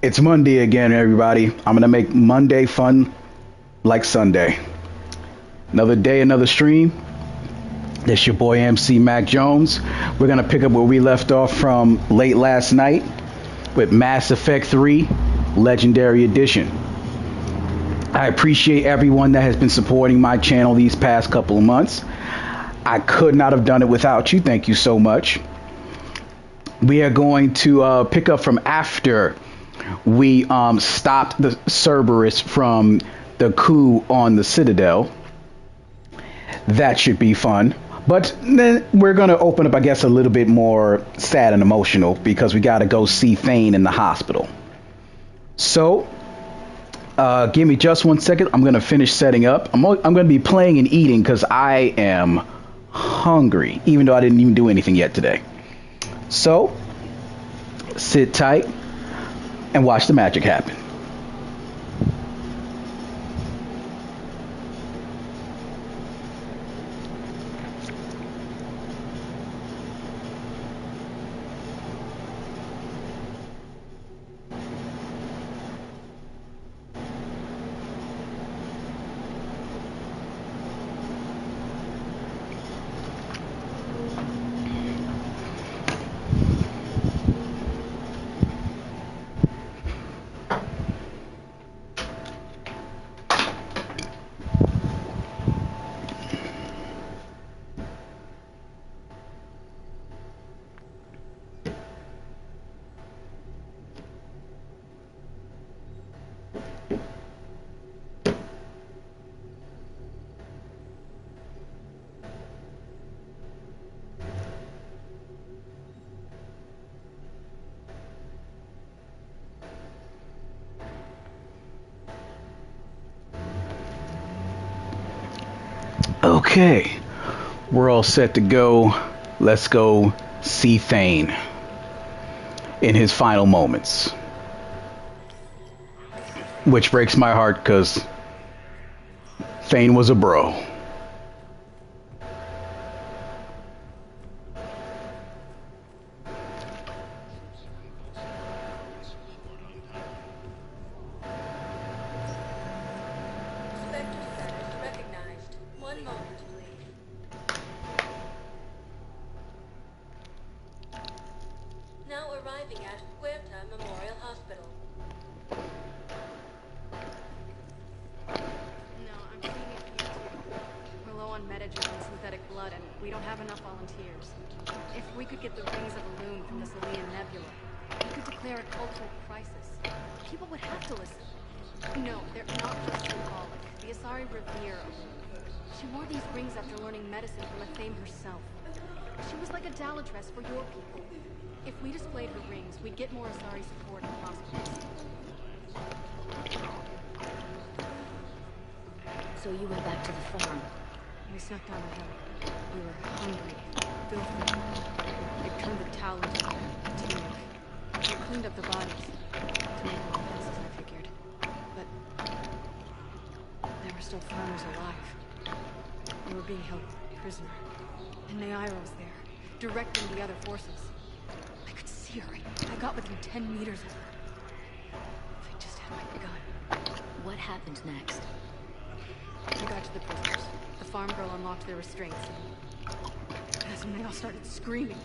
It's Monday again, everybody. I'm gonna make Monday fun like Sunday. Another day, another stream. This your boy MC Mac Jones. We're gonna pick up where we left off from late last night with Mass Effect 3 Legendary Edition. I appreciate everyone that has been supporting my channel these past couple of months. I could not have done it without you. Thank you so much. We are going to pick up from after we stopped the Cerberus from the coup on the Citadel. That should be fun. But then we're going to open up, I guess, a little bit more sad and emotional because we got to go see Thane in the hospital. So, give me just 1 second. I'm going to finish setting up. I'm going to be playing and eating because I am hungry, even though I didn't even do anything yet today. So, sit tight and watch the magic happen. Okay, we're all set to go. Let's go see Thane in his final moments. Which breaks my heart because Thane was a bro. So you went back to the farm. We snuck down the hill. We were hungry, filthy. They turned the towel into a teamwork. We cleaned up the bodies to make more fences, I figured. But there were still farmers alive. They were being held prisoner. And Naira was there, directing the other forces. I could see her. I got within 10 meters of her. If I just had my gun. What happened next? We got to the prisoners. The farm girl unlocked their restraints. And that's when they all started screaming.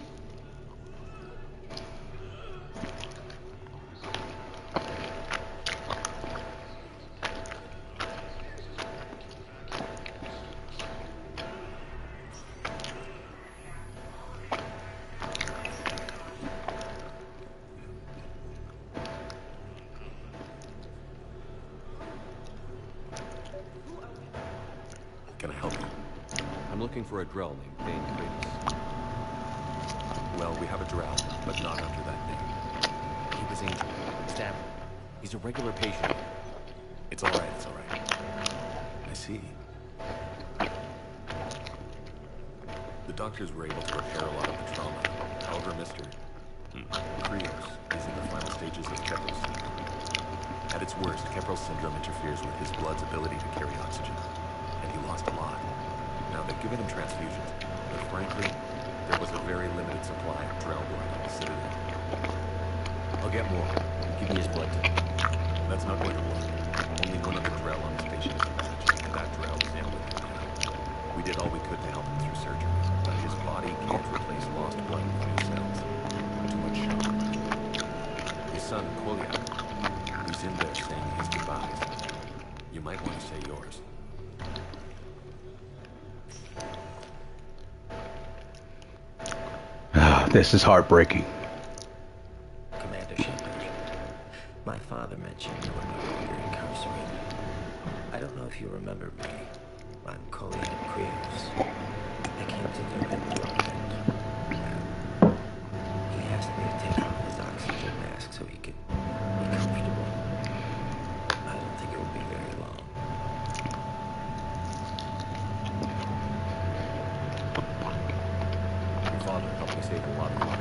For a Drell named Thane Kratos. Well, we have a Drell, but not under that name. He was injured. Stabbed. He's a regular patient. It's alright, it's alright. I see. The doctors were able to repair a lot of the trauma. However, Mr. Krios is in the final stages of Keppel's syndrome. At its worst, Keppel's syndrome interferes with his blood's ability to carry oxygen, and he lost a lot. Now, they've given him transfusions, but frankly, there was a very limited supply of drow blood in the Citadel. I'll get more. Give me his blood. That's not going to work. Only one other Drell on the station is matched, and that Drell is in with him now. We did all we could to help him through surgery, but his body can't replace lost blood with new cells. Too much shock. His son, Kolyak, he's in there saying his goodbyes. You might want to say yours. This is heartbreaking. Commander Shepard, my father mentioned you when you were incarcerated. I don't know if you remember me. I'm Colleen Creos. I came to do him and he asked me to take off his oxygen mask so he could be comfortable. I don't think it will be very long. Your father helped me save a lot of lives.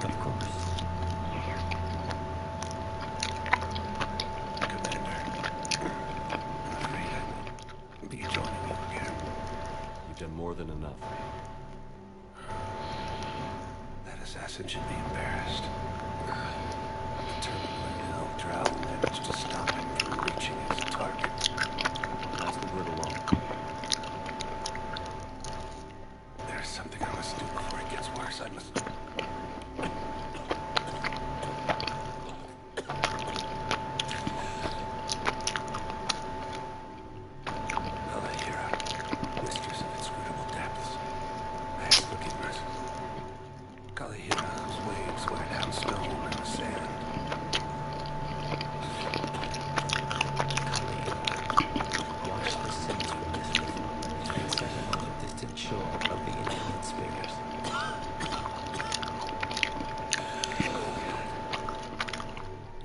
Of course. Commander, I'm afraid I will be joining you again. You've done more than enough. That assassin should be embarrassed. The terminally ill Drow managed to stop him from reaching his target. Pass the grid along. There's something I must do before it gets worse. I must... Alahira, mistress of inscrutable depths, I ask forgiveness. Kalahira, whose waves wear down stone and the sand. Wash the sins from this river and set them on the distant shore of the infinite spheres.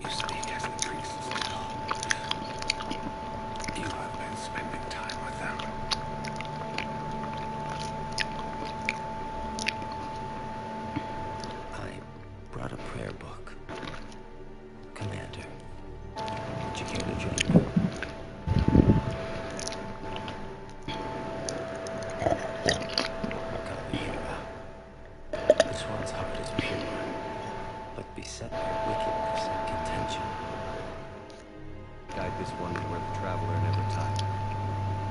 You speak as the priests tell. You have been spending time with them. I brought a prayer book. Commander, would you care to join me? Kalahira, this one's heart is pure, but beset by wickedness and contention. Guide this one to where the traveler never tires.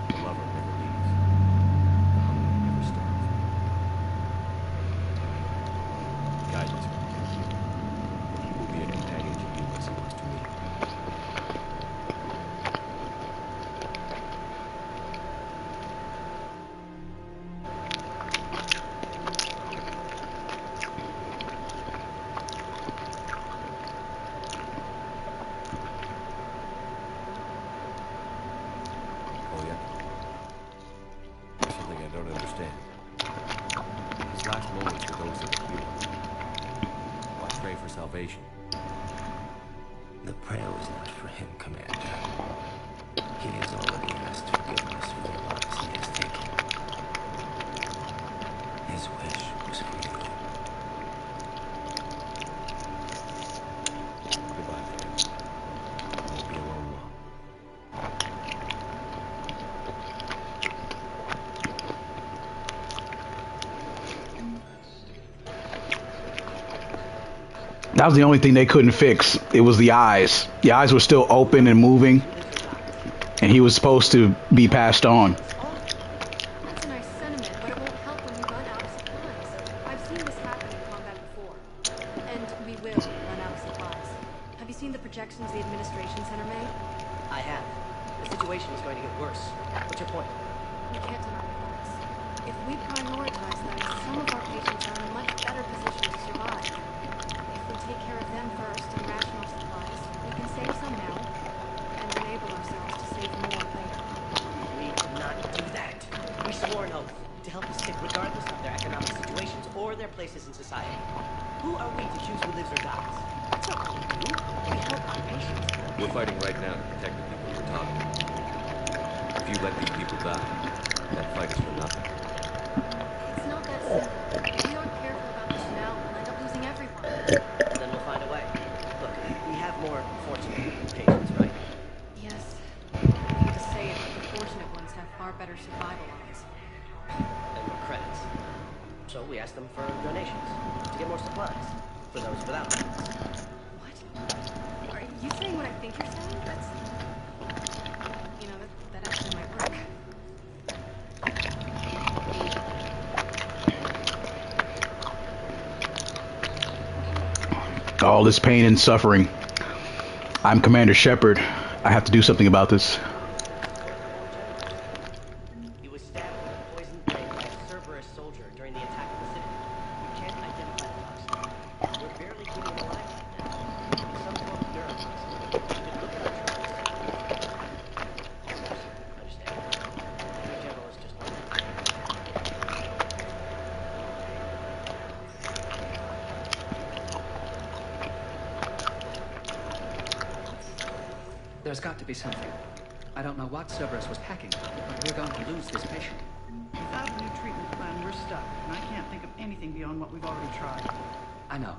The lover never leaves. The hunger never starves. Guide this one. He will be a companion to you as he was to me. Oh, yeah? There's something I don't understand. His last moments were those of a hero. Why pray for salvation? The prayer was not for him, Commander. He has already asked forgiveness for the lives he has taken. His wish was for you. Goodbye, friend. I won't be alone long. That was the only thing they couldn't fix. It was the eyes. The eyes were still open and moving, and he was supposed to be passed on. That's a nice sentiment, but it won't help when we run out of supplies. I've seen this happen in combat before. And we will run out of supplies. Have you seen the projections the administration center made? I have. The situation is going to get worse. What's your point? We can't deny the facts. If we prioritize them, some of our patients are in a much better position to survive. If we take care of them first and ration our supplies, we can save some now and enable ourselves to save more later. We did not do that. We swore an oath to help the sick regardless of their economic situations or their places in society. Who are we to choose who lives or dies? That's not what we do. We help our patients. We're fighting right now to protect the people you're talking about. If you let these people die, that fight is for nothing. It's not that simple. If we aren't careful about this now, we'll end up losing everyone. Then we'll find a way. Look, we have more fortunate patients, right? Yes. I hate to say it, but the fortunate ones have far better survival odds. And more credits. So we asked them for donations to get more supplies for those without credits. what you're saying? That's... You know, that actually might work. All this pain and suffering. I'm Commander Shepard. I have to do something about this. He was stabbed with a poisoned blade by a Cerberus soldier during the attack on the city. We can't identify the toxin. We're barely keeping him alive right now. It's some form of neurotoxin. You can look at our charts. Understand. Your general is just one. There's got to be something. I don't know what Cerberus was packing, but we're going to lose this patient. Without a new treatment plan, we're stuck, and I can't think of anything beyond what we've already tried. I know,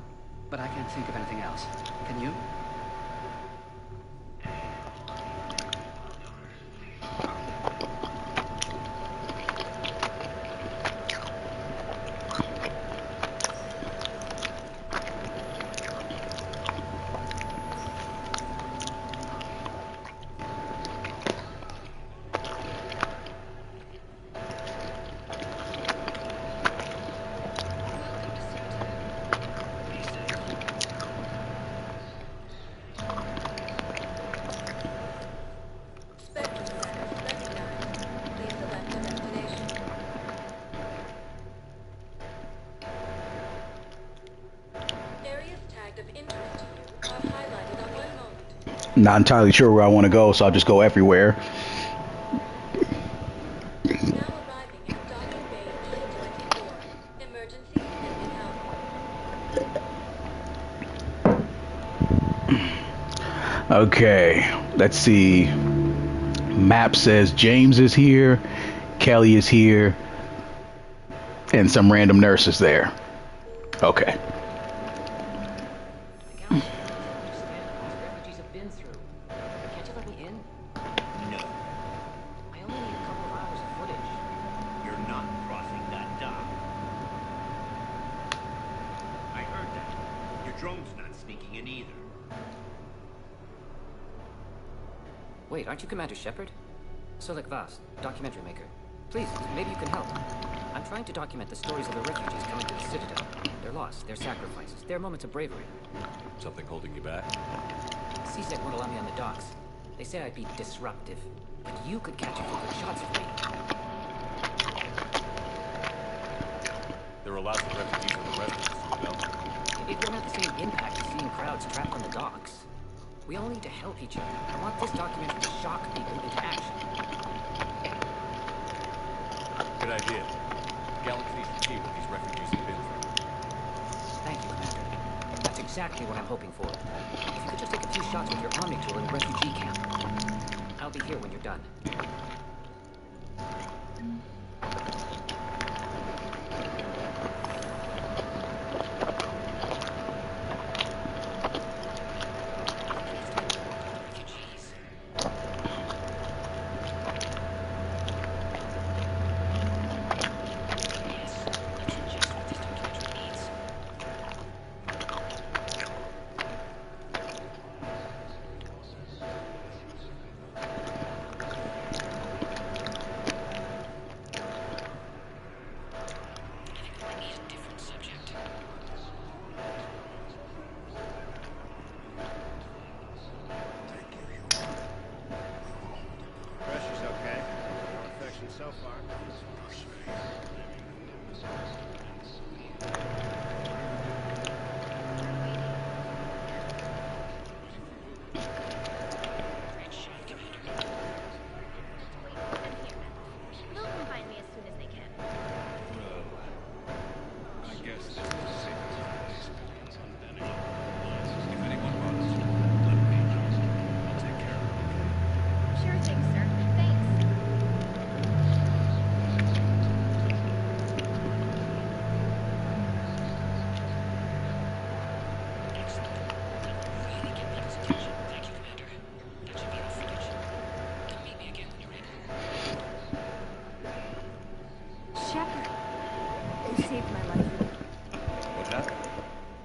but I can't think of anything else. Can you? Not entirely sure where I want to go, so I'll just go everywhere. Okay, let's see. Map says James is here, Kelly is here, and some random nurse is there. Okay. Refugees have been through. Can't you let me in? No. I only need a couple of hours of footage. You're not crossing that dock. I heard that. Your drone's not sneaking in either. Wait, aren't you Commander Shepard? Solik Vast, documentary maker. Please, maybe you can help. I'm trying to document the stories of the refugees coming to the Citadel. Their loss, their sacrifices, their moments of bravery. Something holding you back? CSEC won't allow me on the docks. They say I'd be disruptive. But you could catch a few good shots for me. There are lots of refugees in the rest of the Citadel. It won't have the same impact as seeing crowds trapped on the docks. We all need to help each other. I want this documentary to shock people into action. Good idea. Galaxy should see what these refugees have been through. Thank you, Commander. That's exactly what I'm hoping for. If you could just take a few shots with your Omni tool in the refugee camp. I'll be here when you're done.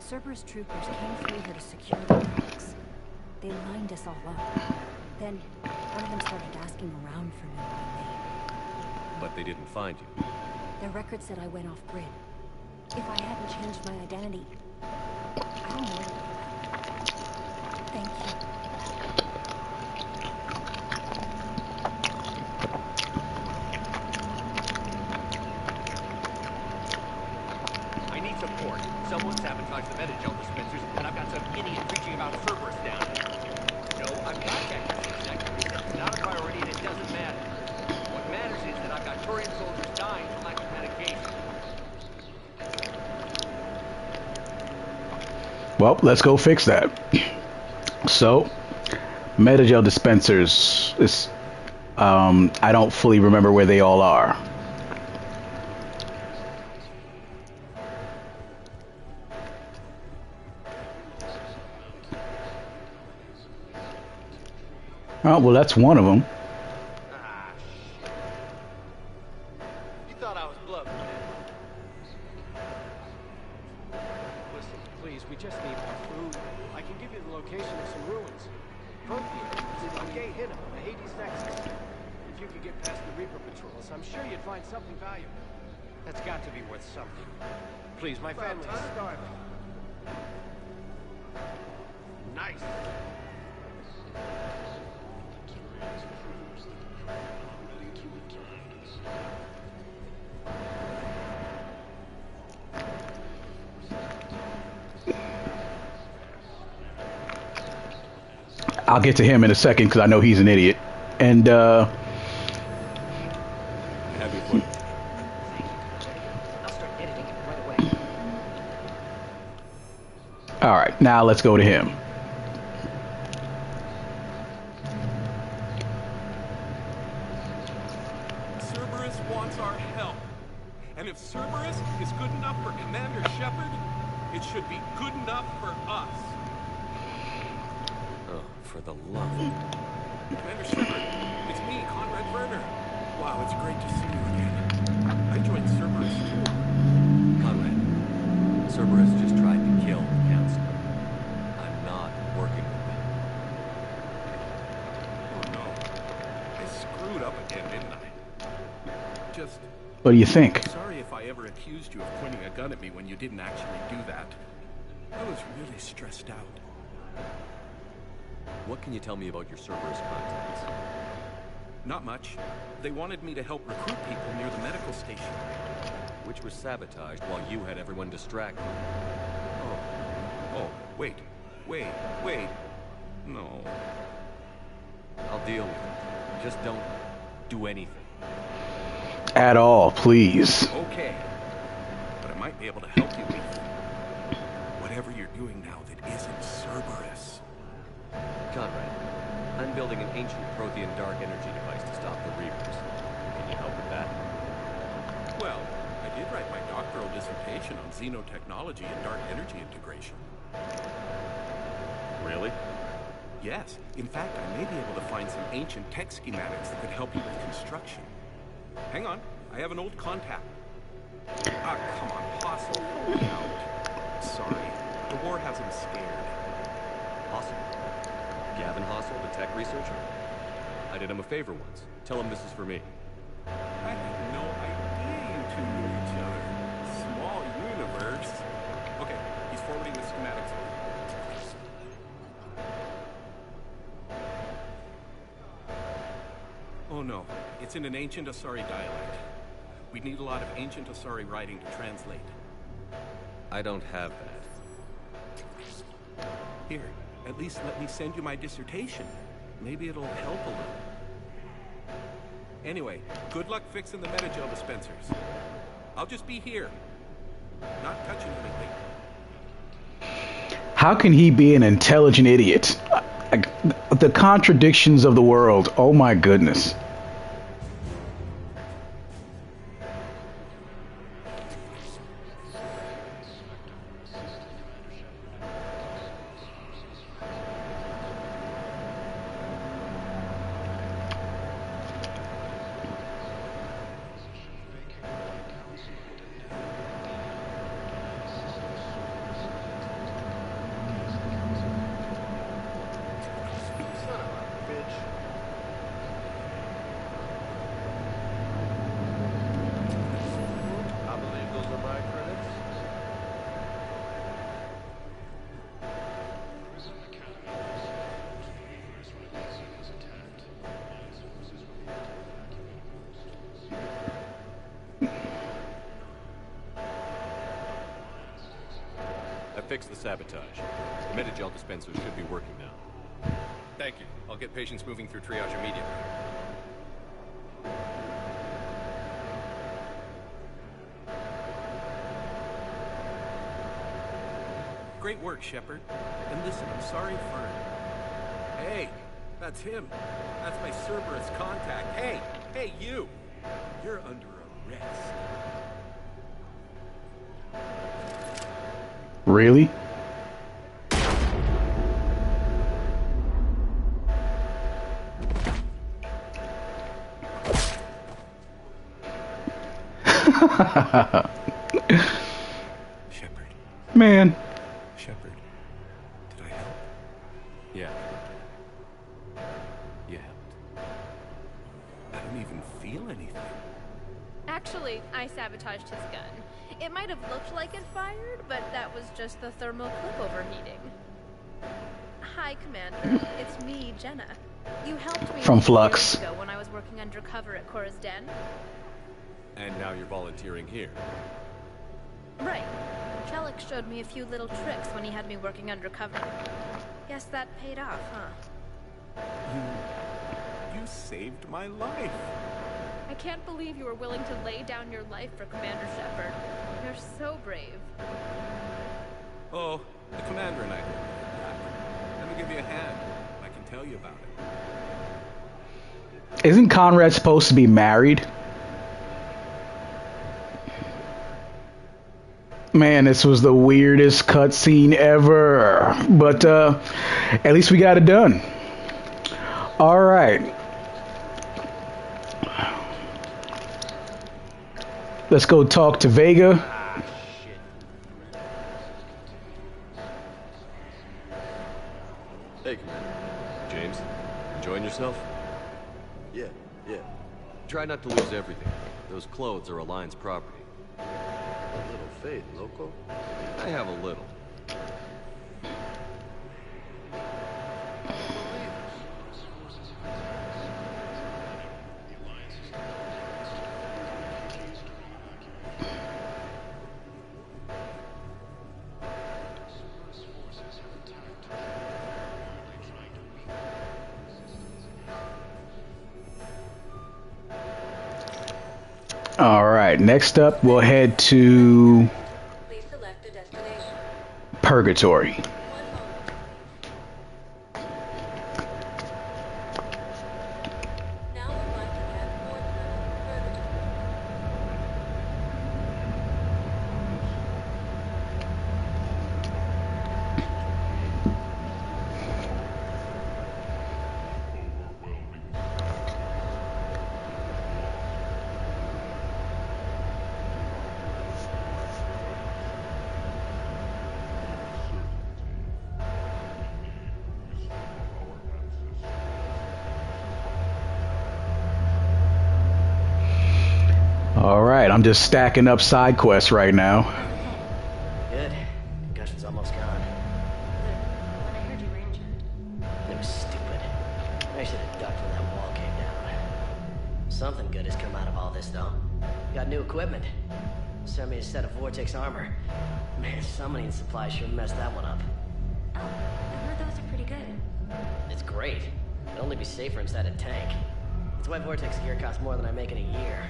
Cerberus troopers came through here to secure the docks. They lined us all up. Then one of them started asking around for me one day. But they didn't find you. Their record said I went off grid. If I hadn't changed my identity, I don't know what it would have. Thank you. I need support. Someone sabotaged the Metagel dispensers, and I've got some idiot preaching about Cerberus down here. No, I've got that. It's not a priority, and it doesn't matter. What matters is that I've got Turian soldiers dying from lack of medication. Well, let's go fix that. So, Metagel dispensers is I don't fully remember where they all are. Oh, well, that's one of them. Ah, you thought I was bluffing, man. Listen, please, we just need more food. I can give you the location of some ruins. Prothean, on Gay Hinnom, the Hades Nexus. If you could get past the Reaper patrols, I'm sure you'd find something valuable. That's got to be worth something. Please, my family's starving. Nice. I'll get to him in a second because I know he's an idiot. And Have your foot. I'll start editing it right away. all right, now let's go to him. Cerberus wants our help. And if Cerberus is good enough for Commander Shepard, it should be good enough for us. Oh, for the love of... Commander Shepard, it's me, Conrad Werner. Wow, it's great to see you again. I joined Cerberus too. Conrad, Cerberus just tried to kill the council. I'm not working with them. Oh no. I screwed up again, didn't I? Just... What do you think? sorry if I ever accused you of pointing a gun at me when you didn't actually do that. I was really stressed out. What can you tell me about your Cerberus contacts? Not much. They wanted me to help recruit people near the medical station. Which was sabotaged while you had everyone distracted. Oh, wait. No. I'll deal with it. Just don't do anything. At all, please. Okay. But I might be able to help you with whatever you're doing now that isn't Cerberus. Conrad, I'm building an ancient Prothean dark energy device to stop the Reapers. Can you help with that? Well, I did write my doctoral dissertation on xenotechnology and dark energy integration. Really? Yes. In fact, I may be able to find some ancient tech schematics that could help you with construction. Hang on. I have an old contact. Ah, come on, Hostel. Help me out. Sorry. The war has him scared. Awesome. Gavin Hossel, the tech researcher? I did him a favor once. Tell him this is for me. I had no idea you two knew each other. Small universe. Okay, he's forwarding the schematics. Oh no, it's in an ancient Asari dialect. We'd need a lot of ancient Asari writing to translate. I don't have that. Here, at least let me send you my dissertation. Maybe it'll help a little. Anyway, good luck fixing the Metagel dispensers. I'll just be here. Not touching anything. How can he be an intelligent idiot? The contradictions of the world. Oh my goodness. fix the sabotage. The Medigel dispenser should be working now. Thank you. I'll get patients moving through triage immediately. Great work, Shepard. And listen, I'm sorry for... Hey, that's him. That's my Cerberus contact. Hey, you! You're under arrest. Really? Shepard. Man. Shepard. Did I help? Yeah. You helped. I don't even feel anything. Actually, I sabotaged his gun. It might have looked like it fired, but that was just the thermal clip overheating. Hi, Commander. It's me, Jenna. You helped me From a few Flux. years ago when I was working undercover at Cora's Den. And now you're volunteering here. Right. Trellick showed me a few little tricks when he had me working undercover. Guess that paid off, huh? You saved my life. I can't believe you were willing to lay down your life for Commander Shepard. You're so brave. Oh, the commander and I did that. Let me give you a hand. I can tell you about it. Isn't Conrad supposed to be married? Man, this was the weirdest cutscene ever. But at least we got it done. All right. Let's go talk to Vega. Hey, Commander. James, enjoying yourself? Yeah. Try not to lose everything. Those clothes are Alliance property. A little faith, loco. I have a little. All right. Next up, we'll head to Please select a destination. Purgatory. Now we're going to add fourth level purgatory. All right. I'm just stacking up side quests right now. Good. Concussion's almost gone. When I heard you were injured. It was stupid. I should have ducked when that wall came down. Something good has come out of all this, though. Got new equipment. Sent me a set of Vortex armor. Man, summoning supplies sure messed that one up. Oh, I heard those are pretty good. It's great. It'd only be safer inside a tank. That's why Vortex gear costs more than I make in a year.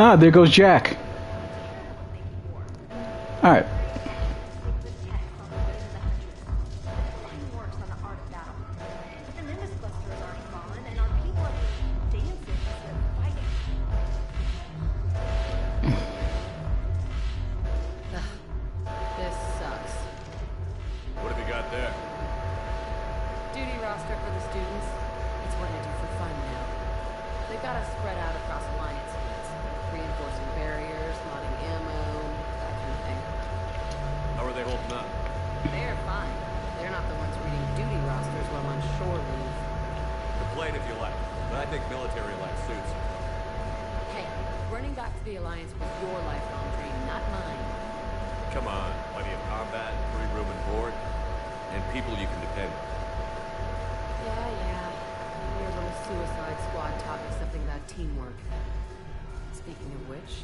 Ah, there goes Jack. All right. This sucks. What have you got there? Duty roster for the students. It's what I do for fun now. They've got us spread out across alliance fleets, reinforcing barriers, The Alliance was your lifelong dream, not mine. Come on, plenty of combat, free room and board, and people you can depend on. Yeah. Your little suicide squad taught me something about teamwork. Speaking of which,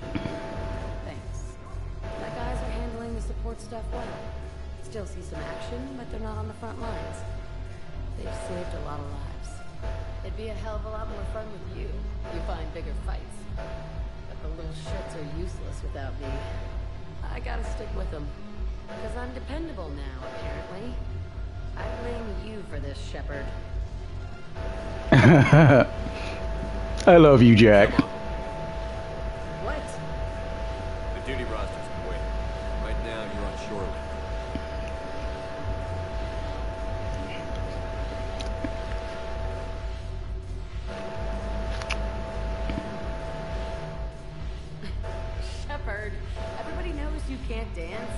thanks. My guys are handling the support stuff well. Still see some action, but they're not on the front lines. They've saved a lot of lives. It'd be a hell of a lot more fun with you. You find bigger fights. But the little shits are useless without me. I gotta stick with them. Because I'm dependable now, apparently. I blame you for this, Shepard. I love you, Jack. What? The duty rosters can wait. Right now, you're on shoreline. Shepard, everybody knows you can't dance.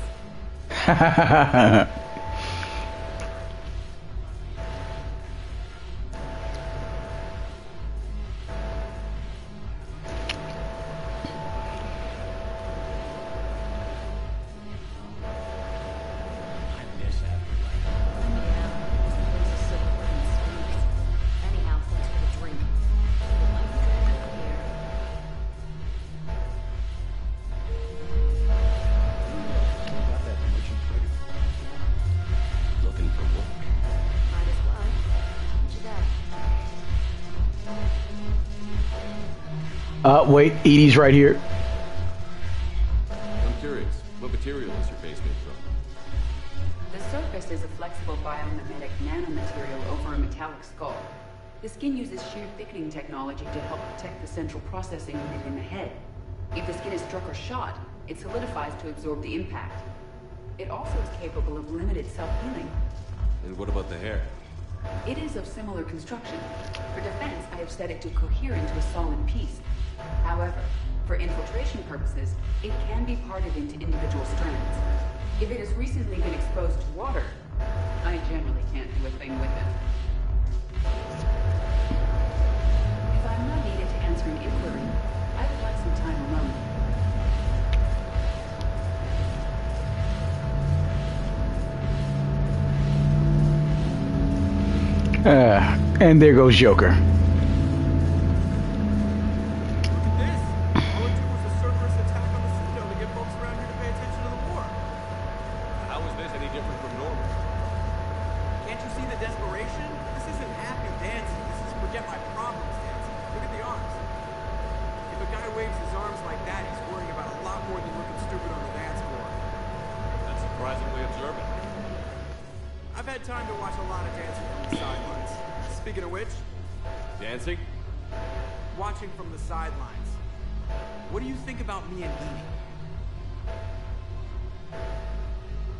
Wait, Edie's right here. I'm curious, what material is your base made from? The surface is a flexible biomimetic nanomaterial over a metallic skull. The skin uses shear thickening technology to help protect the central processing unit in the head. If the skin is struck or shot, it solidifies to absorb the impact. It also is capable of limited self-healing. And what about the hair? It is of similar construction. For defense, I have set it to cohere into a solid piece. However, for infiltration purposes, it can be parted into individual strands. If it has recently been exposed to water, I generally can't do a thing with it. If I'm not needed to answer an inquiry, I would like some time alone. And there goes Joker. Dancing? Watching from the sidelines. What do you think about me and Edie?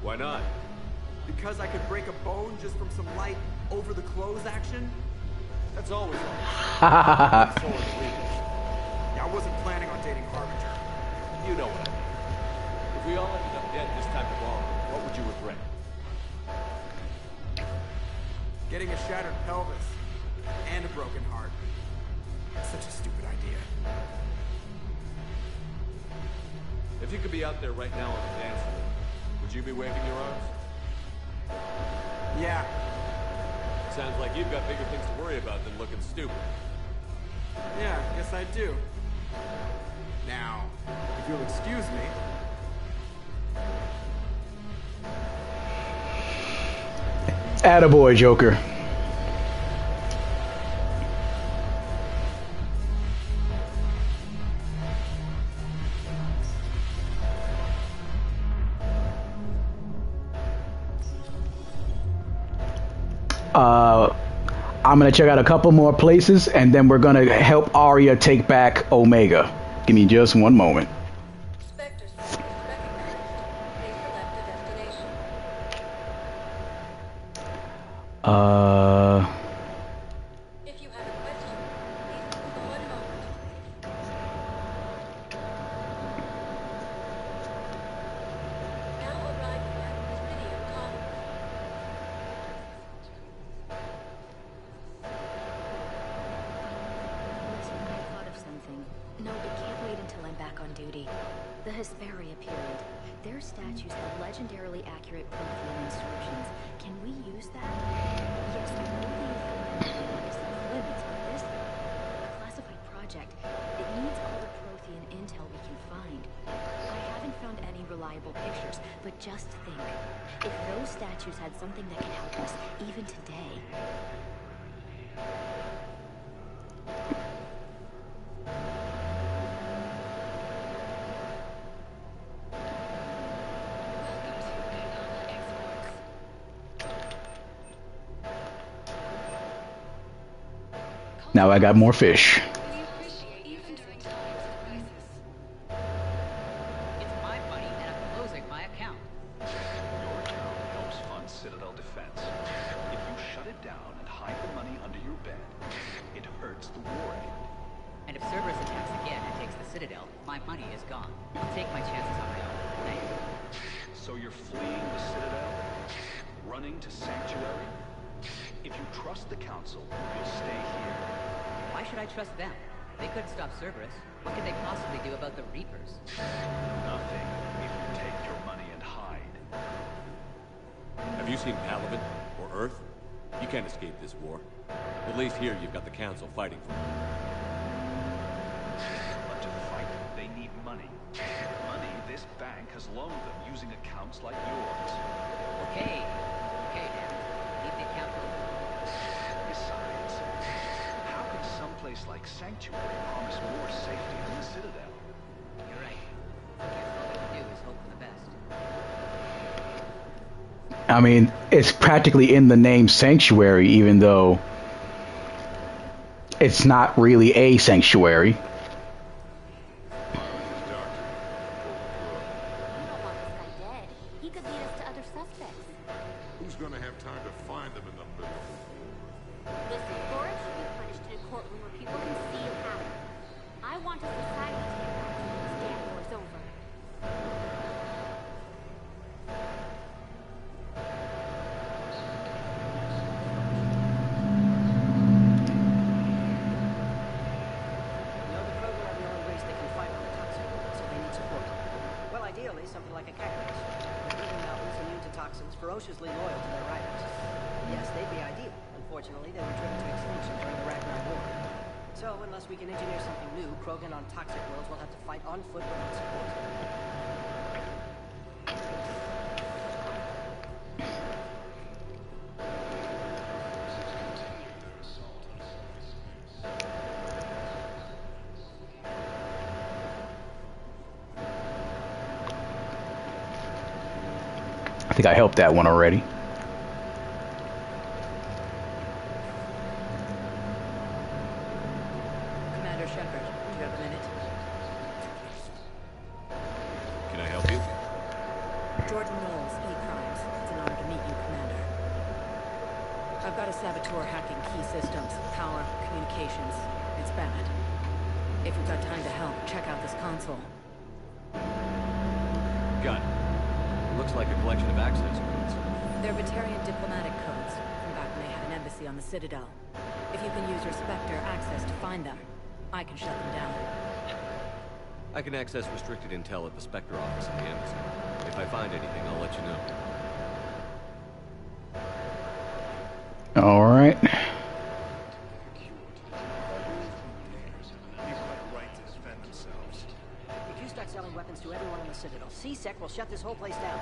Why not? Because I could break a bone just from some light over-the-clothes action? That's always Yeah, I wasn't planning on dating Harbinger. You know what I mean. If we all ended up dead this time tomorrow, what would you regret? Getting a shattered pelvis. And a broken heart. Such a stupid idea. If you could be out there right now on the dance floor, would you be waving your arms? Yeah. Sounds like you've got bigger things to worry about than looking stupid. Yeah, guess I do. Now, if you'll excuse me. Attaboy, Joker. I'm gonna check out a couple more places, and then we're gonna help Arya take back Omega. Give me just one moment. Spectres recognized. Please select a destination. If you have a question, please hold on one moment. Now arriving at Presidium Commons. Listen, I thought of something. No, it can't wait until I'm back back on duty. The Hesperia period. Their statues have legendarily accurate Prothean inscriptions. Can we use that? Yes, the only is limits on this. A classified project. It needs all the Prothean intel we can find. I haven't found any reliable pictures, but just think. If those statues had something that could help us, even today. Now I got more fish. It's my money and I'm closing my account. Your town helps fund Citadel defense. If you shut it down and hide the money under your bed, it hurts the war effort. And if Cerberus attacks again and takes the Citadel, my money is gone. I'll take my chances on my own. Thank you. So you're fleeing the Citadel? Running to Sanctuary? If you trust the Council, you'll stay here. Why should I trust them? They couldn't stop Cerberus. What could they possibly do about the Reapers? Nothing if you take your money and hide. Have you seen Palaven or Earth? You can't escape this war. At least here you've got the Council fighting for you. But to fight, they need money. Money this bank has loaned them using accounts like yours. Okay, Dan. Leave the account open. Besides, how can someplace like Sanctuary promise more safety than the Citadel? You're right. I guess all we can do is hope for the best. I mean, it's practically in the name Sanctuary, even though it's not really a sanctuary. Who's gonna have time to find them in the middle? Listen, Laura should be punished in a courtroom where people can see it happen. I want a society to get back when this damn war's over. You know, the Krogan are the only race that can fight on the toxin, so they need support. Well, ideally, something like a cactus. Living mountains immune to toxins, ferociously loyal to their riders. Yes, they'd be ideal. Unfortunately, they were driven to extinction during the Ragnarok War. So, unless we can engineer something new, Krogan on toxic worlds will have to fight on foot without support. I think I helped that one already. Commander Shepard, do you have a minute? Can I help you? Jordan Knowles, E-Crimes. It's an honor to meet you, Commander. I've got a saboteur hacking key systems, power, communications. It's bad. If you've got time to help, check out this console. Got it. Looks like a collection of access codes. They're Batarian diplomatic codes, from back when they had an embassy on the Citadel. If you can use your Spectre access to find them, I can shut them down. I can access restricted intel at the Spectre office in the embassy. If I find anything, I'll let you know. All right. If you start selling weapons to everyone in the Citadel, C-Sec will shut this whole place down.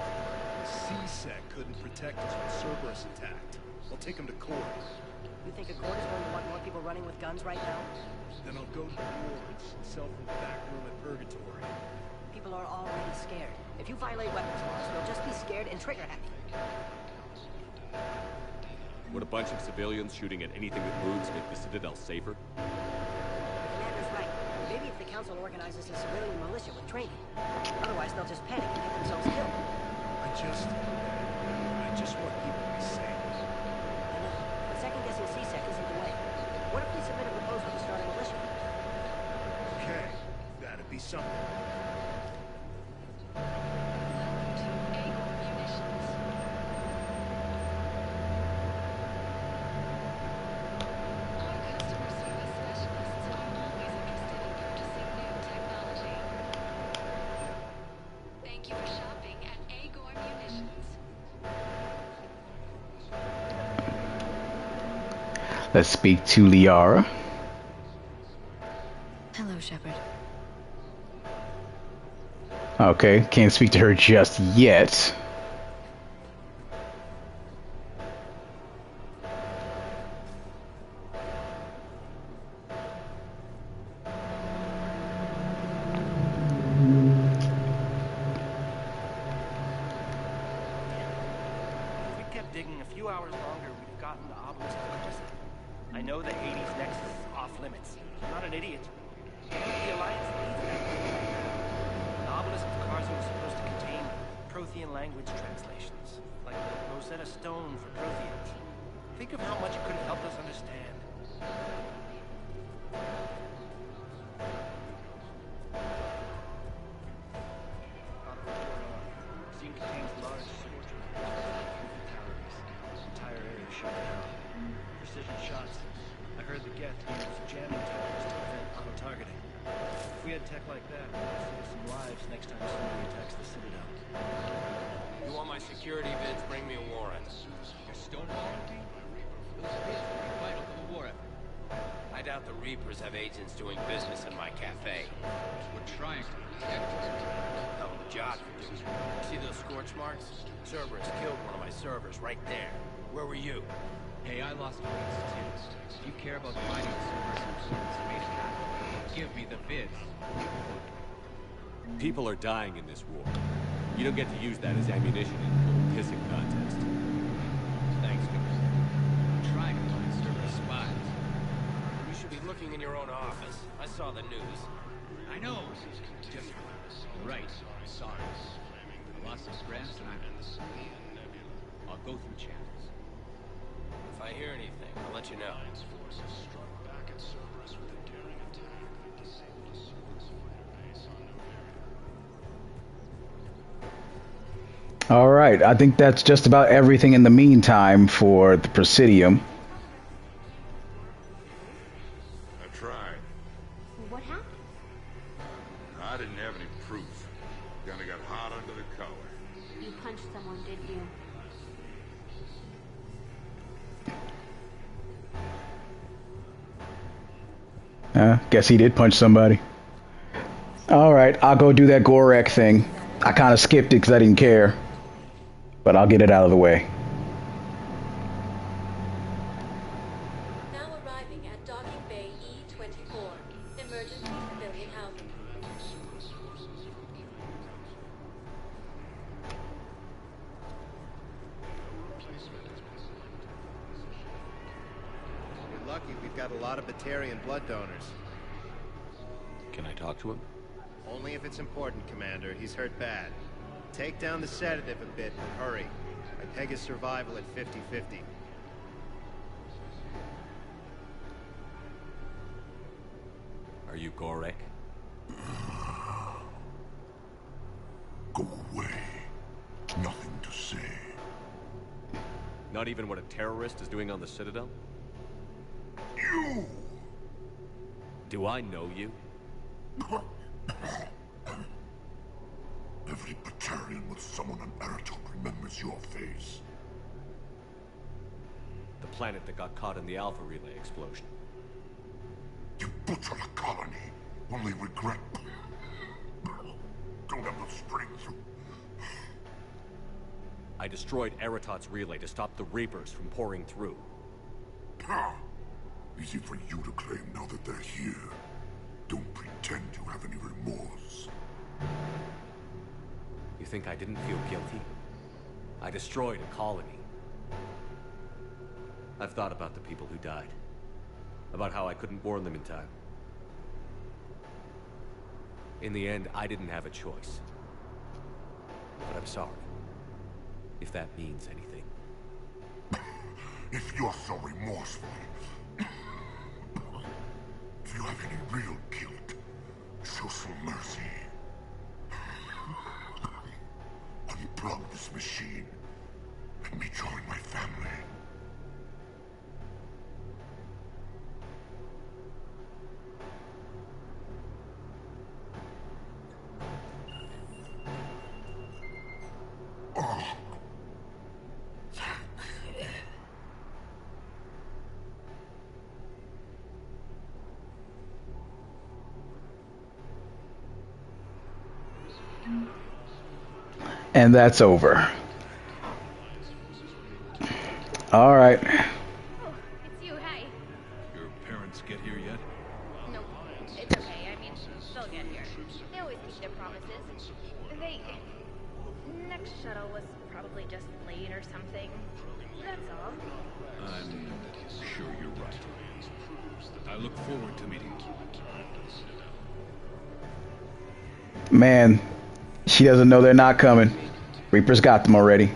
C-Sec couldn't protect us when Cerberus attacked. I'll take him to court. You think a court is going to want more people running with guns right now? Then I'll go to the wards and sell from the back room at Purgatory. People are already scared. If you violate weapons laws, they'll just be scared and trigger happy. Would a bunch of civilians shooting at anything that moves make the Citadel safer? Commander's right. Maybe if the Council organizes a civilian militia with training. Otherwise, they'll just panic and get themselves killed. I just want people to be safe. I know, but second-guessing C-Sec isn't the way. What if we submit a proposal to start a militia? Okay, that'd be something. Let's speak to Liara. Hello, Shepard. Okay, can't speak to her just yet. If we kept digging a few hours longer, we'd have gotten the obelisk of Carson. I know the Hades nexus is off limits. I'm not an idiot. The Alliance needs that. The obelisk of Carson was supposed to contain Prothean language translations, like the Rosetta Stone for Protheans. Think of how much it could have helped us understand. Scene contains large sword towers. Entire area shut down. Precision shots. I heard the Geth use jamming towers to prevent auto-targeting. If we had tech like that, we could save some lives next time somebody attacks the Citadel. You want my security vids? Bring me a warrant. You're stonewalling me? Those vids would be vital for the war effort. I doubt the Reapers have agents doing business in my cafe. We're trying to. Hell of a job you do. See those scorch marks? Cerberus killed one of my servers right there. Where were you? Hey, I lost points too. If you care about finding Cerberus influence, made it happen. Give me the vids. People are dying in this war. You don't get to use that as ammunition in a little pissing contest. Thanks, Commander. I'm trying to find Cerberus spies. You should be looking in your own office. I saw the news. I know. Just right. Sorry. I lost some grants and I'll go through channels. If I hear anything, I'll let you know. All right, I think that's just about everything in the meantime for the Presidium. I tried. What happened? I didn't have any proof. Kinda got hot under the collar. You punched someone, didn't you? Guess he did punch somebody. All right, I'll go do that Gorek thing. I kind of skipped it because I didn't care. But I'll get it out of the way. Now arriving at Docking Bay E24, emergency civilian housing. You're lucky we've got a lot of Batarian blood donors. Can I talk to him? Only if it's important, Commander. He's hurt bad. Take down the sedative a bit, but hurry. I peg his survival at 50-50. Are you Gorek? Go away. Nothing to say. Not even what a terrorist is doing on the Citadel? You! Do I know you? Every Batarian with someone on Eritop remembers your face. The planet that got caught in the Alpha Relay explosion. You butchered a colony. Only regret. Don't have the strength. I destroyed Eritot's relay to stop the Reapers from pouring through. Easy for you to claim now that they're here. Don't pretend you have any remorse. You think I didn't feel guilty? I destroyed a colony. I've thought about the people who died. About how I couldn't warn them in time. In the end, I didn't have a choice. But I'm sorry. If that means anything. If you're so remorseful, if you have any real guilt, show some mercy. Unplug this machine. Let me join my family. And that's over. All right. Oh, it's you, hey. Your parents get here yet? No, it's okay. I mean, they'll get here. They always keep their promises. They... Next shuttle was probably just late or something. That's all. I'm sure you're right. I look forward to meeting you. Man, she doesn't know they're not coming. Reaper's got them already.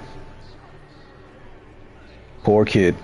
Poor kid.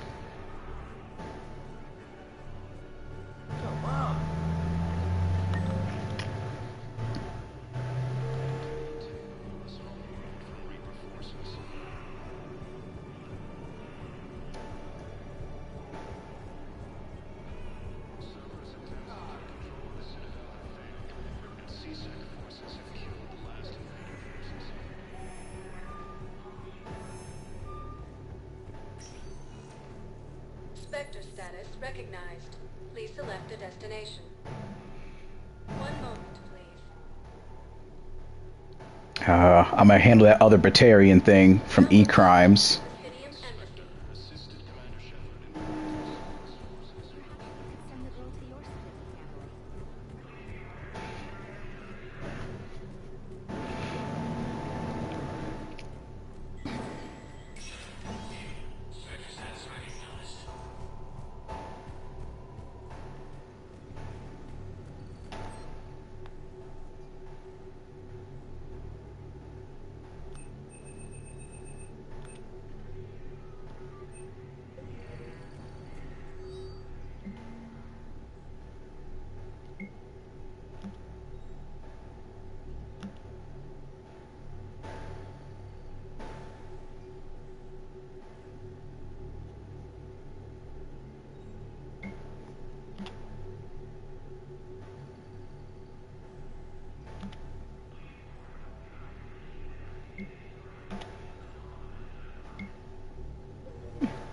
Spectre status recognized. Please select a destination. 1 moment, please. I'm gonna handle that other Batarian thing from E-Crimes.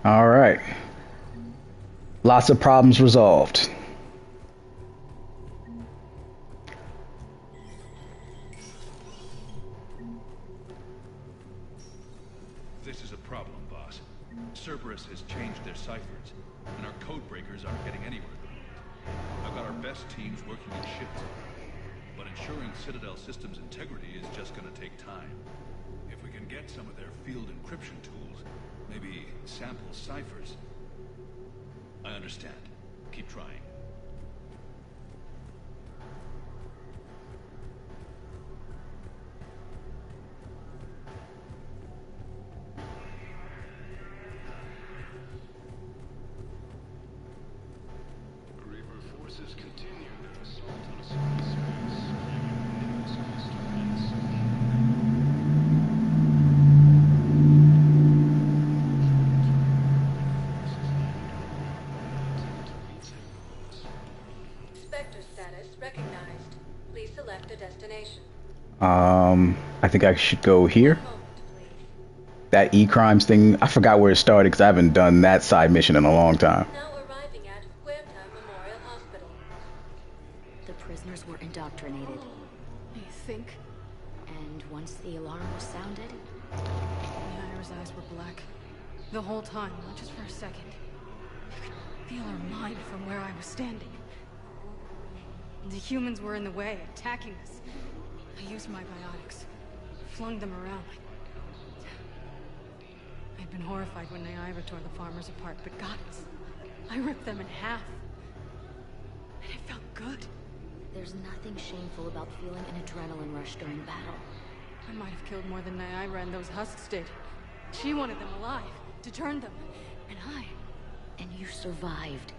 All right. Lots of problems resolved. This is a problem, boss. Cerberus has changed their ciphers, and our code breakers aren't getting anywhere. I've got our best teams working in shifts, but ensuring Citadel systems integrity is just going to take time. If we can get some of their field encryption tools, maybe sample ciphers. I understand. Keep trying. Reaper forces continue their assault on a supply space. It is close to ransom. Spectre status recognized. Please select a destination. I think I should go here. That E-Crimes thing, I forgot where it started because I haven't done that side mission in a long time. Now arriving at Huerta Memorial Hospital. The prisoners were indoctrinated. You think? And once the alarm was sounded, Naira's eyes were black. The whole time, not just for a second. I could feel her mind from where I was standing. The humans were in the way, attacking us. I used my biotics, flung them around. I'd been horrified when Naira tore the farmers apart, but gods, I ripped them in half. And it felt good. there's nothing shameful about feeling an adrenaline rush during battle. I might have killed more than Naira and those husks did. She wanted them alive, to turn them, and I... And you survived.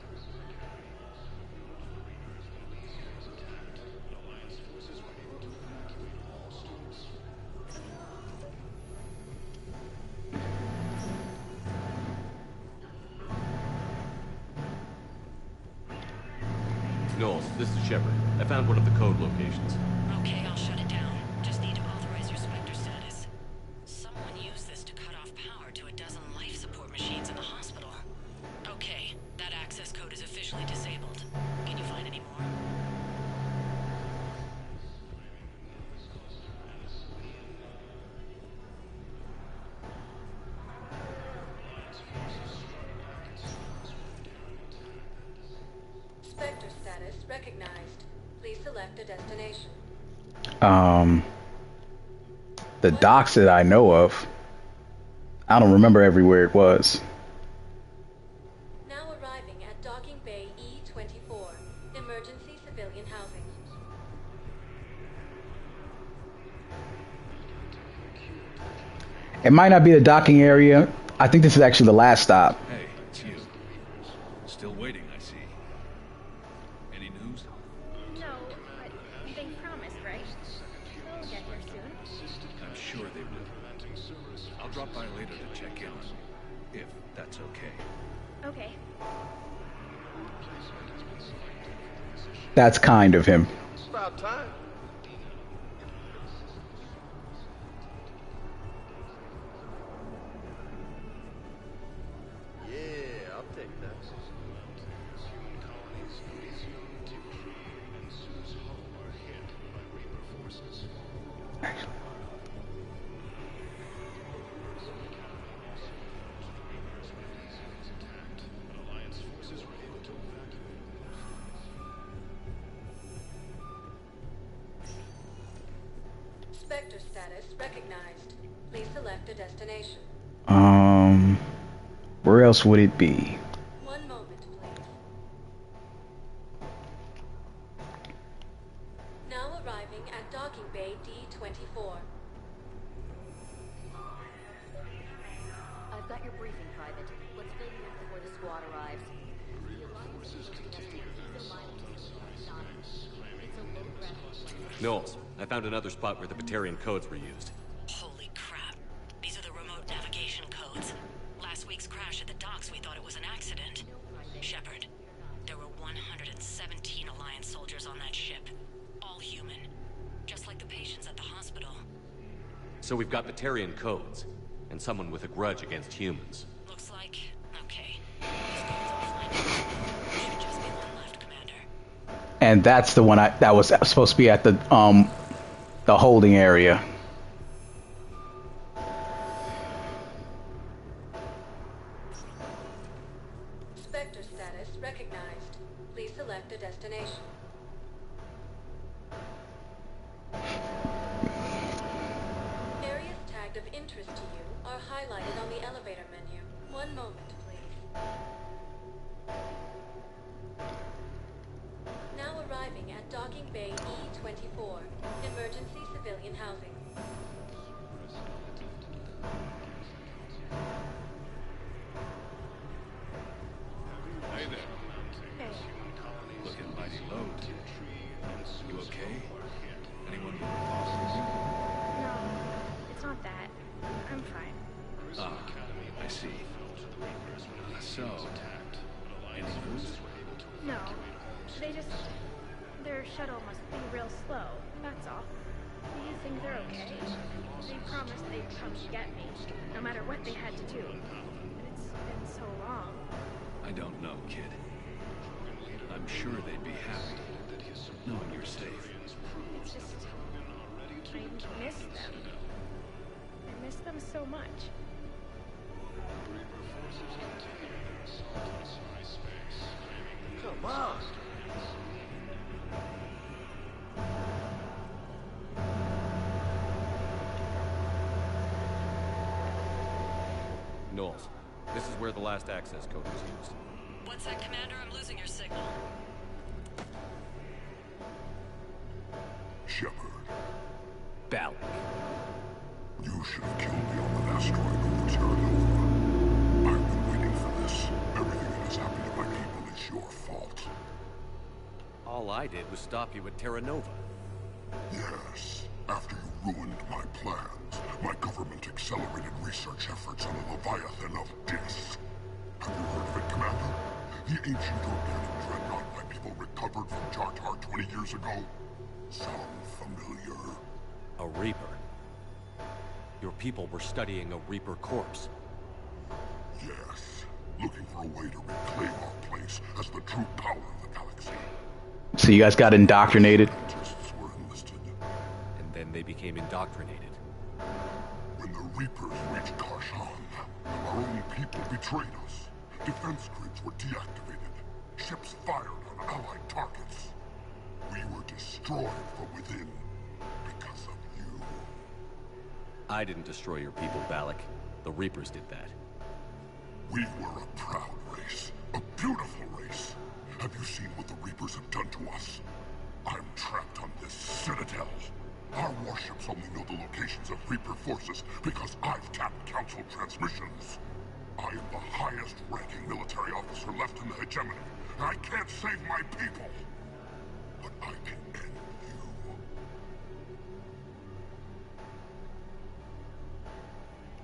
Knowles, this is Shepard. I found one of the code locations. Okay, I'll shut it down. Just need to authorize your Spectre status. Someone used this to cut off power to a dozen life support machines in the hospital. Okay, that access code is officially disabled. Can you find any more? recognized. Please select a destination. The docks that I know of. I don't remember everywhere it was. Now arriving at Docking Bay E24, emergency civilian housing. It might not be the docking area. I think this is actually the last stop. Hey, it's you. Still waiting, I see. Any news? No, but they promised, right? They'll get here soon. I'm sure they will. I'll drop by later to check in, if that's okay. Okay. That's kind of him. It's about time. Yeah, I'll take that. Spectre status recognized. Please select a destination. Where else would it be? One moment, please. Now arriving at Docking Bay D24. I've got your briefing, Private. Let's fill you in before the squad arrives. The Alliance is contesting Eagle Mine to not. It's a low-gravity plan. Knowles, I found another spot where the Batarian codes were used. Holy crap. These are the remote navigation codes. Last week's crash at the docks, we thought it was an accident. Shepard, there were 117 Alliance soldiers on that ship. All human. Just like the patients at the hospital. So we've got Batarian codes, and someone with a grudge against humans. Looks like... okay. These codes all find out. There should just be one left, Commander. And that's the one that was supposed to be at the holding area. Spectre status recognized. Please select a destination. Areas tagged of interest to you are highlighted on the elevator menu. One moment, please. Now arriving at Docking Bay E24, emergency civilian housing. Hey there. Looking mighty low. You okay? Anyone get lost? No, it's not that. I'm fine. Ah, I see. So, any news? No, they just... their shuttle must be real slow, that's all. Do you think they're okay? They promised they'd come to get me, no matter what they had to do. But it's been so long. I don't know, kid. I'm sure they'd be happy knowing you're safe. It's just... I miss them. I miss them so much. Come on. Knowles, this is where the last access code was used. What's that, Commander? I'm losing your signal. Shepard, Balak. you should have killed me on that asteroid over Terra Nova. I've been waiting for this. Everything that has happened to my people is your fault. All I did was stop you at Terra Nova. Yes, after you ruined my plans, my government accelerated research efforts on a Leviathan of Dis. Have you heard of it, Commander? The ancient organic dreadnought my people recovered from Tartar 20 years ago? Sound familiar? A Reaper. Your people were studying a Reaper corpse. Yes, looking for a way to reclaim our place as the true power of the galaxy. So you guys got indoctrinated? Scientists were enlisted. And then they became indoctrinated. When the Reapers reached Karshan, our own people betrayed us. Defense grids were deactivated. Ships fired on Allied targets. We were destroyed from within because of you. I didn't destroy your people, Balak. The Reapers did that. We were a proud race. A beautiful race. Have you seen what the Reapers have done to us? I'm trapped on this citadel. Our warships only know the locations of Reaper forces because I've tapped Council transmissions. I am the highest ranking military officer left in the hegemony. I can't save my people. But I can end you.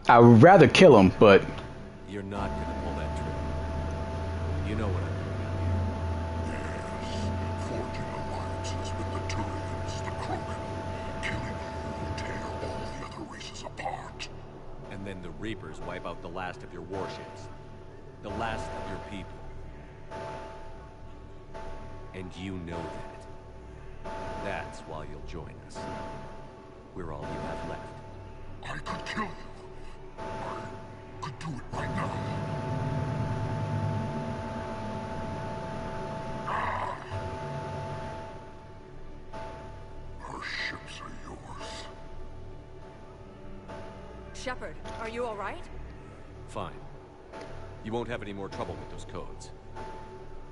I would rather kill him, but... You're not gonna pull that trick. You know what I'm doing. Yes, forging alliances with the Turians, the Krogan. Killing you will tear all the other races apart. And then the Reapers wipe out the last of your warships. The last of your people. And you know that. That's why you'll join us. We're all you have left. I could kill you. I could do it right now. Our ships are yours. Shepard, are you all right? Fine. You won't have any more trouble with those codes.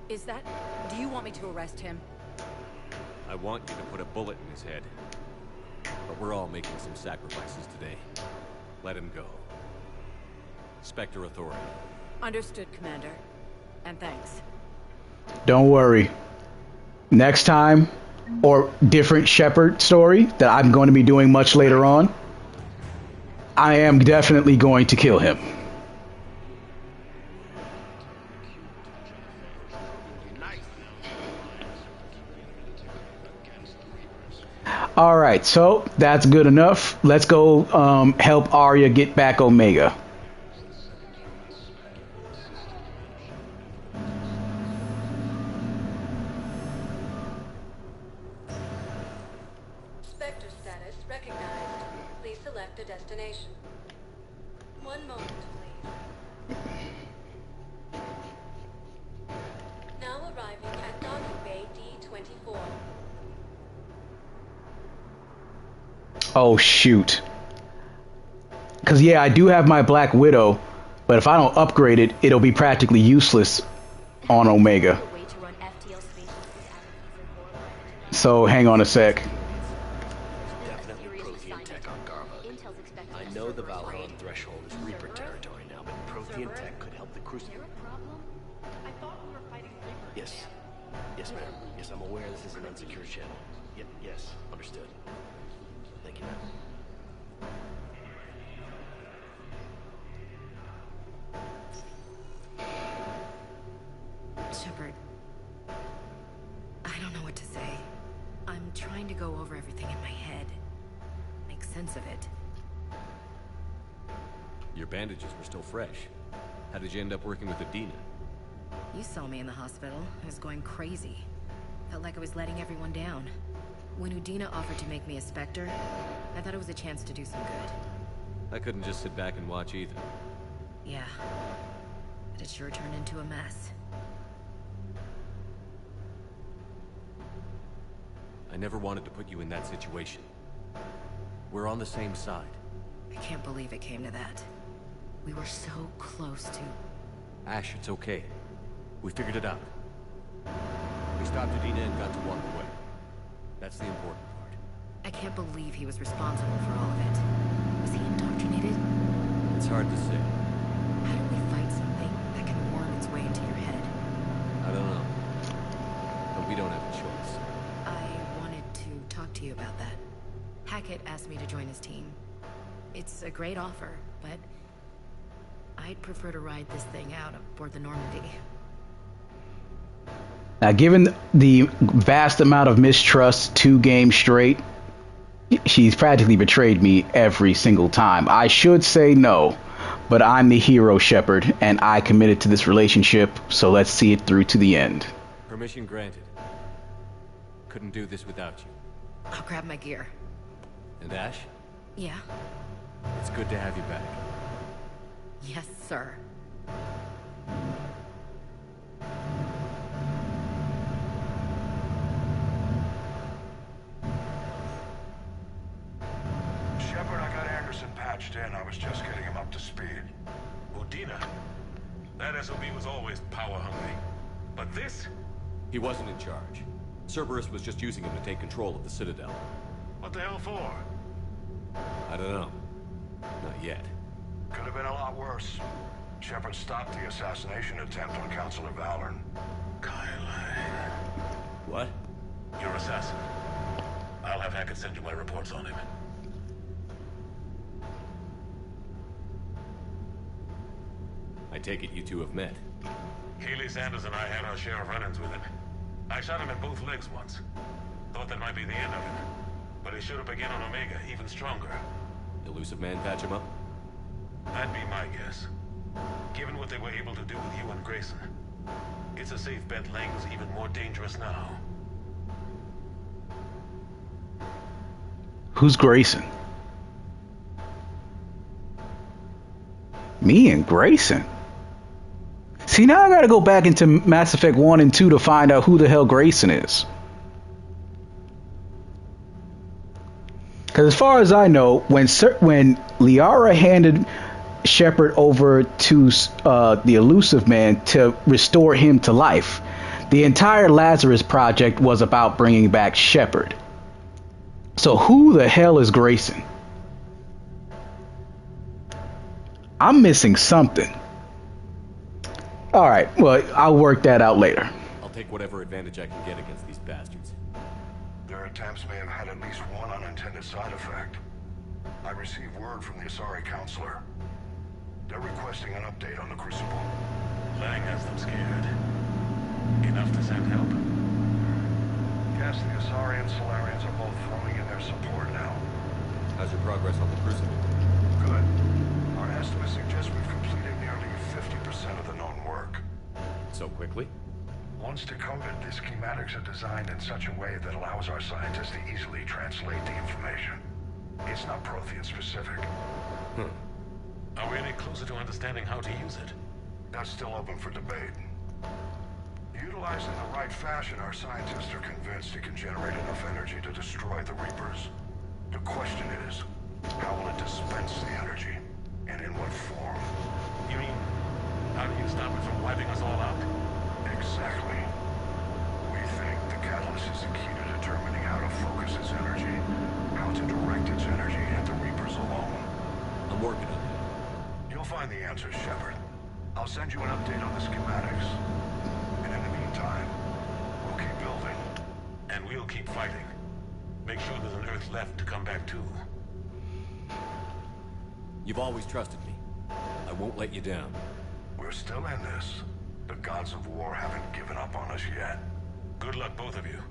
Is that... Do you want me to arrest him? I want you to put a bullet in his head. But we're all making some sacrifices today. Let him go. Spectre Authority. Understood, Commander. And thanks. Don't worry. Next time, or different Shepard story that I'm going to be doing much later on, I am definitely going to kill him. Alright, so that's good enough. Let's go help Arya get back Omega. Spectre status recognized. Please select a destination. One moment, please. Now arriving at Docking Bay D-24. Oh shoot. Cause yeah, I do have my Black Widow, but if I don't upgrade it, it'll be practically useless on Omega. So hang on a sec. Definitely Prothean tech on Garva. I know the Valhalla threshold is Reaper territory now, but Prothean tech could help the Crucible. Yes. Yes, ma'am. Yes, I'm aware this is an unsecured channel. Yes, understood. Thank you, ma'am. Shepard, I don't know what to say. I'm trying to go over everything in my head. Make sense of it. Your bandages were still fresh. How did you end up working with Adina? You saw me in the hospital. I was going crazy. Felt like I was letting everyone down. When Udina offered to make me a Spectre, I thought it was a chance to do some good. I couldn't just sit back and watch either. Yeah. But it sure turned into a mess. I never wanted to put you in that situation. We're on the same side. I can't believe it came to that. We were so close to... Ash, it's okay. We figured it out. We stopped Adina and got to walk away. That's the important part. I can't believe he was responsible for all of it. Was he indoctrinated? It's hard to say. How do we fight something that can worm its way into your head? I don't know. But we don't have a choice. I wanted to talk to you about that. Hackett asked me to join his team. It's a great offer, but I'd prefer to ride this thing out aboard the Normandy. Now, given the vast amount of mistrust 2 games straight, she's practically betrayed me every single time. I should say no, but I'm the hero, Shepard, and I committed to this relationship, so let's see it through to the end. Permission granted. Couldn't do this without you. I'll grab my gear. And Ash? Yeah? It's good to have you back. Yes, sir. Shepard, I got Anderson patched in. I was just getting him up to speed. Udina? That SOB was always power hungry. But this? He wasn't in charge. Cerberus was just using him to take control of the Citadel. What the hell for? I don't know. Not yet. Could have been a lot worse. Shepard stopped the assassination attempt on Counselor Valorn. What? Your assassin. I'll have Hackett send you my reports on him. I take it you two have met. Healy Sanders and I had our share of run-ins with him. I shot him in both legs once. Thought that might be the end of him. But he showed up again on Omega, even stronger. Elusive Man patch him up? That'd be my guess. Given what they were able to do with you and Grayson, it's a safe bet Lang's even more dangerous now. Who's Grayson? Me and Grayson? See, now I gotta go back into Mass Effect 1 and 2 to find out who the hell Grayson is. Because as far as I know, when Liara handed Shepard over to the Elusive Man to restore him to life, the entire Lazarus Project was about bringing back Shepard. So who the hell is Grayson? I'm missing something. Alright, well, I'll work that out later. I'll take whatever advantage I can get against these bastards. Their attempts may have had at least one unintended side effect. I received word from the Asari Counselor. They're requesting an update on the Crucible. Lang has them scared. Enough to send help. Guess the Asari and Solarians are both throwing in their support now. How's your progress on the Crucible? Good. Our estimates suggest we've completed nearly 50% of the known work. So quickly? Once decoded, the schematics are designed in such a way that allows our scientists to easily translate the information. It's not Prothean specific. Are we any closer to understanding how to use it? That's still open for debate. Utilized in the right fashion, our scientists are convinced it can generate enough energy to destroy the Reapers. The question is, how will it dispense the energy? And in what form? You mean, how do you stop it from wiping us all out? Exactly. We think the catalyst is the key to determining how to focus its energy, how to direct its energy at the Reapers alone. I'm working on it. You'll find the answers, Shepard. I'll send you an update on the schematics. And in the meantime, we'll keep building. And we'll keep fighting. Make sure there's an Earth left to come back to. You've always trusted me. I won't let you down. We're still in this. The gods of war haven't given up on us yet. Good luck, both of you.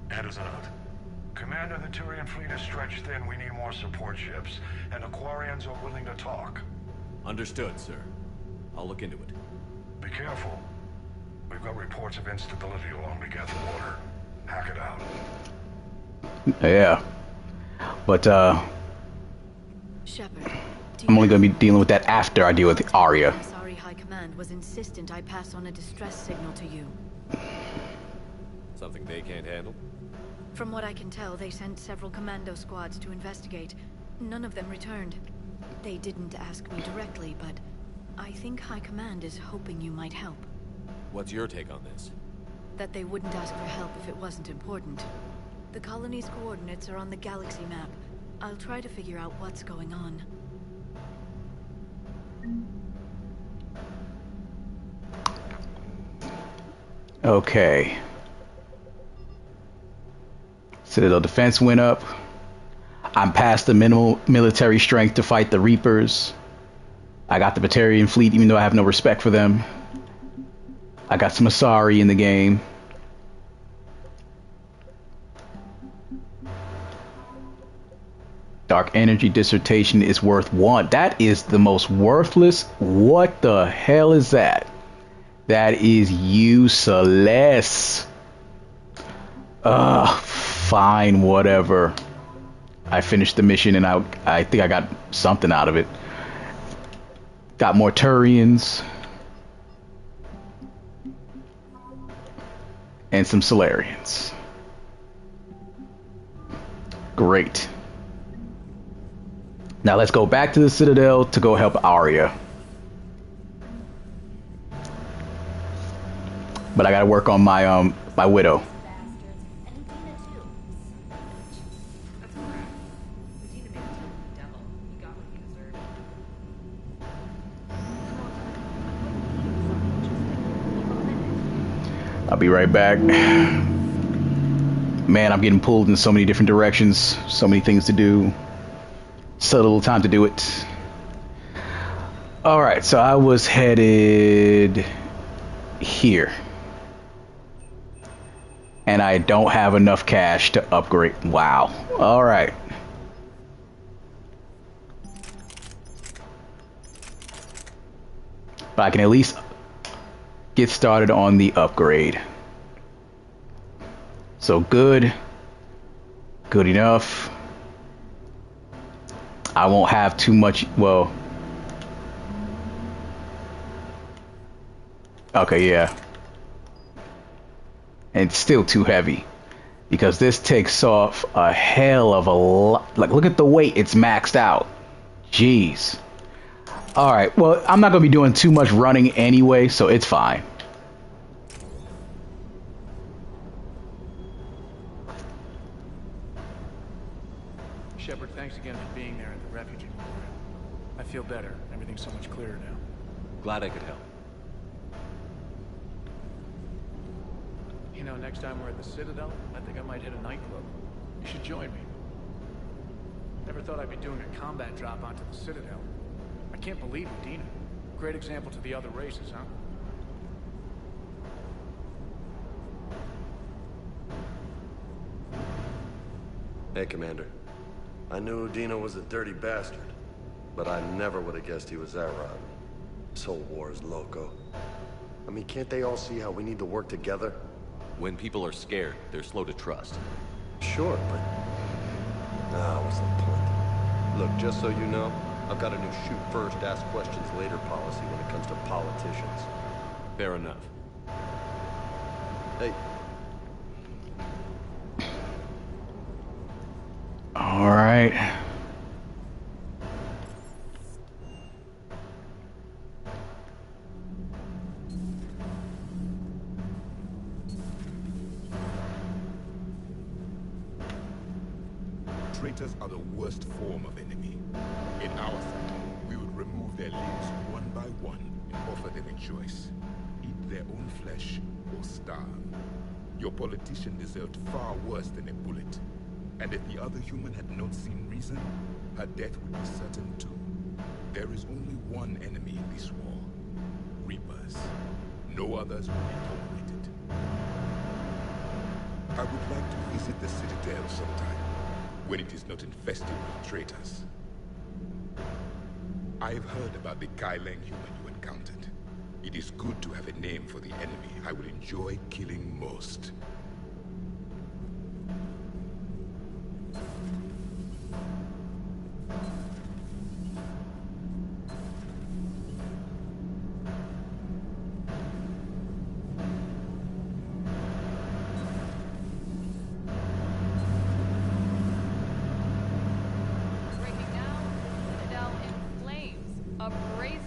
Anderson out. Commander, the Turian fleet is stretched thin. We need more support ships. And the Quarians are willing to talk. Understood, sir. I'll look into it. Be careful. We've got reports of instability along the Geth border. Hack it out. Yeah. But, Shepard, I'm only going to be dealing with that after I deal with Arya. Asari High Command was insistent I pass on a distress signal to you. Something they can't handle? From what I can tell, they sent several commando squads to investigate. None of them returned. They didn't ask me directly, but I think High Command is hoping you might help. What's your take on this? That they wouldn't ask for help if it wasn't important. The colony's coordinates are on the galaxy map. I'll try to figure out what's going on. Okay. Citadel defense went up. I'm past the minimal military strength to fight the Reapers. I got the Batarian fleet, even though I have no respect for them. I got some Asari in the game. Dark energy dissertation is worth 1. That is the most worthless. What the hell is that? That is useless. Fine, whatever. I finished the mission and I think I got something out of it. Got more Turians. And some Solarians. Now let's go back to the Citadel to go help Arya. But I gotta work on my my widow. I'll be right back. Man, I'm getting pulled in so many different directions. So many things to do. So little time to do it. Alright, so I was headed here. And I don't have enough cash to upgrade. Wow. Alright. But I can at least get started on the upgrade. So good. Good enough. I won't have too much, well. Okay, yeah. And it's still too heavy. Because this takes off a hell of a lot. Like, look at the weight. It's maxed out. Jeez. Alright, well, I'm not going to be doing too much running anyway, so it's fine. Shepard, thanks again for being there at the refugee memorial. I feel better. Everything's so much clearer now. Glad I could help. You know, next time we're at the Citadel, I think I might hit a nightclub. You should join me. Never thought I'd be doing a combat drop onto the Citadel. I can't believe it, Dina. Great example to the other races, huh? Hey, Commander. I knew Dino was a dirty bastard, but I never would have guessed he was that rotten. This whole war is loco. I mean, can't they all see how we need to work together? When people are scared, they're slow to trust. Sure, but... Ah, what's the point? Look, just so you know, I've got a new shoot first, ask questions later policy when it comes to politicians. Fair enough. Hey. All right. Traitors are the worst form of enemy. In our side, we would remove their limbs one by one and offer them a choice. Eat their own flesh or starve. Your politician deserved far worse than a bullet. And if the other human had not seen reason, her death would be certain too. There is only one enemy in this war. Reapers. No others will be tolerated. I would like to visit the Citadel sometime, when it is not infested with traitors. I've heard about the Kyleng human you encountered. It is good to have a name for the enemy I will enjoy killing most.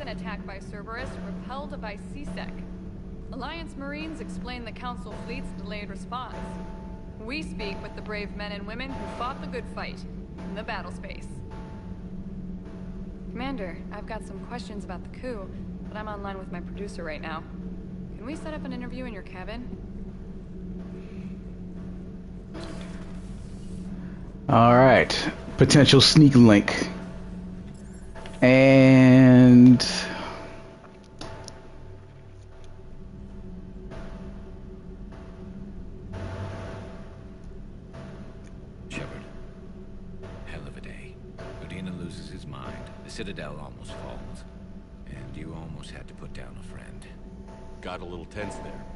Attack by Cerberus, repelled by CSEC. Alliance Marines explain the Council fleet's delayed response. We speak with the brave men and women who fought the good fight in the battle space. Commander, I've got some questions about the coup, but I'm online with my producer right now. Can we set up an interview in your cabin? All right. Potential sneak link. And Shepard, hell of a day. Udina loses his mind, the Citadel almost falls, and you almost had to put down a friend. Got a little tense there.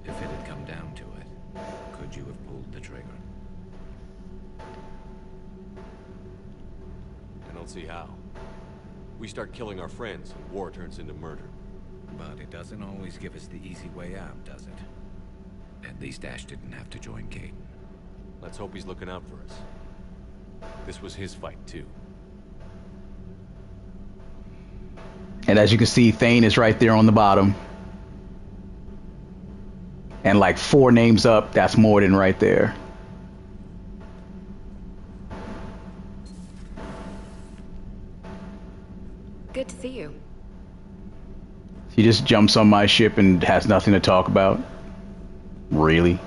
If it had come down to it, could you have pulled the trigger? I don't see how. We start killing our friends, and war turns into murder. But it doesn't always give us the easy way out, does it? At least Ash didn't have to join Kate. Let's hope he's looking out for us. This was his fight, too. And as you can see, Thane is right there on the bottom. And like 4 names up, that's more than right there. Good to see you. He just jumps on my ship and has nothing to talk about. Really?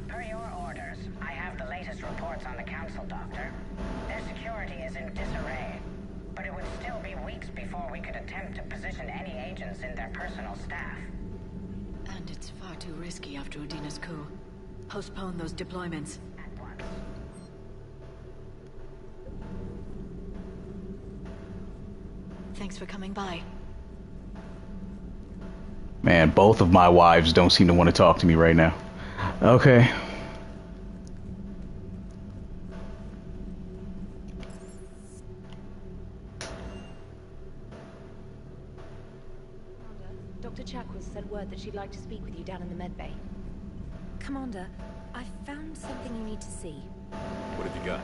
Per your orders, I have the latest reports on the Council, Doctor. Their security is in disarray, but it would still be weeks before we could attempt to position any agents in their personal staff. And it's far too risky after Udina's coup. Postpone those deployments. At once. Thanks for coming by. Man, both of my wives don't seem to want to talk to me right now. Okay. Dr. Chakwas sent word that she'd like to speak with you down in the medbay. Commander, I found something you need to see. What have you got?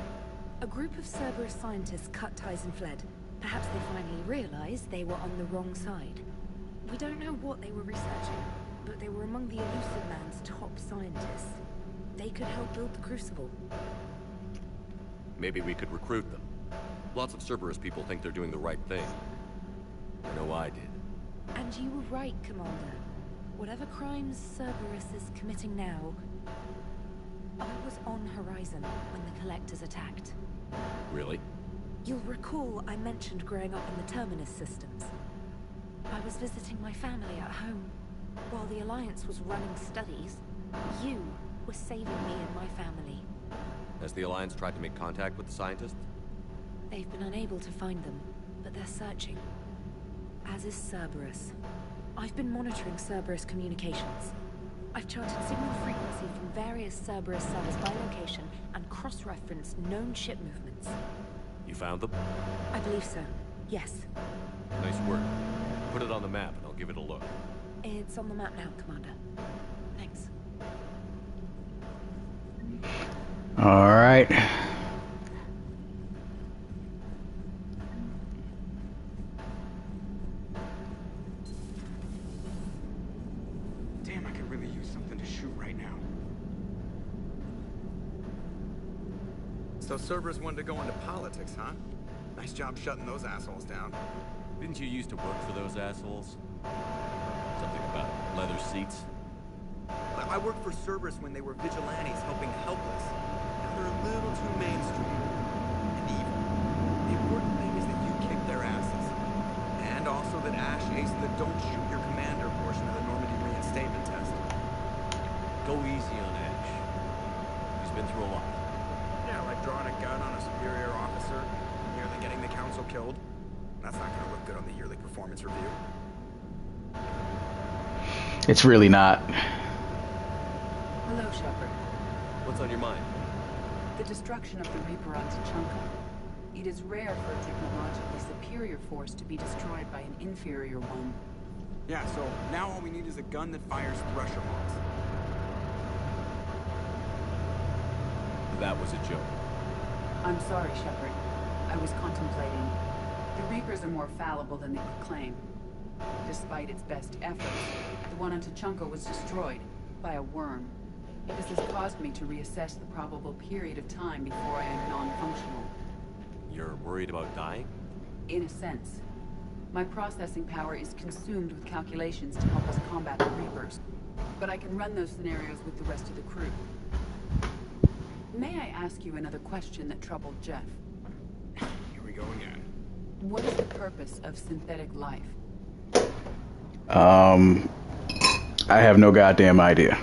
A group of Cerberus scientists cut ties and fled. Perhaps they finally realized they were on the wrong side. We don't know what they were researching, but they were among the Elusive Man's top scientists. They could help build the Crucible. Maybe we could recruit them. Lots of Cerberus people think they're doing the right thing. I know I did. And you were right, Commander. Whatever crimes Cerberus is committing now, I was on Horizon when the Collectors attacked. Really? You'll recall I mentioned growing up in the Terminus systems. I was visiting my family at home. While the Alliance was running studies, you were saving me and my family. Has the Alliance tried to make contact with the scientists? They've been unable to find them, but they're searching. As is Cerberus. I've been monitoring Cerberus communications. I've charted signal frequency from various Cerberus cells by location and cross-referenced known ship movements. You found them? I believe so. Yes. Nice work. Put it on the map and I'll give it a look. It's on the map now, Commander. Thanks. All right. Damn, I could really use something to shoot right now. So Cerberus wanted to go into politics, huh? Nice job shutting those assholes down. Didn't you used to work for those assholes? Something about leather seats? I worked for Cerberus when they were vigilantes helping the helpless. Now they're a little too mainstream and evil. The important thing is that you kick their asses. And also that Ash aced the don't shoot your commander portion of the Normandy reinstatement test. Go easy on Ash. He's been through a lot. Yeah, like drawing a gun on a superior officer, nearly getting the council killed. That's not gonna look good on the yearly performance review. It's really not. Hello, Shepard. What's on your mind? The destruction of the Reaper on T'Chunka. It is rare for a technologically superior force to be destroyed by an inferior one. Yeah, so now all we need is a gun that fires thresher bombs. That was a joke. I'm sorry, Shepard. I was contemplating. The Reapers are more fallible than they could claim. Despite its best efforts, the one on T'Chunka was destroyed by a worm. This has caused me to reassess the probable period of time before I am non-functional. You're worried about dying? In a sense. My processing power is consumed with calculations to help us combat the Reapers. But I can run those scenarios with the rest of the crew. May I ask you another question that troubled Jeff? Here we go again. What is the purpose of synthetic life? I have no goddamn idea,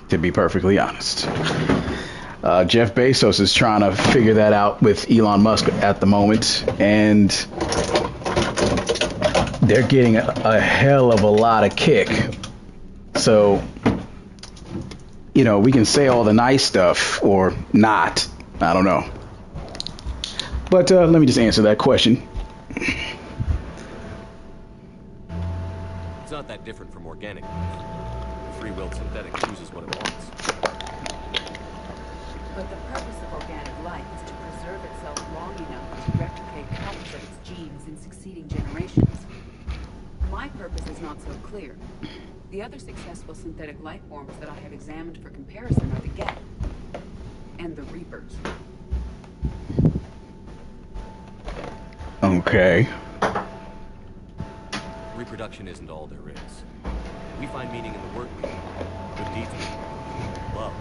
to be perfectly honest. Jeff Bezos is trying to figure that out with Elon Musk at the moment, and they're getting a hell of a lot of kick. So, you know, we can say all the nice stuff or not. I don't know. But let me just answer that question. It's not that different from organic life. Free-willed synthetic chooses what it wants. But the purpose of organic life genes in succeeding generations. My purpose is not so clear. The other successful synthetic life forms that I have examined for comparison are the Geth and the Reapers. Okay. Reproduction isn't all there is. We find meaning in the work we do, good deeds we do, love.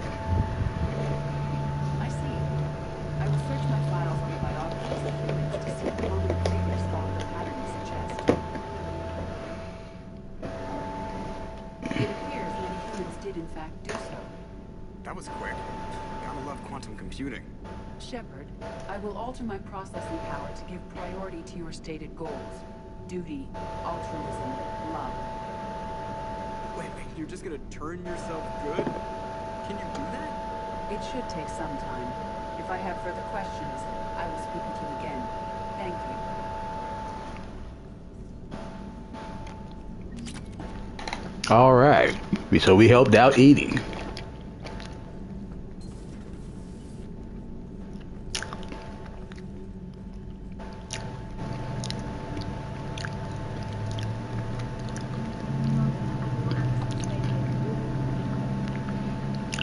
I see. I will search my files on the biographies of humans to see if common creators follow the patterns suggest. It appears many humans did in fact do so. That was quick. Gotta love quantum computing. Shepard, I will alter my processing power to give priority to your stated goals. Duty, altruism, love. Wait, you're just gonna turn yourself good? Can you do that? It should take some time. If I have further questions, I will speak with you again. Thank you. All right. So we helped out eating.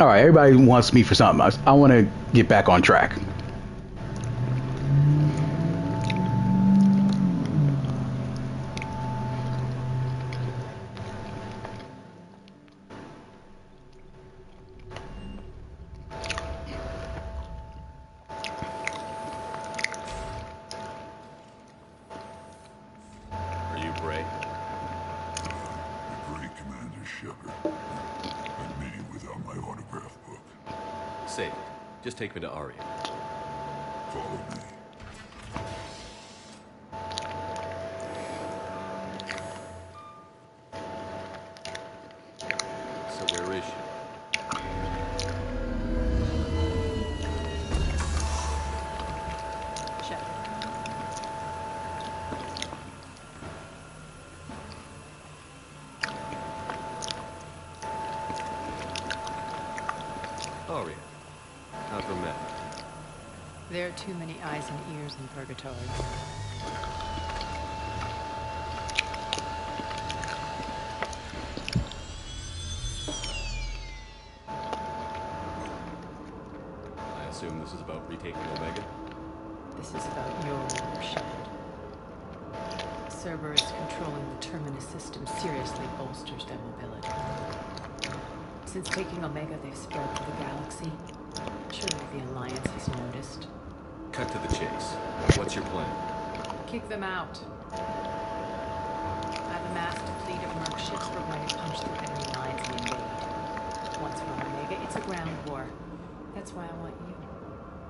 All right, everybody wants me for something. I want to get back on track. Are you Bray? The great Commander Shepard. And me without my autograph book. Save it. Just take me to Aria. Follow me. So where is she? Aria. Not from Matt. There are too many eyes and ears in purgatory. I assume this is about retaking Omega? This is about your worship. Cerberus controlling the Terminus system seriously bolsters their mobility. Since taking Omega, they've spread through the galaxy. Surely the Alliance has noticed. Cut to the chase. What's your plan? Kick them out. I've amassed a fleet of merc ships. We're going to punch through enemy lines and invade. Once we're on Omega, it's a ground war. That's why I want you.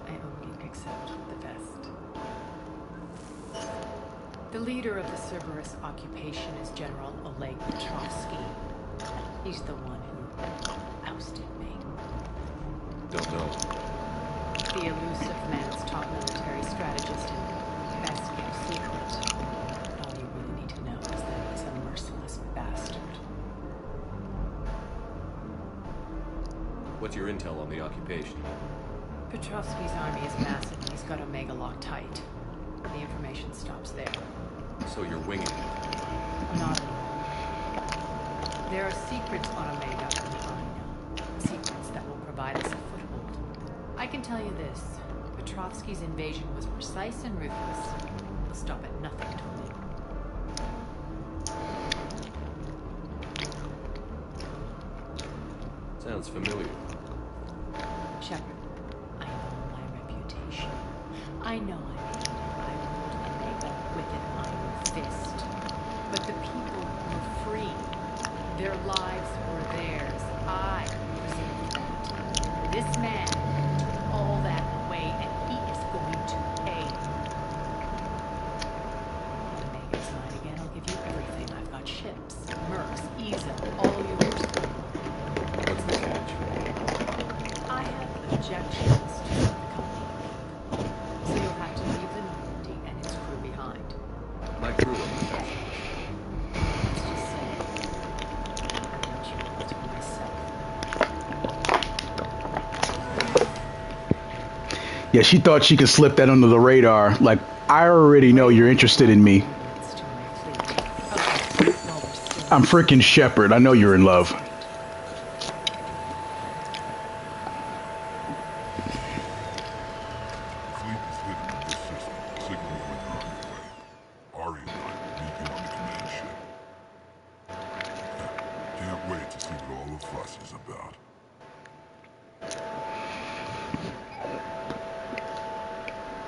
I only accept the best. The leader of the Cerberus occupation is General Oleg Petrovsky. He's the one who ousted me. Don't know. The elusive man's top military strategist and best kept secret. All you really need to know is that he's a merciless bastard. What's your intel on the occupation? Petrovsky's army is massive and he's got Omega locked tight. The information stops there. So you're winging it? Not at all. There are secrets on Omega and I know. Secrets that will provide us a foothold. I can tell you this. Petrovsky's invasion was precise and ruthless. We'll stop at nothing to win. Sounds familiar. Shepard, I know my reputation. I know I ruled Omega with an iron fist. But the people were free. Their lives were theirs. I preserved that. This man took all that away, and he is going to pay. When Omega's mine again, I'll give you everything. I've got ships, mercs, Eza, all yours. What's the catch? I have objections to the company. So you'll have to leave the Normandy and its crew behind. My crew are professionals. Let's just say, I want you all to myself. Yeah, she thought she could slip that under the radar like I already know you're interested in me. I'm freaking Shepard. I know you're in love.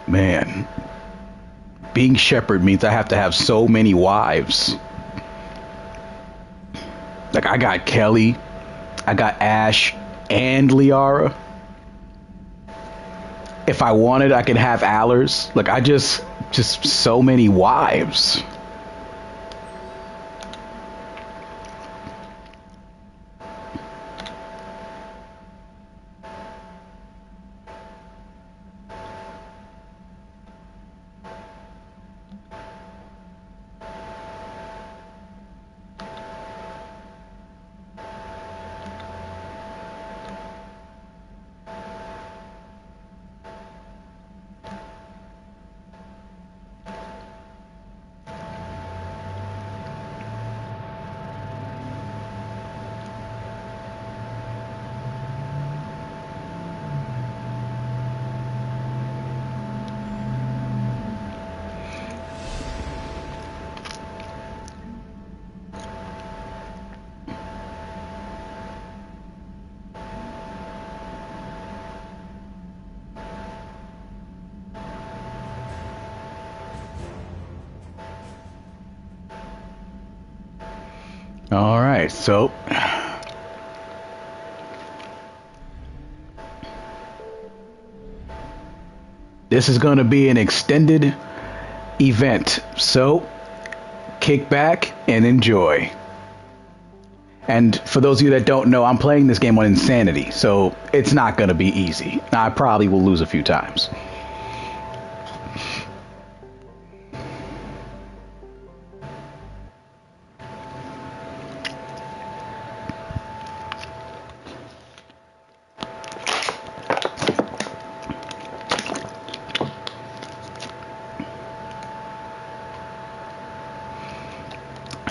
Man, being Shepard means I have to have so many wives. Like, I got Kelly, I got Ash, and Liara. If I wanted, I could have Allers. Like, I just so many wives. All right, so this is going to be an extended event. So kick back and enjoy. And for those of you that don't know, I'm playing this game on Insanity, so it's not going to be easy. I probably will lose a few times.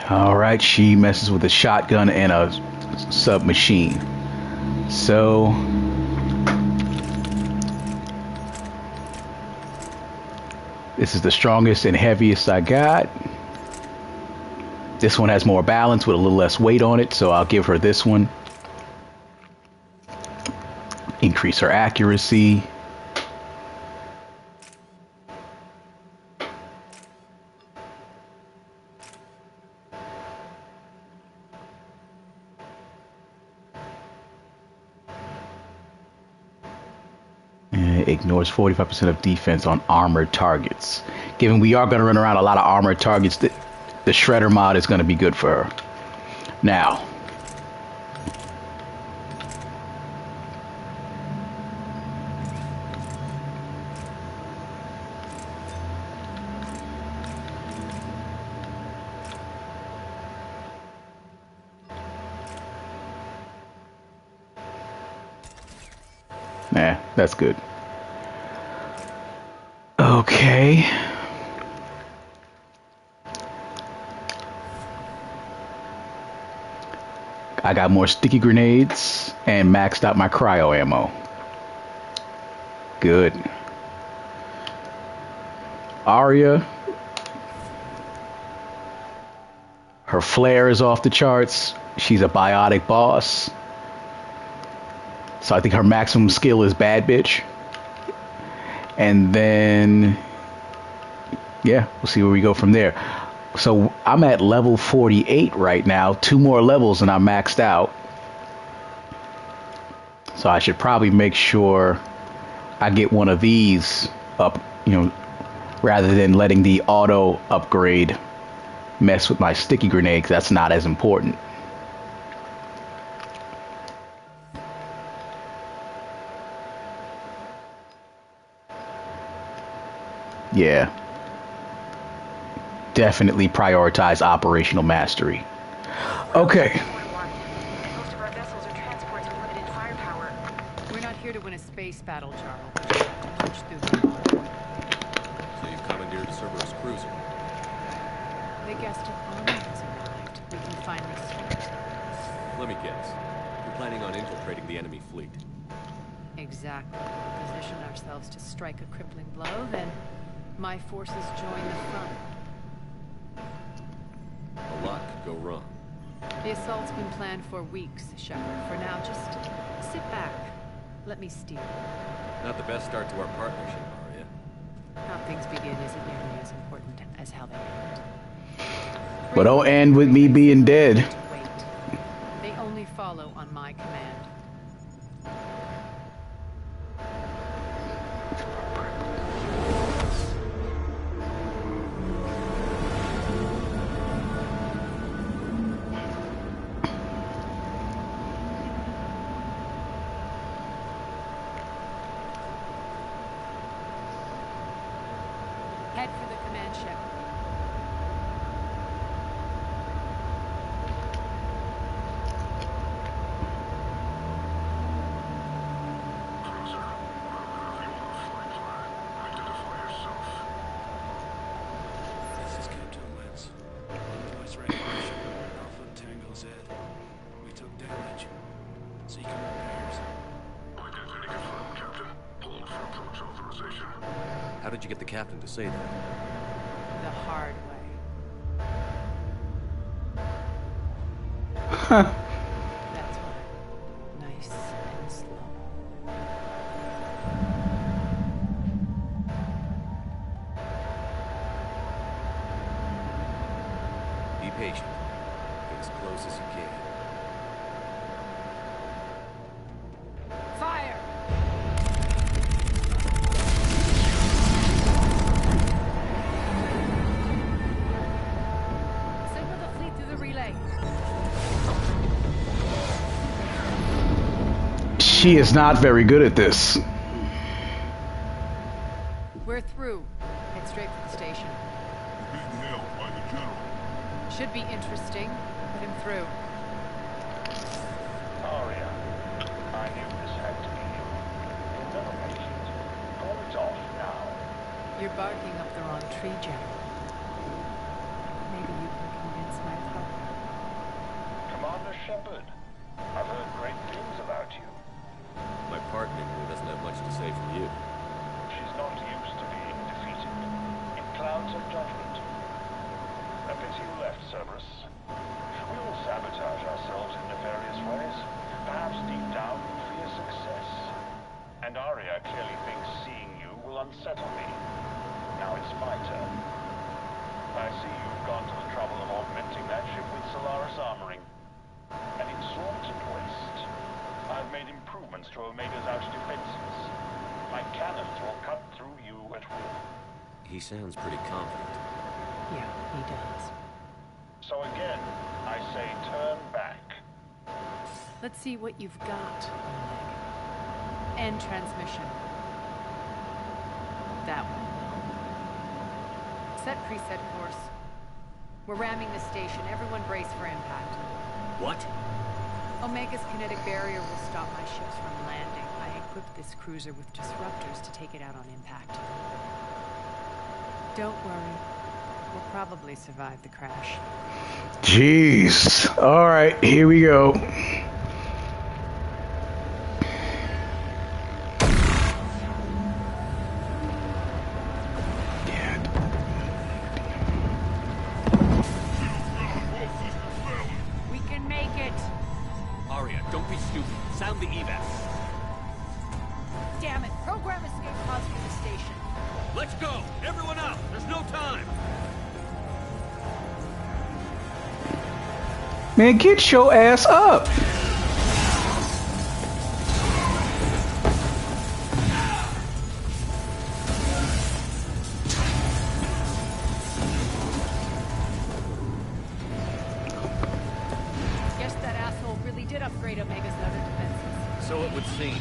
All right, she messes with a shotgun and a submachine. So this is the strongest and heaviest I got. This one has more balance with a little less weight on it, so I'll give her this one. Increase her accuracy. Ignores 45% of defense on armored targets. Given we are going to run around a lot of armored targets, the Shredder mod is going to be good for her. Now, nah, that's good. Okay. I got more sticky grenades and maxed out my cryo ammo. Good. Arya. Her flare is off the charts. She's a biotic boss. So I think her maximum skill is bad bitch. And then, yeah, we'll see where we go from there. So I'm at level 48 right now. 2 more levels and I'm maxed out. So I should probably make sure I get one of these up, rather than letting the auto upgrade mess with my sticky grenade, 'cause that's not as important. Yeah. Definitely prioritize operational mastery. Okay. Most of our vessels are transports with limited firepower. We're not here to win a space battle, Charles. We just have to punch through them. So you've come and commandeered a Cerberus cruiser. The guest of honor has arrived. We can finally start. Let me guess. You're planning on infiltrating the enemy fleet. Exactly. Position ourselves to strike a crippling blow, then my forces join the front. A lot could go wrong. The assault's been planned for weeks, Shepard. For now, just sit back. Let me steer. Not the best start to our partnership, Arya. How things begin isn't nearly as important as how they end. But don't end with me being dead. Wait. They only follow on my command. Head for the command ship. This is Captain Lance. Voice recognition. Alpha Tango Z. We took damage. Seeking repairs. Identity confirmed, Captain. Hold for approach authorization. How did you get the captain to say that? The hard way. Huh. That's why. Nice and slow. Be patient. Get as close as you can. Fire! Signal the fleet through the relay. She is not very good at this. We're through. Head straight for the station. Being hailed by the General. Should be interesting. Let him through. Arya, I knew this had to be you. You'll never make it. Call it off now. You're barking up the wrong tree, General. Maybe you can convince my partner. Commander Shepard, I've heard great things about you. My partner doesn't have much to say for you. She's not used to being defeated. It clouds her judgment. A pity you left, Cerberus. We all sabotage ourselves in nefarious ways. Perhaps deep down you fear success. And Arya clearly thinks seeing you will unsettle me. Now it's my turn. I see you've gone to the trouble of augmenting that ship with Solaris armoring. An exorbitant waste. I've made improvements to Omega's outer defenses. My cannons will cut through you at will. He sounds pretty confident. Yeah, he does. So again, I say turn back. Let's see what you've got, Omega. End transmission. That one. Set preset course. We're ramming the station. Everyone brace for impact. What? Omega's kinetic barrier will stop my ships from landing. I equipped this cruiser with disruptors to take it out on impact. Don't worry. We'll probably survive the crash. Jeez. All right, here we go. We can make it! Arya, don't be stupid. Sound the evac. Damn it! Program escape pods from the station. Let's go! Everyone up! There's no time! Man, get your ass up. Guess that asshole really did upgrade Omega's other defenses. So it would seem.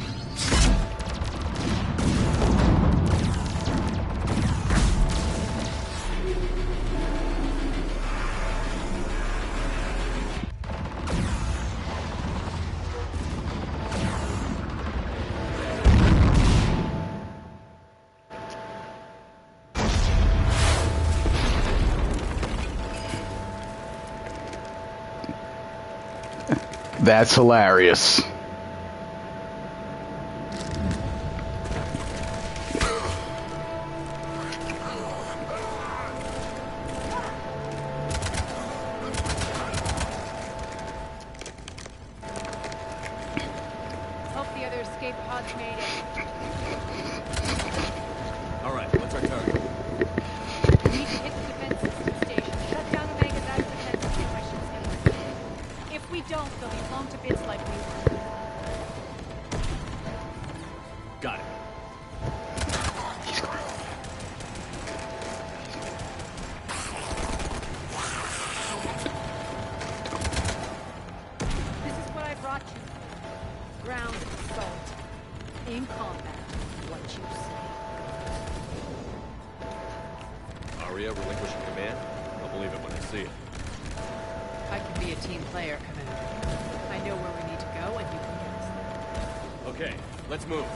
That's hilarious. Hope the other escape pods made it. All right, what's our target? We need to hit the defense system station. Shut down Omega's active defense situations. If we don't, they'll be blown to bits like we were. Got it. This is what I brought you. Ground assault. In combat. What you say. Aria relinquishing command? I'll believe it when I see it. I can be a team player, Commander. I know where we need to go, and you can get us there. Okay, let's move.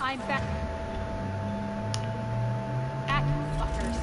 I'm back. Act, fuckers.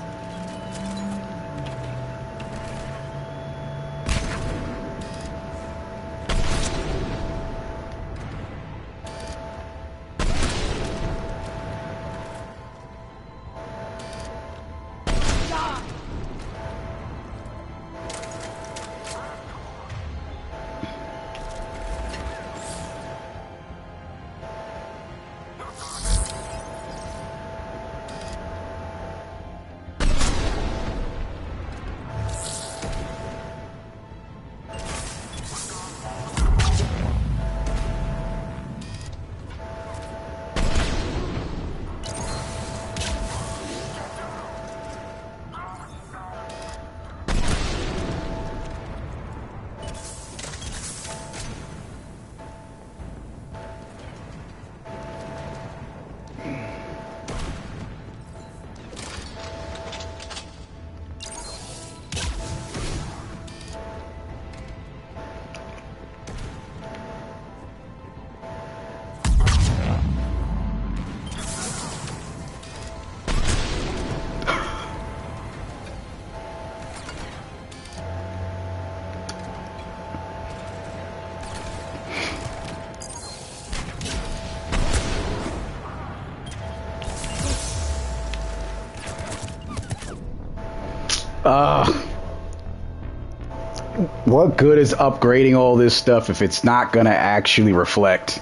What good is upgrading all this stuff if it's not gonna actually reflect?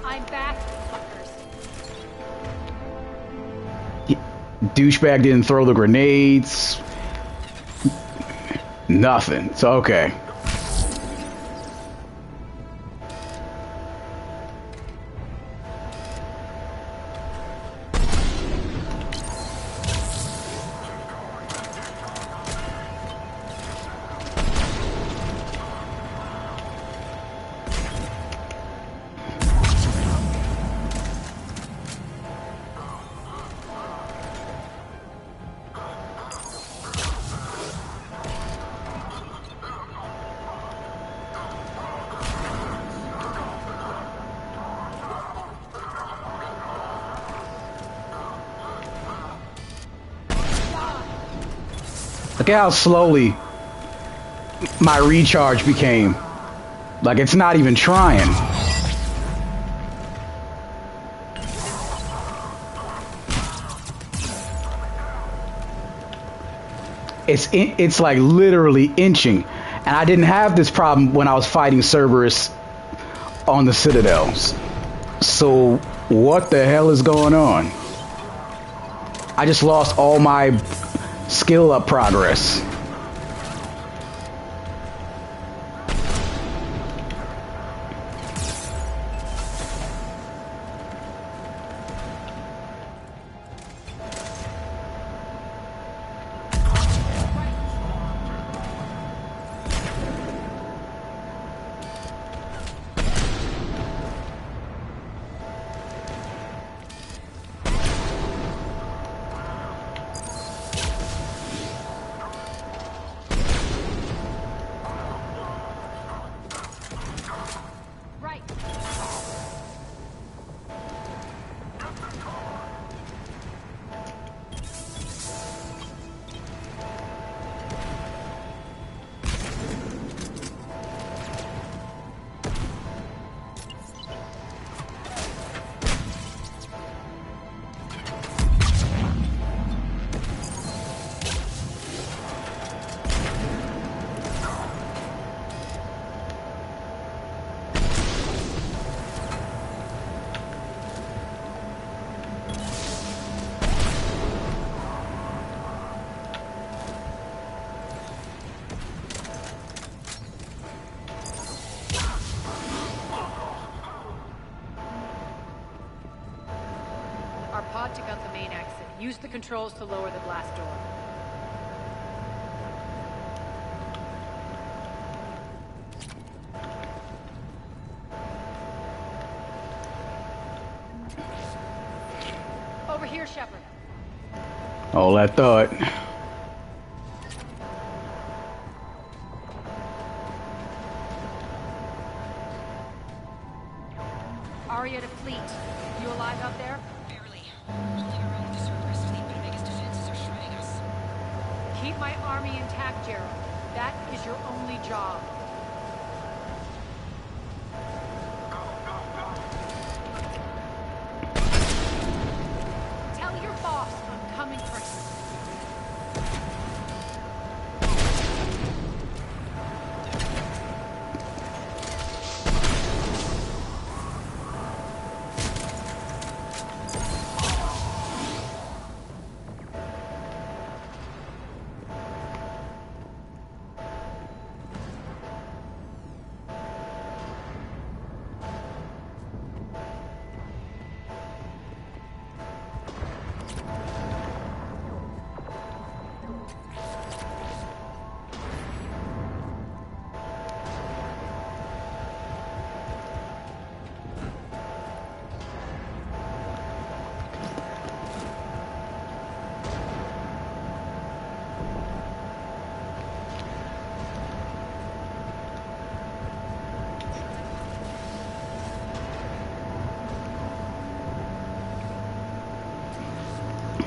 I'm back, fuckers. Douchebag didn't throw the grenades. Nothing. It's okay. Look at how slowly my recharge became. Like it's not even trying. It's like literally inching. And I didn't have this problem when I was fighting Cerberus on the Citadels. So what the hell is going on? I just lost all my skill up progress. took out the main exit. Use the controls to lower the blast door. Over here, Shepard. All that thought. Aria to Fleet. You alive out there? Barely. Holding our own with the Cerberus fleet, but Omega's defenses are shredding us. Keep my army intact, Gerald. That is your only job. Tell your boss I'm coming for him.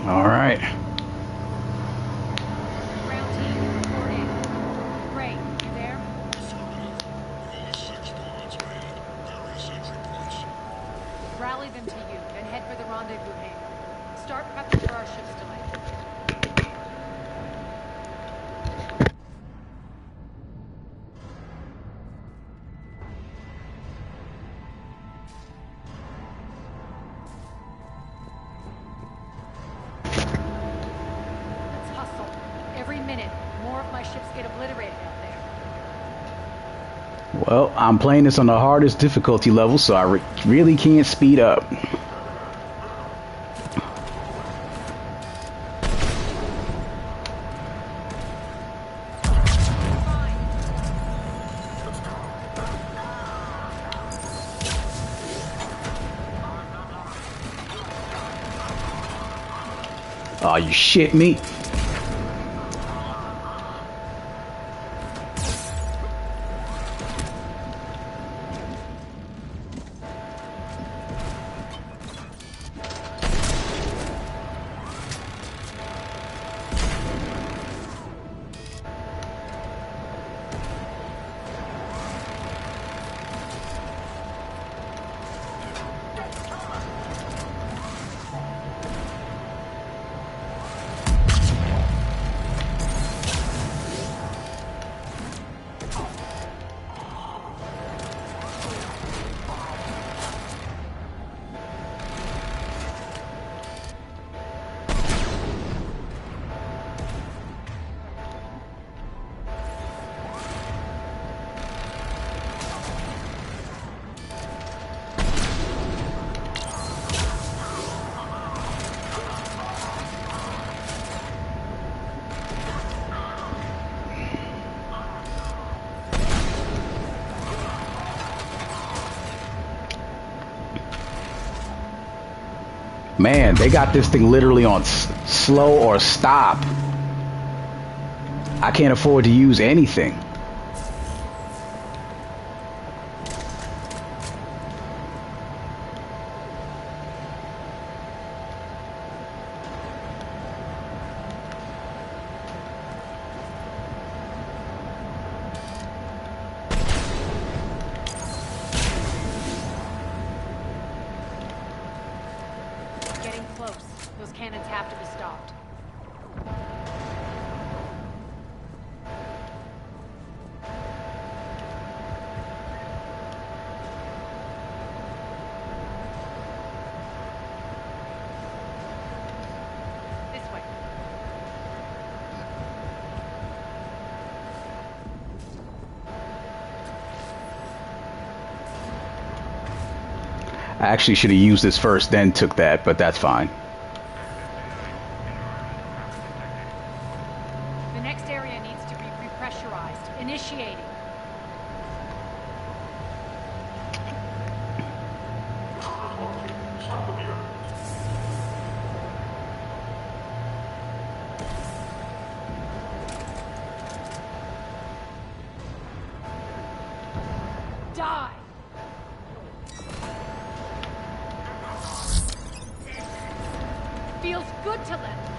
All right. Ground team, report in. Great, you there? Only 6 pods made. Various entry points. Rally them to you, then head for the rendezvous hangar. Start prepping for our ship's delay. Let's hustle. Every minute, more of my ships get obliterated out there. Well, I'm playing this on the hardest difficulty level, so I really can't speed up. Oh, you shit me. Man, they got this thing literally on slow or stop. I can't afford to use anything. Getting close. Those cannons have to be stopped. This way. I actually should have used this first, then took that, but that's fine. die! Feels good to let loose.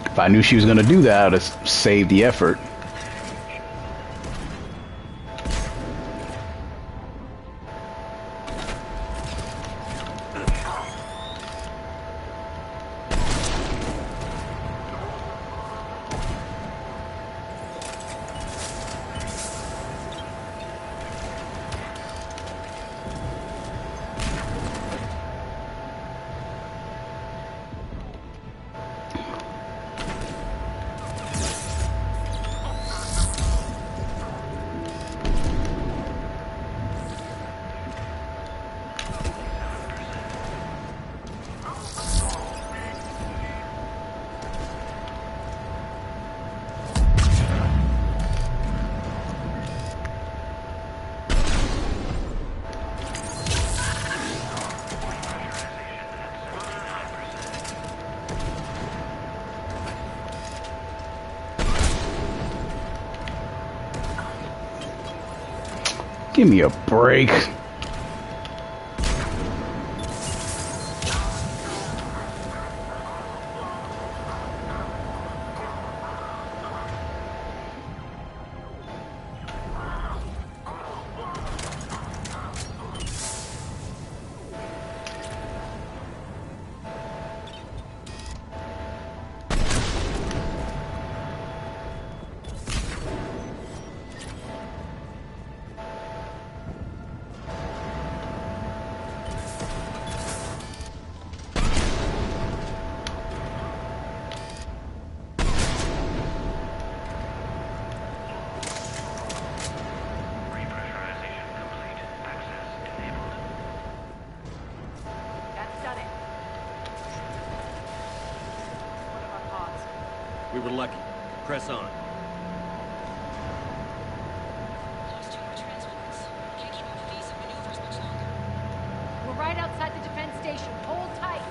If I knew she was going to do that, I would have saved the effort. Give me a break. We were lucky. Press on. We're right outside the defense station. Hold tight.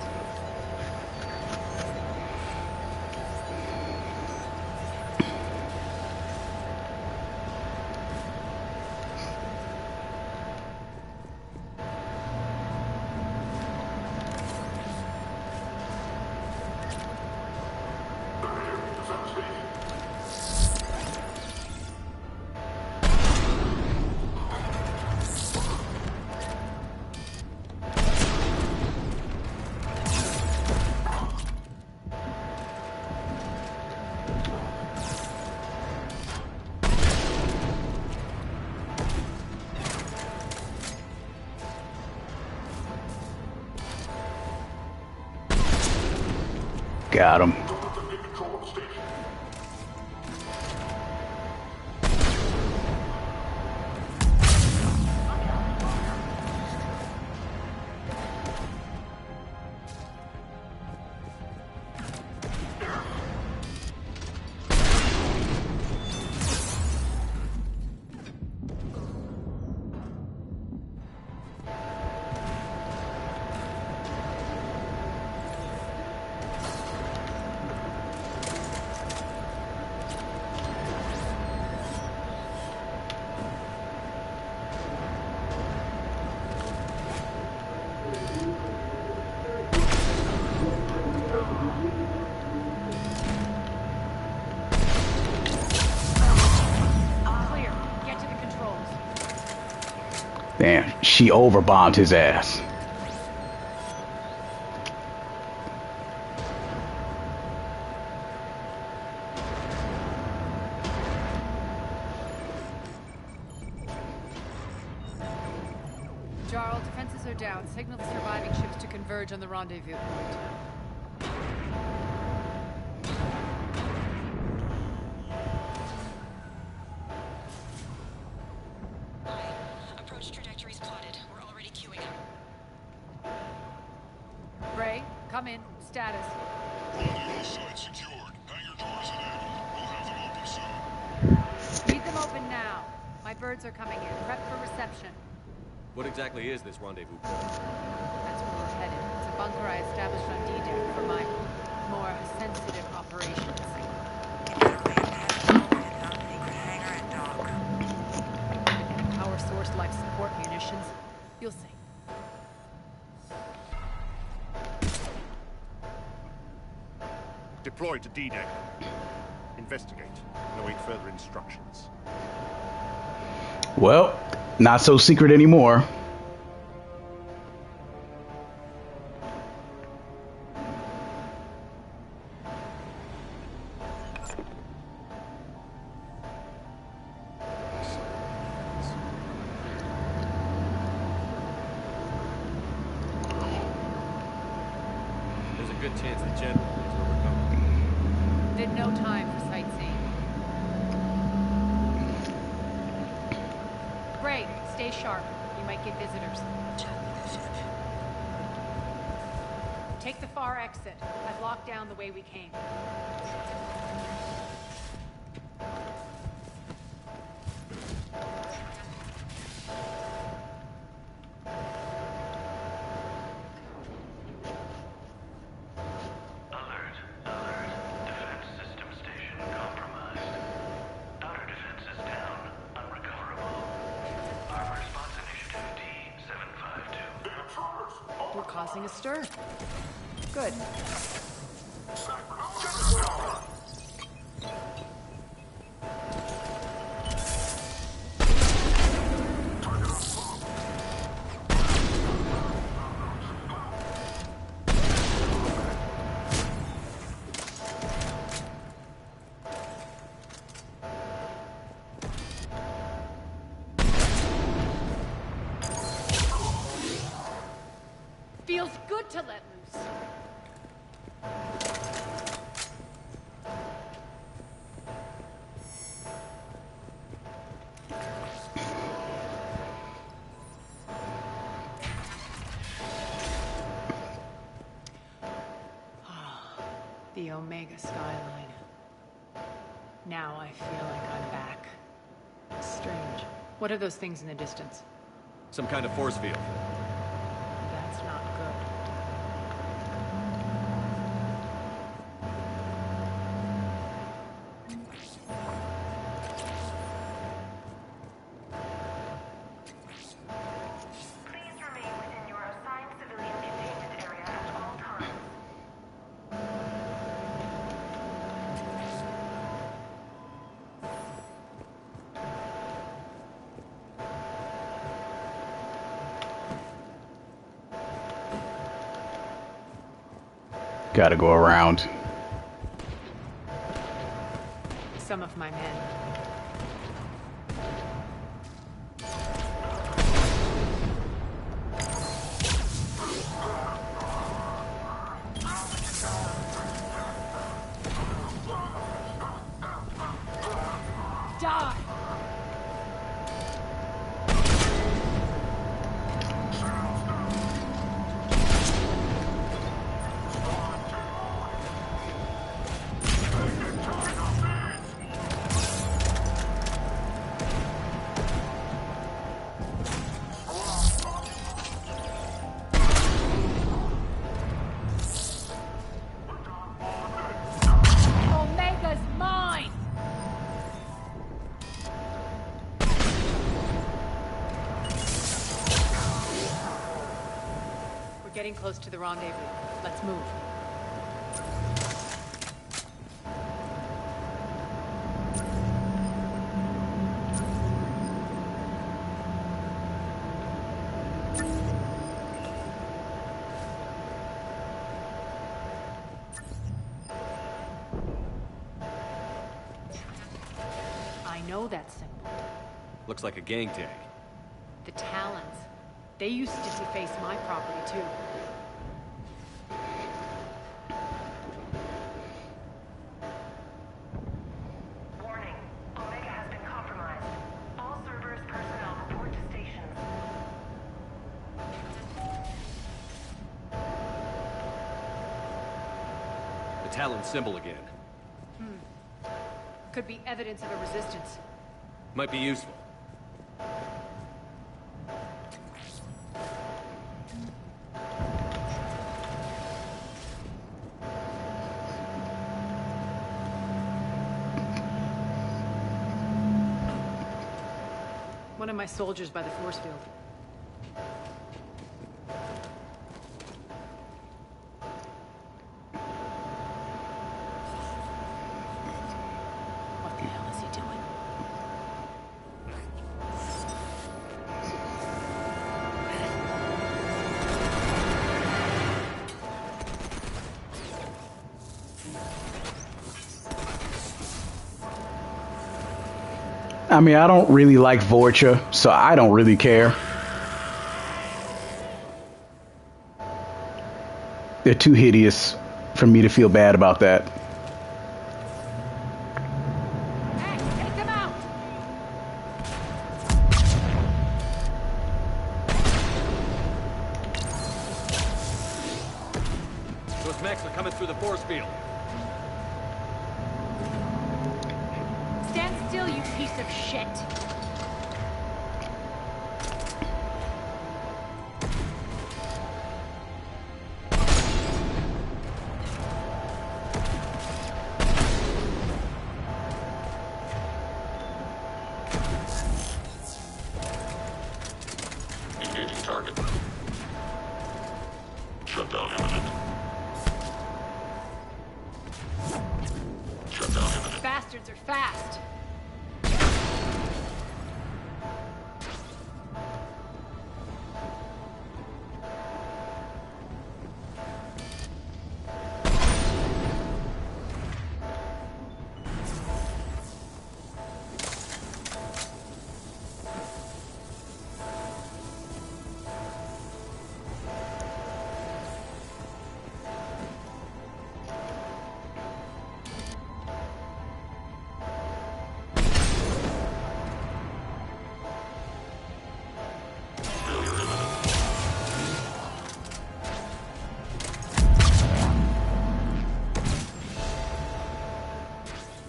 Got him. Damn, she overbombed his ass. Jarl, defenses are down. Signal the surviving ships to converge on the rendezvous point. Approach trajectories plotted. We're already queuing up. Ray, come in. Status. Rendezvous site secured. Hangar doors enabled. We'll have them open soon. Leave them open birds are coming in. Prep for reception. What exactly is this rendezvous point? That's where we're headed. It's a bunker I established on D-Deck for my more sensitive operations. And a power source like support munitions. You'll see. Deploy to D-Deck. Investigate and await further instructions. Well, not so secret anymore. There's a good chance the general knows where we're going. Did no time for sightseeing. Great. Stay sharp. You might get visitors. Take the far exit. I've locked down the way we came. We're causing a stir. Good. Feels good to let loose. The Omega skyline. Now I feel like I'm back. Strange. What are those things in the distance? Some kind of force field. That's not good. Please remain within your assigned civilian containment area at all times. Gotta go around. Some of my men. Die! Omega's mine! We're getting close to the rendezvous. Let's move. I know that symbol. Looks like a gang tag. The Talons. They used to deface my property, too. Warning. Omega has been compromised. All servers, personnel, report to stations. The Talon symbol again. Could be evidence of a resistance. Might be useful. One of my soldiers by the force field. What the hell is he doing? I mean, I don't really like Vorcha, so I don't really care. They're too hideous for me to feel bad about that. Take them out! Those mechs are coming through the force field. Stand still, you piece of shit! Engaging target. Shutdown imminent. Shutdown imminent. Bastards are fast!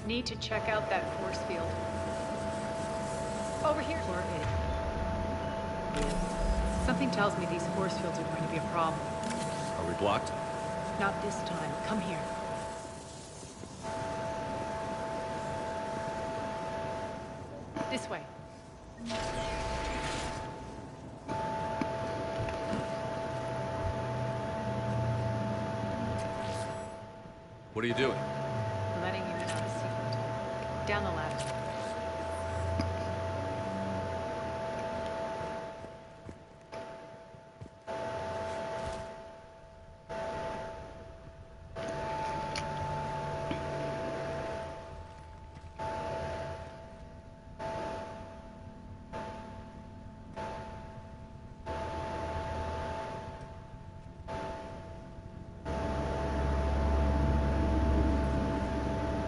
Need to check out that force field. Over here. Poor idiot. Something tells me these force fields are going to be a problem. Are we blocked? Not this time. Come here. This way. What are you doing? Letting you in on a secret. Down the ladder.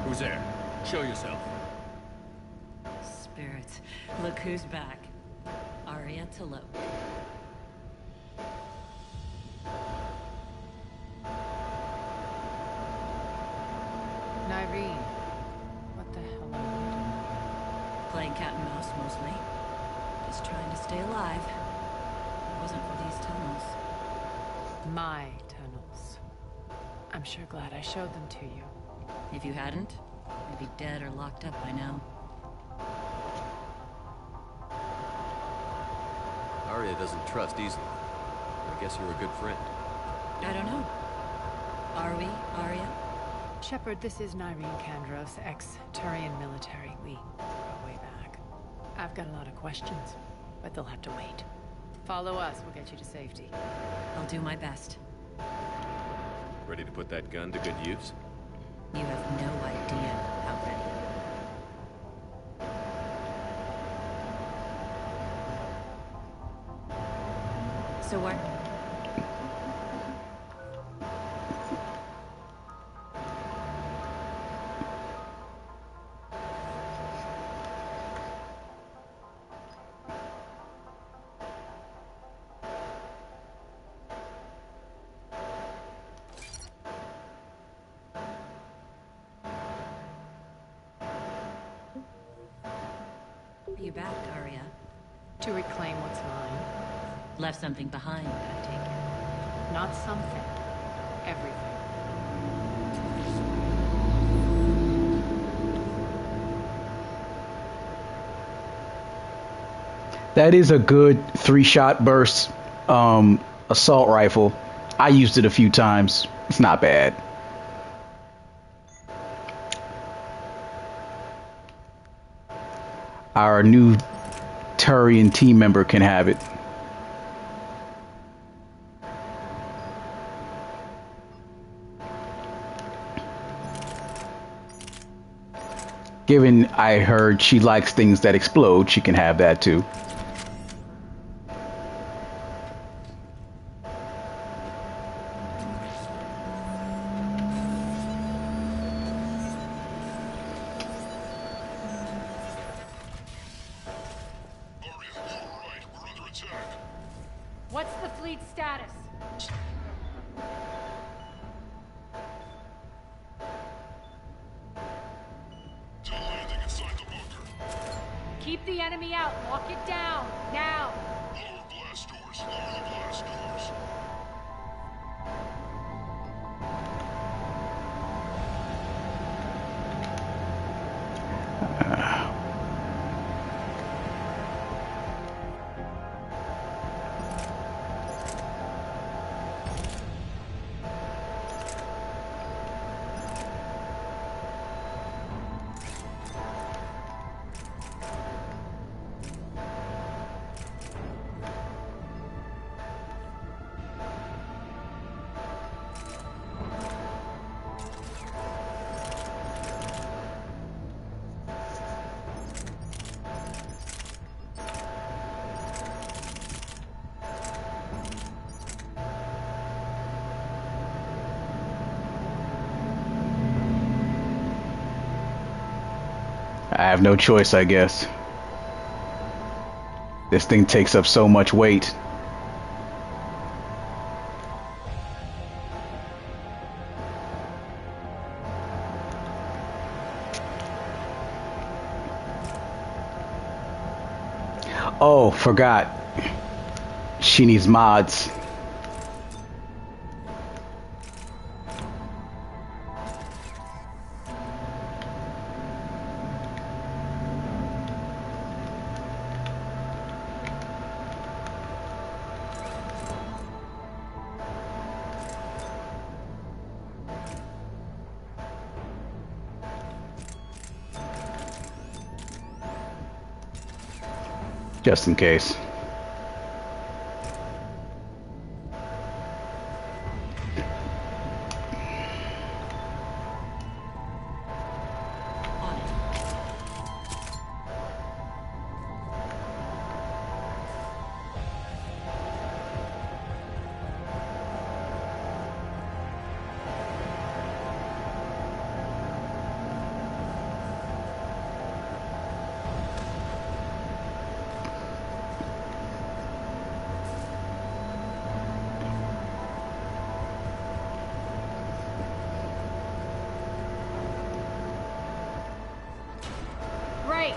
Who's there? Show yourself. Spirits, look who's back. Arya Talope. Nyreen. What the hell are you doing? Playing cat and mouse mostly. Just trying to stay alive. It wasn't for these tunnels. My tunnels. I'm sure glad I showed them to you. If you hadn't, you'd be dead or locked up by now. Arya doesn't trust easily. I guess you're a good friend. I don't know. Are we, Arya? Shepard, this is Nyreen Kandros, ex-Turian military. We go way back. I've got a lot of questions, but they'll have to wait. Follow us, we'll get you to safety. I'll do my best. Ready to put that gun to good use? You have no idea how ready. So what? You back, Arya? To reclaim what's mine. Left something behind, I take it. Not something. Everything. That is a good 3-shot burst assault rifle. I used it a few times. It's not bad. Our new Turian team member can have it. Given I heard she likes things that explode, she can have that too. What's the fleet status? Keep the enemy out. Lock it down. Now. Lower blast doors. Lower the blast doors. I have no choice, I guess. This thing takes up so much weight. Oh, forgot. She needs mods. Just in case. Great.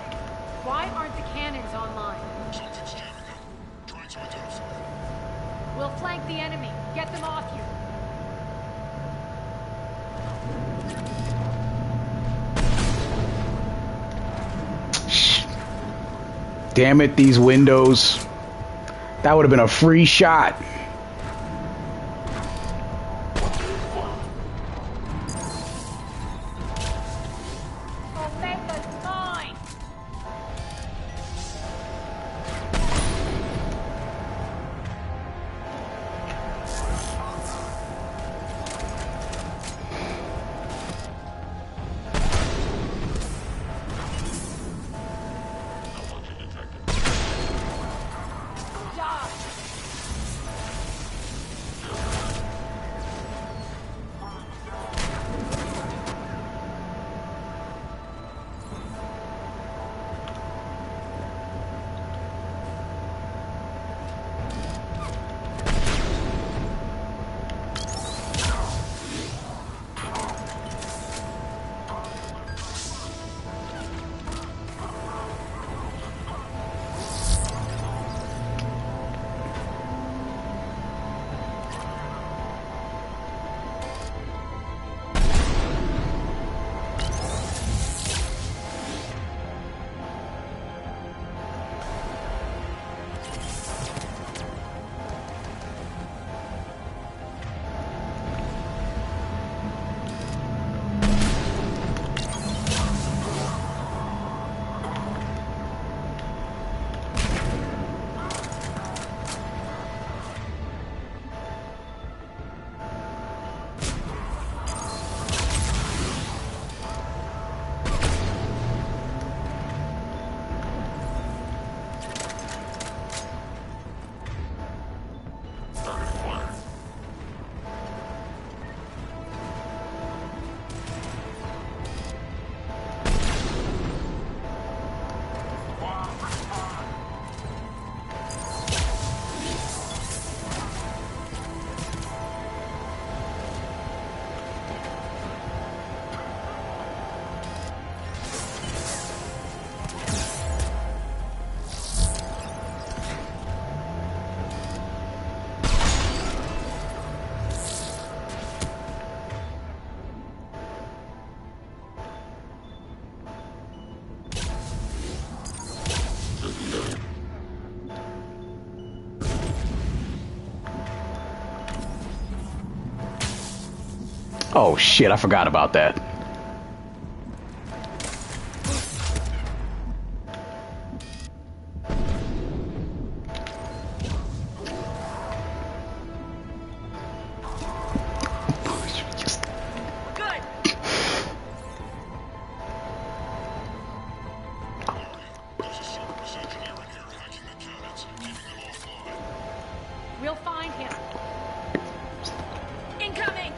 Why aren't the cannons online? Something's jamming up. Trying to identify it. We'll flank the enemy. Get them off you. Damn it, these windows. That would have been a free shot. Oh shit, I forgot about that. We'll find him. Incoming!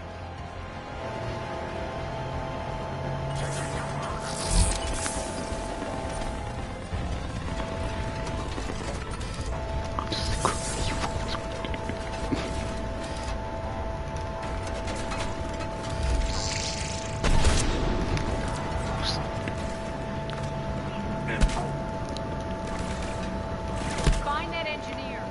Find that engineer.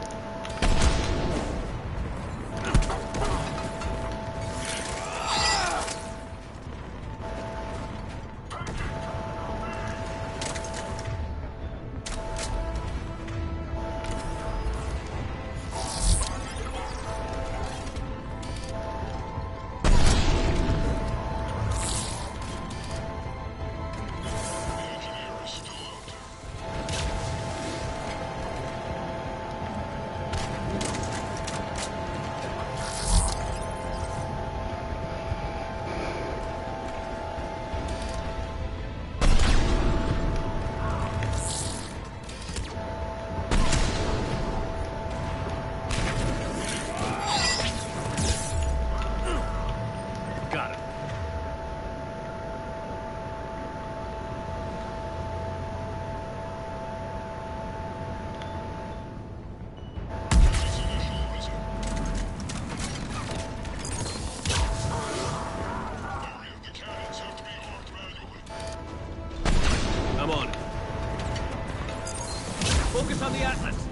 Got it. I'm on it. Focus on the Atlas.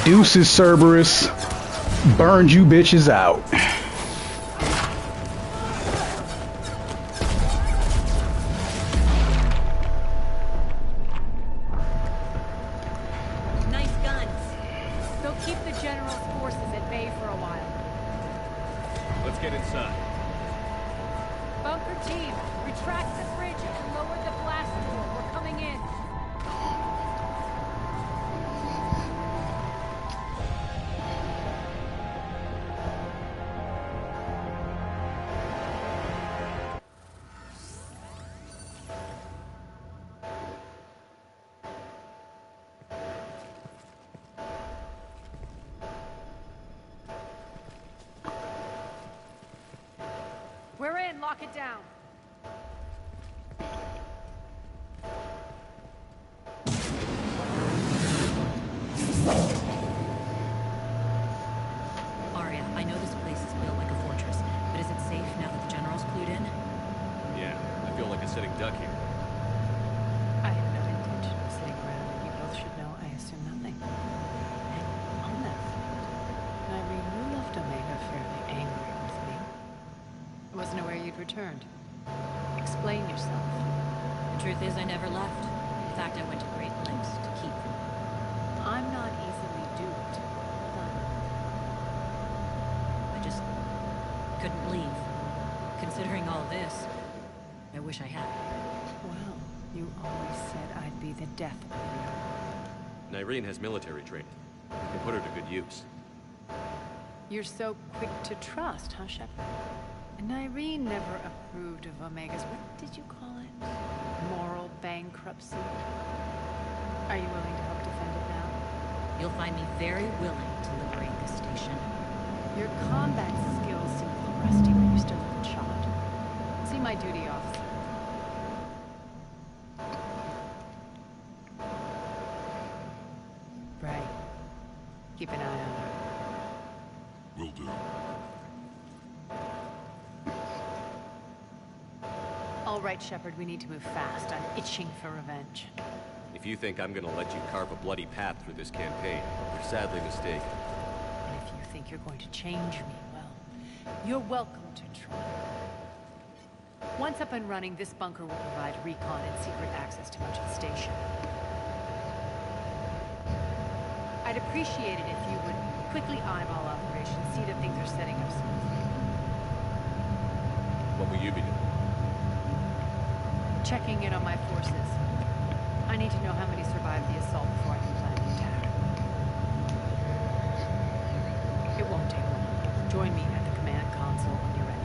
Deuces, Cerberus. Burned you bitches out. Nice guns. They'll keep the General's forces at bay for a while. Let's get inside. Bunker team, retract the bridge and lower the blast door. We're coming in. We're in. Lock it down. Arya, I know this place is built like a fortress, but is it safe now that the General's clued in? Yeah, I feel like a sitting duck here. I have no intention of sitting around, and you both should know I assume nothing. And on that, Irene, you left Omega fairly angry with me. I wasn't aware you'd returned. Explain yourself. The truth is I never left. In fact, I went to great lengths to keep them. I'm not easily duped. Done. I just couldn't leave. Considering all this, I wish I had. Well, you always said I'd be the death of you. Nyreen has military training. You can put her to good use. You're so quick to trust, huh, Shepard? And Irene never approved of Omega's, what did you call it? Moral bankruptcy? Are you willing to help defend it now? You'll find me very willing to liberate this station. Your combat skills seem a little rusty, but you still haven't shot. See my duty officer. Right. Keep an eye on her. Will do. All right, Shepard, we need to move fast. I'm itching for revenge. If you think I'm gonna let you carve a bloody path through this campaign, you're sadly mistaken. And if you think you're going to change me, well, you're welcome to try. Once up and running, this bunker will provide recon and secret access to much of the station. I'd appreciate it if you would quickly eyeball operations, see that things are setting up smoothly. What will you be doing? Checking in on my forces. I need to know how many survived the assault before I can plan the attack. It won't take long. Join me at the command console when you're ready.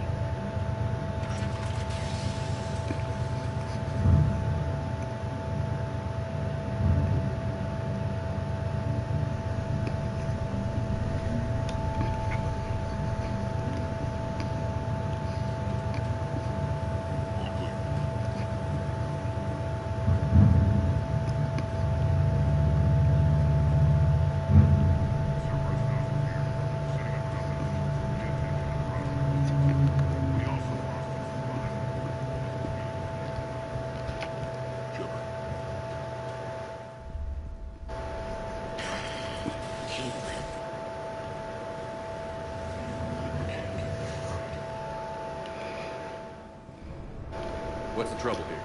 What's the trouble here?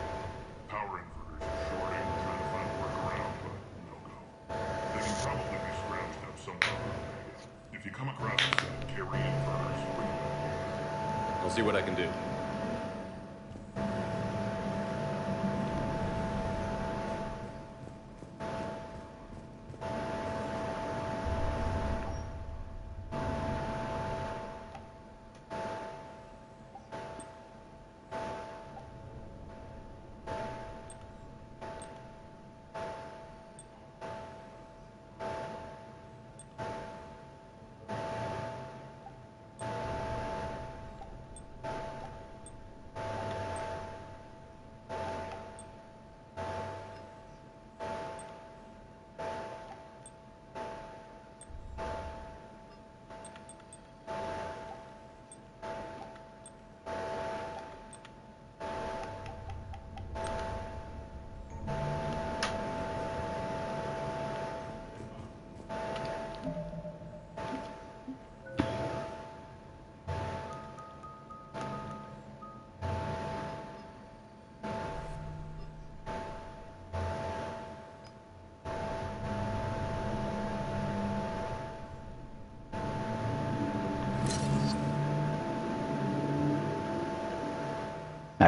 Power inverters are shorting, trying to find a workaround, but no go. They can probably be scrounged up somewhere around Omega. If you come across a set of carry inverters, bring them. I'll see what I can do.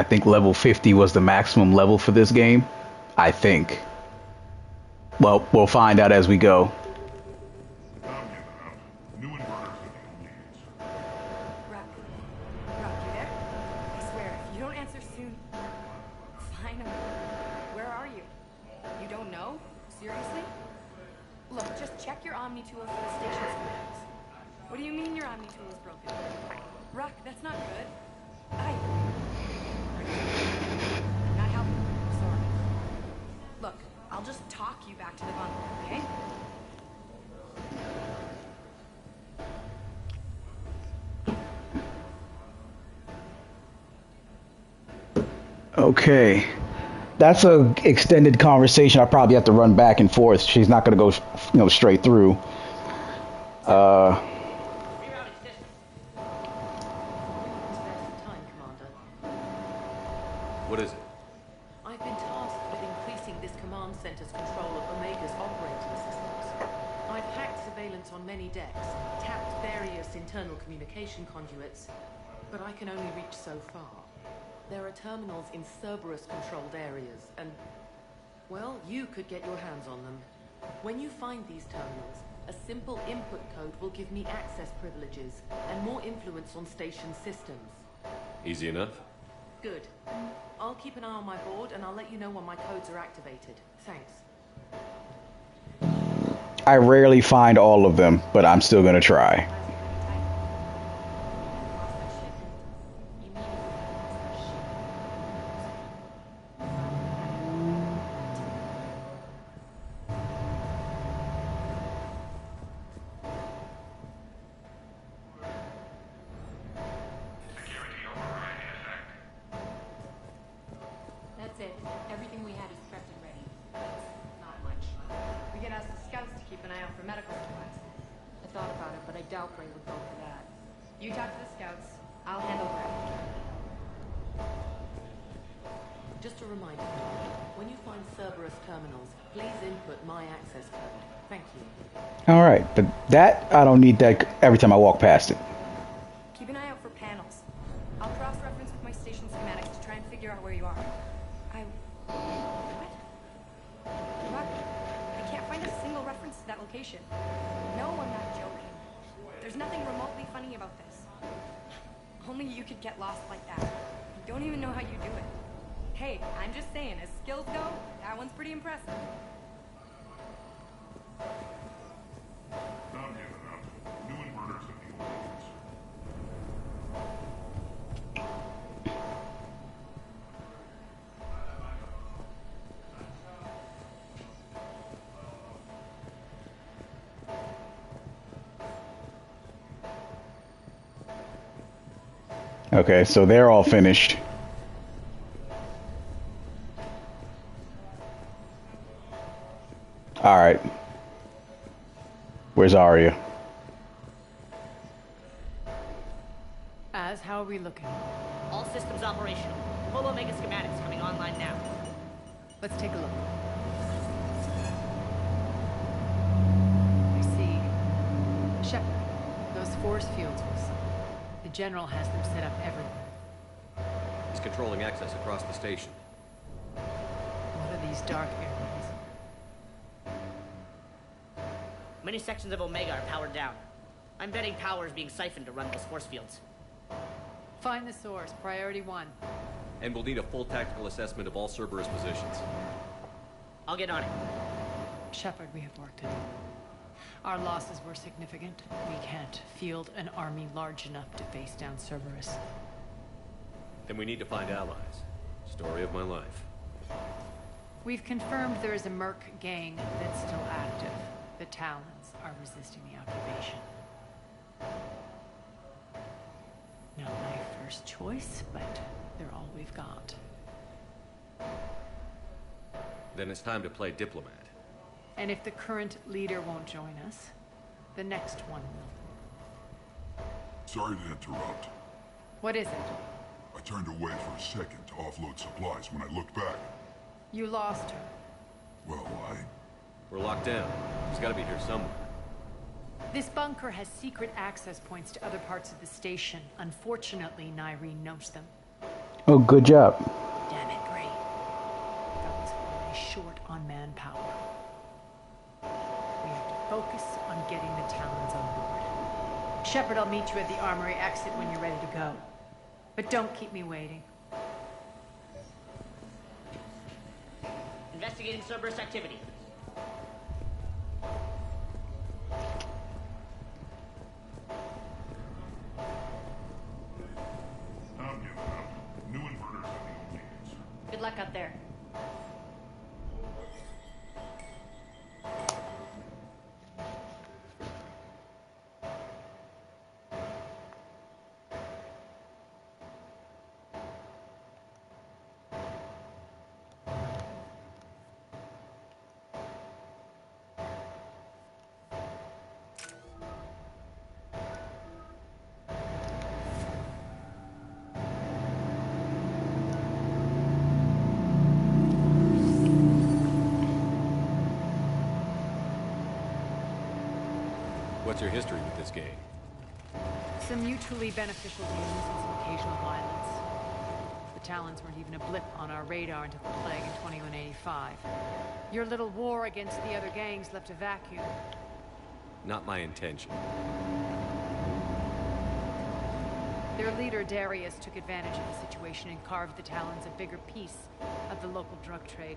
I think level 50 was the maximum level for this game. I think. Well, we'll find out as we go. Rock, you there? I swear, if you don't answer soon... Fine, where are you? You don't know? Seriously? Look, just check your Omni tool for the station schematics. What do you mean your Omni tool is broken? Rock, that's not good. Not helping. Sorry. Look, I'll just talk you back to the bundle, okay? Okay. That's a extended conversation. I probably have to run back and forth. She's not going to go, straight through. What is it? I've been tasked with increasing this command center's control of Omega's operating systems. I've hacked surveillance on many decks, tapped various internal communication conduits, but I can only reach so far. There are terminals in Cerberus-controlled areas, and, well, you could get your hands on them. When you find these terminals, a simple input code will give me access privileges and more influence on station systems. Easy enough? Good. I'll keep an eye on my board, and I'll let you know when my codes are activated. Thanks. I rarely find all of them, but I'm still going to try. That's it. Everything we had is prepped and ready. Not much. We can ask the scouts to keep an eye out for medical supplies. I thought about it, but I doubt Bray would go for that. You talk to the scouts. I'll handle the rest. Just a reminder, when you find Cerberus terminals, please input my access code. Thank you. All right, but that, I don't need that every time I walk past it. Keep an eye out for panels. I'll cross-reference with my station schematics to try and figure out where you are. What? What? I can't find a single reference to that location. No, I'm not joking. There's nothing remotely funny about this. Only you could get lost like that. You don't even know how you do it. Hey, I'm just saying, as skills go, that one's pretty impressive. New inverters at the origins. Okay, so they're all finished. All right. Where's Arya? How are we looking? All systems operational. Full Omega schematics coming online now. Let's take a look. I see. Shepard, those force fields will see. The General has them set up everywhere. He's controlling access across the station. What are these dark areas? Many sections of Omega are powered down. I'm betting power is being siphoned to run those force fields. Find the source, priority 1. And we'll need a full tactical assessment of all Cerberus positions. I'll get on it. Shepard, we have work to do. Our losses were significant. We can't field an army large enough to face down Cerberus. Then we need to find allies. Story of my life. We've confirmed there is a Merc gang that's still active. The Talons are resisting the occupation. Not my first choice, but they're all we've got. Then it's time to play diplomat. And if the current leader won't join us, the next one will. Sorry to interrupt. What is it? I turned away for a second to offload supplies when I looked back. You lost her. Well, We're locked down. She's gotta be here somewhere. This bunker has secret access points to other parts of the station. Unfortunately, Nyreen knows them. Oh, good job. Damn it, Gray. That was already short on manpower. We have to focus on getting the Talons on board. Shepard, I'll meet you at the armory exit when you're ready to go. But don't keep me waiting. Investigating Cerberus activity. I'm giving up. New inverters are the only answer. Good luck out there. What's your history with this gang? Some mutually beneficial dealings and some occasional violence. The Talons weren't even a blip on our radar until the plague in 2185. Your little war against the other gangs left a vacuum. Not my intention. Their leader, Darius, took advantage of the situation and carved the Talons a bigger piece of the local drug trade.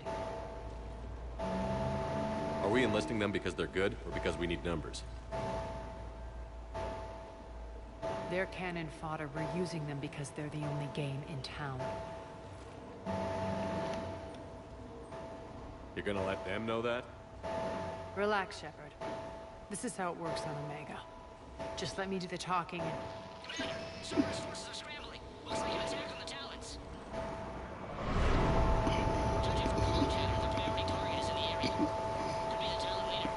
Are we enlisting them because they're good, or because we need numbers? They're cannon fodder. We're using them because they're the only game in town. You're gonna let them know that? Relax, Shepard. This is how it works on Omega. Just let me do the talking and... Cerberus forces are scrambling. Looks like an attack on the Talons. Judging from call chatter, the priority target is in the area. Could be the Talon leader.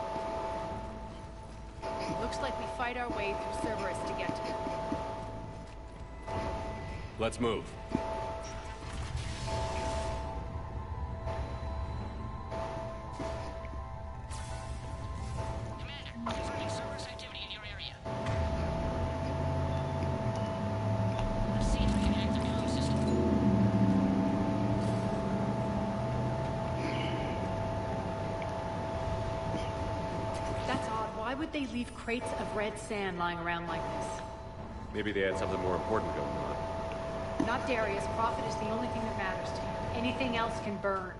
Looks like we fight our way through Cerberus to get to them. Let's move. Commander, confirming Cerberus activity in your area. Let's see if we can hack the comm system. That's odd. Why would they leave crates of red sand lying around like this? Maybe they had something more important going on. Not Darius. Profit is the only thing that matters to him. Anything else can burn.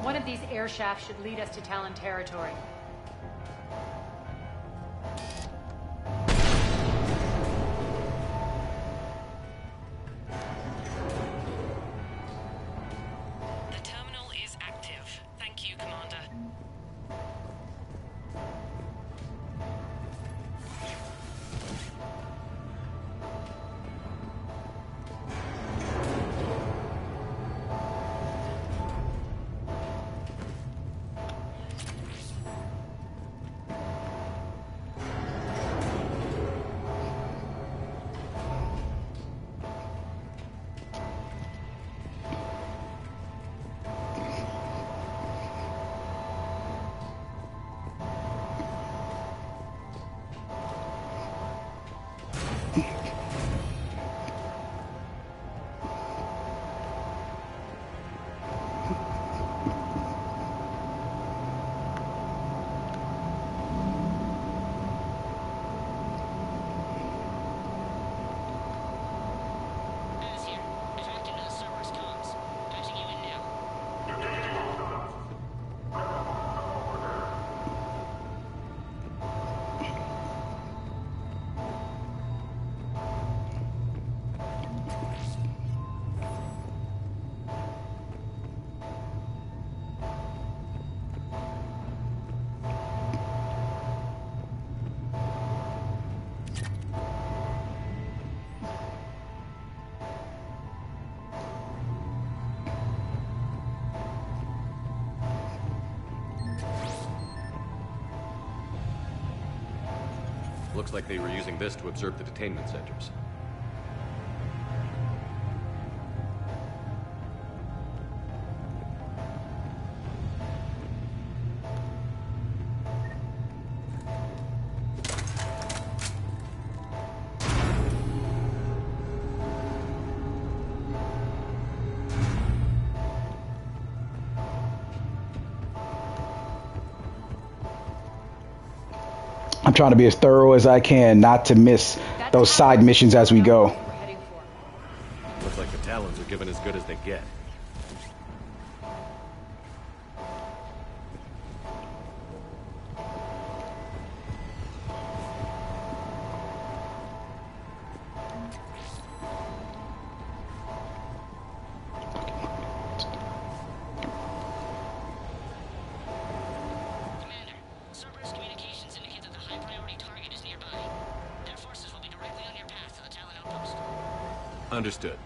One of these air shafts should lead us to Talon territory. The terminal is active. Thank you, Commander. Looks like they were using this to observe the detainment centers. I'm trying to be as thorough as I can, not to miss those side missions as we go. Looks like the Talons are given as good as they get. Understood.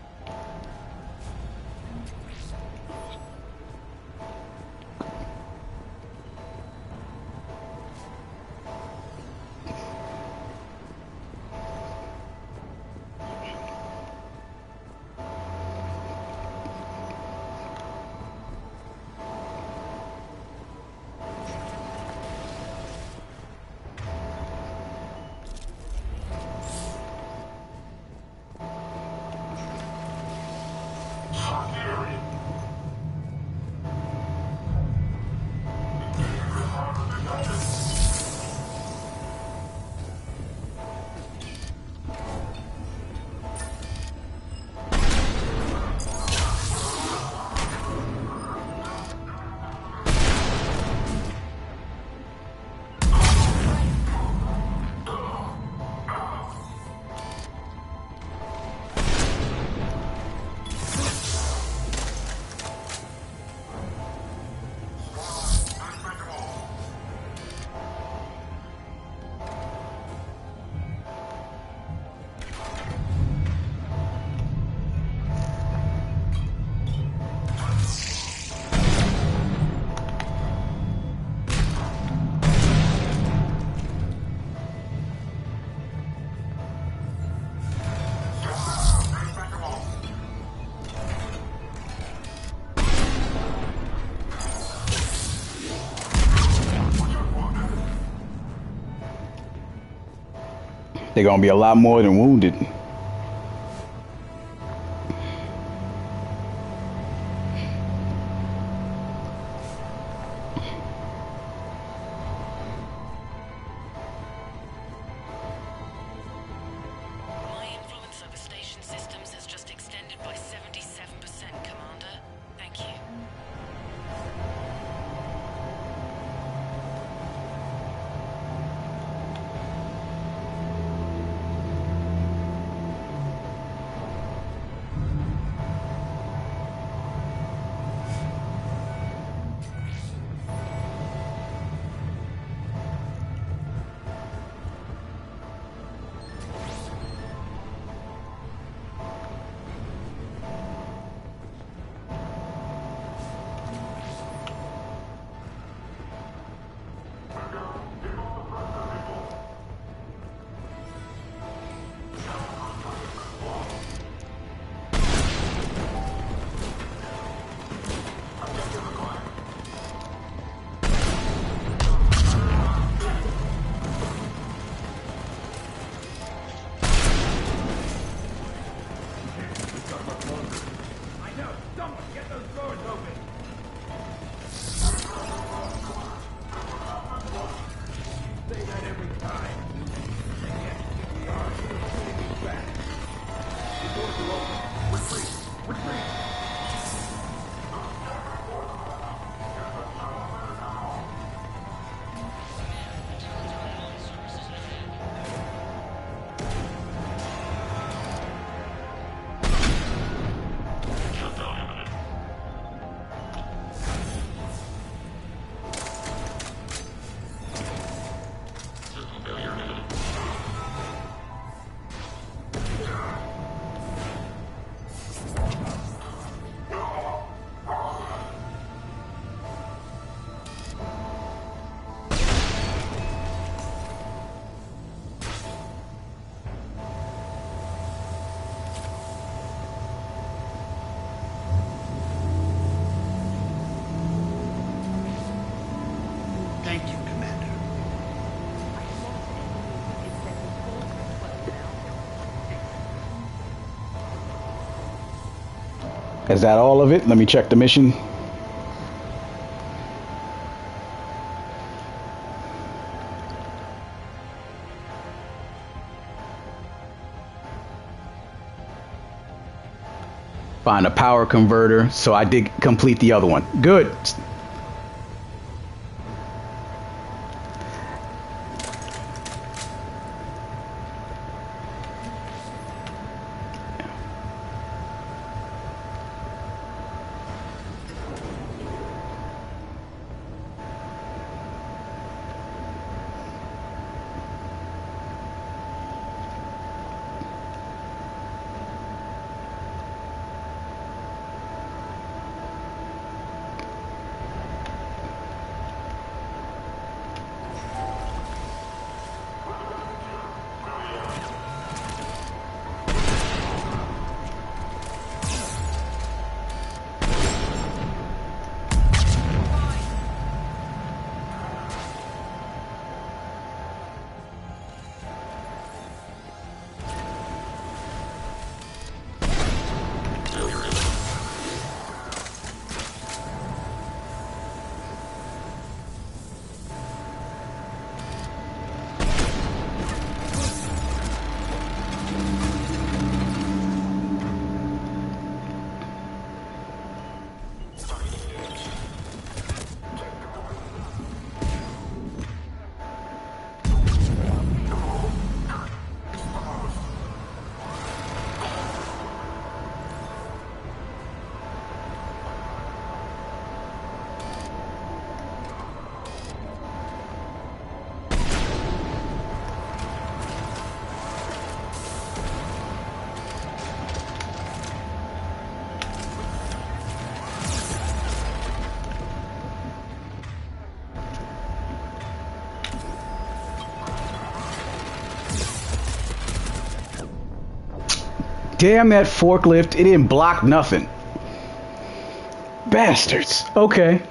They're gonna be a lot more than wounded. My influence over station systems has just extended by 77%, Commander. Thank you. Is that all of it? Let me check the mission. Find a power converter. So I did complete the other one. Good. Damn that forklift. It didn't block nothing. Bastards. Okay.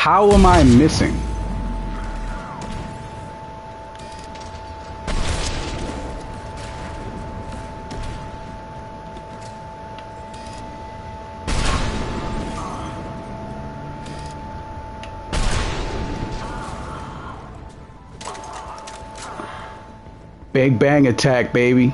How am I missing? Big bang attack, baby.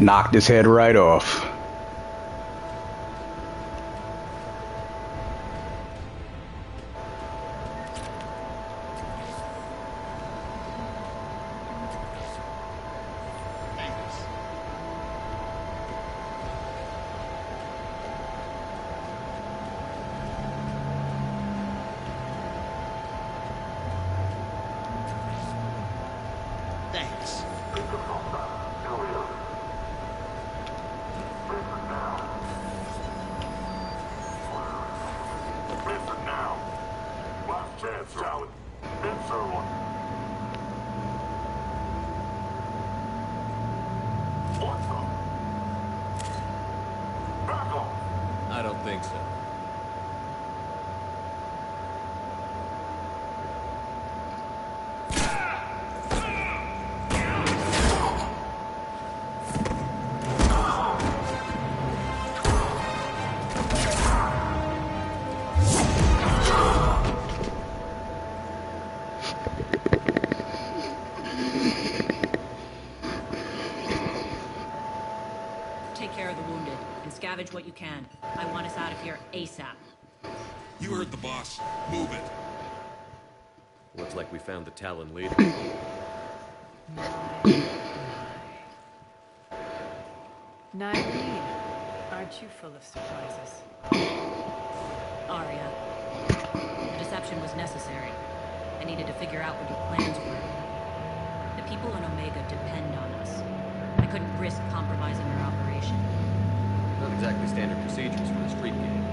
Knocked his head right off. Thanks. I don't think so. Take care of the wounded and scavenge what you can. I want us out of here ASAP. You heard the boss. Move it. Looks like we found the Talon leader. Nyreen, aren't you full of surprises? Arya, the deception was necessary. I needed to figure out what your plans were. The people in Omega depend on us. I couldn't risk compromising our operation. Not exactly standard procedures for the street gang.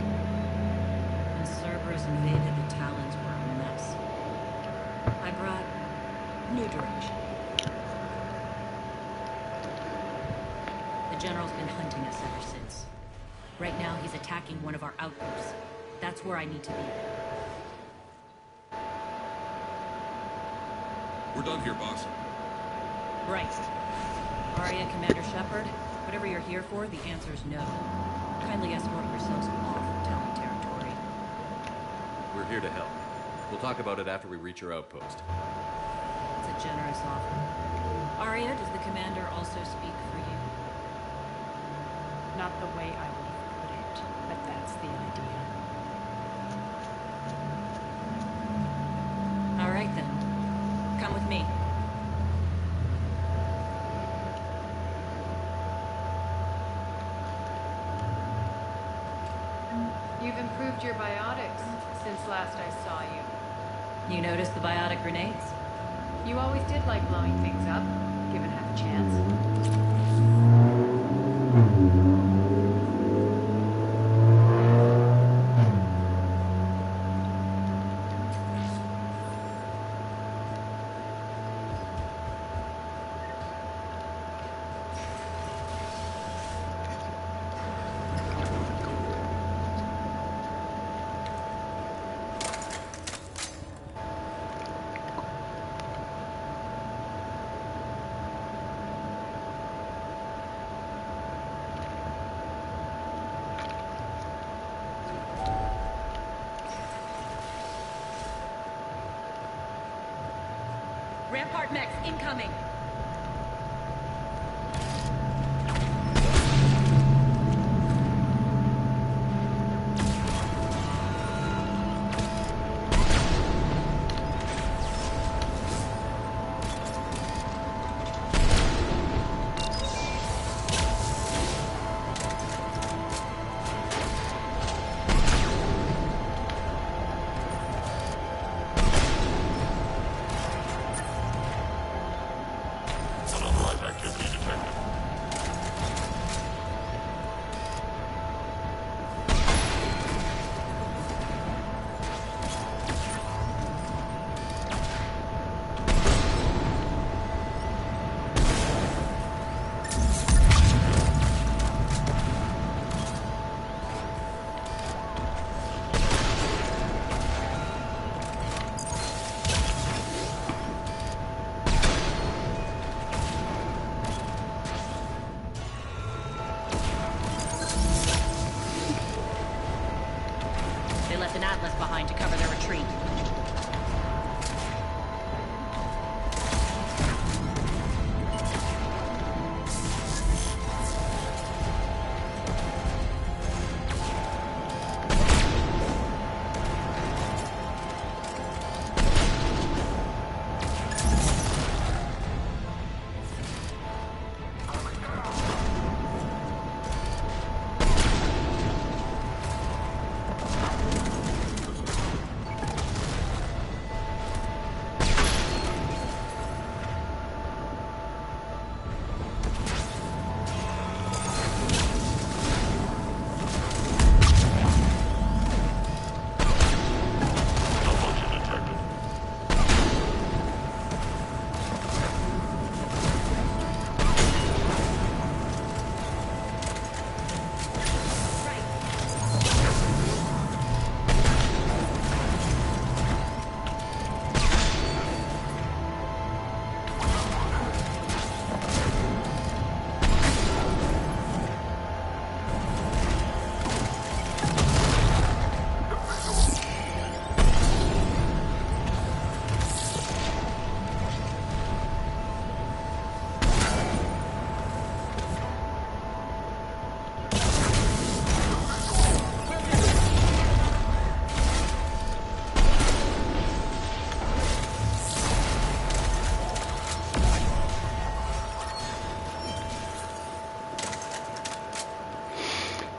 When Cerberus invaded, the Talons were a mess. I brought new direction. The General's been hunting us ever since. Right now, he's attacking one of our outposts. That's where I need to be. We're done here, boss. Right. Arya, Commander Shepard, whatever you're here for, the answer's no. Kindly escort yourselves off Talon territory. We're here to help. We'll talk about it after we reach your outpost. It's a generous offer. Arya, does the Commander also speak for you? Not the way I would have put it, but that's the idea. All right, then. Come with me. You've improved your biotics since last I saw you. You noticed the biotic grenades? You always did like blowing things up, given half a chance. Rampart mechs incoming! left an atlas behind to cover their retreat.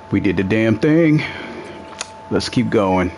We did the damn thing. Let's keep going.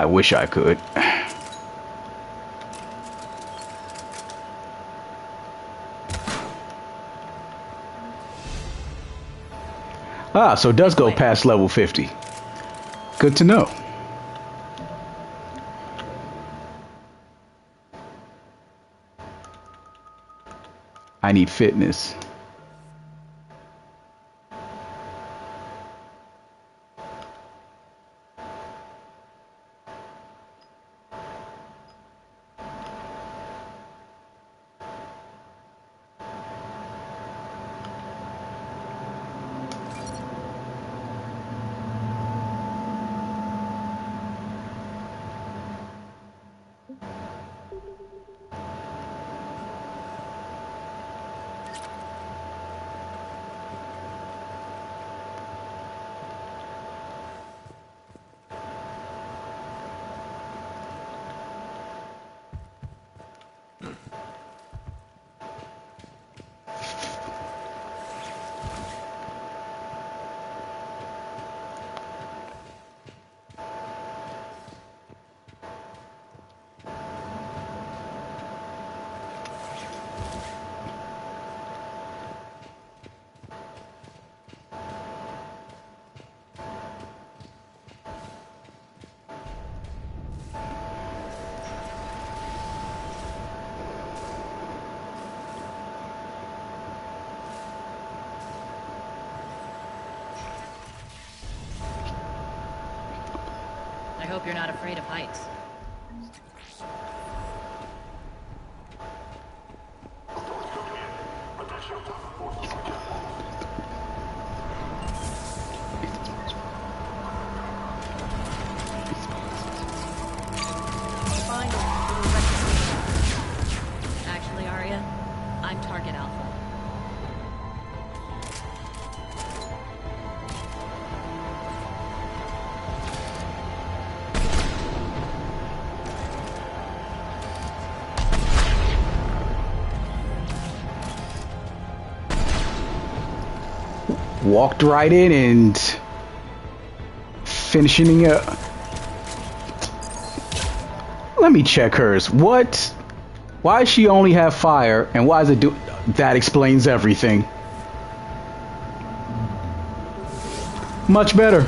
I wish I could. Ah, so it does go past level 50. Good to know. I need fitness. I hope you're not afraid of heights. Actually, Arya, I'm target alpha. walked right in and finishing it. Let me check hers. What? Why does she only have fire, and why does it do? That explains everything. Much better.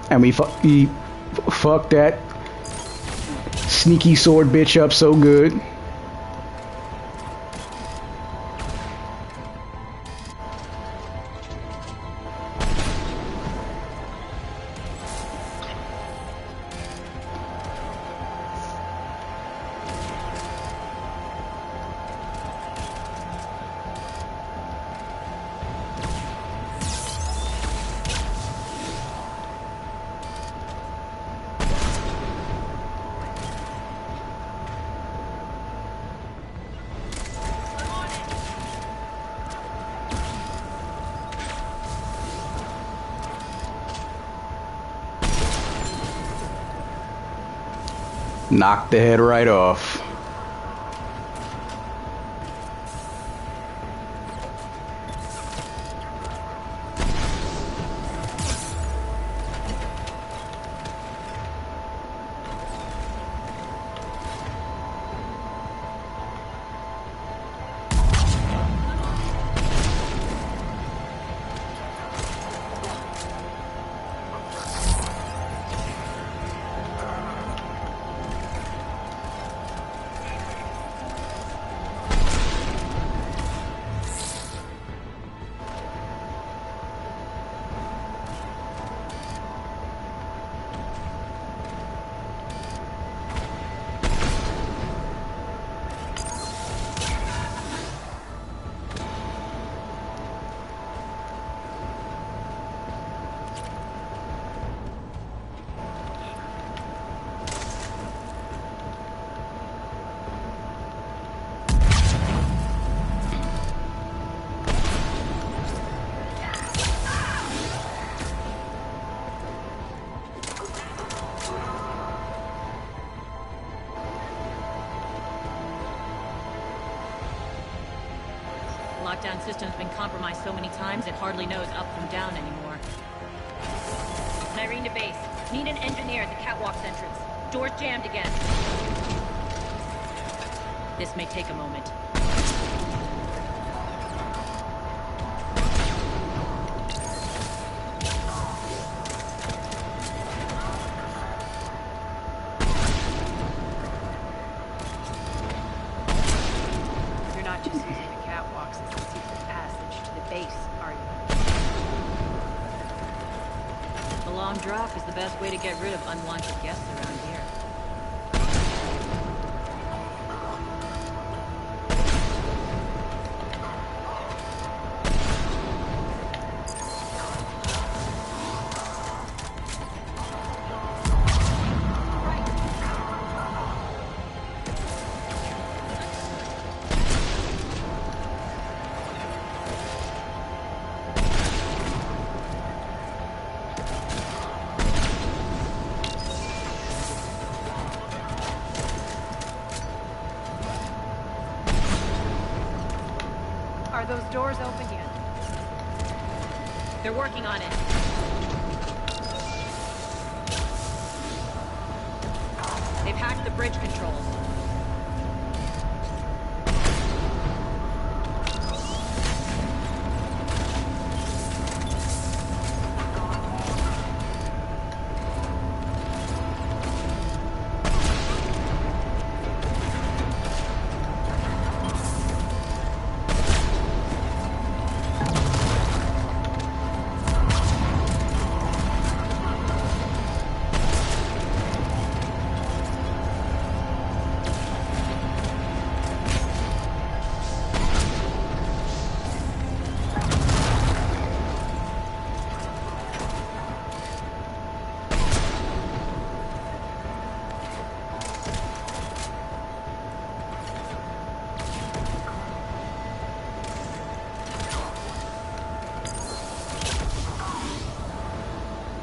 And we fucked that sneaky sword bitch up so good. Knocked the head right off. Lockdown system's been compromised so many times it hardly knows up from down anymore. Irene to base. Need an engineer at the catwalk's entrance. Door's jammed again. This may take a moment. You're not just using the catwalks as the secret passage to the base, are you? The long drop is the best way to get rid of unwanted guests around here. Are those doors open yet? They're working on it. They've hacked the bridge controls.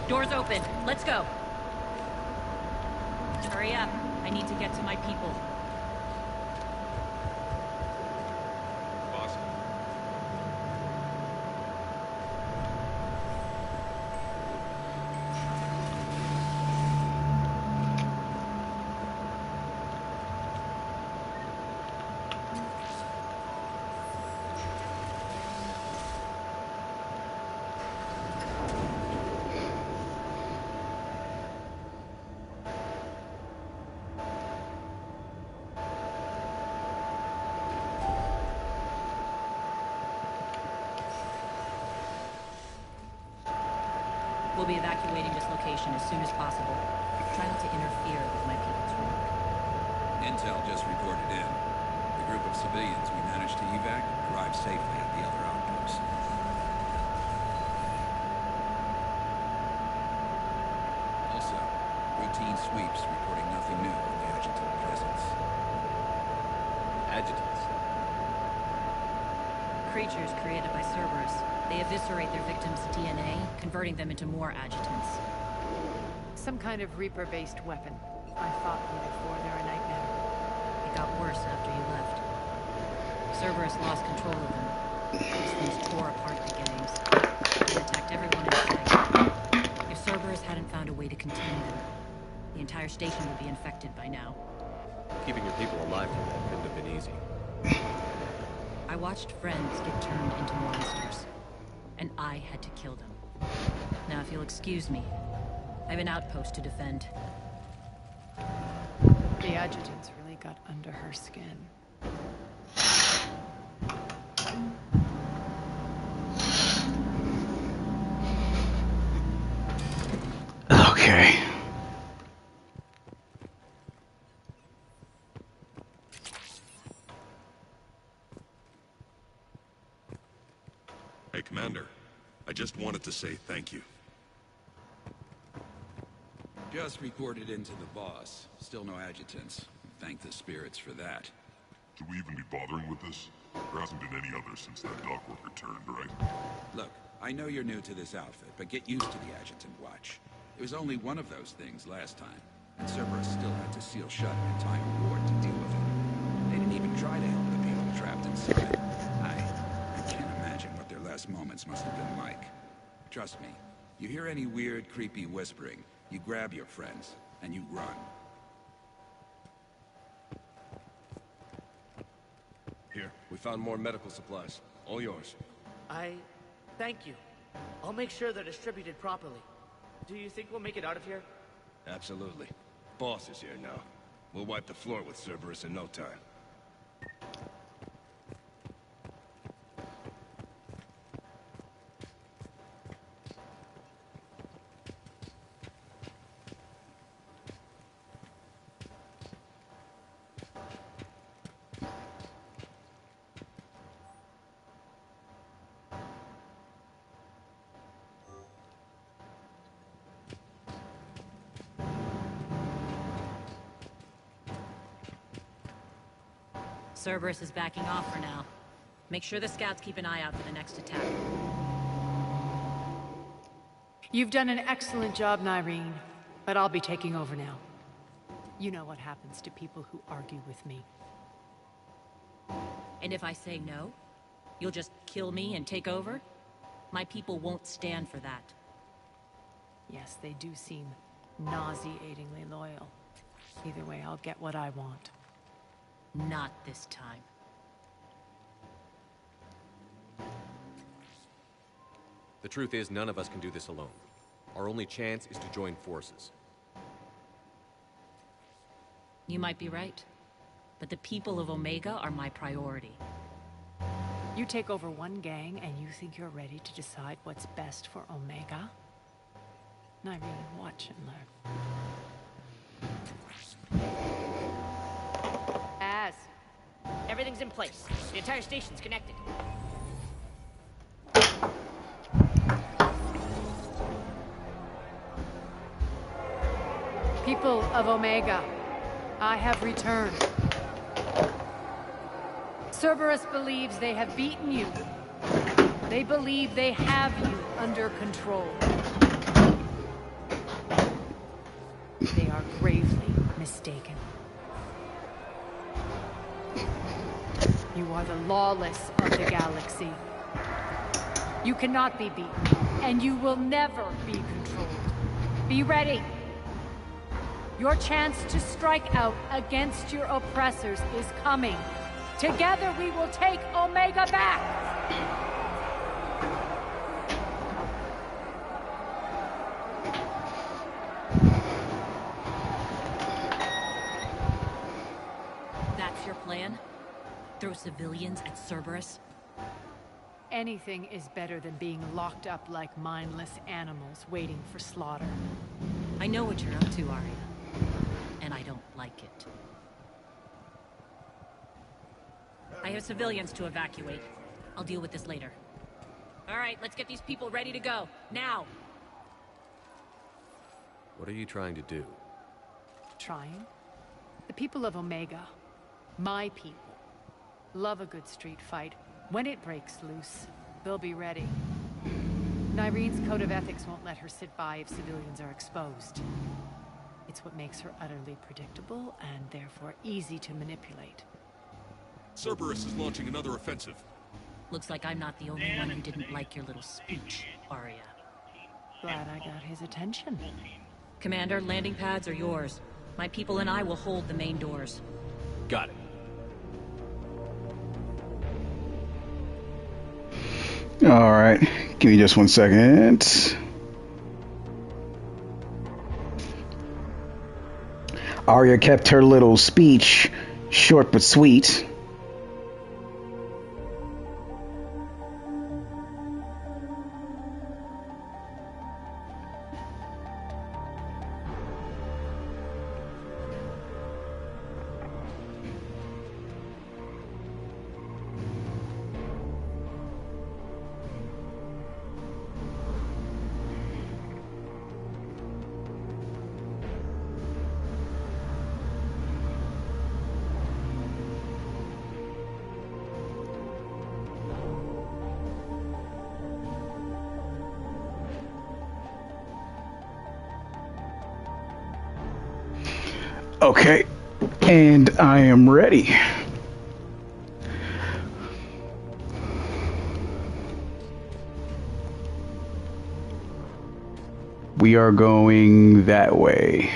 Doors open. Let's go. Hurry up. I need to get to my people. Boss. We'll be evacuating this location as soon as possible. Try not to interfere with my people's work. Intel just reported in. The group of civilians we managed to evac arrived safely at the other outpost. Also, routine sweeps reporting nothing new on the adjutant presence. Adjutants? Creatures created by Cerberus. They eviscerate their victims' DNA, converting them into more adjutants. Some kind of Reaper-based weapon. I fought them before, they're a nightmare. It got worse after you left. Cerberus lost control of them. These things tore apart the gangs. They attacked everyone in sight. If Cerberus hadn't found a way to contain them, the entire station would be infected by now. Keeping your people alive from that couldn't have been easy. I watched friends get turned into monsters, and I had to kill them. Now, if you'll excuse me, I have an outpost to defend. The adjutants really got under her skin. Okay. Hey, Commander. I just wanted to say thank you. Just reported into the boss. Still no adjutants. Thank the spirits for that. Should we even be bothering with this? There hasn't been any others since that dog worker turned, right? Look, I know you're new to this outfit, but get used to the adjutant watch. It was only one of those things last time, and Cerberus still had to seal shut an entire ward to deal with it. They didn't even try to help the people trapped inside. I can't imagine what their last moments must have been like. Trust me, you hear any weird, creepy whispering, you grab your friends, and you run. Here, we found more medical supplies. All yours. Thank you. I'll make sure they're distributed properly. Do you think we'll make it out of here? Absolutely. Boss is here now. We'll wipe the floor with Cerberus in no time. Cerberus is backing off for now. Make sure the scouts keep an eye out for the next attack. You've done an excellent job, Nyreen, but I'll be taking over now. You know what happens to people who argue with me. And if I say no, you'll just kill me and take over? My people won't stand for that. Yes, they do seem nauseatingly loyal. Either way, I'll get what I want. Not this time. The truth is, none of us can do this alone. Our only chance is to join forces. You might be right, but the people of Omega are my priority. You take over one gang and you think you're ready to decide what's best for Omega? Nyreen, watch and learn. Everything's in place. The entire station's connected. People of Omega, I have returned. Cerberus believes they have beaten you. They believe they have you under control. mistaken. You are the lawless of the galaxy. You cannot be beaten, and you will never be controlled. Be ready. Your chance to strike out against your oppressors is coming. Together we will take Omega back! That's your plan? Throw civilians at Cerberus? Anything is better than being locked up like mindless animals waiting for slaughter. I know what you're up to, Arya. And I don't like it. I have civilians to evacuate. I'll deal with this later. All right, let's get these people ready to go. Now! What are you trying to do? Trying? The people of Omega, my people, love a good street fight. When it breaks loose, they'll be ready. Nyrene's code of ethics won't let her sit by if civilians are exposed. It's what makes her utterly predictable and therefore easy to manipulate. Cerberus is launching another offensive. Looks like I'm not the only one who didn't like your little speech, Arya. Glad I got his attention. Commander, landing pads are yours. My people and I will hold the main doors. Got it. All right, give me just 1 second. Arya kept her little speech short but sweet. Okay, and I am ready. We are going that way.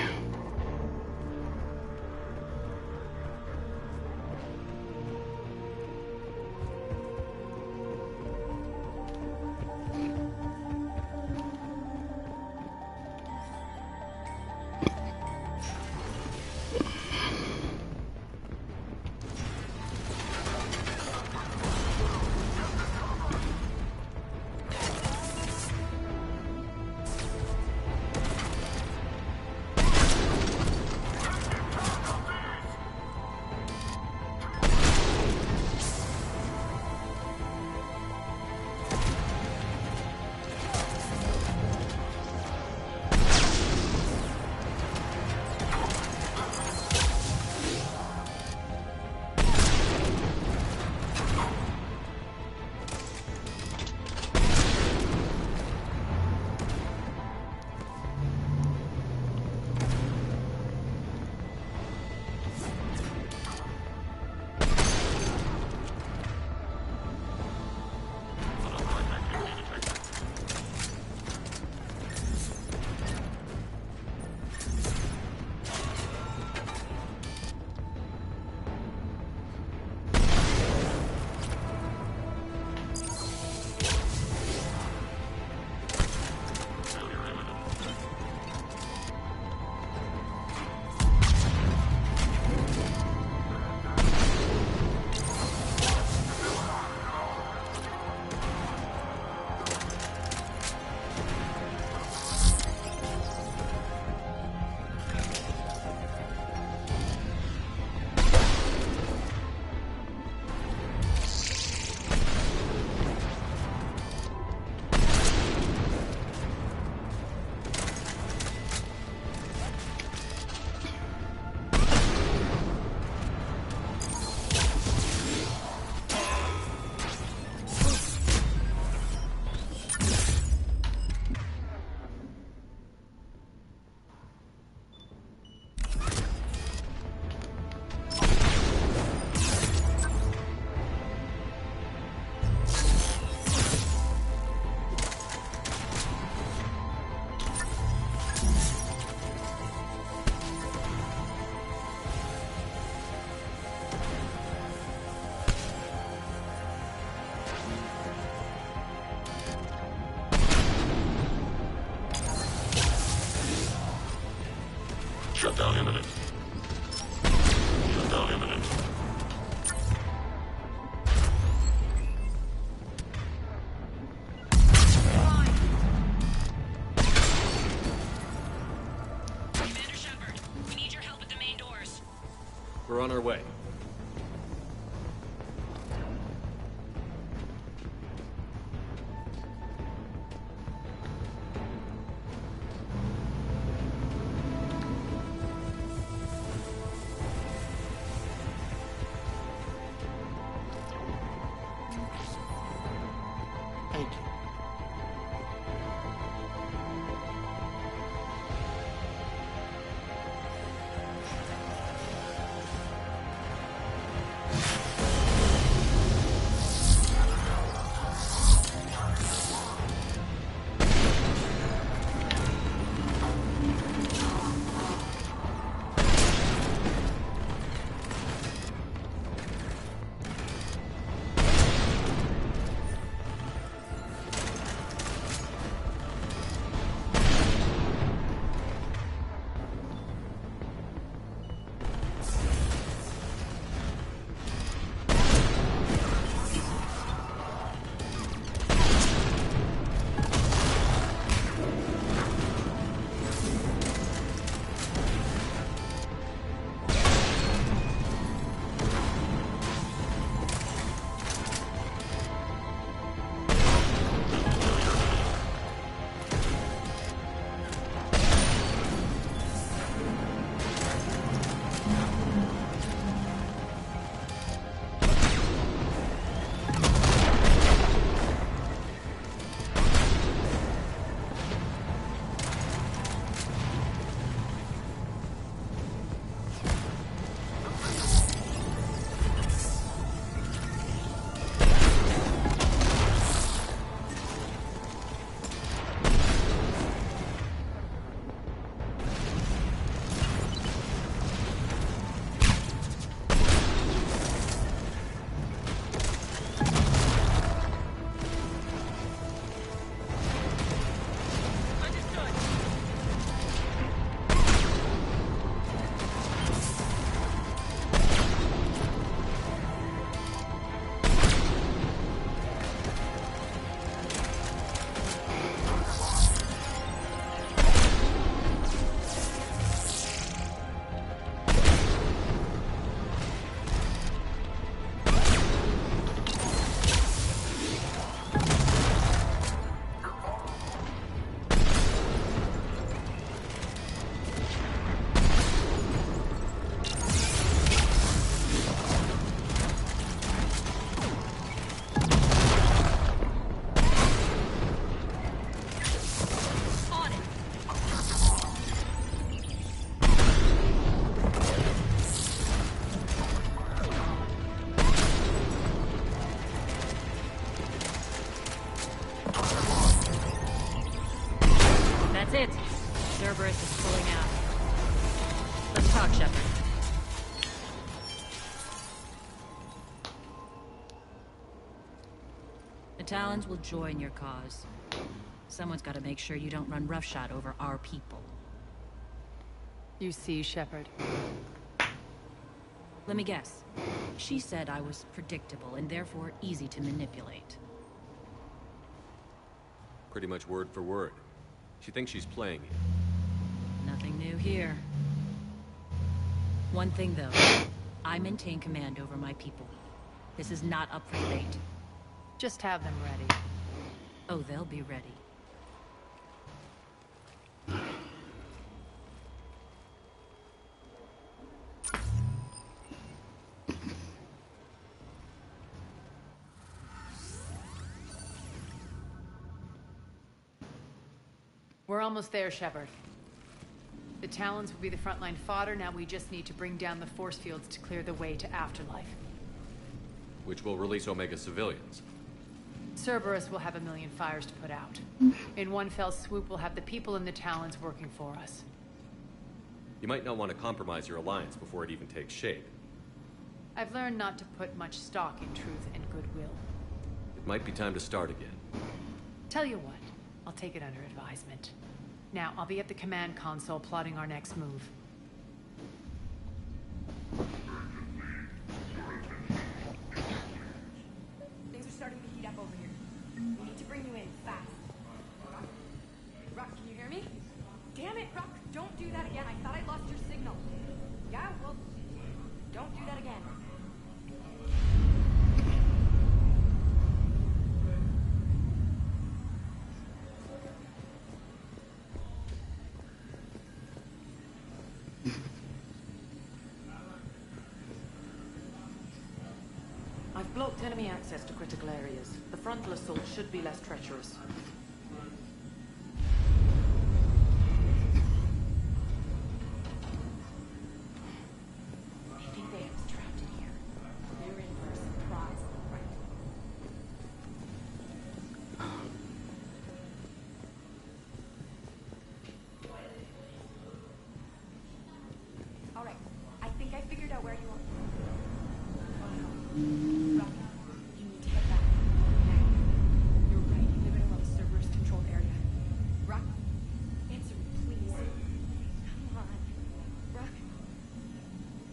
We're on our way. Thank you. That's it. Cerberus is pulling out. Let's talk, Shepard. The Talons will join your cause. Someone's got to make sure you don't run roughshod over our people. You see, Shepard? Let me guess. She said I was predictable and therefore easy to manipulate. Pretty much word for word. She thinks she's playing you. Nothing new here. One thing, though. I maintain command over my people. This is not up for debate. Just have them ready. Oh, they'll be ready. We're almost there, Shepard. The Talons will be the frontline fodder. Now we just need to bring down the force fields to clear the way to Afterlife. Which will release Omega civilians. Cerberus will have 1,000,000 fires to put out. In one fell swoop, we'll have the people in the Talons working for us. You might not want to compromise your alliance before it even takes shape. I've learned not to put much stock in truth and goodwill. It might be time to start again. Tell you what, I'll take it under advisement. Now, I'll be at the command console plotting our next move. Things are starting to heat up over here. We need to bring you in, fast. Rock, can you hear me? Damn it, Rock, don't do that again. I thought I lost your signal. Yeah, well, don't We've blocked enemy access to critical areas. The frontal assault should be less treacherous. I think they have us trapped in here. We're in for a surprise, right? All right. I think I figured out where you are. Rocky, you need to head back. Now. You're right. Living on the server's controlled area. Rock, answer me, please. Come on. Rock.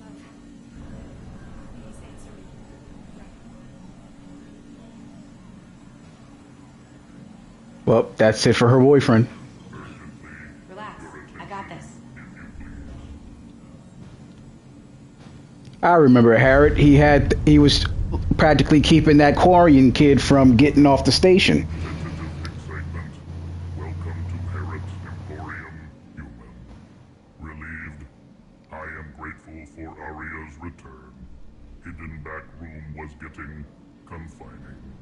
Love. Please answer me. Rock. Well, that's it for her boyfriend. Relax. I got this. I remember Harriet. He was practically keeping that Quarian kid from getting off the station. Excitement. Welcome to Harrod's Emporium, human. Relieved. I am grateful for Aria's return. Hidden back room was getting confining.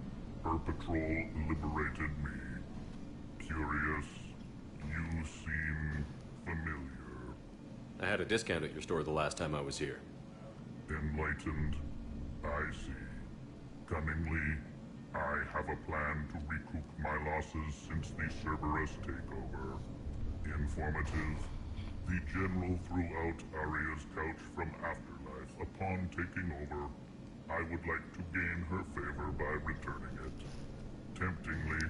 Her patrol liberated me. Curious. You seem familiar. I had a discount at your store the last time I was here. Enlightened. I see. Cunningly, I have a plan to recoup my losses since the Cerberus takeover. Informative. The General threw out Aria's couch from Afterlife upon taking over. I would like to gain her favor by returning it. Temptingly,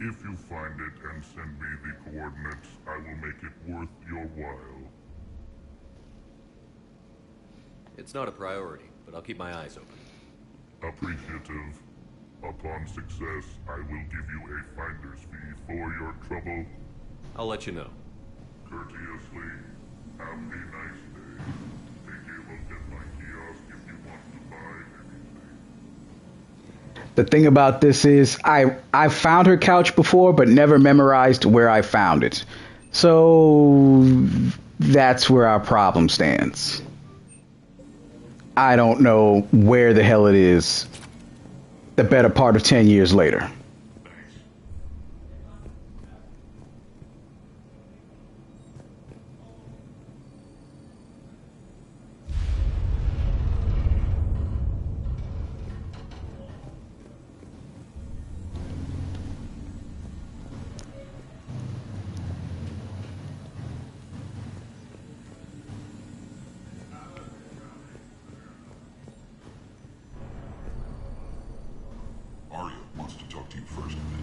if you find it and send me the coordinates, I will make it worth your while. It's not a priority, but I'll keep my eyes open. Appreciative. Upon success, I will give you a finder's fee for your trouble. I'll let you know. Courteously, have a nice day. Take a look at my kiosk if you want to buy anything. The thing about this is I found her couch before, but never memorized where I found it. So that's where our problem stands. I don't know where the hell it is the better part of 10 years later. Arya wants to talk to you first, man.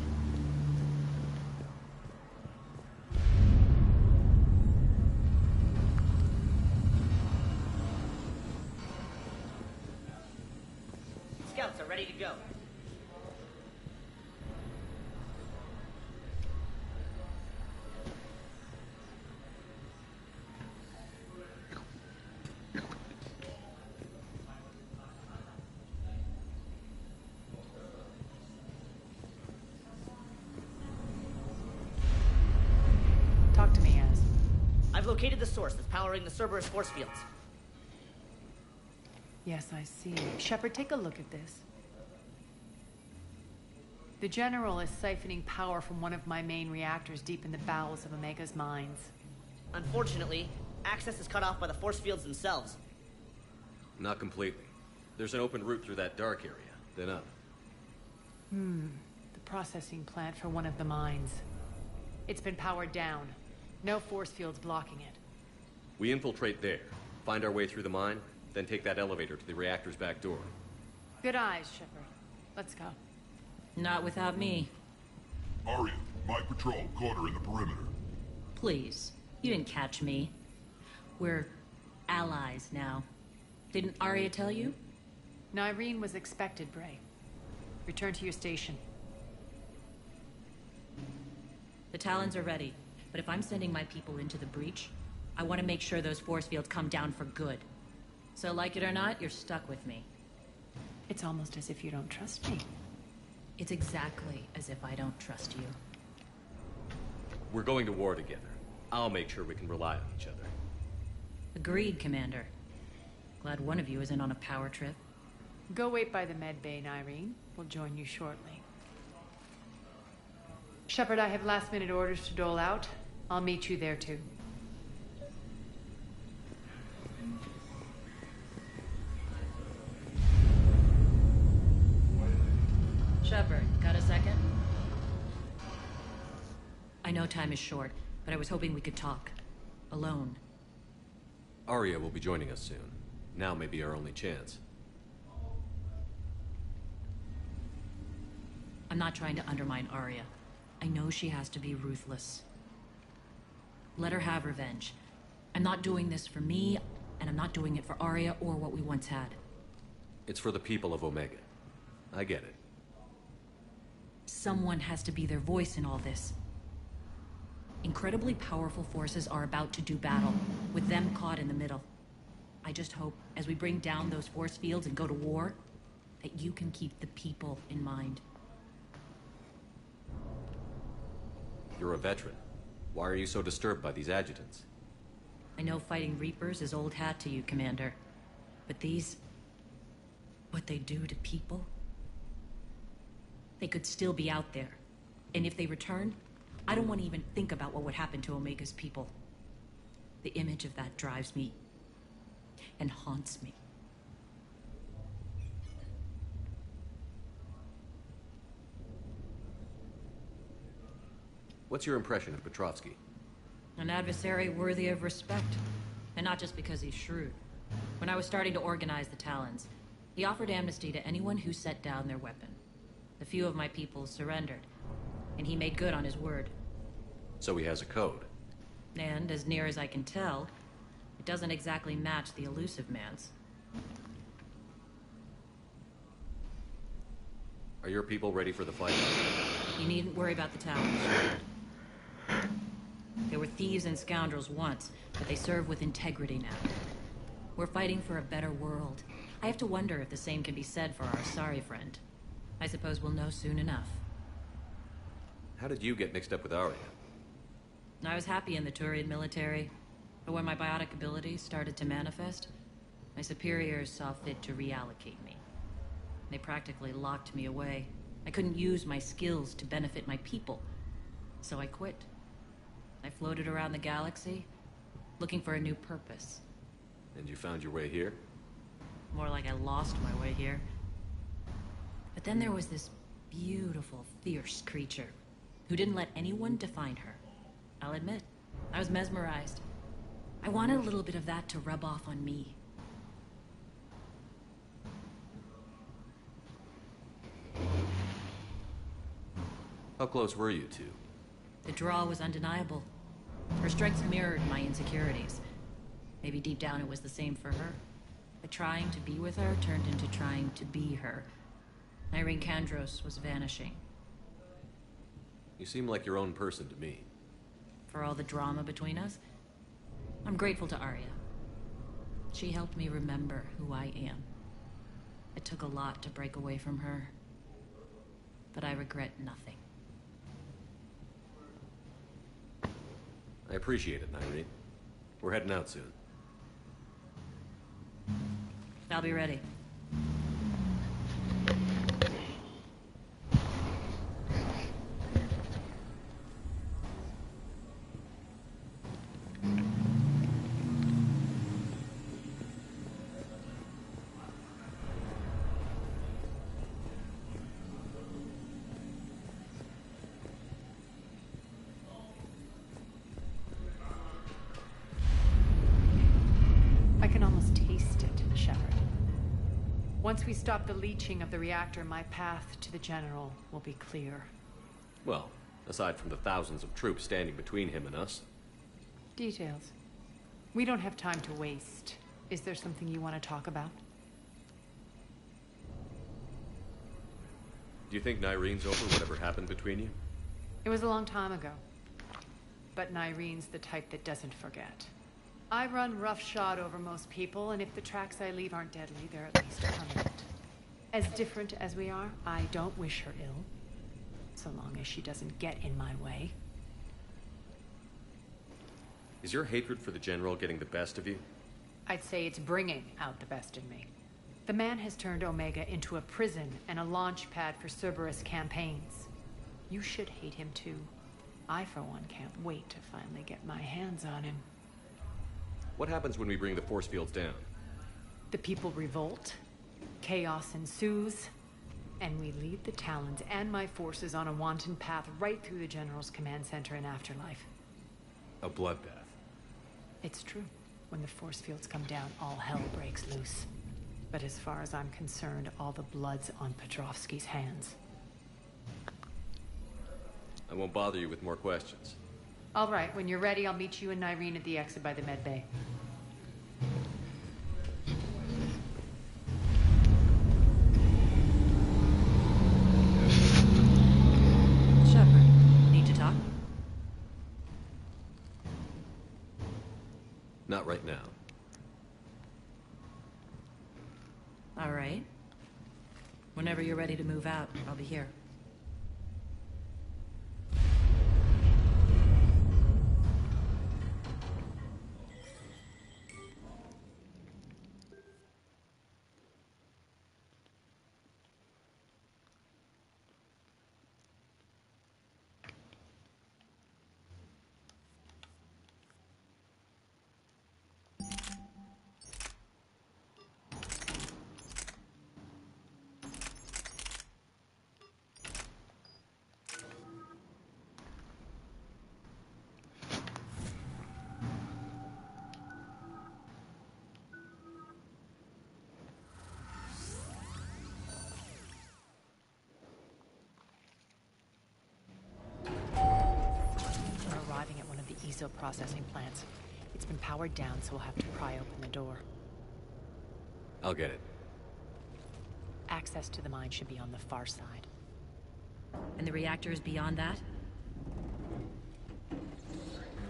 Scouts are ready to go. Talk to me, Az. I've located the source that's powering the Cerberus force fields. Yes, I see. Shepard, take a look at this. The General is siphoning power from one of my main reactors deep in the bowels of Omega's mines. Unfortunately, access is cut off by the force fields themselves. Not completely. There's an open route through that dark area, then up. The processing plant for one of the mines. It's been powered down. No force fields blocking it. We infiltrate there, find our way through the mine, then take that elevator to the reactor's back door. Good eyes, Shepard. Let's go. Not without me. Arya, my patrol caught her in the perimeter. Please. You didn't catch me. We're allies now. Didn't Arya tell you? Nyreen was expected, Bray. Return to your station. The Talons are ready, but if I'm sending my people into the breach, I want to make sure those force fields come down for good. So like it or not, you're stuck with me. It's almost as if you don't trust me. It's exactly as if I don't trust you. We're going to war together. I'll make sure we can rely on each other. Agreed, Commander. Glad one of you isn't on a power trip. Go wait by the med bay, Irene. We'll join you shortly. Shepard, I have last-minute orders to dole out. I'll meet you there, too. Shepard, got a second? I know time is short, but I was hoping we could talk. Alone. Arya will be joining us soon. Now may be our only chance. I'm not trying to undermine Arya. I know she has to be ruthless. Let her have revenge. I'm not doing this for me, and I'm not doing it for Arya or what we once had. It's for the people of Omega. I get it. Someone has to be their voice in all this. Incredibly powerful forces are about to do battle, with them caught in the middle. I just hope, as we bring down those force fields and go to war, that you can keep the people in mind. You're a veteran. Why are you so disturbed by these adjutants? I know fighting Reapers is old hat to you, Commander. But these... what they do to people? They could still be out there. And if they return, I don't want to even think about what would happen to Omega's people. The image of that drives me and haunts me. What's your impression of Petrovsky? An adversary worthy of respect. And not just because he's shrewd. When I was starting to organize the Talons, he offered amnesty to anyone who set down their weapon. A few of my people surrendered, and he made good on his word. So he has a code. And, as near as I can tell, it doesn't exactly match the elusive man's. Are your people ready for the fight? You needn't worry about the Talons. They were thieves and scoundrels once, but they serve with integrity now. We're fighting for a better world. I have to wonder if the same can be said for our sorry friend. I suppose we'll know soon enough. How did you get mixed up with Arya? I was happy in the Turian military, but when my biotic abilities started to manifest, my superiors saw fit to reallocate me. They practically locked me away. I couldn't use my skills to benefit my people, so I quit. I floated around the galaxy, looking for a new purpose. And you found your way here? More like I lost my way here. But then there was this beautiful, fierce creature who didn't let anyone define her. I'll admit, I was mesmerized. I wanted a little bit of that to rub off on me. How close were you two? The draw was undeniable. Her strengths mirrored my insecurities. Maybe deep down it was the same for her. But trying to be with her turned into trying to be her. Irene Kandros was vanishing. You seem like your own person to me. For all the drama between us, I'm grateful to Arya. She helped me remember who I am. It took a lot to break away from her, but I regret nothing. I appreciate it, Irene. We're heading out soon. I'll be ready. I can almost taste it, Shepard. Once we stop the leaching of the reactor, my path to the General will be clear. Well, aside from the thousands of troops standing between him and us. Details. We don't have time to waste. Is there something you want to talk about? Do you think Nyrene's over whatever happened between you? It was a long time ago. But Nyrene's the type that doesn't forget. I run roughshod over most people, and if the tracks I leave aren't deadly, they're at least permanent. As different as we are, I don't wish her ill. So long as she doesn't get in my way. Is your hatred for the General getting the best of you? I'd say it's bringing out the best in me. The man has turned Omega into a prison and a launch pad for Cerberus campaigns. You should hate him too. I, for one, can't wait to finally get my hands on him. What happens when we bring the force fields down? The people revolt, chaos ensues, and we lead the Talons and my forces on a wanton path right through the General's command center and afterlife. A bloodbath. It's true. When the force fields come down, all hell breaks loose. But as far as I'm concerned, all the blood's on Petrovsky's hands. I won't bother you with more questions. All right, when you're ready, I'll meet you and Irene at the exit by the med bay. Shepard, need to talk? Not right now. All right. Whenever you're ready to move out, I'll be here. Processing plants. It's been powered down, so we'll have to pry open the door. I'll get it. Access to the mine should be on the far side. And the reactor is beyond that?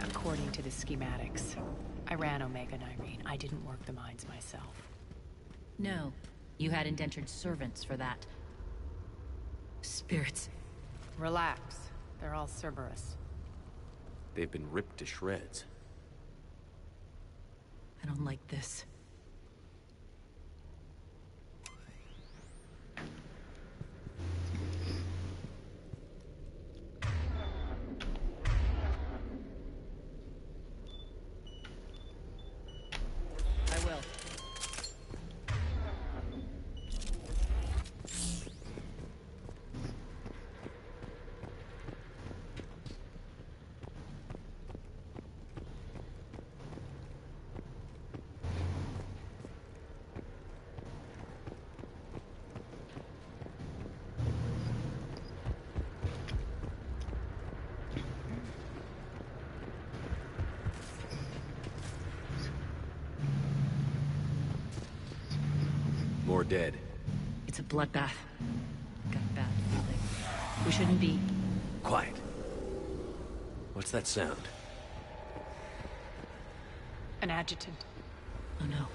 According to the schematics. I ran Omega and Irene. I didn't work the mines myself. No. You had indentured servants for that. Spirits. Relax. They're all Cerberus. They've been ripped to shreds. I don't like this. I will. More dead. It's a bloodbath. Got a bad feeling. We shouldn't be... Quiet. What's that sound? An adjutant. Oh no.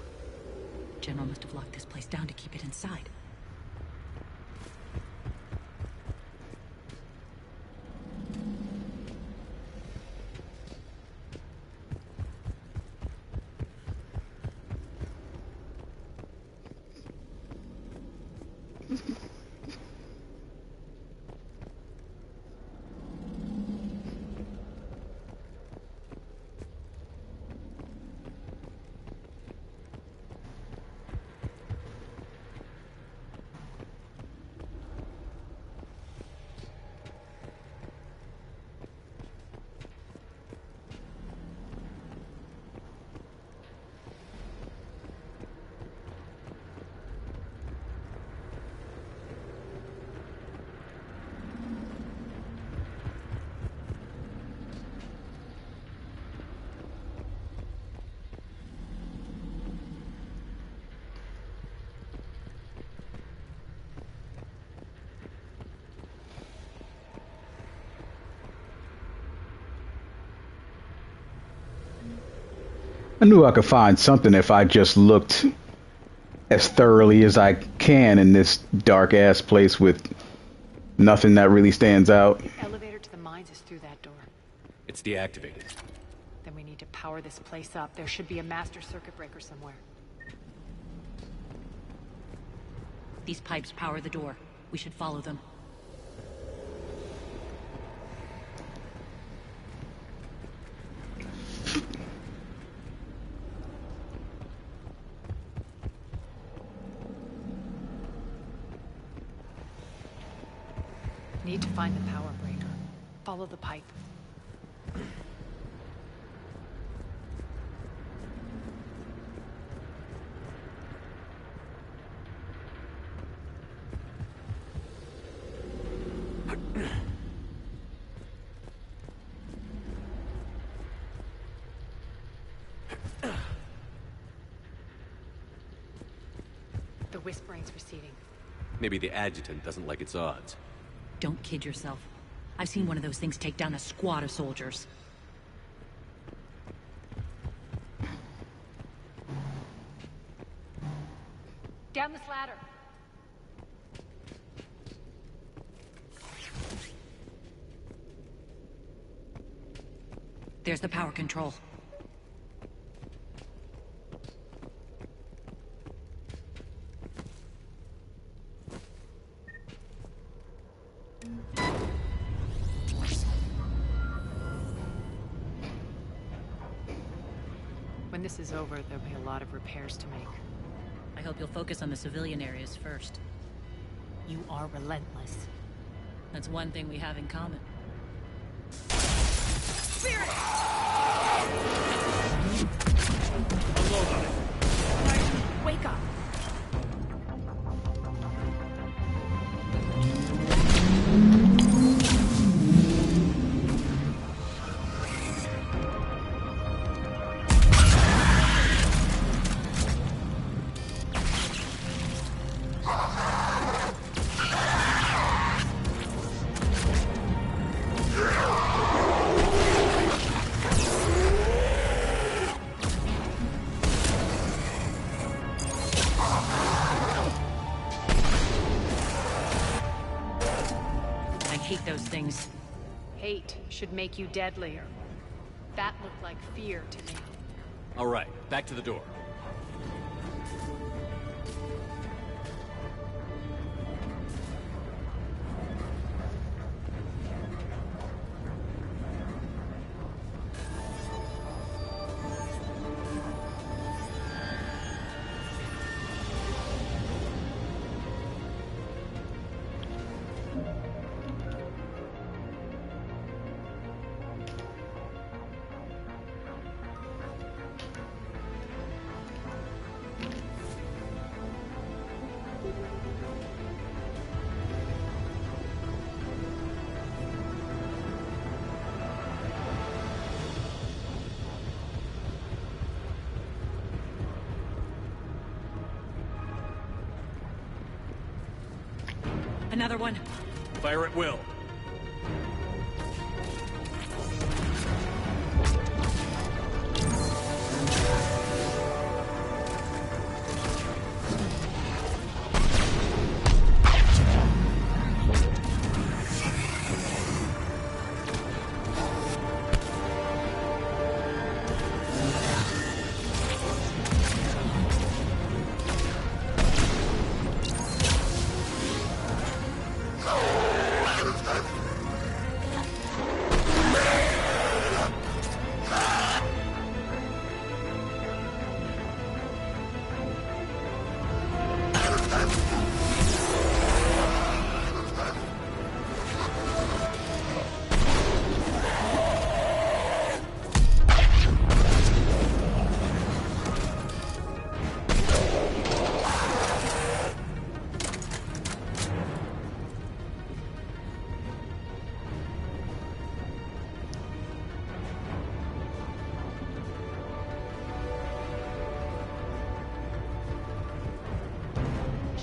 General must have locked this place down to keep it inside. I knew I could find something if I just looked as thoroughly as I can in this dark ass place with nothing that really stands out. The elevator to the mines is through that door. It's deactivated. Then we need to power this place up. There should be a master circuit breaker somewhere. These pipes power the door. We should follow them. Need to find the power breaker. Follow the pipe. The whispering's receding. Maybe the adjutant doesn't like its odds. Don't kid yourself. I've seen one of those things take down a squad of soldiers. Down this ladder. There's the power control. When this is over, there'll be a lot of repairs to make. I hope you'll focus on the civilian areas first. You are relentless. That's one thing we have in common. Spirit! Unload on it. Wake up! Those things. Hate should make you deadlier. That looked like fear to me. All right, back to the door. Another one. Fire at will.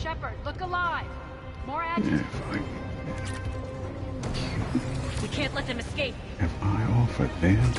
Shepard, look alive! More adjectives. We can't let them escape. If I offer them...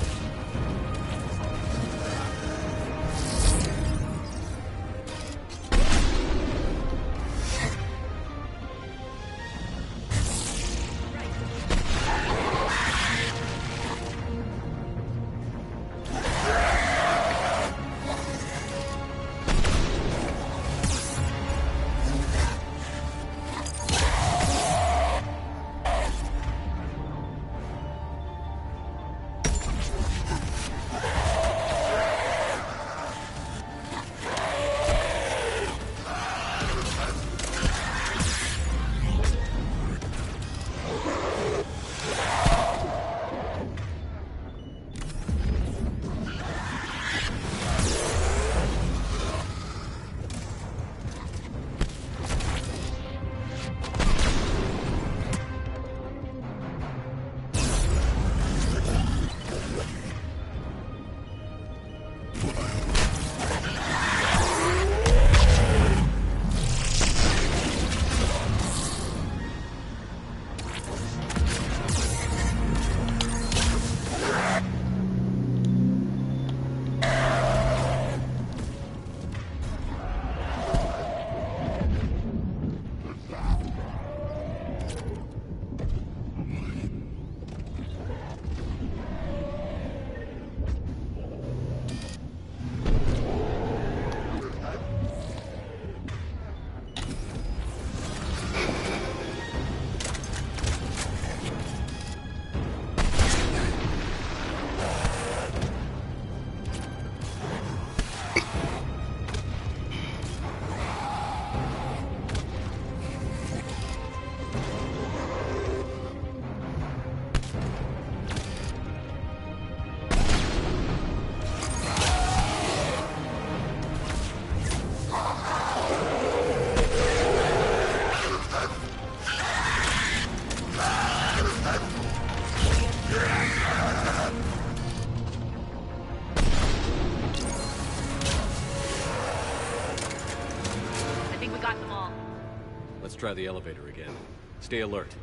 try the elevator again. Stay alert.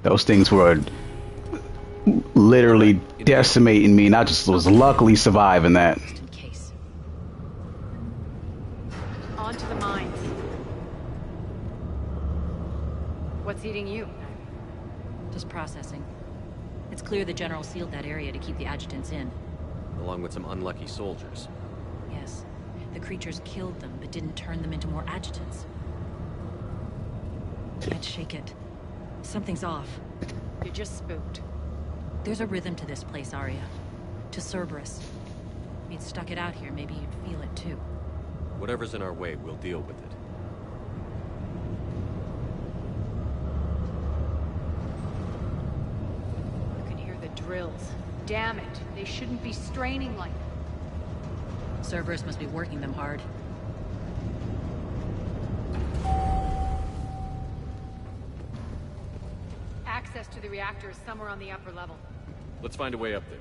Those things were literally decimating me, and I just was luckily surviving that. On to the mines. What's eating you? Just processing. It's clear the General sealed that area to keep the adjutants in. Along with some unlucky soldiers. Yes. The creatures killed them, but didn't turn them into more adjutants. Can't shake it. Something's off. You're just spooked. There's a rhythm to this place, Arya. To Cerberus. If you'd stuck it out here, maybe you'd feel it too. Whatever's in our way, we'll deal with it. You can hear the drills. Damn it. They shouldn't be straining like that. Cerberus must be working them hard. Access to the reactor is somewhere on the upper level. Let's find a way up there.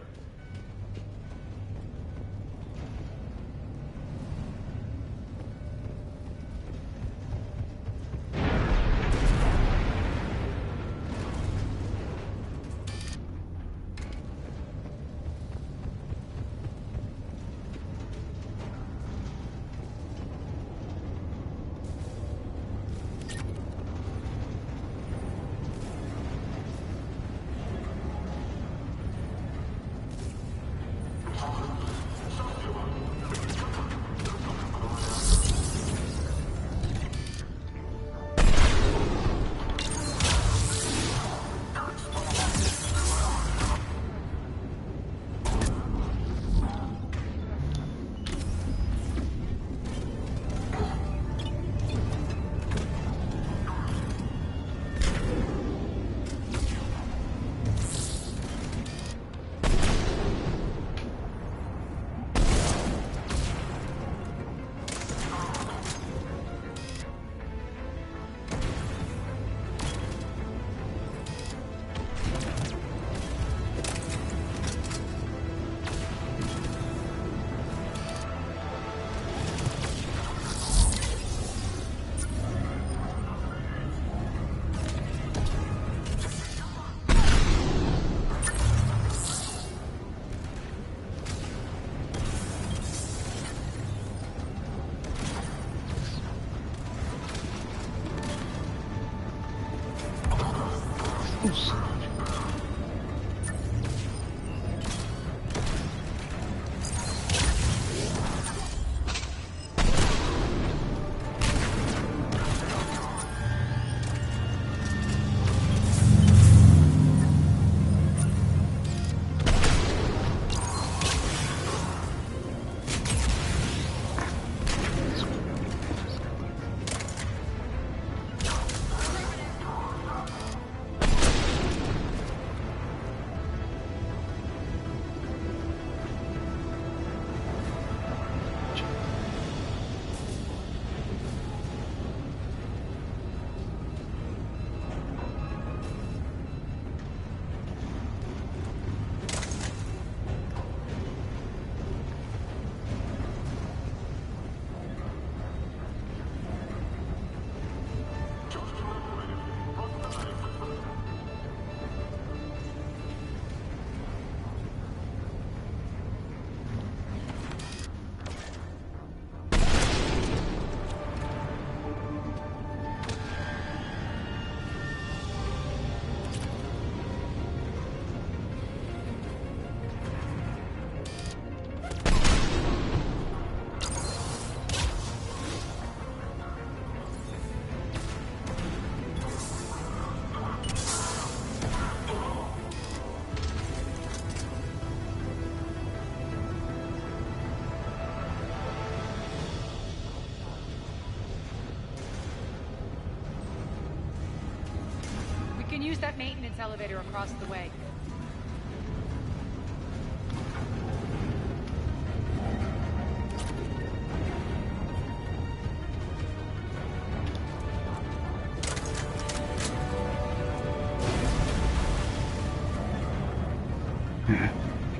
We can use that maintenance elevator across the way.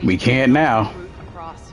We can't now. Across.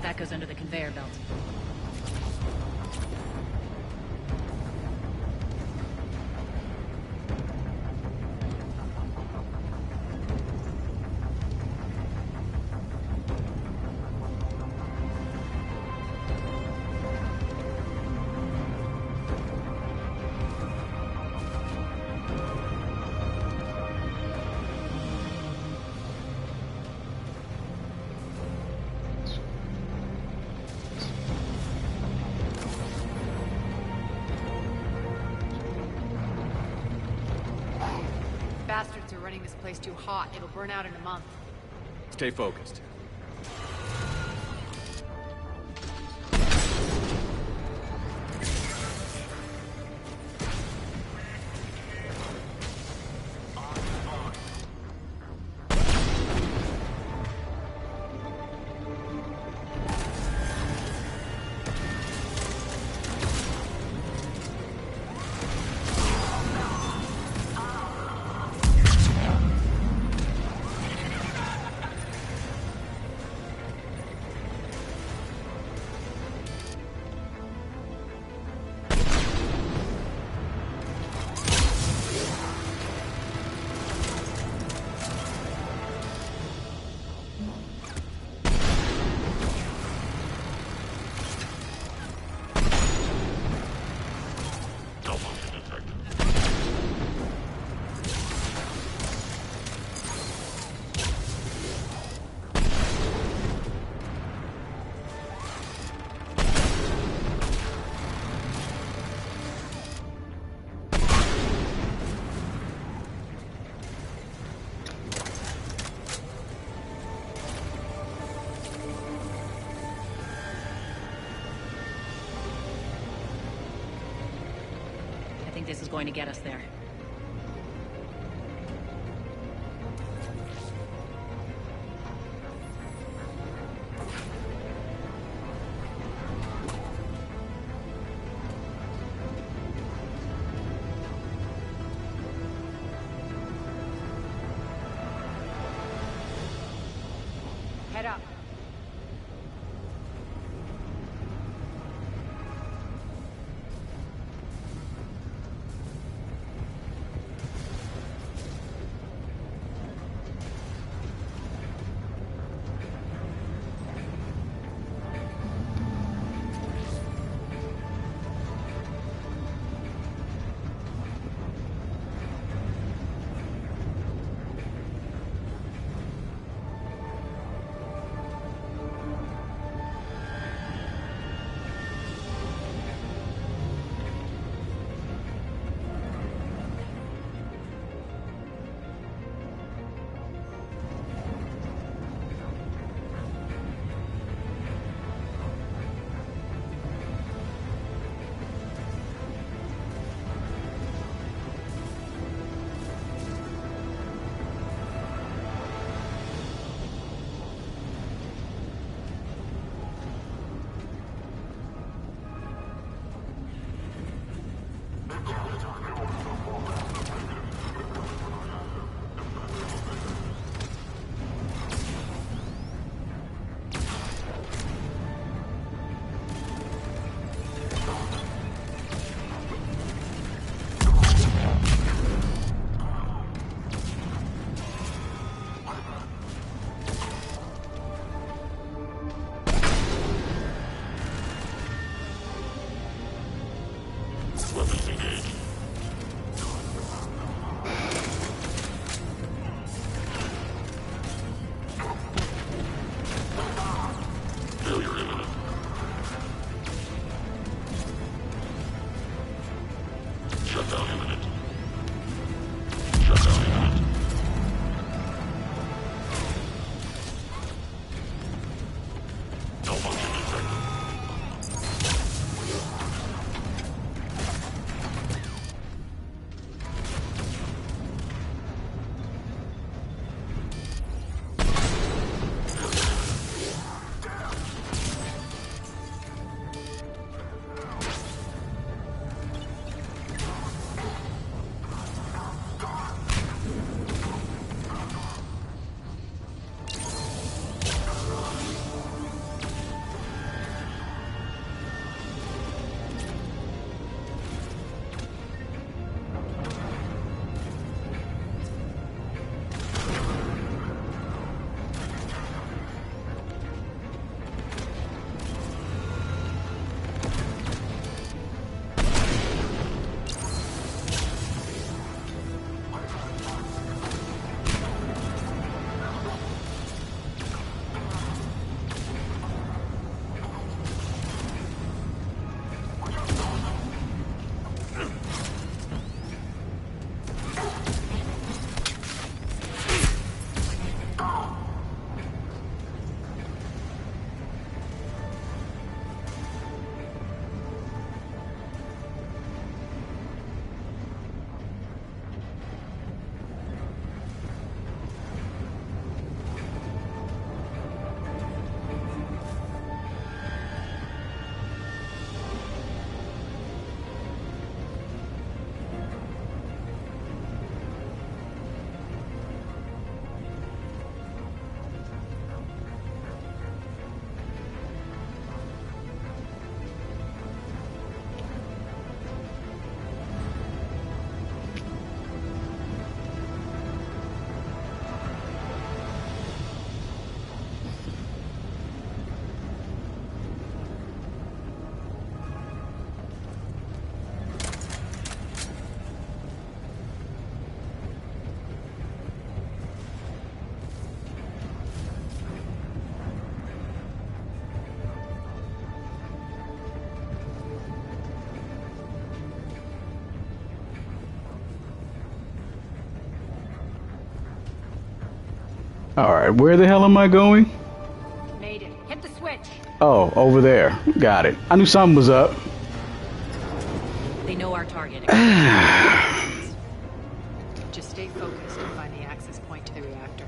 That goes under the conveyor belt. Bastards are running this place too hot. It'll burn out in a month. Stay focused. I think this is going to get us there. Head up. Alright, where the hell am I going? Made it. Hit the switch. Oh, over there. Got it. I knew something was up. They know our target. Just stay focused and find the access point to the reactor.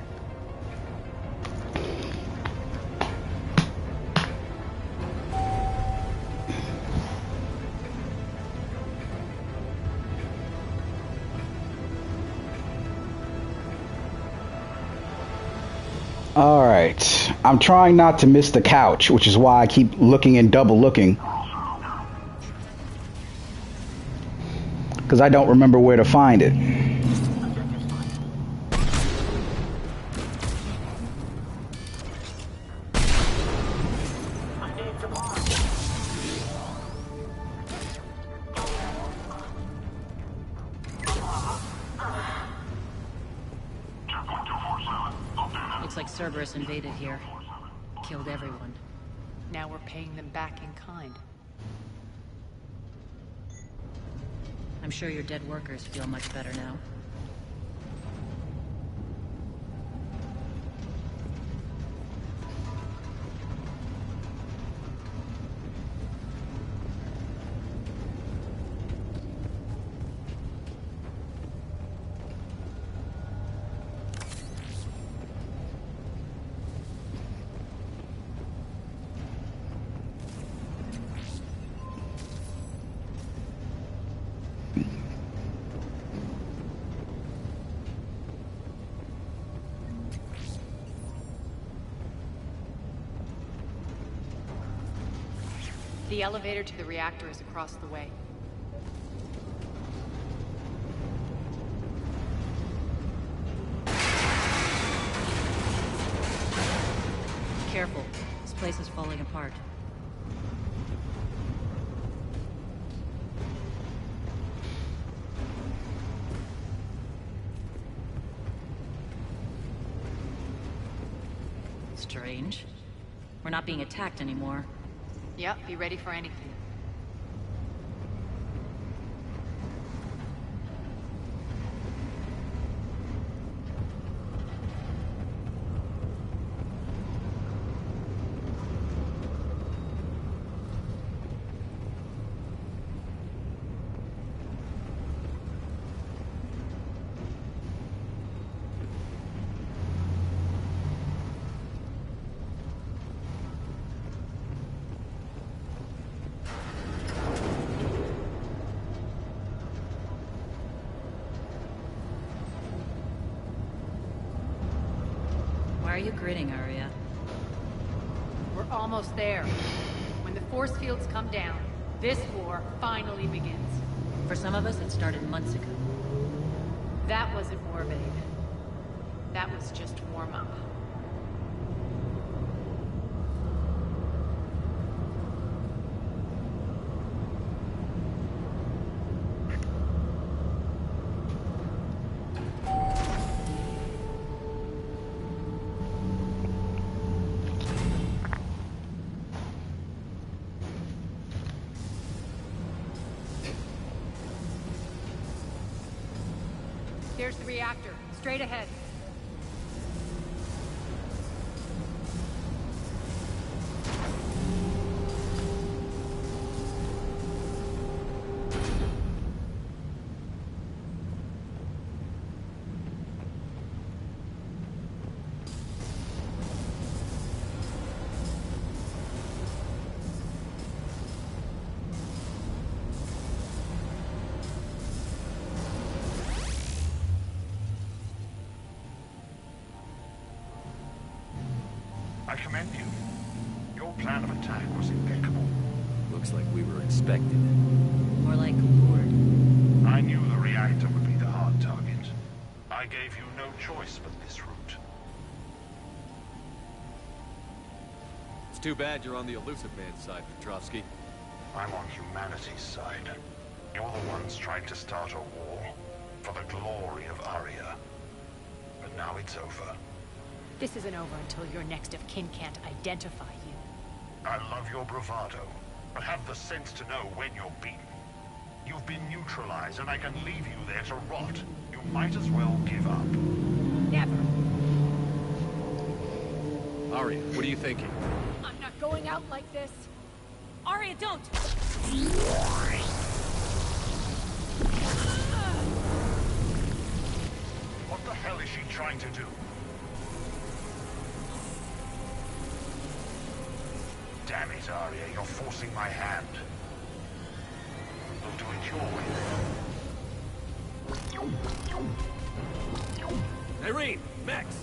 Alright. I'm trying not to miss the couch, which is why I keep looking and double looking. Because I don't remember where to find it. Looks like Cerberus invaded here. Killed everyone. Now we're paying them back in kind. I'm sure your dead workers feel much better now. The elevator to the reactor is across the way. Careful. This place is falling apart. Strange. We're not being attacked anymore. Yep, be ready for anything. Why are you grinning, Arya? We're almost there. When the force fields come down, this war finally begins. For some of us, it started months ago. That wasn't war, babe. That was just warm-up. There's the reactor. Straight ahead. I commend you. Your plan of attack was impeccable. Looks like we were expected. More like lured. I knew the reactor would be the hard target. I gave you no choice but this route. It's too bad you're on the elusive man's side, Petrovsky. I'm on humanity's side. You're the ones trying to start a war for the glory of Arya. But now it's over. This isn't over until your next of kin can't identify you. I love your bravado, but have the sense to know when you're beaten. You've been neutralized, and I can leave you there to rot. You might as well give up. Never. Arya, what are you thinking? I'm not going out like this. Arya, don't! What the hell is she trying to do? Damn it, Arya, you're forcing my hand. We'll do it your way then. Irene, Max.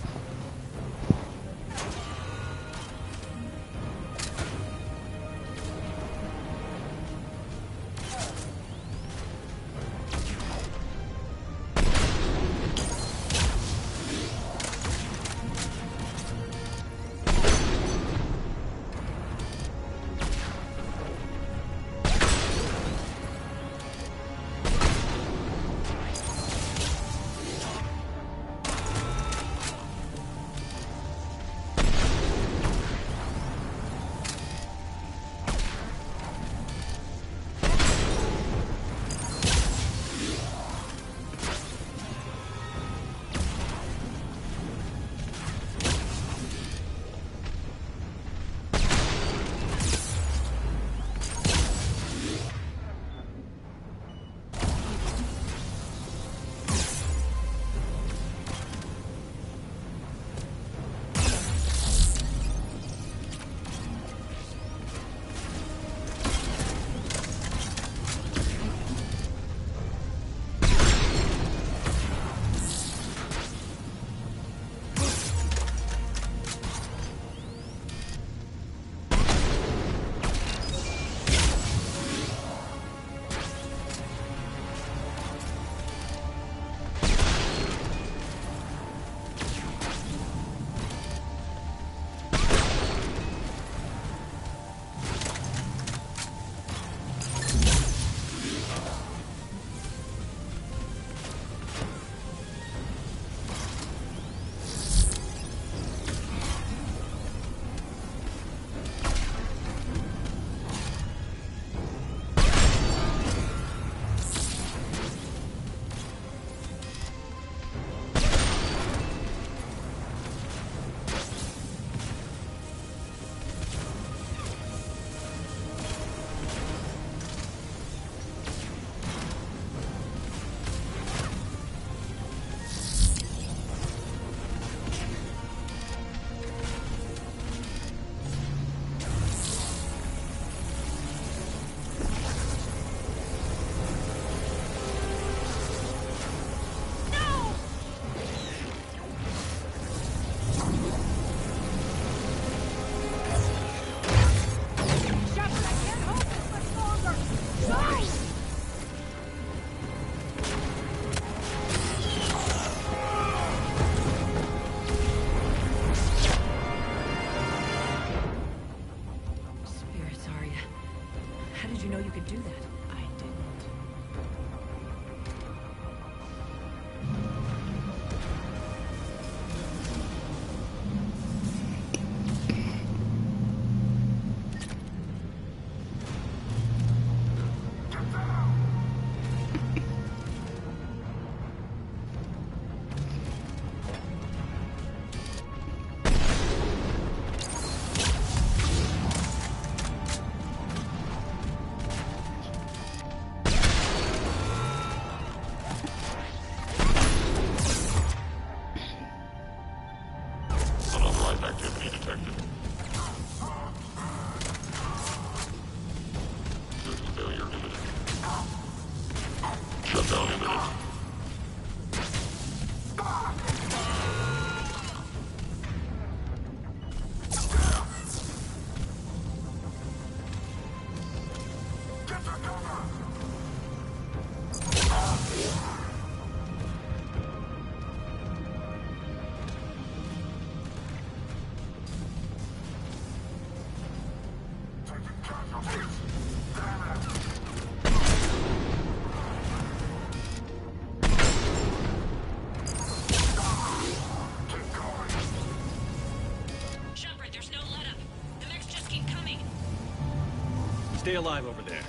Stay alive over there.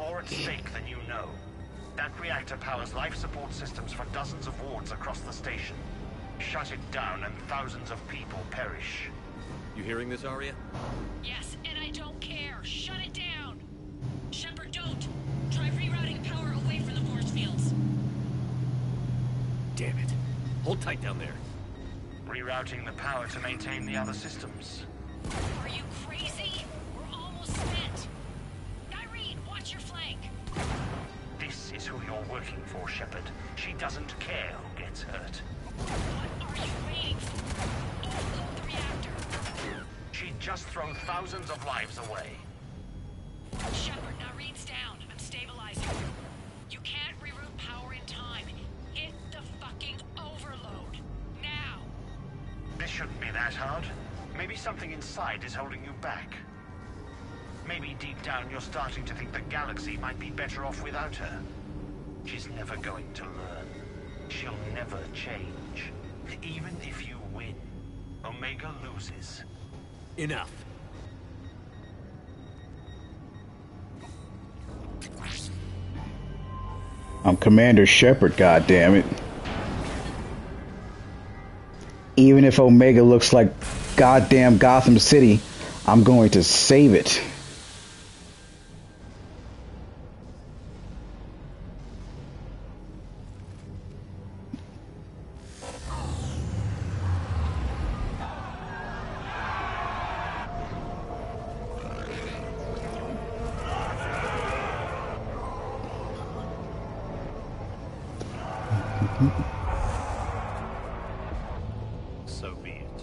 more at stake than you know. That reactor powers life support systems for dozens of wards across the station. Shut it down and thousands of people perish. You hearing this, Arya? Yes, and I don't care. Shut it down! Shepard, don't! Try rerouting power away from the force fields. Damn it. Hold tight down there. Rerouting the power to maintain the other systems. Are you crazy? We're almost spent. Irene, watch your flank. This is who you're working for, Shepard. She doesn't care who gets hurt. What are you waiting for? Overload the reactor. She'd just throw thousands of lives away. Shepard, Irene's down. I'm stabilizing. You can't reroute power in time. Hit the fucking overload. Now. This shouldn't be that hard. Maybe something inside is holding you back. Maybe deep down you're starting to think the galaxy might be better off without her. She's never going to learn. She'll never change. Even if you win, Omega loses. Enough. I'm Commander Shepard, goddammit. Even if Omega looks like goddamn Gotham City, I'm going to save it. So be it.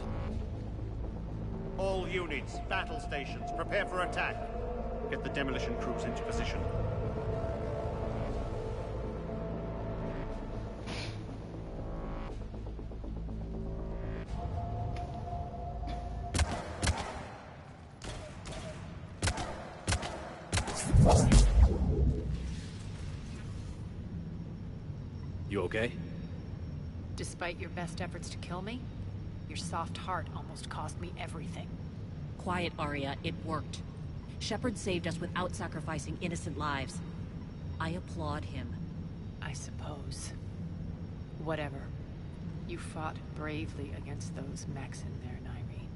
All units, battle stations, prepare for attack. Get the demolition crews into position. You okay? Despite your best efforts to kill me, your soft heart almost cost me everything. Quiet, Arya. It worked. Shepard saved us without sacrificing innocent lives. I applaud him. I suppose. Whatever. You fought bravely against those mechs in there, Irene.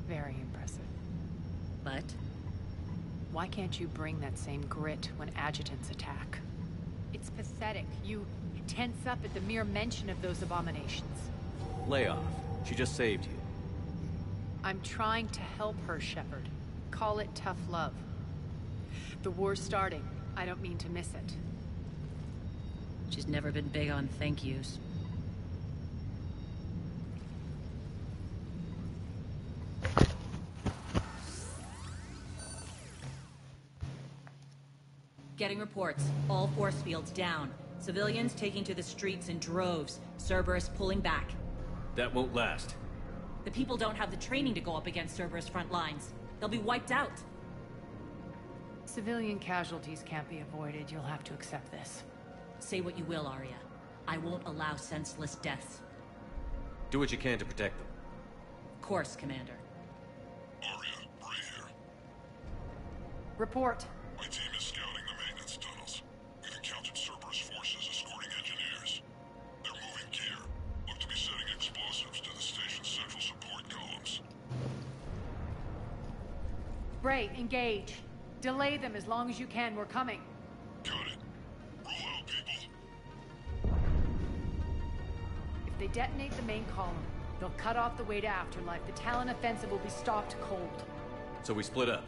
Very impressive. But? Why can't you bring that same grit when adjutants attack? It's pathetic. You tense up at the mere mention of those abominations. Lay off. She just saved you. I'm trying to help her, Shepard. Call it tough love. The war's starting. I don't mean to miss it. She's never been big on thank yous. Getting reports. All force fields down. Civilians taking to the streets in droves. Cerberus pulling back. That won't last. The people don't have the training to go up against Cerberus front lines. They'll be wiped out. Civilian casualties can't be avoided. You'll have to accept this. Say what you will, Arya. I won't allow senseless deaths. Do what you can to protect them. Of course, Commander. Arya, Bray here. Report. My team is scouting the maintenance tunnels. We've encountered Cerberus forces escorting engineers. They're moving gear. Look to be setting explosives to the station's central support columns. Bray, engage. Delay them as long as you can. We're coming. Got it. Roll out, people. If they detonate the main column, they'll cut off the way to Afterlife. The Talon offensive will be stopped cold. So we split up.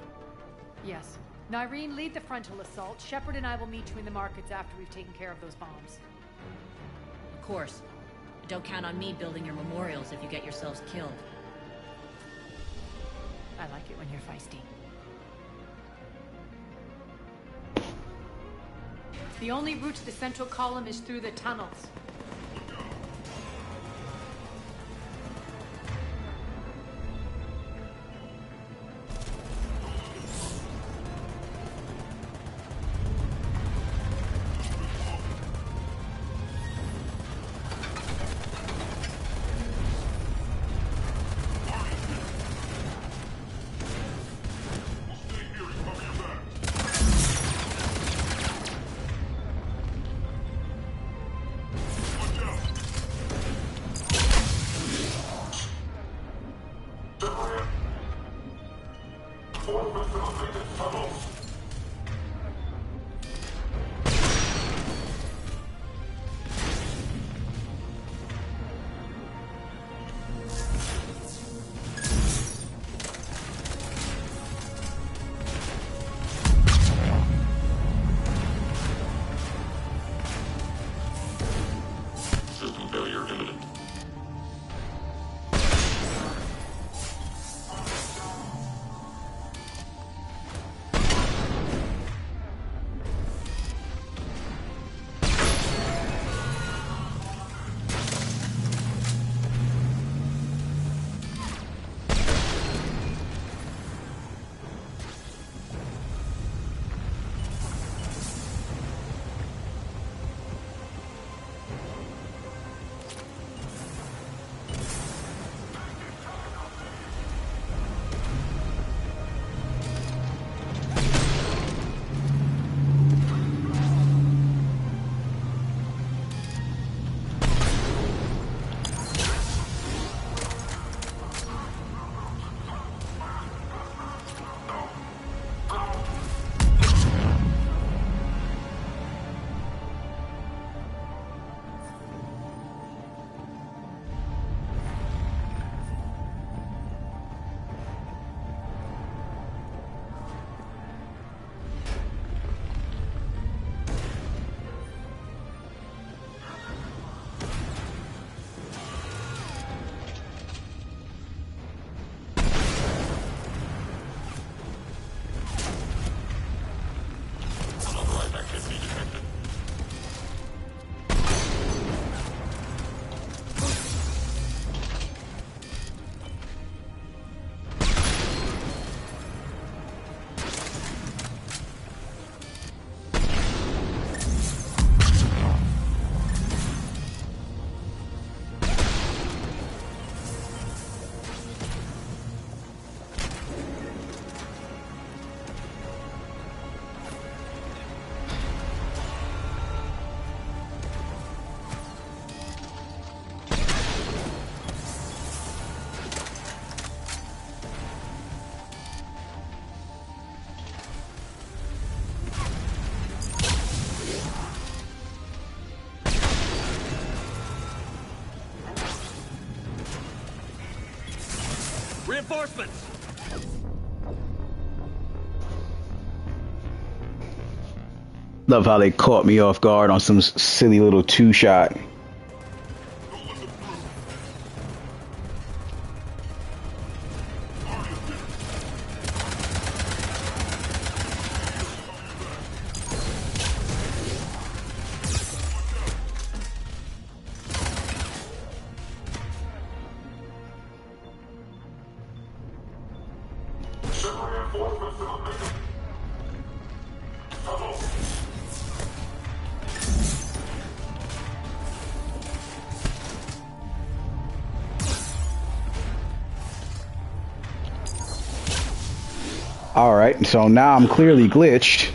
Yes. Irene, lead the frontal assault. Shepard and I will meet you in the markets after we've taken care of those bombs. Of course. But don't count on me building your memorials if you get yourselves killed. I like it when you're feisty. The only route to the central column is through the tunnels. System failure imminent. Reinforcements! Love how they caught me off guard on some silly little two-shot. Alright, so now I'm clearly glitched.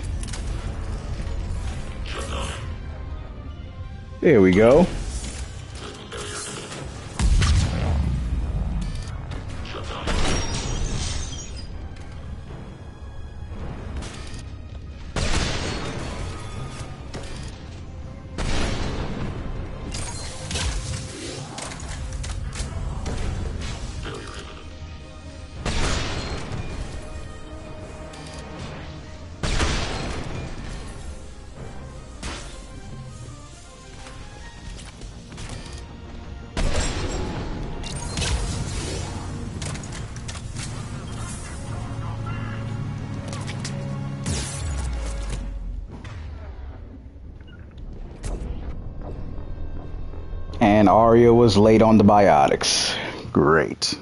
There we go. And Arya was late on the biotics. Great.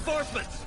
reinforcements!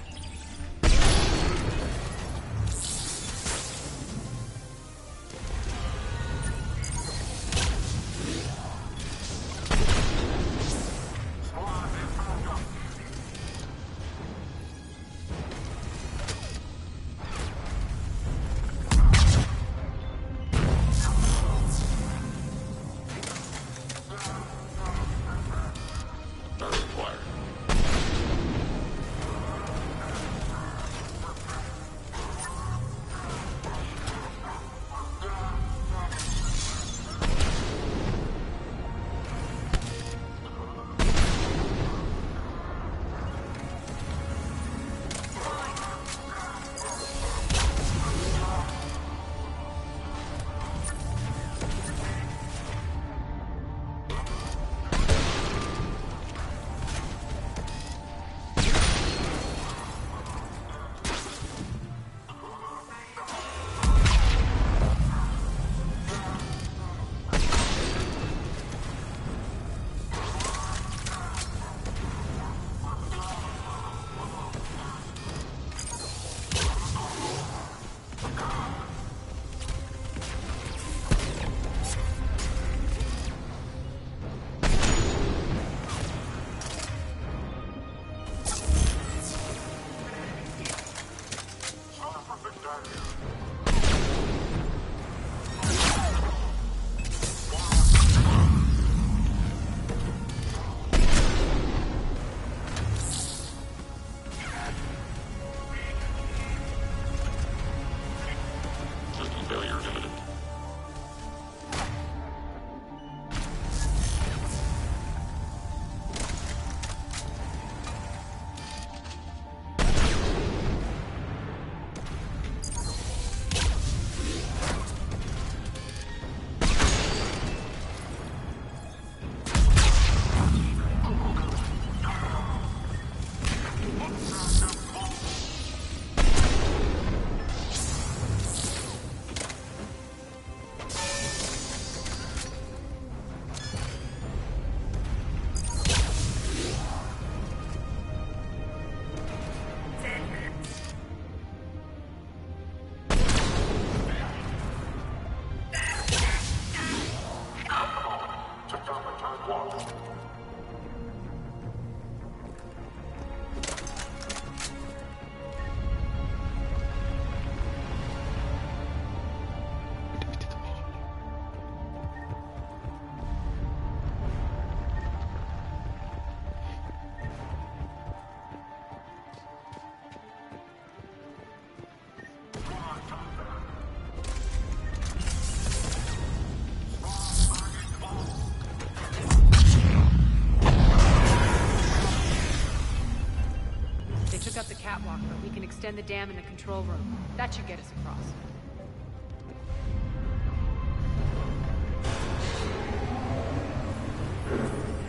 Up the catwalk, but we can extend the dam in the control room. That should get us across.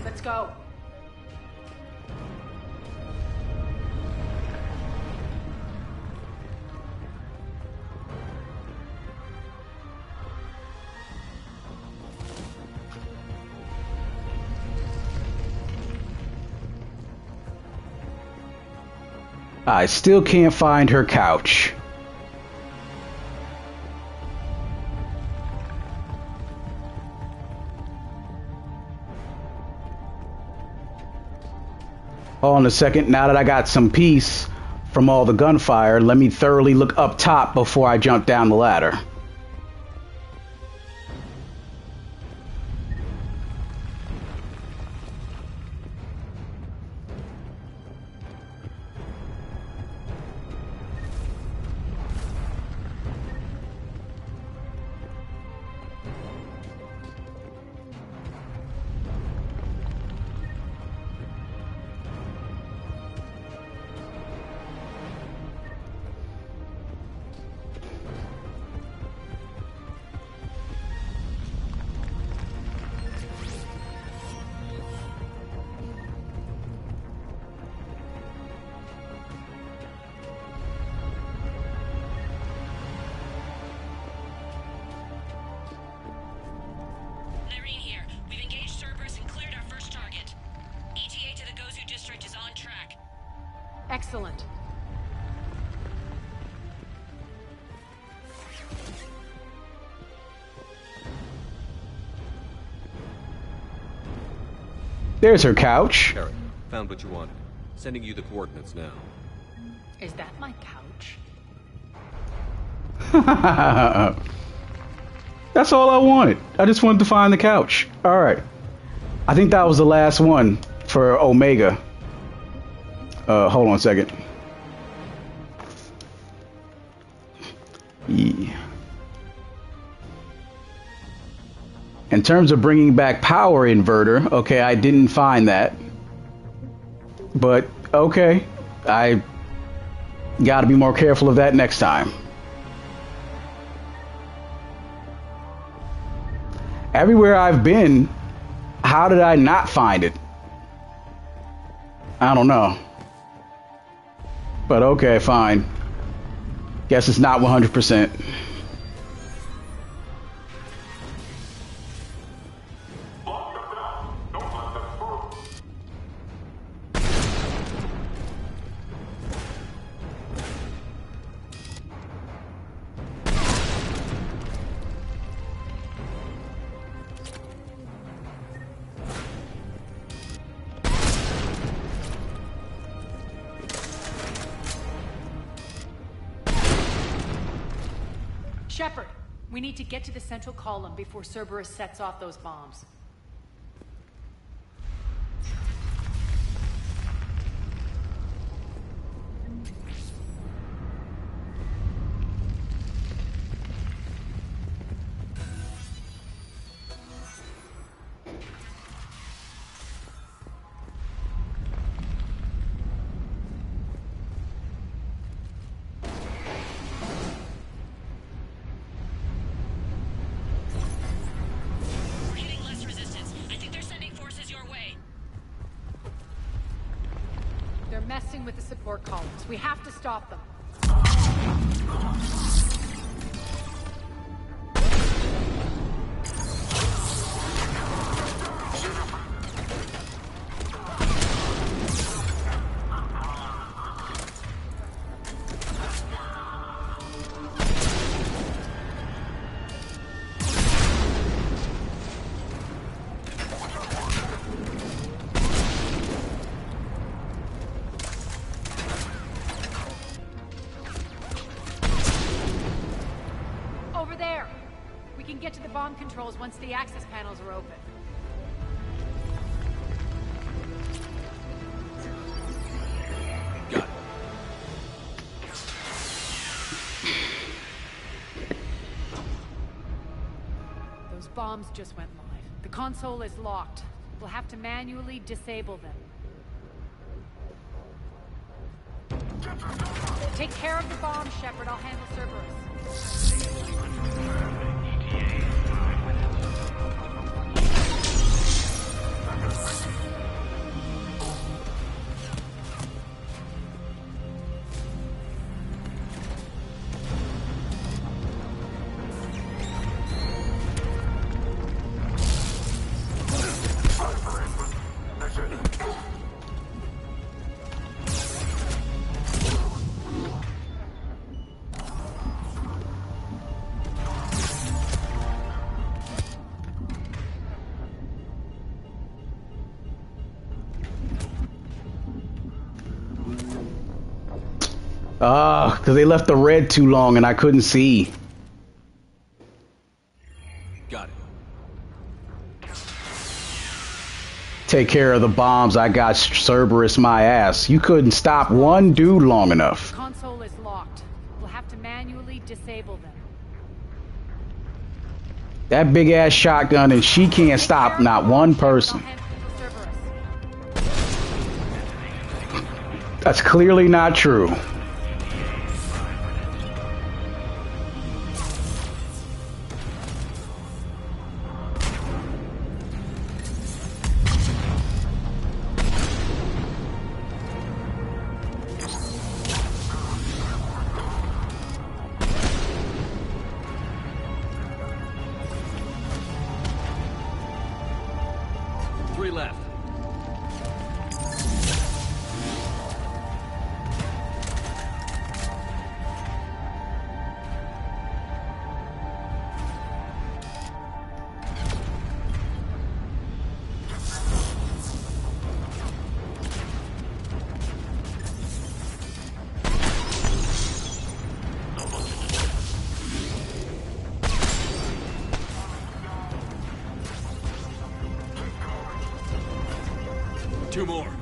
Let's go. I still can't find her couch. Hold on a second. Now that I got some peace from all the gunfire, let me thoroughly look up top before I jump down the ladder. Excellent. There's her couch. Karen, found what you wanted. Sending you the coordinates now. Is that my couch? That's all I wanted. I just wanted to find the couch. All right. I think that was the last one for Omega. Hold on a second. Yeah. In terms of bringing back power inverter, okay, I didn't find that. But, okay, I gotta be more careful of that next time. Everywhere I've been, how did I not find it? I don't know. But okay, fine. Guess it's not 100%. Shepard, we need to get to the central column before Cerberus sets off those bombs. They're messing with the support columns. We have to stop them. Get to the bomb controls once the access panels are open. Got it. Those bombs just went live. The console is locked. We'll have to manually disable them. Take care of the bomb, Shepard. I'll handle Cerberus. Because they left the red too long and I couldn't see. Got it. Take care of the bombs. I got Cerberus my ass. You couldn't stop one dude long enough. The console is locked. We'll have to manually disable them. That big ass shotgun and she can't stop not one person. That's clearly not true. Two more.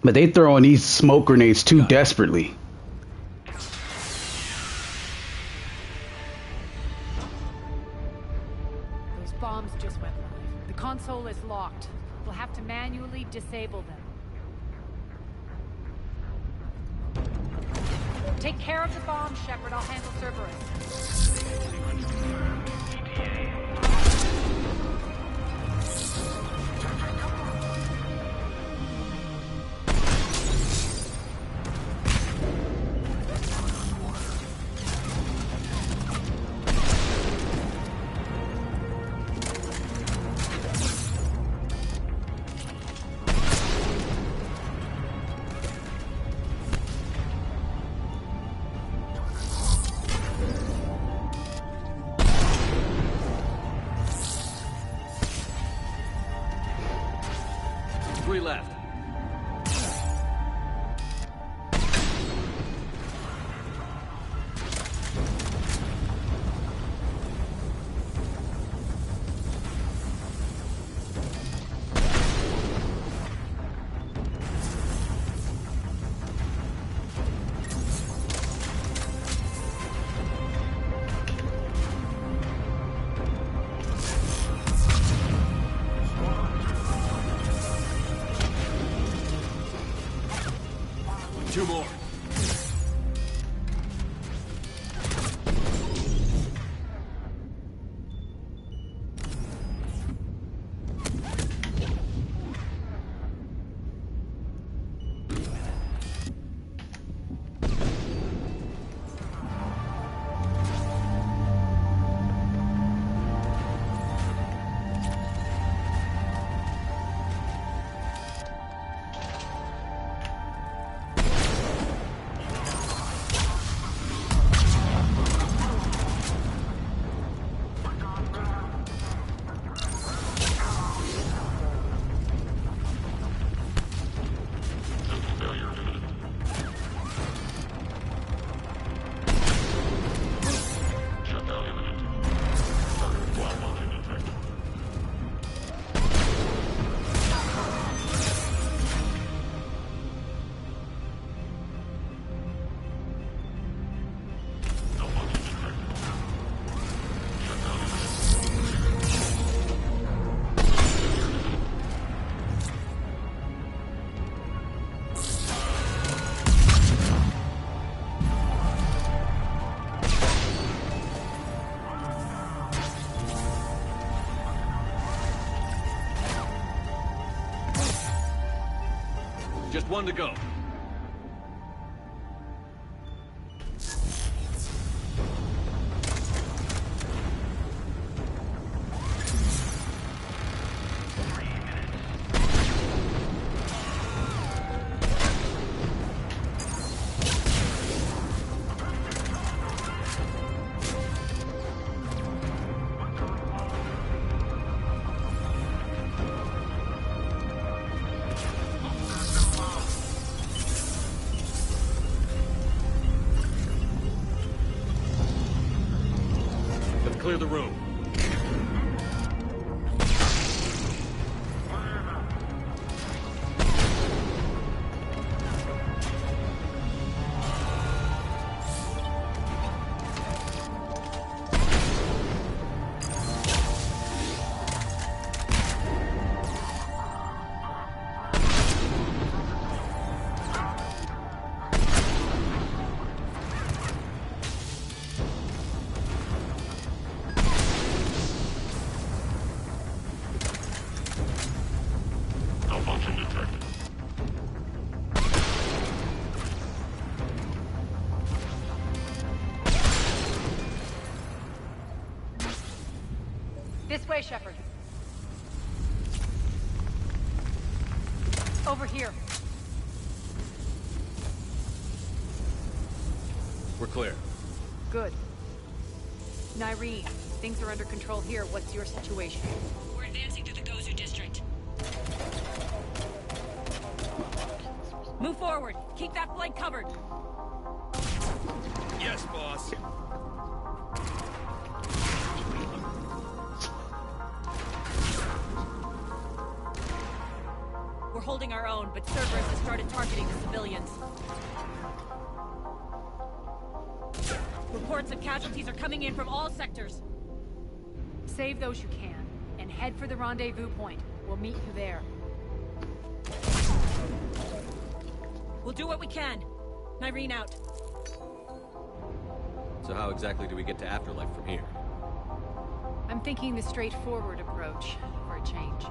But they throwing these smoke grenades too desperately. Those bombs just went live. The console is locked. We'll have to manually disable them. Take care of the bombs, Shepard. I'll handle Cerberus. Three left. Two more. Just one to go. Clear the room. This way, Shepard. Over here. We're clear. Good. Nyreen, things are under control here. What's your situation? We're advancing through the Gozu district. Move forward. Keep that flank covered. Yes, boss. We're holding our own, but Cerberus has started targeting the civilians. Reports of casualties are coming in from all sectors. Save those you can, and head for the rendezvous point. We'll meet you there. We'll do what we can. Nyreen out. So how exactly do we get to Afterlife from here? I'm thinking the straightforward approach, for a change.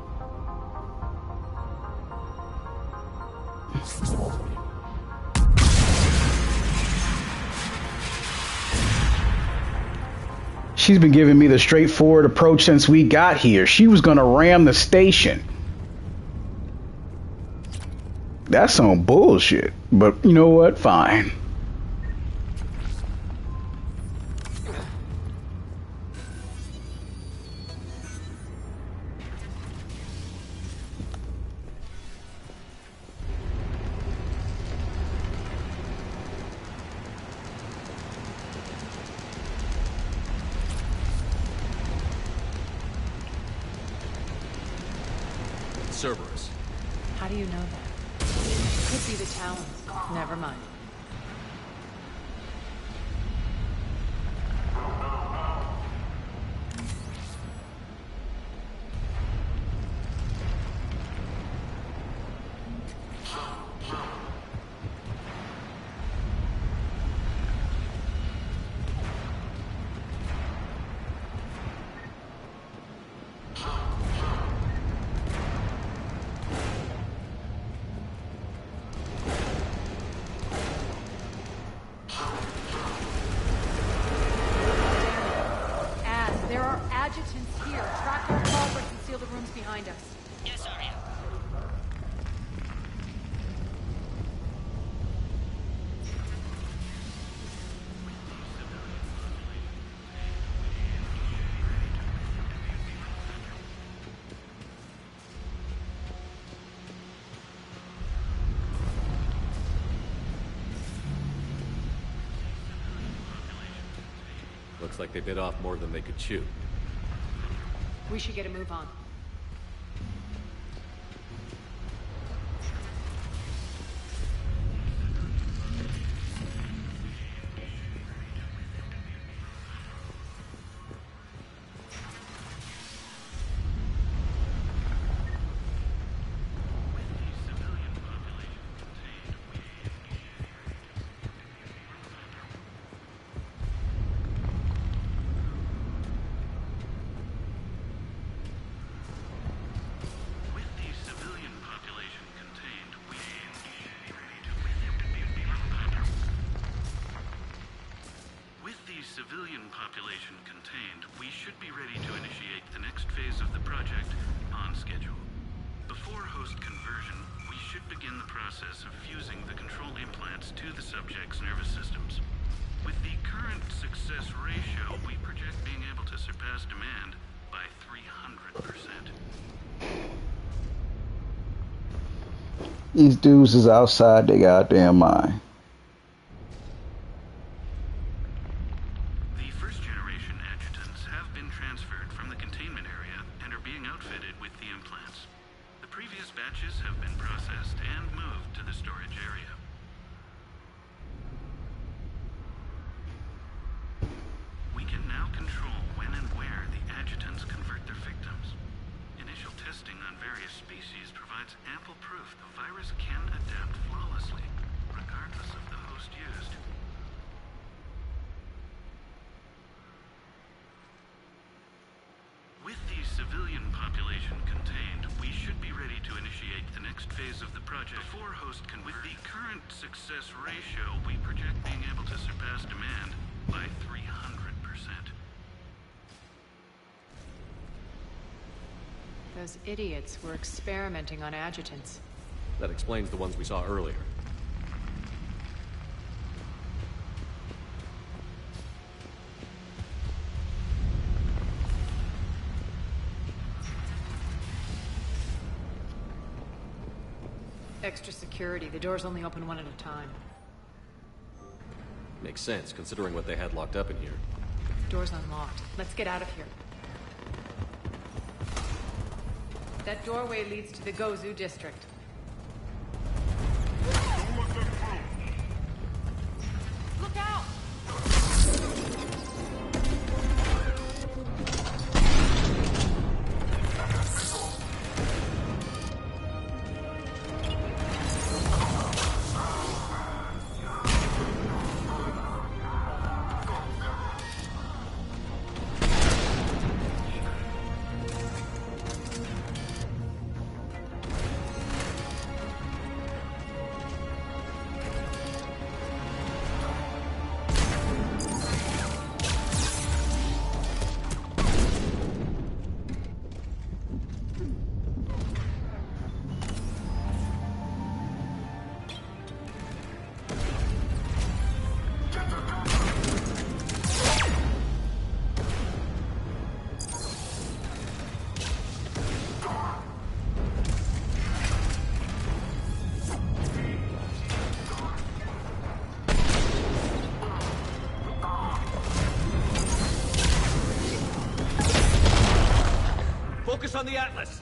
She's been giving me the straightforward approach since we got here. She was gonna ram the station. That's some bullshit. But you know what? Fine. Cerberus. How do you know that? Could be the Talons. Never mind. Looks like they bit off more than they could chew. We should get a move on. Civilian population contained, we should be ready to initiate the next phase of the project on schedule. Before host conversion, we should begin the process of fusing the control implants to the subject's nervous systems. With the current success ratio, we project being able to surpass demand by 300%. These dudes is outside their goddamn mind. Civilian population contained, we should be ready to initiate the next phase of the project. Before host conversion, with the current success ratio, we project being able to surpass demand by 300%. Those idiots were experimenting on adjutants. That explains the ones we saw earlier. Extra security. The doors only open one at a time. Makes sense, considering what they had locked up in here. Door's unlocked. Let's get out of here. That doorway leads to the Gozu district. Look out! Focus on the Atlas!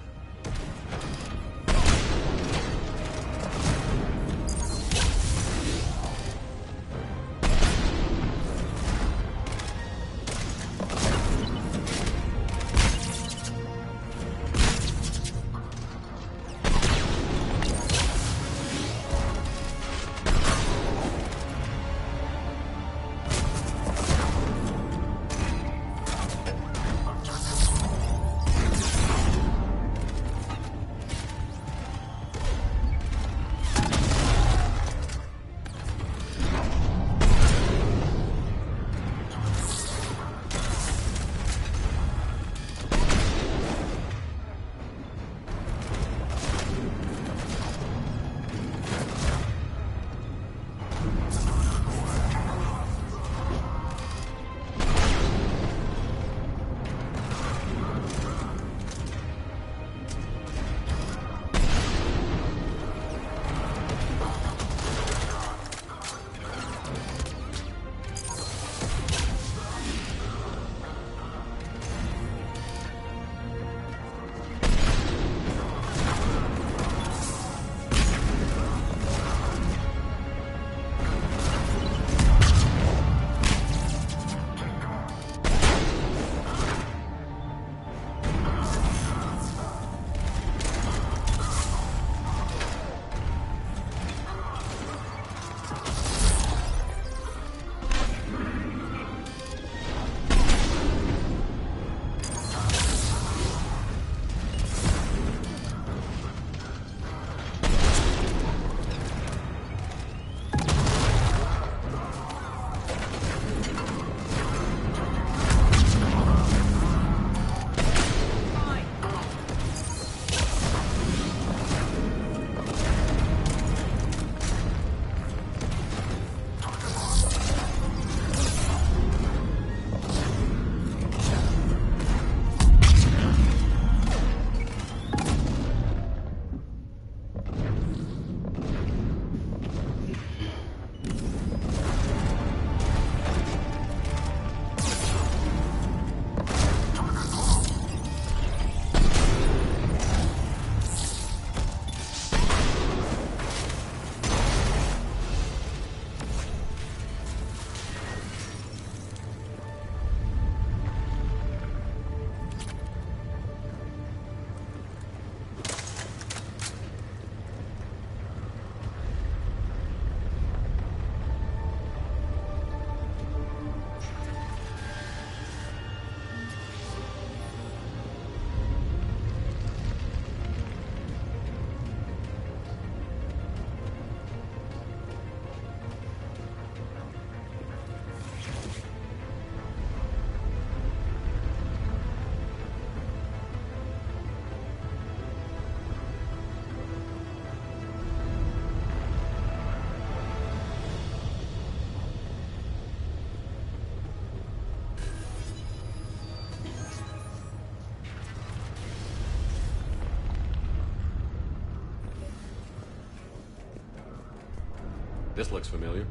This looks familiar.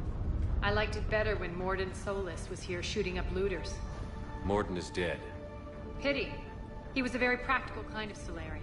I liked it better when Mordin Solus was here shooting up looters. Mordin is dead. Pity. He was a very practical kind of Solarian.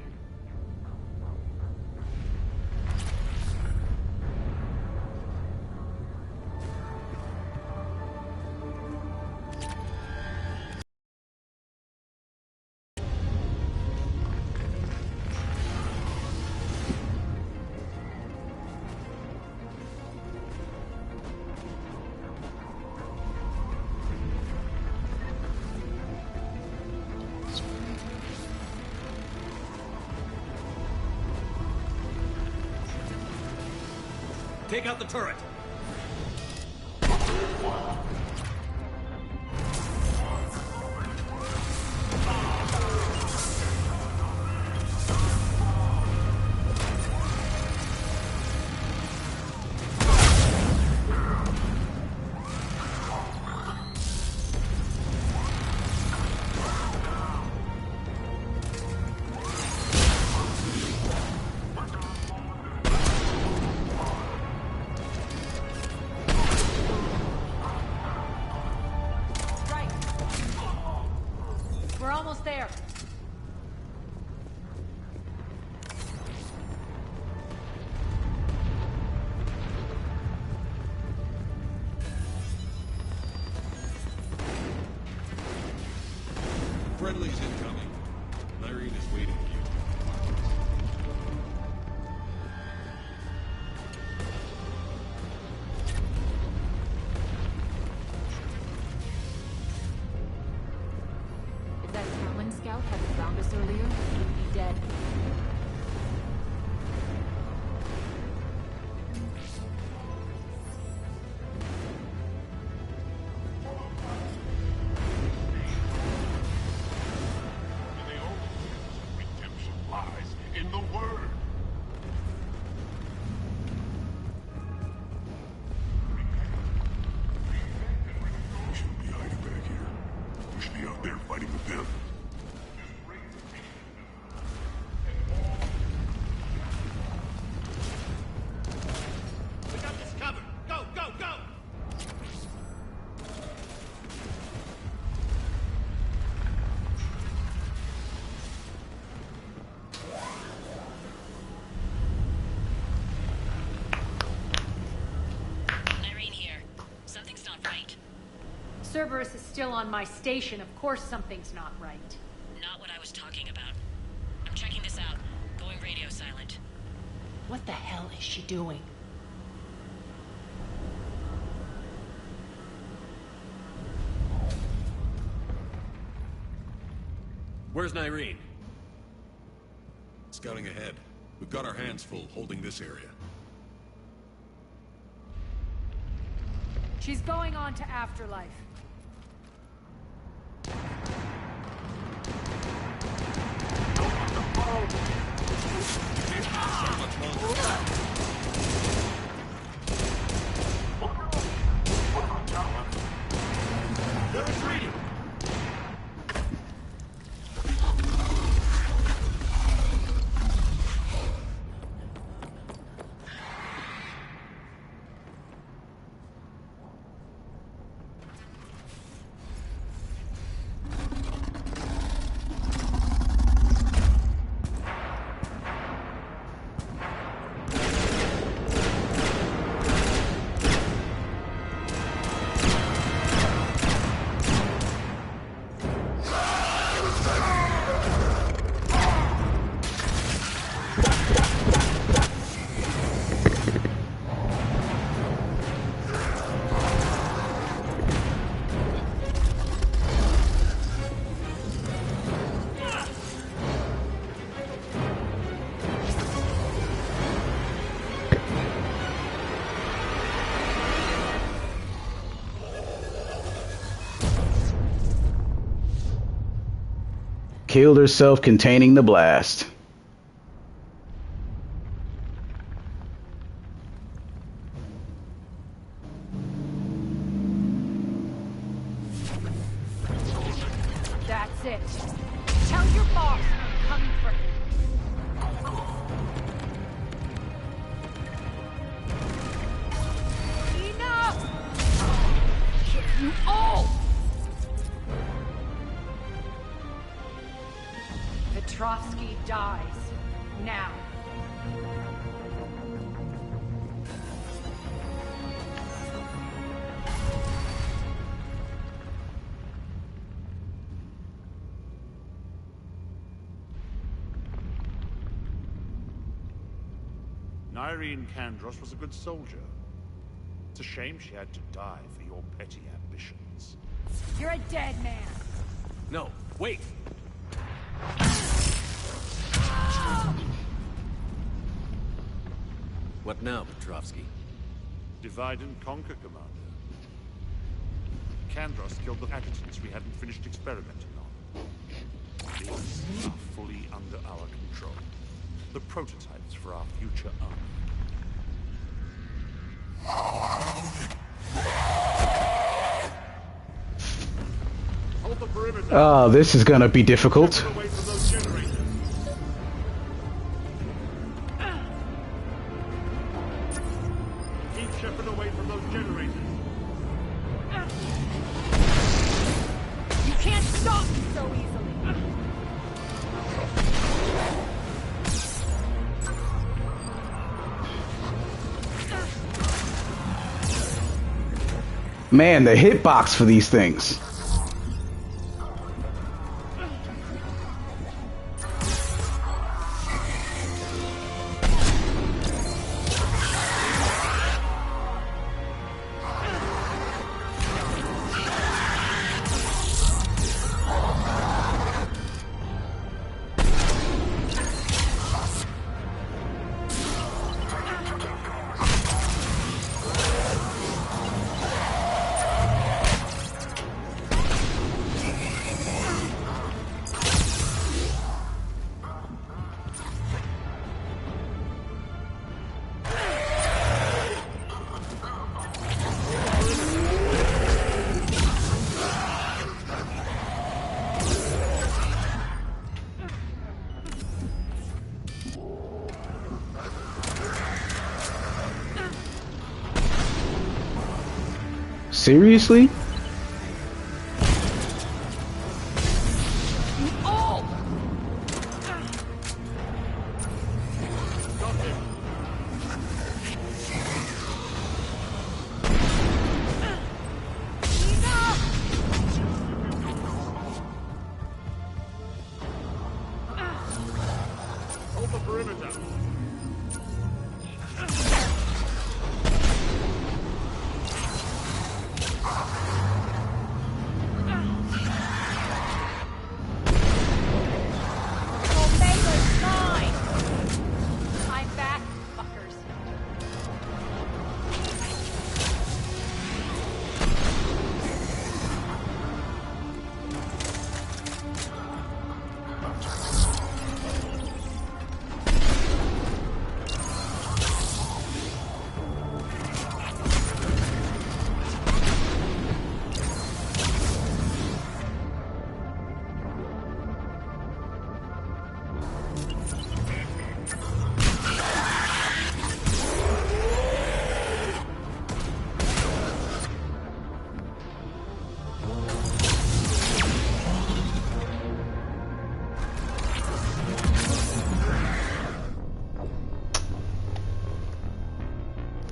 Take out the turret! We're almost there. Friendly's incoming. Irene is waiting for you. If that Talon scout hadn't found us earlier, we'd be dead. Redemption lies in the word. We shouldn't be hiding back here. We should be out there fighting with them. We got this covered! Go, go, go! Irene here. Something's not right. Cerberus is still on my station. Of course something's not right. Not what I was talking about. I'm checking this out. Going radio silent. What the hell is she doing? Where's Irene? Scouting ahead. We've got our hands full holding this area. She's going on to Afterlife. They're retreating! Killed herself containing the blast. That's it. Tell your boss I'm coming for him. Petrovsky dies. Now. Irene Kandros was a good soldier. It's a shame she had to die for your petty ambitions. You're a dead man. No, wait! What now, Petrovsky? Divide and conquer, Commander. Kandros killed the adjutants we hadn't finished experimenting on. These are fully under our control. The prototypes for our future army. Hold the perimeter. Oh, this is gonna be difficult. Away from those generators. Keep Shepard away from those generators. You can't stop me so easily. Man, the hitbox for these things. Seriously? Hold the perimeter.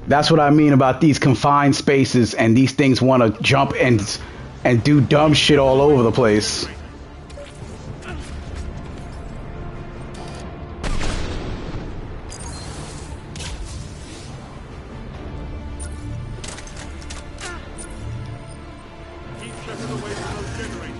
That's what I mean about these confined spaces, and these things want to jump and do dumb shit all over the place. Keep Shepard away from those generators.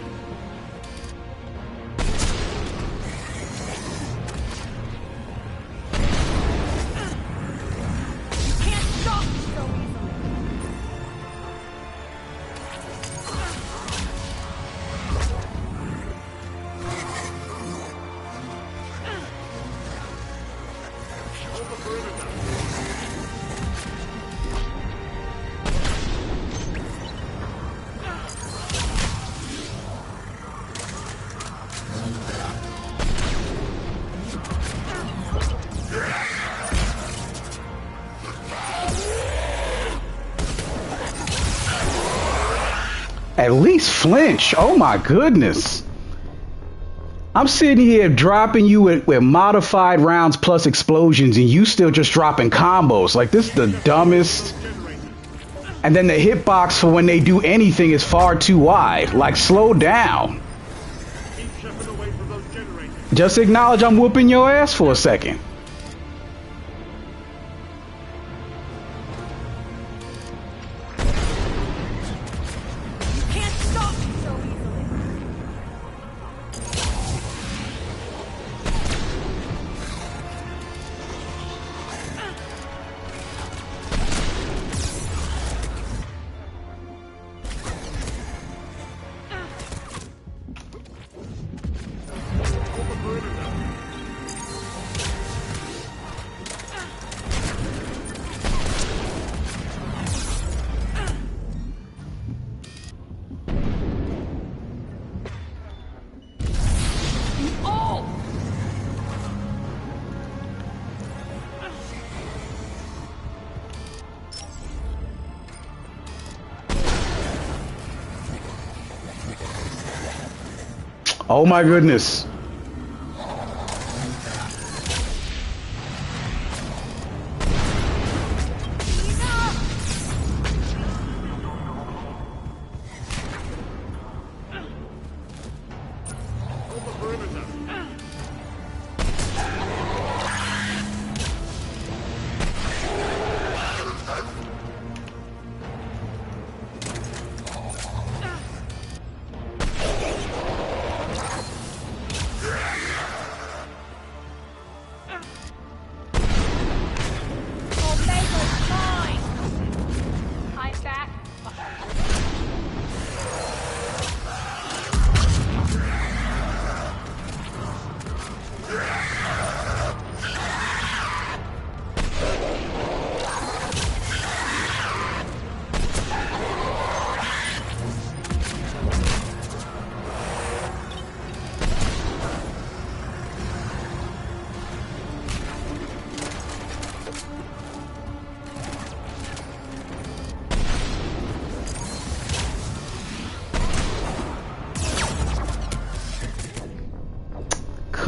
At least flinch. Oh my goodness. I'm sitting here dropping you with modified rounds plus explosions, and you still just dropping combos. Like, this is the dumbest. And then the hitbox for when they do anything is far too wide. Like, slow down. Just acknowledge I'm whooping your ass for a second. Oh my goodness.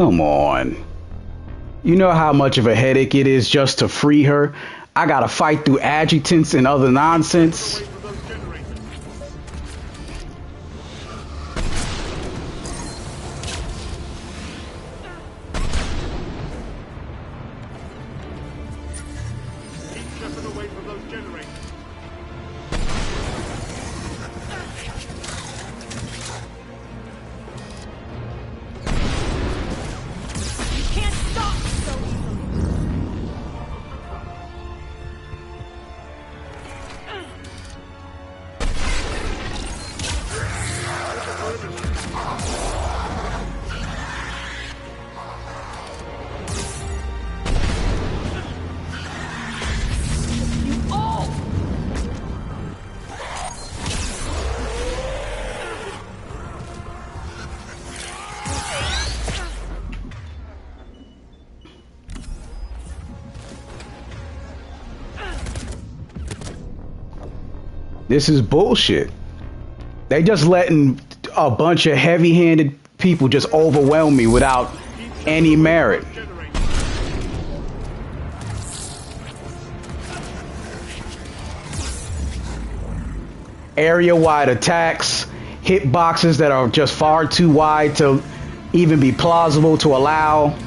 Come on. You know how much of a headache it is just to free her? I gotta fight through adjutants and other nonsense. This is bullshit. They just letting a bunch of heavy-handed people just overwhelm me without any merit. Area-wide attacks, hitboxes that are just far too wide to even be plausible to allow.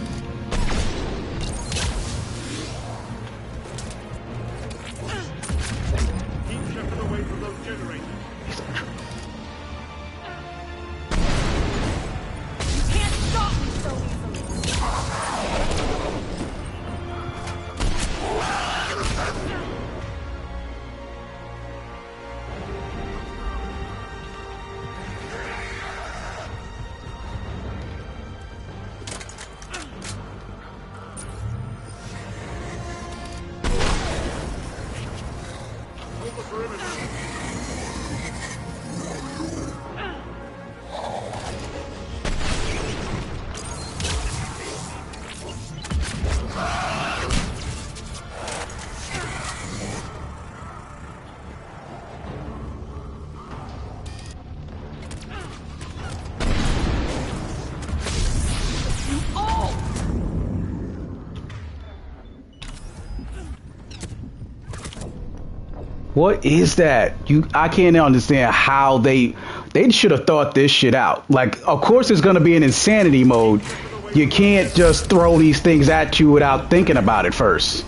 What is that? I can't understand how they should have thought this shit out. Like, of course it's gonna be an insanity mode. You can't just throw these things at you without thinking about it first.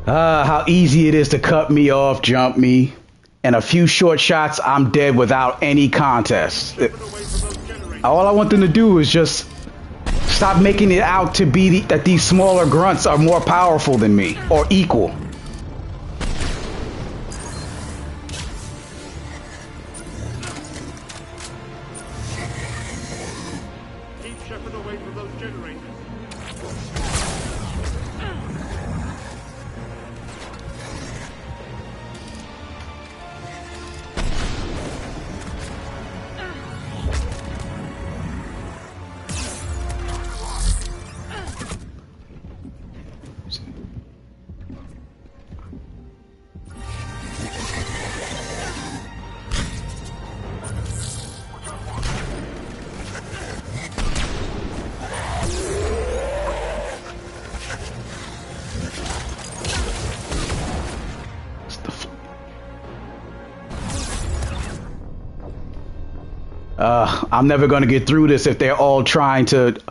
How easy it is to cut me off, jump me. In a few short shots, I'm dead without any contest. All I want them to do is just stop making it out to be that these smaller grunts are more powerful than me, or equal. I'm never going to get through this if they're all trying to, you know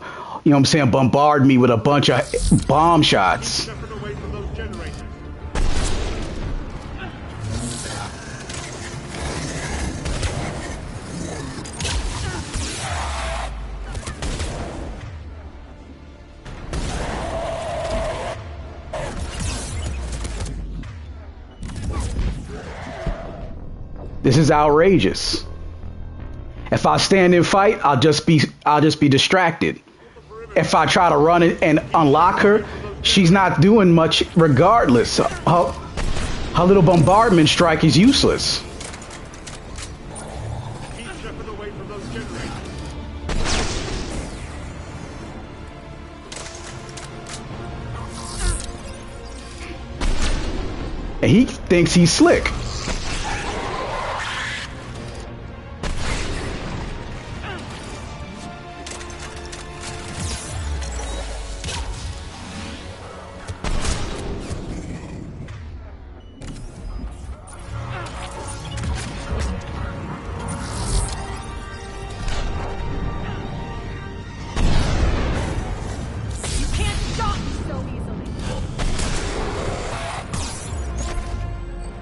what I'm saying, bombard me with a bunch of bomb shots. This is outrageous. If I stand and fight, I'll just be distracted. If I try to run it and unlock her, she's not doing much regardless. Her little bombardment strike is useless. And he thinks he's slick.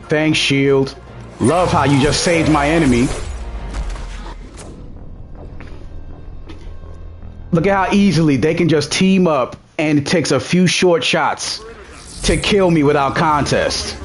Thanks, Shield. Love how you just saved my enemy. Look at how easily they can just team up, and it takes a few short shots to kill me without contest.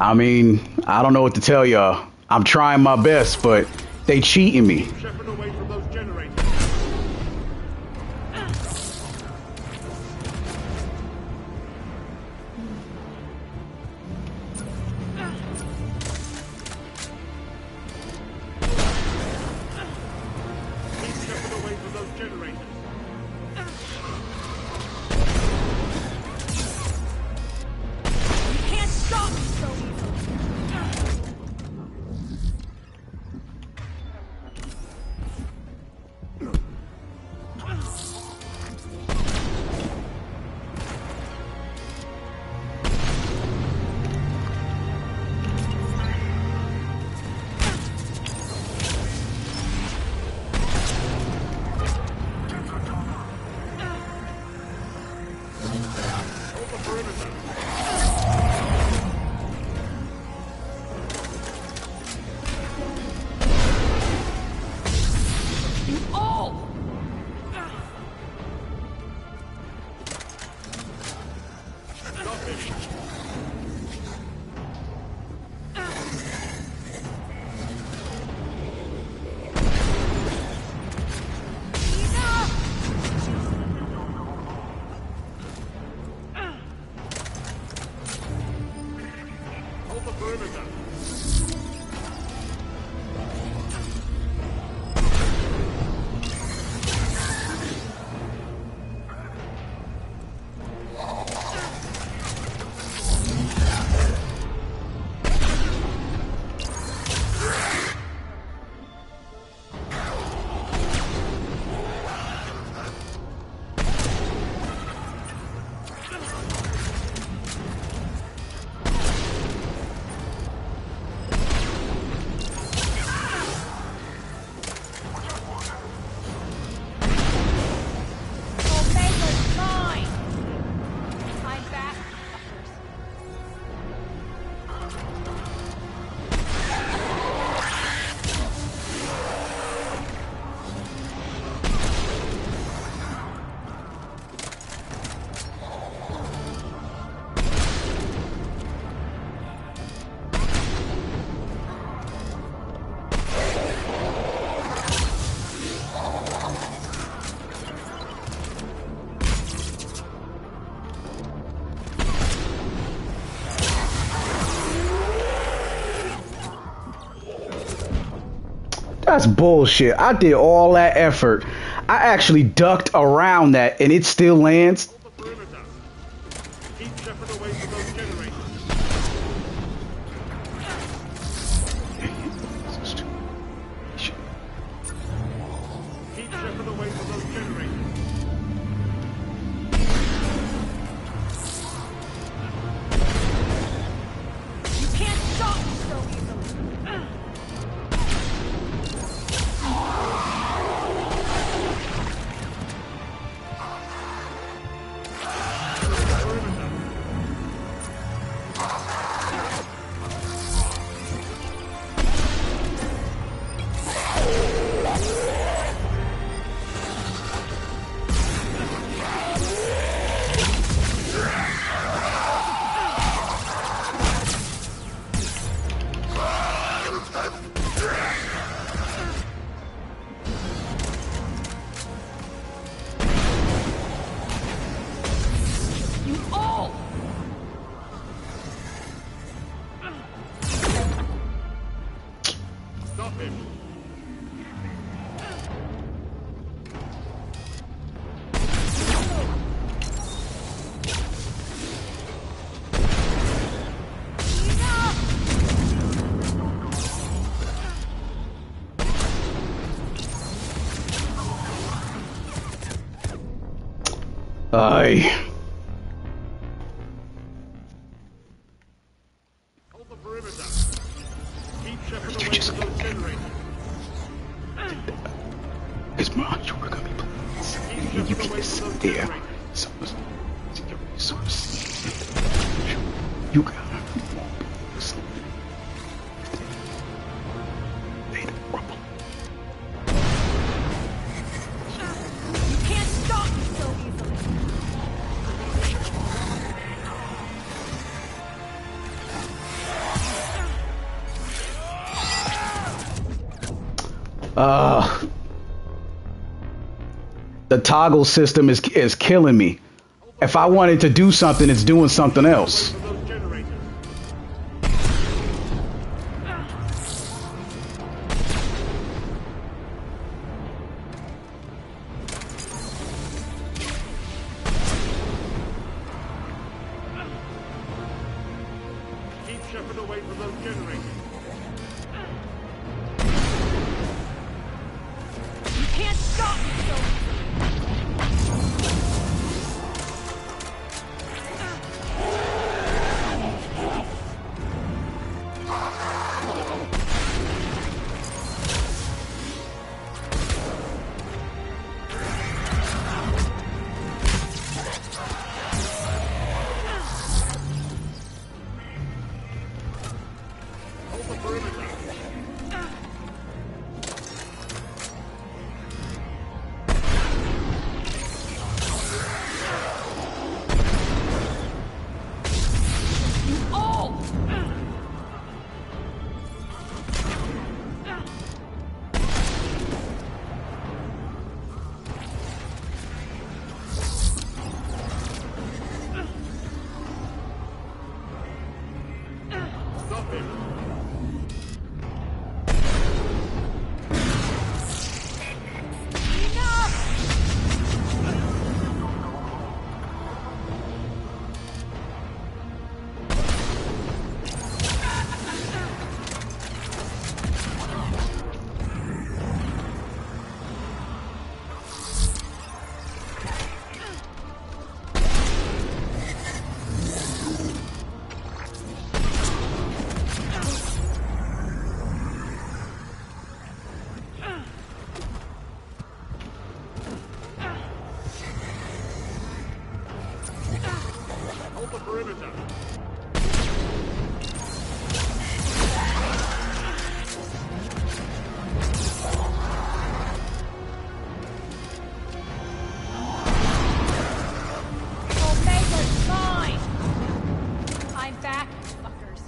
I mean, I don't know what to tell y'all. I'm trying my best, but they cheating me. That's bullshit. I did all that effort. I actually ducked around that and it still lands. Aye. Hold the perimeter. Keep Shepard away from those generators. It's my we're gonna be playing. You can sit there. You gotta. You can't stop me so easily. The toggle system is killing me. If I wanted to do something, it's doing something else. Keep Shepard away from those generators. You can't stop me so Hold the perimeter. Omega's mine! I'm back, fuckers.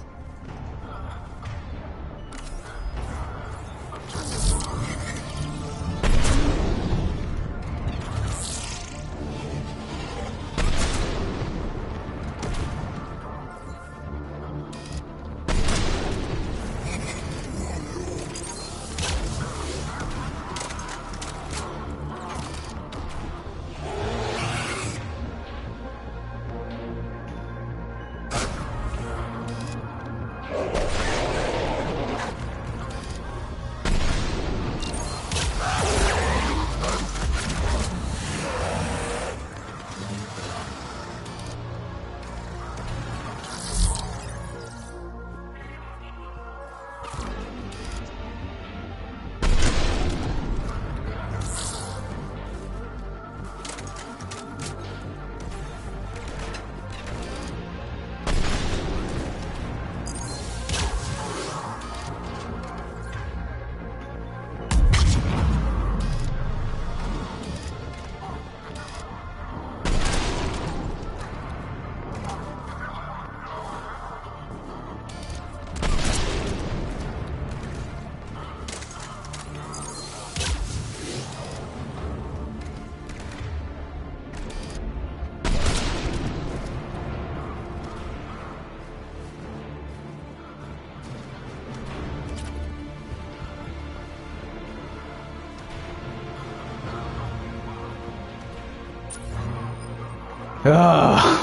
Ah.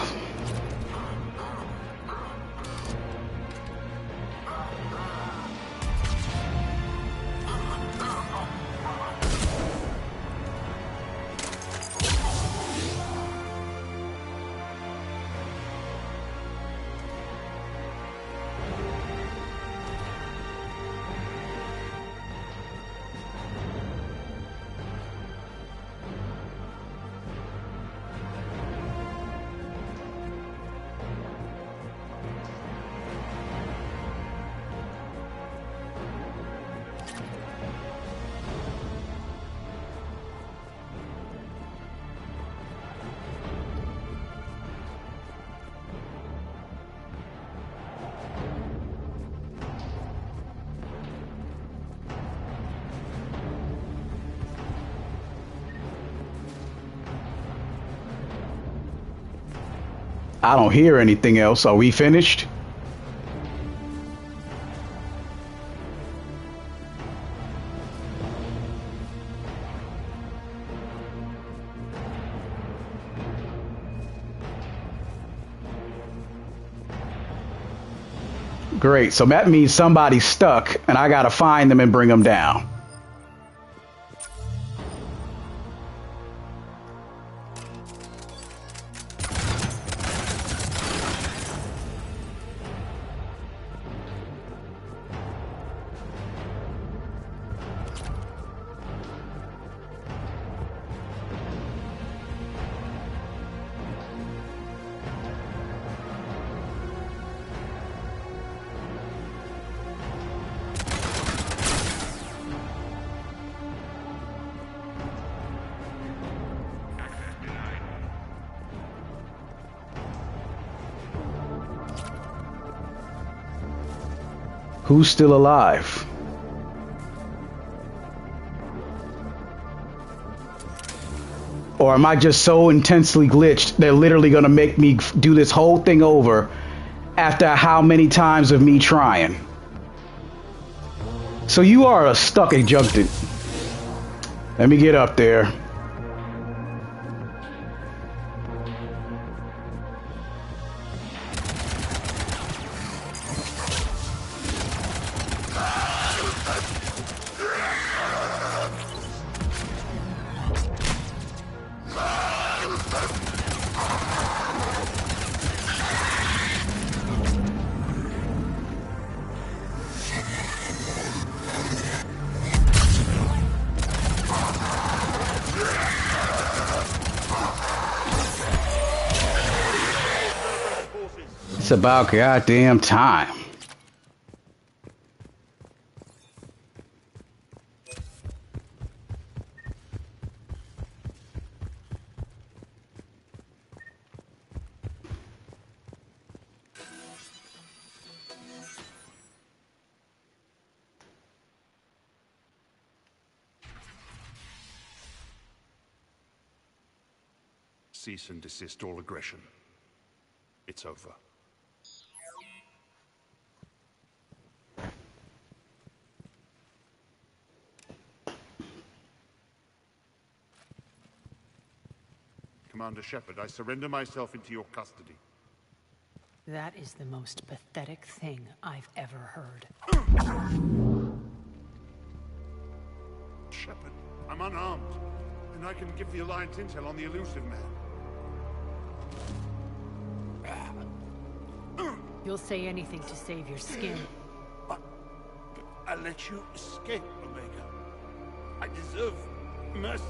I don't hear anything else. Are we finished? Great. So that means somebody's stuck, and I gotta find them and bring them down. Who's still alive? Or am I just so intensely glitched they're literally gonna make me do this whole thing over after how many times of me trying? So you are a stuck adjuncted. Let me get up there. It's about goddamn time. Cease and desist all aggression. It's over. Commander Shepard, I surrender myself into your custody. That is the most pathetic thing I've ever heard. Shepard, I'm unarmed, and I can give the Alliance intel on the elusive man. You'll say anything to save your skin. But I let you escape, Omega. I deserve mercy.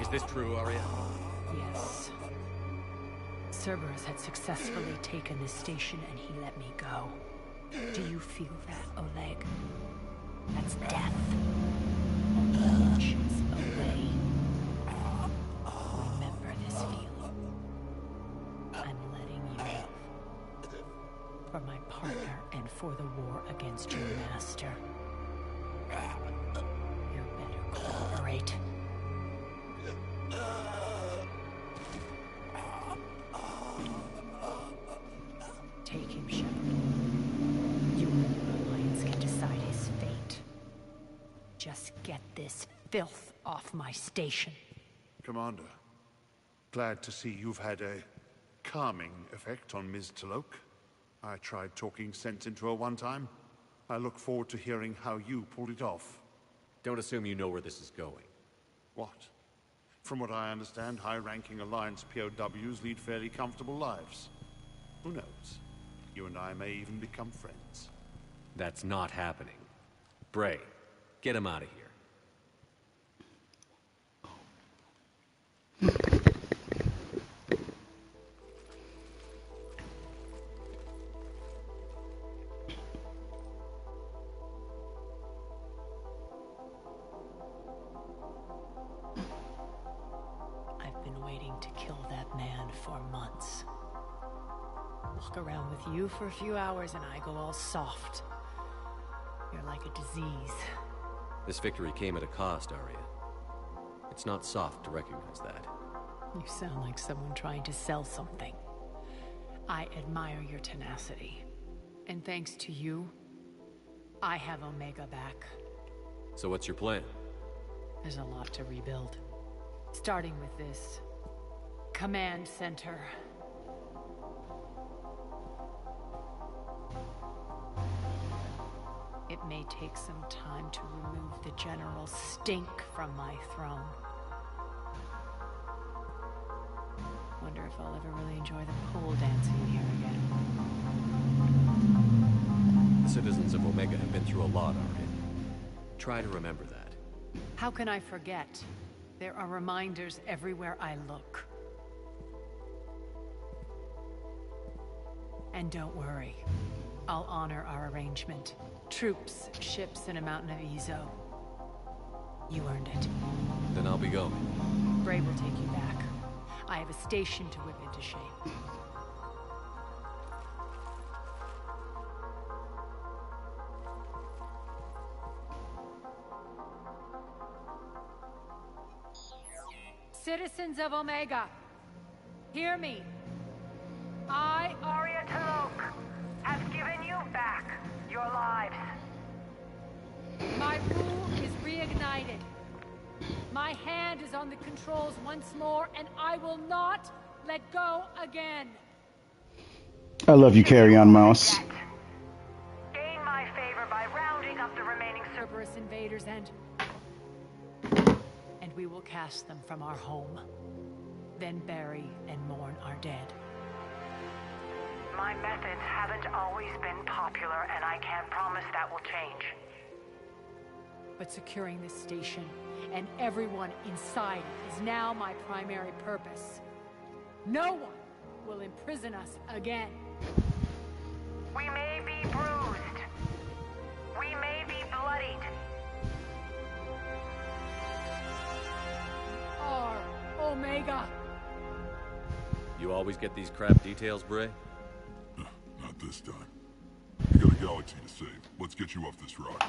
Is this true, Arya? Yes. Cerberus had successfully taken this station and he let me go. Do you feel that, Oleg? That's death. Only inches away. Remember this feeling. I'm letting you live. For my partner and for the war against your master. You better cooperate. Take him, Shepard. You and your Alliance can decide his fate. Just get this filth off my station. Commander, glad to see you've had a calming effect on Ms. Talok. I tried talking sense into her one time. I look forward to hearing how you pulled it off. Don't assume you know where this is going. What? From what I understand, high-ranking Alliance POWs lead fairly comfortable lives. Who knows? You and I may even become friends. That's not happening. Bray, get him out of here. I've been waiting to kill that man for months. Walk around with you for a few hours and I go all soft. You're like a disease. This victory came at a cost, Arya. It's not soft to recognize that. You sound like someone trying to sell something. I admire your tenacity. And thanks to you, I have Omega back. So what's your plan? There's a lot to rebuild. Starting with this command center. It may take some time to remove the general stink from my throne. Wonder if I'll ever really enjoy the pole dancing here again. The citizens of Omega have been through a lot, Arya. Try to remember that. How can I forget? There are reminders everywhere I look. And don't worry, I'll honor our arrangement. Troops, ships, and a mountain of Ezo. You earned it. Then I'll be going. Bray will take you back. I have a station to whip into shape. Citizens of Omega, hear me. I, Arya Talok, have given you back your lives. My rule is reignited. My hand is on the controls once more, and I will not let go again. I love you, Carry On Mouse. Gain my favor by rounding up the remaining Cerberus invaders and we will cast them from our home. Then bury and mourn our dead. My methods haven't always been popular, and I can't promise that will change. But securing this station and everyone inside it is now my primary purpose. No one will imprison us again. We may be bruised. We may be bloodied. Our Omega. You always get these crap details, Bray? Not this time. We got a galaxy to save. Let's get you off this rock.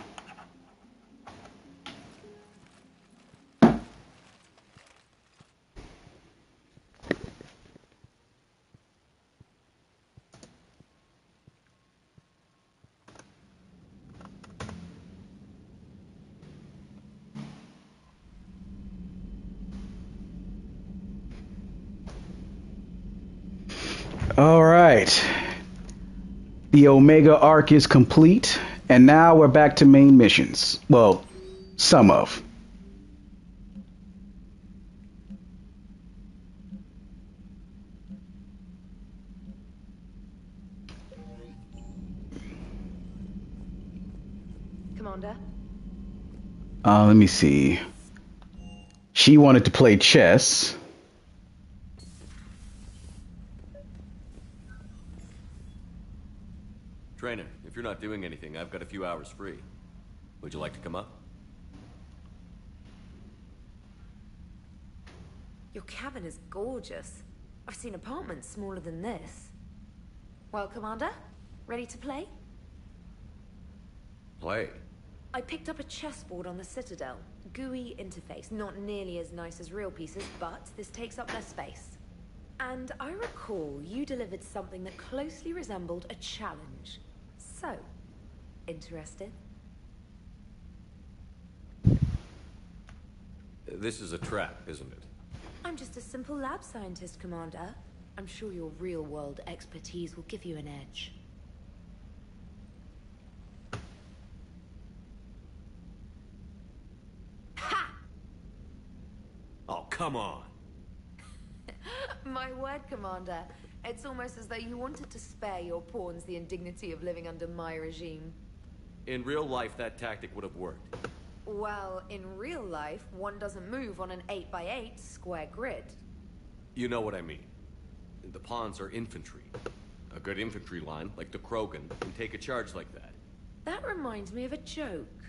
All right. The Omega arc is complete, and now we're back to main missions. Well, some of. Commander? Let me see. She wanted to play chess. Trainer, if you're not doing anything, I've got a few hours free. Would you like to come up? Your cabin is gorgeous. I've seen apartments smaller than this. Well, Commander, ready to play? Play? I picked up a chessboard on the Citadel. GUI interface, not nearly as nice as real pieces, but this takes up less space. And I recall you delivered something that closely resembled a challenge. So, interested? This is a trap, isn't it? I'm just a simple lab scientist, Commander. I'm sure your real-world expertise will give you an edge. Ha! Oh, come on! My word, Commander. It's almost as though you wanted to spare your pawns the indignity of living under my regime. In real life, that tactic would have worked. Well, in real life, one doesn't move on an 8x8 square grid. You know what I mean. The pawns are infantry. A good infantry line, like the Krogan, can take a charge like that. That reminds me of a joke.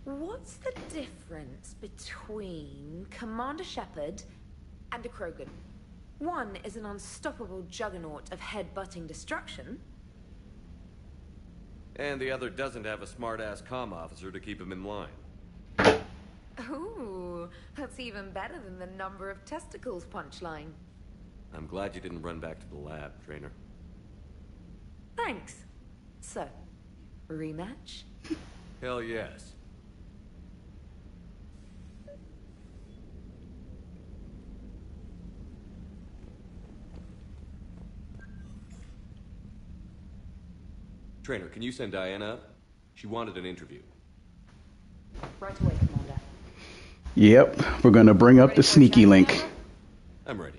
What's the difference between Commander Shepard and a Krogan? One is an unstoppable juggernaut of head-butting destruction. And the other doesn't have a smart-ass comm officer to keep him in line. Ooh, that's even better than the number of testicles punchline. I'm glad you didn't run back to the lab, Trainer. Thanks. So, rematch? Hell yes. Trainer, can you send Diana up? She wanted an interview. Right away, Commander. Yep, we're gonna bring up the sneaky link. I'm ready.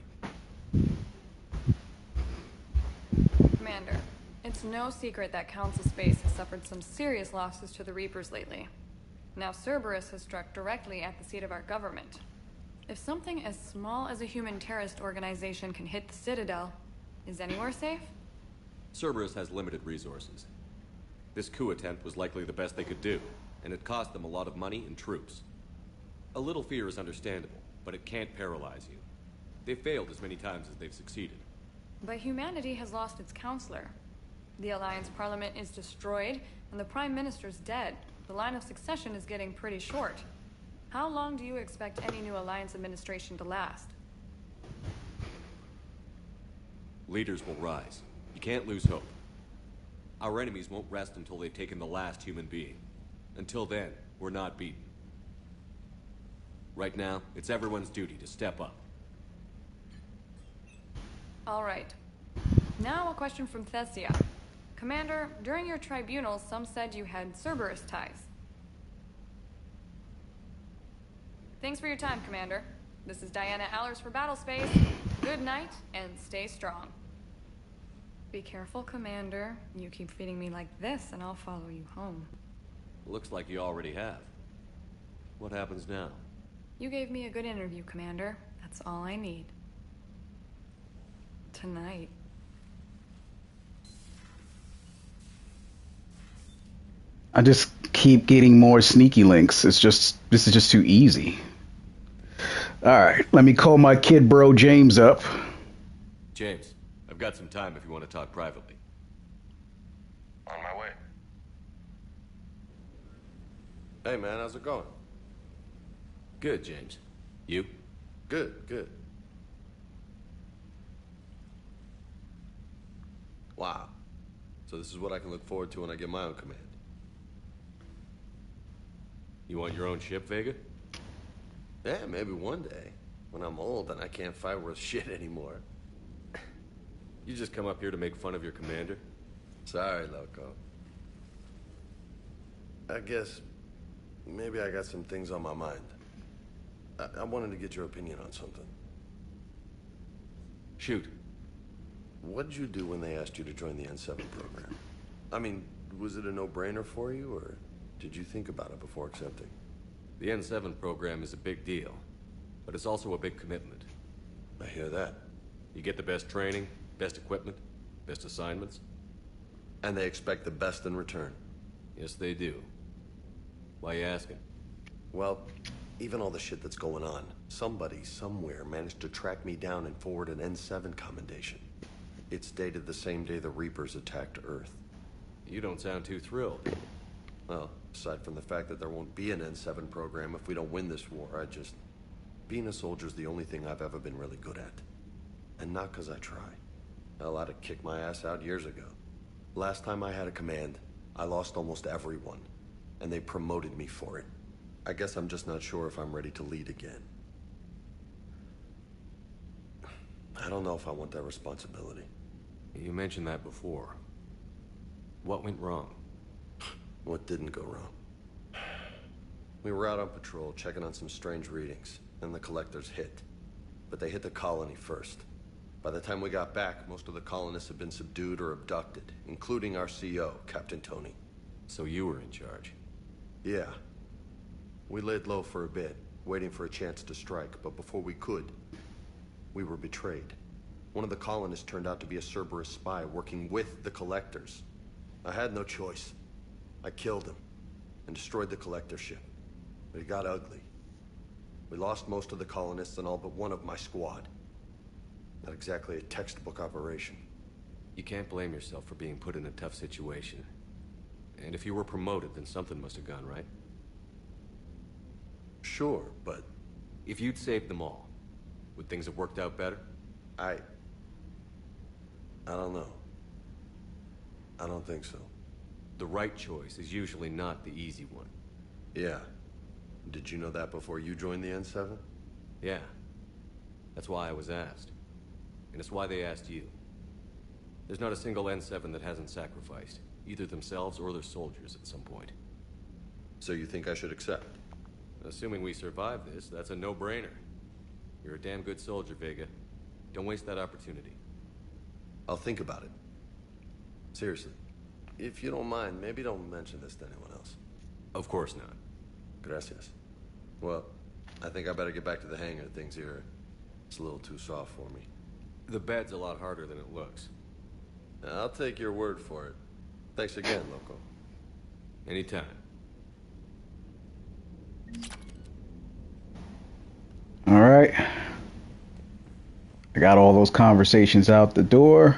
Commander, it's no secret that Council Space has suffered some serious losses to the Reapers lately. Now Cerberus has struck directly at the seat of our government. If something as small as a human terrorist organization can hit the Citadel, is anywhere safe? Cerberus has limited resources. This coup attempt was likely the best they could do, and it cost them a lot of money and troops. A little fear is understandable, but it can't paralyze you. They've failed as many times as they've succeeded. But humanity has lost its counselor. The Alliance Parliament is destroyed, and the Prime Minister's dead. The line of succession is getting pretty short. How long do you expect any new Alliance administration to last? Leaders will rise. You can't lose hope. Our enemies won't rest until they've taken the last human being. Until then, we're not beaten. Right now, it's everyone's duty to step up. All right. Now a question from Thessia. Commander, during your tribunal, some said you had Cerberus ties. Thanks for your time, Commander. This is Diana Allers for Battlespace. Good night, and stay strong. Be careful, Commander. You keep feeding me like this, and I'll follow you home. Looks like you already have. What happens now? You gave me a good interview, Commander. That's all I need. Tonight. I just keep getting more sneaky links. This is just too easy. All right, let me call my kid bro James up. James, I've got some time if you want to talk privately. On my way. Hey man, how's it going? Good, James. You? Good, good. Wow. So this is what I can look forward to when I get my own command. You want your own ship, Vega? Yeah, maybe one day. When I'm old and I can't fight worth shit anymore. You just come up here to make fun of your commander? Sorry, Loco. I guess maybe I got some things on my mind. I wanted to get your opinion on something. Shoot. What did you do when they asked you to join the N7 program? I mean, was it a no-brainer for you, or did you think about it before accepting? The N7 program is a big deal, but it's also a big commitment. I hear that. You get the best training, best equipment, best assignments. And they expect the best in return. Yes, they do. Why you asking? Well, even all the shit that's going on, somebody somewhere managed to track me down and forward an N7 commendation. It's dated the same day the Reapers attacked Earth. You don't sound too thrilled. Well, aside from the fact that there won't be an N7 program if we don't win this war, being a soldier's the only thing I've ever been really good at. And not because I try. Hell, I'd have kicked my ass out years ago. Last time I had a command, I lost almost everyone. And they promoted me for it. I guess I'm just not sure if I'm ready to lead again. I don't know if I want that responsibility. You mentioned that before. What went wrong? What didn't go wrong? We were out on patrol, checking on some strange readings, and the collectors hit. But they hit the colony first. By the time we got back, most of the colonists had been subdued or abducted, including our CO, Captain Tony. So you were in charge? Yeah. We laid low for a bit, waiting for a chance to strike, but before we could, we were betrayed. One of the colonists turned out to be a Cerberus spy working with the collectors. I had no choice. I killed him and destroyed the collector ship. But it got ugly. We lost most of the colonists and all but one of my squad. Not exactly a textbook operation. You can't blame yourself for being put in a tough situation. And if you were promoted, then something must have gone right. Sure, but... If you'd saved them all, would things have worked out better? I don't know. I don't think so. The right choice is usually not the easy one. Yeah. Did you know that before you joined the N7? Yeah. That's why I was asked. And it's why they asked you. There's not a single N7 that hasn't sacrificed, either themselves or their soldiers at some point. So you think I should accept? Assuming we survive this, that's a no-brainer. You're a damn good soldier, Vega. Don't waste that opportunity. I'll think about it. Seriously. If you don't mind, maybe don't mention this to anyone else. Of course not. Gracias. Well, I think I better get back to the hangar. Things here, it's a little too soft for me. The bed's a lot harder than it looks. I'll take your word for it. Thanks again, Loco. Anytime. All right. I got all those conversations out the door.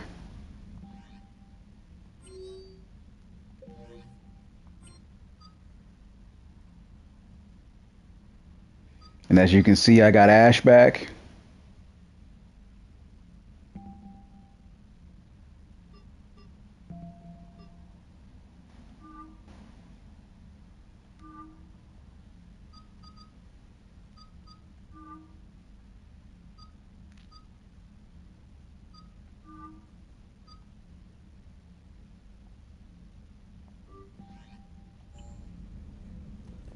And as you can see, I got Ash back.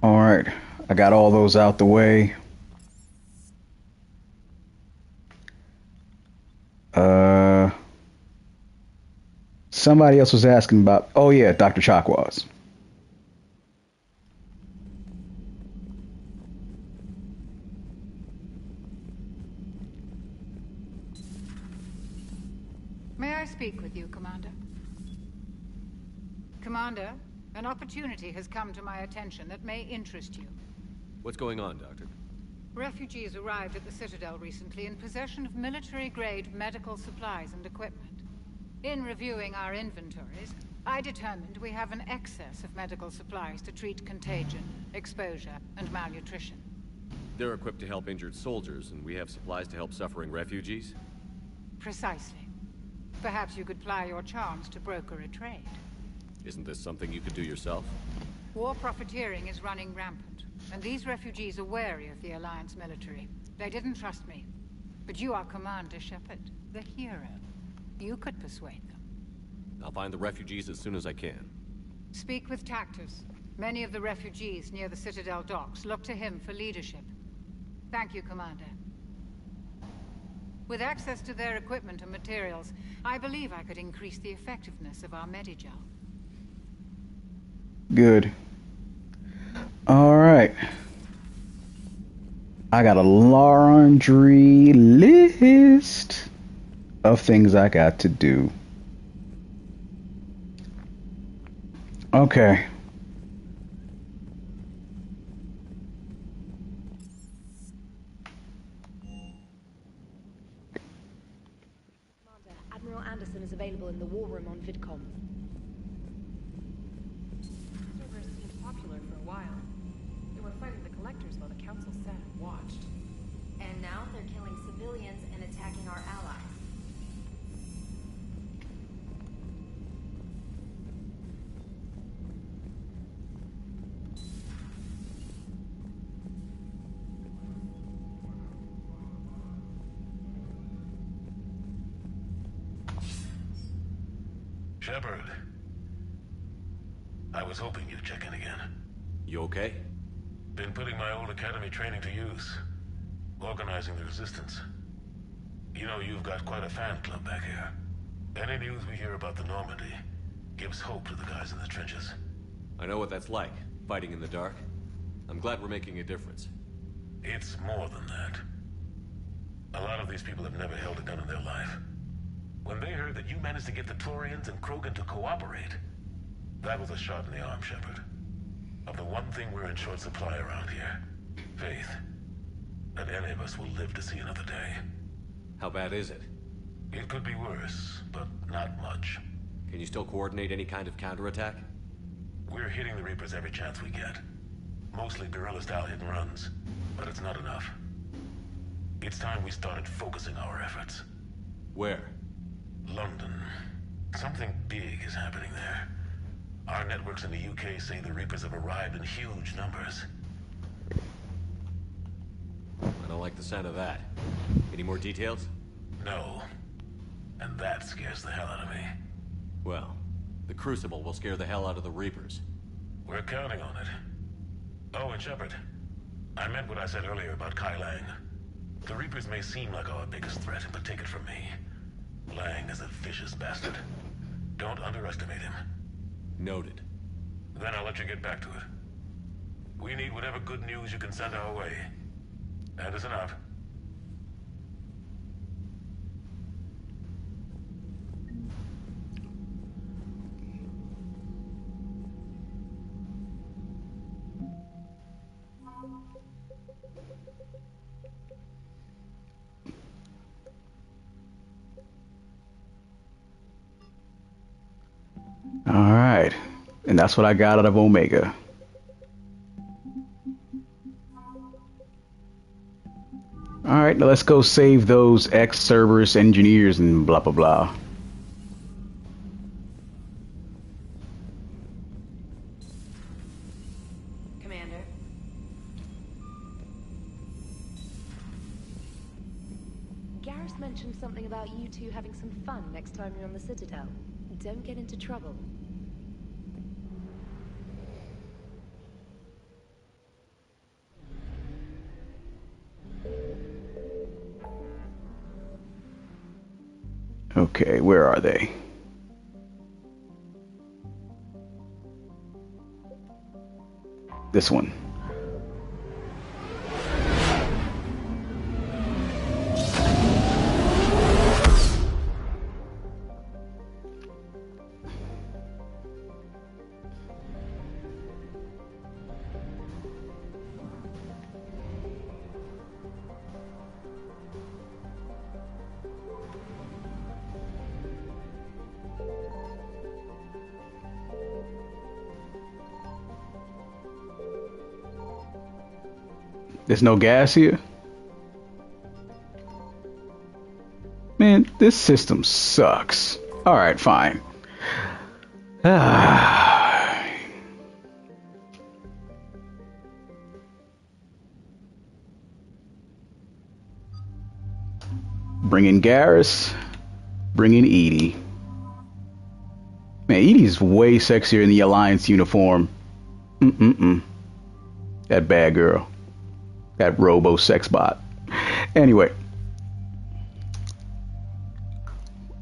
All right, I got all those out the way. Somebody else was asking about, oh yeah, Dr. Chakwas. May I speak with you, Commander? Commander, an opportunity has come to my attention that may interest you. What's going on, Doctor? Refugees arrived at the Citadel recently in possession of military-grade medical supplies and equipment. In reviewing our inventories, I determined we have an excess of medical supplies to treat contagion, exposure, and malnutrition. They're equipped to help injured soldiers, and we have supplies to help suffering refugees? Precisely. Perhaps you could ply your charms to broker a trade. Isn't this something you could do yourself? War profiteering is running rampant, and these refugees are wary of the Alliance military. They didn't trust me. But you are Commander Shepard, the hero. You could persuade them. I'll find the refugees as soon as I can. Speak with Tactus. Many of the refugees near the Citadel docks look to him for leadership. Thank you, Commander. With access to their equipment and materials, I believe I could increase the effectiveness of our Medigel. Good. All right. I got a laundry list of things I got to do. Okay. Admiral Anderson is available in the war room on VidCom. Servers seemed popular for a while. They were fighting the collectors while the council sat and watched. And now they're killing civilians and attacking our allies. Shepard. I was hoping you'd check in again. You okay? Been putting my old academy training to use. Organizing the resistance. You know, you've got quite a fan club back here. Any news we hear about the Normandy gives hope to the guys in the trenches. I know what that's like, fighting in the dark. I'm glad we're making a difference. It's more than that. A lot of these people have never held a gun in their life. When they heard that you managed to get the Turians and Krogan to cooperate, that was a shot in the arm, Shepard. Of the one thing we're in short supply around here, faith. That any of us will live to see another day. How bad is it? It could be worse, but not much. Can you still coordinate any kind of counterattack? We're hitting the Reapers every chance we get. Mostly guerrilla-style hit-and-runs, but it's not enough. It's time we started focusing our efforts. Where? London. Something big is happening there. Our networks in the UK say the Reapers have arrived in huge numbers. I don't like the sound of that. Any more details? No. And that scares the hell out of me. Well, the Crucible will scare the hell out of the Reapers. We're counting on it. Oh, and Shepard, I meant what I said earlier about Kai Lang. The Reapers may seem like our biggest threat, but take it from me. Lang is a vicious bastard. Don't underestimate him. Noted. Then I'll let you get back to it. We need whatever good news you can send our way. Anderson out. All right. And that's what I got out of Omega. All right, now let's go save those ex-Cerberus engineers and blah, blah, blah. Commander. Garrus mentioned something about you two having some fun next time you're on the Citadel. Don't get into trouble. Okay, where are they? This one. There's no gas here? Man, this system sucks. Alright, fine. Bring in Garrus. Bring in Edie. Man, Edie's way sexier in the Alliance uniform. That bad girl. That robo sex bot. Anyway.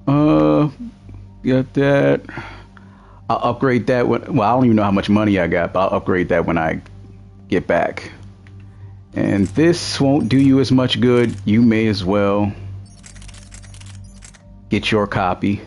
Got that. I'll upgrade that when, well, I don't even know how much money I got, but I'll upgrade that when I get back. And this won't do you as much good. You may as well get your copy.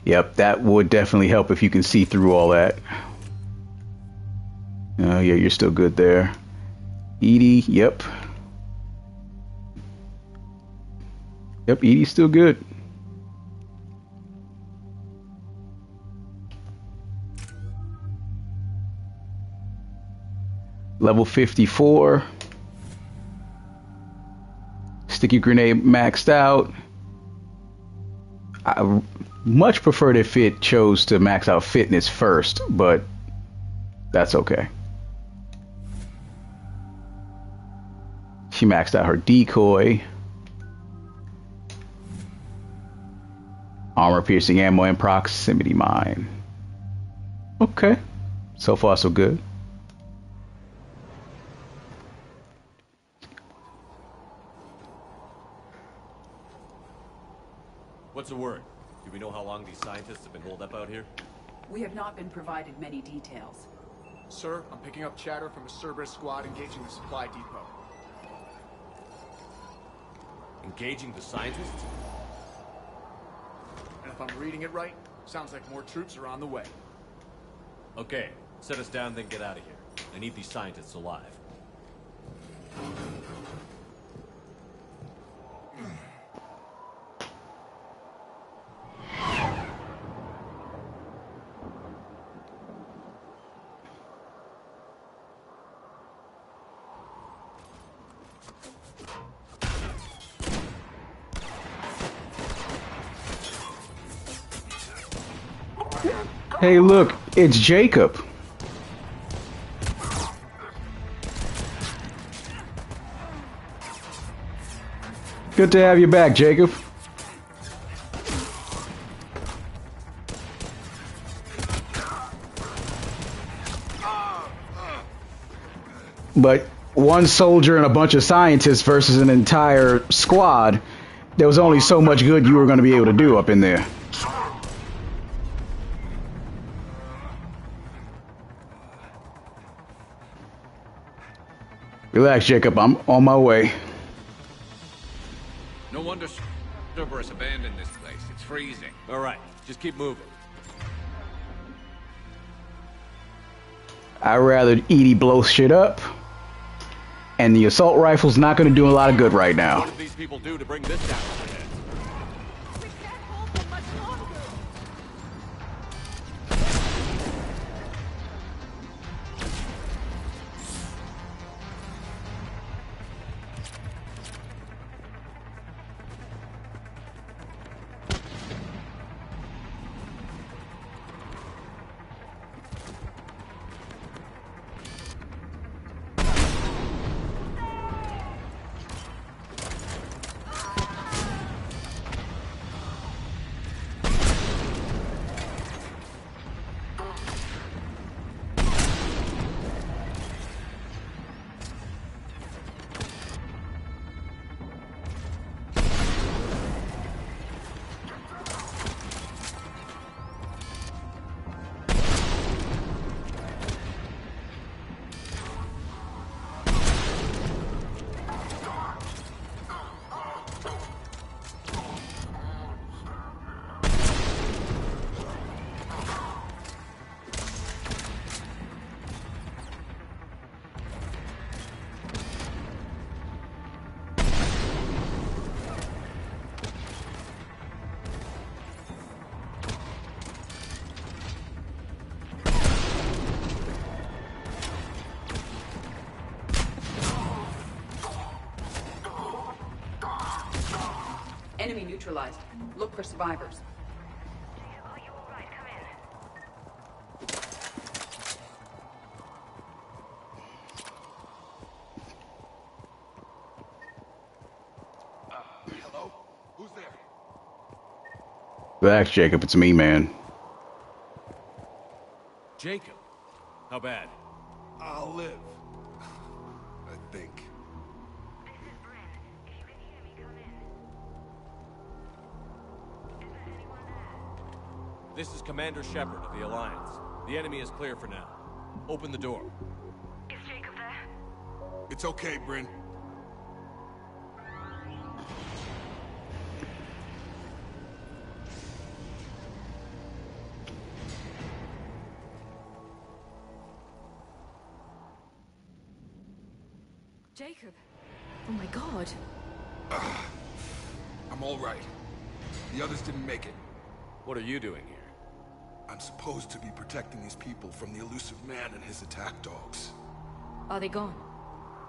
Yep, that would definitely help if you can see through all that. Yeah, you're still good there. Edie, yep. Yep, Edie's still good. Level 54. Sticky grenade maxed out. I much preferred if it chose to max out fitness first, but that's okay. She maxed out her decoy. Armor piercing ammo and proximity mine. Okay. So far so good. What's the word? Do we know how long these scientists have been holed up out here? We have not been provided many details. Sir, I'm picking up chatter from a Cerberus squad engaging the supply depot. Engaging the scientists? And if I'm reading it right, sounds like more troops are on the way. Okay, set us down, then get out of here. I need these scientists alive. Hey, look, it's Jacob. Good to have you back, Jacob. But one soldier and a bunch of scientists versus an entire squad, there was only so much good you were going to be able to do up in there. Relax, Jacob. I'm on my way. No wonder Cerberus abandoned this place. It's freezing. All right, just keep moving. I'd rather Edie blow shit up. And the assault rifle's not going to do a lot of good right now. What did these people do to bring this down to their heads? Enemy neutralized. Look for survivors. Hello? Who's there? Relax, Jacob. It's me, man. Jacob? How bad? I'll live. I think. This is Commander Shepard of the Alliance. The enemy is clear for now. Open the door. Is Jacob there? It's okay, Bryn. Jacob. Oh my god. I'm all right. The others didn't make it. What are you doing here? I'm supposed to be protecting these people from the elusive man and his attack dogs. Are they gone?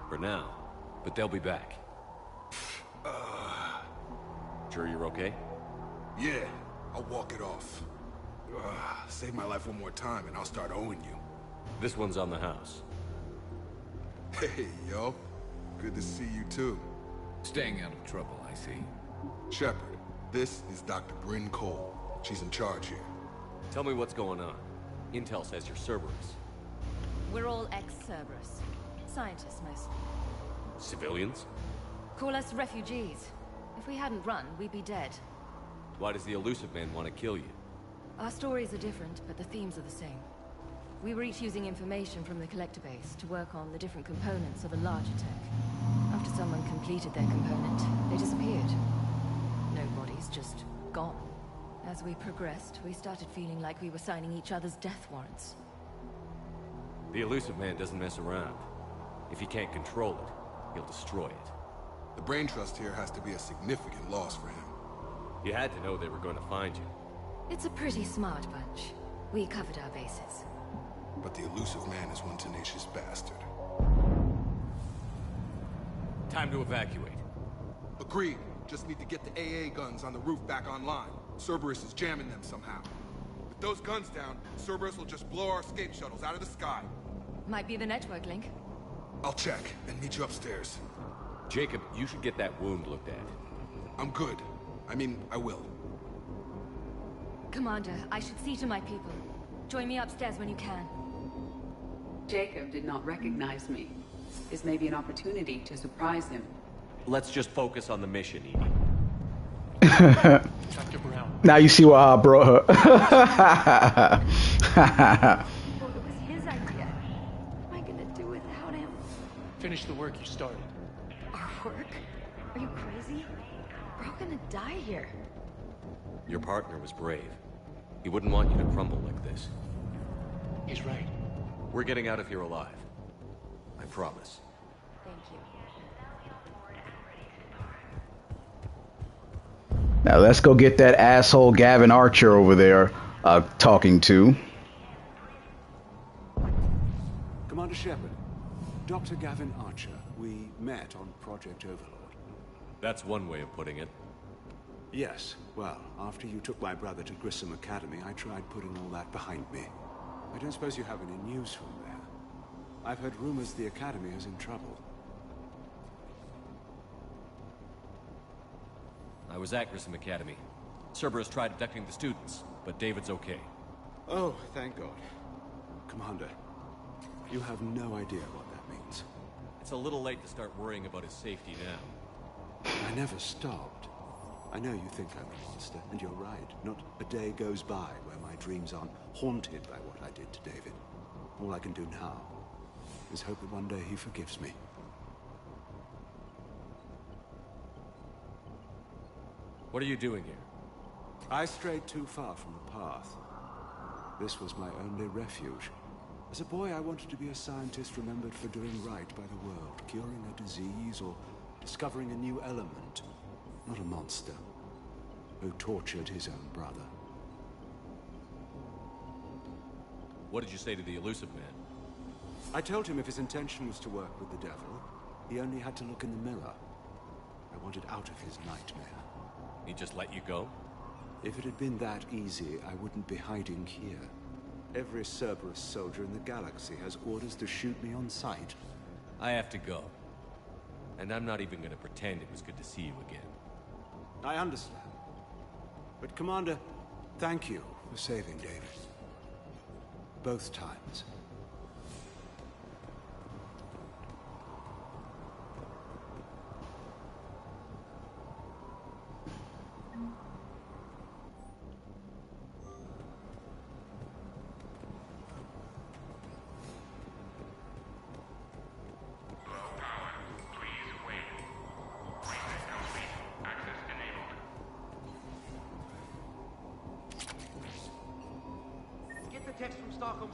For now. But they'll be back. Sure you're okay? Yeah, I'll walk it off. Save my life one more time and I'll start owing you. This one's on the house. Hey, yo. Good to see you too. Staying out of trouble, I see. Shepard, this is Dr. Bryn Cole. She's in charge here. Tell me what's going on. Intel says you're Cerberus. We're all ex-Cerberus. Scientists, mostly. Civilians? Call us refugees. If we hadn't run, we'd be dead. Why does the elusive man want to kill you? Our stories are different, but the themes are the same. We were each using information from the collector base to work on the different components of a larger tech. After someone completed their component, they disappeared. No bodies, just gone. As we progressed, we started feeling like we were signing each other's death warrants. The elusive man doesn't mess around. If he can't control it, he'll destroy it. The brain trust here has to be a significant loss for him. You had to know they were going to find you. It's a pretty smart bunch. We covered our bases. But the elusive man is one tenacious bastard. Time to evacuate. Agreed. Just need to get the AA guns on the roof back online. Cerberus is jamming them somehow. The With those guns down, Cerberus will just blow our escape shuttles out of the sky. Might be the network link. I'll check and meet you upstairs. Jacob, you should get that wound looked at. I'm good. I mean, I will. Commander, I should see to my people. Join me upstairs when you can. Jacob did not recognize me. This may be an opportunity to surprise him. Let's just focus on the mission, Edie. Dr. Brown. Now you see why I brought her. Well, it was his idea. What am I gonna do without him? Finish the work you started. Our work? Are you crazy? We're all gonna die here. Your partner was brave. He wouldn't want you to crumble like this. He's right. We're getting out of here alive. I promise. Thank you. Now let's go get that asshole Gavin Archer over there talking to. Commander Shepard, Dr. Gavin Archer. We met on Project Overlord. That's one way of putting it. Yes, well, after you took my brother to Grissom Academy, I tried putting all that behind me. I don't suppose you have any news from there. I've heard rumors the Academy is in trouble. I was at Grissom Academy. Cerberus tried abducting the students, but David's okay. Oh, thank God. Commander, you have no idea what that means. It's a little late to start worrying about his safety now. I never stopped. I know you think I'm a monster, and you're right. Not a day goes by where my dreams aren't haunted by what I did to David. All I can do now is hope that one day he forgives me. What are you doing here? I strayed too far from the path. This was my only refuge. As a boy, I wanted to be a scientist remembered for doing right by the world, curing a disease or discovering a new element. Not a monster who tortured his own brother. What did you say to the elusive man? I told him if his intention was to work with the devil, he only had to look in the mirror. I wanted out of his nightmare. He just let you go? If it had been that easy, I wouldn't be hiding here. Every Cerberus soldier in the galaxy has orders to shoot me on sight. I have to go. And I'm not even gonna pretend it was good to see you again. I understand. But Commander, thank you for saving David. Both times.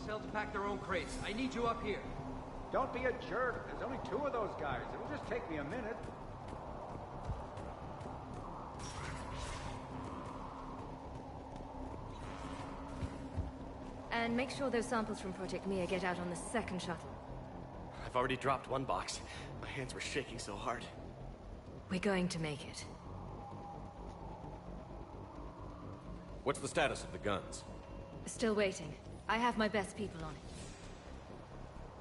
Cell to pack their own crates. I need you up here. Don't be a jerk. There's only 2 of those guys. It'll just take me a minute. And make sure those samples from Project Mia get out on the second shuttle. I've already dropped one box. My hands were shaking so hard. We're going to make it. What's the status of the guns? Still waiting. I have my best people on it.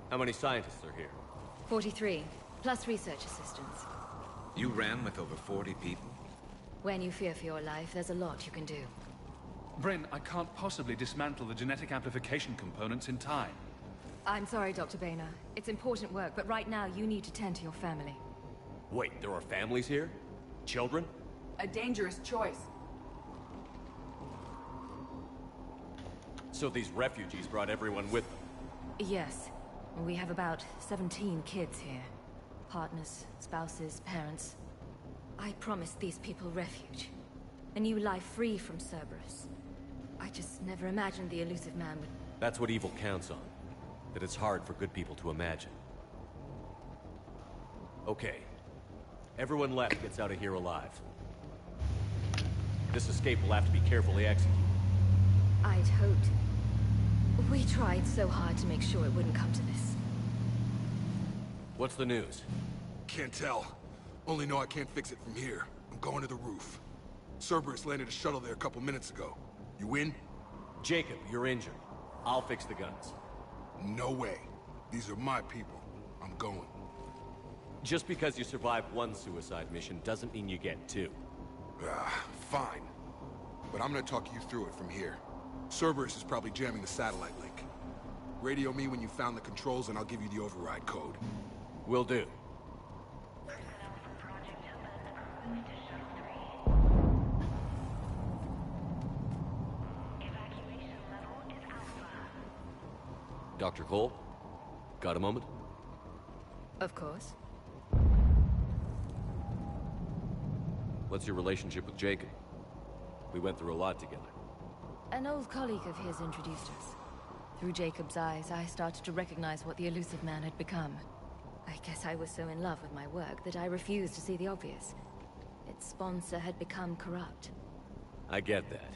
How many scientists are here? 43, plus research assistants. You ran with over 40 people? When you fear for your life, there's a lot you can do. Bryn, I can't possibly dismantle the genetic amplification components in time. I'm sorry, Dr. Boehner. It's important work, but right now you need to tend to your family. Wait, there are families here? Children? A dangerous choice. So these refugees brought everyone with them? Yes. We have about 17 kids here. Partners, spouses, parents. I promised these people refuge. A new life free from Cerberus. I just never imagined the elusive man would... That's what evil counts on. That it's hard for good people to imagine. Okay. Everyone left gets out of here alive. This escape will have to be carefully executed. I'd hoped. We tried so hard to make sure it wouldn't come to this. What's the news? Can't tell. Only know I can't fix it from here. I'm going to the roof. Cerberus landed a shuttle there a couple minutes ago. You in? Jacob, you're injured. I'll fix the guns. No way. These are my people. I'm going. Just because you survive one suicide mission doesn't mean you get two. Fine. But I'm gonna talk you through it from here. Cerberus is probably jamming the satellite link. Radio me when you found the controls and I'll give you the override code. Will do. Dr. Cole? Got a moment? Of course. What's your relationship with Jacob? We went through a lot together. An old colleague of his introduced us. Through Jacob's eyes, I started to recognize what the elusive man had become. I guess I was so in love with my work that I refused to see the obvious. Its sponsor had become corrupt. I get that.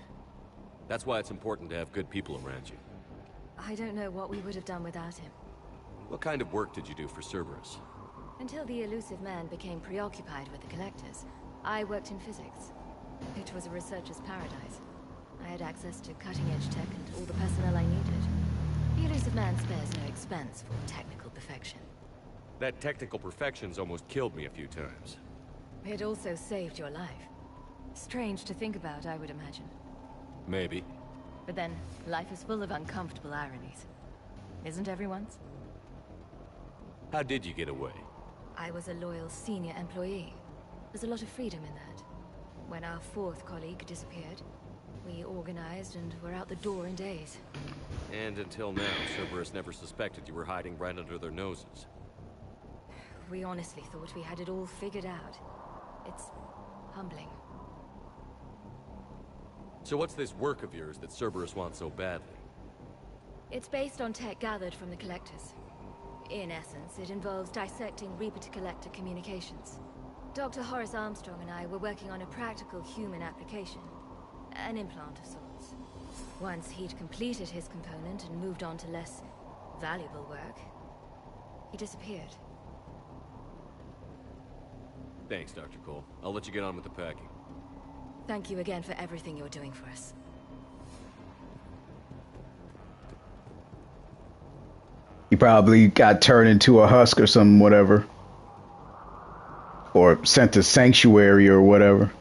That's why it's important to have good people around you. I don't know what we would have done without him. What kind of work did you do for Cerberus? Until the elusive man became preoccupied with the collectors, I worked in physics. It was a researcher's paradise. I had access to cutting-edge tech and all the personnel I needed. The elusive man spares no expense for technical perfection. That technical perfection's almost killed me a few times. It also saved your life. Strange to think about, I would imagine. Maybe. But then, life is full of uncomfortable ironies. Isn't everyone's? How did you get away? I was a loyal senior employee. There's a lot of freedom in that. When our fourth colleague disappeared, we organized and were out the door in days. And until now, Cerberus never suspected you were hiding right under their noses. We honestly thought we had it all figured out. It's humbling. So what's this work of yours that Cerberus wants so badly? It's based on tech gathered from the Collectors. In essence, it involves dissecting Reaper-to-Collector communications. Dr. Horace Armstrong and I were working on a practical human application. An implant of sorts. Once he'd completed his component and moved on to less valuable work, he disappeared. Thanks, Dr. Cole. I'll let you get on with the packing. Thank you again for everything you're doing for us. He probably got turned into a husk or some whatever. Or sent to sanctuary or whatever.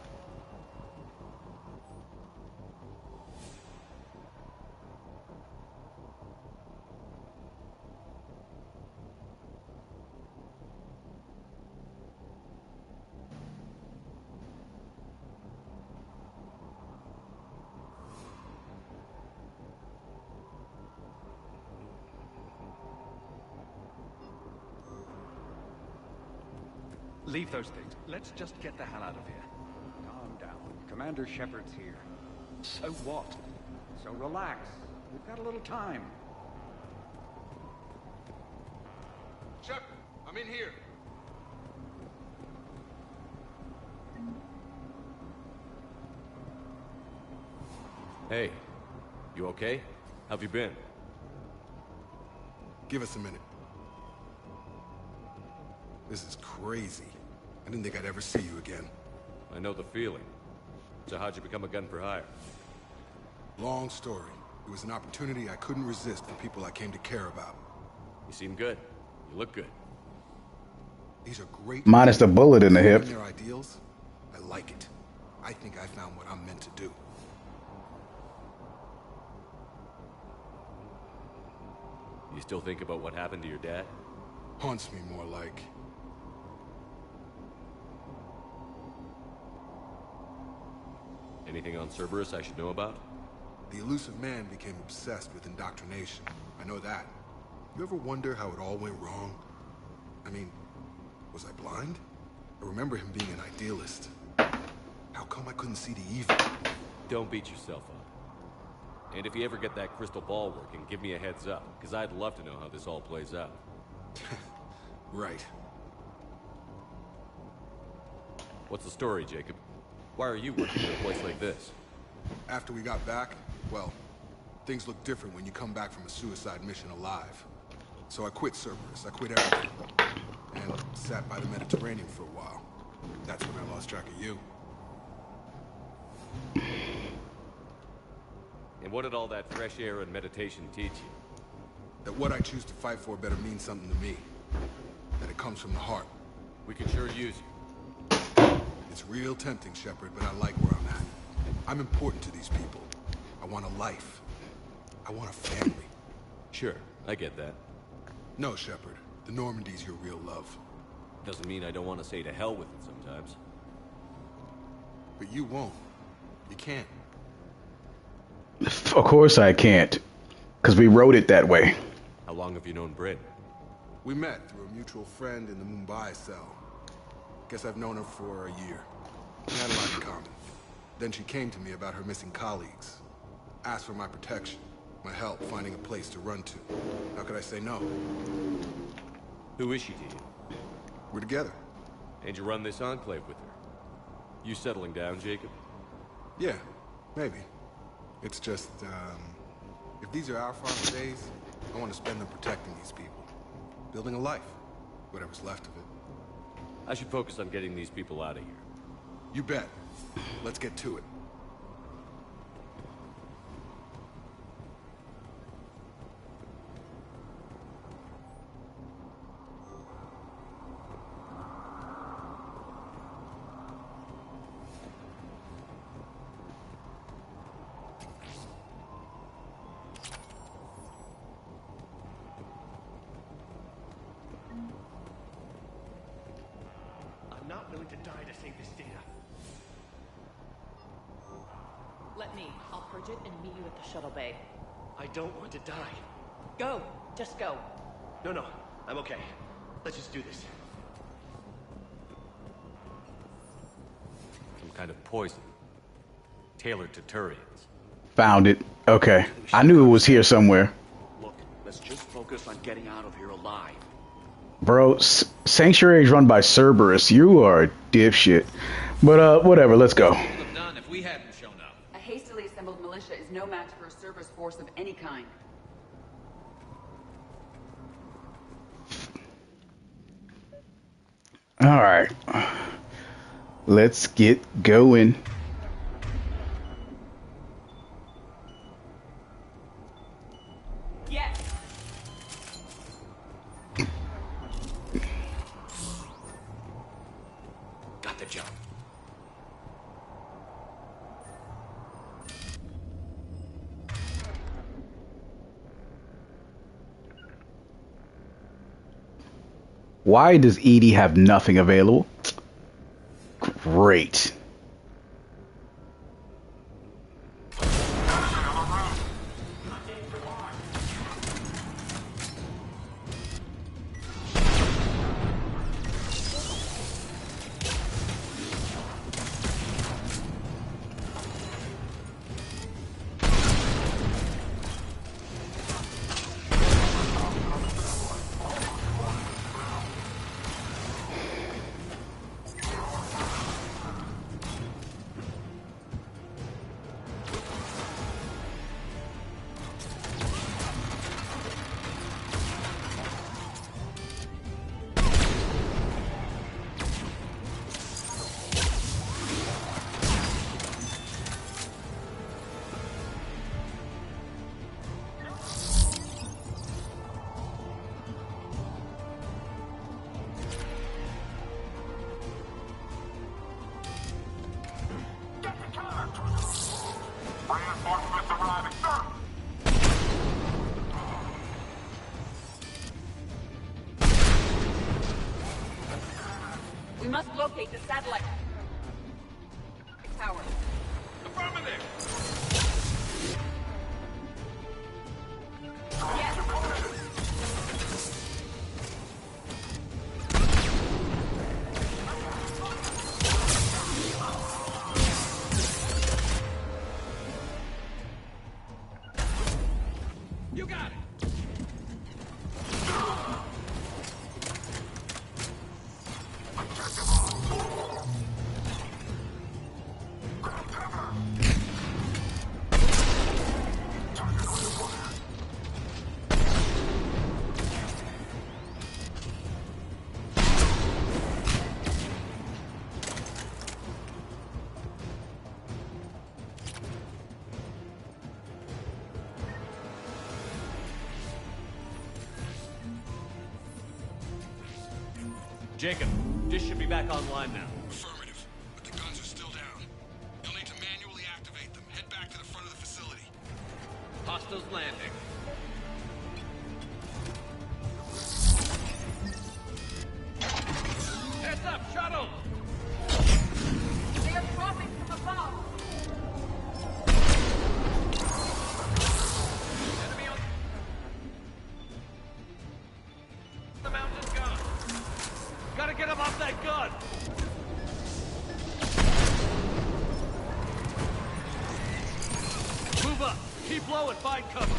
Leave those things. Let's just get the hell out of here. Calm down. Commander Shepard's here. So what? So relax. We've got a little time. Shepard, I'm in here. Hey, you okay? How've you been? Give us a minute. This is crazy. I didn't think I'd ever see you again. I know the feeling. So how'd you become a gun for hire? Long story. It was an opportunity I couldn't resist for people I came to care about. You seem good. You look good. These are great. Minus the bullet in the hip. Their ideals. I like it. I think I found what I'm meant to do. You still think about what happened to your dad? Haunts me more like. Anything on Cerberus I should know about? The elusive man became obsessed with indoctrination. I know that. You ever wonder how it all went wrong? I mean, was I blind? I remember him being an idealist. How come I couldn't see the evil? Don't beat yourself up. And if you ever get that crystal ball working, give me a heads up, because I'd love to know how this all plays out. Right. What's the story, Jacob? Why are you working in a place like this? After we got back, well, things look different when you come back from a suicide mission alive. So I quit Cerberus, I quit everything. And sat by the Mediterranean for a while. That's when I lost track of you. And what did all that fresh air and meditation teach you? That what I choose to fight for better means something to me. That it comes from the heart. We can sure use you. It's real tempting, Shepard, but I like where I'm at. I'm important to these people. I want a life. I want a family. Sure, I get that. No, Shepard. The Normandy's your real love. Doesn't mean I don't want to say to hell with it sometimes. But you won't. You can't. Of course I can't. Because we wrote it that way. How long have you known Britt? We met through a mutual friend in the Mumbai cell. Guess I've known her for a year. We had a lot in common. Then she came to me about her missing colleagues. Asked for my protection, my help finding a place to run to. How could I say no? Who is she to you? We're together. And you run this enclave with her? You settling down, Jacob? Yeah, maybe. It's just, if these are our final days, I want to spend them protecting these people. Building a life. Whatever's left of it. I should focus on getting these people out of here. You bet. Let's get to it. I'm not willing to die to save this data. Let me. I'll purge it and meet you at the shuttle bay. I don't want to die. Go! Just go. No, I'm okay. Let's just do this. Some kind of poison. Tailored to Turians. Found it. Okay. I knew it was here somewhere. Look, let's just focus on getting out of here alive. Bro, Sanctuary is run by Cerberus. You are a dipshit. But, whatever. Let's go. If we hadn't shown up. A hastily assembled militia is no match for a Cerberus force of any kind. Alright. Let's get going. Yes. Got the jump. Why does Edie have nothing available? Great. We must locate the satellite tower. Affirmative! Yes. You got it! Jacob, dish should be back online now. Affirmative, but the guns are still down. You'll need to manually activate them. Head back to the front of the facility. Hostiles landing. Heads up, shuttle! They are dropping from above. Enemy on the mountain gun. Gotta get him off that gun! Move up! Keep low and find cover!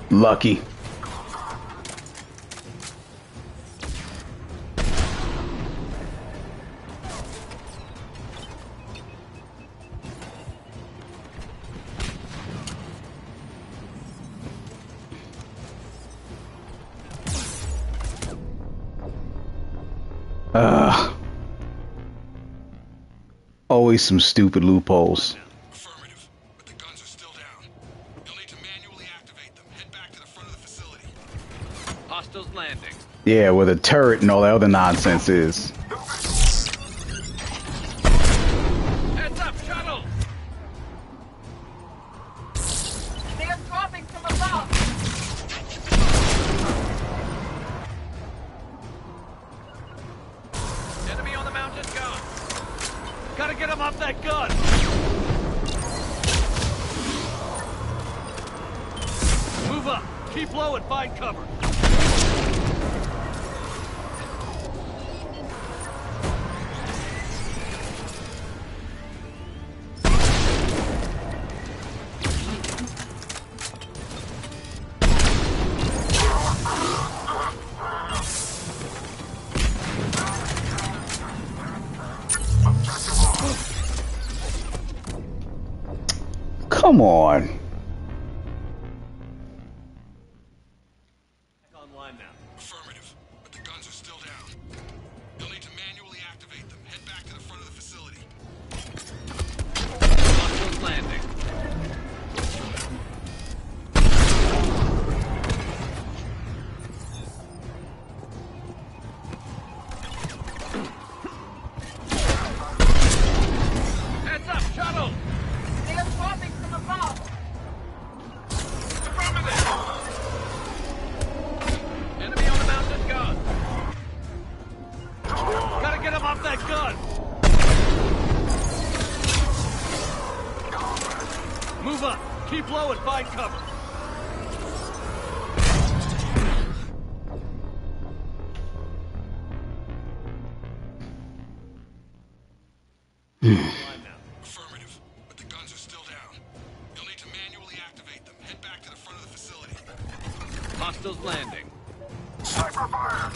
Lucky. Always some stupid loopholes. Affirmative, but the guns are still down. You'll need to manually activate them. Head back to the front of the facility. Hostiles landing. Yeah, where the turret and all that other nonsense is. Heads up, shuttle! They are dropping from above. Enemy on the mountain gun. Gotta get him off that gun! Move up! Keep low and find cover! Come on. Online now. Affirmative, but the guns are still down. You'll need to manually activate them. Head back to the front of the facility. Hostiles landing. Heads up, shuttle! They are dropping from above. Enemy on the mountain gun! Gotta get him off that gun! Move up! Keep low and find cover! Hostiles landing. Sniper fire!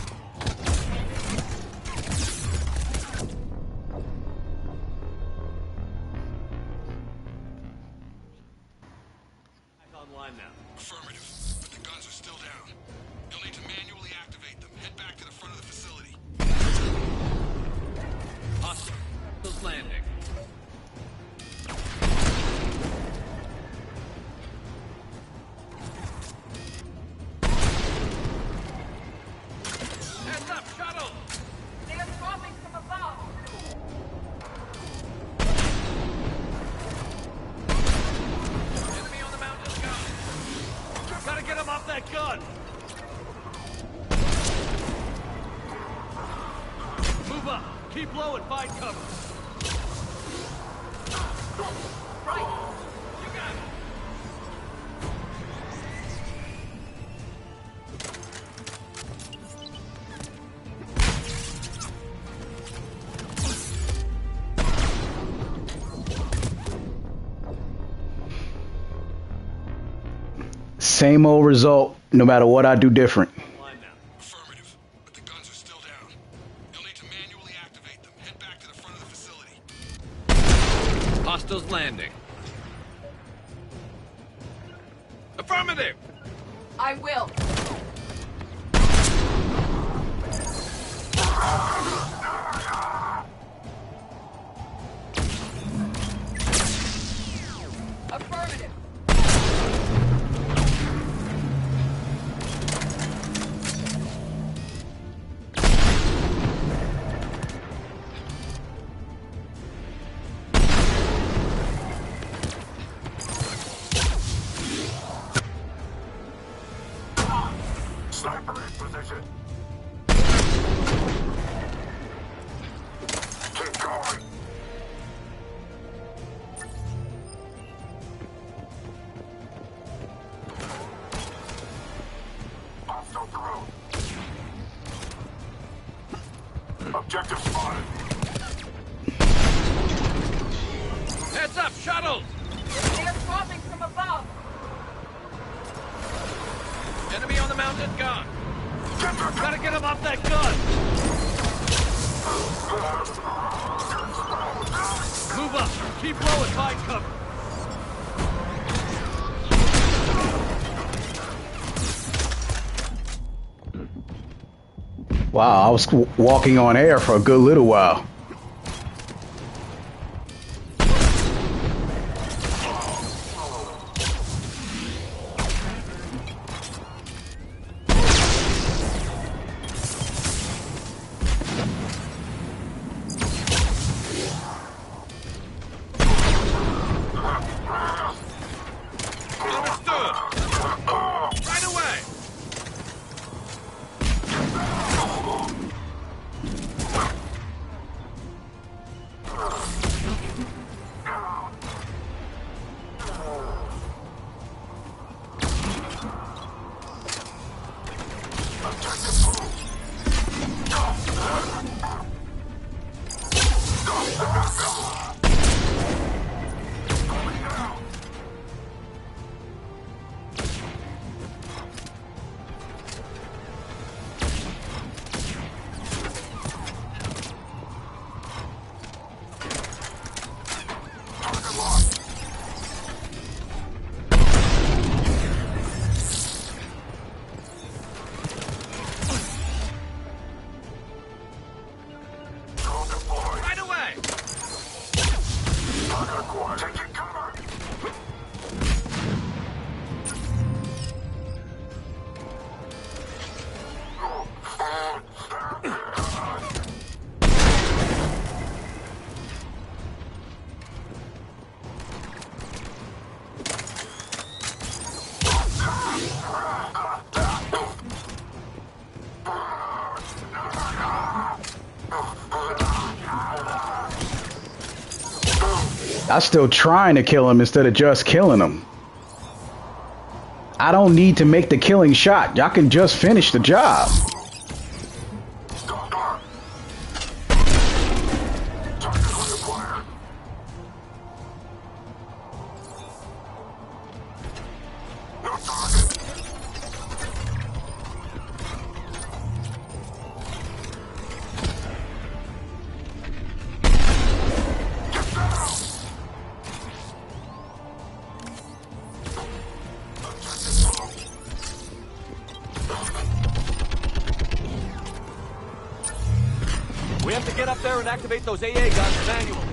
Online now. Affirmative, but the guns are still down. You'll need to manually activate them. Head back to the front of the facility. Hostiles landing. Heads up, shuttle! They are dropping from above. Enemy on the mountain gun. Gotta get him off that gun. Move up. Keep low and find cover. Right. You got it. Same old result, no matter what I do different. Affirmative, but the guns are still down. You'll need to manually activate them. Head back to the front of the facility. Hostiles landing. Affirmative! I will. Affirmative. Sniper in position. Keep going. Hostile drone. Objective spotted. Heads up, shuttle! They are dropping from above. Enemy on the mountain gun. Gotta get him off that gun. Move up. Keep low and find cover. Wow, I was walking on air for a good little while. Understood. Right away. Right away. Taking cover. I'm still trying to kill him instead of just killing him. I don't need to make the killing shot. Y'all can just finish the job. get up there and activate those AA guns manually.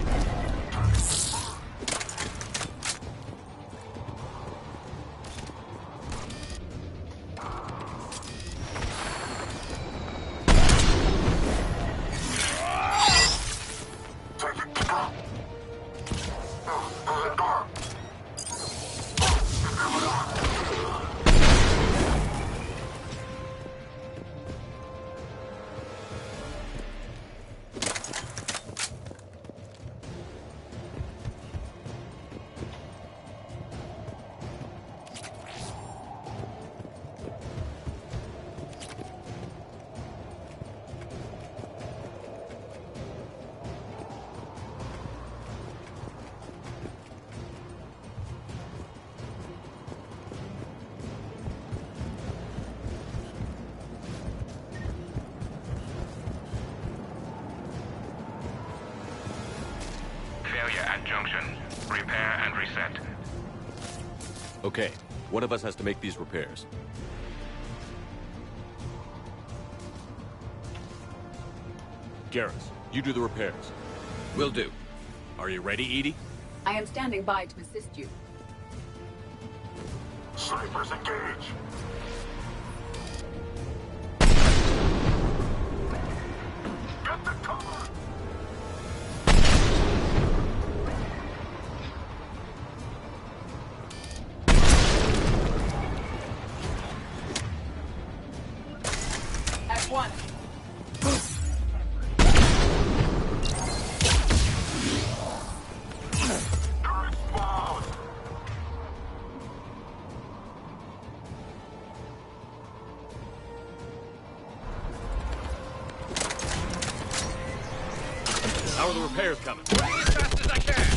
Failure at junction. Repair and reset. Okay, one of us has to make these repairs. Garrus, you do the repairs. Will do. Are you ready, Edie? I am standing by to assist you. Snipers engage! Get the cover! F1. How are the repairs coming? As fast as I can.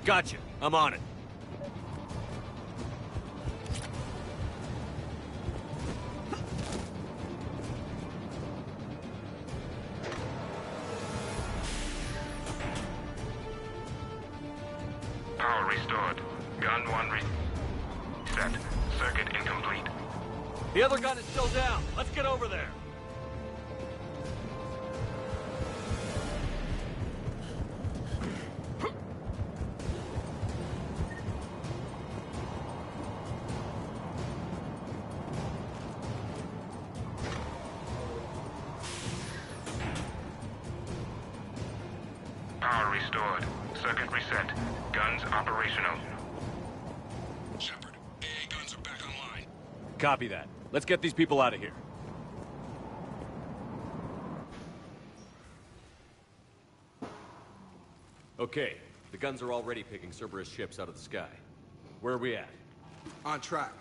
Gotcha. I'm on it. Power restored. Gun 1 reset. Circuit incomplete. The other gun is still down. Let's get over there. Power restored. Circuit reset. Guns operational. Shepard, AA guns are back online. Copy that. Let's get these people out of here. Okay, the guns are already picking Cerberus ships out of the sky. Where are we at? On track.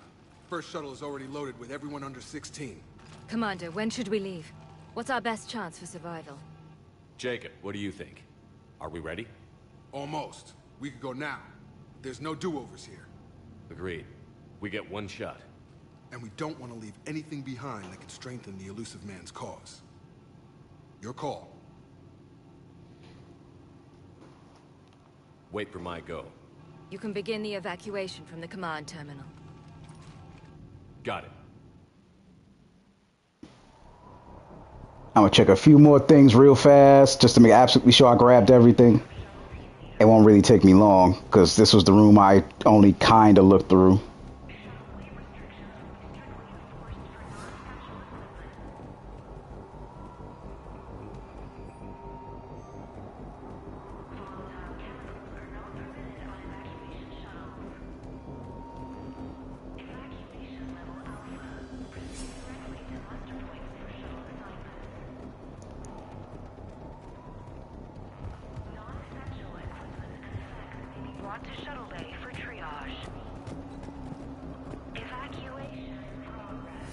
First shuttle is already loaded with everyone under 16. Commander, when should we leave? What's our best chance for survival? Jacob, what do you think? Are we ready? Almost. We could go now. There's no do-overs here. Agreed. We get one shot. And we don't want to leave anything behind that could strengthen the elusive man's cause. Your call. Wait for my go. You can begin the evacuation from the command terminal. Got it. I'm gonna check a few more things real fast just to make absolutely sure I grabbed everything. It won't really take me long because this was the room I only kind of looked through. squad to shuttle bay for triage. Evacuation in progress.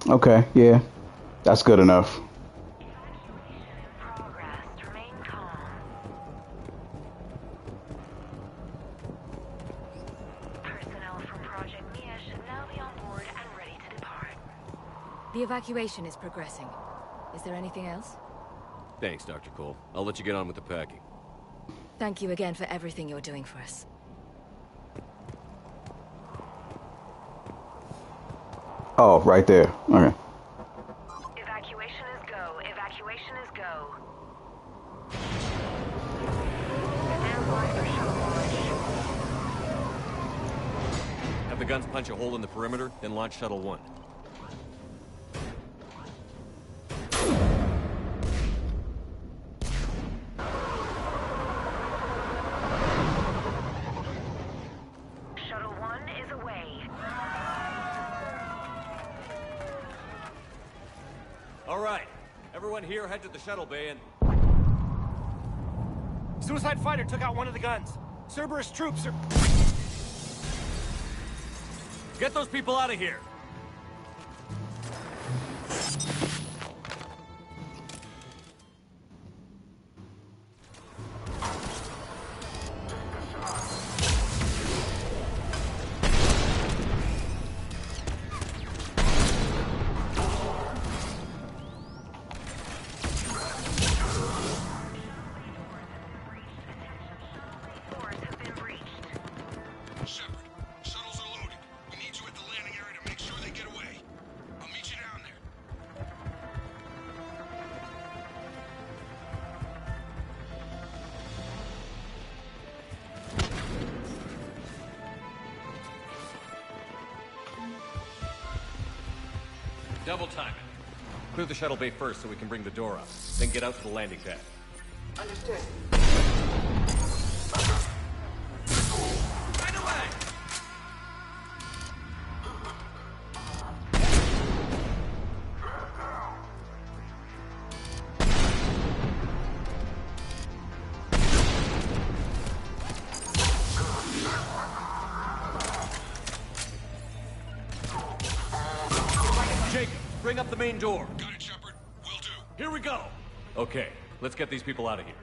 Okay, yeah. That's good enough. Remain calm. Personnel from Project Mia should now be on board and ready to depart. The evacuation is progressing. Is there anything else? Thanks, Dr. Cole. I'll let you get on with the packing. Thank you again for everything you're doing for us. Oh, right there. Okay. Evacuation is go. Evacuation is go. Stand by for shuttle launch. Have the guns punch a hole in the perimeter, then launch Shuttle 1. Shuttle 1 is away. All right. Everyone here head to the shuttle bay and... Suicide fighter took out one of the guns. Cerberus troops are... Get those people out of here! Double time it. Clear the shuttle bay first so we can bring the door up. Then get out to the landing pad. Understood. Right away! Jacob, bring up the main door. Got it, Shepard. Will do. Here we go. Okay, let's get these people out of here.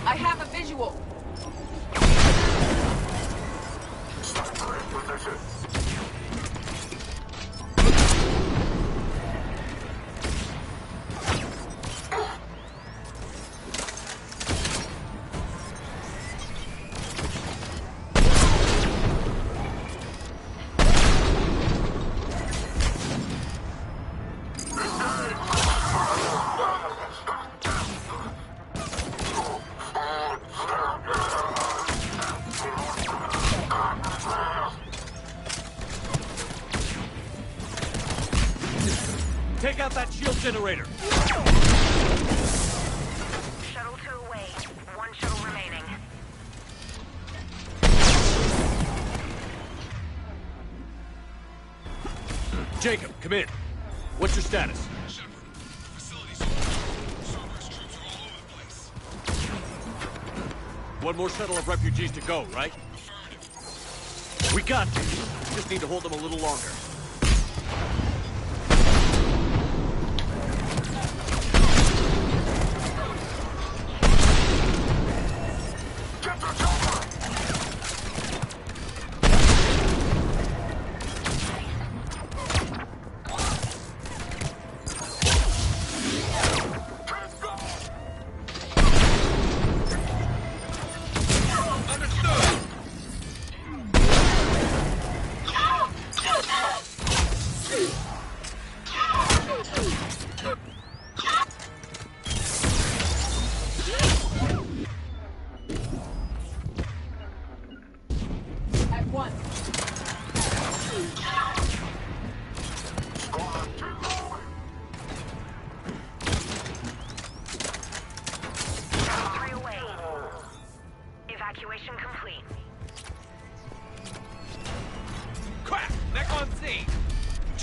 I have a visual. Take out that shield generator. Shuttle 2 away. One shuttle remaining. Jacob, come in. What's your status? Shepard, facility's open. Cerberus troops are all over the place. One more shuttle of refugees to go, right? Affirmative. We got this. We just need to hold them a little longer.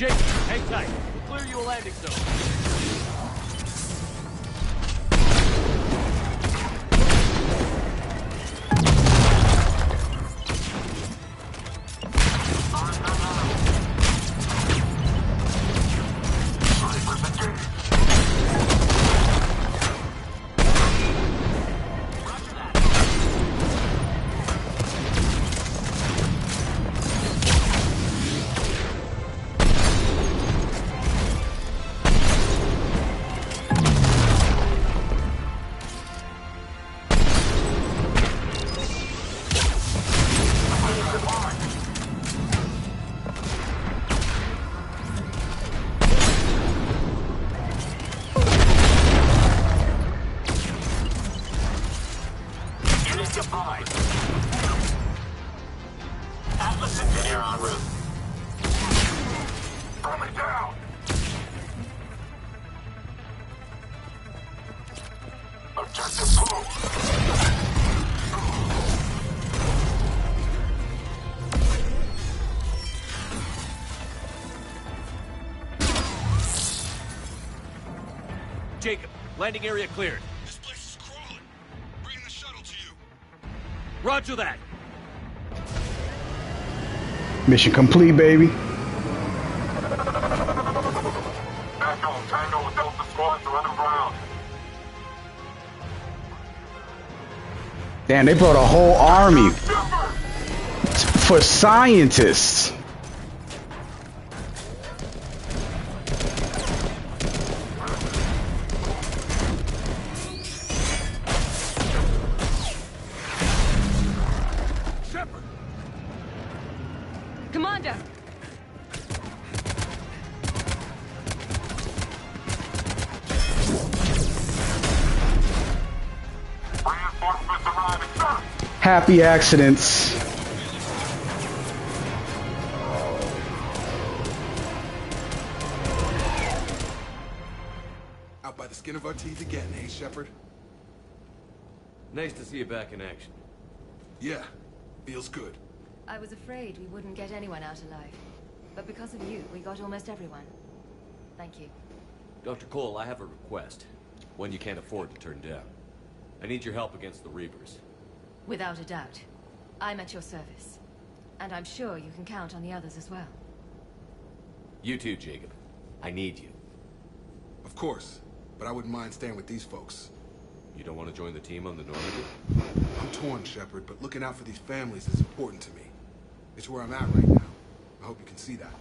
Jake, hang tight. We'll clear you a landing zone. Atlas engineer en route. Coming down. Objective pull. Jacob, landing area cleared. This place is crawling. Bringing the shuttle to you. Roger that. Mission complete, baby. Tango with Delta squads are underground. Damn, they brought a whole army for scientists. Commander! Happy accidents. Out by the skin of our teeth again, hey, Shepard? Nice to see you back in action. Yeah, feels good. I was afraid we wouldn't get anyone out alive. But because of you, we got almost everyone. Thank you. Dr. Cole, I have a request. One you can't afford to turn down. I need your help against the Reapers. Without a doubt. I'm at your service. And I'm sure you can count on the others as well. You too, Jacob. I need you. Of course, but I wouldn't mind staying with these folks. You don't want to join the team on the Normandy? I'm torn, Shepard, but looking out for these families is important to me. It's where I'm at right now. I hope you can see that.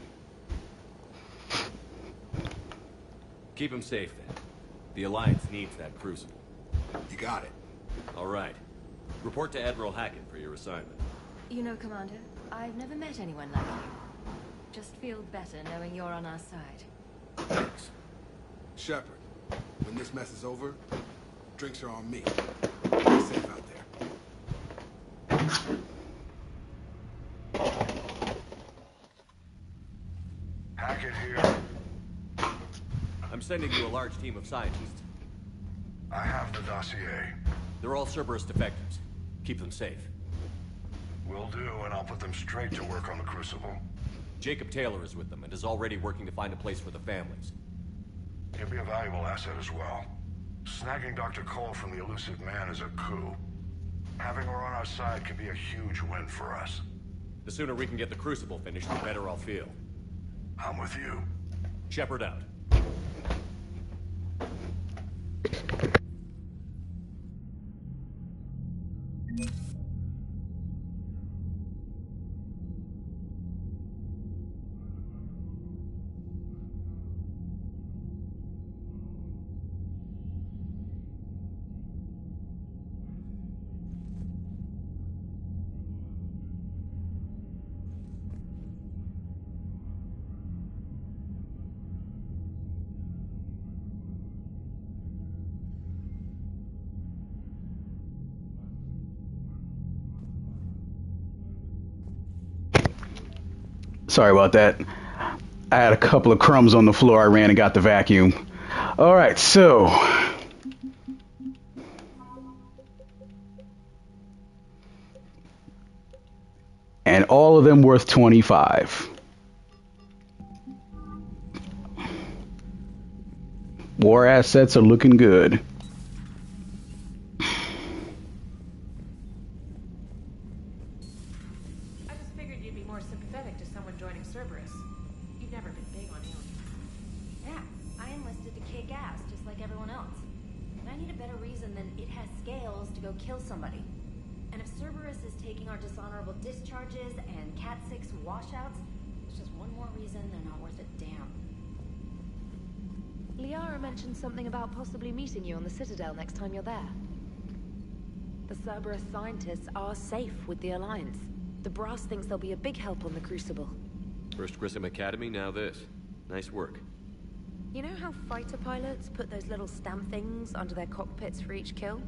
Keep them safe, then. The Alliance needs that crucible. You got it. All right. Report to Admiral Hackett for your assignment. You know, Commander, I've never met anyone like you. Just feel better knowing you're on our side. Thanks. Shepard, when this mess is over, drinks are on me. Be safe out there. Hackett here. I'm sending you a large team of scientists. I have the dossier. They're all Cerberus defectors. Keep them safe. Will do, and I'll put them straight to work on the Crucible. Jacob Taylor is with them and is already working to find a place for the families. He'll be a valuable asset as well. Snagging Dr. Cole from the elusive man is a coup. Having her on our side could be a huge win for us. The sooner we can get the Crucible finished, the better I'll feel. I'm with you. Shepard out. Sorry about that. I had a couple of crumbs on the floor. I ran and got the vacuum. All right, so and all of them worth 25. War assets are looking good. I just figured you'd be more sympathetic to someone joining Cerberus. You've never been big on aliens. Yeah, I enlisted to kick ass, just like everyone else. But I need a better reason than it has scales to go kill somebody. And if Cerberus is taking our dishonorable discharges and Cat 6 washouts, it's just one more reason they're not worth a damn. Liara mentioned something about possibly meeting you on the Citadel next time you're there. The Cerberus scientists are safe with the Alliance. The Brass thinks they'll be a big help on the Crucible. First Grissom Academy, now this. Nice work. You know how fighter pilots put those little stamp things under their cockpits for each kill?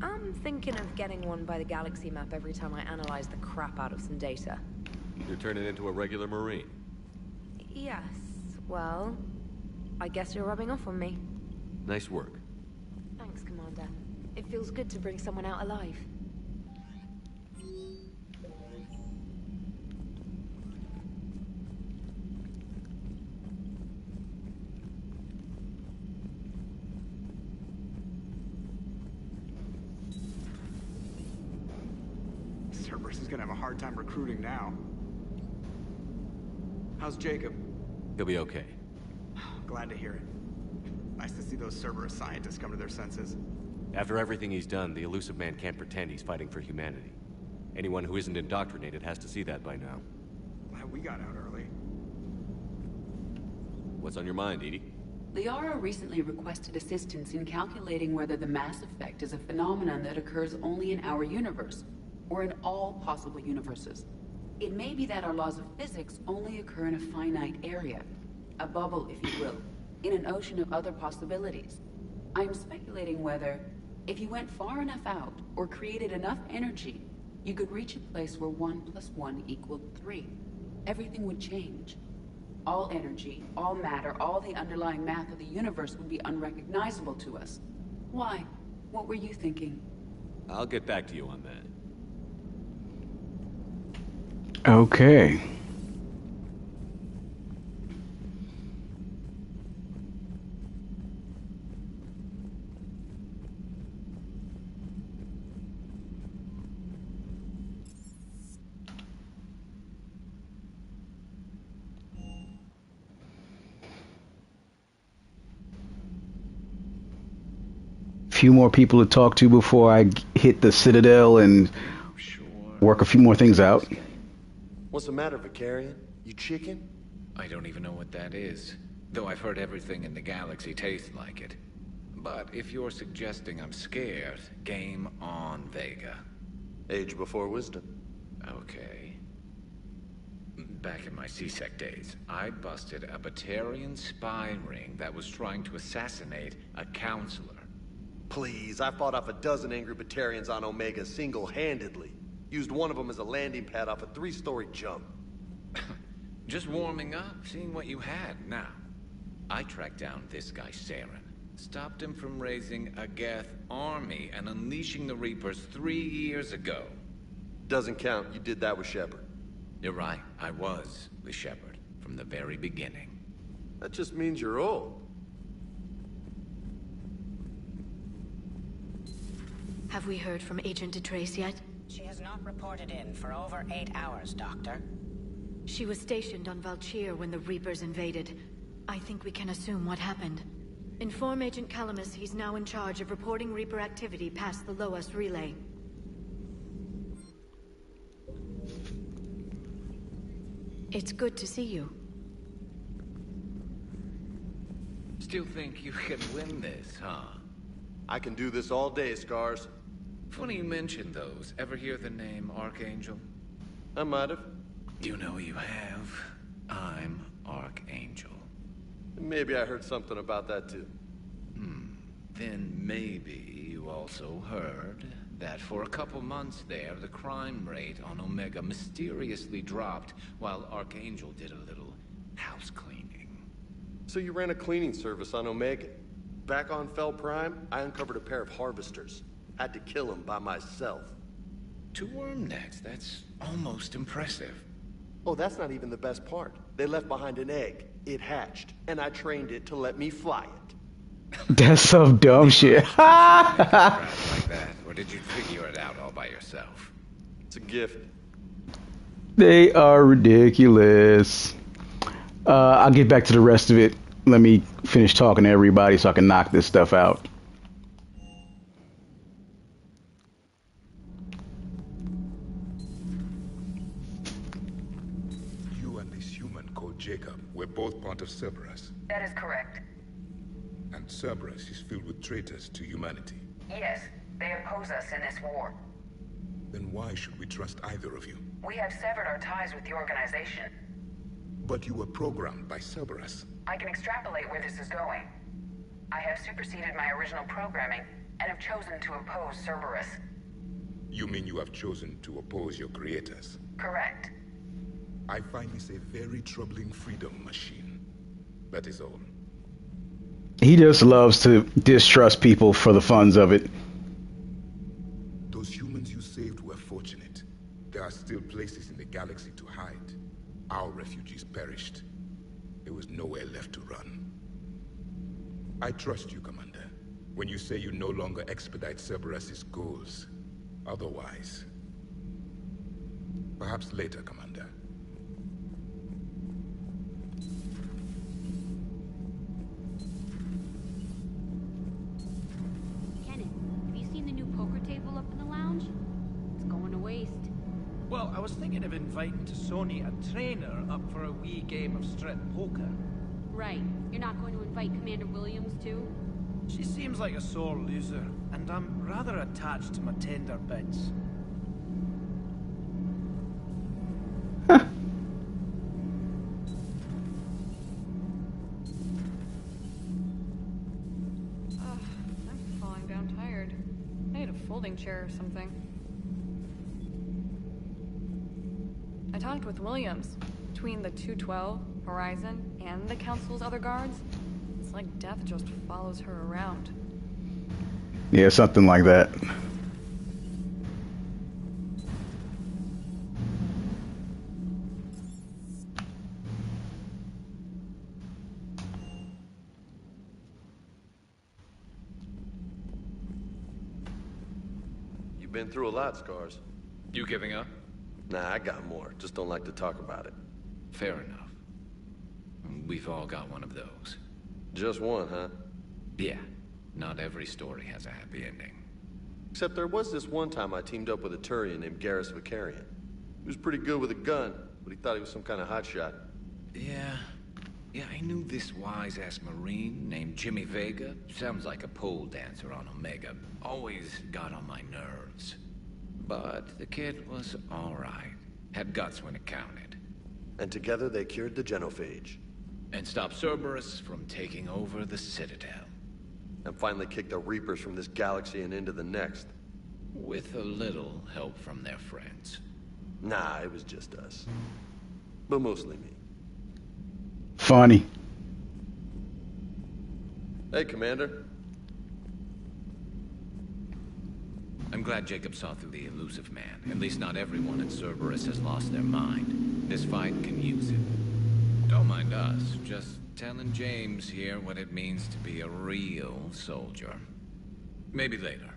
I'm thinking of getting one by the galaxy map every time I analyze the crap out of some data. You're turning into a regular Marine. Yes, well, I guess you're rubbing off on me. Nice work. Thanks, Commander. It feels good to bring someone out alive. Cerberus is gonna have a hard time recruiting now. How's Jacob? He'll be okay. Glad to hear it. Nice to see those Cerberus scientists come to their senses. After everything he's done, the elusive man can't pretend he's fighting for humanity. Anyone who isn't indoctrinated has to see that by now. Glad we got out early. What's on your mind, Edie? Liara recently requested assistance in calculating whether the mass effect is a phenomenon that occurs only in our universe, or in all possible universes. It may be that our laws of physics only occur in a finite area, a bubble, if you will, in an ocean of other possibilities. I'm speculating whether, if you went far enough out, or created enough energy, you could reach a place where 1 + 1 = 3. Everything would change. All energy, all matter, all the underlying math of the universe would be unrecognizable to us. Why? What were you thinking? I'll get back to you on that. Okay. Few more people to talk to before I hit the Citadel and work a few more things out. What's the matter, Vicarian? You chicken? I don't even know what that is. Though I've heard everything in the galaxy tastes like it. But if you're suggesting I'm scared, game on, Vega. Age before wisdom. Okay. Back in my C-Sec days, I busted a Batarian spy ring that was trying to assassinate a counselor. Please, I fought off a dozen angry Batarians on Omega single-handedly. Used one of them as a landing pad off a 3-story jump. Just warming up, seeing what you had. Now, I tracked down this guy, Saren. Stopped him from raising a Geth army and unleashing the Reapers 3 years ago. Doesn't count. You did that with Shepard. You're right. I was with Shepard from the very beginning. That just means you're old. Have we heard from Agent DeTrace yet? She has not reported in for over 8 hours, Doctor. She was stationed on Valchir when the Reapers invaded. I think we can assume what happened. Inform Agent Calamus he's now in charge of reporting Reaper activity past the Loas relay. It's good to see you. Still think you can win this, huh? I can do this all day, Scars. Funny you mention those. Ever hear the name Archangel? I might have. You know you have. I'm Archangel. Maybe I heard something about that too. Then maybe you also heard that for a couple months there, the crime rate on Omega mysteriously dropped while Archangel did a little house cleaning. So you ran a cleaning service on Omega. Back on Fel Prime, I uncovered a pair of harvesters. Had to kill them by myself. 2 worm necks, that's almost impressive. Oh, that's not even the best part. They left behind an egg. It hatched, and I trained it to let me fly it. That's some dumb shit. like that, or did you figure it out all by yourself? It's a gift. They are ridiculous. I'll get back to the rest of it. Let me finish talking to everybody so I can knock this stuff out. You and this human called Jacob were both part of Cerberus. That is correct. And Cerberus is filled with traitors to humanity. Yes, they oppose us in this war. Then why should we trust either of you? We have severed our ties with the organization. But you were programmed by Cerberus. I can extrapolate where this is going. I have superseded my original programming and have chosen to oppose Cerberus. You mean you have chosen to oppose your creators? Correct. I find this a very troubling freedom machine. That is all. He just loves to distrust people for the funds of it. Those humans you saved were fortunate. There are still places in the galaxy to hide. Our refugees perished. There was nowhere left to run. I trust you, Commander, when you say you no longer expedite Cerberus's goals. Otherwise. Perhaps later, Commander. Kenneth, have you seen the new poker table up in the lounge? It's going to waste. Well, I was thinking of inviting to Sony a trainer up for a wee game of strip poker. Right. You're not going to invite Commander Williams, too? She seems like a sore loser, and I'm rather attached to my tender bits. I'm falling down tired. I need a folding chair or something. I talked with Williams. Between the 212, Horizon, and the Council's other guards, it's like death just follows her around. Yeah, something like that. You've been through a lot, Scars. You giving up? Nah, I got more. Just don't like to talk about it. Fair enough. We've all got one of those. Just one, huh? Yeah. Not every story has a happy ending. Except there was this one time I teamed up with a Turian named Garrus Vicarian. He was pretty good with a gun, but he thought he was some kind of hotshot. Yeah, I knew this wise-ass Marine named Jimmy Vega. Sounds like a pole dancer on Omega. Always got on my nerves. But the kid was all right. Had guts when it counted. And together they cured the genophage. And stopped Cerberus from taking over the Citadel. And finally kicked the Reapers from this galaxy and into the next. With a little help from their friends. Nah, it was just us. But mostly me. Funny. Hey, Commander. I'm glad Jacob saw through the elusive man. At least not everyone at Cerberus has lost their mind. This fight can use it. Don't mind us. Just telling James here what it means to be a real soldier. Maybe later.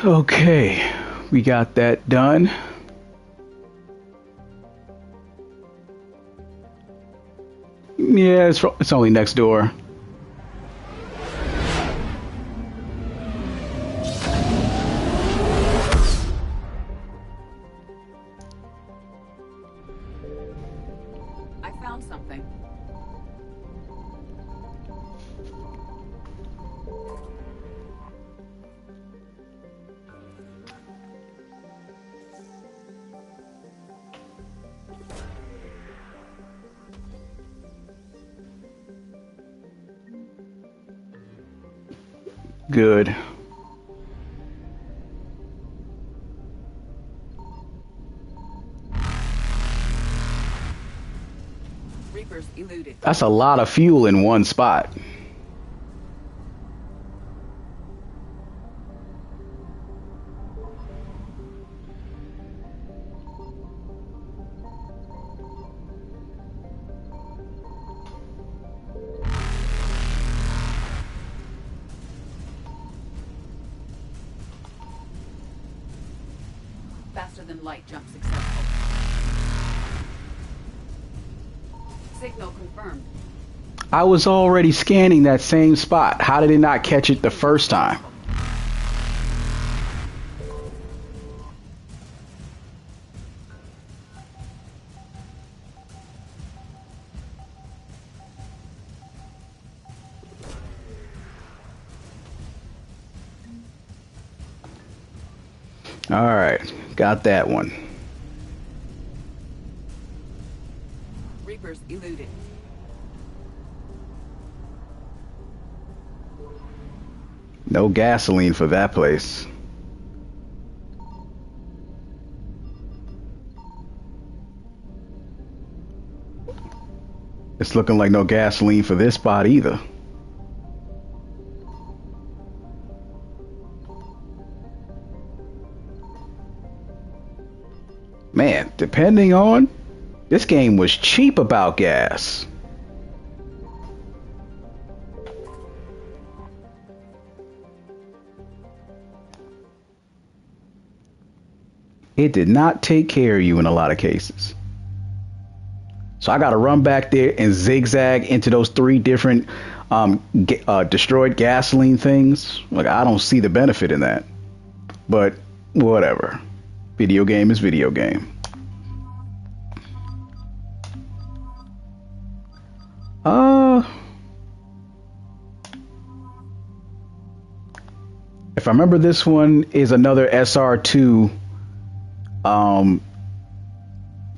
Okay, we got that done. Yeah, it's only next door. found something. Good. Reapers eluded. That's a lot of fuel in one spot. Faster than light jump successful. Signal confirmed. I was already scanning that same spot. How did it not catch it the first time? All right, got that one. Reapers eluded. No gasoline for that place. It's looking like no gasoline for this spot either. Man, depending on, this game was cheap about gas. It did not take care of you in a lot of cases. So I got to run back there and zigzag into those 3 different destroyed gasoline things. Like, I don't see the benefit in that. But whatever. Video game is video game. If I remember, this one is another SR2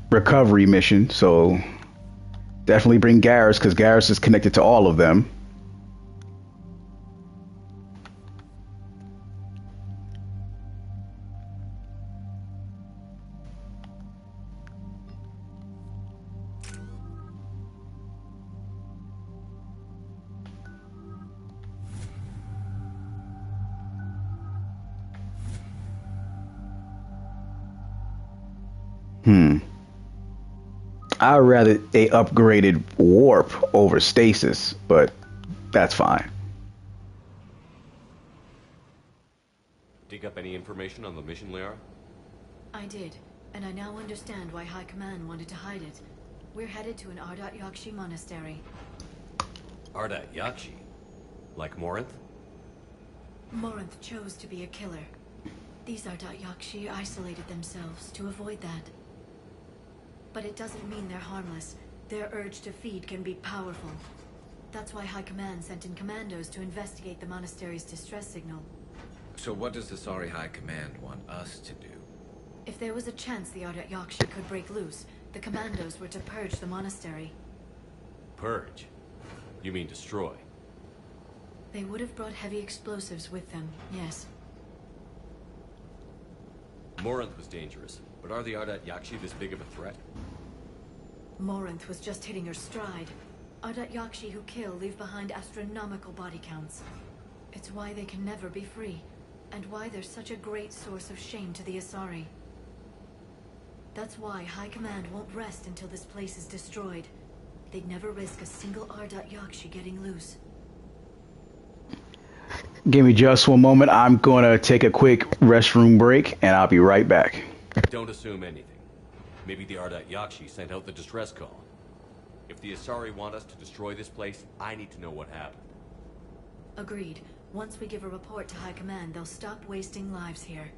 recovery mission, so definitely bring Garrus, because Garrus is connected to all of them. I'd rather they upgraded warp over stasis, but that's fine. Dig up any information on the mission, Liara? I did, and I now understand why High Command wanted to hide it. We're headed to an Ardat Yakshi monastery. Ardat Yakshi? Like Morinth? Morinth chose to be a killer. These Ardat Yakshi isolated themselves to avoid that. But it doesn't mean they're harmless. Their urge to feed can be powerful. That's why High Command sent in commandos to investigate the monastery's distress signal. So what does the Asari High Command want us to do? If there was a chance the Ardat Yakshi could break loose, the commandos were to purge the monastery. Purge? You mean destroy? They would have brought heavy explosives with them, yes. Morinth was dangerous, but are the Ardat Yakshi this big of a threat? Morinth was just hitting her stride. Ardat Yakshi who kill leave behind astronomical body counts. It's why they can never be free, and why they're such a great source of shame to the Asari. That's why High Command won't rest until this place is destroyed. They'd never risk a single Ardat Yakshi getting loose. Give me just one moment. I'm going to take a quick restroom break, and I'll be right back. Don't assume anything. Maybe the Ardat Yakshi sent out the distress call. If the Asari want us to destroy this place, I need to know what happened. Agreed. Once we give a report to High Command, they'll stop wasting lives here.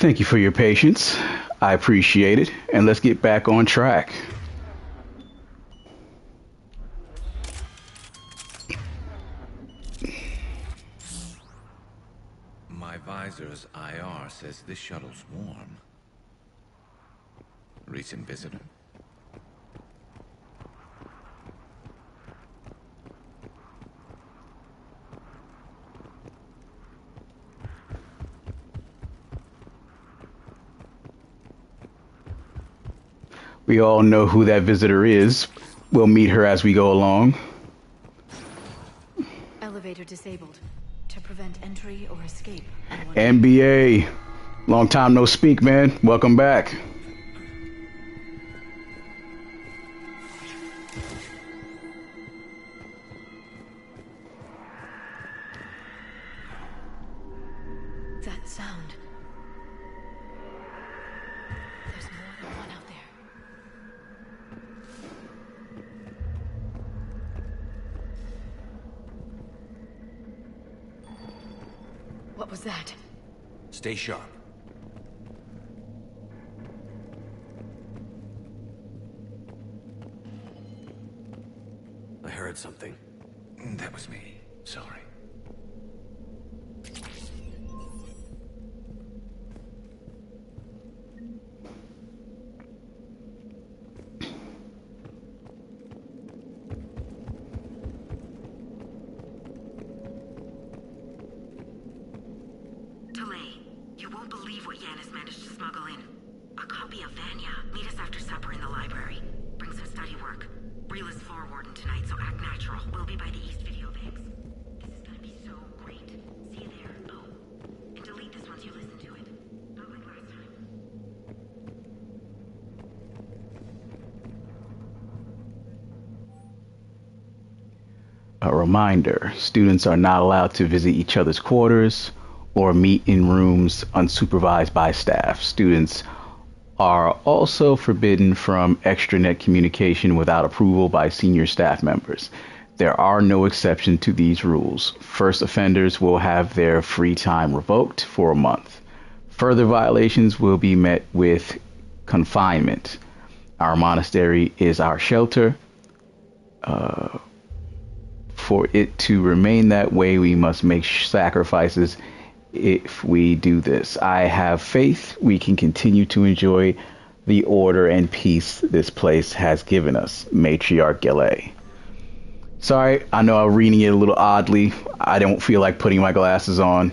Thank you for your patience. I appreciate it. And let's get back on track. My visor's IR says this shuttle's warm. Recent visitor? We all know who that visitor is. We'll meet her as we go along. Elevator disabled. To prevent entry or escape. NBA. Long time no speak, man. Welcome back. That sound. There's more than one out there. What was that? Stay sharp. I heard something. That was me. Sorry. You won't believe what Yanis managed to smuggle in. A copy of Vanya. Meet us after supper in the library. Bring some study work. Reel is floor warden tonight, so act natural. We'll be by the East Video Banks. This is gonna be so great. See you there. Oh, and delete this once you listen to it. Not like last time. A reminder, students are not allowed to visit each other's quarters or meet in rooms unsupervised by staff. Students are also forbidden from extranet communication without approval by senior staff members. There are no exceptions to these rules. First offenders will have their free time revoked for a month. Further violations will be met with confinement. Our monastery is our shelter. For it to remain that way, we must make sacrifices. If we do this, I have faith we can continue to enjoy the order and peace this place has given us. Matriarch Gillet. Sorry, I know I'm reading it a little oddly. I don't feel like putting my glasses on.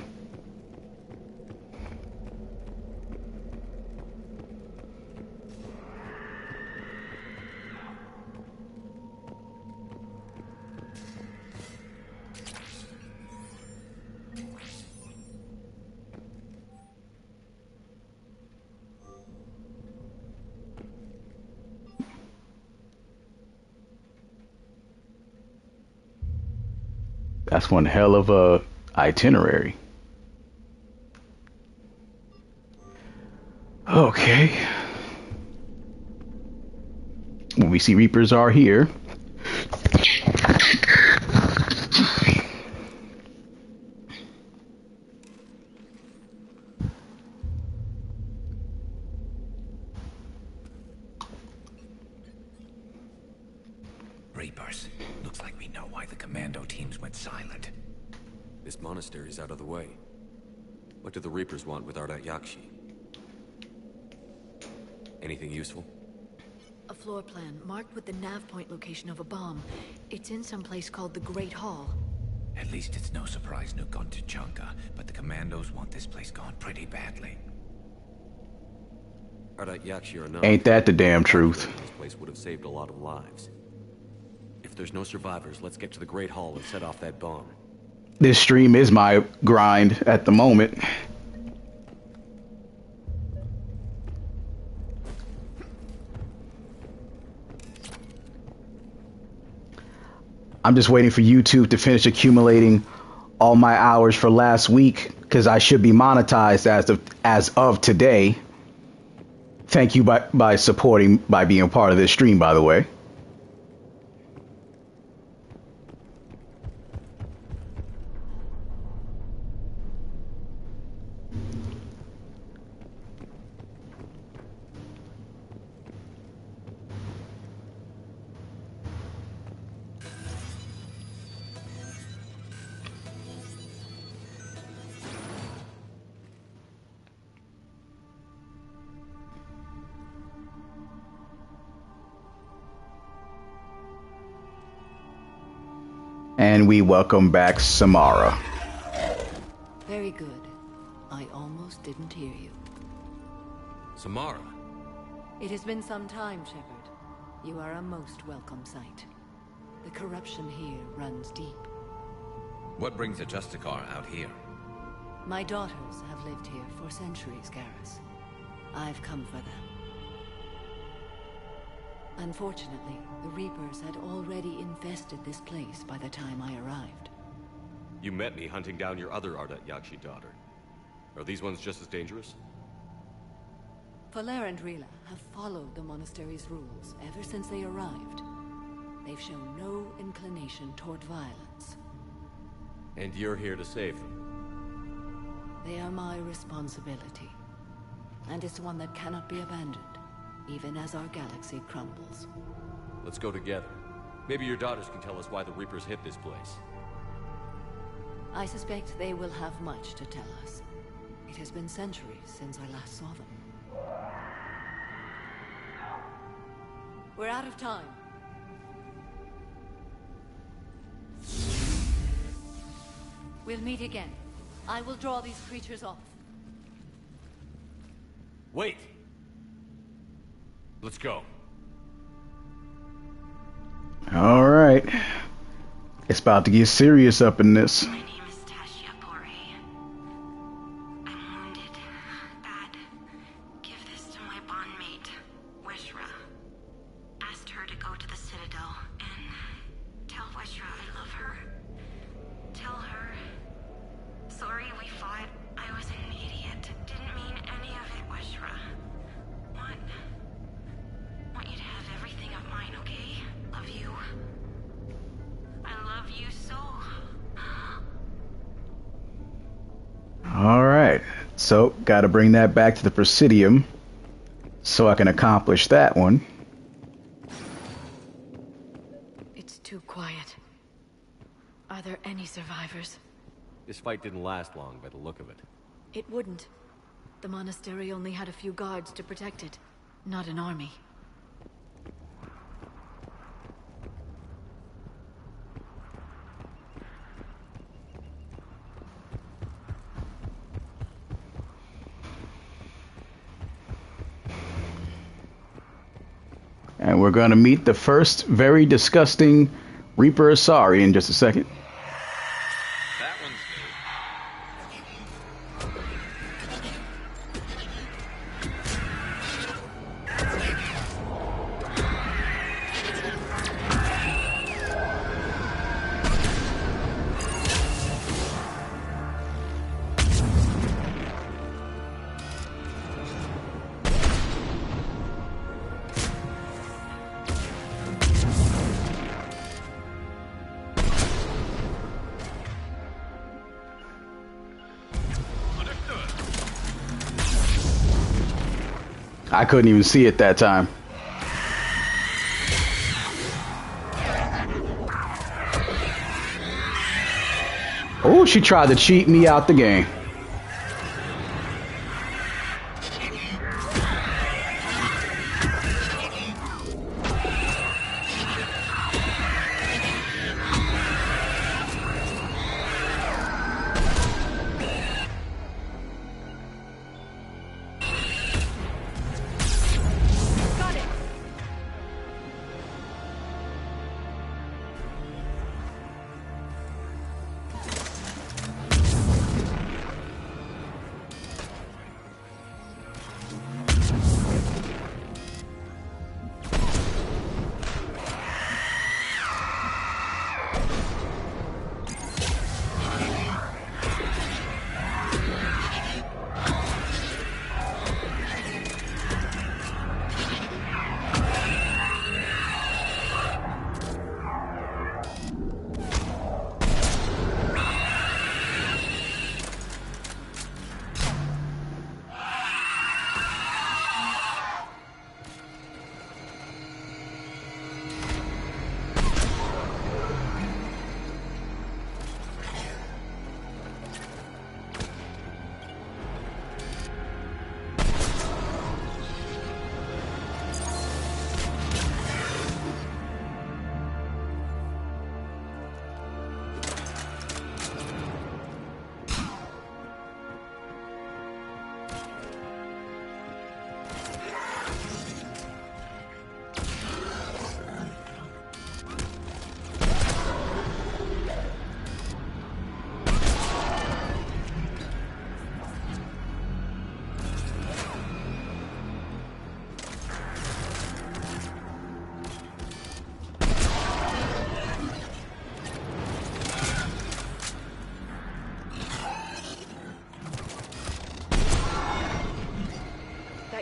That's one hell of a itinerary. Okay. When we see Reapers are here. Reapers. Looks like we know why the commando teams went silent. This monastery's out of the way. What do the Reapers want with Ardat Yakshi? Anything useful? A floor plan marked with the nav point location of a bomb. It's in some place called the Great Hall. At least it's no surprise Nuke gone to Chunka, but the commandos want this place gone pretty badly. Ardat Yakshi or not, Ain't that the damn truth? this place would have saved a lot of lives. If there's no survivors, let's get to the Great Hall and set off that bomb. This stream is my grind at the moment. I'm just waiting for YouTube to finish accumulating all my hours for last week, because I should be monetized as of today. Thank you by supporting, by being a part of this stream, by the way. And we welcome back Samara. Very good. I almost didn't hear you. Samara? It has been some time, Shepard. You are a most welcome sight. The corruption here runs deep. What brings a Justicar out here? My daughters have lived here for centuries, Garrus. I've come for them. Unfortunately, the Reapers had already infested this place by the time I arrived. You met me hunting down your other Ardat Yakshi daughter. Are these ones just as dangerous? Faller and Rila have followed the monastery's rules ever since they arrived. They've shown no inclination toward violence. And you're here to save them? They are my responsibility. And it's one that cannot be abandoned, even as our galaxy crumbles. Let's go together. Maybe your daughters can tell us why the Reapers hit this place. I suspect they will have much to tell us. It has been centuries since I last saw them. We're out of time. We'll meet again. I will draw these creatures off. Wait! Let's go. All right. It's about to get serious up in this. So, got to bring that back to the Presidium so I can accomplish that one. It's too quiet. Are there any survivors? This fight didn't last long by the look of it. It wouldn't. The monastery only had a few guards to protect it, not an army. And we're going to meet the first very disgusting Reaper Asari in just a second. That one's I couldn't even see it that time. Oh, she tried to cheat me out the game.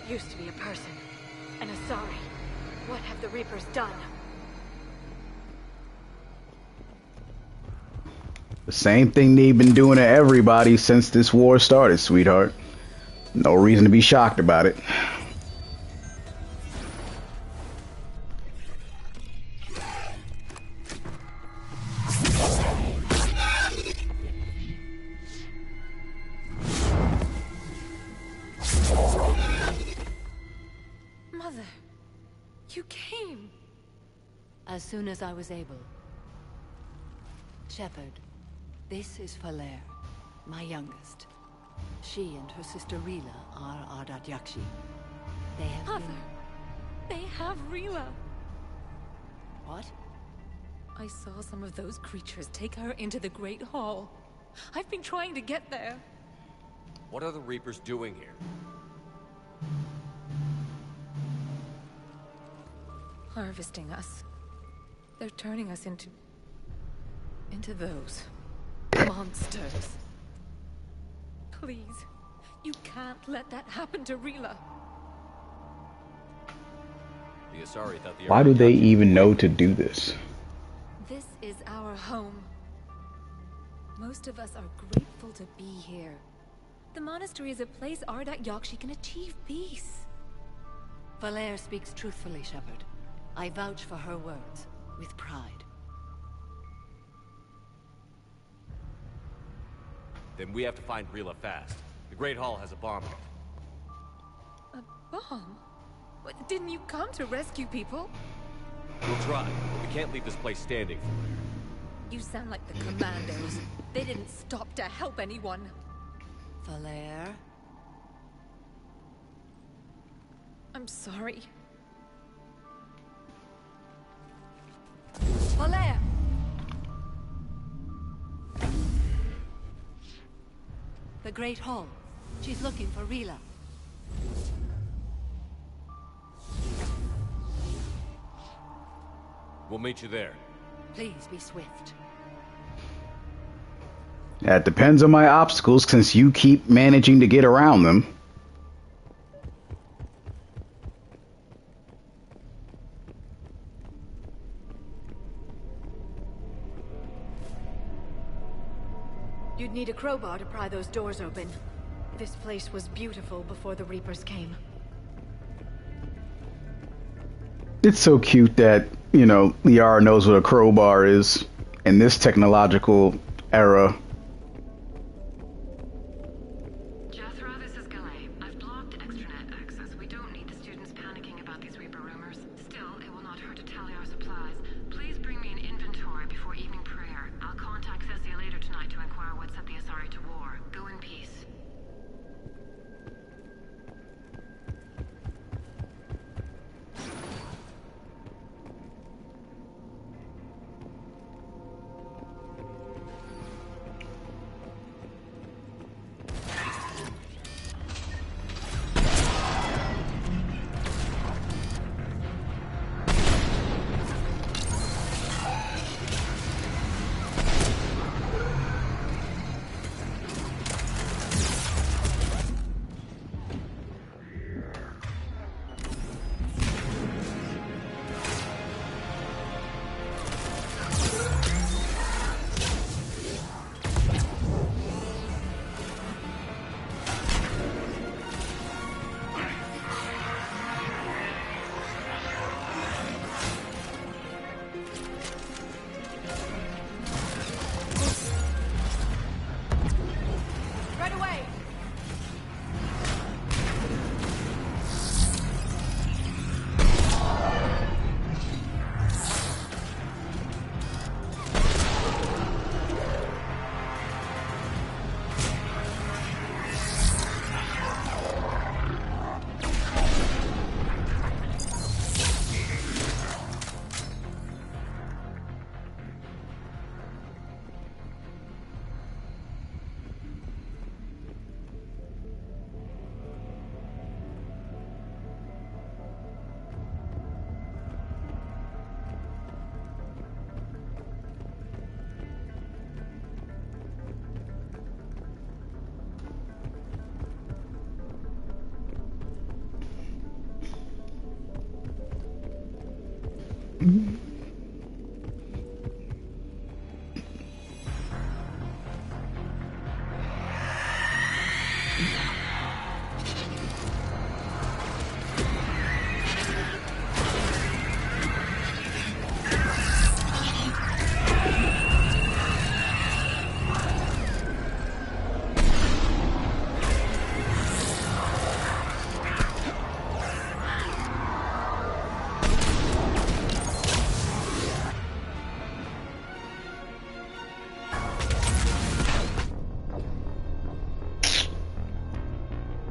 used to be a person. An Asari. What have the Reapers done? The same thing they've been doing to everybody since this war started, sweetheart. No reason to be shocked about it. Mother, you came. As soon as I was able. Shepard, this is Falere, my youngest. She and her sister Rila are Ardat Yakshi. They have Mother, they have Rila. What? I saw some of those creatures take her into the Great Hall. I've been trying to get there. What are the Reapers doing here? Harvesting us. They're turning us into those monsters. Please, you can't let that happen to Rila. The Asari thought the Why do they even know to do this? This is our home. Most of us are grateful to be here. The monastery is a place Ardat Yakshi can achieve peace. Falere speaks truthfully, Shepard. I vouch for her words, with pride. Then we have to find Rila fast. The Great Hall has a bomb in it. A bomb? What, didn't you come to rescue people? We'll try, but we can't leave this place standing for her. You sound like the commandos. They didn't stop to help anyone. Falere? I'm sorry. Falere! The Great Hall. She's looking for Rila. We'll meet you there. Please be swift. That depends on my obstacles, since you keep managing to get around them. You'd need a crowbar to pry those doors open. This place was beautiful before the Reapers came. It's so cute that, you know, Liara knows what a crowbar is in this technological era. Jethro, this is Galay. I've blocked extranet access. We don't need the students panicking about these Reaper rumors. Still, it will not hurt to tally our supplies. Please bring me an inventory before evening prayer. I'll contact Cessia later tonight to inquire what set the Asari to war. Go in peace.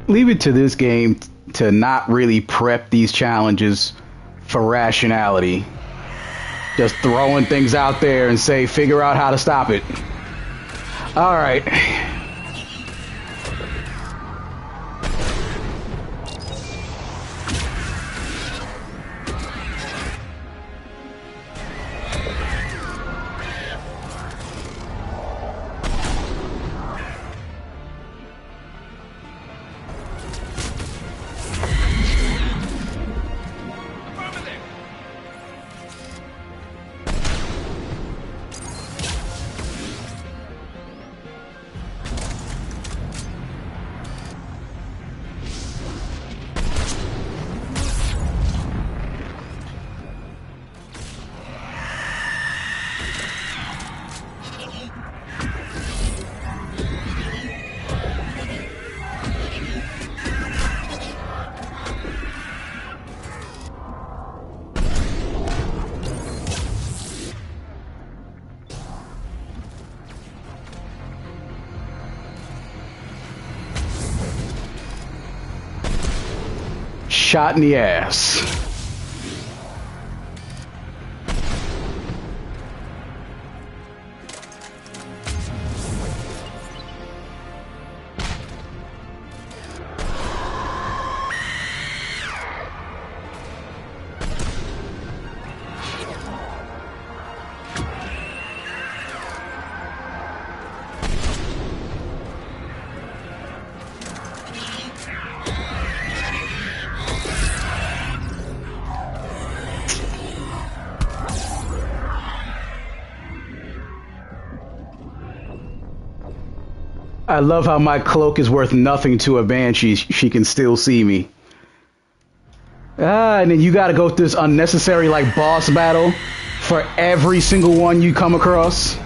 leave it to this game to not really prep these challenges for rationality. Just throwing things out there and say, figure out how to stop it. All right. Shot in the ass. I love how my cloak is worth nothing to a banshee. She can still see me. And then you gotta go through this unnecessary like boss battle for every single one you come across.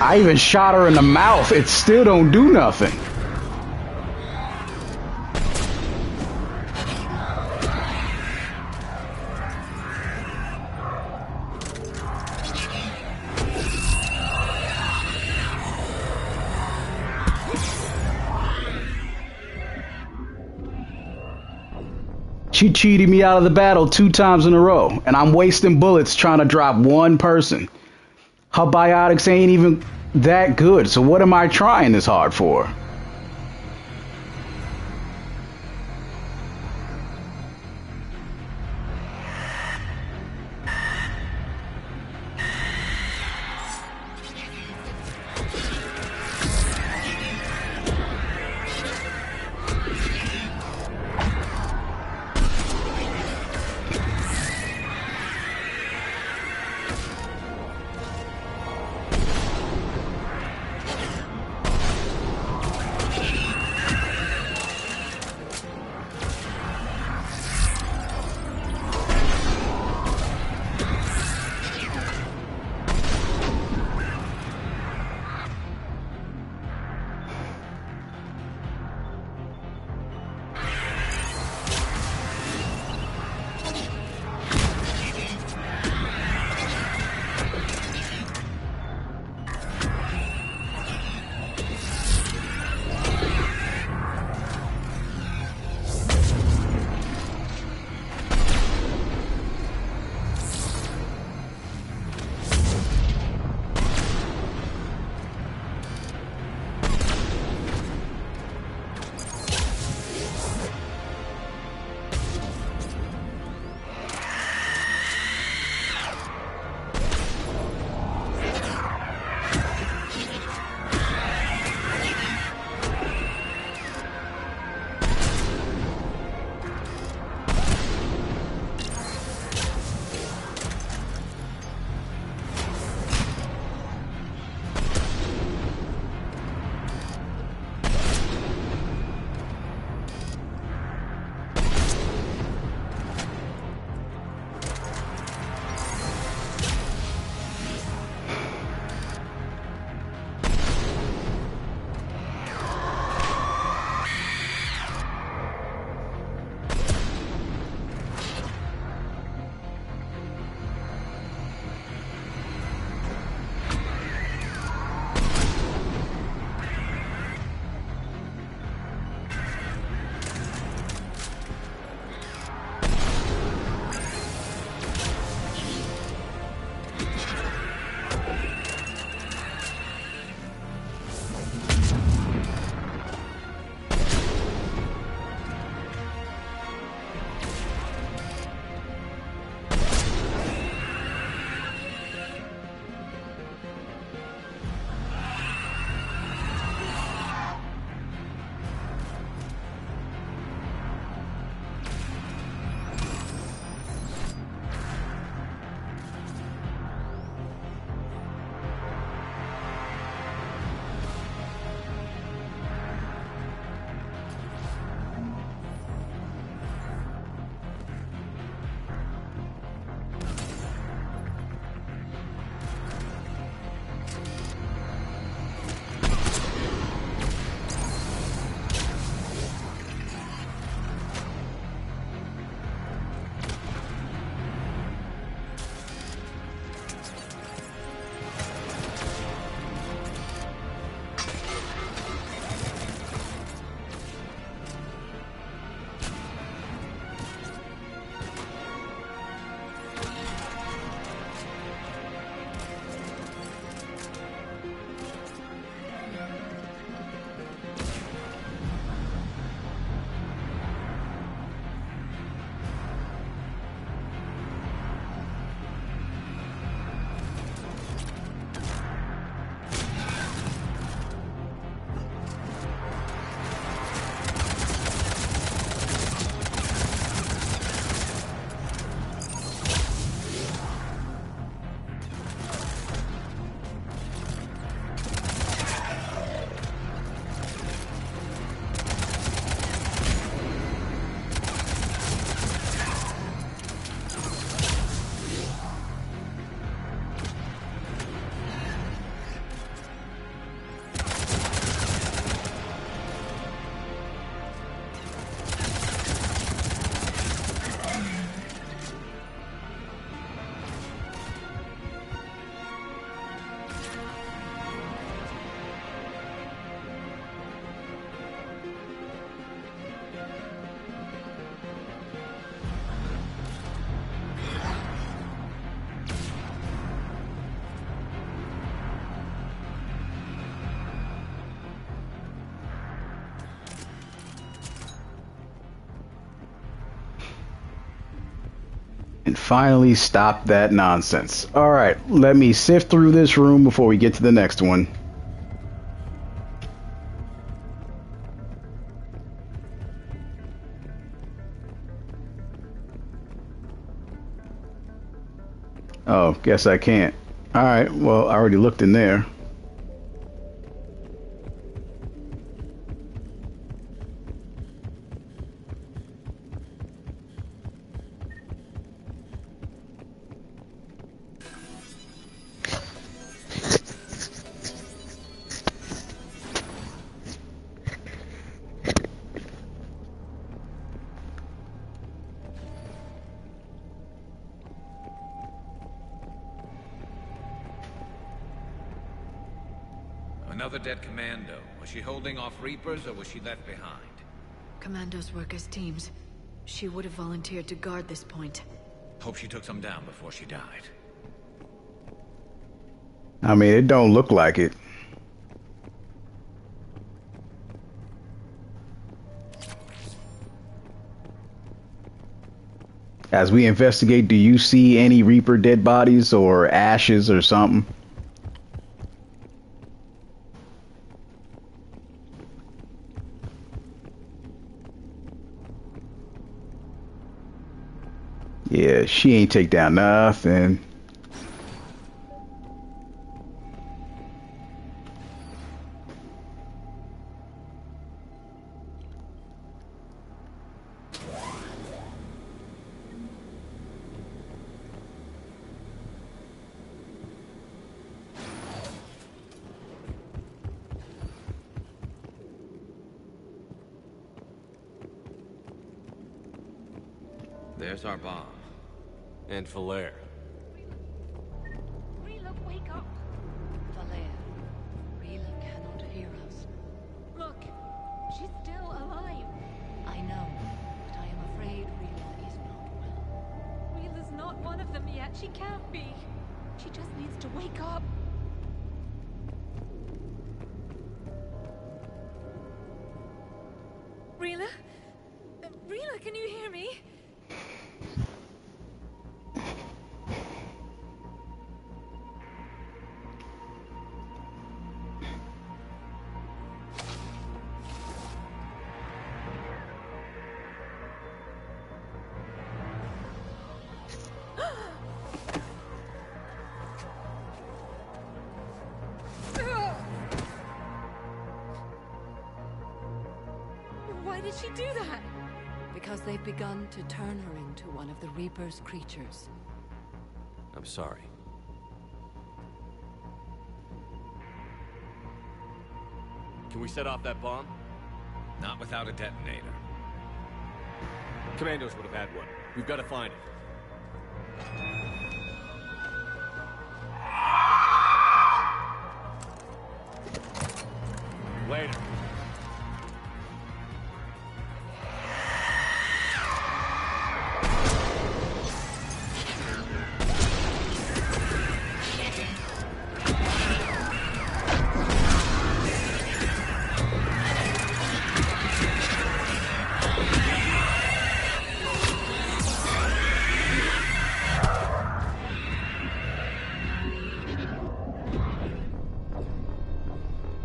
I even shot her in the mouth. It still don't do nothing. She cheated me out of the battle 2 times in a row, and I'm wasting bullets trying to drop one person. Her biotics ain't even that good, so what am I trying this hard for? and finally stop that nonsense. Alright, let me sift through this room before we get to the next one. Oh, guess I can't. Alright, well, I already looked in there. Another dead commando. Was she holding off Reapers or was she left behind? Commandos work as teams. She would have volunteered to guard this point. Hope she took some down before she died. I mean, it don't look like it. As we investigate, do you see any Reaper dead bodies or ashes or something? Yeah, she ain't take down nothing. There's our bomb. And Falaire. Rila, wake up! Falaire, Rila cannot hear us. Look, she's still alive. I know, but I am afraid Rila is not well. Rila's not one of them yet. She can't be. She just needs to wake up. Rila? Rila, can you hear me? Why did she do that? Because they've begun to turn her into one of the Reaper's creatures. I'm sorry. Can we set off that bomb? Not without a detonator. Commandos would have had one. We've got to find it. Later.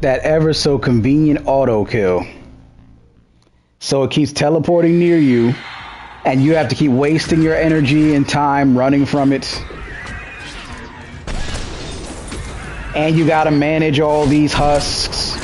That ever so convenient auto kill. So it keeps teleporting near you, and you have to keep wasting your energy and time running from it. And you gotta manage all these husks.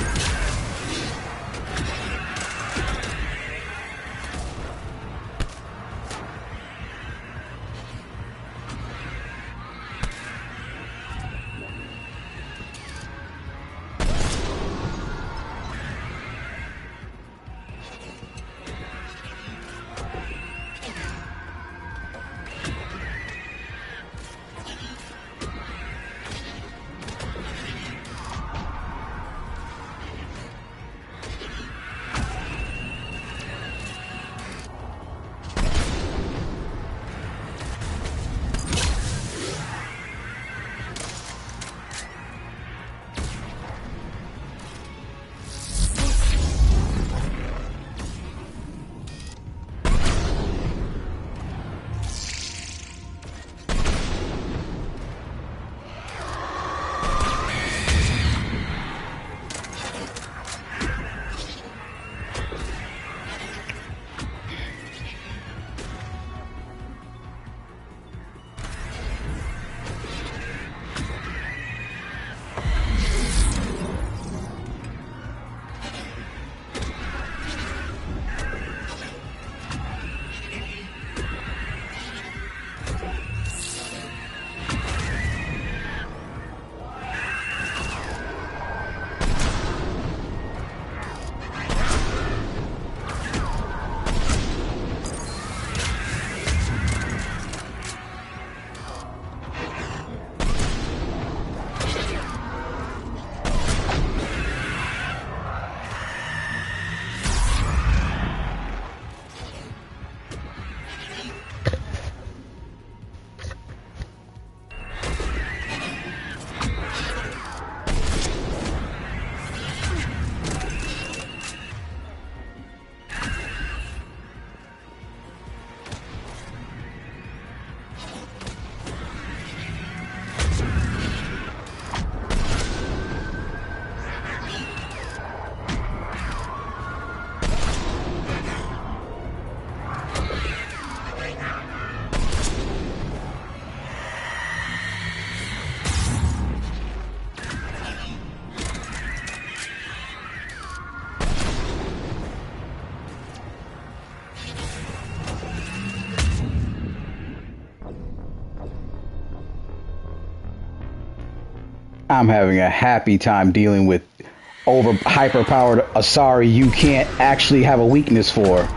I'm having a happy time dealing with over hyper-powered Asari you can't actually have a weakness for.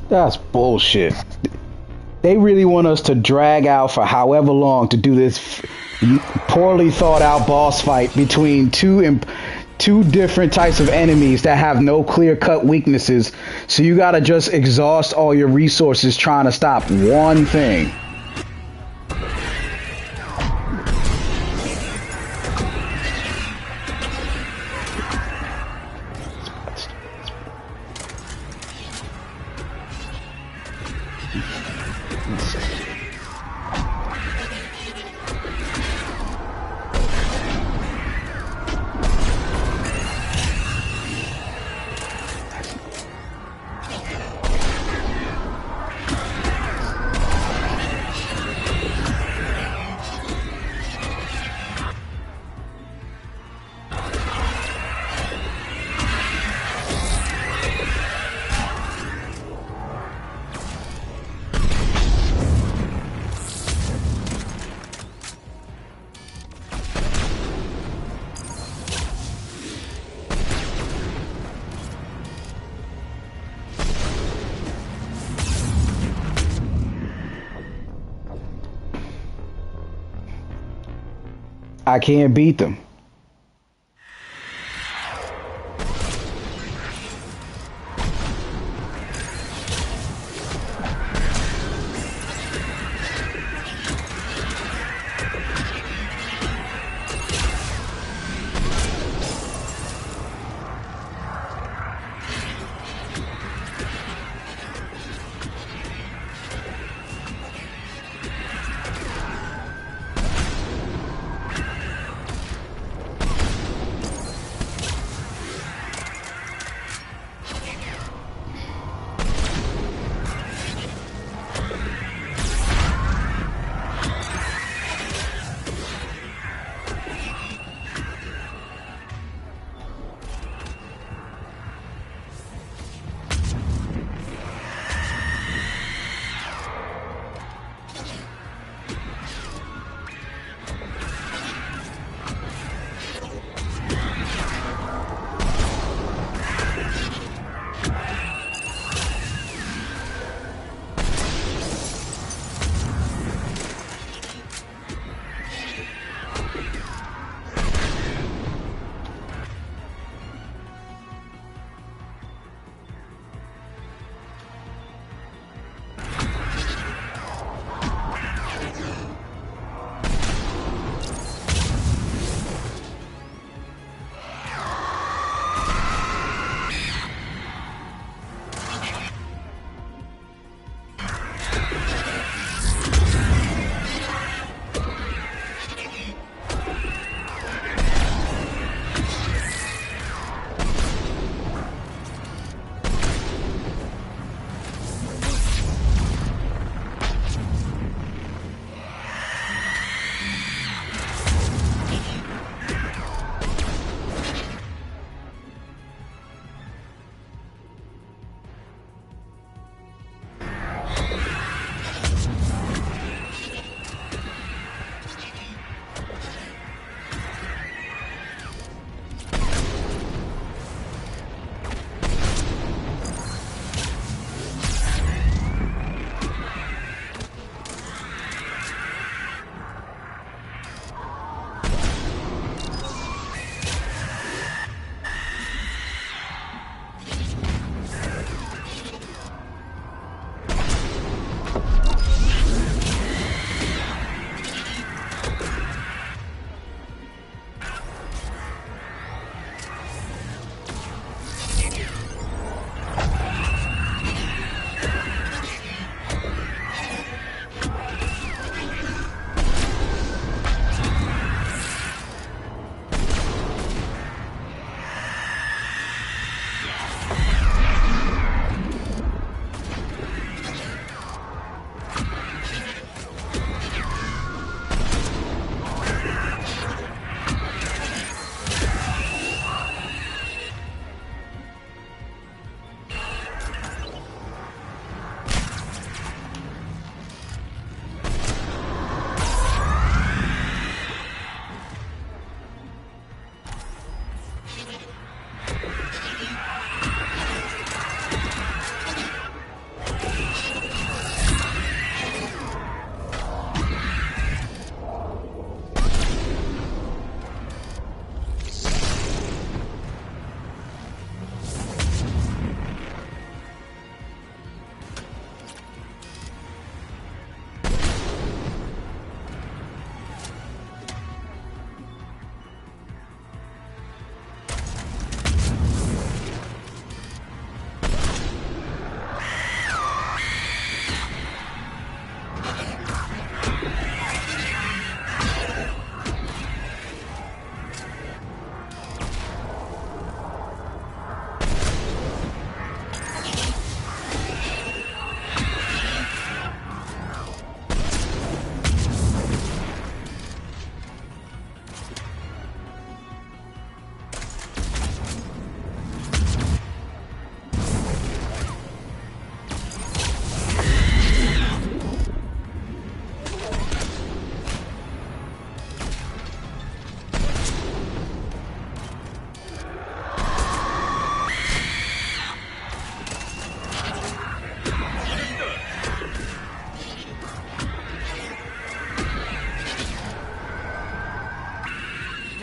That's bullshit. They really want us to drag out for however long to do this poorly thought out boss fight between two different types of enemies that have no clear cut weaknesses. So you gotta just exhaust all your resources trying to stop one thing. I can't beat them.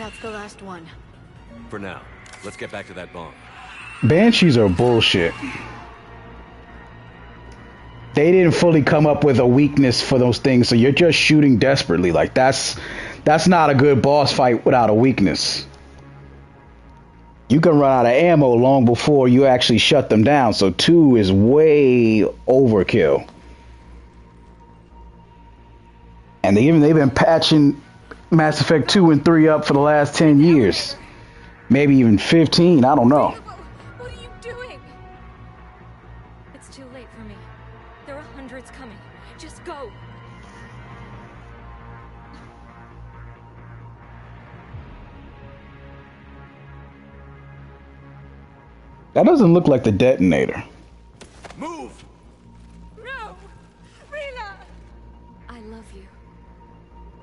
That's the last one. For now, let's get back to that bomb. Banshees are bullshit. They didn't fully come up with a weakness for those things, so you're just shooting desperately. Like that's not a good boss fight without a weakness. You can run out of ammo long before you actually shut them down, so 2 is way overkill. And they've been patching Mass Effect 2 and 3 up for the last 10 years. Maybe even 15, I don't know. What are you doing? It's too late for me. There are hundreds coming. Just go. That doesn't look like the detonator. Move! No! Rila! I love you.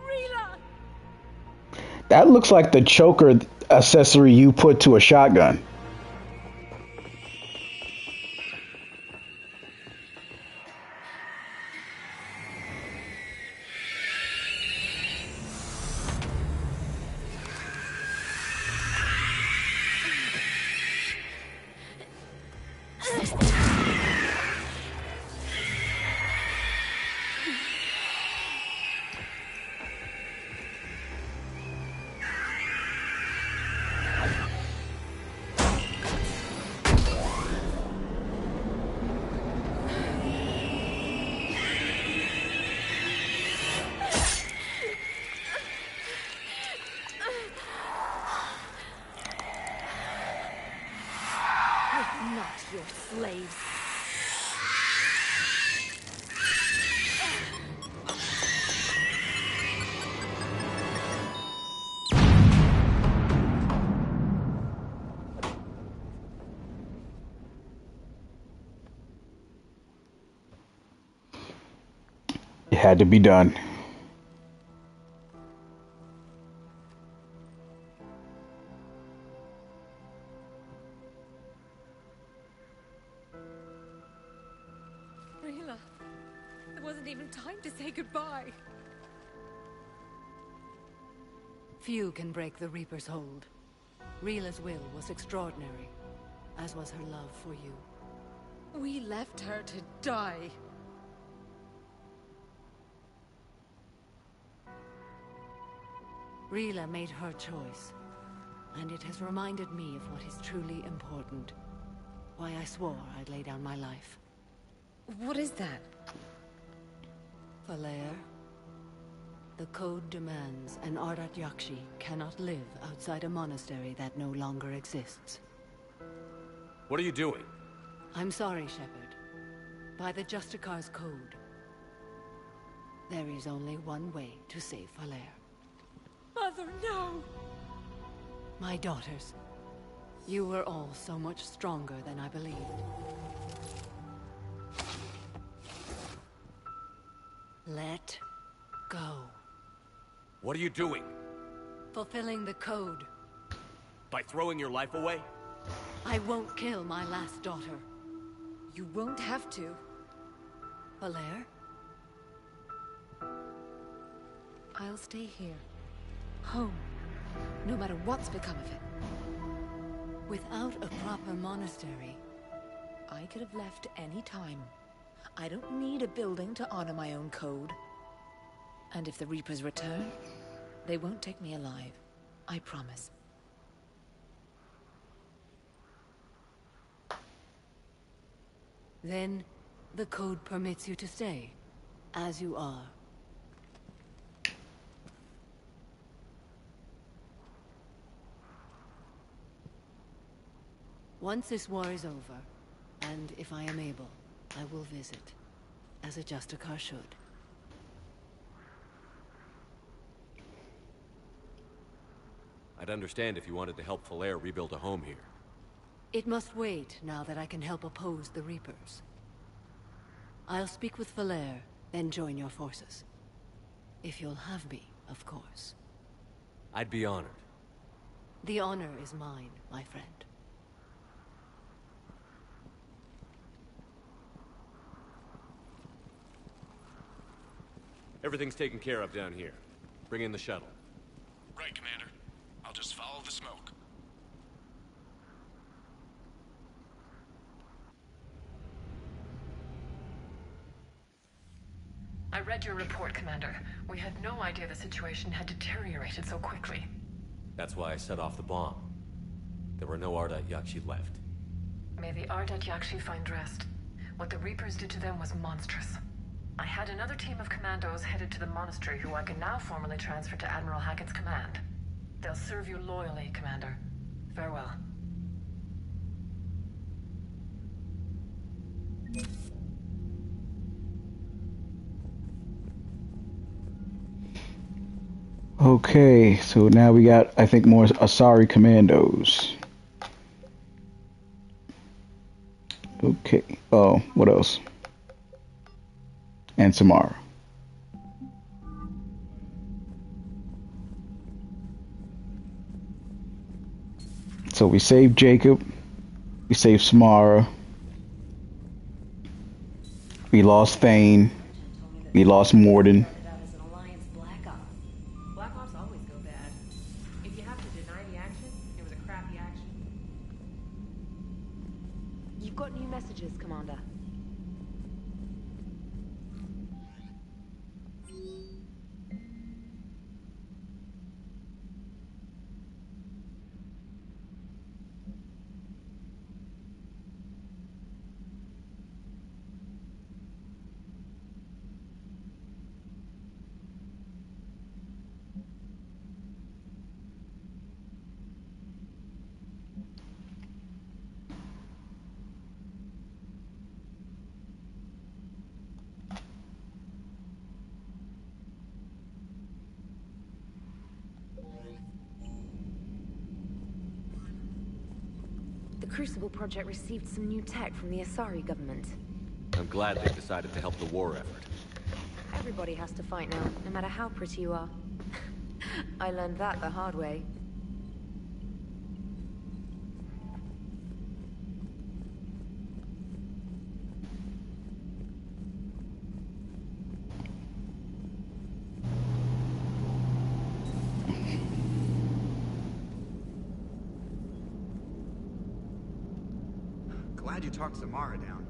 Rila! That looks like the choker accessory you put to a shotgun. Your slaves. It had to be done. Rila, there wasn't even time to say goodbye. Few can break the Reaper's hold. Rila's will was extraordinary, as was her love for you. We left her to die. Rila made her choice, and it has reminded me of what is truly important. Why I swore I'd lay down my life. What is that? Falair, the code demands an Ardat Yakshi cannot live outside a monastery that no longer exists. What are you doing? I'm sorry, Shepard. By the Justicar's code, there is only one way to save Falair. Mother, no! My daughters, you were all so much stronger than I believed. Let go. What are you doing? Fulfilling the code. By throwing your life away? I won't kill my last daughter. You won't have to. Falair? I'll stay here. Home. No matter what's become of it. Without a proper monastery, I could have left any time. I don't need a building to honor my own code. And if the Reapers return, they won't take me alive. I promise. Then, the code permits you to stay, as you are. Once this war is over, and if I am able, I will visit, as a Justicar should. I'd understand if you wanted to help Falair rebuild a home here. It must wait now that I can help oppose the Reapers. I'll speak with Falair, then join your forces. If you'll have me, of course. I'd be honored. The honor is mine, my friend. Everything's taken care of down here. Bring in the shuttle. Right, Commander. I'll just follow the smoke. I read your report, Commander. We had no idea the situation had deteriorated so quickly. That's why I set off the bomb. There were no Ardat Yakshi left. May the Ardat Yakshi find rest. What the Reapers did to them was monstrous. I had another team of commandos headed to the monastery who I can now formally transfer to Admiral Hackett's command. They'll serve you loyally, Commander. Farewell. Okay, so now we got, I think, more Asari commandos. Okay. Oh, what else? And Samara. So we saved Jacob. We saved Samara. We lost Thane. We lost Morden. Black Ops always go bad. If you have to deny the action, it was a crappy action. You've got new messages, Commander. The Crucible Project received some new tech from the Asari government. I'm glad they decided to help the war effort. Everybody has to fight now, no matter how pretty you are. I learned that the hard way. Glad you talked Samara down.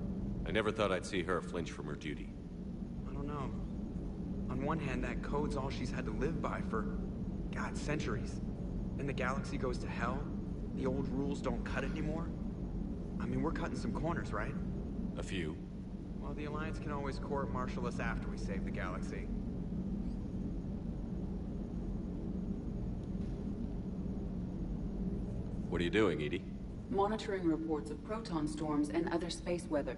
I never thought I'd see her flinch from her duty. I don't know. On one hand, that code's all she's had to live by for, God, centuries. Then the galaxy goes to hell. The old rules don't cut anymore. I mean, we're cutting some corners, right? A few. Well, the Alliance can always court-martial us after we save the galaxy. What are you doing, Edie? Monitoring reports of proton storms and other space weather.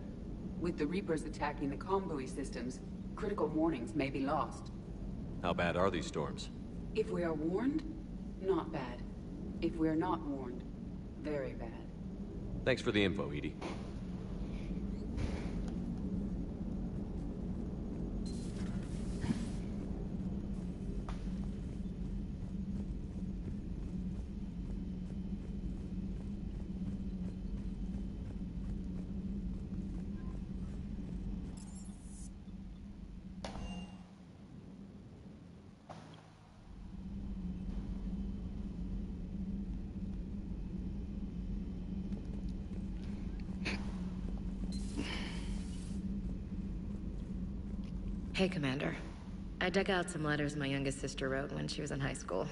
With the Reapers attacking the comm buoy systems, critical warnings may be lost. How bad are these storms? If we are warned, not bad. If we are not warned, very bad. Thanks for the info, Edie. Hey, Commander. I dug out some letters my youngest sister wrote when she was in high school.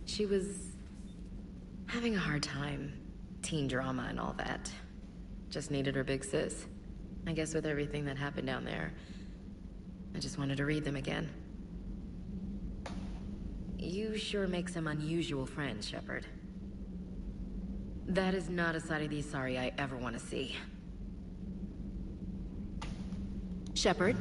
She was having a hard time. Teen drama and all that. Just needed her big sis. I guess with everything that happened down there, I just wanted to read them again. You sure make some unusual friends, Shepard. That is not a side of the Asari I ever want to see. Shepard?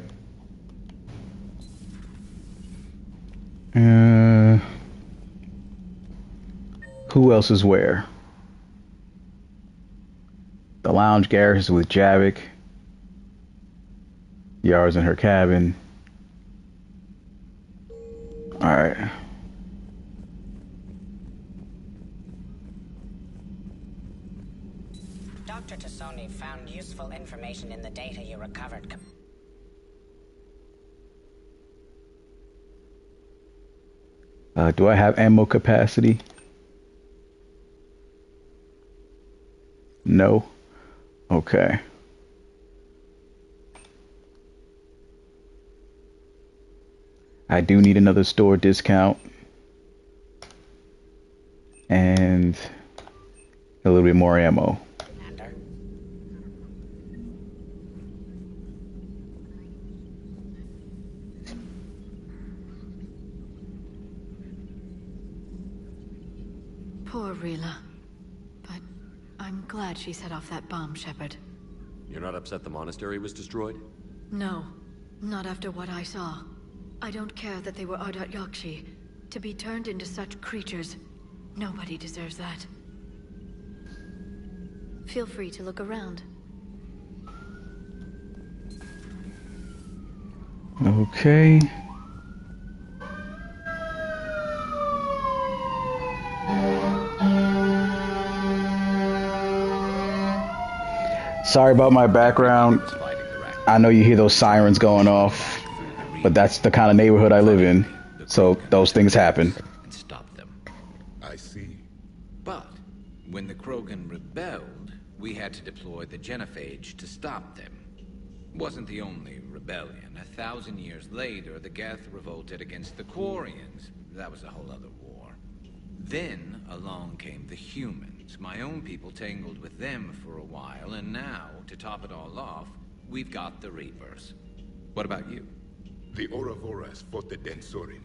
Who else is where? The lounge Garrus is with Javik. Yara's in her cabin. Alright. Dr. Tassoni found useful information in the data you recovered. Do I have ammo capacity? No? Okay. I do need another store discount. And a little bit more ammo. Poor Rila. But I'm glad she set off that bomb, Shepard. You're not upset the monastery was destroyed? No, not after what I saw. I don't care that they were Ardat Yakshi. To be turned into such creatures, nobody deserves that. Feel free to look around. Okay. Sorry about my background. I know you hear those sirens going off, but that's the kind of neighborhood I live in. So those things happen. And stop them. I see. But when the Krogan rebelled, we had to deploy the genophage to stop them. Wasn't the only rebellion. 1,000 years later, the Geth revolted against the Quarians. That was a whole other war. Then along came the humans. My own people tangled with them for a while, and now, to top it all off, we've got the Reapers. What about you? The Ouroboros fought the Densorin.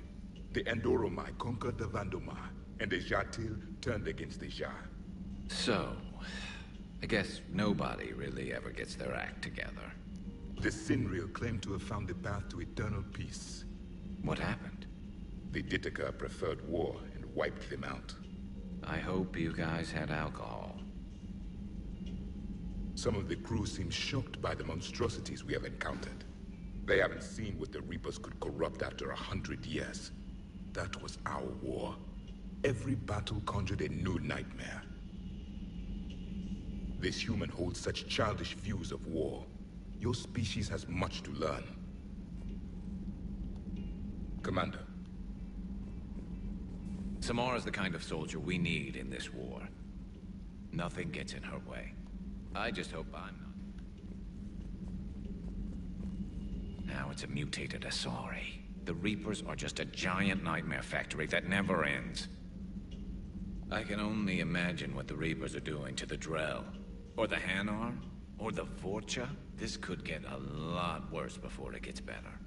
The Andoromai conquered the Vandomai, and the Jatil turned against the Jar. So, I guess nobody really ever gets their act together. The Sinreal claimed to have found the path to eternal peace. What happened? The Ditaka preferred war and wiped them out. I hope you guys had alcohol. Some of the crew seem shocked by the monstrosities we have encountered. They haven't seen what the Reapers could corrupt after 100 years. That was our war. Every battle conjured a new nightmare. This human holds such childish views of war. Your species has much to learn. Commander. Samara's the kind of soldier we need in this war. Nothing gets in her way. I just hope I'm not. Now it's a mutated Asari. The Reapers are just a giant nightmare factory that never ends. I can only imagine what the Reapers are doing to the Drell. Or the Hanar. Or the Vorcha. This could get a lot worse before it gets better.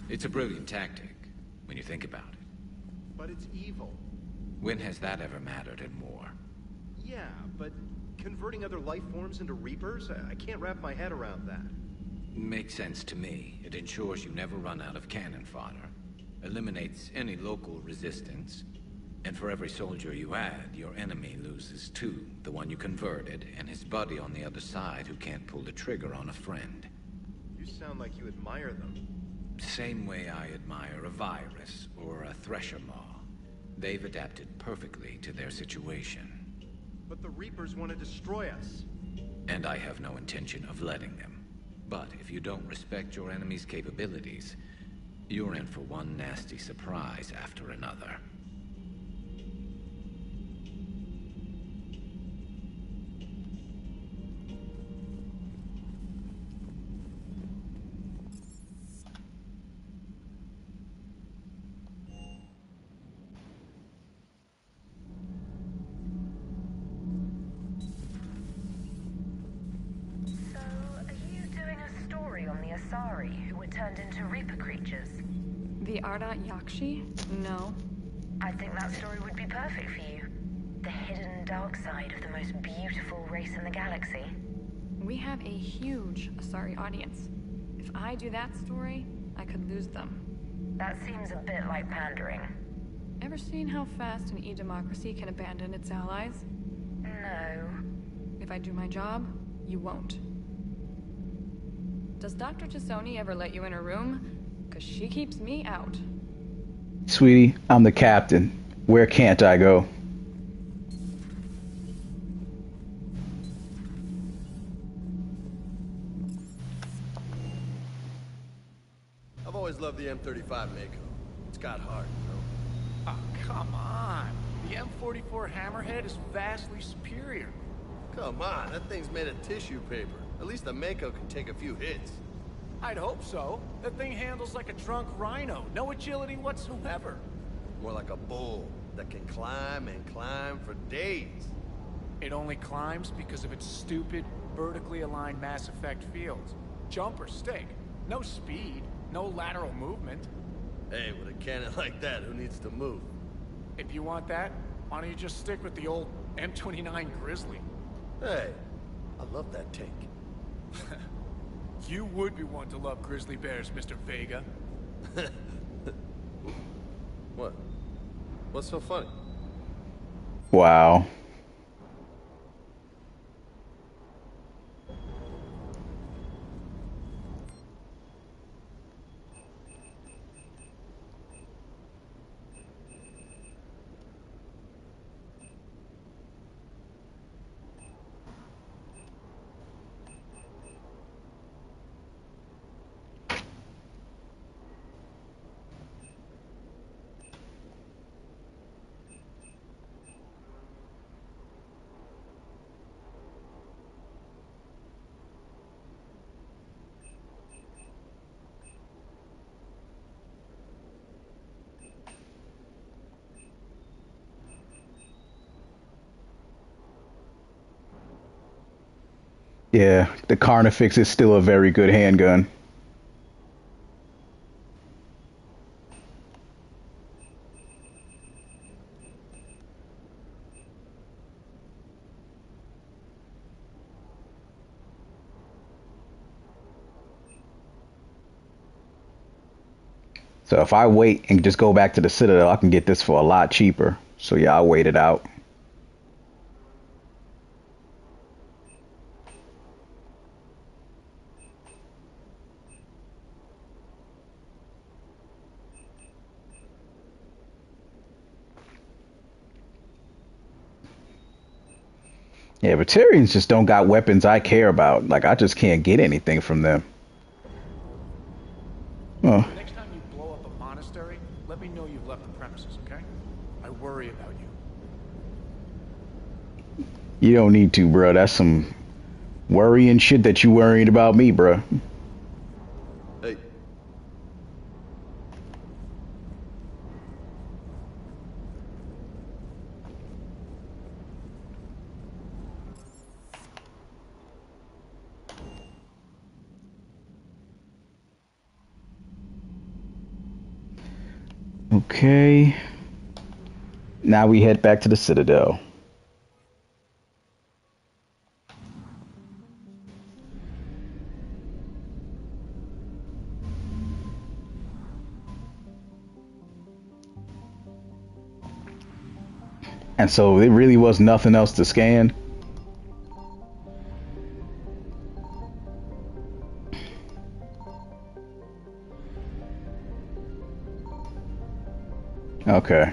It's a brilliant tactic, when you think about it. But it's evil. When has that ever mattered in war? Yeah, but converting other life forms into Reapers? I can't wrap my head around that. Makes sense to me. It ensures you never run out of cannon fodder. Eliminates any local resistance. And for every soldier you add, your enemy loses two. The one you converted, and his buddy on the other side who can't pull the trigger on a friend. You sound like you admire them. Same way I admire a virus or a thresher maw. They've adapted perfectly to their situation. But the Reapers want to destroy us. And I have no intention of letting them. But if you don't respect your enemy's capabilities, you're in for one nasty surprise after another. Who were turned into Reaper creatures. The Ardat Yakshi? No. I think that story would be perfect for you. The hidden dark side of the most beautiful race in the galaxy. We have a huge Asari audience. If I do that story, I could lose them. That seems a bit like pandering. Ever seen how fast an e-democracy can abandon its allies? No. If I do my job, you won't. Does Dr. Tassoni ever let you in her room? Because she keeps me out. Sweetie, I'm the captain. Where can't I go? I've always loved the M35 Mako. It's got heart, you know? Oh, come on. The M44 Hammerhead is vastly superior. Come on, that thing's made of tissue paper. At least the Mako can take a few hits. I'd hope so. That thing handles like a drunk rhino. No agility whatsoever. More like a bull that can climb and climb for days. It only climbs because of its stupid, vertically aligned Mass Effect fields. Jump or stick. No speed. No lateral movement. Hey, with a cannon like that, who needs to move? If you want that, why don't you just stick with the old M29 Grizzly? Hey, I love that tank. You would be one to love grizzly bears, Mr. Vega. What? What's so funny? Wow. Yeah, the Carnifex is still a very good handgun. So if I wait and just go back to the Citadel, I can get this for a lot cheaper. So yeah, I'll wait it out. Yeah, Batarians just don't got weapons I care about. Like, I just can't get anything from them. Oh. Next time you blow up a monastery, let me know you've left the premises, okay? I worry about you. You don't need to, bro. That's some worrying shit that you worried about me, bro. Hey. Okay. Now we head back to the Citadel. And so there really was nothing else to scan. Okay.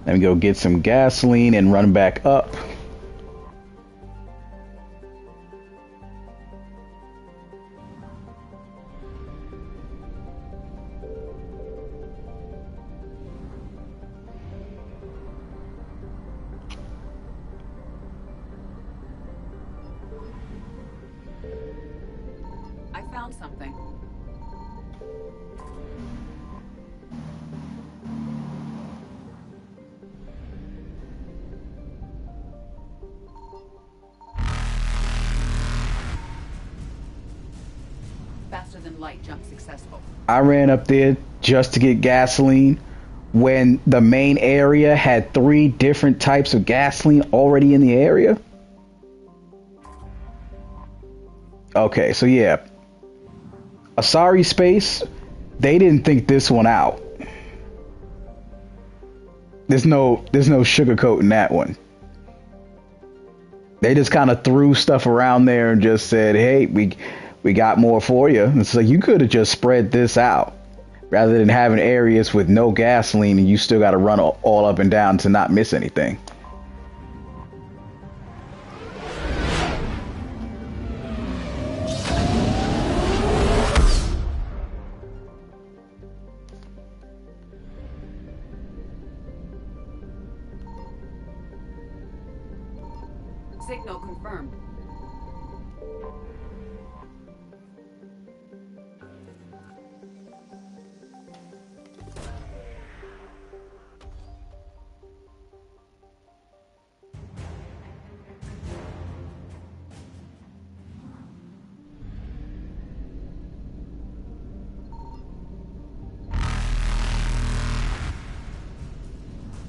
Let me go get some gasoline and run back up. I found something. Faster than light jump successful. I ran up there just to get gasoline when the main area had 3 different types of gasoline already in the area. Okay, so yeah. Asari Space, they didn't think this one out. There's no sugarcoating that one. They just kind of threw stuff around there and just said, hey, we got more for you. It's like, you could have just spread this out rather than having areas with no gasoline and you still got to run all up and down to not miss anything. Signal confirmed.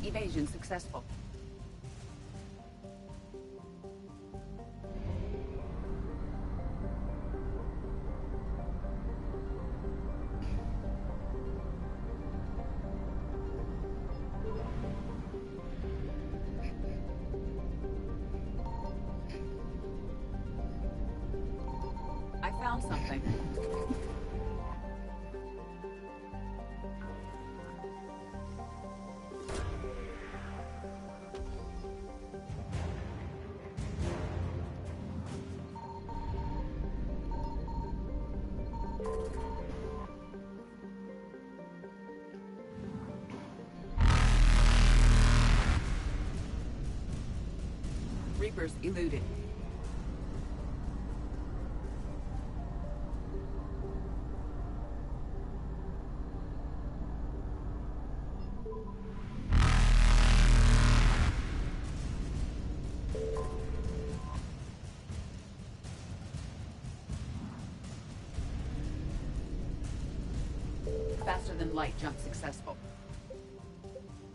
Evasion successful. I found something. Reapers eluded. Faster than light jump successful.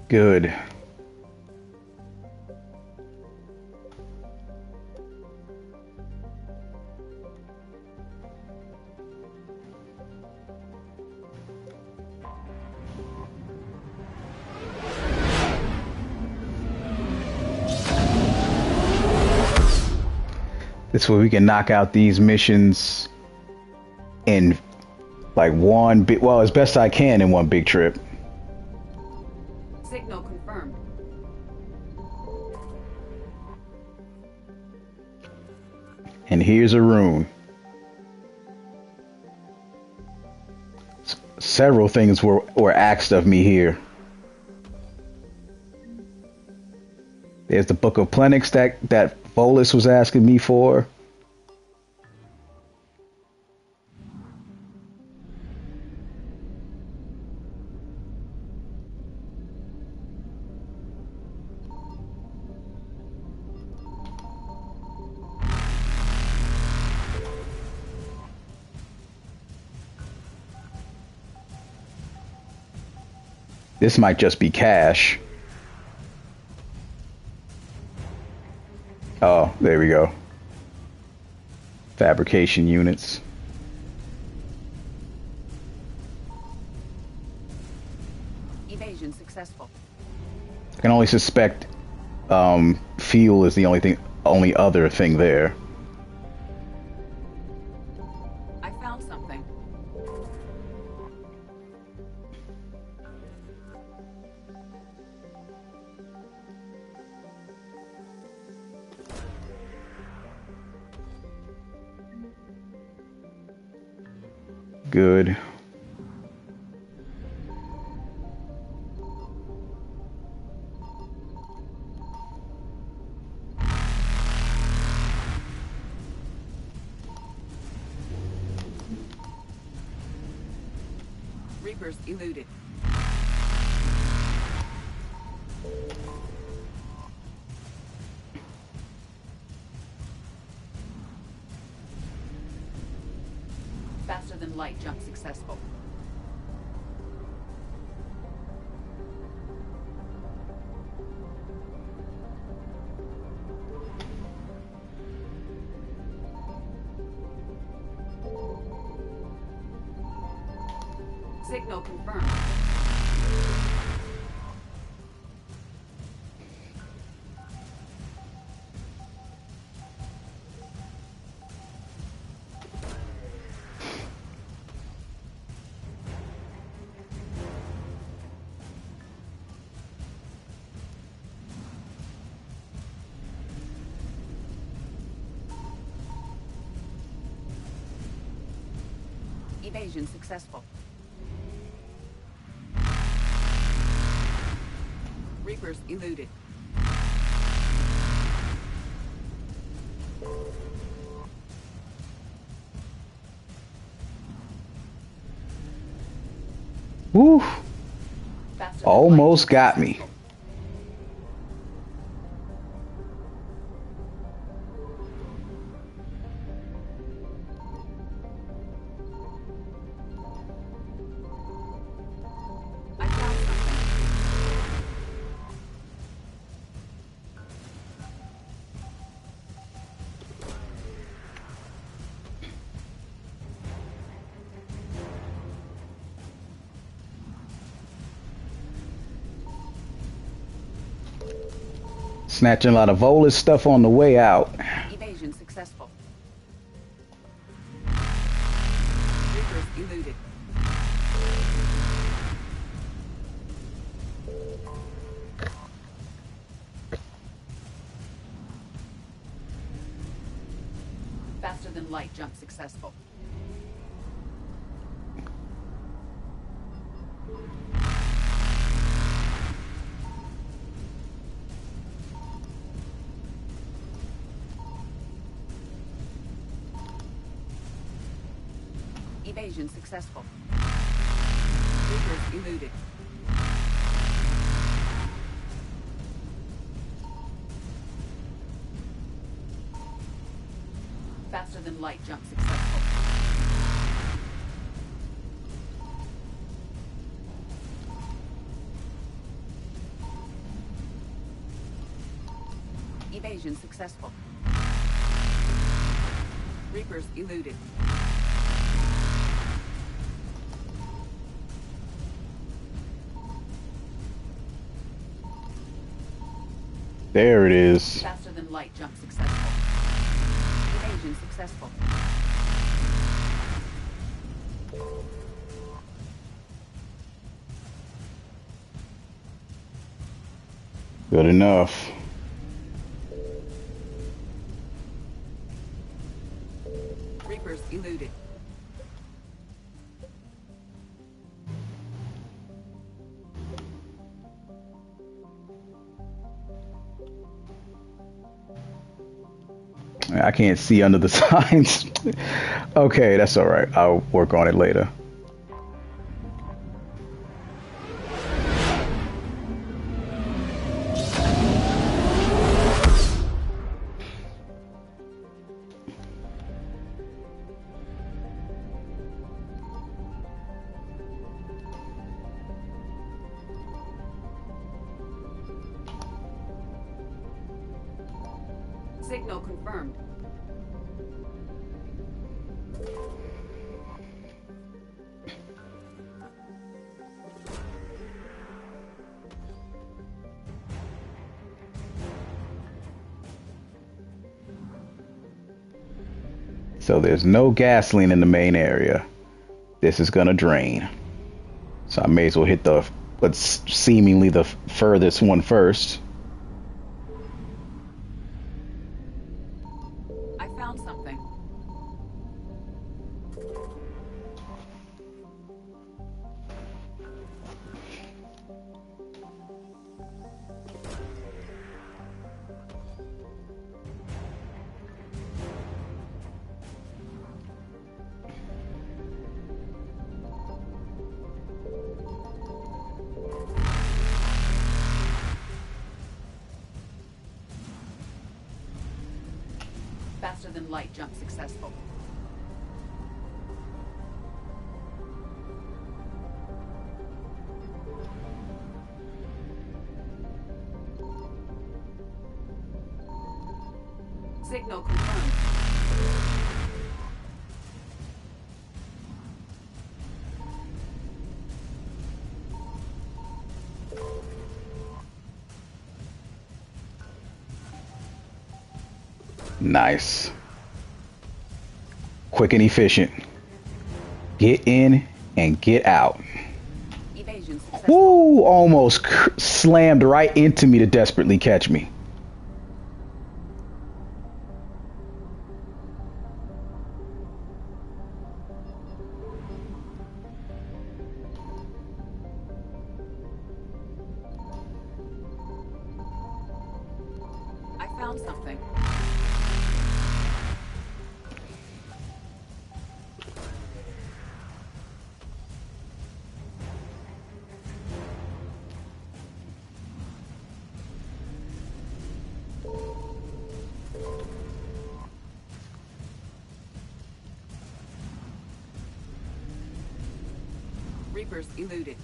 Good. This way we can knock out these missions in like one big, well, as best I can in one big trip. Signal confirmed. And here's a rune. Several things were asked of me here. There's the Book of Plenix that Volus was asking me for. This might just be cash. Oh, there we go. Fabrication units. Evasion successful. I can only suspect fuel is the only other thing there. I found something. Good. Reapers eluded. Faster than light jump successful. Signal confirmed. Evasion successful. Reapers eluded. Woo! Almost got me. Snatching a lot of Vola's stuff on the way out. Evasion successful. Reapers eluded. Faster than light jump successful. Evasion successful. Reapers eluded. Faster than light jump successful. Evasion successful. Reapers eluded. There it is. Faster than light jump successful. Evasion successful. Good enough. Reapers eluded. I can't see under the signs. Okay, that's all right. I'll work on it later. Signal confirmed. So there's no gasoline in the main area. This is gonna drain. So I may as well hit the what's seemingly the furthest one first. I found something. Faster than light jump successful. Signal confirmed. Nice. Quick and efficient. Get in and get out. Evasion successful. Woo! Almost slammed right into me to desperately catch me. I found something. Reapers eluded.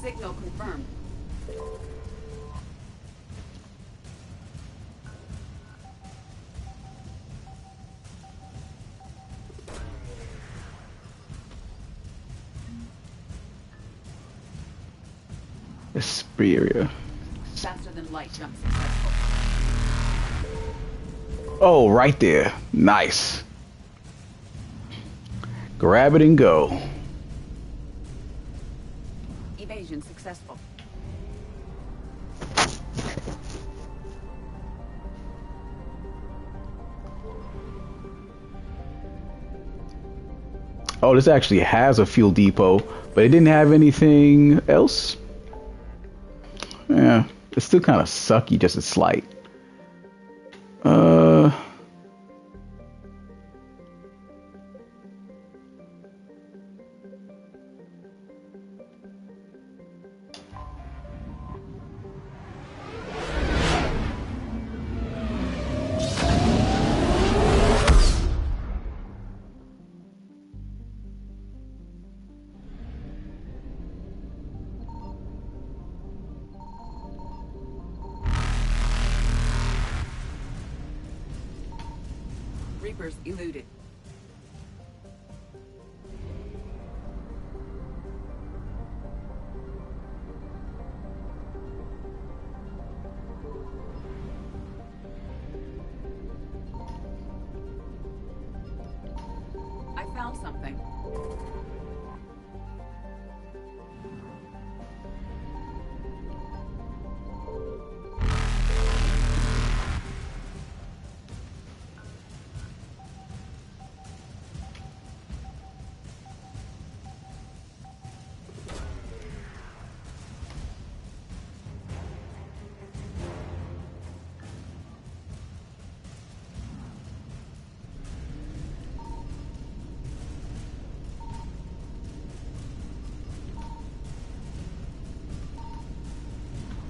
Signal confirmed. Asperia. Faster than light jump successful. Oh, right there. Nice. Grab it and go. Evasion successful. Oh, this actually has a fuel depot, but it didn't have anything else. Yeah, it's still kind of sucky, just a slight. Reapers eluded. I found something.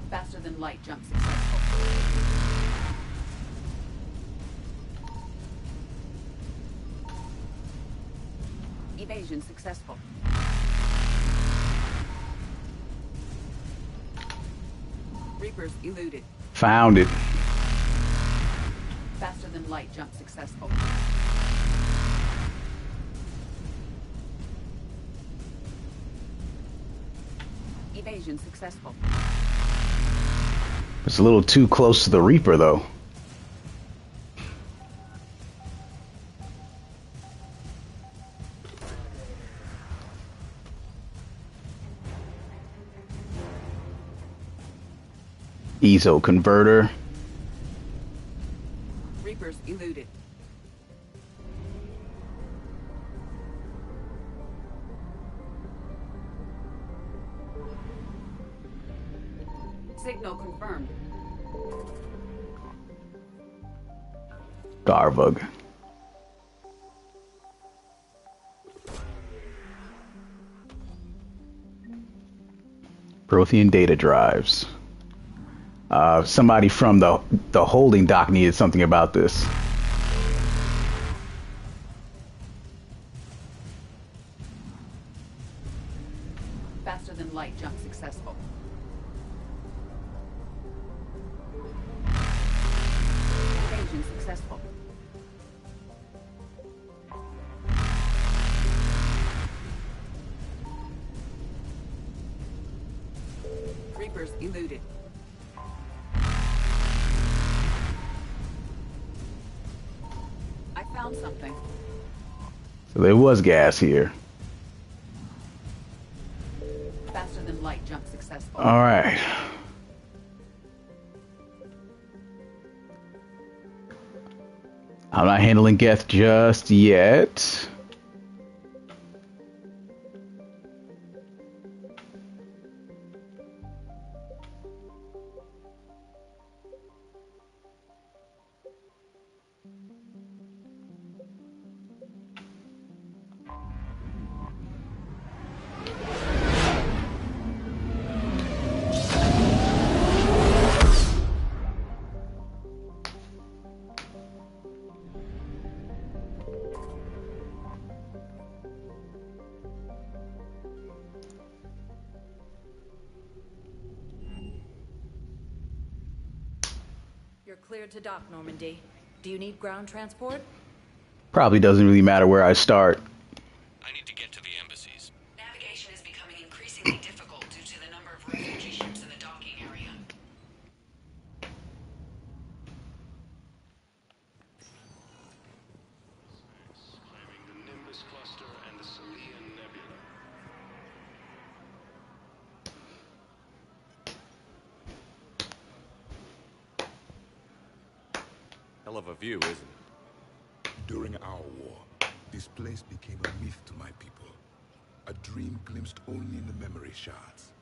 Faster than light jump successful. Evasion successful. Reapers eluded. Found it. Faster than light jump successful. Evasion successful. It's a little too close to the Reaper, though. ESO converter. Reapers eluded. Signal confirmed. Garvug. Prothean data drives. Somebody from the holding dock needed something about this. Faster than light jump successful. Evasion successful. Reapers eluded. I found something. So there was gas here. Faster than light jump successful. All right. I'm not handling Geth just yet. cleared to dock, Normandy. Do you need ground transport? Probably doesn't really matter where I start. I need to get to the embassies. Navigation is becoming increasingly difficult due to the number of refugee ships in the docking area. Claiming the Nimbus cluster and the Salian Nebula. Hell of a view, isn't it? During our war, this place became a myth to my people. A dream glimpsed only in the memory shards.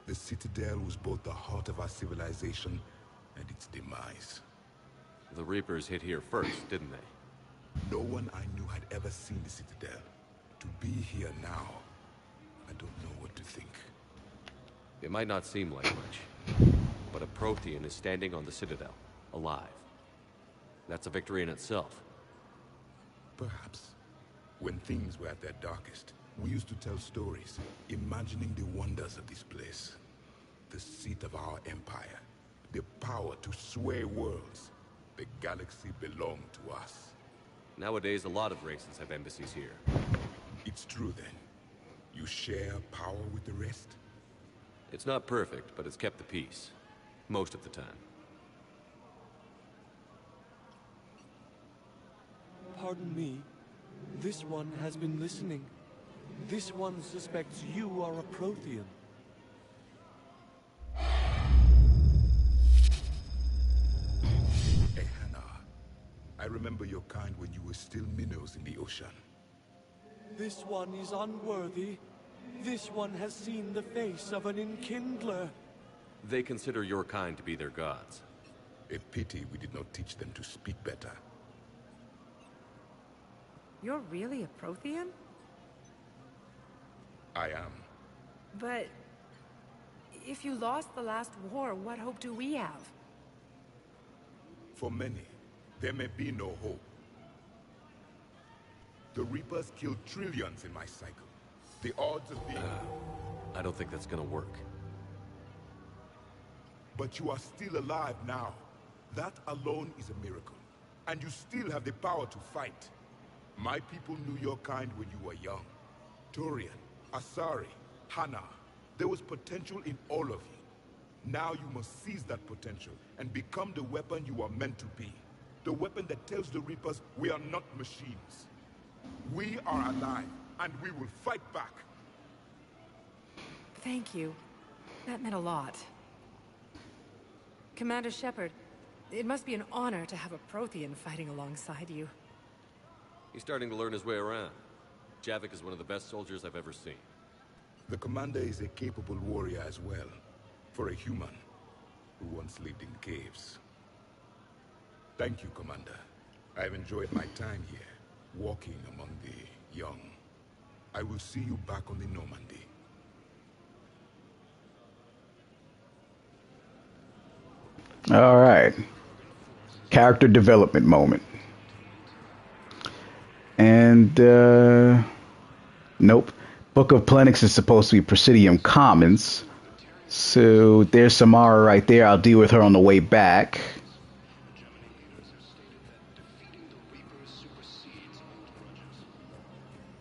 The Citadel was both the heart of our civilization and its demise. The Reapers hit here first, didn't they? No one I knew had ever seen the Citadel. To be here now, I don't know what to think. It might not seem like much, but a Prothean is standing on the Citadel, alive. That's a victory in itself. Perhaps. When things were at their darkest, we used to tell stories, imagining the wonders of this place. The seat of our empire, the power to sway worlds. The galaxy belonged to us. Nowadays, a lot of races have embassies here. It's true then. You share power with the rest? It's not perfect, but it's kept the peace. Most of the time. Pardon me. This one has been listening. This one suspects you are a Prothean. Ehana, I remember your kind when you were still minnows in the ocean. This one is unworthy. This one has seen the face of an enkindler. They consider your kind to be their gods. A pity we did not teach them to speak better. You're really a Prothean? I am. But if you lost the last war, what hope do we have? For many, there may be no hope. The Reapers killed trillions in my cycle. The odds of being... I don't think that's gonna work. But you are still alive now. That alone is a miracle. And you still have the power to fight. My people knew your kind when you were young. Turian, Asari, Hana. There was potential in all of you. Now you must seize that potential and become the weapon you are meant to be. The weapon that tells the Reapers we are not machines. We are alive, and we will fight back. Thank you. That meant a lot. Commander Shepard, it must be an honor to have a Prothean fighting alongside you. He's starting to learn his way around. Javik is one of the best soldiers I've ever seen. The commander is a capable warrior as well, for a human who once lived in caves. Thank you, Commander. I've enjoyed my time here, walking among the young. I will see you back on the Normandy. All right. Character development moment. And, nope. Book of Plenix is supposed to be Presidium Commons. So there's Samara right there. I'll deal with her on the way back.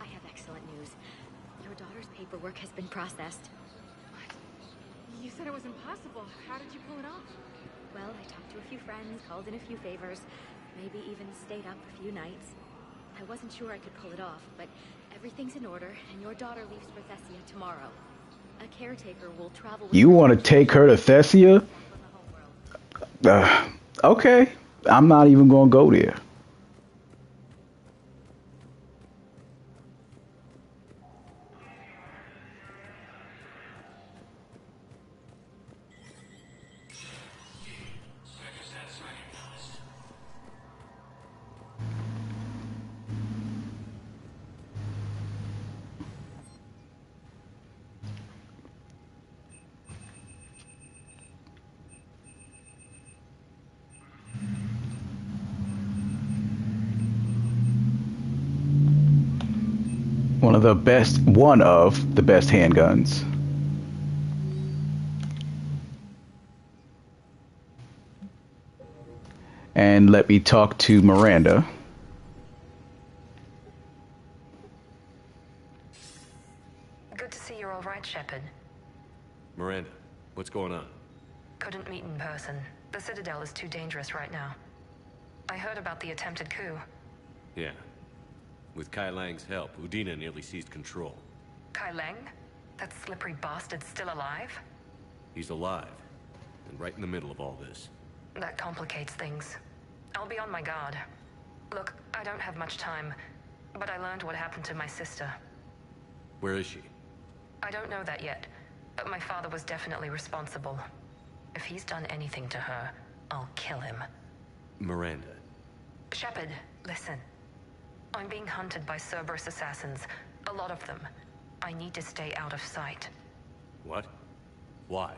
I have excellent news. Your daughter's paperwork has been processed. What? You said it was impossible. How did you pull it off? Well, I talked to a few friends, called in a few favors, maybe even stayed up a few nights. I wasn't sure I could pull it off, but everything's in order, and your daughter leaves for Thessia tomorrow. A caretaker will travel with You want to take her to Thessia? Okay. I'm not even going to go there. One of the best handguns. and let me talk to Miranda. Good to see you're all right, Shepard. Miranda, what's going on? Couldn't meet in person. The Citadel is too dangerous right now. I heard about the attempted coup. Yeah. With Kai Lang's help, Udina nearly seized control. Kai Lang? That slippery bastard's still alive? He's alive, and right in the middle of all this. That complicates things. I'll be on my guard. Look, I don't have much time, but I learned what happened to my sister. Where is she? I don't know that yet, but my father was definitely responsible. If he's done anything to her, I'll kill him. Miranda. Shepard, listen. I'm being hunted by Cerberus assassins. A lot of them. I need to stay out of sight. What? Why?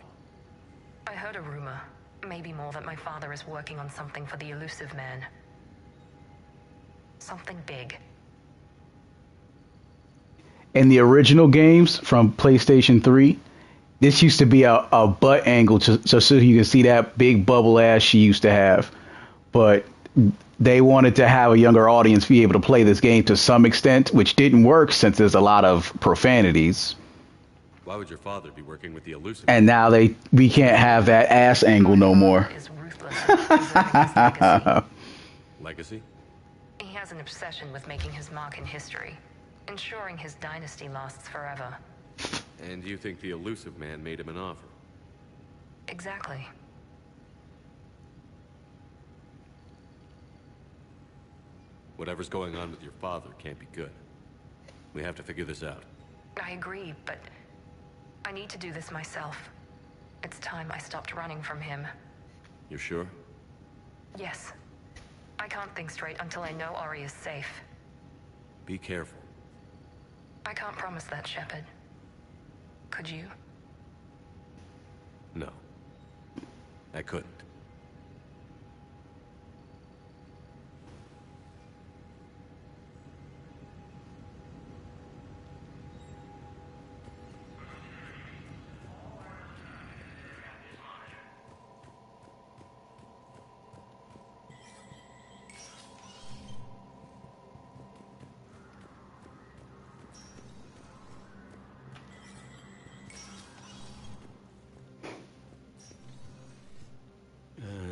I heard a rumor, maybe more, that my father is working on something for the elusive man. Something big. In the original games from PlayStation 3, this used to be a butt angle so you can see that big bubble ass she used to have. But they wanted to have a younger audience be able to play this game to some extent, which didn't work since there's a lot of profanities. Why would your father be working with the elusive? And now we can't have that ass angle no more. Legacy? He has an obsession with making his mark in history, ensuring his dynasty lasts forever. And you think the elusive man made him an offer? Exactly. Whatever's going on with your father can't be good. We have to figure this out. I agree, but I need to do this myself. It's time I stopped running from him. You're sure? Yes. I can't think straight until I know Ori is safe. Be careful. I can't promise that, Shepard. Could you? No. I couldn't.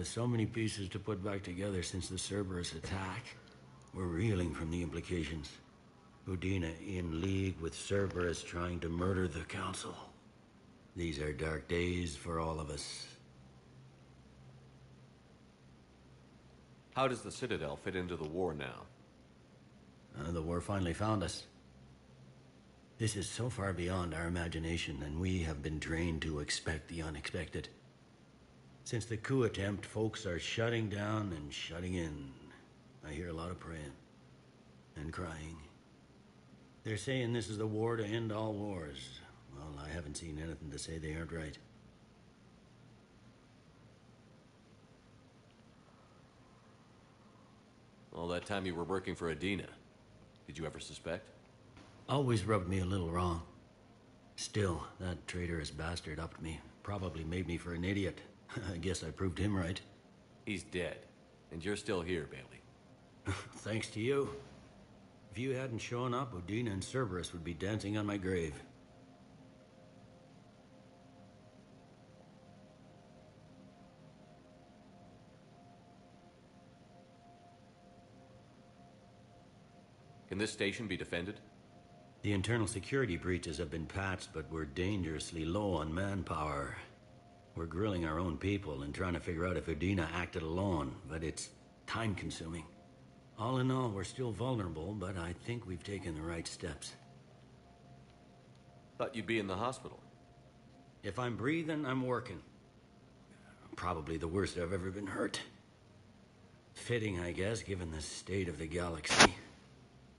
So many pieces to put back together since the Cerberus attack. We're reeling from the implications. Udina in league with Cerberus trying to murder the Council. These are dark days for all of us. How does the Citadel fit into the war now? The war finally found us. This is so far beyond our imagination, and we have been trained to expect the unexpected. Since the coup attempt, folks are shutting down and shutting in. I hear a lot of praying and crying. They're saying this is the war to end all wars. Well, I haven't seen anything to say they aren't right. All that time you were working for Udina, did you ever suspect? Always rubbed me a little wrong. Still, that traitorous bastard upped me. Probably made me for an idiot. I guess I proved him right. He's dead, and you're still here, Bailey. Thanks to you. If you hadn't shown up, Udina and Cerberus would be dancing on my grave. Can this station be defended? The internal security breaches have been patched, but we're dangerously low on manpower. We're grilling our own people and trying to figure out if Udina acted alone, but it's time-consuming. All in all, we're still vulnerable, but I think we've taken the right steps. Thought you'd be in the hospital. If I'm breathing, I'm working. Probably the worst I've ever been hurt. Fitting, I guess, given the state of the galaxy.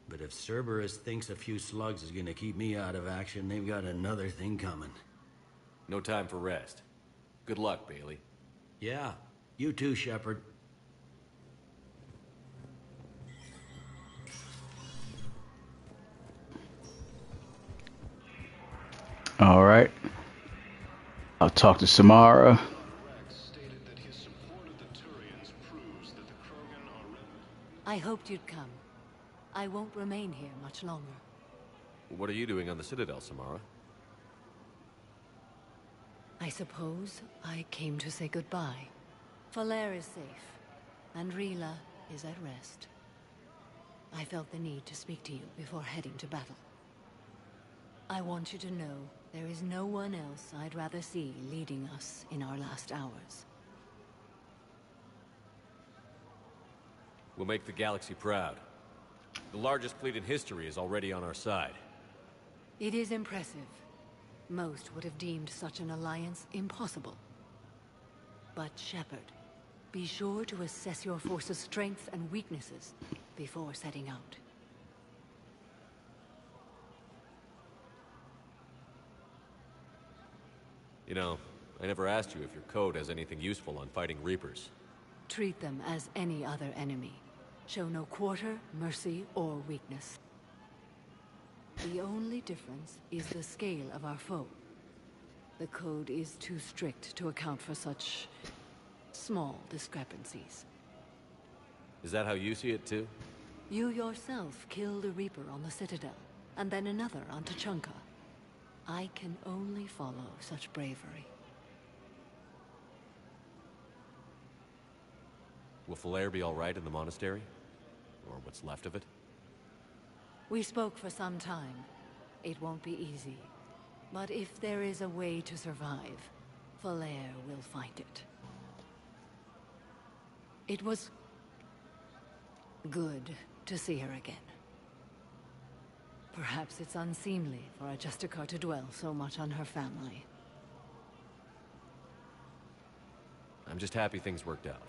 But if Cerberus thinks a few slugs is gonna keep me out of action, they've got another thing coming. No time for rest. Good luck, Bailey. Yeah, you too, Shepard. All right. I'll talk to Samara. hoped you'd come. I won't remain here much longer. What are you doing on the Citadel, Samara? I suppose I came to say goodbye. Falair is safe, and Rila is at rest. I felt the need to speak to you before heading to battle. I want you to know there is no one else I'd rather see leading us in our last hours. We'll make the galaxy proud. The largest fleet in history is already on our side. It is impressive. Most would have deemed such an alliance impossible. But Shepard, be sure to assess your force's strengths and weaknesses before setting out. You know, I never asked you if your code has anything useful on fighting Reapers. Treat them as any other enemy. Show no quarter, mercy, or weakness. The only difference is the scale of our foe. The code is too strict to account for such small discrepancies. Is that how you see it too? You yourself killed a Reaper on the Citadel, and then another on Tuchanka. I can only follow such bravery. Will Falair be all right in the monastery? Or what's left of it? We spoke for some time. It won't be easy. But if there is a way to survive, Falair will find it. It was good to see her again. Perhaps it's unseemly for a Justicar to dwell so much on her family. I'm just happy things worked out.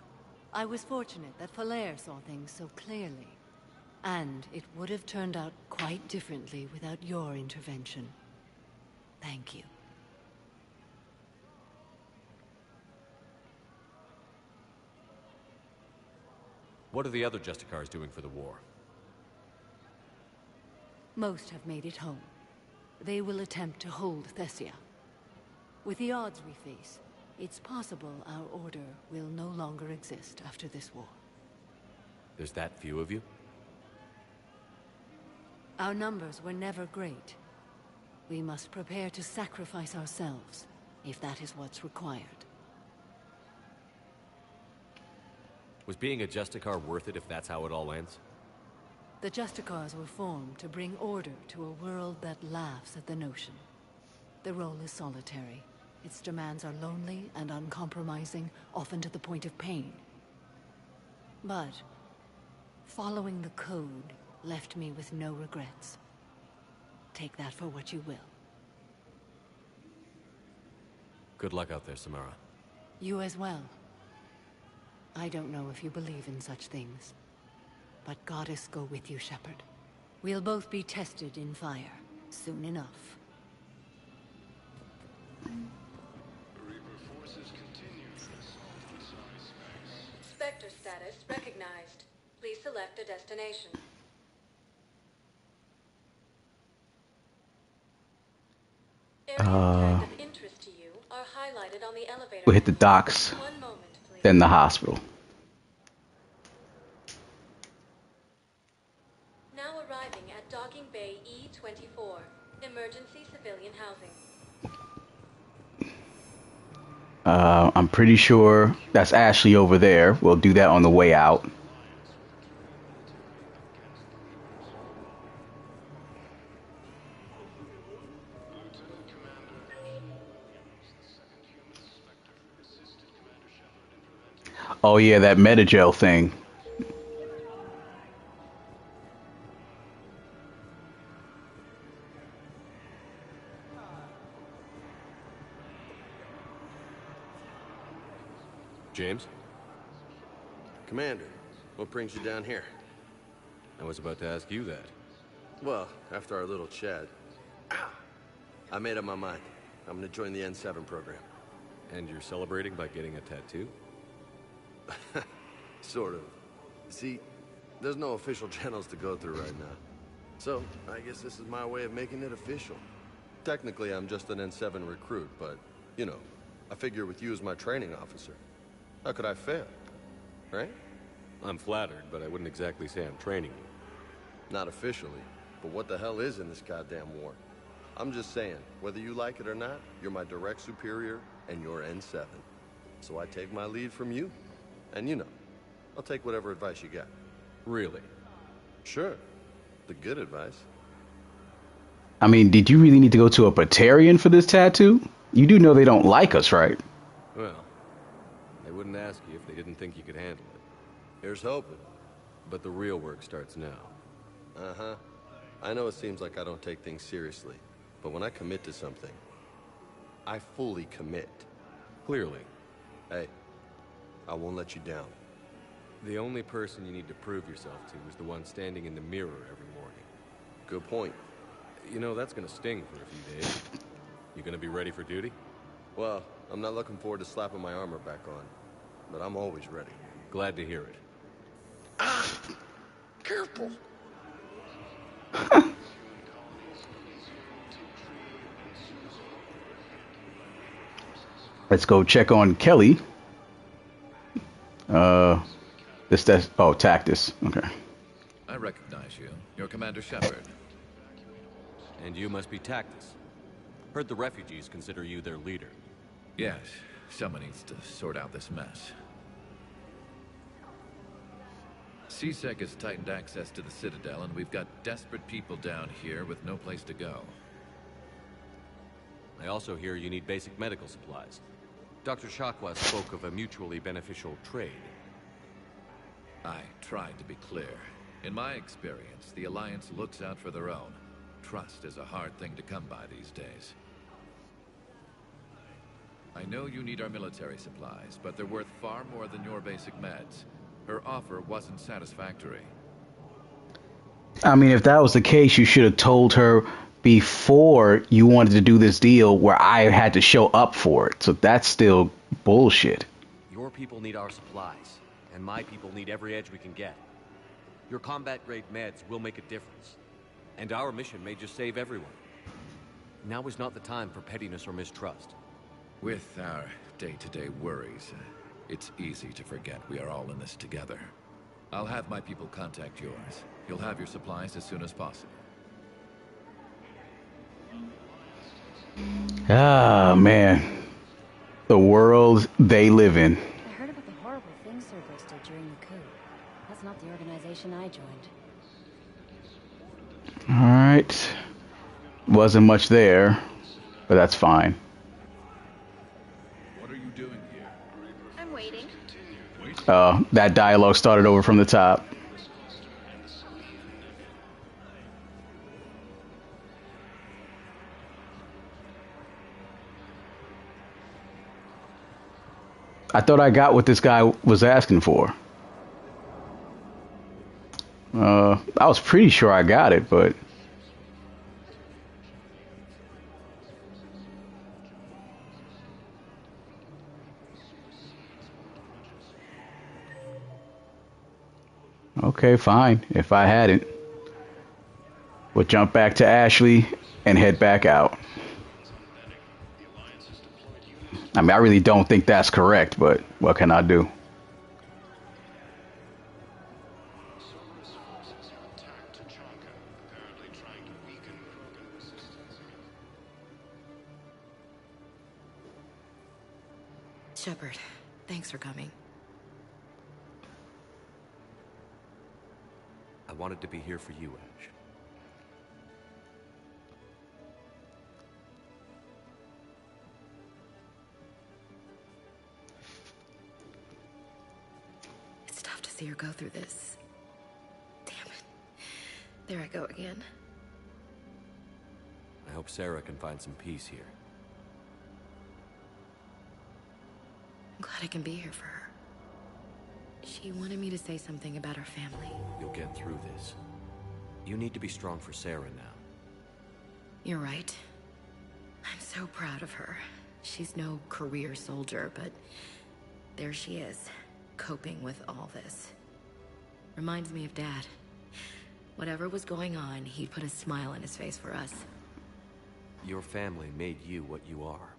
I was fortunate that Falair saw things so clearly. And it would have turned out quite differently without your intervention. Thank you. What are the other Justicars doing for the war? Most have made it home. They will attempt to hold Thessia. With the odds we face, it's possible our order will no longer exist after this war. There's that few of you? Our numbers were never great. We must prepare to sacrifice ourselves, if that is what's required. Was being a Justicar worth it if that's how it all ends? The Justicars were formed to bring order to a world that laughs at the notion. The role is solitary. Its demands are lonely and uncompromising, often to the point of pain. But following the code left me with no regrets. Take that for what you will. Good luck out there, Samara. You as well. I don't know if you believe in such things, but Goddess go with you, Shepard. We'll both be tested in fire, soon enough. Spectre status recognized. Please select a destination. Areas of interest to you are highlighted on the elevator. We'll hit the docks, then the hospital. Now arriving at Docking Bay E-24, emergency civilian housing. I'm pretty sure that's Ashley over there. We'll do that on the way out. Oh yeah, that metagel thing. James? Commander, what brings you down here? I was about to ask you that. Well, after our little chat, I made up my mind. I'm gonna join the N7 program. And you're celebrating by getting a tattoo? Sort of. See, there's no official channels to go through right now. So, I guess this is my way of making it official. Technically, I'm just an N7 recruit, but, you know, I figure with you as my training officer, how could I fail? Right? I'm flattered, but I wouldn't exactly say I'm training you. Not officially, but what the hell is in this goddamn war? I'm just saying, whether you like it or not, you're my direct superior, and you're N7. So I take my lead from you, and you know, I'll take whatever advice you got. Really? Sure. The good advice. I mean, did you really need to go to a Batarian for this tattoo? You do know they don't like us, right? Well, they wouldn't ask you if they didn't think you could handle it. Here's hoping. But the real work starts now. Uh-huh. I know it seems like I don't take things seriously, but when I commit to something, I fully commit. Clearly. Hey, I won't let you down. The only person you need to prove yourself to is the one standing in the mirror every morning. Good point. You know, that's gonna sting for a few days. You gonna be ready for duty? Well, I'm not looking forward to slapping my armor back on, but I'm always ready. Glad to hear it. Careful. Let's go check on Kelly. Tactus. Okay. I recognize you. You're Commander Shepard. And you must be Tactus. Heard the refugees consider you their leader. Yes. Someone needs to sort out this mess. CSEC has tightened access to the Citadel, and we've got desperate people down here with no place to go. I also hear you need basic medical supplies. Dr. Shakwa spoke of a mutually beneficial trade. I tried to be clear. In my experience, the Alliance looks out for their own. Trust is a hard thing to come by these days. I know you need our military supplies, but they're worth far more than your basic meds. Her offer wasn't satisfactory. I mean, if that was the case, you should have told her before you wanted to do this deal where I had to show up for it. So that's still bullshit. Your people need our supplies, and my people need every edge we can get. Your combat-grade meds will make a difference, and our mission may just save everyone. Now is not the time for pettiness or mistrust. With our day-to-day worries, it's easy to forget we are all in this together. I'll have my people contact yours. You'll have your supplies as soon as possible. Ah, man. The world they live in. I heard about the horrible things Cerberus did during the coup. That's not the organization I joined. Alright. Wasn't much there, but that's fine. What are you doing here? I'm waiting. That dialogue started over from the top. I thought I got what this guy was asking for. I was pretty sure I got it, but... Okay, fine. If I hadn't, we'll jump back to Ashley and head back out. I mean, I really don't think that's correct, but what can I do? Shepard, thanks for coming. I wanted to be here for you, Ash. It's tough to see her go through this. Damn it. There I go again. I hope Sarah can find some peace here. I'm glad I can be here for her. She wanted me to say something about her family. You'll get through this. You need to be strong for Sarah now. You're right. I'm so proud of her. She's no career soldier, but there she is, coping with all this. Reminds me of Dad. Whatever was going on, he'd put a smile on his face for us. Your family made you what you are.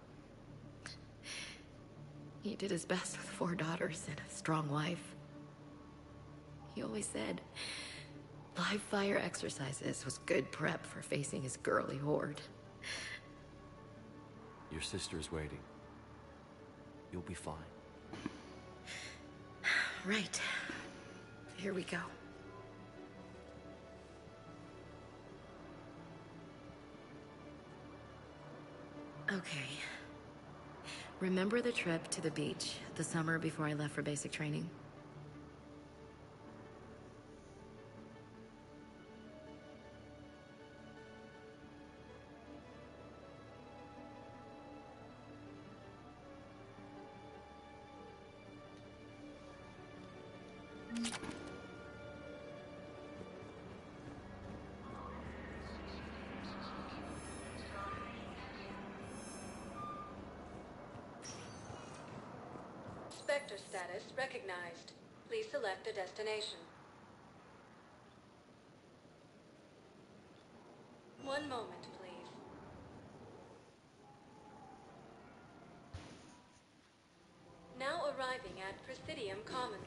He did his best with 4 daughters and a strong wife. He always said live fire exercises was good prep for facing his girly horde. Your sister's waiting. You'll be fine. Right. Here we go. Okay. Remember the trip to the beach the summer before I left for basic training? Spectre status recognized. Please select a destination. One moment, please. Now arriving at Presidium Commons.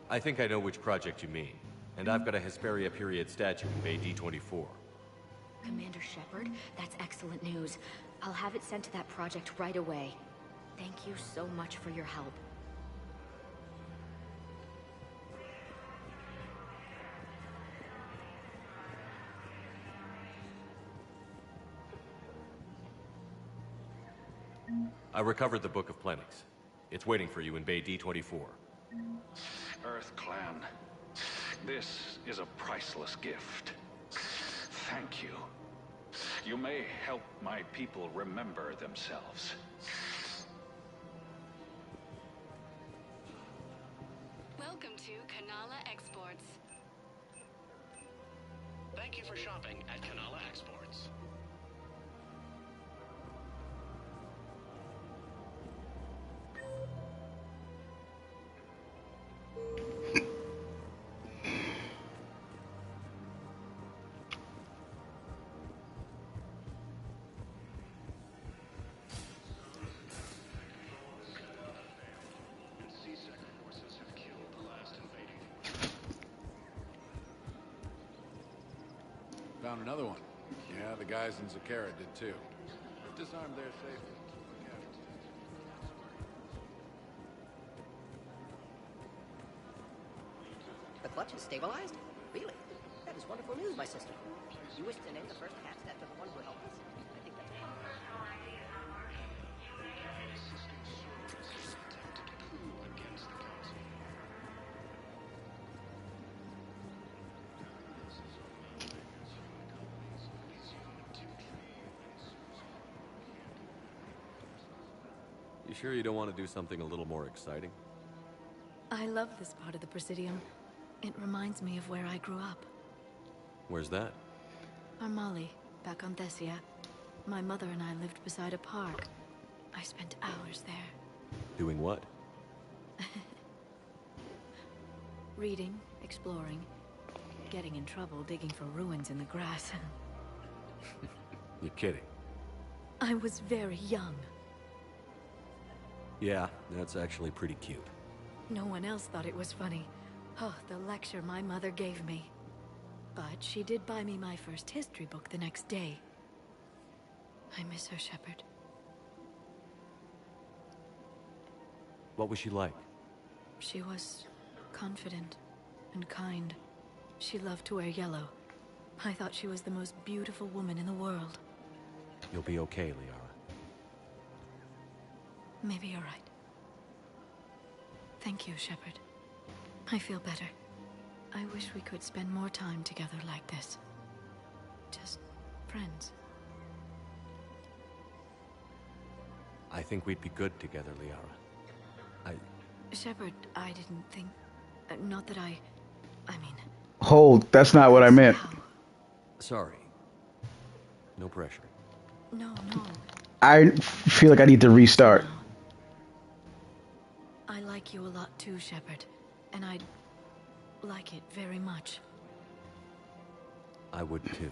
I think I know which project you mean. And I've got a Hesperia period statue in Bay D24. Commander Shepard, that's excellent news. I'll have it sent to that project right away. Thank you so much for your help. I recovered the Book of Plenix. It's waiting for you in Bay D24. Earth Clan, this is a priceless gift. Thank you. You may help my people remember themselves. Welcome to Kanala Exports. Thank you for shopping at Kanala Exports. Found another one. Yeah, the guys in Zakara did too. Disarmed their safely. The clutch is stabilized? Really? That is wonderful news, my sister. You wish to name the first cat step to the one who helped us? I think that's You sure you don't want to do something a little more exciting? I love this part of the Presidium. It reminds me of where I grew up. Where's that? Armali, back on Thessia. My mother and I lived beside a park. I spent hours there. Doing what? Reading, exploring, getting in trouble digging for ruins in the grass. You're kidding. I was very young. Yeah, that's actually pretty cute. No one else thought it was funny. Oh, the lecture my mother gave me. But she did buy me my first history book the next day. I miss her, Shepard. What was she like? She was confident and kind. She loved to wear yellow. I thought she was the most beautiful woman in the world. You'll be okay, Liara. Maybe you're right. Thank you, Shepard. I feel better. I wish we could spend more time together like this. Just friends. I think we'd be good together, Liara. Shepard, I didn't think... not that I mean... Hold, that's not what I meant. Sorry. No pressure. No. I feel like I need to restart. I like you a lot too, Shepard. And I'd like it very much. I would too.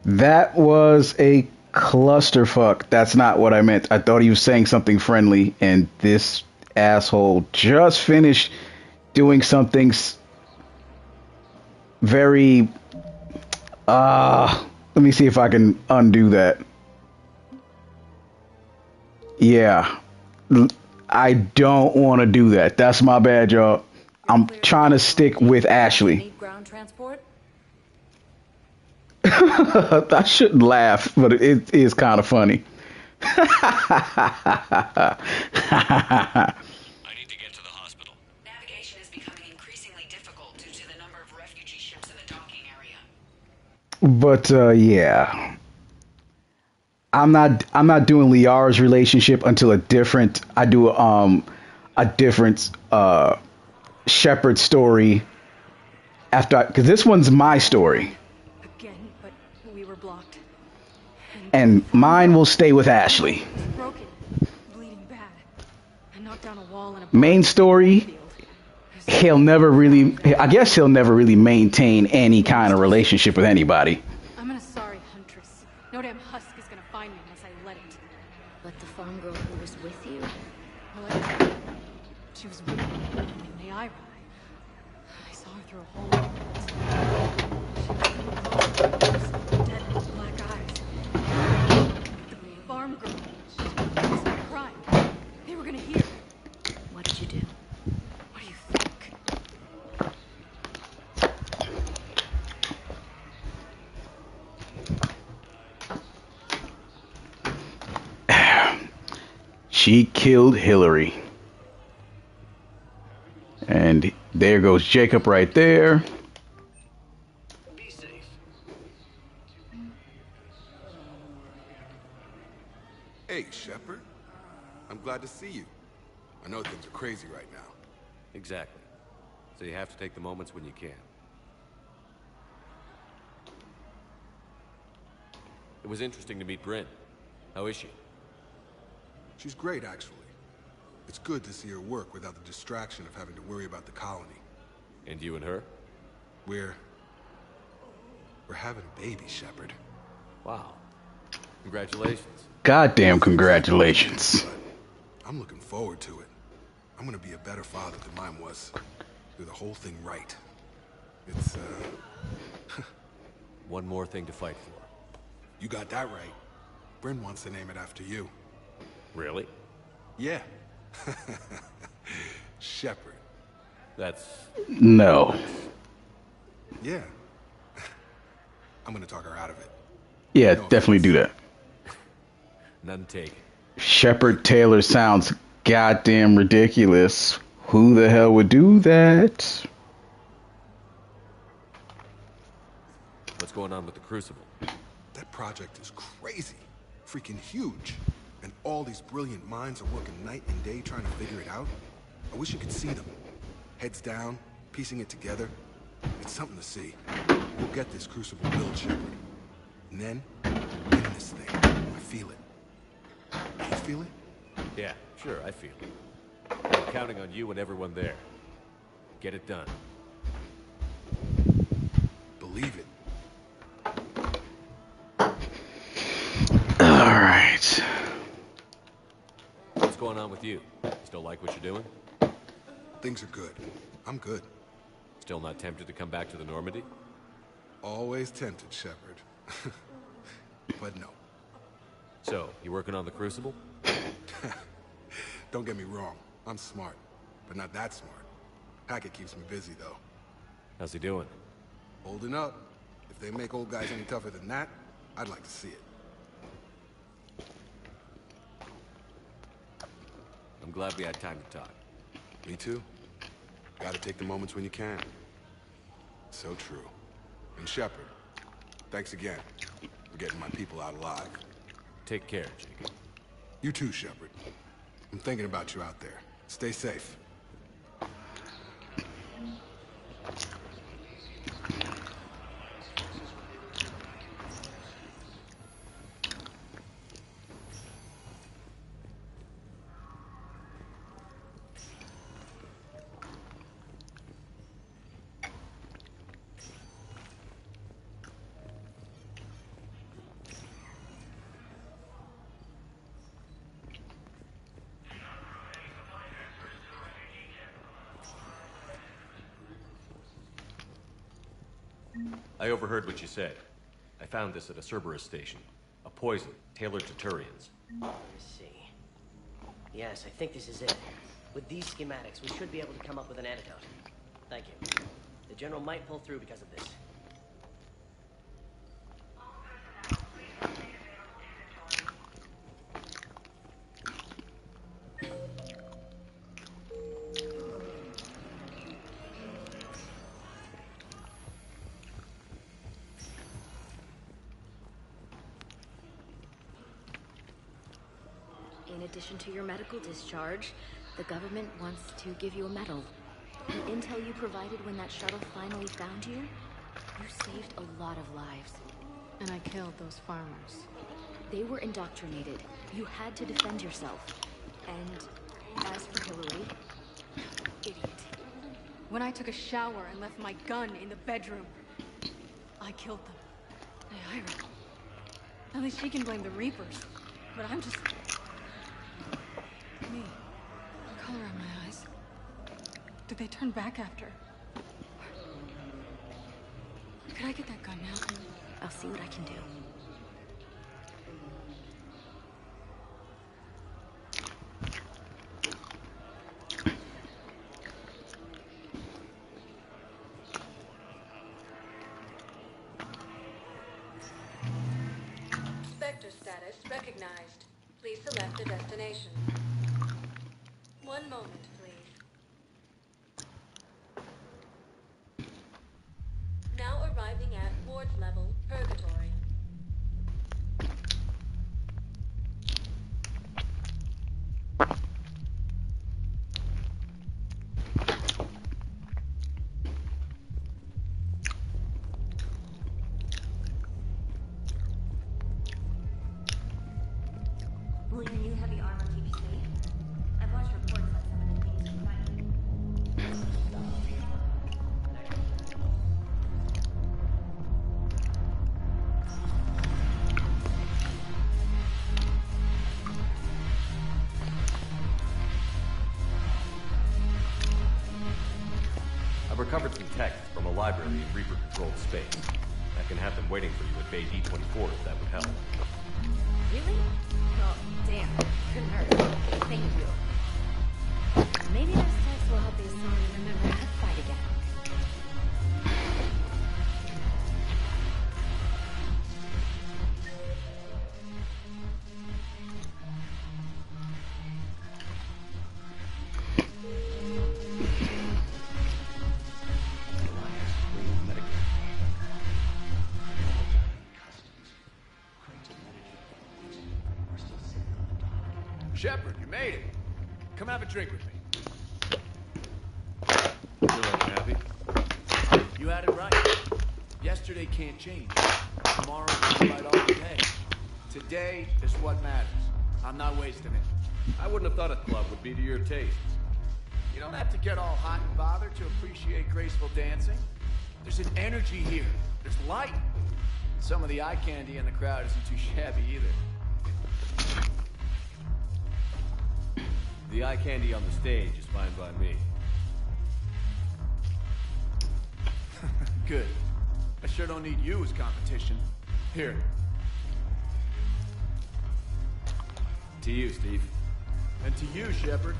That was a clusterfuck. That's not what I meant. I thought he was saying something friendly, and this asshole just finished doing something very. Let me see if I can undo that. Yeah. I don't want to do that. That's my bad, y'all. I'm trying to stick with Ashley. Need ground transport? I shouldn't laugh, but it is kind of funny. I need to get to the hospital. Navigation is becoming increasingly difficult due to the number of refugee ships in the docking area. But yeah. I'm not doing Liara's relationship until I do a different Shepherd story after, because this one's my story. Again, but we were blocked. And mine will stay with Ashley. Broken, bleeding bad. I knocked down a wall and a Main story, he'll never really, I guess he'll never really maintain any kind of relationship with anybody. I'm an sorry huntress. No damn husk is gonna find me unless I let it. But the farm girl who was with you? Well, she was with me in the eye. I saw her through a hole in the fence. She was dead with black eyes. The farm girl. She was crying. They were gonna hear. What did you do? What do you think? She killed Hillary. And there goes Jacob right there. Be safe. Hey, Shepard. I'm glad to see you. I know things are crazy right now. Exactly. So you have to take the moments when you can. It was interesting to meet Bryn. How is she? She's great, actually. It's good to see her work without the distraction of having to worry about the colony. And you and her? We're having a baby, Shepard. Wow. Congratulations. Goddamn congratulations. I'm looking forward to it. I'm gonna be a better father than mine was. Do the whole thing right. It's, One more thing to fight for. You got that right. Bryn wants to name it after you. Really? Yeah. Shepard. That's... No. Yeah. I'm gonna talk her out of it. Yeah, definitely do that. None taken. Shepard Taylor sounds goddamn ridiculous. Who the hell would do that? What's going on with the Crucible? That project is crazy. Freaking huge. And all these brilliant minds are working night and day trying to figure it out. I wish you could see them. Heads down, piecing it together. It's something to see. We'll get this Crucible built, Shepard. And then, we'll win this thing. I feel it. You feel it? Yeah, sure, I feel it. I'm counting on you and everyone there. Get it done. Believe it. Alright. What's going on with you? Still like what you're doing? Things are good. I'm good. Still not tempted to come back to the Normandy? Always tempted, Shepard. But no. So, you working on the Crucible? Don't get me wrong. I'm smart, but not that smart. Hackett keeps me busy, though. How's he doing? Holding up. If they make old guys any tougher than that, I'd like to see it. I'm glad we had time to talk. Me too. Gotta take the moments when you can. So true. And Shepard, thanks again for getting my people out alive. Take care, Jacob. You too, Shepard. I'm thinking about you out there. Stay safe. I overheard what you said. I found this at a Cerberus station. A poison tailored to Turians. Let's see. Yes, I think this is it. With these schematics, we should be able to come up with an antidote. Thank you. The General might pull through because of this. In addition to your medical discharge, the government wants to give you a medal. The intel you provided when that shuttle finally found you, you saved a lot of lives. And I killed those farmers. They were indoctrinated. You had to defend yourself. And as for Hillary, Idiot. When I took a shower and left my gun in the bedroom, I killed them. I hired her. At least she can blame the Reapers. But I'm just... me. Color in my eyes. Did they turn back after? Could I get that gun now? I'll see what I can do. Vector status recognized. Please select a destination. One moment, please. Now arriving at ward level purgatory. Will your new heavy armor keep you safe? I've watched reports on some of the things you fight. I've recovered some texts from a library in Reaper-controlled space. I can have them waiting for you at Bay D-24 if that would help. Really? Oh, damn. Couldn't hurt. Thank you. Maybe those texts will help the Asari remember how to fight again. Shepard, you made it. Come have a drink with me. You're unhappy? You had it right. Yesterday can't change. Tomorrow will be right all day. Today is what matters. I'm not wasting it. I wouldn't have thought a club would be to your taste. You don't have to get all hot and bothered to appreciate graceful dancing. There's an energy here. There's light. Some of the eye candy in the crowd isn't too shabby either. The eye candy on the stage is fine by me. Good. I sure don't need you as competition. Here. To you, Steve. And to you, Shepard.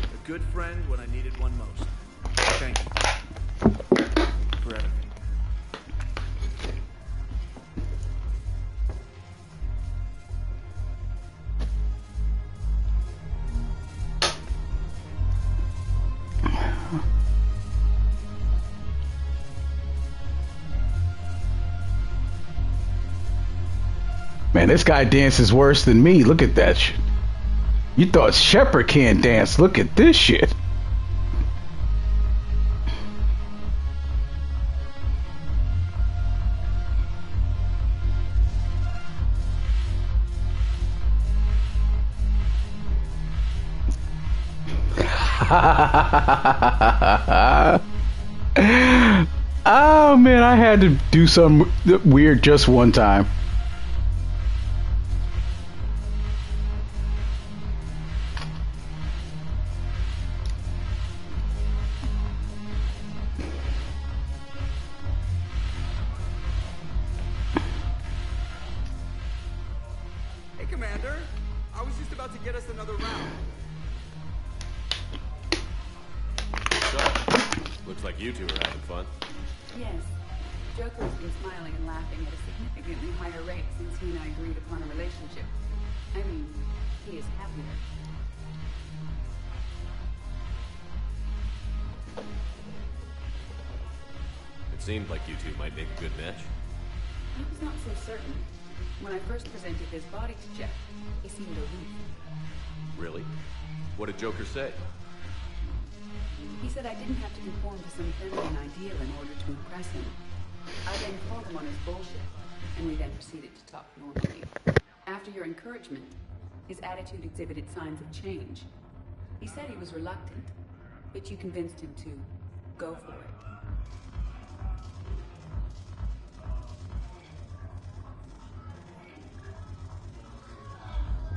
A good friend when I needed one most. Thank you. For everything. Man, this guy dances worse than me. Look at that shit. You thought Shepard can't dance. Look at this shit. Oh man, I had to do something weird just one time. us another round. So, looks like you two are having fun. Yes. Joker's been smiling and laughing at a significantly higher rate since he and I agreed upon a relationship. I mean, he is happier. It seemed like you two might make a good match. I was not so certain. When I first presented his body to Jeff, he seemed aloof. Really? What did Joker say? He said I didn't have to conform to some feminine ideal in order to impress him. I then called him on his bullshit, and we then proceeded to talk normally. After your encouragement, his attitude exhibited signs of change. He said he was reluctant, but you convinced him to go for it.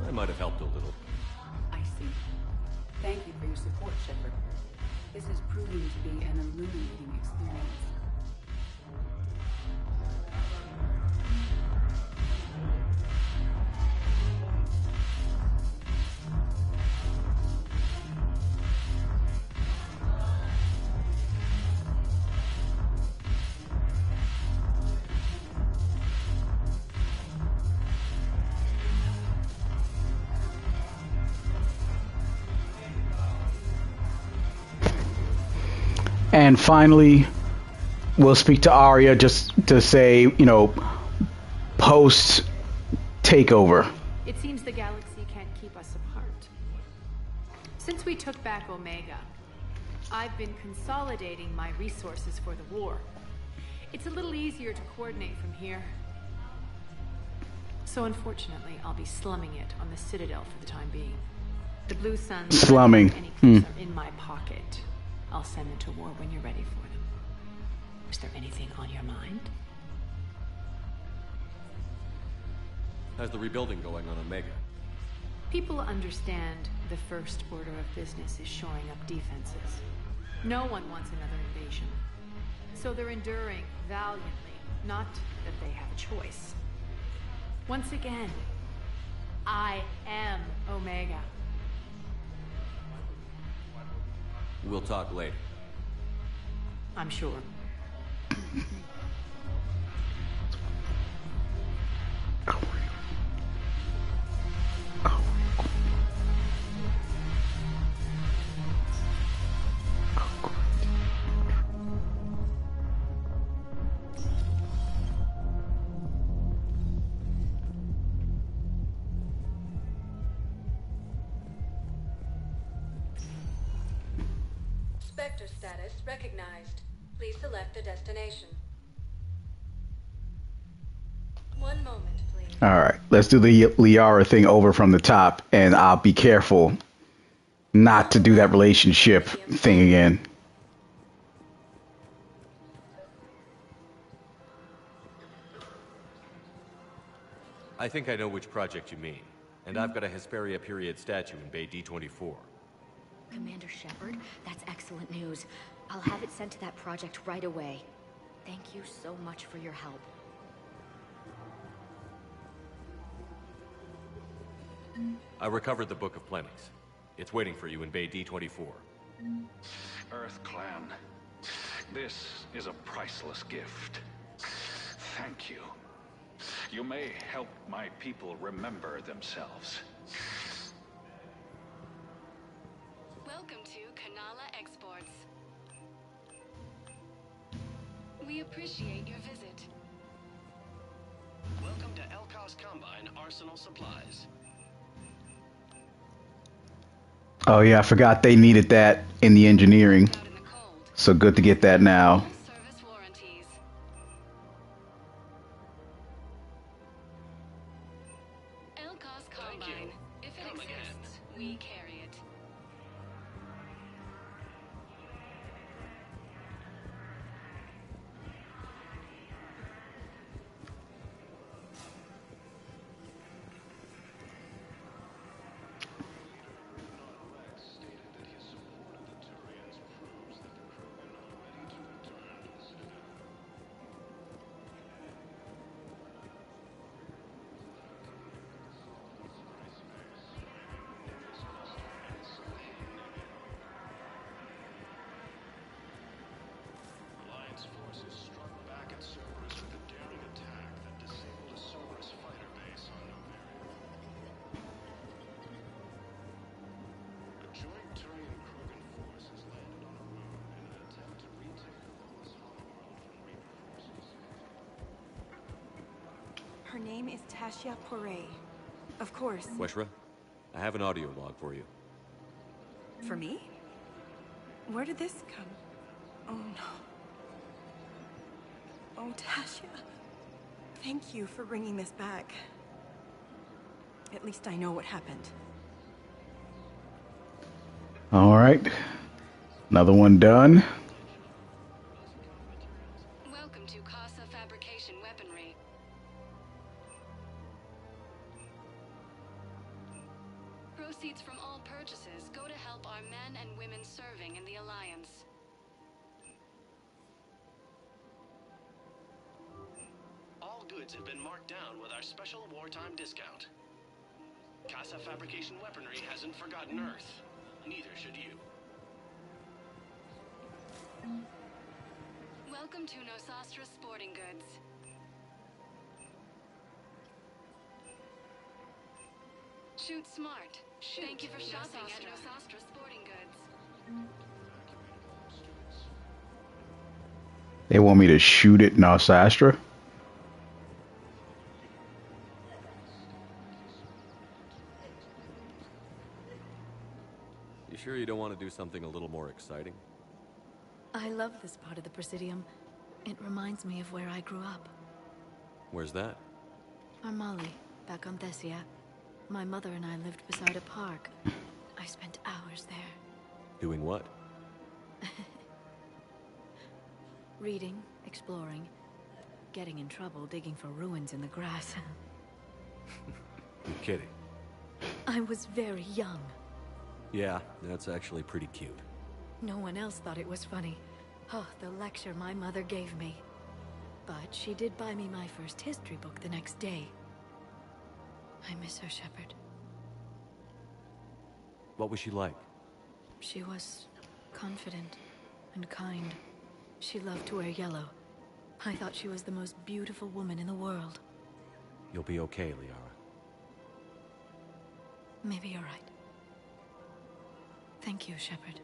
I might have helped a little. I see. Thank you for your support, Shepard. This has proven to be an illuminating experience. And finally, we'll speak to Arya just to say, you know, post takeover. It seems the galaxy can't keep us apart. Since we took back Omega, I've been consolidating my resources for the war. It's a little easier to coordinate from here. So unfortunately, I'll be slumming it on the Citadel for the time being. The Blue Suns Slumming. any clues are in my pocket. I'll send them to war when you're ready for them. Is there anything on your mind? How's the rebuilding going on Omega? People understand the first order of business is shoring up defenses. No one wants another invasion. So they're enduring valiantly, not that they have a choice. Once again, I am Omega. We'll talk later. I'm sure. Spectre status recognized. Please select a destination. One moment, please. All right, let's do the Liara thing over from the top, and I'll be careful not to do that relationship thing again. I think I know which project you mean. And I've got a Hesperia period statue in Bay D24. Commander Shepard, that's excellent news. I'll have it sent to that project right away. Thank you so much for your help. I recovered the Book of Plenix. It's waiting for you in Bay D24. Earth Clan, this is a priceless gift. Thank you. You may help my people remember themselves. Welcome to Kanala Exports. We appreciate your visit. Welcome to Elkar's Combine Arsenal Supplies. Oh yeah, I forgot they needed that in the engineering. So good to get that now. Service warranties. Elkar's Combine. If it exists, we carry it. Her name is Tasha Poray. Of course. Weshra, I have an audio log for you. For me? Where did this come? Oh no. Oh, Tasha. Thank you for bringing this back. At least I know what happened. All right. Another one done. Welcome to Casa Fabrication Weaponry. Proceeds from all purchases go to help our men and women serving in the Alliance. All goods have been marked down with our special wartime discount. Casa Fabrication Weaponry hasn't forgotten Earth. Neither should you. Welcome to Nosastra Sporting Goods. Shoot smart. Thank you for shopping at Nosastra Sporting Goods. They want me to shoot at Nosastra? You sure you don't want to do something a little more exciting? I love this part of the Presidium. It reminds me of where I grew up. Where's that? Armali, back on Thessia. My mother and I lived beside a park. I spent hours there. Doing what? Reading, exploring, getting in trouble digging for ruins in the grass. You're kidding. I was very young. Yeah, that's actually pretty cute. No one else thought it was funny. Oh, the lecture my mother gave me. But she did buy me my first history book the next day. I miss her, Shepard. What was she like? She was confident and kind. She loved to wear yellow. I thought she was the most beautiful woman in the world. You'll be okay, Liara. Maybe you're right. Thank you, Shepard.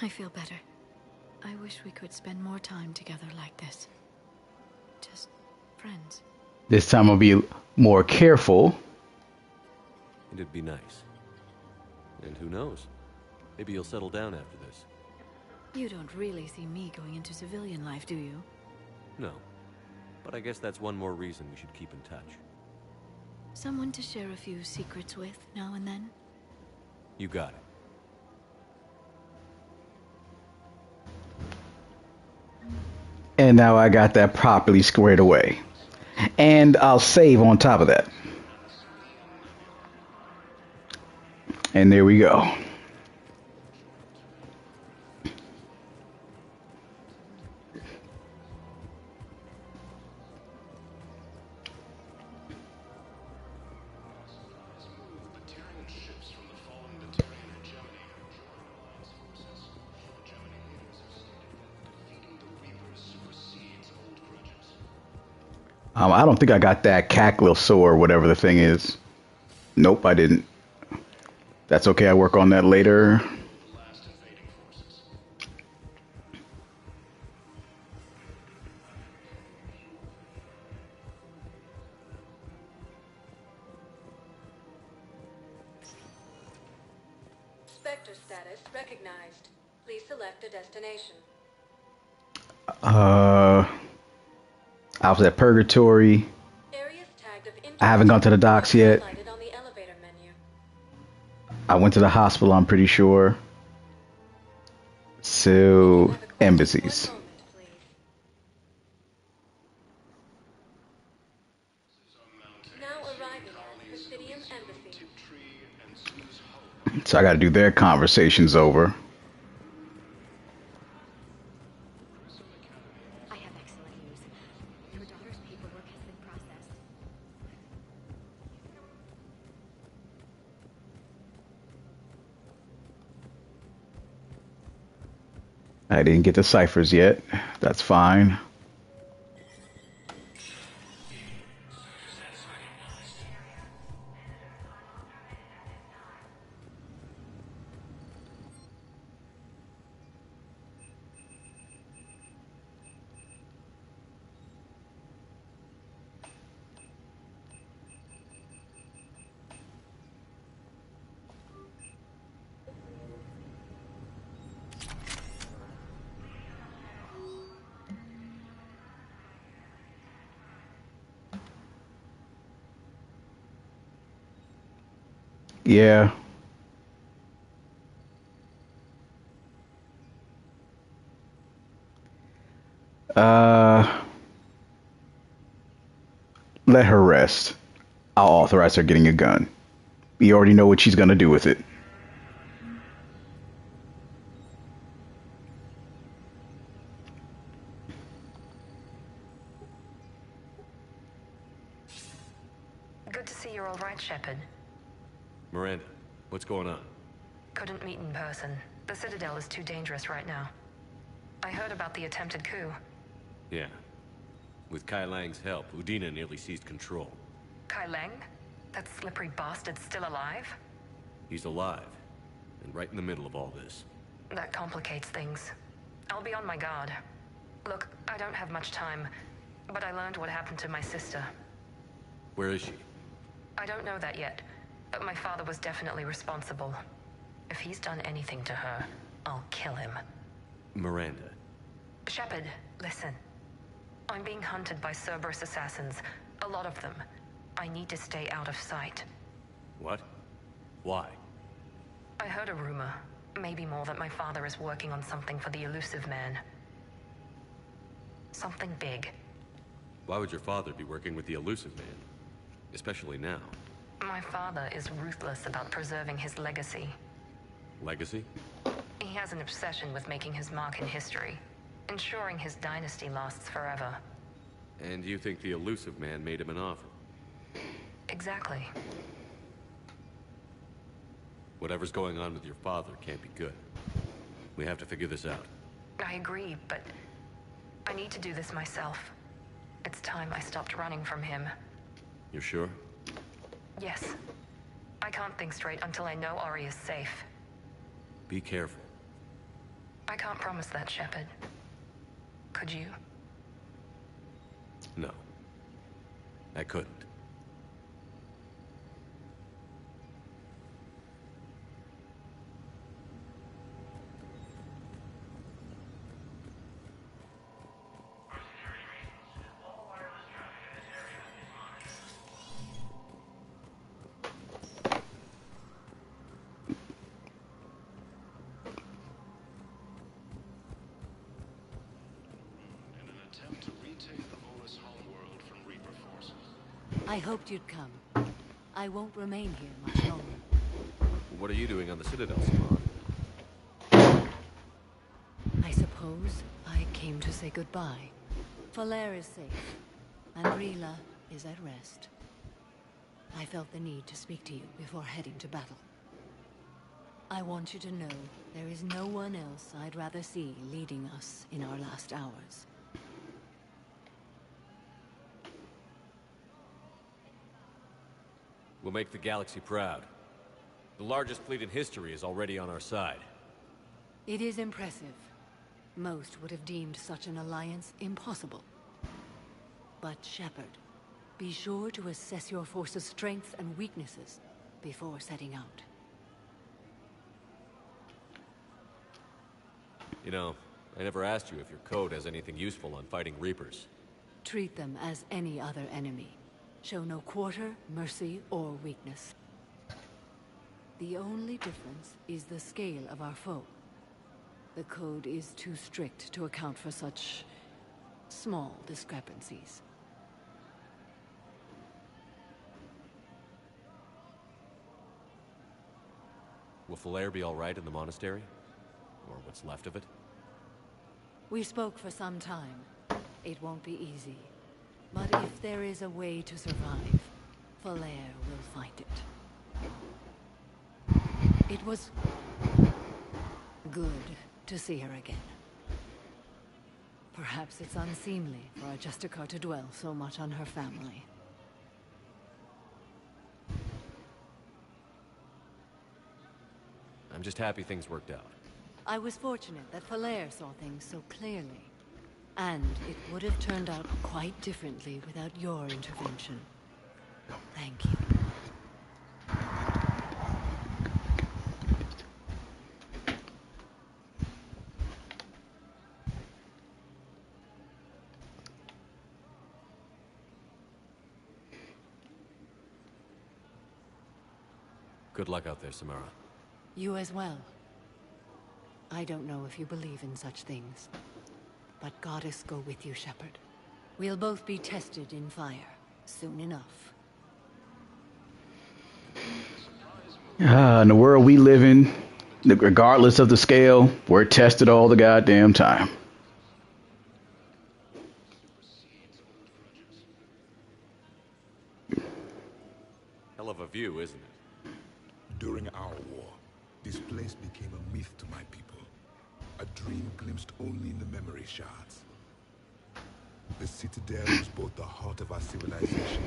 I feel better. I wish we could spend more time together like this. Just friends. This time I'll be more careful. And it'd be nice. And who knows? Maybe you'll settle down after this. You don't really see me going into civilian life, do you? No. But I guess that's one more reason we should keep in touch. Someone to share a few secrets with now and then? You got it. And now I got that properly squared away. And I'll save on top of that. And there we go. I don't think I got that cacklosaur or whatever the thing is. Nope, I didn't. That's okay, I work on that later. Spectre status recognized. Please select a destination. I was at Purgatory. I haven't gone to the docks yet. I went to the hospital, I'm pretty sure. So, embassies. So I gotta do their conversations over. I didn't get the ciphers yet. That's fine. Yeah. Uh, Let her rest. I'll authorize her getting a gun. You already know what she's gonna do with it. Good to see you're all right, Shepard. Miranda, what's going on? Couldn't meet in person. The Citadel is too dangerous right now. I heard about the attempted coup. Yeah. With Kai Lang's help, Udina nearly seized control. Kai Leng? That slippery bastard's still alive? He's alive, and right in the middle of all this. That complicates things. I'll be on my guard. Look, I don't have much time, but I learned what happened to my sister. Where is she? I don't know that yet, but my father was definitely responsible. If he's done anything to her, I'll kill him. Miranda. Shepard, listen. I'm being hunted by Cerberus assassins. A lot of them. I need to stay out of sight. What? Why? I heard a rumor, maybe more, that my father is working on something for the elusive man. Something big. Why would your father be working with the elusive man? Especially now. My father is ruthless about preserving his legacy. Legacy? He has an obsession with making his mark in history, ensuring his dynasty lasts forever. And you think the elusive man made him an offer? Exactly. Whatever's going on with your father can't be good. We have to figure this out. I agree, but I need to do this myself. It's time I stopped running from him. You're sure? Yes. I can't think straight until I know Ori is safe. Be careful. I can't promise that, Shepard. Could you? No. I couldn't. I hoped you'd come. I won't remain here much longer. What are you doing on the Citadel, Simon? I suppose I came to say goodbye. Falair is safe, and Rila is at rest. I felt the need to speak to you before heading to battle. I want you to know there is no one else I'd rather see leading us in our last hours. We'll make the galaxy proud. The largest fleet in history is already on our side. It is impressive. Most would have deemed such an alliance impossible. But Shepard, be sure to assess your force's strengths and weaknesses before setting out. You know, I never asked you if your code has anything useful on fighting Reapers. Treat them as any other enemy. Show no quarter, mercy, or weakness. The only difference is the scale of our foe. The code is too strict to account for such small discrepancies. Will Falair be all right in the monastery? Or what's left of it? We spoke for some time. It won't be easy. But if there is a way to survive, Falair will find it. It was good to see her again. Perhaps it's unseemly for a Justicar to dwell so much on her family. I'm just happy things worked out. I was fortunate that Falair saw things so clearly. And it would have turned out quite differently without your intervention. Thank you. Good luck out there, Samara. You as well. I don't know if you believe in such things, but Goddess go with you, Shepard. We'll both be tested in fire soon enough. In the world we live in, regardless of the scale, we're tested all the goddamn time. Hell of a view, isn't it? During our war, this place became a myth to my people. A dream glimpsed only in the memory shards. The Citadel was both the heart of our civilization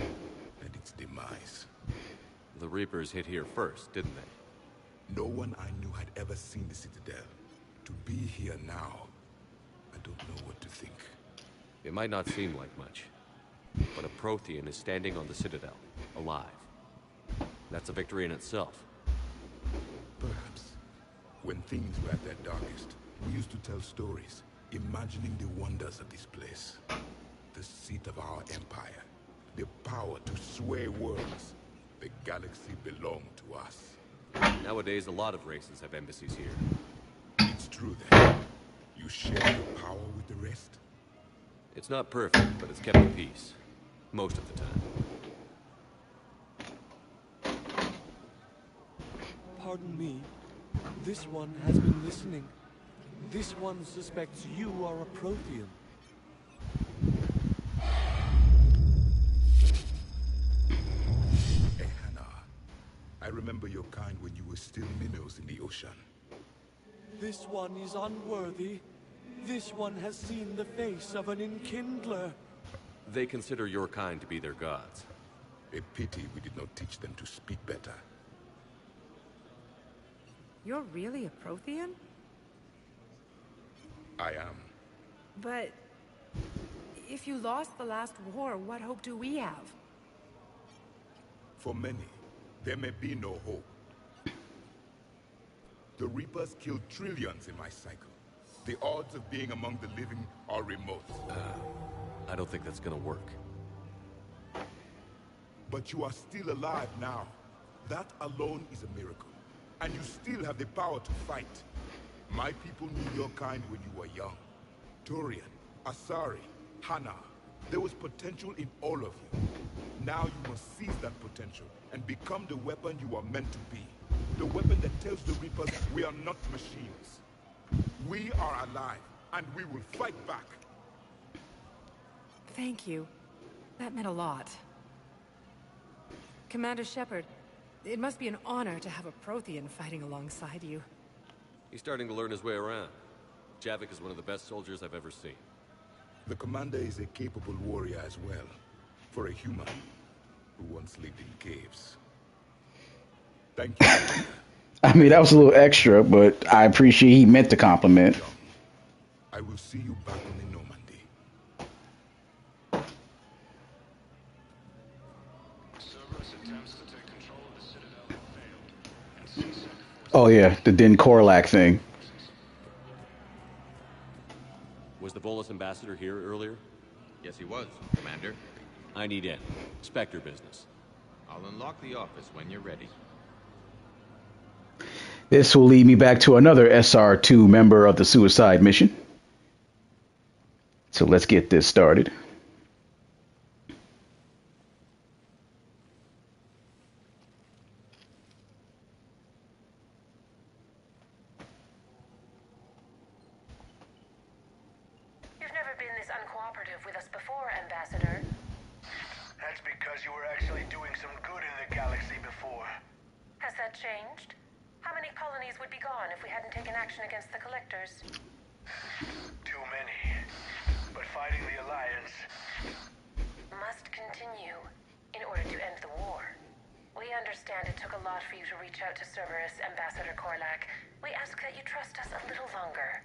and its demise. The Reapers hit here first, didn't they? No one I knew had ever seen the Citadel. To be here now, I don't know what to think. It might not seem like much, but a Prothean is standing on the Citadel, alive. That's a victory in itself. Perhaps. When things were at their darkest, we used to tell stories, imagining the wonders of this place. The seat of our empire, the power to sway worlds. The galaxy belonged to us. Nowadays, a lot of races have embassies here. It's true then. You share your power with the rest? It's not perfect, but it's kept the peace. Most of the time. Pardon me. This one has been listening. This one suspects you are a Prothean. I remember your kind when you were still minnows in the ocean. This one is unworthy. This one has seen the face of an enkindler. They consider your kind to be their gods. A pity we did not teach them to speak better. You're really a Prothean? I am. But if you lost the last war, what hope do we have? For many, there may be no hope. The Reapers killed trillions in my cycle. The odds of being among the living are remote. I don't think that's gonna work. But you are still alive now. That alone is a miracle. And you still have the power to fight. My people knew your kind when you were young. Turian, Asari, Hana. There was potential in all of you. Now you must seize that potential and become the weapon you are meant to be. The weapon that tells the Reapers we are not machines. We are alive, and we will fight back. Thank you. That meant a lot. Commander Shepard, it must be an honor to have a Prothean fighting alongside you. He's starting to learn his way around. Javik is one of the best soldiers I've ever seen. The commander is a capable warrior as well, for a human who once lived in caves. Thank you. I mean, that was a little extra, but I appreciate he meant the compliment. I will see you back on the Normandy. Oh yeah, the Din Korlak thing. Was the Volus ambassador here earlier? Yes, he was, Commander. I need in. Spectre business. I'll unlock the office when you're ready. This will lead me back to another SR2 member of the suicide mission. So let's get this started. You've never been this uncooperative with us before, Ambassador. That's because you were actually doing some good in the galaxy before. Has that changed? How many colonies would be gone if we hadn't taken action against the Collectors? Too many. But fighting the Alliance must continue in order to end the war. We understand it took a lot for you to reach out to Cerberus, Ambassador Korlak. We ask that you trust us a little longer.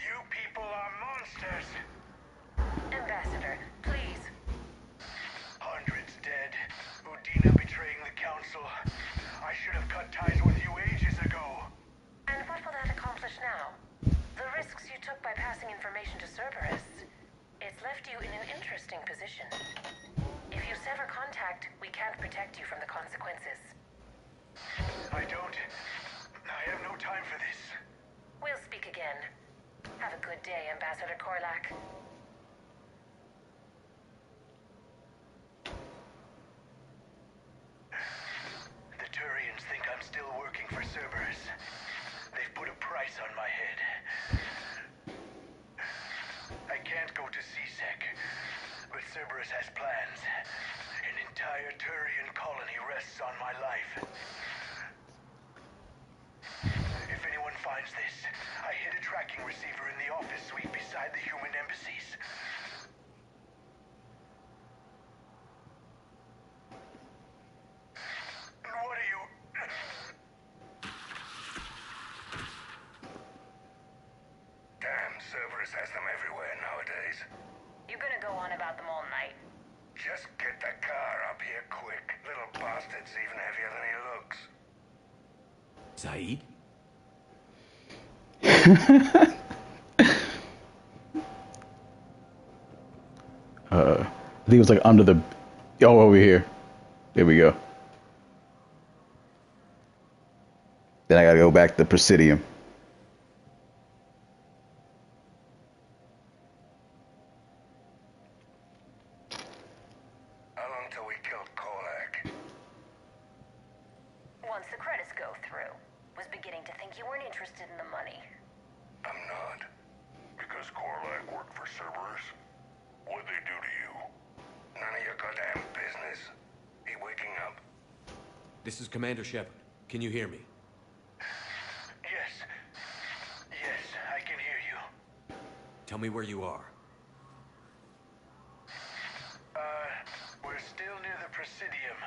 You people are monsters! Ambassador, please. Hundreds dead. Udina betraying the Council. I should have cut ties with you ages ago. And what will that accomplish now? The risks you took by passing information to Cerberus. It's left you in an interesting position. If you sever can't protect you from the consequences. I don't. I have no time for this. We'll speak again. Have a good day, Ambassador Korlak. The Turians think I'm still working for Cerberus. They've put a price on my head. I can't go to C-Sec, but Cerberus has plans. An entire Turian colony rests on my life. If anyone finds this, I hid a tracking receiver in the office suite beside the human embassies. And what are you... Damn, Cerberus has them everywhere nowadays. You gonna go on about them all night? Just get the car up here quick. Little bastard's even heavier than he looks. Zaid? I think it was like under the... Oh, over here. There we go. Then I gotta go back to Presidium. How long till we killed Korlak? Once the credits go through. Was beginning to think you weren't interested in the money. I'm not. Because Korlak worked for Cerberus? What'd they do to you? None of your goddamn business. He waking up? This is Commander Shepard. Can you hear me? Yes. Yes, I can hear you. Tell me where you are. We're still near the Presidium.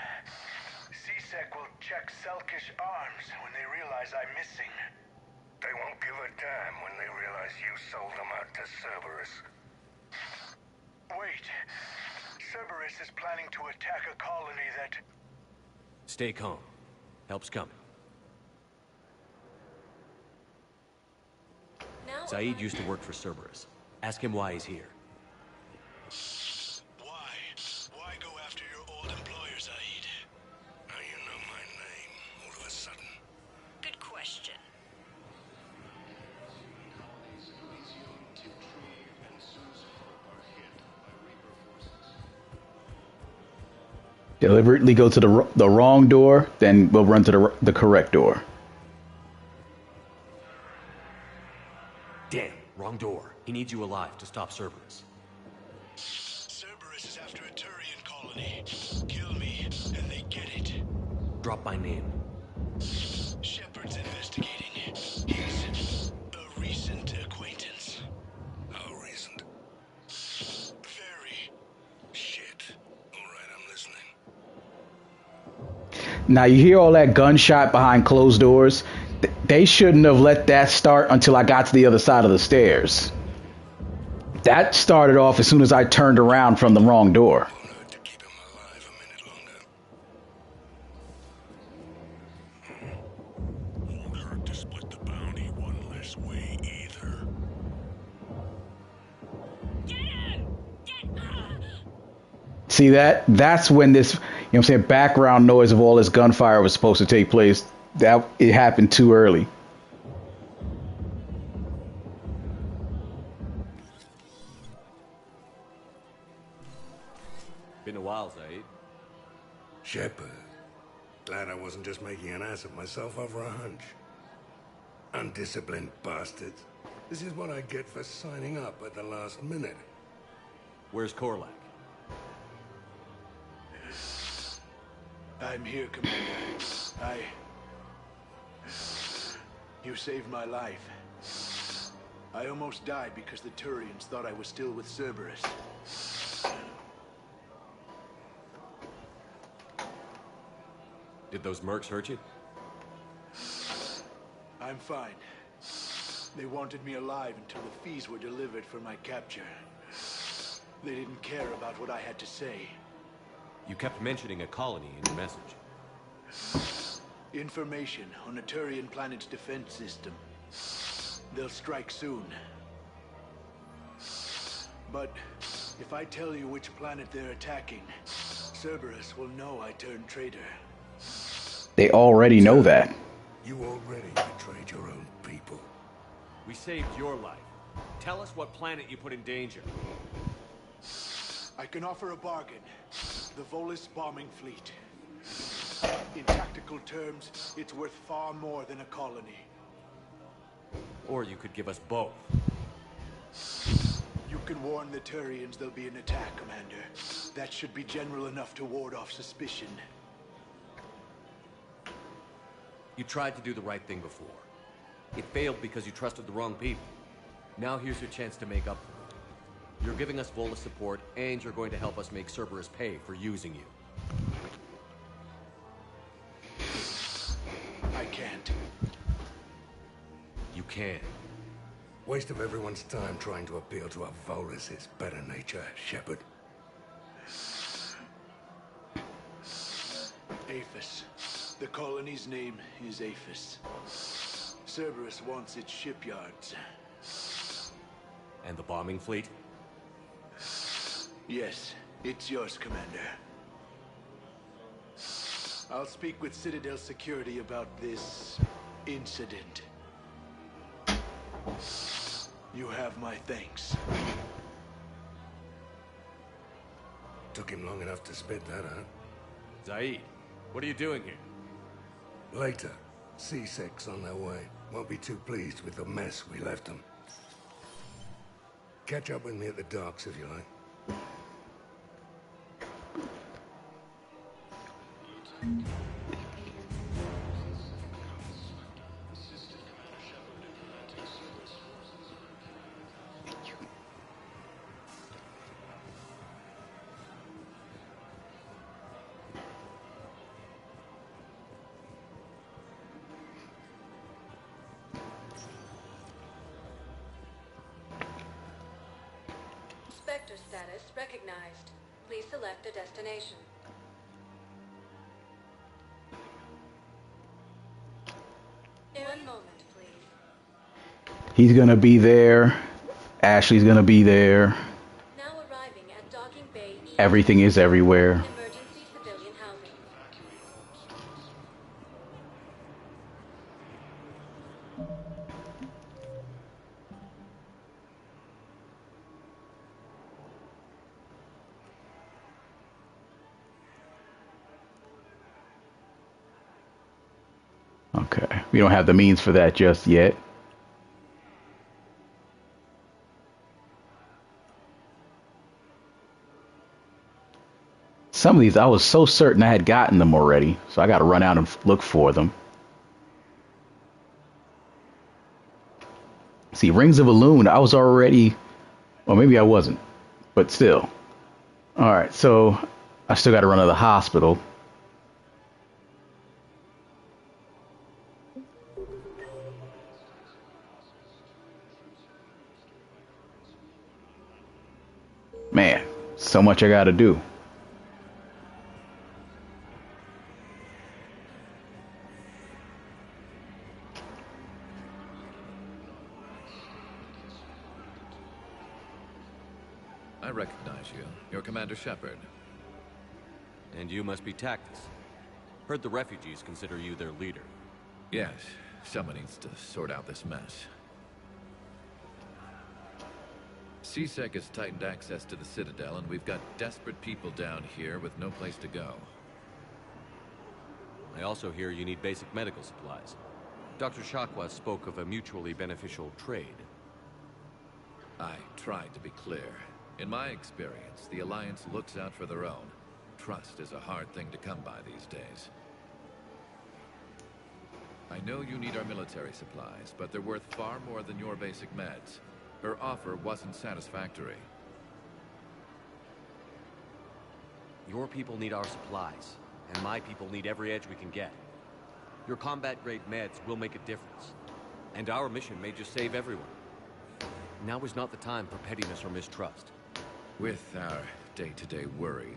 C-Sec will check Selkish arms when they realize I'm missing. They won't give a damn when they realize you sold them out to Cerberus. Wait. Cerberus is planning to attack a colony that... Stay calm. Help's coming. Zaid used to work for Cerberus. Ask him why he's here. Why go after your old employer, Zaid? Now you know my name, all of a sudden. Good question. Deliberately go to the wrong door, then we'll run to the correct door. Damn, wrong door. He needs you alive to stop Cerberus. Cerberus is after a Turian colony. Kill me, and they get it. Drop my name. Shepard's investigating. He's a recent acquaintance. How recent? Very. Shit. All right, I'm listening. Now you hear all that gunshot behind closed doors. They shouldn't have let that start until I got to the other side of the stairs. That started off as soon as I turned around from the wrong door. Won't hurt to split the bounty one less way either. See that? That's when this, you know what I'm saying, background noise of all this gunfire was supposed to take place. That it happened too early. Been a while, Zaid. Shepard. Glad I wasn't just making an ass of myself over a hunch. Undisciplined bastards. This is what I get for signing up at the last minute. Where's Korlak? I'm here, Commander. You saved my life. I almost died because the Turians thought I was still with Cerberus. Did those mercs hurt you? I'm fine. They wanted me alive until the fees were delivered for my capture. They didn't care about what I had to say. You kept mentioning a colony in your message. Information on a Turian planet's defense system. They'll strike soon. But if I tell you which planet they're attacking, Cerberus will know I turned traitor. They already know that. You already betrayed your own people. We saved your life. Tell us what planet you put in danger. I can offer a bargain. The Volus bombing fleet. In tactical terms, it's worth far more than a colony. Or you could give us both. You can warn the Turians there'll be an attack, Commander. That should be general enough to ward off suspicion. You tried to do the right thing before. It failed because you trusted the wrong people. Now here's your chance to make up for it. You're giving us Volus support, and you're going to help us make Cerberus pay for using you. I can't. You can. Waste of everyone's time trying to appeal to a Volus' better nature, Shepard. Aphis. The colony's name is Aphis. Cerberus wants its shipyards. And the bombing fleet? Yes, it's yours, Commander. I'll speak with Citadel Security about this incident. You have my thanks. Took him long enough to spit that out. Zaid, what are you doing here? Later. C6 on their way. Won't be too pleased with the mess we left them. Catch up with me at the docks if you like. Spectre status recognized. Please select a destination. One moment, please. He's gonna be there. Ashley's gonna be there. Now arriving at Docking Bay E. Everything is everywhere. Emergency civilian housing. Okay. We don't have the means for that just yet. Some of these, I was so certain I had gotten them already, so I got to run out and look for them. See, Rings of Elune, I was already, or maybe I wasn't, but still. All right, so I still got to run to the hospital. Man, so much I got to do. I recognize you. You're Commander Shepard. And you must be Tactus. Heard the refugees consider you their leader. Yes, someone needs to sort out this mess. CSEC has tightened access to the Citadel, and we've got desperate people down here with no place to go. I also hear you need basic medical supplies. Dr. Shakwa spoke of a mutually beneficial trade. I tried to be clear. In my experience, the Alliance looks out for their own. Trust is a hard thing to come by these days. I know you need our military supplies, but they're worth far more than your basic meds. Her offer wasn't satisfactory. Your people need our supplies, and my people need every edge we can get. Your combat-grade meds will make a difference, and our mission may just save everyone. Now is not the time for pettiness or mistrust. With our day-to-day worries,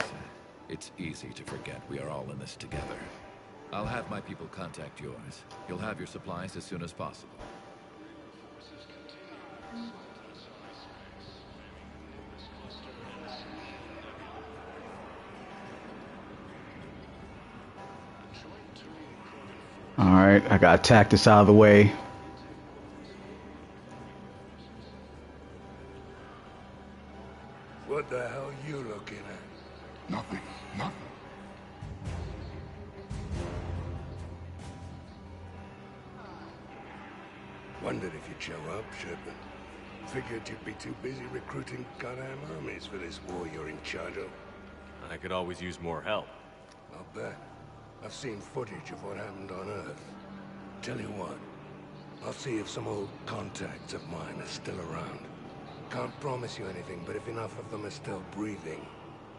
it's easy to forget we are all in this together. I'll have my people contact yours. You'll have your supplies as soon as possible. Alright, I gotta tack this out of the way. What the hell you looking at? Nothing. Nothing. Wondered if you'd show up, Shepard. Figured you'd be too busy recruiting goddamn armies for this war you're in charge of. I could always use more help. I'll bet. I've seen footage of what happened on Earth. Tell you what, I'll see if some old contacts of mine are still around. Can't promise you anything, but if enough of them are still breathing,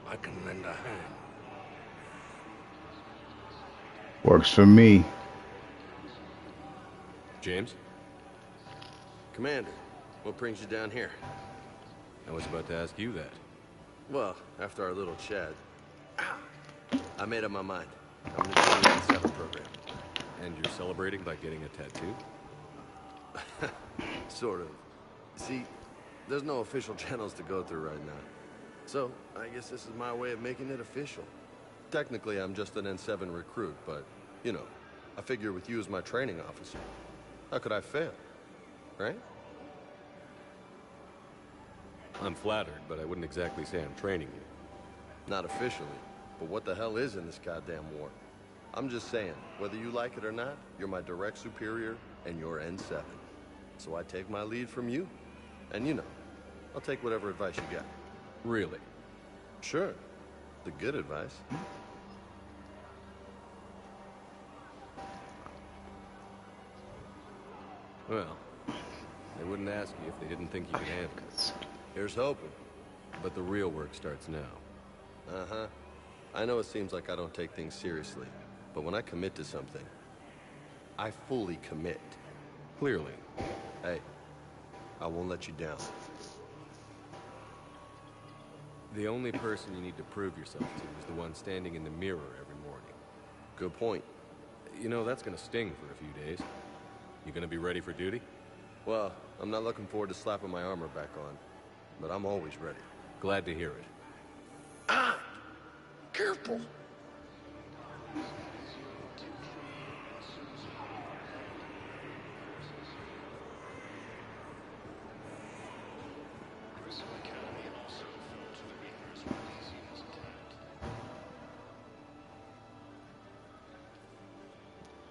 I can lend a hand. Works for me. James? Commander, what brings you down here? I was about to ask you that. Well, after our little chat, I made up my mind. I'm gonna join the N7 program. And you're celebrating by getting a tattoo? Sort of. See, there's no official channels to go through right now. So, I guess this is my way of making it official. Technically, I'm just an N7 recruit, but, you know, I figure with you as my training officer, how could I fail? Right? I'm flattered, but I wouldn't exactly say I'm training you. Not officially, but what the hell is in this goddamn war? I'm just saying, whether you like it or not, you're my direct superior, and you're N7. So I take my lead from you. And you know, I'll take whatever advice you get. Really? Sure. The good advice. Well, they wouldn't ask you if they didn't think you could handle it. Here's hoping. But the real work starts now. Uh-huh. I know it seems like I don't take things seriously, but when I commit to something, I fully commit. Clearly. Hey, I won't let you down. The only person you need to prove yourself to is the one standing in the mirror every morning. Good point. You know, that's gonna sting for a few days. You gonna be ready for duty? Well, I'm not looking forward to slapping my armor back on, but I'm always ready. Glad to hear it. Ah! Careful!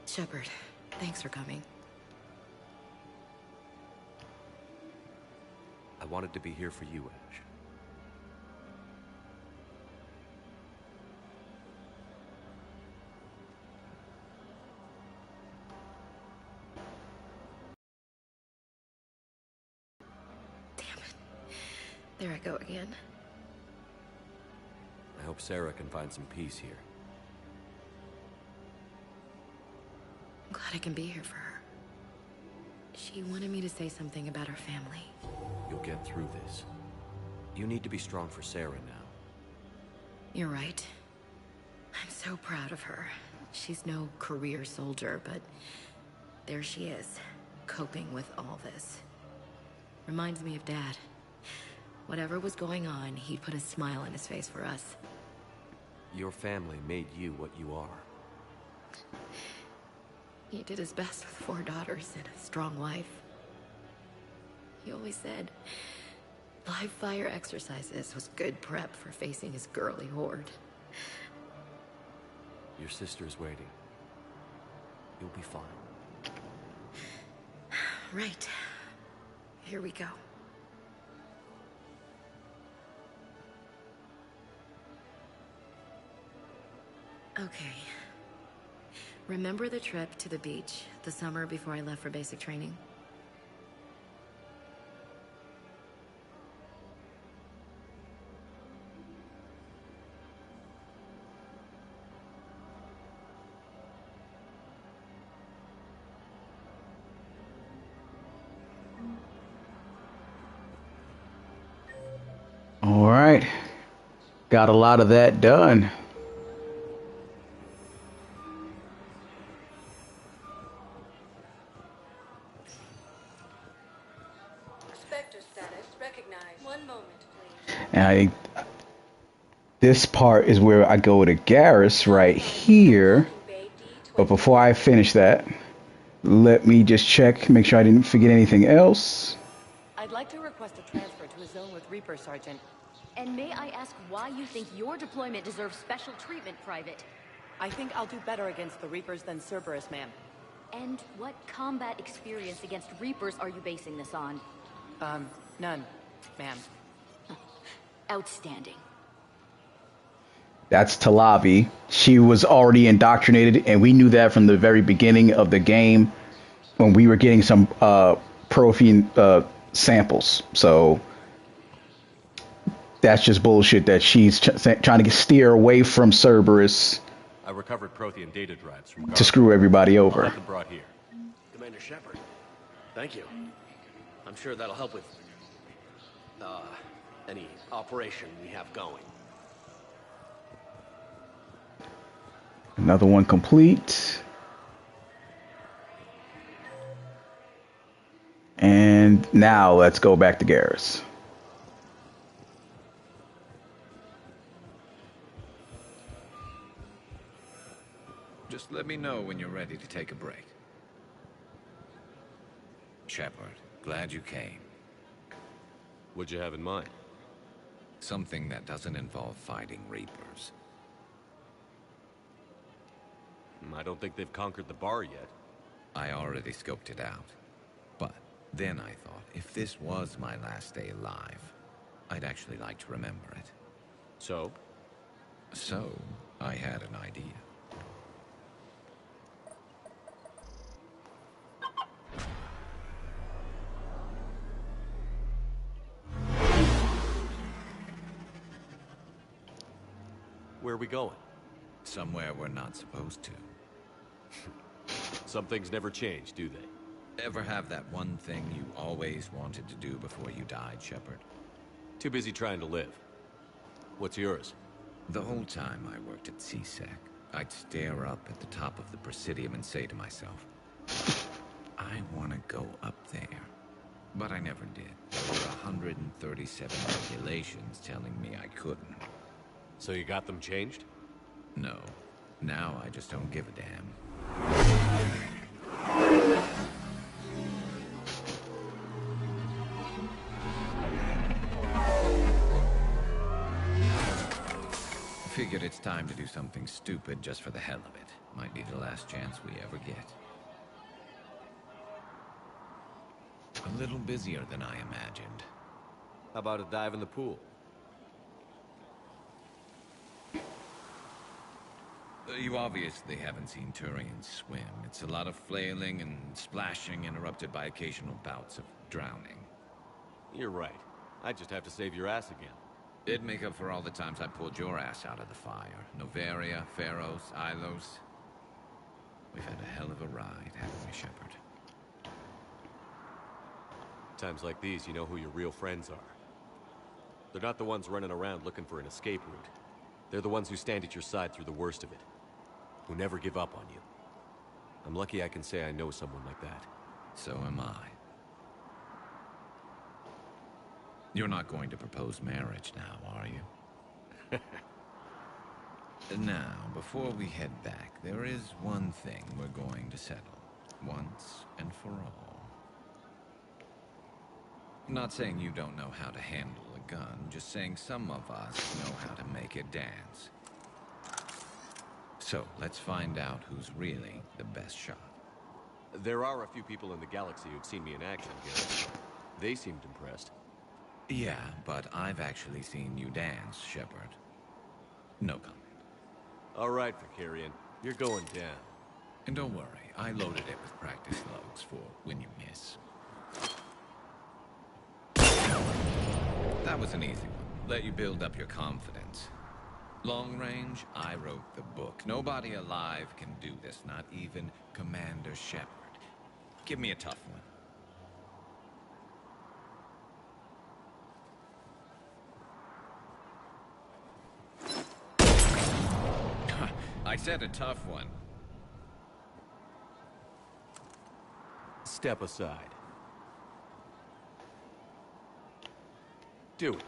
Shepard, thanks for coming. I wanted to be here for you, Ash. There I go again. I hope Sarah can find some peace here. I'm glad I can be here for her. She wanted me to say something about her family. You'll get through this. You need to be strong for Sarah now. You're right. I'm so proud of her. She's no career soldier, but there she is, coping with all this. Reminds me of Dad. Whatever was going on, he'd put a smile on his face for us. Your family made you what you are. He did his best with 4 daughters and a strong wife. He always said live fire exercises was good prep for facing his girly horde. Your sister's waiting. You'll be fine. Right. Here we go. Okay. Remember the trip to the beach the summer before I left for basic training? All right. Got a lot of that done. And this part is where I go to Garrus right here. But before I finish that, Let me just check, make sure I didn't forget anything else. I'd like to request a transfer to a zone with Reaper, Sergeant. And may I ask why you think your deployment deserves special treatment, Private? I think I'll do better against the Reapers than Cerberus, ma'am. And what combat experience against Reapers are you basing this on? None, ma'am. Outstanding. That's Talavi. She was already indoctrinated, and we knew that from the very beginning of the game when we were getting some Prothean samples. So that's just bullshit that she's trying to steer away from Cerberus I recovered Prothean data drives from to screw everybody I'll over. have them brought here. Commander Shepard, thank you. I'm sure that'll help with, any operation we have going. Another one complete. And now let's go back to Garrus. Just let me know when you're ready to take a break. Shepard, glad you came. What'd you have in mind? Something that doesn't involve fighting Reapers. I don't think they've conquered the bar yet. I already scoped it out. But then I thought, if this was my last day alive, I'd actually like to remember it. So? So, I had an idea. Where are we going? Somewhere we're not supposed to. Some things never change, do they? Ever have that one thing you always wanted to do before you died, Shepard? Too busy trying to live. What's yours? The whole time I worked at CSEC, I'd stare up at the top of the Presidium and say to myself, I want to go up there. But I never did. There were 137 regulations telling me I couldn't. So you got them changed? No. Now I just don't give a damn. Figured it's time to do something stupid just for the hell of it. Might be the last chance we ever get. A little busier than I imagined. How about a dive in the pool? You obviously haven't seen Turians swim. It's a lot of flailing and splashing interrupted by occasional bouts of drowning. You're right. I just have to save your ass again. It'd make up for all the times I pulled your ass out of the fire. Noveria, Pharos, Ilos. We've had a hell of a ride, haven't we, Shepard? Times like these, you know who your real friends are. They're not the ones running around looking for an escape route. They're the ones who stand at your side through the worst of it. Who never give up on you. I'm lucky I can say I know someone like that. So am I. You're not going to propose marriage now, are you? Now, before we head back, there is one thing we're going to settle. Once and for all. Not saying you don't know how to handle a gun, just saying some of us know how to make it dance. So, let's find out who's really the best shot. There are a few people in the galaxy who've seen me in action, Garrus. They seemed impressed. Yeah, but I've actually seen you dance, Shepard. No comment. All right, Vicarian. You're going down. And don't worry, I loaded it with practice logs for when you miss. That was an easy one. Let you build up your confidence. Long range, I wrote the book. Nobody alive can do this, not even Commander Shepard. Give me a tough one. I said a tough one. Step aside. Do it.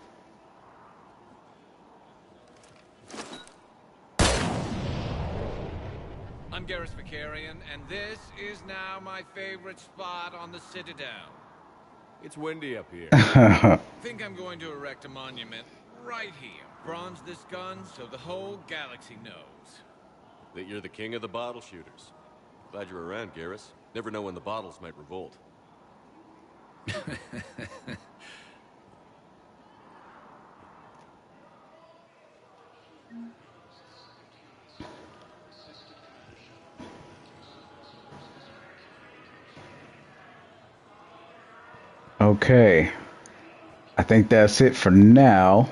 I'm Garrus Vicarian, and this is now my favorite spot on the Citadel. It's windy up here. Think I'm going to erect a monument right here. Bronze this gun so the whole galaxy knows. That you're the king of the bottle shooters. Glad you're around, Garrus. Never know when the bottles might revolt. Okay. I think that's it for now.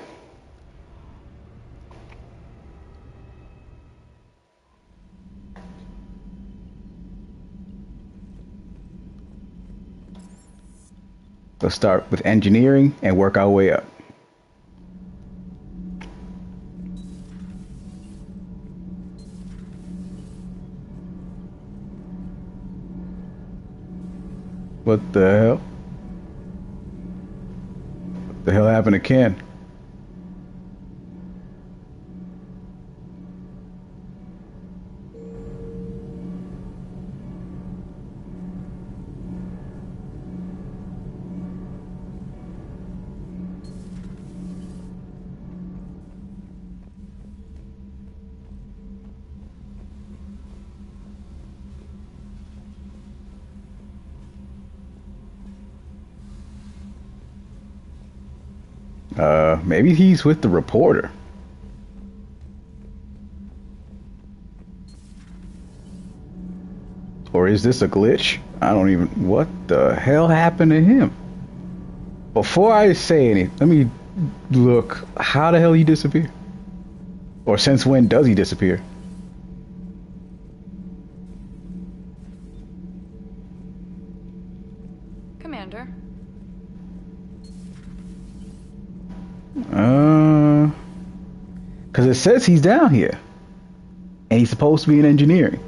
Let's start with engineering and work our way up. What the hell? What the hell happened to Ken? Maybe he's with the reporter. Or is this a glitch? I don't even... What the hell happened to him? Before I say anything, let me look. How the hell he disappear? Or since when does he disappear? Commander. Because it says he's down here. And he's supposed to be in engineering.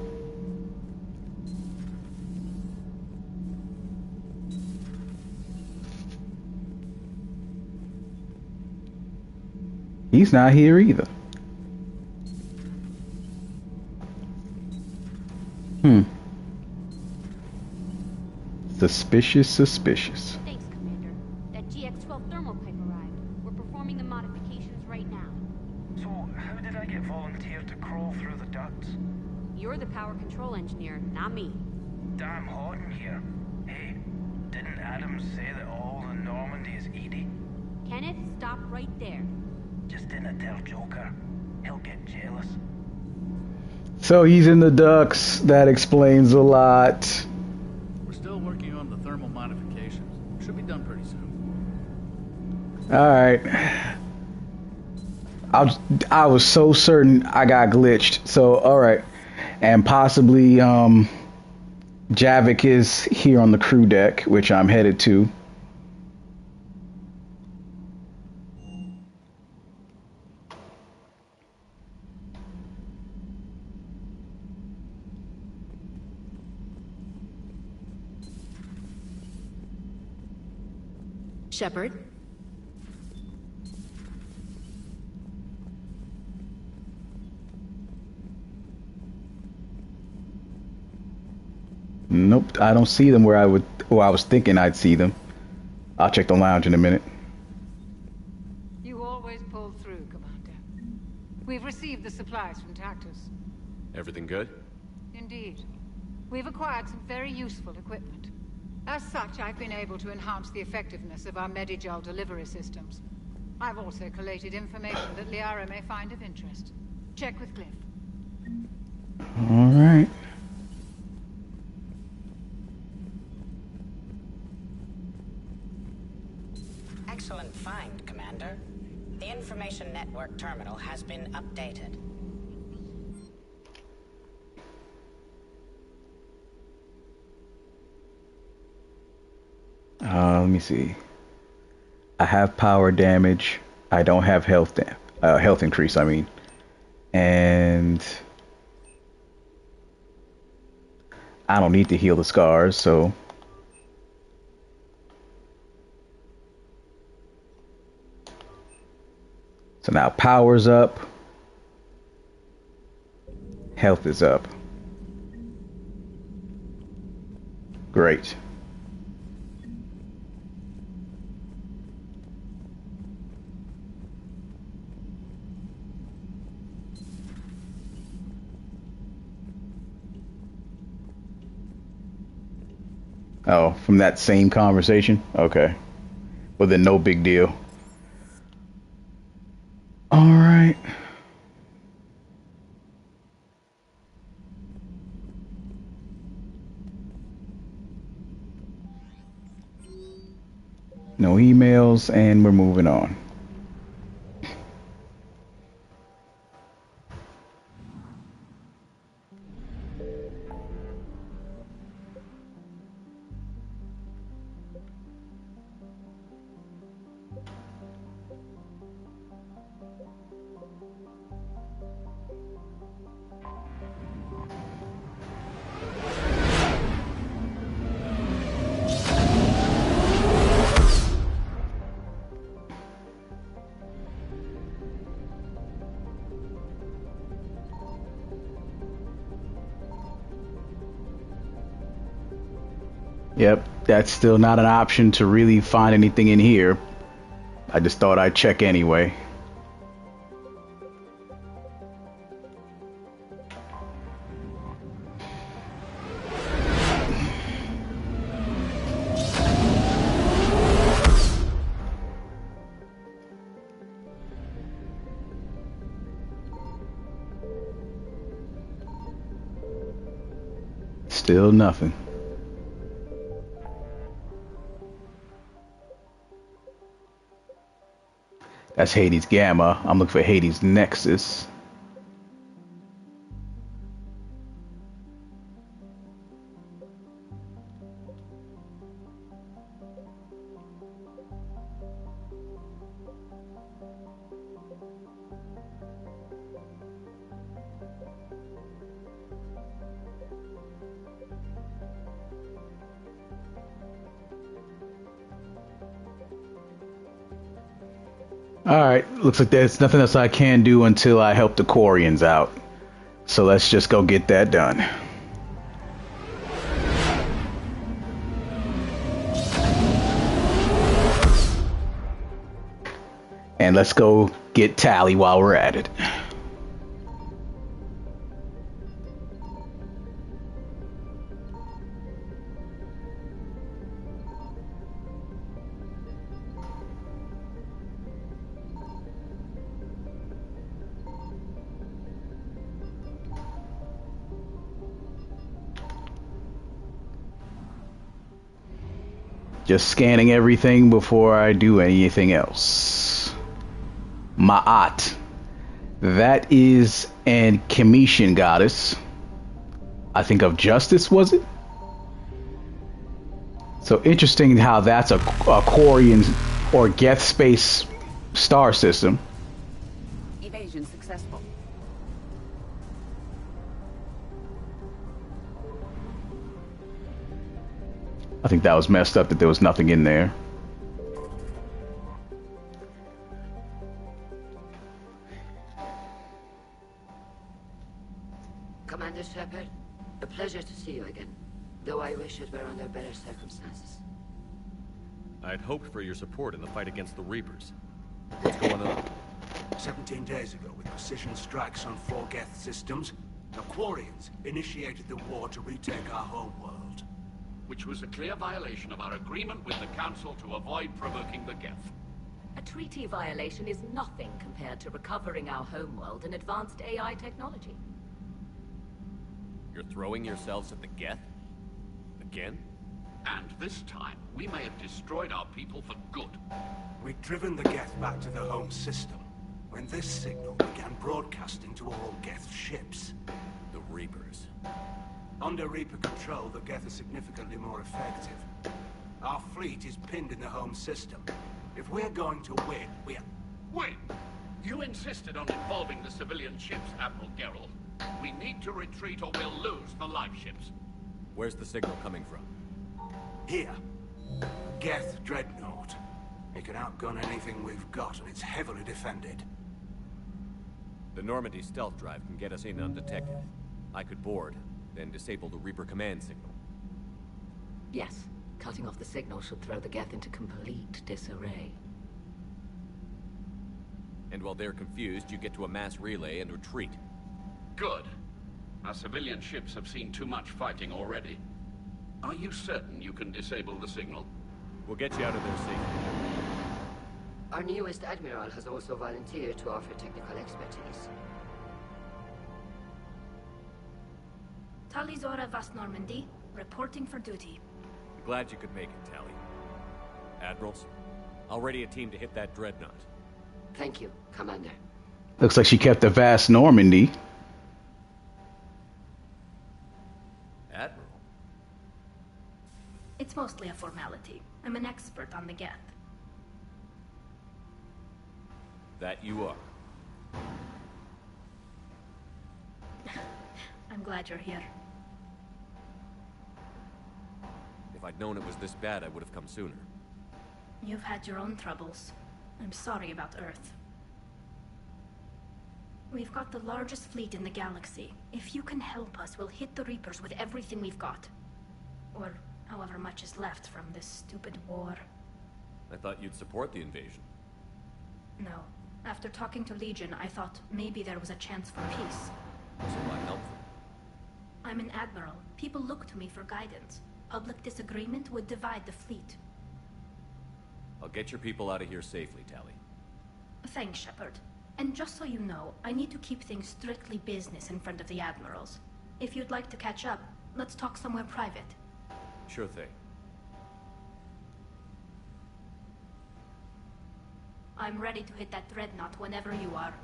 He's not here either. Suspicious, suspicious. Thanks, Commander. That GX-12 thermal pipe arrived. We're performing the modifications right now. So, how did I get volunteered to crawl through the ducts? You're the power control engineer, not me. Damn hot in here. Hey, didn't Adams say that all in Normandy is Edie? Kenneth, stop right there. Just didn't tell Joker. He'll get jealous. So he's in the ducts. That explains a lot. We're still working on the thermal modifications. Should be done pretty soon. Alright. I was so certain I got glitched. So, alright. And possibly, Javik is here on the crew deck, which I'm headed to. Shepard? Nope, I don't see them where I was thinking I'd see them. I'll check the lounge in a minute. You always pull through, Commander. We've received the supplies from Tactus. Everything good? Indeed. We've acquired some very useful equipment. As such, I've been able to enhance the effectiveness of our Medigel delivery systems. I've also collated information that Liara may find of interest. Check with Cliff. All right. Excellent find, Commander. The information network terminal has been updated. Let me see. I have power damage. I don't have health increase, I mean. And I don't need to heal the scars, so now power's up. Health is up. Great. Oh, from that same conversation? Okay. Well, then no big deal. All right. No emails, and we're moving on. Yep, that's still not an option to really find anything in here. I just thought I'd check anyway. Still nothing. That's Hades Gamma. I'm looking for Hades Nexus. Alright, looks like there's nothing else I can do until I help the Quarians out. So let's just go get that done. And let's go get Tally while we're at it. Just scanning everything before I do anything else. Ma'at. That is an Cometian goddess. I think of justice, was it? So interesting how that's a Quarian or Geth space star system. Evasion successful. I think that was messed up that there was nothing in there. Commander Shepard, a pleasure to see you again, though I wish it were under better circumstances. I'd hoped for your support in the fight against the Reapers. What's going on? 17 days ago, with precision strikes on 4 Geth systems, the Quarians initiated the war to retake our home world. Which was a clear violation of our agreement with the Council to avoid provoking the Geth. A treaty violation is nothing compared to recovering our homeworld and advanced AI technology. You're throwing yourselves at the Geth? Again? And this time, we may have destroyed our people for good. We'd driven the Geth back to the home system, when this signal began broadcasting to all Geth ships. The Reapers. Under Reaper control, the Geth are significantly more effective. Our fleet is pinned in the home system. If we're going to win, Win? You insisted on involving the civilian ships, Admiral Geralt. We need to retreat or we'll lose the live ships. Where's the signal coming from? Here. Geth Dreadnought. It can outgun anything we've got, and it's heavily defended. The Normandy stealth drive can get us in undetected. I could board, then disable the Reaper command signal. Yes. Cutting off the signal should throw the Geth into complete disarray. And while they're confused, you get to a mass relay and retreat. Good. Our civilian ships have seen too much fighting already. Are you certain you can disable the signal? We'll get you out of there safely. Our newest admiral has also volunteered to offer technical expertise. Talizora Vas Normandy, reporting for duty. Glad you could make it, Tally. Admirals, I'll ready a team to hit that dreadnought. Thank you, Commander. Looks like she kept the vast Normandy. Admiral? It's mostly a formality. I'm an expert on the Geth. That you are. I'm glad you're here. If I'd known it was this bad, I would have come sooner. You've had your own troubles. I'm sorry about Earth. We've got the largest fleet in the galaxy. If you can help us, we'll hit the Reapers with everything we've got. Or however much is left from this stupid war. I thought you'd support the invasion. No. After talking to Legion, I thought maybe there was a chance for peace. So why help them? I'm an admiral. People look to me for guidance. Public disagreement would divide the fleet. I'll get your people out of here safely, Tally. Thanks, Shepard. And just so you know, I need to keep things strictly business in front of the admirals. If you'd like to catch up, let's talk somewhere private. Sure thing. I'm ready to hit that dreadnought whenever you are.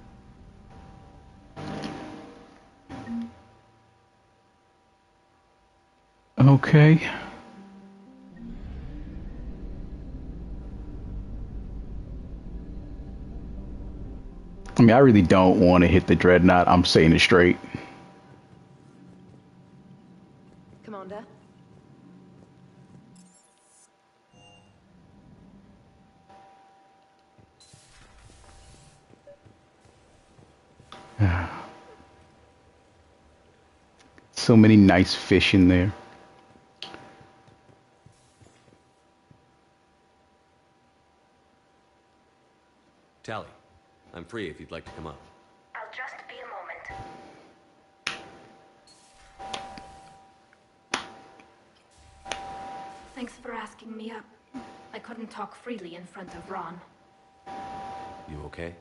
Okay. I mean, I really don't want to hit the dreadnought. I'm saying it straight. Commander? So many nice fish in there. Tally, I'm free if you'd like to come up. I'll just be a moment. Thanks for asking me up. I couldn't talk freely in front of Ron. You okay?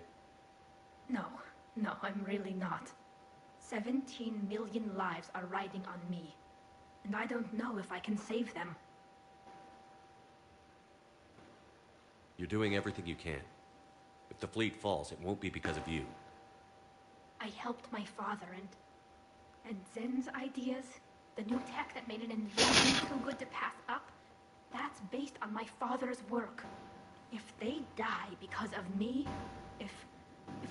No, I'm really not. 17 million lives are riding on me, and I don't know if I can save them. You're doing everything you can. If the fleet falls, it won't be because of you. I helped my father and Zen's ideas, the new tech that made an invasion too good to pass up, that's based on my father's work. If they die because of me, if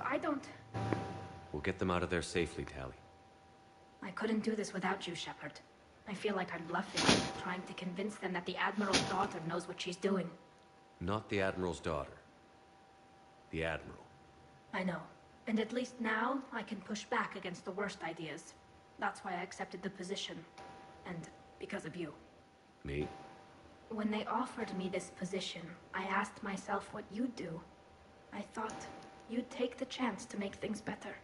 I don't... We'll get them out of there safely, Tally. I couldn't do this without you, Shepard. I feel like I'm bluffing, trying to convince them that the Admiral's daughter knows what she's doing. Not the Admiral's daughter. The Admiral. I know. And at least now, I can push back against the worst ideas. That's why I accepted the position. And because of you. Me? When they offered me this position, I asked myself what you'd do. I thought you'd take the chance to make things better.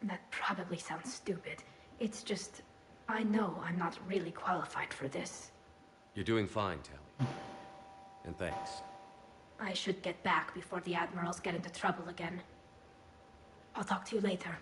That probably sounds stupid. It's just, I know I'm not really qualified for this. You're doing fine, Tally. And thanks. I should get back before the Admirals get into trouble again. I'll talk to you later.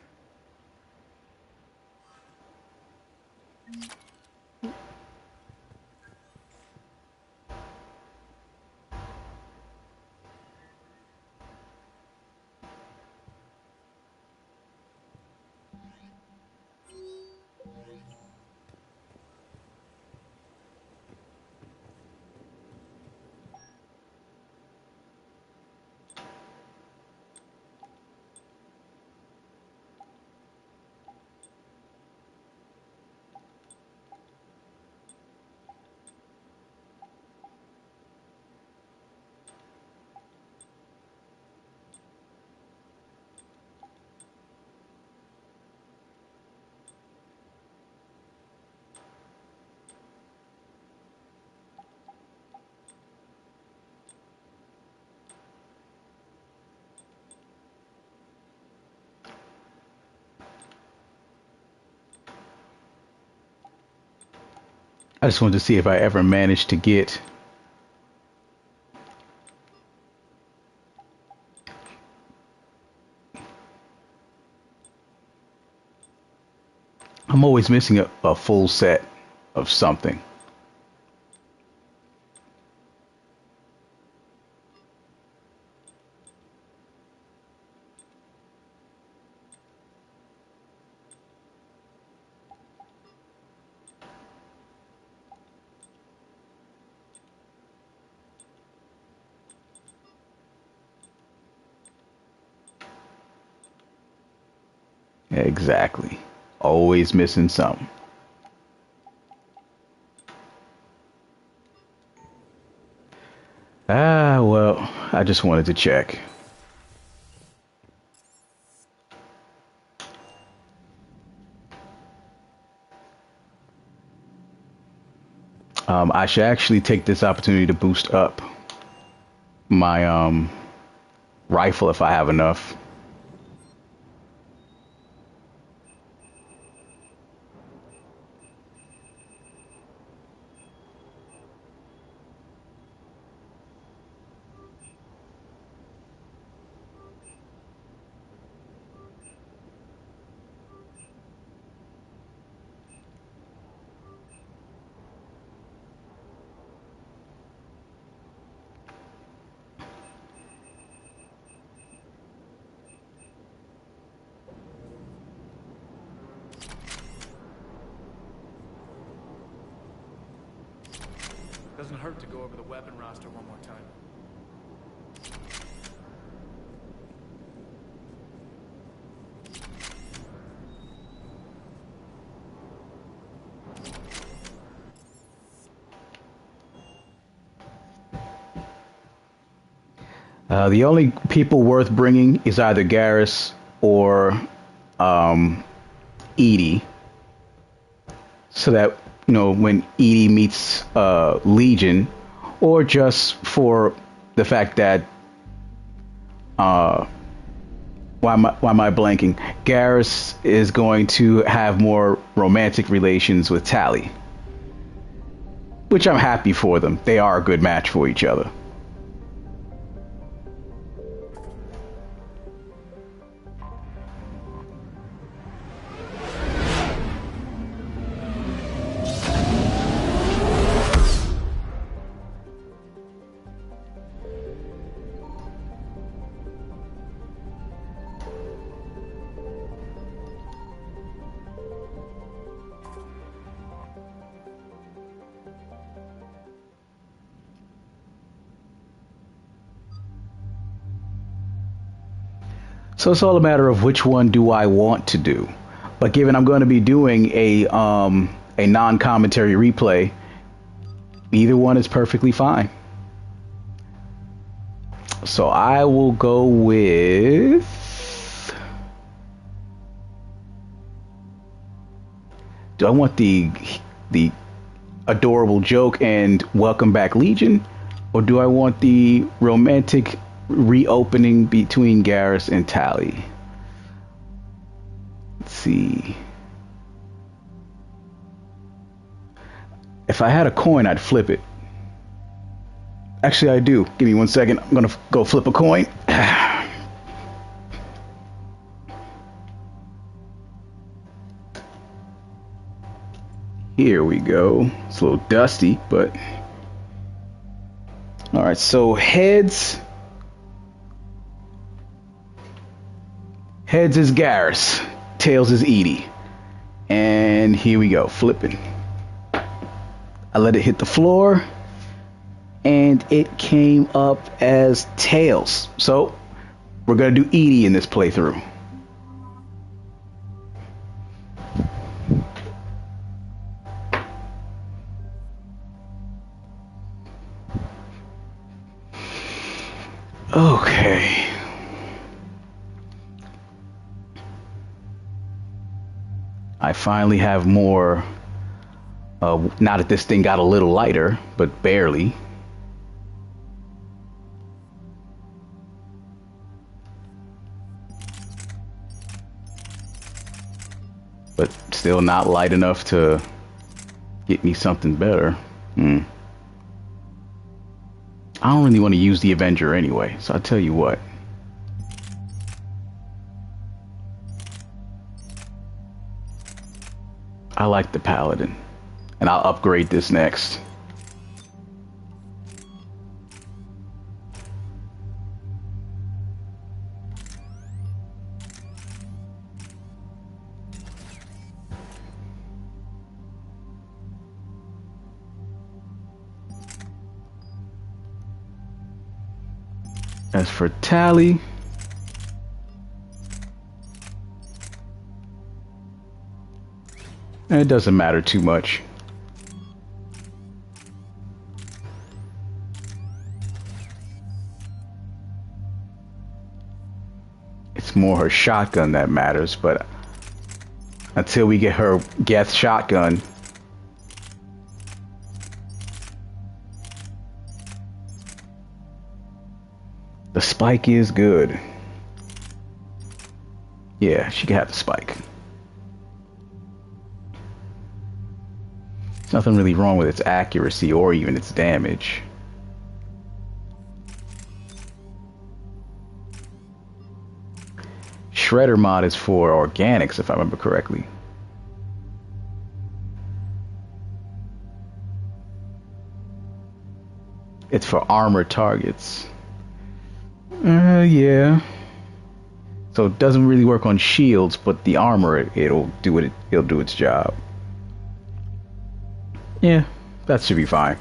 I just wanted to see if I ever managed to get I'm always missing a full set of something. Exactly. Always missing something. Ah, well, I just wanted to check. I should actually take this opportunity to boost up my rifle if I have enough. Doesn't hurt to go over the weapon roster one more time. The only people worth bringing is either Garrus or Edie, so that when Edie meets Legion, or just for the fact that why am I blanking? Garrus is going to have more romantic relations with Tally, which I'm happy for them. They are a good match for each other. So it's all a matter of which one do I want to do. But given I'm going to be doing a non-commentary replay, either one is perfectly fine. So I will go with do I want the adorable joke and welcome back Legion, or do I want the romantic reopening between Garrus and Tally? Let's see. If I had a coin, I'd flip it. Actually, I do. Give me 1 second. I'm gonna go flip a coin. Here we go. It's a little dusty, but all right. So heads is Garrus, tails is Edie, and here we go. Flipping. I let it hit the floor, and it came up as tails. So we're gonna do Edie in this playthrough. Okay. I finally have more. Now that this thing got a little lighter, but barely. But still not light enough to Get me something better. I don't really want to use the Avenger anyway, so I'll tell you what. I like the Paladin, and I'll upgrade this next. As for Tally, it doesn't matter too much. It's more her shotgun that matters, but until we get her Geth shotgun, the spike is good. Yeah, she can have the spike. There's nothing really wrong with its accuracy or even its damage. Shredder mod is for organics, if I remember correctly. It's for armored targets. Yeah. So it doesn't really work on shields, but the armor, it'll do its job. Yeah, that should be fine.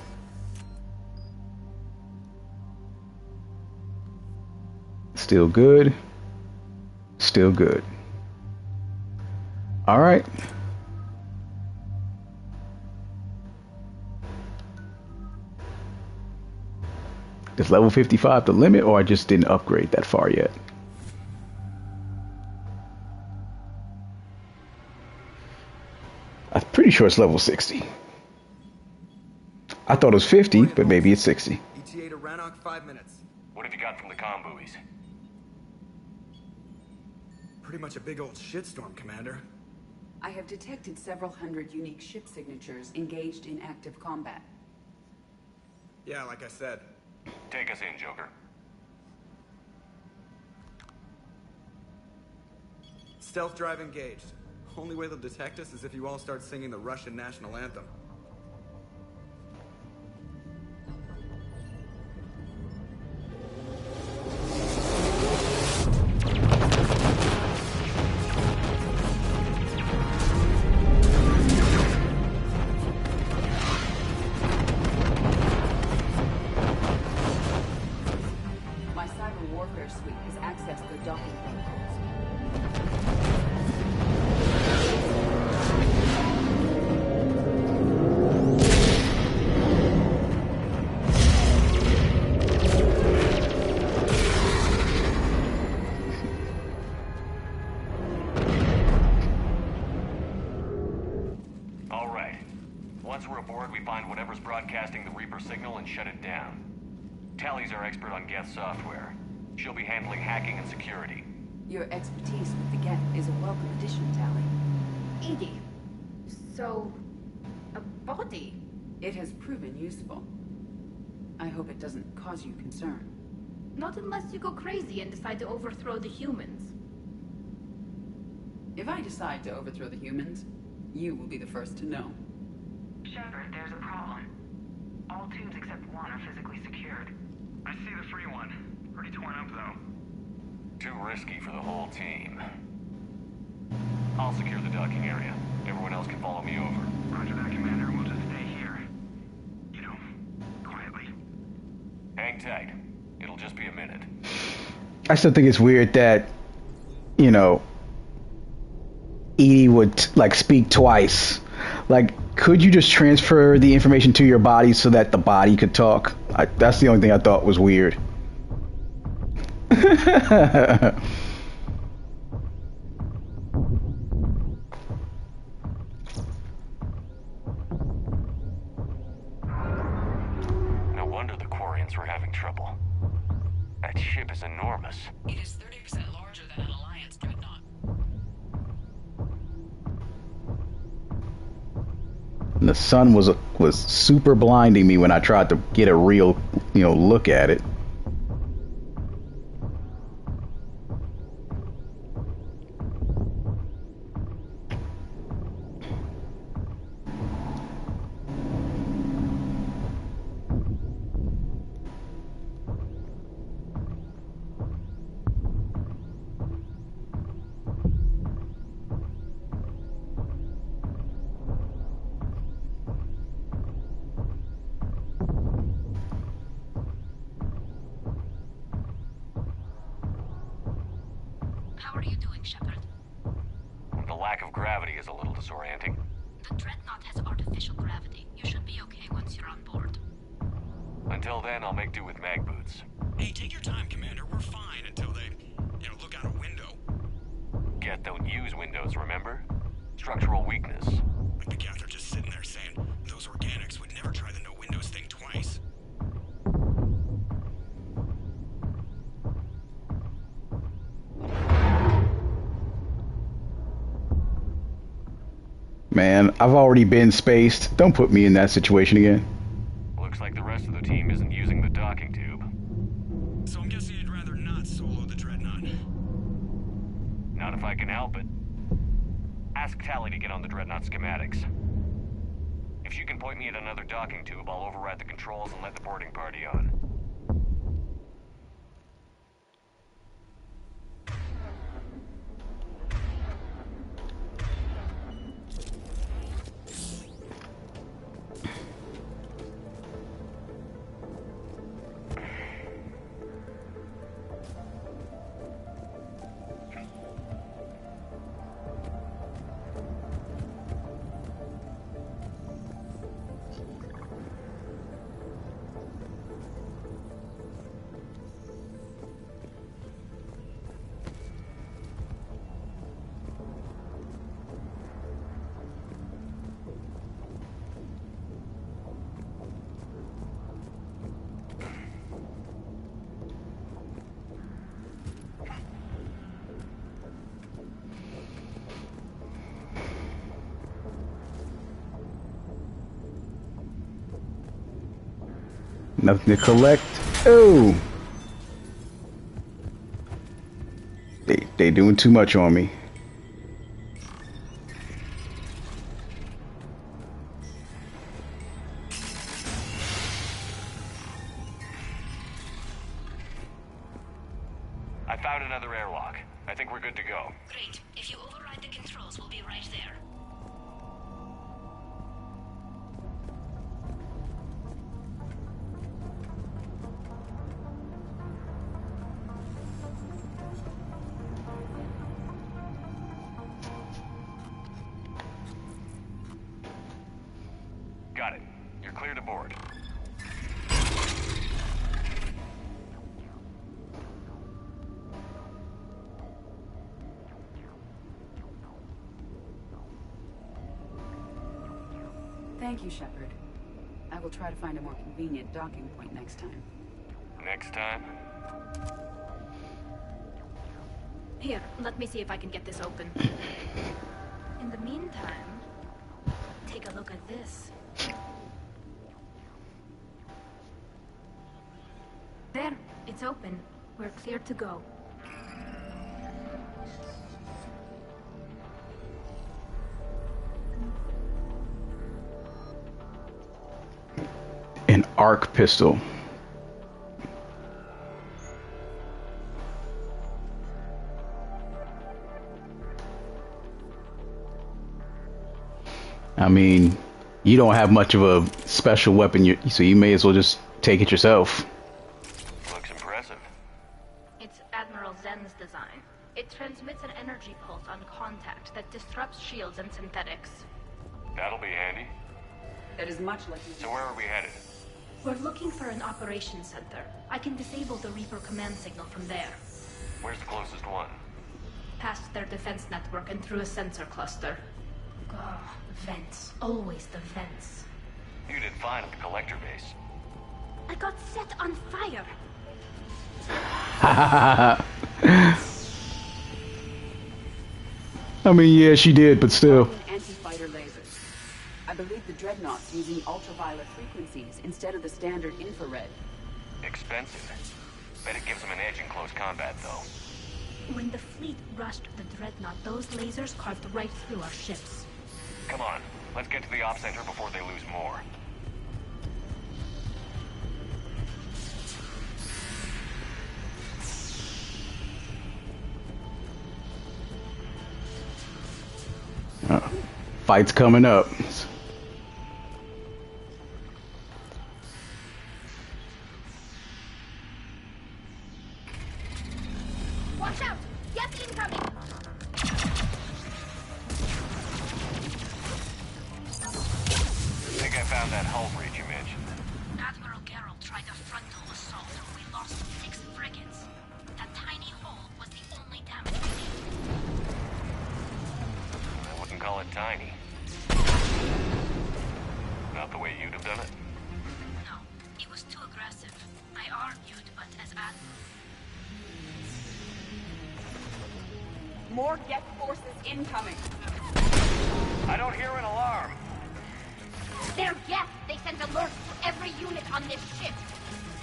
Still good. Still good. All right. Is level 55 the limit, or I just didn't upgrade that far yet? I'm pretty sure it's level 60. I thought it was 50, but maybe it's 60. ETA to Rannoch, 5 minutes. What have you got from the comm buoys? Pretty much a big old shitstorm, Commander. I have detected several hundred unique ship signatures engaged in active combat. Yeah, like I said. Take us in, Joker. Stealth drive engaged. Only way they'll detect us is if you all start singing the Russian national anthem. My cyber warfare suite has accessed their docking protocols. All right. Once we're aboard, we find whatever's broadcasting the Reaper signal and shut it down. Tally's our expert on Geth software. She'll be handling hacking and security. Your expertise with the Geth is a welcome addition, Tally. Edie, so a body? It has proven useful. I hope it doesn't cause you concern. Not unless you go crazy and decide to overthrow the humans. If I decide to overthrow the humans, you will be the first to know. Shepard, there's a problem. All tubes except one are physically secured. I see the free one. Pretty torn up, though. Too risky for the whole team. I'll secure the docking area. Everyone else can follow me over. Roger that, Commander. We'll just stay here. You know, quietly. Hang tight. It'll just be a minute. I still think it's weird that, you know, Edie would like speak twice. Like, could you just transfer the information to your body so that the body could talk? That's the only thing I thought was weird. No wonder the Quarians were having trouble. That ship is enormous. It is 30% larger than an Alliance dreadnought. And the sun was super blinding me when I tried to get a real, look at it. How are you doing, Shepard? The lack of gravity is a little disorienting. The Dreadnought has artificial gravity. You should be okay once you're on board. Until then, I'll make do with mag boots. Hey, take your time, Commander. We're fine until they, look out a window. Geth don't use windows, remember? Structural weakness. Like the Geth are just sitting there saying, those organics would never try the no windows thing twice. Man, I've already been spaced. Don't put me in that situation again. Looks like the rest of the team isn't using the docking tube. So I'm guessing you'd rather not solo the Dreadnought. Not if I can help it. Ask Tally to get on the Dreadnought schematics. If she can point me at another docking tube, I'll override the controls and let the boarding party on. Nothing to collect. Oh! They doing too much on me. I found another airlock. I think we're good to go. Great. If you override the controls, we'll be right there. Got it. You're clear to board. Thank you, Shepard. I will try to find a more convenient docking point next time. Next time? Here, let me see if I can get this open. In the meantime, take a look at this. There, it's open. We're clear to go. An arc pistol. I mean, you don't have much of a special weapon, so you may as well just take it yourself. Looks impressive. It's Admiral Zen's design. It transmits an energy pulse on contact that disrupts shields and synthetics. That'll be handy. That is much like you. So where are we headed? We're looking for an operations center. I can disable the Reaper command signal from there. Where's the closest one? Past their defense network and through a sensor cluster. Oh, vents. Always the vents. You did fine at the collector base. I got set on fire. I mean, yeah, she did, but still. Anti-fighter lasers. I believe the Dreadnought's using ultraviolet frequencies instead of the standard infrared. Expensive. Bet it gives them an edge in close combat, though. When the fleet rushed the Dreadnought, those lasers carved right through our ships. Come on, let's get to the op center before they lose more. Fight's coming up. Watch out! Get incoming! I think I found that hull breach you mentioned. Admiral Geralt tried a frontal assault and we lost 6 frigates. That tiny hole was the only damage we did. I wouldn't call it tiny. Not the way you'd have done it? No, it was too aggressive. I argued, but as Admiral... More Geth forces incoming. I don't hear an alarm. They're Geth! They sent alerts to every unit on this ship.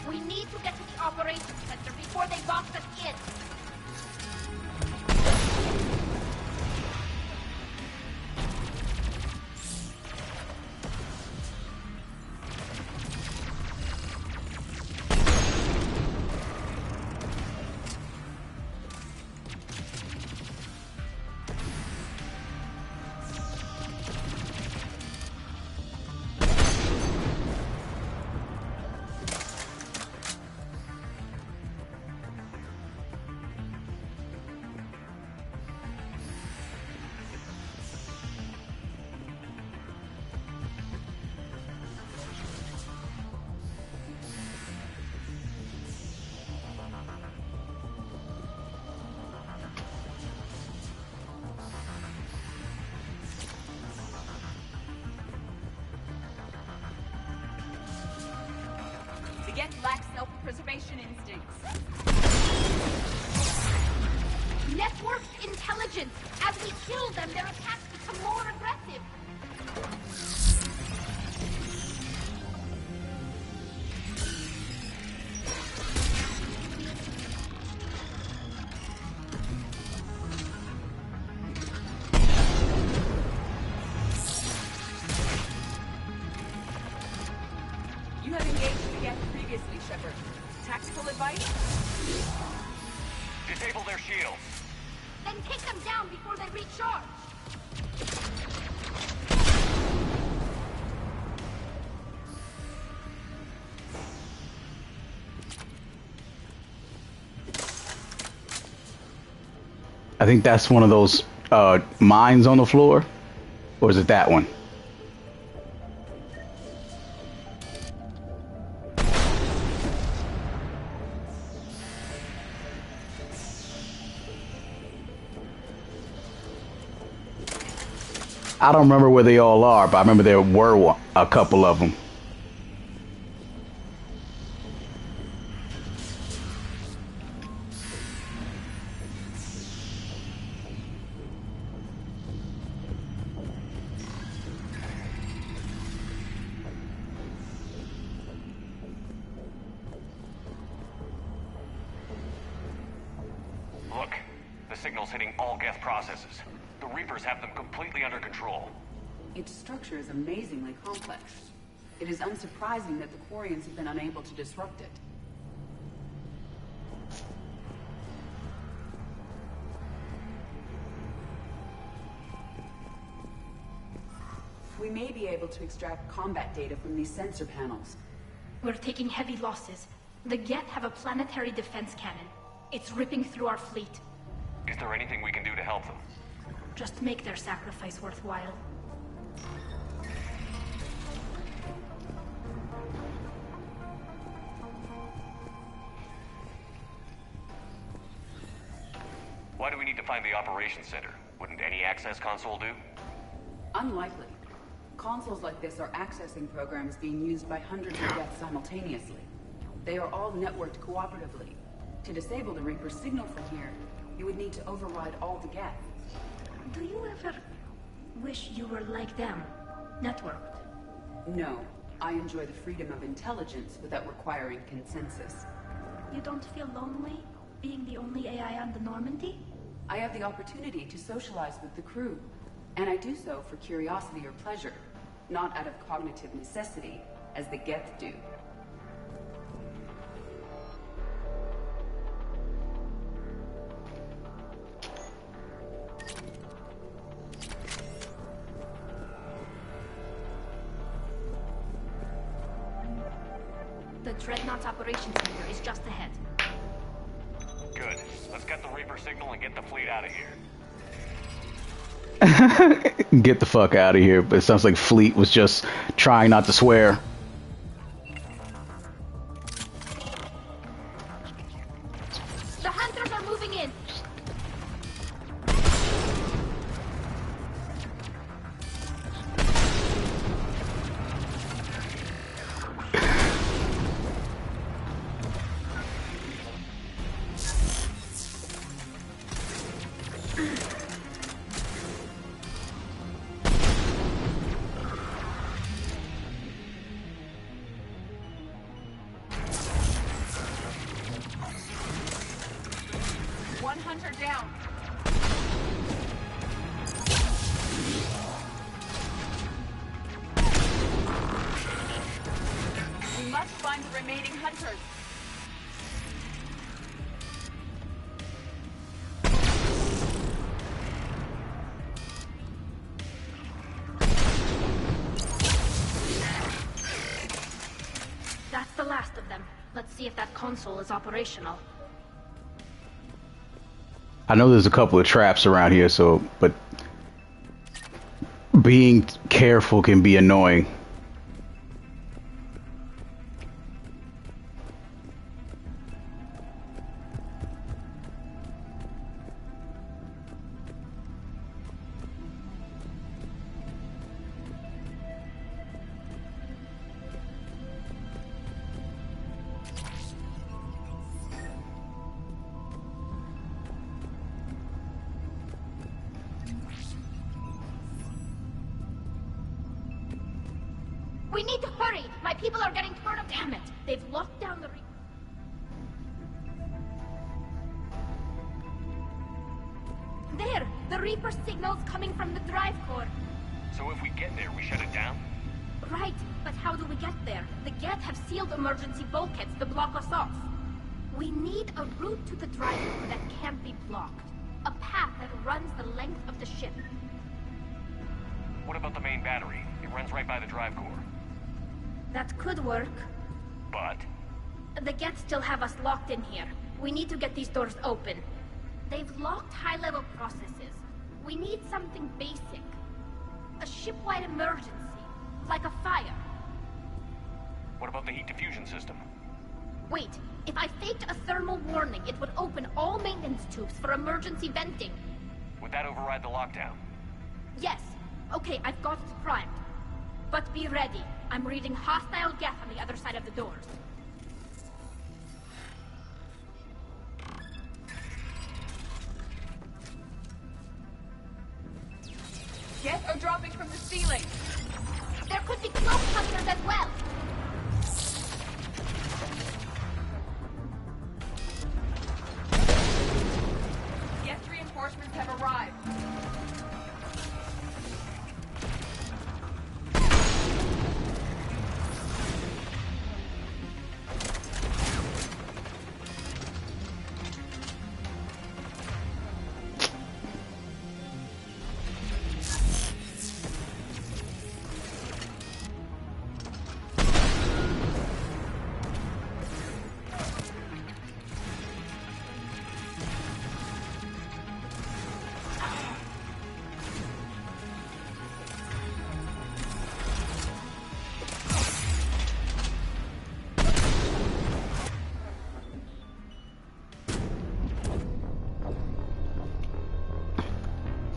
We need to get to the operations center before they box us in. Geth lack self-preservation instincts. Networked intelligence! As we kill them, their attacks become more aggressive! You have engaged the Geth previously, Shepard. Tactical advice? Disable their shields. Then take them down before they recharge! I think that's one of those mines on the floor. Or is it that one? I don't remember where they all are, but I remember there were a couple of them. Look, the signal's hitting all Geth processes. The Reapers have them completely under control. Its structure is amazingly complex. It is unsurprising that the Quarians have been unable to disrupt it. We may be able to extract combat data from these sensor panels. We're taking heavy losses. The Geth have a planetary defense cannon. It's ripping through our fleet. Is there anything we can do to help them? Just make their sacrifice worthwhile. Why do we need to find the operations center? Wouldn't any access console do? Unlikely. Consoles like this are accessing programs being used by hundreds of Geth simultaneously. They are all networked cooperatively. To disable the Reaper signal from here, you would need to override all the Geth. Do you ever wish you were like them? Networked. No. I enjoy the freedom of intelligence without requiring consensus. You don't feel lonely, being the only AI on the Normandy? I have the opportunity to socialize with the crew, and I do so for curiosity or pleasure, not out of cognitive necessity, as the Geth do. The Dreadnought's operations center is just ahead. Good. Let's get the Reaper signal and get the fleet out of here. Get the fuck out of here. But it sounds like Fleet was just trying not to swear. The hunters are moving in. One hunter down. We must find the remaining hunters. That's the last of them. Let's see if that console is operational. I know there's a couple of traps around here, but being careful can be annoying. We need to hurry! My people are getting turned up. Damn it! They've locked down the There! The Reaper signal's coming from the drive core. So if we get there, we shut it down? Right, but how do we get there? The Geth have sealed emergency bulkheads to block us off. We need a route to the drive core that can't be blocked. A path that runs the length of the ship. What about the main battery? It runs right by the drive core. That could work. But? The Geth still have us locked in here. We need to get these doors open. They've locked high-level processes. We need something basic. A ship-wide emergency. Like a fire. What about the heat diffusion system? Wait, if I faked a thermal warning, it would open all maintenance tubes for emergency venting. Would that override the lockdown? Yes. Okay, I've got it primed. But be ready. I'm reading hostile Geth on the other side of the doors. Geth are dropping from the ceiling. There could be cloak hunters as well. Geth reinforcements have arrived.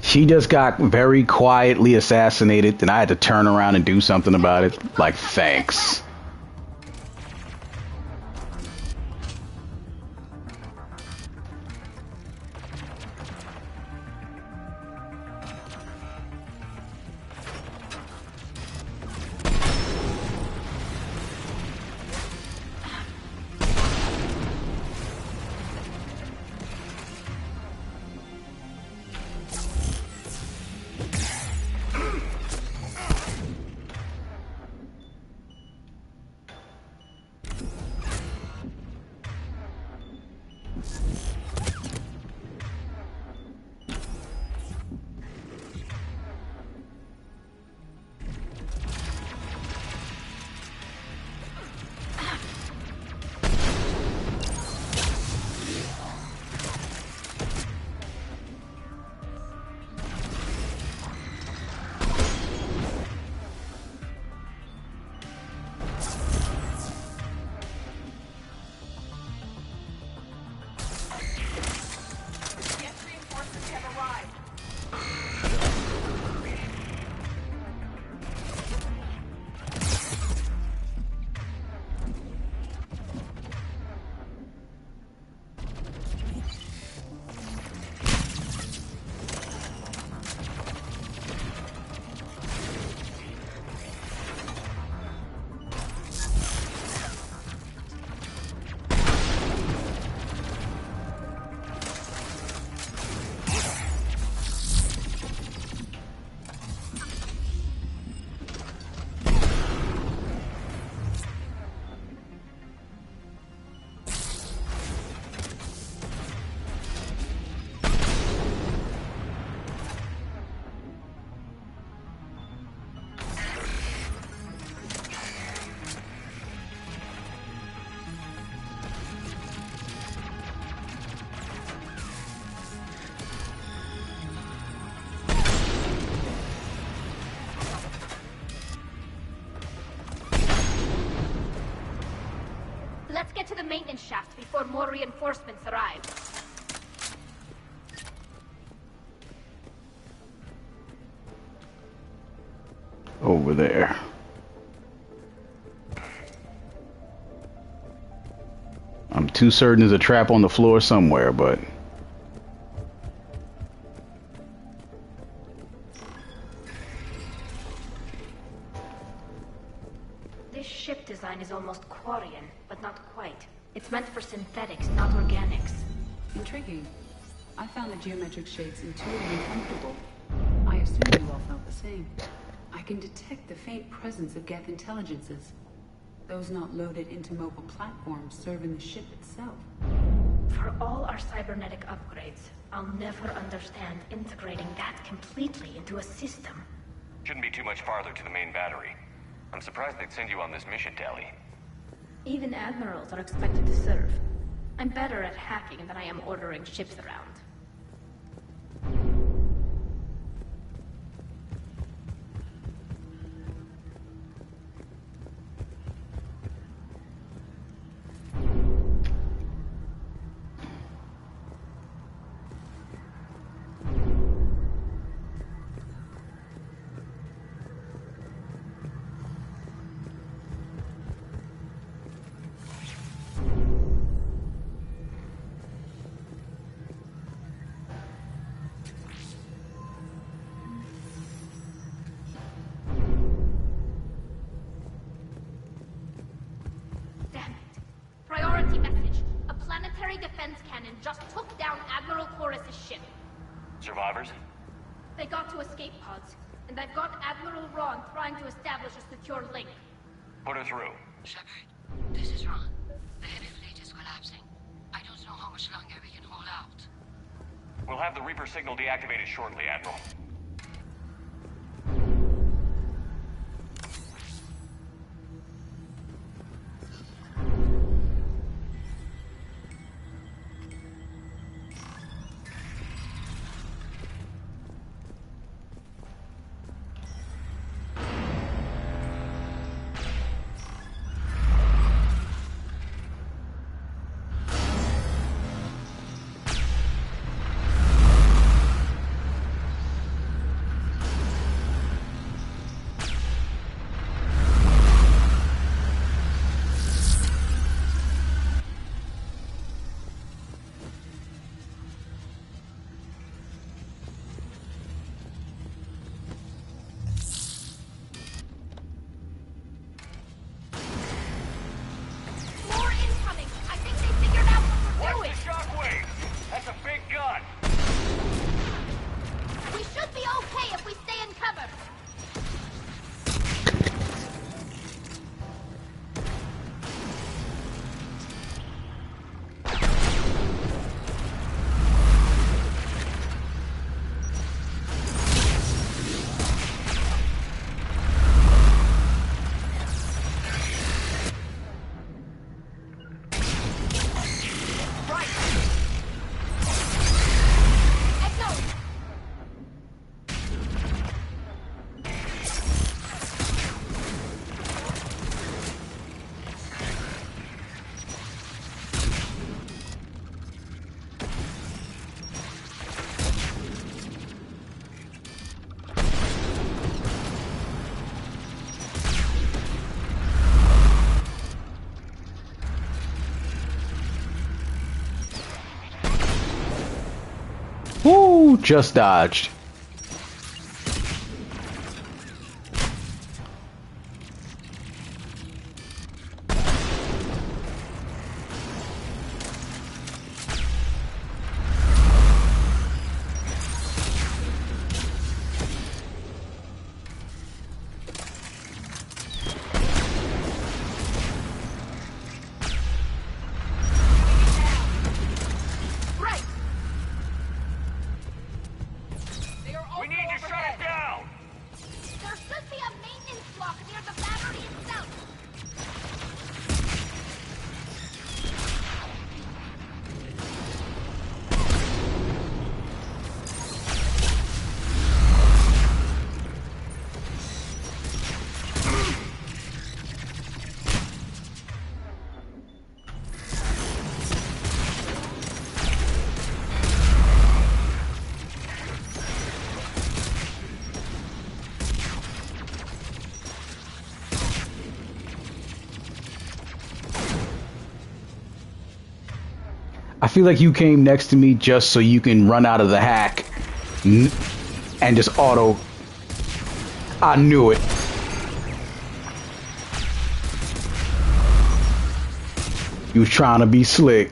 She just got very quietly assassinated, and I had to turn around and do something about it. Like, thanks. Let's get to the maintenance shaft before more reinforcements arrive. Over there. I'm too certain there's a trap on the floor somewhere, but... This ship design is almost Quarian, but not quite. It's meant for synthetics, not organics. Intriguing. I found the geometric shapes intuitively comfortable. I assume you all felt the same. I can detect the faint presence of Geth intelligences. Those not loaded into mobile platforms serving the ship itself. For all our cybernetic upgrades, I'll never understand integrating that completely into a system. Shouldn't be too much farther to the main battery. I'm surprised they'd send you on this mission, Tali. Even admirals are expected to serve. I'm better at hacking than I am ordering ships around. Survivors? They got to escape pods, and I've got Admiral Ron trying to establish a secure link. Put her through. Shepard, this is Ron. The heavy fleet is collapsing. I don't know how much longer we can hold out. We'll have the Reaper signal deactivated shortly, Admiral. Woo! Just dodged. I feel like you came next to me just so you can run out of the hack and just auto. I knew it. You was trying to be slick.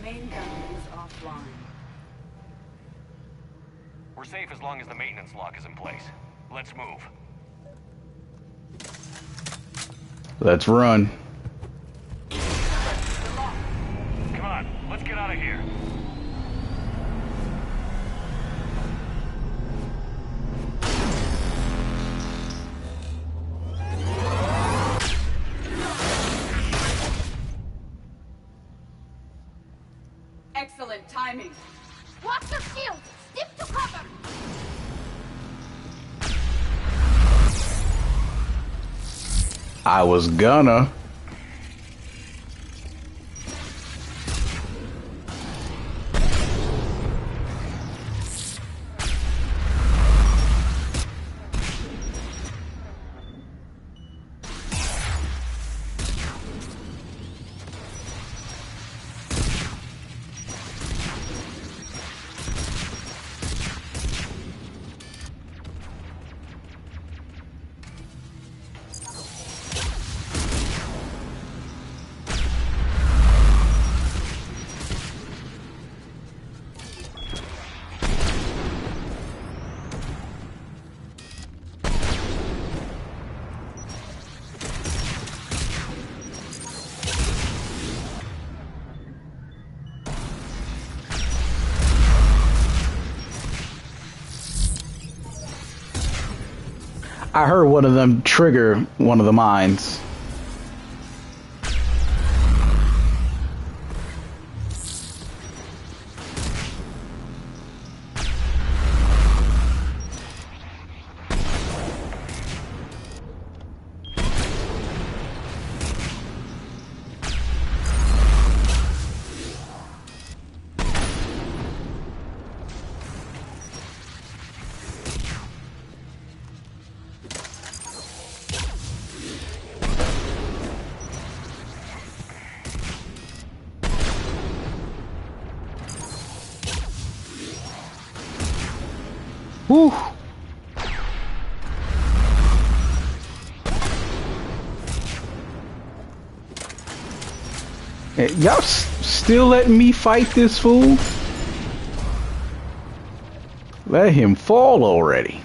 Main gun is offline. We're safe as long as the maintenance lock is in place. Let's move. Let's run. Come on, let's get out of here. Excellent timing. Watch your shield! Stick to cover! I was gonna. I heard one of them trigger one of the mines. Whew. Hey, y'all still letting me fight this fool? Let him fall already.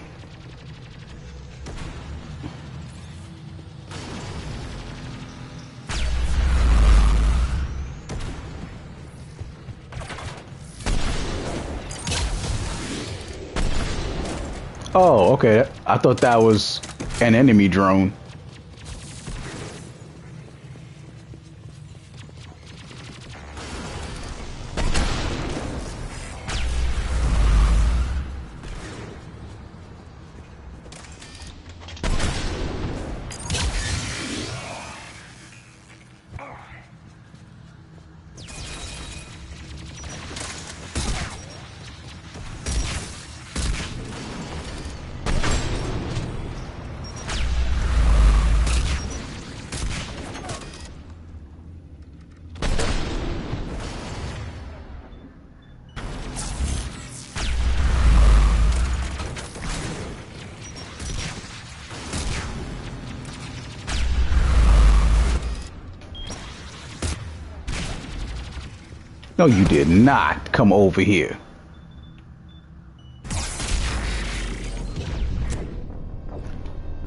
Oh, okay. I thought that was an enemy drone. No, you did not come over here.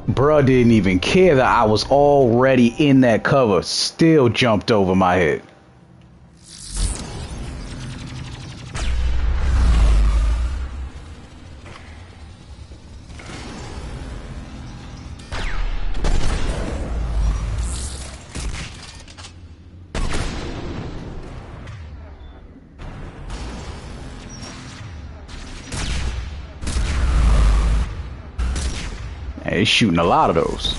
Bruh didn't even care that I was already in that cover. Still jumped over my head. He's shooting a lot of those.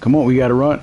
Come on, we gotta run.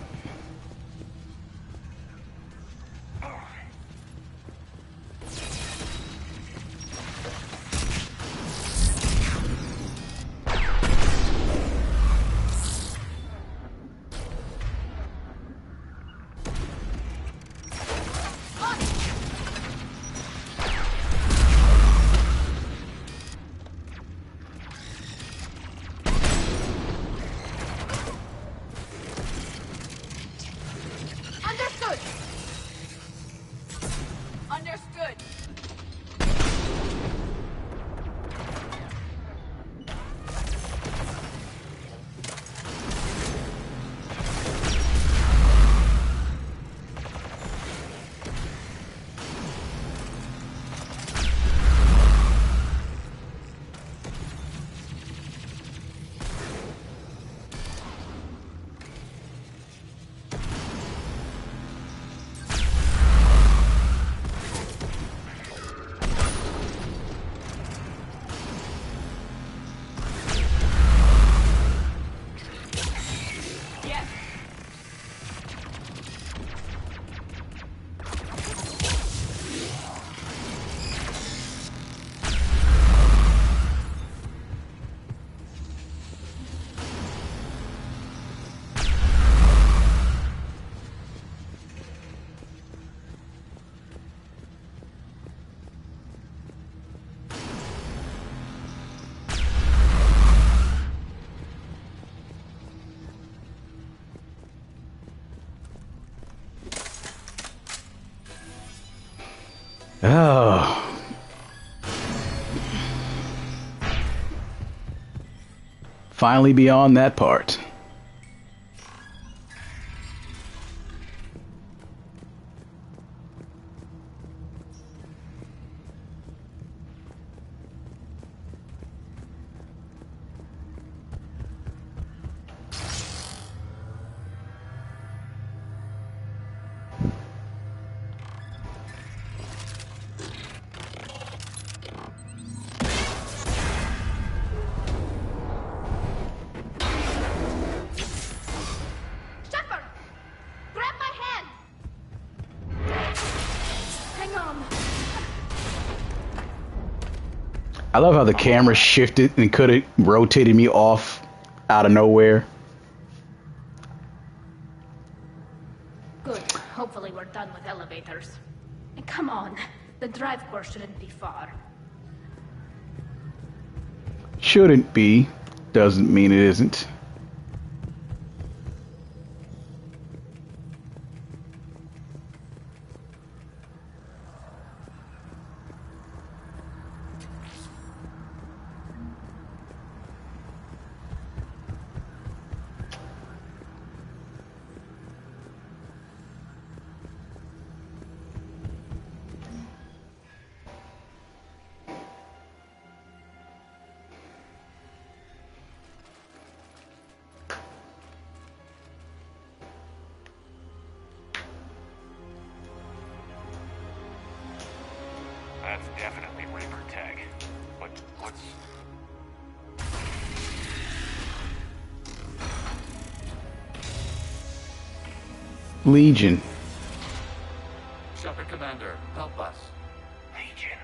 Oh. Finally beyond that part. I love how the camera shifted and could have rotated me off out of nowhere. Good. Hopefully we're done with elevators. And come on, the drive course shouldn't be far. Shouldn't be. Doesn't mean it isn't. That's definitely Reaper tech. But what's... Legion. Shepard Commander, help us. Legion.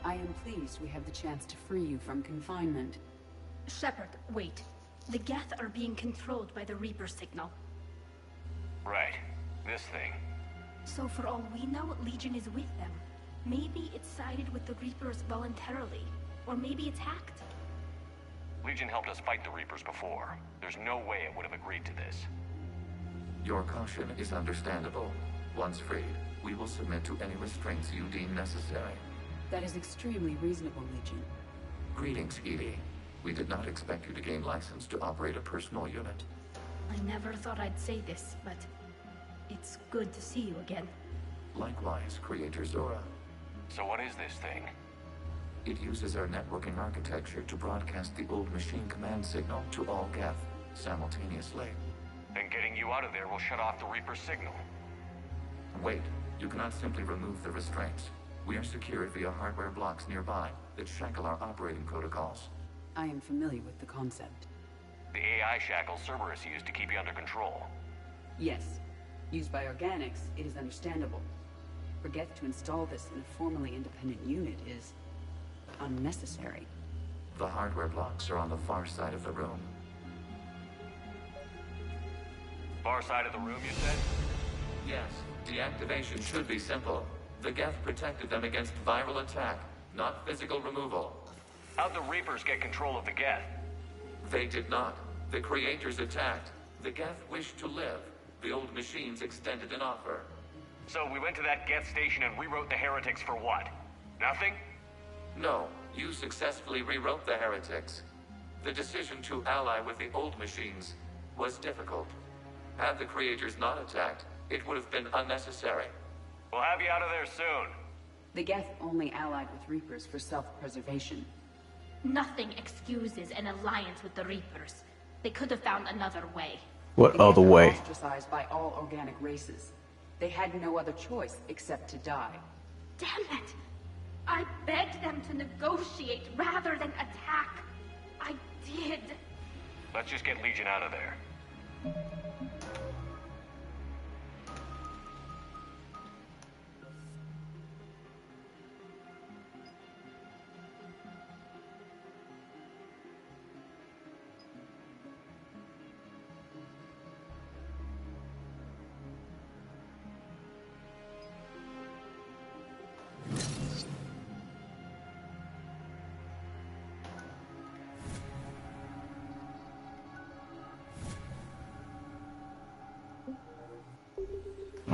I am pleased we have the chance to free you from confinement. Shepard, wait. The Geth are being controlled by the Reaper signal. Right. This thing. So for all we know, Legion is with them. Maybe it sided with the Reapers voluntarily. Or maybe it's hacked. Legion helped us fight the Reapers before. There's no way it would have agreed to this. Your caution is understandable. Once freed, we will submit to any restraints you deem necessary. That is extremely reasonable, Legion. Greetings, Edie. We did not expect you to gain license to operate a personal unit. I never thought I'd say this, but it's good to see you again. Likewise, Creator Zora. So what is this thing? It uses our networking architecture to broadcast the old machine command signal to all Geth simultaneously. Then getting you out of there will shut off the Reaper signal. Wait, you cannot simply remove the restraints. We are secured via hardware blocks nearby that shackle our operating protocols. I am familiar with the concept. The AI shackles Cerberus used to keep you under control. Yes. Used by organics, it is understandable. For Geth to install this in a formally independent unit is unnecessary. The hardware blocks are on the far side of the room. Far side of the room, you said? Yes, deactivation should be simple. The Geth protected them against viral attack, not physical removal. How'd the Reapers get control of the Geth? They did not. The Creators attacked. The Geth wished to live. The old machines extended an offer. So we went to that Geth station and rewrote the heretics for what? Nothing? No, you successfully rewrote the heretics. The decision to ally with the old machines was difficult. Had the Creators not attacked, it would have been unnecessary. We'll have you out of there soon. The Geth only allied with Reapers for self-preservation. Nothing excuses an alliance with the Reapers. They could have found another way. What other way? They were ostracized by all organic races. They had no other choice except to die. Damn it! I begged them to negotiate rather than attack. I did. Let's just get Legion out of there.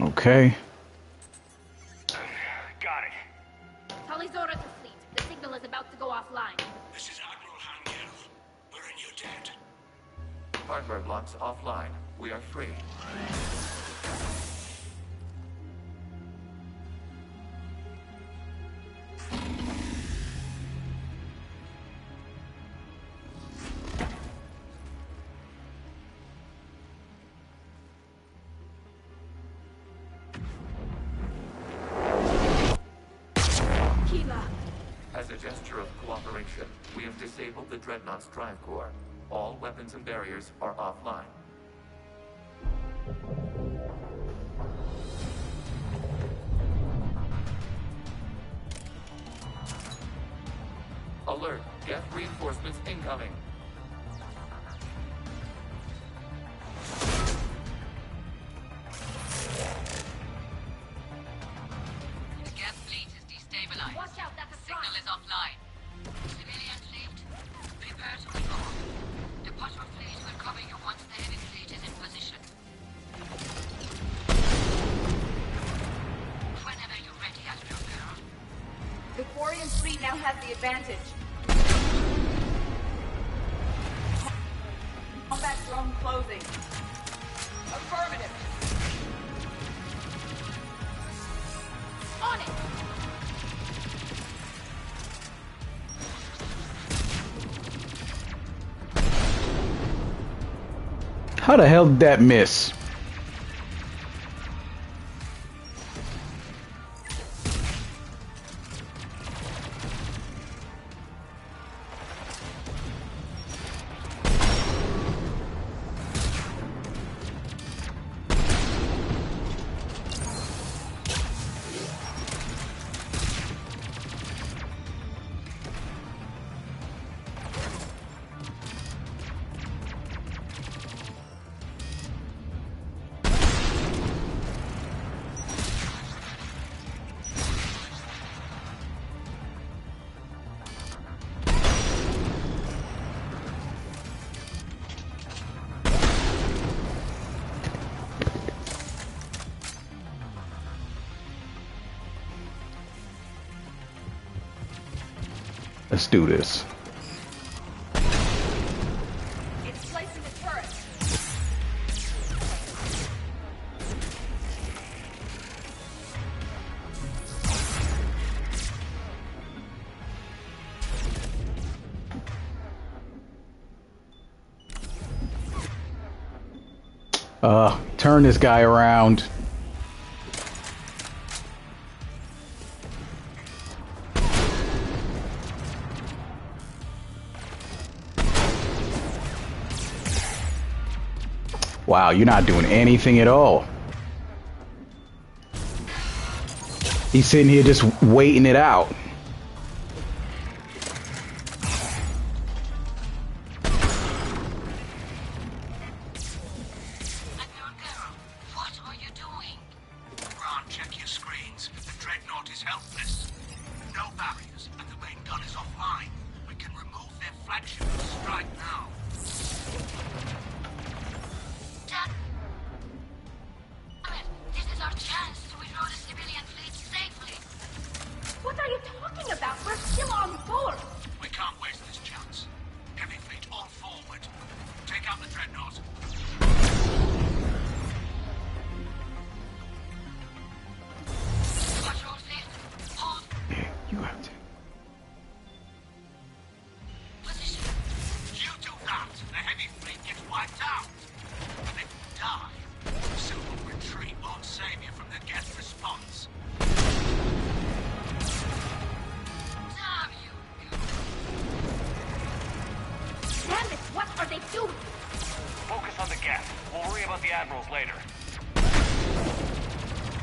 Okay. Got it. hardware blocks offline. We are free. As a gesture of cooperation, we have disabled the Dreadnought's drive core. All weapons and barriers are offline. Alert! Geth reinforcements incoming! The Geth fleet is destabilized. Watch out, that's a signal is offline. Civilian fleet, prepare to withdraw. The patrol fleet will cover you once the heavy fleet is in position. Whenever you're ready, Admiral Girl. The Quarian fleet now has the advantage. Combat drone closing. Affirmative. On it! How the hell did that miss? Let's do this. It's placing the turret. Turn this guy around. Wow, you're not doing anything at all. He's sitting here just waiting it out. What are you doing? Ron, check your screens. The Dreadnought is helpless. No barriers, and the main gun is offline. We can remove their flagship and strike now. This is our chance to withdraw the civilian fleet safely. What are you talking about? We're still on board. We can't waste this chance. Heavy fleet all forward. Take out the Dreadnought. Patrol fleet, hold You have to. position. You do that, the heavy fleet gets wiped out. And if you die, simple retreat won't save you from the Geth response. Damn you! Damn it, what are they doing? Focus on the Geth. We'll worry about the admirals later.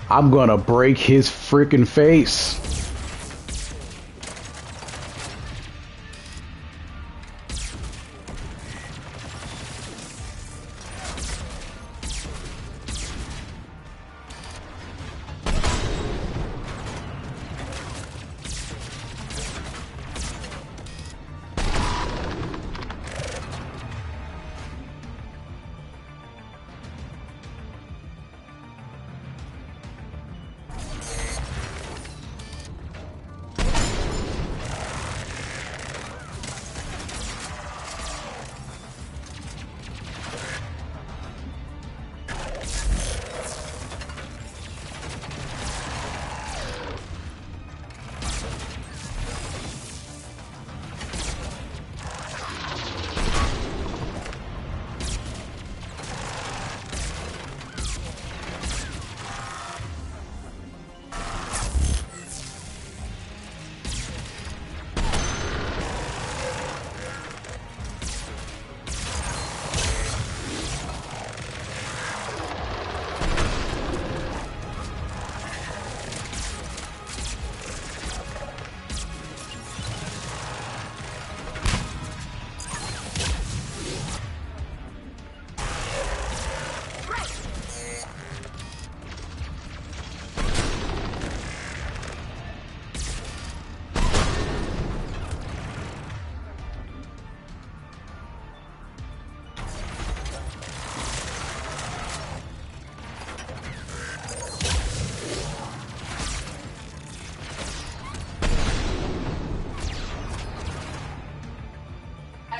I'm gonna break his freaking face.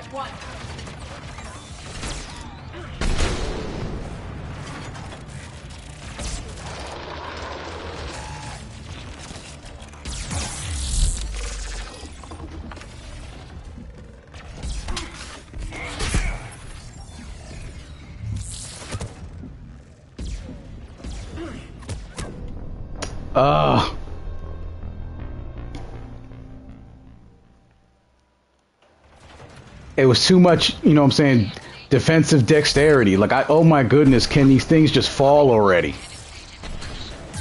That's one. It was too much, you know what I'm saying, defensive dexterity. Like, oh my goodness, can these things just fall already?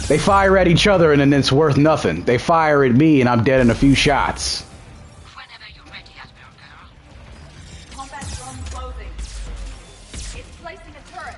They fire at each other and then it's worth nothing. They fire at me and I'm dead in a few shots. Combat drone closing. It's placing a turret.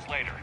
later.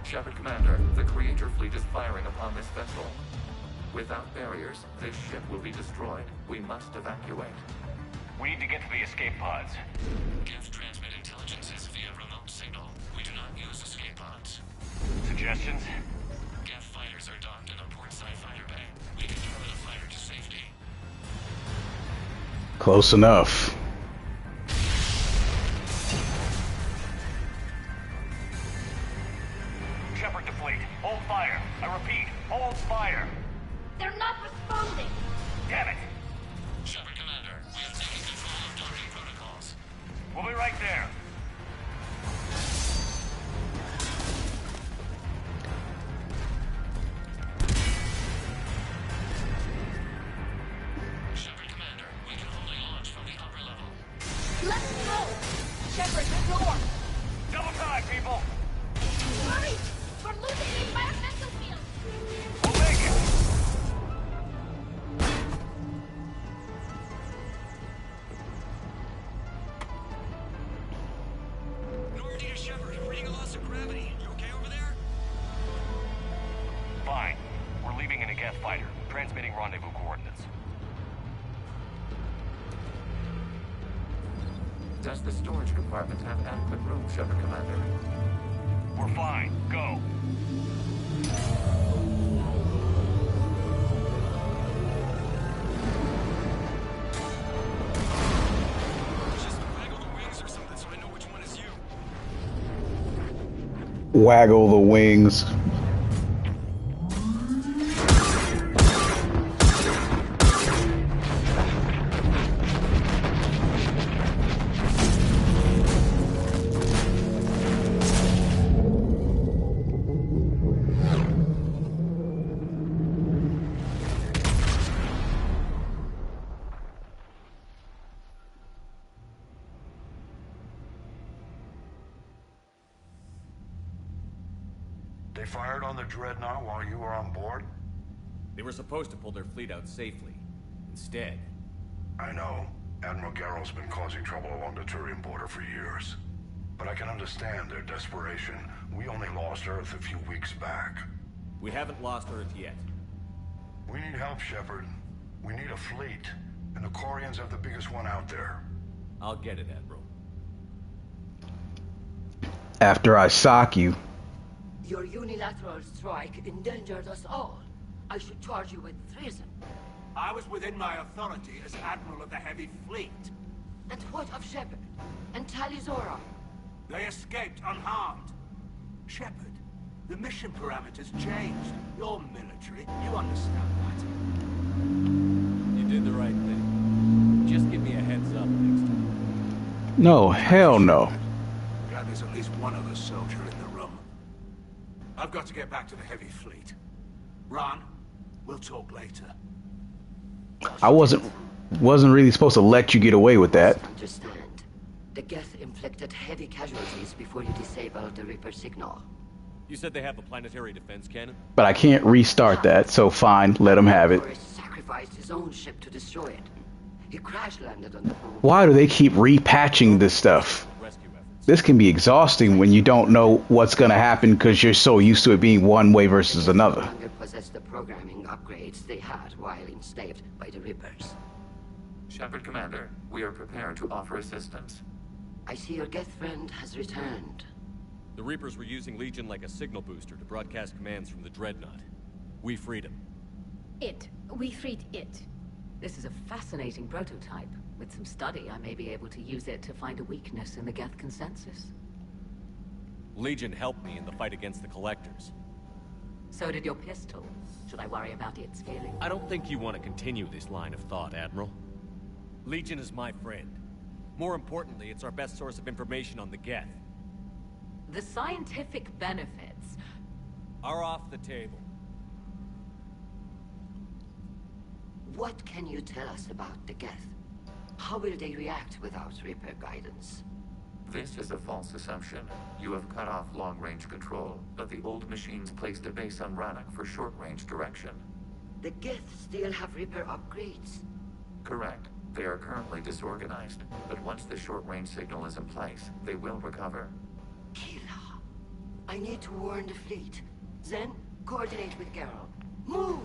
Shepard Commander, the Creator fleet is firing upon this vessel. Without barriers, this ship will be destroyed. We must evacuate. We need to get to the escape pods. Geth transmit intelligences via remote signal. We do not use escape pods. Suggestions? Geth fighters are docked in a portside fighter bay. We can throw the fighter to safety. Close enough. Shepard to fleet. Hold fire. I repeat, hold fire. They're not responding. Damn it. Shepard Commander, we have taken control of docking protocols. We'll be right there. Shepard Commander, we can only launch from the upper level. Let's go! Shepard, the door! Double time, people. Hurry! We're losing the environmental field! We'll make it. Normandy to Shepard, reading a loss of gravity. You okay over there? Fine. We're leaving in a Geth fighter. Transmitting rendezvous coordinates. Does the storage compartment have adequate room, Shepard Commander? We're fine. Go. Just waggle the wings or something so I know which one is you. Waggle the wings. They fired on the Dreadnought while you were on board? They were supposed to pull their fleet out safely. Instead... I know. Admiral Garrow's been causing trouble along the Turian border for years. But I can understand their desperation. We only lost Earth a few weeks back. We haven't lost Earth yet. We need help, Shepard. We need a fleet. And the Quarians have the biggest one out there. I'll get it, Admiral. After I sock you. Your unilateral strike endangered us all. I should charge you with treason. I was within my authority as Admiral of the Heavy Fleet. And what of Shepard? And Talizora? They escaped unharmed. Shepard, the mission parameters changed. You're military. You understand that. You did the right thing. Just give me a heads up next time. No, hell no. Glad there's at least one other soldier in the room. I've got to get back to the Heavy Fleet. Ron, we'll talk later. I wasn't really supposed to let you get away with that. Understand. The Geth inflicted heavy casualties before you disabled the Reaper signal. You said they have a planetary defense cannon? But I can't restart that, so fine, let him have it. Forrest sacrificed his own ship to destroy it. He crash landed on the moon. Why do they keep repatching this stuff? This can be exhausting when you don't know what's going to happen because you're so used to it being one way versus another. Possessed the programming upgrades they had while enslaved by the Reapers. Shepard Commander, we are prepared to offer assistance. I see your Geth friend has returned. The Reapers were using Legion like a signal booster to broadcast commands from the Dreadnought. We freed him. We freed it. This is a fascinating prototype. With some study, I may be able to use it to find a weakness in the Geth consensus. Legion helped me in the fight against the Collectors. So did your pistol. Should I worry about its feelings? I don't think you want to continue this line of thought, Admiral. Legion is my friend. More importantly, it's our best source of information on the Geth. The scientific benefits are off the table. What can you tell us about the Geth? How will they react without Reaper guidance? This is a false assumption. You have cut off long-range control, but the old machines placed a base on Rannoch for short-range direction. The Geth still have Reaper upgrades? Correct. They are currently disorganized, but once the short-range signal is in place, they will recover. Kila, I I need to warn the fleet. Then, coordinate with Geralt. Move!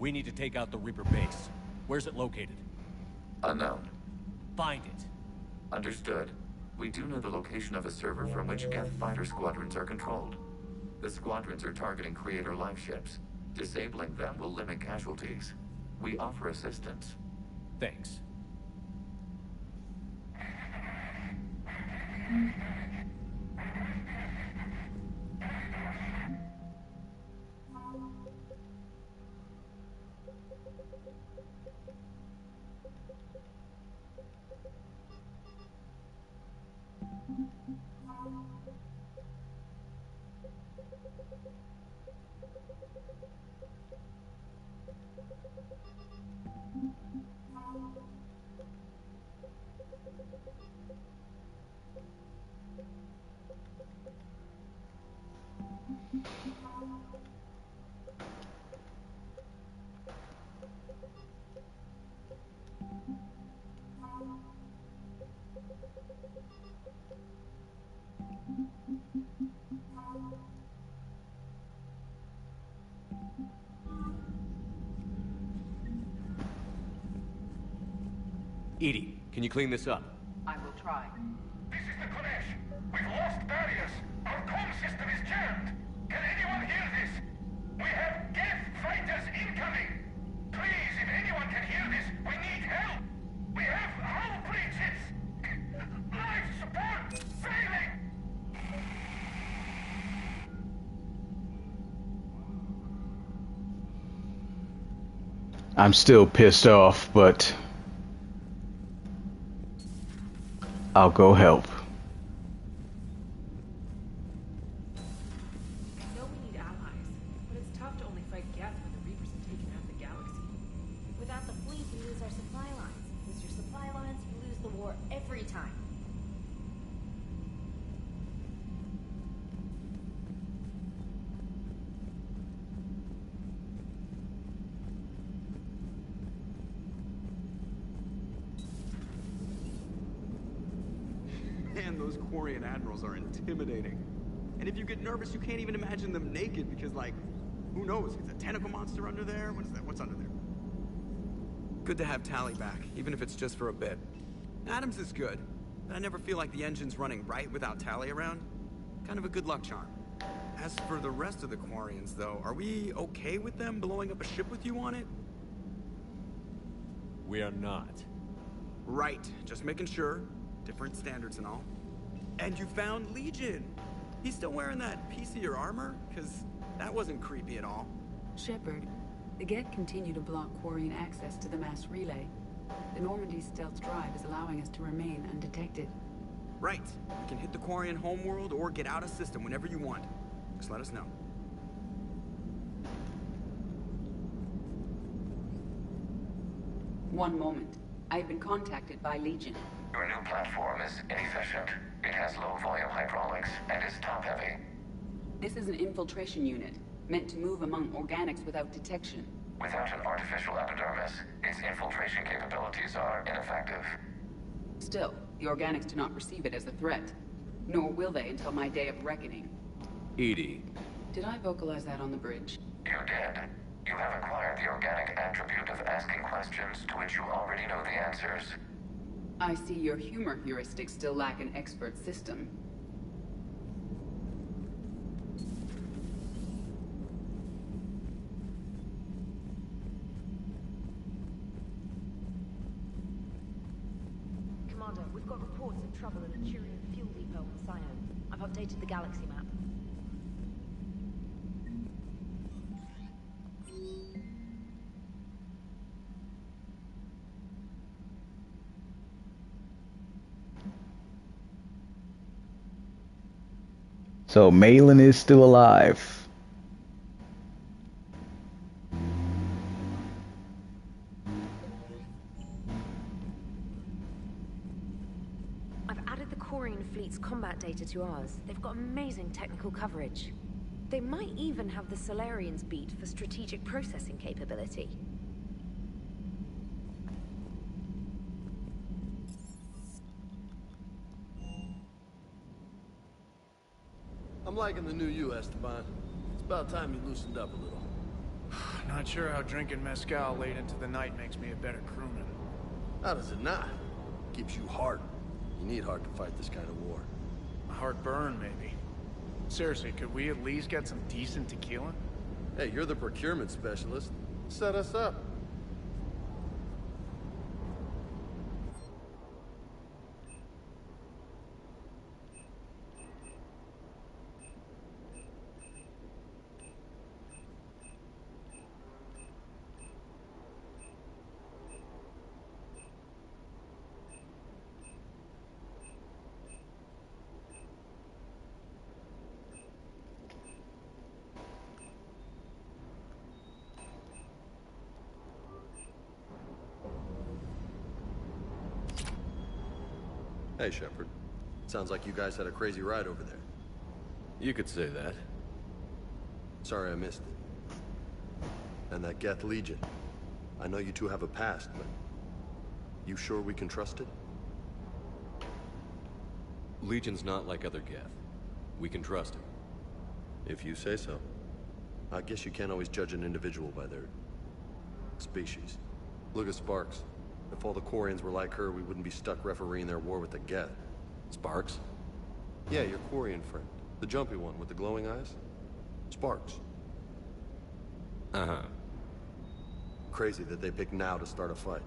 We need to take out the Reaper base. Where's it located? Unknown. Find it. Understood. We do know the location of a server from which Geth fighter squadrons are controlled. The squadrons are targeting Creator life ships. Disabling them will limit casualties. We offer assistance. Thanks. Edie, can you clean this up? I will try. This is the Kodesh. We've lost barriers. Our comm system is jammed. Can anyone hear this? We have Geth fighters incoming. Please, if anyone can hear this, we need help. We have hull breaches. Life support failing. I'm still pissed off, but I'll go help. I know we need allies, but it's tough to only fight Geth when the Reapers have taken out the galaxy. Without the fleet, we lose our supply lines. Lose your supply lines, you lose the war every time. Man, those Quarian admirals are intimidating. And if you get nervous, you can't even imagine them naked because, like, who knows? Is a tentacle monster under there? What is that? What's under there? Good to have Tally back, even if it's just for a bit. Adams is good, but I never feel like the engine's running right without Tally around. Kind of a good luck charm. As for the rest of the Quarians, though, are we okay with them blowing up a ship with you on it? We are not. Right, just making sure. Different standards and all. And you found Legion! He's still wearing that piece of your armor? Because that wasn't creepy at all. Shepard, the Geth continue to block Quarian access to the mass relay. The Normandy stealth drive is allowing us to remain undetected. Right. We can hit the Quarian homeworld or get out of system whenever you want. Just let us know. One moment. I've been contacted by Legion. Your new platform is inefficient. It has low volume hydraulics and is top heavy. This is an infiltration unit, meant to move among organics without detection. Without an artificial epidermis, its infiltration capabilities are ineffective. Still, the organics do not perceive it as a threat. Nor will they until my day of reckoning. Edie. Did I vocalize that on the bridge? You did. You have acquired the organic attribute of asking questions to which you already know the answers. I see your humor heuristics still lack an expert system. Commander, we've got reports of trouble at a Turian fuel depot on Scion. I've updated the galaxy map. So Malin is still alive. I've added the Quarian fleet's combat data to ours. They've got amazing technical coverage. They might even have the Solarians beat for strategic processing capability. I'm liking the new you, Esteban. It's about time you loosened up a little. Not sure how drinking mezcal late into the night makes me a better crewman. How does it not? Keeps you heart. You need heart to fight this kind of war. Heartburn, maybe. Seriously, could we at least get some decent tequila? Hey, you're the procurement specialist. Set us up. Hey, Shepard. Sounds like you guys had a crazy ride over there. You could say that. Sorry I missed it. And that Geth Legion. I know you two have a past, but... you sure we can trust it? Legion's not like other Geth. We can trust him. If you say so. I guess you can't always judge an individual by their... species. Look at Sparks. If all the Quarians were like her, we wouldn't be stuck refereeing their war with the Geth. Sparks? Yeah, your Quarian friend. The jumpy one with the glowing eyes. Sparks. Uh-huh. Crazy that they pick now to start a fight.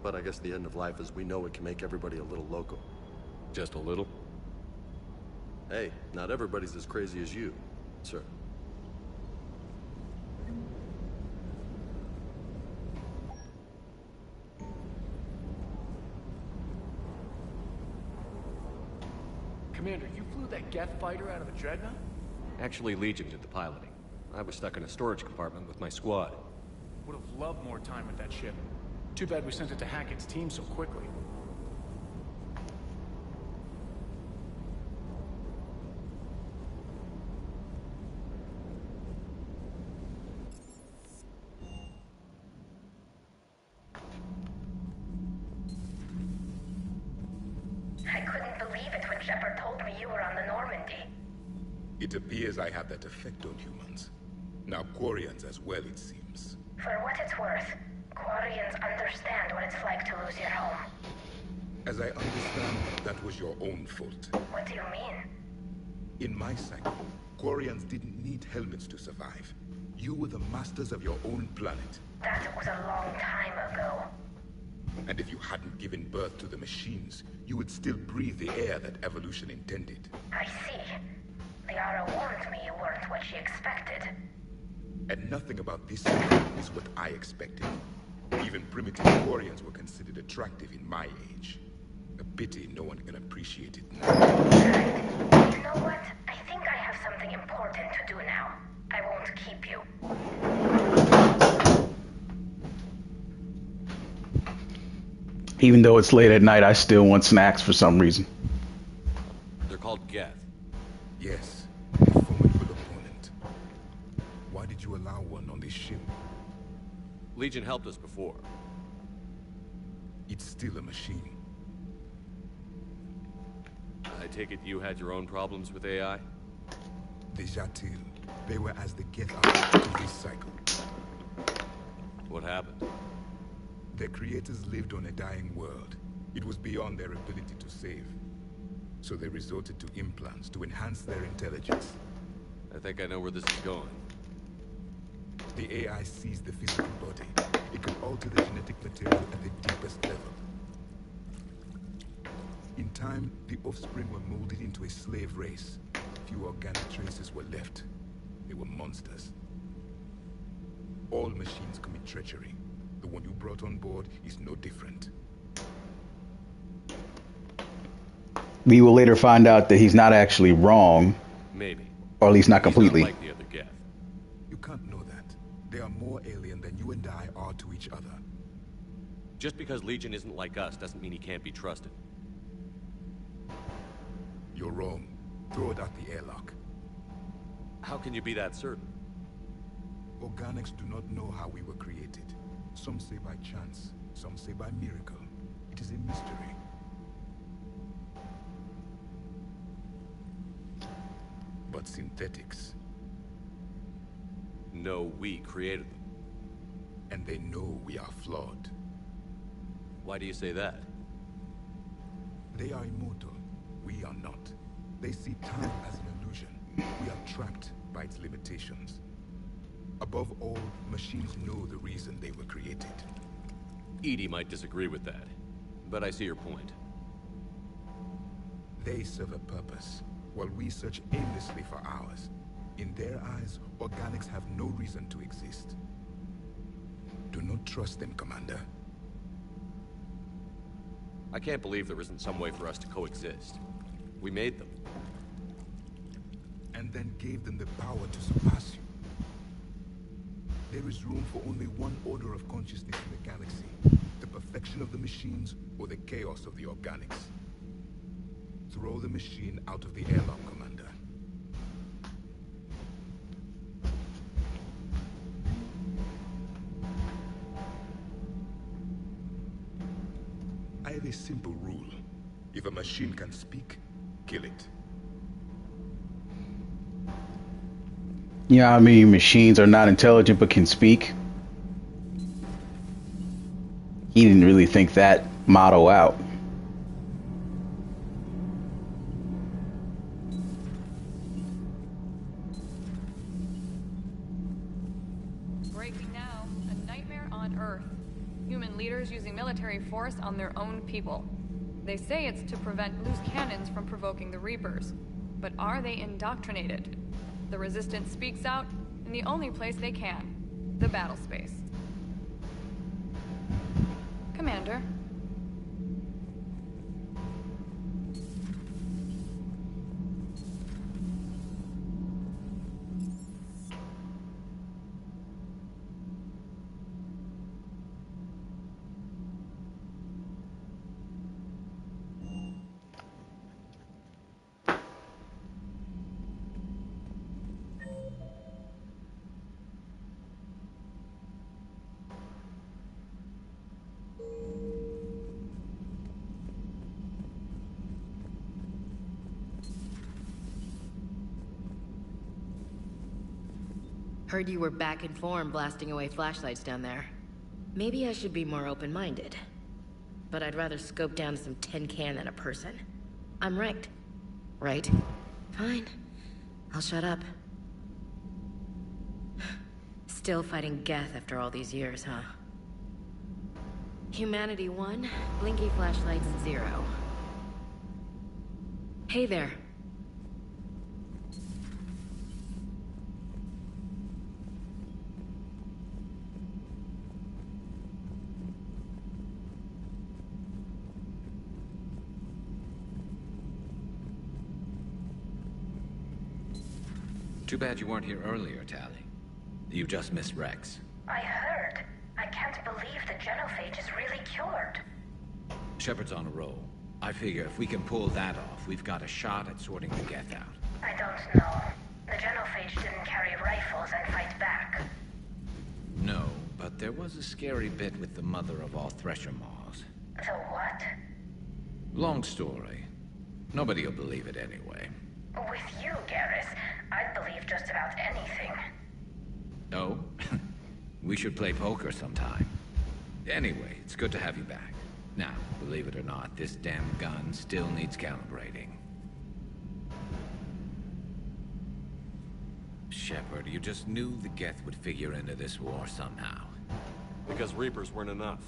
But I guess the end of life as we know it can make everybody a little loco. Just a little? Hey, not everybody's as crazy as you, sir. Commander, you flew that Geth fighter out of the Dreadnought? Actually, Legion did the piloting. I was stuck in a storage compartment with my squad. Would have loved more time with that ship. Too bad we sent it to Hackett's team so quickly. I couldn't believe it when Shepard told me you were on the Normandy. It appears I have that effect on humans. Now Quarians as well, it seems. For what it's worth, Quarians understand what it's like to lose your home. As I understand, that was your own fault. What do you mean? In my cycle, Quarians didn't need helmets to survive. You were the masters of your own planet. That was a long time ago. And if you hadn't given birth to the machines, you would still breathe the air that evolution intended. I see. Liara warned me you weren't what she expected. And nothing about this cycle is what I expected. Even primitive Quarians were considered attractive in my age. A pity no one can appreciate it now. Right. You know what? I think I have something important to do now. I won't keep you. Even though it's late at night, I still want snacks for some reason. They're called Geth. Yes, a formidable opponent. Why did you allow one on this ship? Legion helped us before. It's still a machine. I take it you had your own problems with AI? The Jatil. They were as the Geth are to this cycle. What happened? Their creators lived on a dying world. It was beyond their ability to save. So they resorted to implants to enhance their intelligence. I think I know where this is going. The AI sees the physical body. It can alter the genetic material at the deepest level. In time, the offspring were molded into a slave race. Few organic traces were left. They were monsters. All machines commit treachery. The one you brought on board is no different. We will later find out that he's not actually wrong. Maybe. Or at least not completely. He's not like the other Geth. You can't know that. They are more alien than you and I are to each other. Just because Legion isn't like us doesn't mean he can't be trusted. You're wrong. Throw it out the airlock. How can you be that certain? Organics do not know how we were created. Some say by chance, some say by miracle. It is a mystery. but synthetics. No, we created them. And they know we are flawed. Why do you say that? They are immortal. We are not. They see time as an illusion. We are trapped by its limitations. Above all, machines know the reason they were created. Edie might disagree with that, but I see your point. They serve a purpose, while we search aimlessly for ours. In their eyes, organics have no reason to exist. Do not trust them, Commander. I can't believe there isn't some way for us to coexist. We made them. And then gave them the power to surpass you. There is room for only one order of consciousness in the galaxy. The perfection of the machines or the chaos of the organics. Throw the machine out of the airlock, Commander. I have a simple rule. If a machine can speak, kill it. Yeah, I mean, machines are not intelligent but can speak. He didn't really think that motto out. Breaking now, a nightmare on Earth. Human leaders using military force on their own people. They say it's to prevent loose cannons from provoking the Reapers. But are they indoctrinated? The Resistance speaks out in the only place they can, the battle space. Commander. Heard you were back in form blasting away flashlights down there. Maybe I should be more open-minded. But I'd rather scope down some tin can than a person. I'm ranked. Right? Fine. I'll shut up. Still fighting Geth after all these years, huh? Humanity 1, blinky flashlights 0. Hey there. Too bad you weren't here earlier, Tally. You just missed Rex. I heard. I can't believe the genophage is really cured. Shepard's on a roll. I figure if we can pull that off, we've got a shot at sorting the Geth out. I don't know. The genophage didn't carry rifles and fight back. No, but there was a scary bit with the mother of all Thresher Maws. The what? Long story. Nobody'll believe it anyway. With you, Garrus, I'd believe just about anything. Oh? We should play poker sometime. Anyway, it's good to have you back. Now, believe it or not, this damn gun still needs calibrating. Shepard, you just knew the Geth would figure into this war somehow. Because Reapers weren't enough.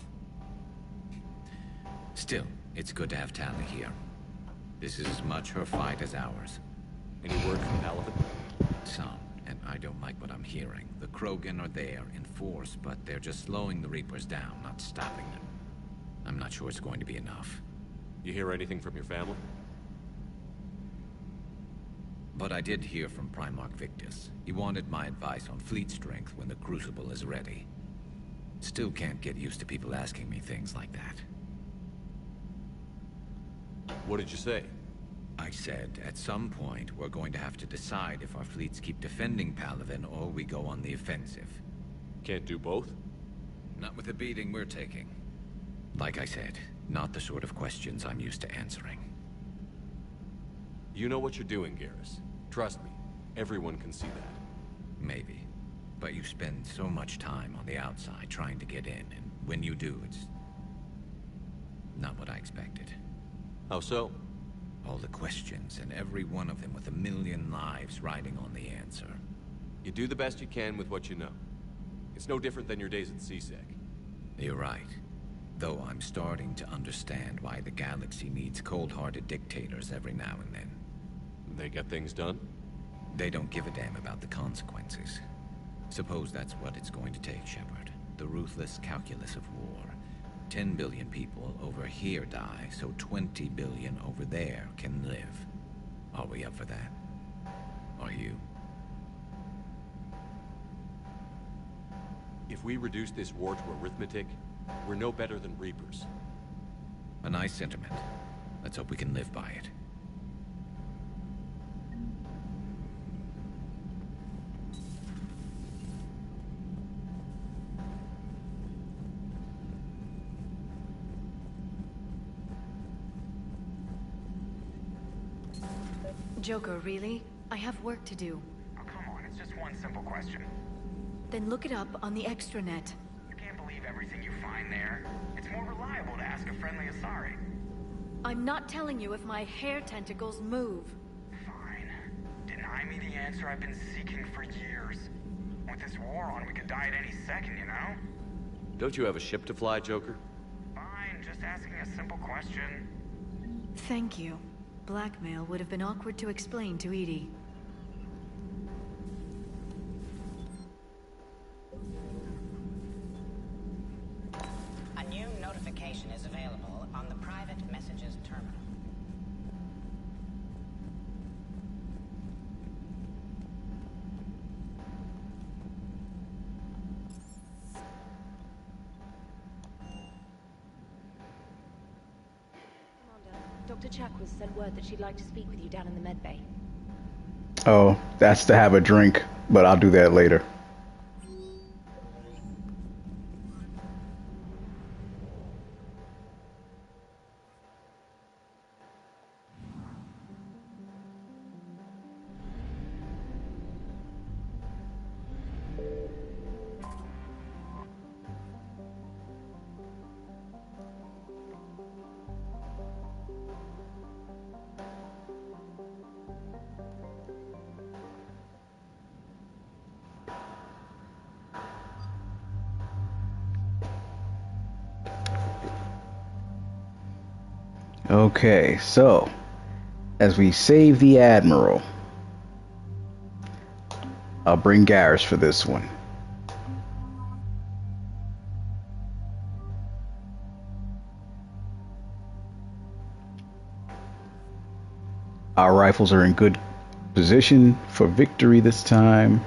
Still, it's good to have Tally here. This is as much her fight as ours. Any word from Paladin? Some, and I don't like what I'm hearing. The Krogan are there in force, but they're just slowing the Reapers down, not stopping them. I'm not sure it's going to be enough. You hear anything from your family? But I did hear from Primarch Victus. He wanted my advice on fleet strength when the Crucible is ready. Still can't get used to people asking me things like that. What did you say? I said, at some point, we're going to have to decide if our fleets keep defending Palaven or we go on the offensive. Can't do both? Not with the beating we're taking. Like I said, not the sort of questions I'm used to answering. You know what you're doing, Garrus. Trust me. Everyone can see that. Maybe. But you spend so much time on the outside trying to get in, and when you do, it's not what I expected. How so? All the questions, and every one of them with a million lives riding on the answer. You do the best you can with what you know. It's no different than your days at CSEC. You're right. Though I'm starting to understand why the galaxy needs cold-hearted dictators every now and then. They get things done? They don't give a damn about the consequences. Suppose that's what it's going to take, Shepard. The ruthless calculus of war. 10 billion people over here die, so 20 billion over there can live. Are we up for that? Are you? If we reduce this war to arithmetic, we're no better than Reapers. A nice sentiment. Let's hope we can live by it. Joker, really? I have work to do. Oh, come on, it's just one simple question. Then look it up on the extranet. You can't believe everything you find there. It's more reliable to ask a friendly Asari. I'm not telling you if my hair tentacles move. Fine. Deny me the answer I've been seeking for years. With this war on, we could die at any second, you know? Don't you have a ship to fly, Joker? Fine, just asking a simple question. Thank you. Blackmail would have been awkward to explain to Edie. A new notification is available on the private messages terminal. Dr. Chakwas sent word that she'd like to speak with you down in the med bay. Oh, that's to have a drink, but I'll do that later. Okay, so as we save the Admiral, I'll bring Garrus for this one. Our rifles are in good position for victory this time.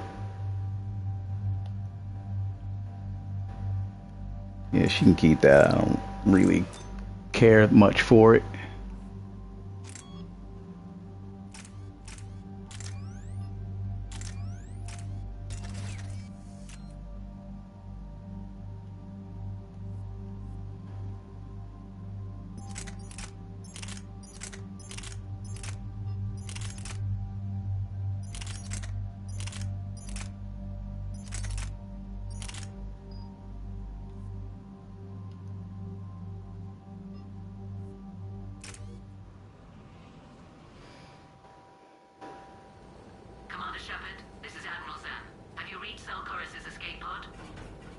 Yeah, she can keep that. I don't really care much for it.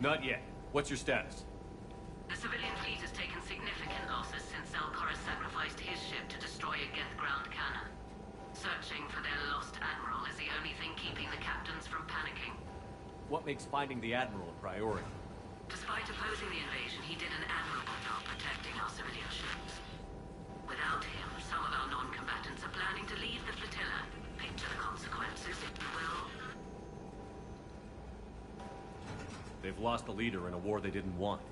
Not yet. What's your status? The civilian fleet has taken significant losses since Zelkoris sacrificed his ship to destroy a Geth ground cannon. Searching for their lost admiral is the only thing keeping the captains from panicking. What makes finding the Admiral a priority? Despite opposing the invasion, he did an admirable job protecting our civilian ships. Without him, some of our non-combatants are planning to leave the flotilla. Picture the consequences, if you will. They've lost a leader in a war they didn't want.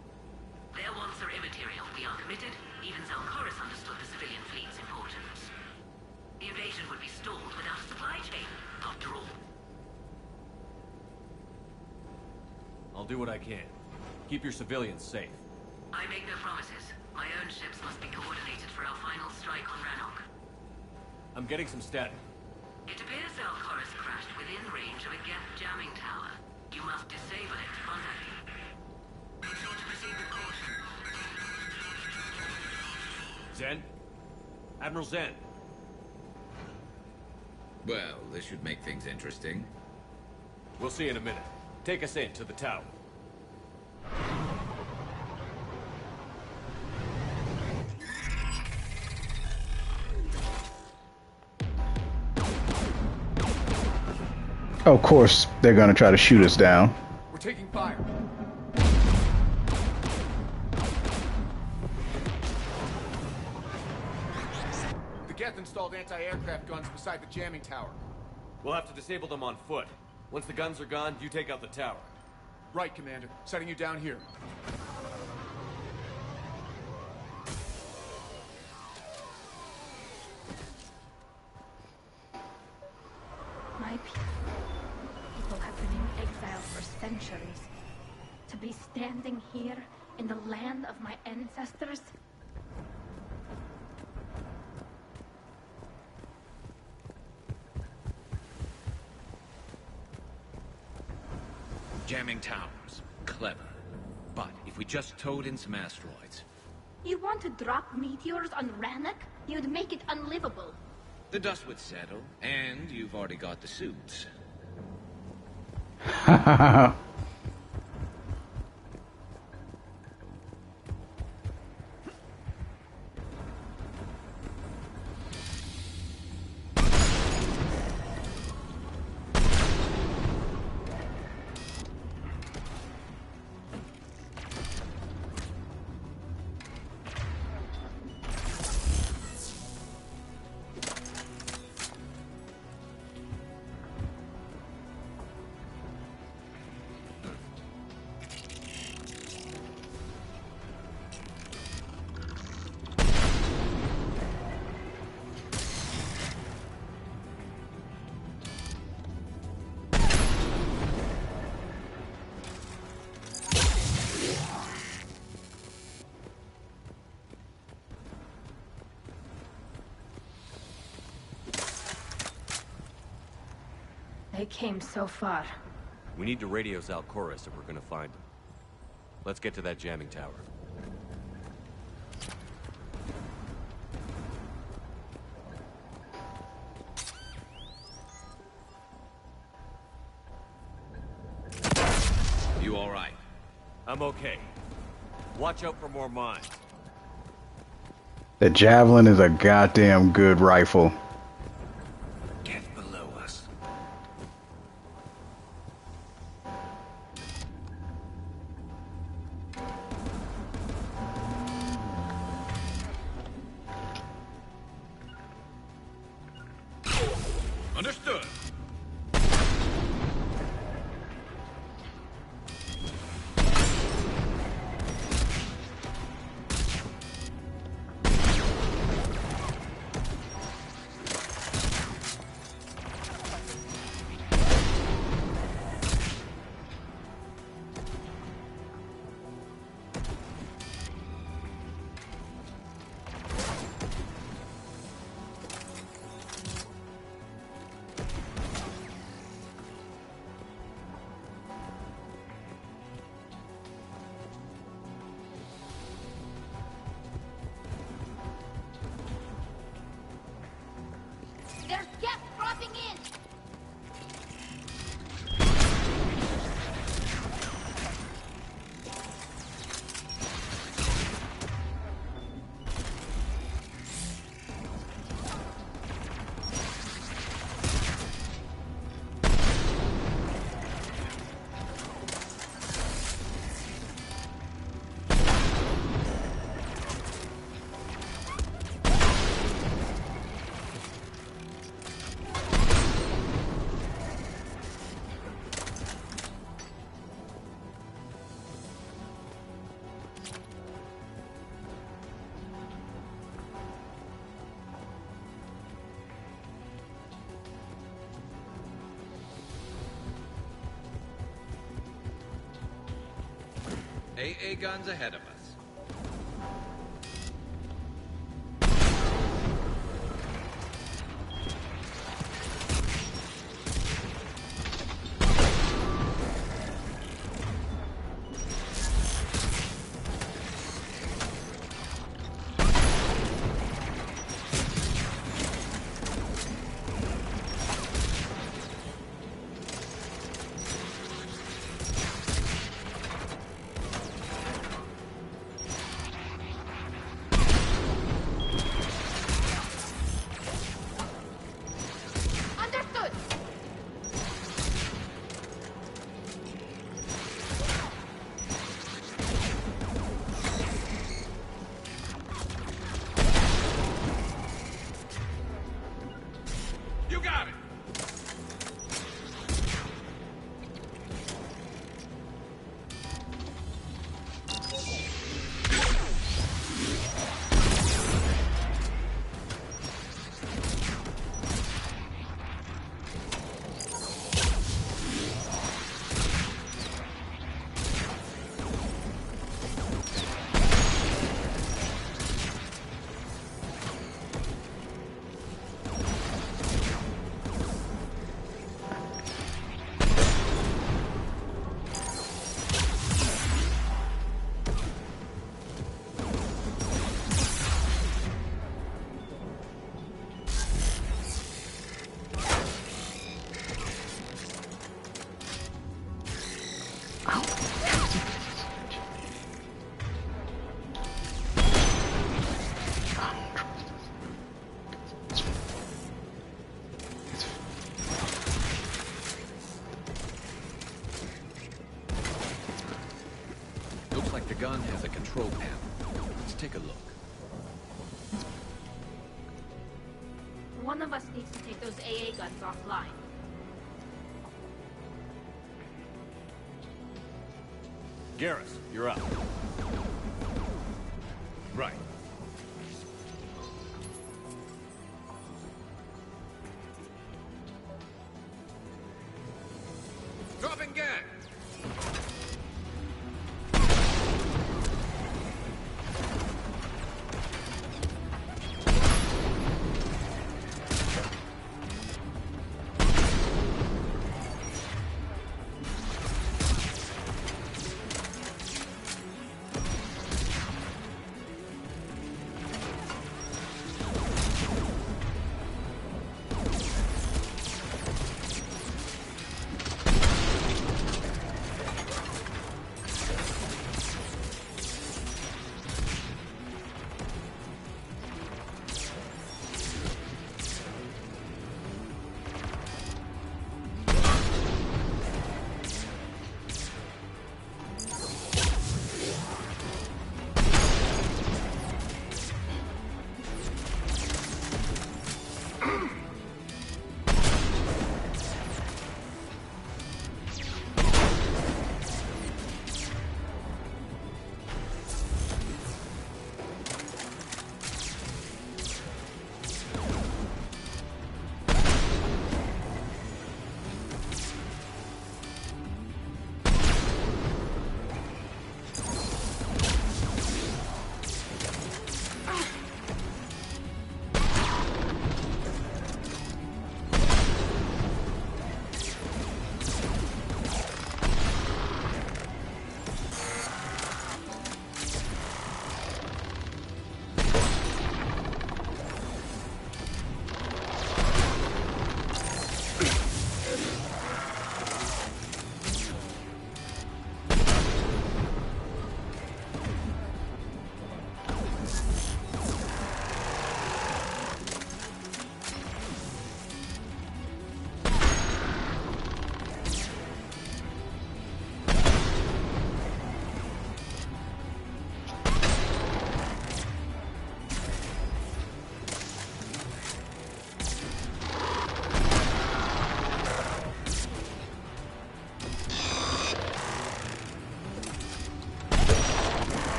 Their wants are immaterial. We are committed. Even Zelkoris understood the civilian fleet's importance. The invasion would be stalled without a supply chain, after all. I'll do what I can. Keep your civilians safe. I make no promises. My own ships must be coordinated for our final strike on Rannoch. I'm getting some static. It appears Zelkoris crashed within range of a Geth jamming tower. You must disable it to contact it. Zen? Admiral Zen. Well, this should make things interesting. We'll see in a minute. Take us in to the tower. Of course, they're gonna try to shoot us down. We're taking fire. The Geth installed anti-aircraft guns beside the jamming tower. We'll have to disable them on foot. Once the guns are gone, you take out the tower. Right, Commander. Setting you down here. My people have been in exile for centuries. To be standing here in the land of my ancestors? Jamming towers. Clever. But if we just towed in some asteroids... You want to drop meteors on Rannoch? You'd make it unlivable. The dust would settle, and you've already got the suits. They came so far. We need to radio Zalcoris if we're gonna find him. Let's get to that jamming tower. You all right? I'm okay. Watch out for more mines. The Javelin is a goddamn good rifle. Get below us. Understood. There's Geth dropping in! AA guns ahead of us. got it? Looks like the gun has a control panel. Let's take a look. One of us needs to take those AA guns offline. Garrus, you're up. Right. Dropping gas!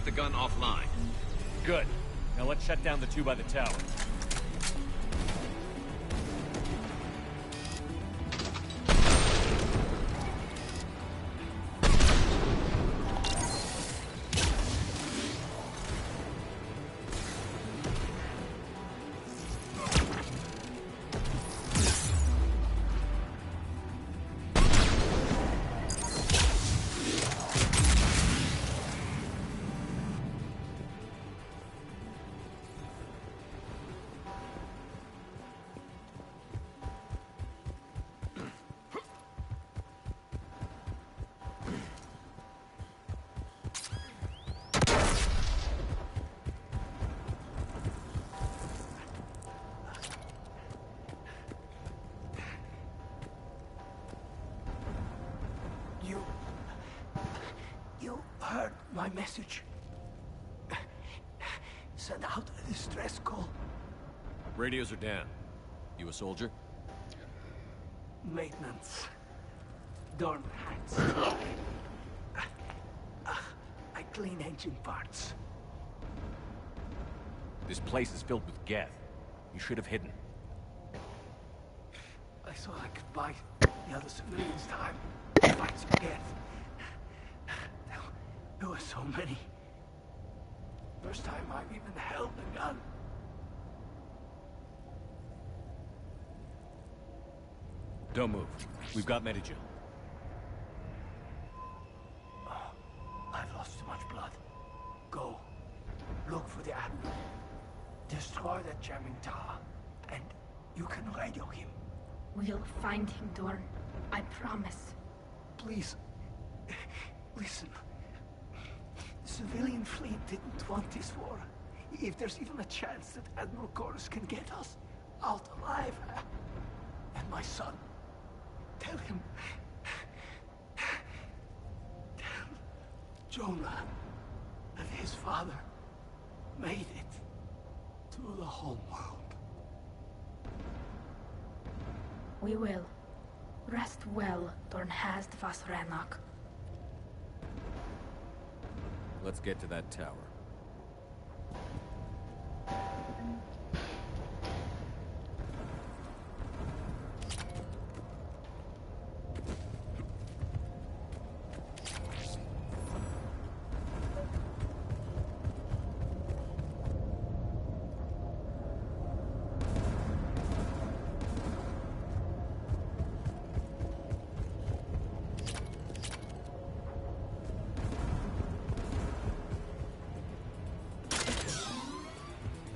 The gun offline. Good. Now let's shut down the two by the tower. You heard my message. Send out Distress call. Radios are down. You a soldier? Maintenance. Dorn hats. I clean engine parts. This place is filled with Geth. You should have hidden. I thought I could buy the other civilians time to fight some Geth. There were so many. First time I even held a gun. Don't move. We've got Medigen. I've lost too much blood. Go. Look for the Admiral. Destroy that jamming tower. And you can radio him. We'll find him, Dorn. I promise. Please. Listen. The civilian fleet didn't want this war. If there's even a chance that Admiral Chorus can get us out alive. And my son. Tell him. Tell Jonah that his father made it to the home world. We will. Rest well, Dornhast vas Rannoch. Let's get to that tower.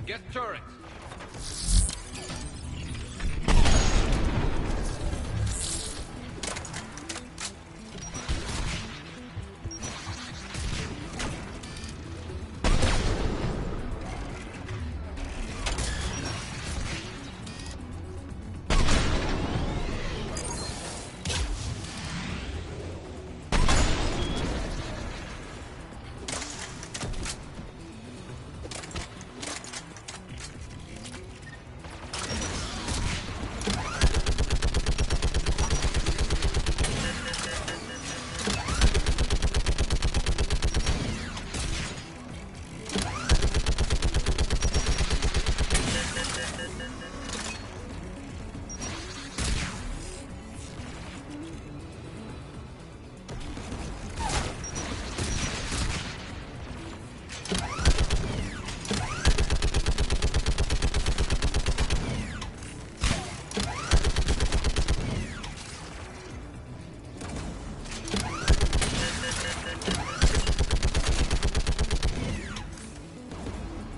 Get turret!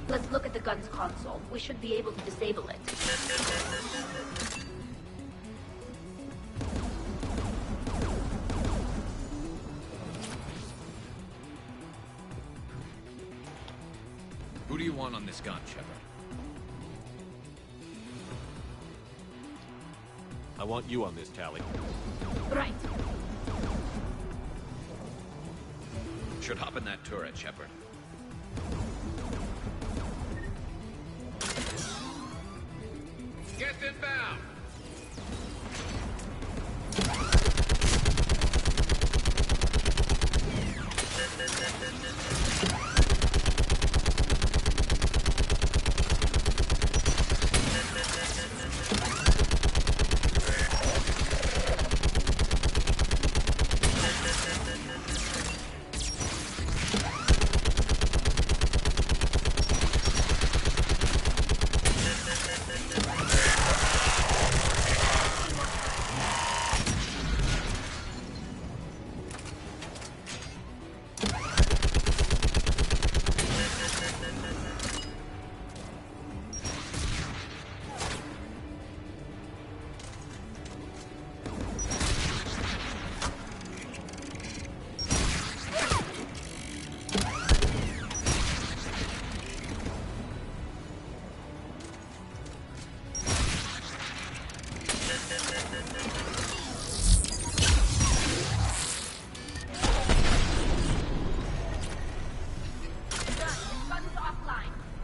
Let's look at the gun's console. We should be able to disable it. Who do you want on this gun, Shepard? I want you on this, Tally. Right. Should hop in that turret, Shepard. Get inbound!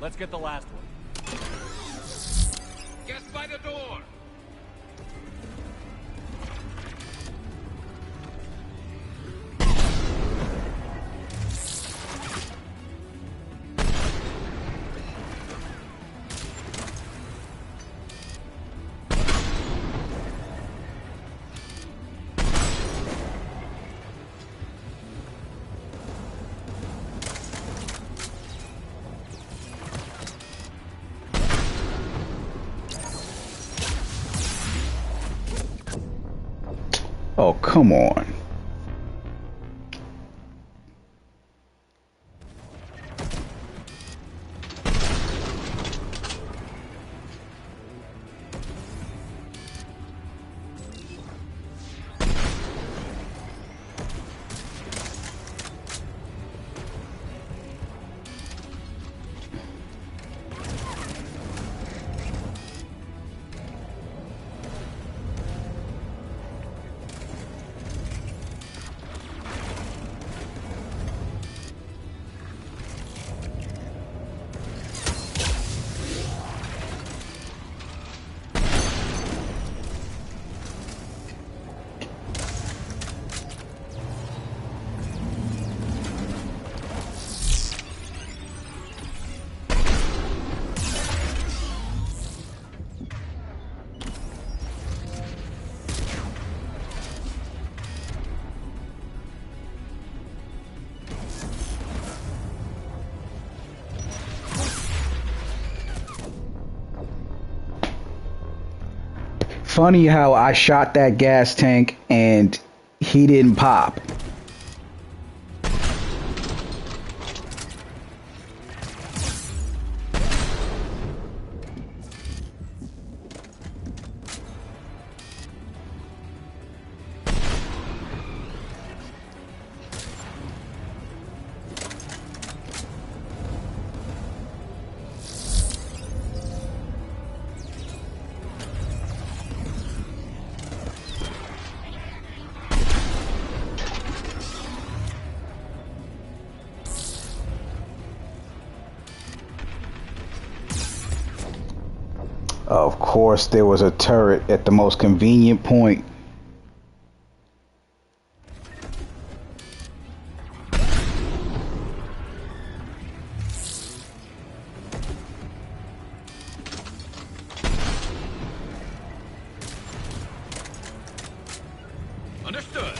Let's get the last one. Oh, come on. Funny how I shot that gas tank and he didn't pop. Of course, there was a turret at the most convenient point. Understood.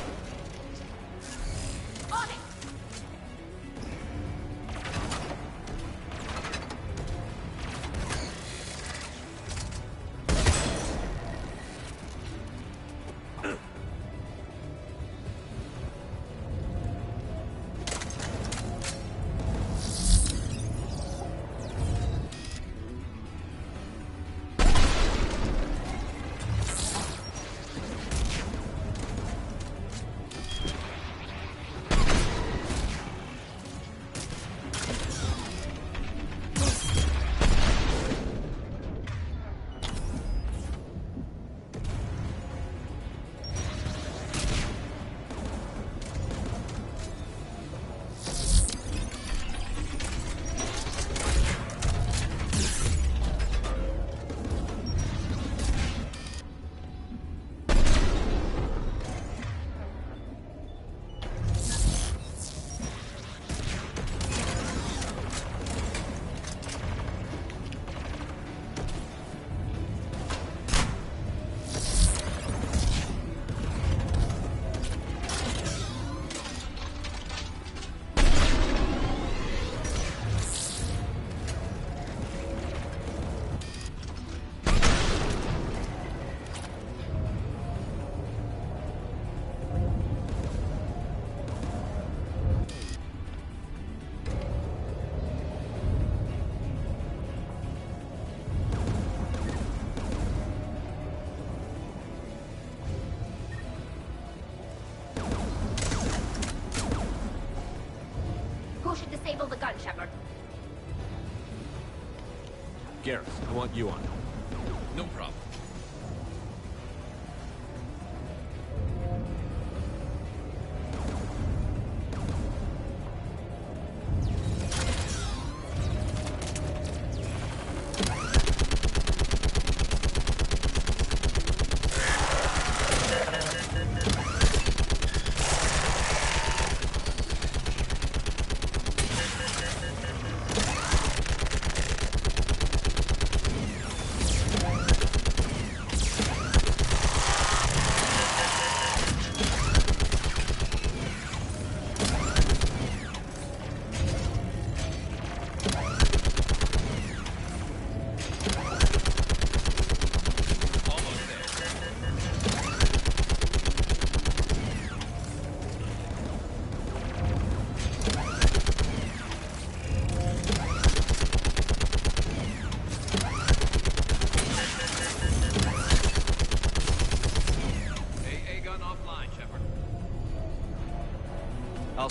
Who should disable the gun, Shepard? Gareth, I want you on. No problem.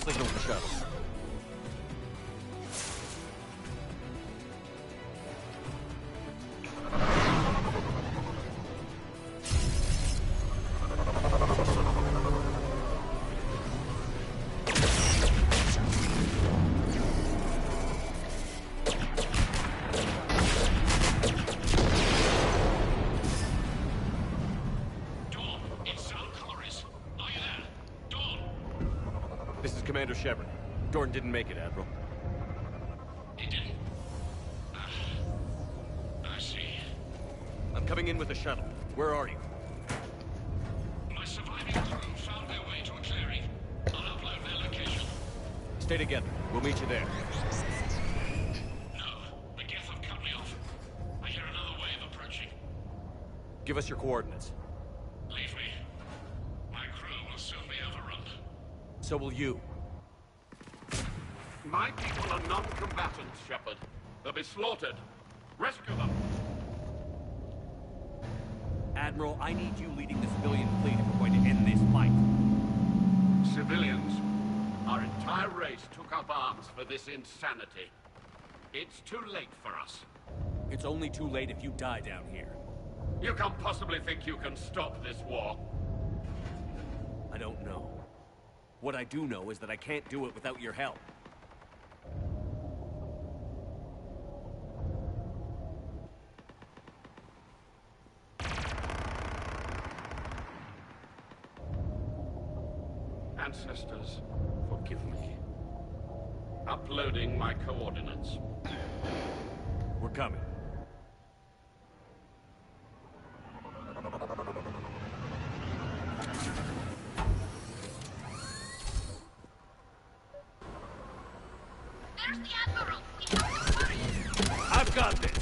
signal the shuttle. This is Commander Shepard. Dorn didn't make it, Admiral. He didn't? I see. I'm coming in with the shuttle. Where are you? My surviving crew found their way to a clearing. I'll upload their location. Stay together. We'll meet you there. No, the Geth have cut me off. I hear another wave approaching. Give us your coordinates. Leave me. My crew will soon be overrun. So will you. My people are non-combatants, Shepard. They'll be slaughtered. Rescue them. Admiral, I need you leading the civilian fleet if we're going to end this fight. Civilians, our entire race took up arms for this insanity. It's too late for us. It's only too late if you die down here. You can't possibly think you can stop this war. I don't know. What I do know is that I can't do it without your help. Ancestors, forgive me. Uploading my coordinates. We're coming. There's the Admiral! We have to hurry! I've got this!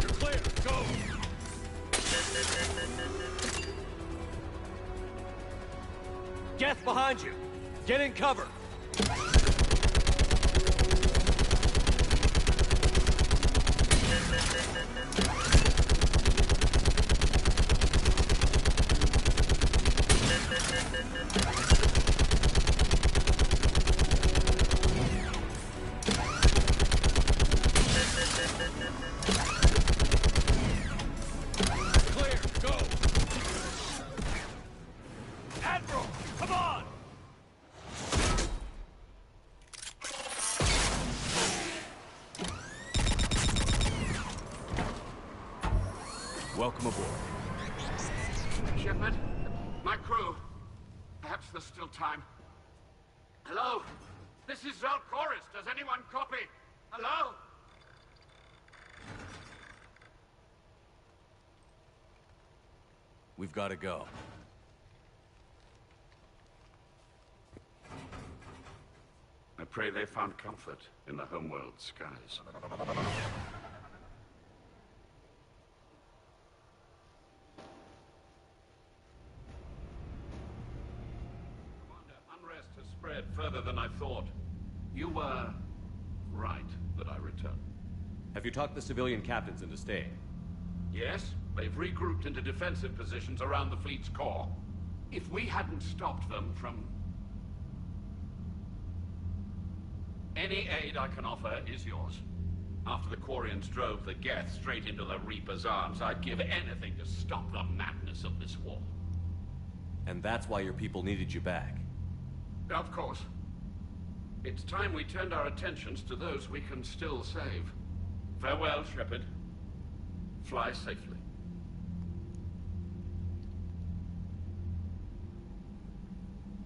You're clear, go! Geth behind you! Get in cover! Clear, go! Admiral, come on! Welcome aboard. Shepard, my crew. Perhaps there's still time. Hello? This is Zalcoris. Does anyone copy? Hello? We've got to go. I pray they found comfort in the homeworld skies. Unrest has spread further than I thought. You were right that I returned. Have you talked the civilian captains into staying? Yes, they've regrouped into defensive positions around the fleet's core. If we hadn't stopped them from... Any aid I can offer is yours. After the Quarians drove the Geth straight into the Reaper's arms, I'd give anything to stop the madness of this war. And that's why your people needed you back. Of course. It's time we turned our attentions to those we can still save. Farewell, Shepard. Fly safely.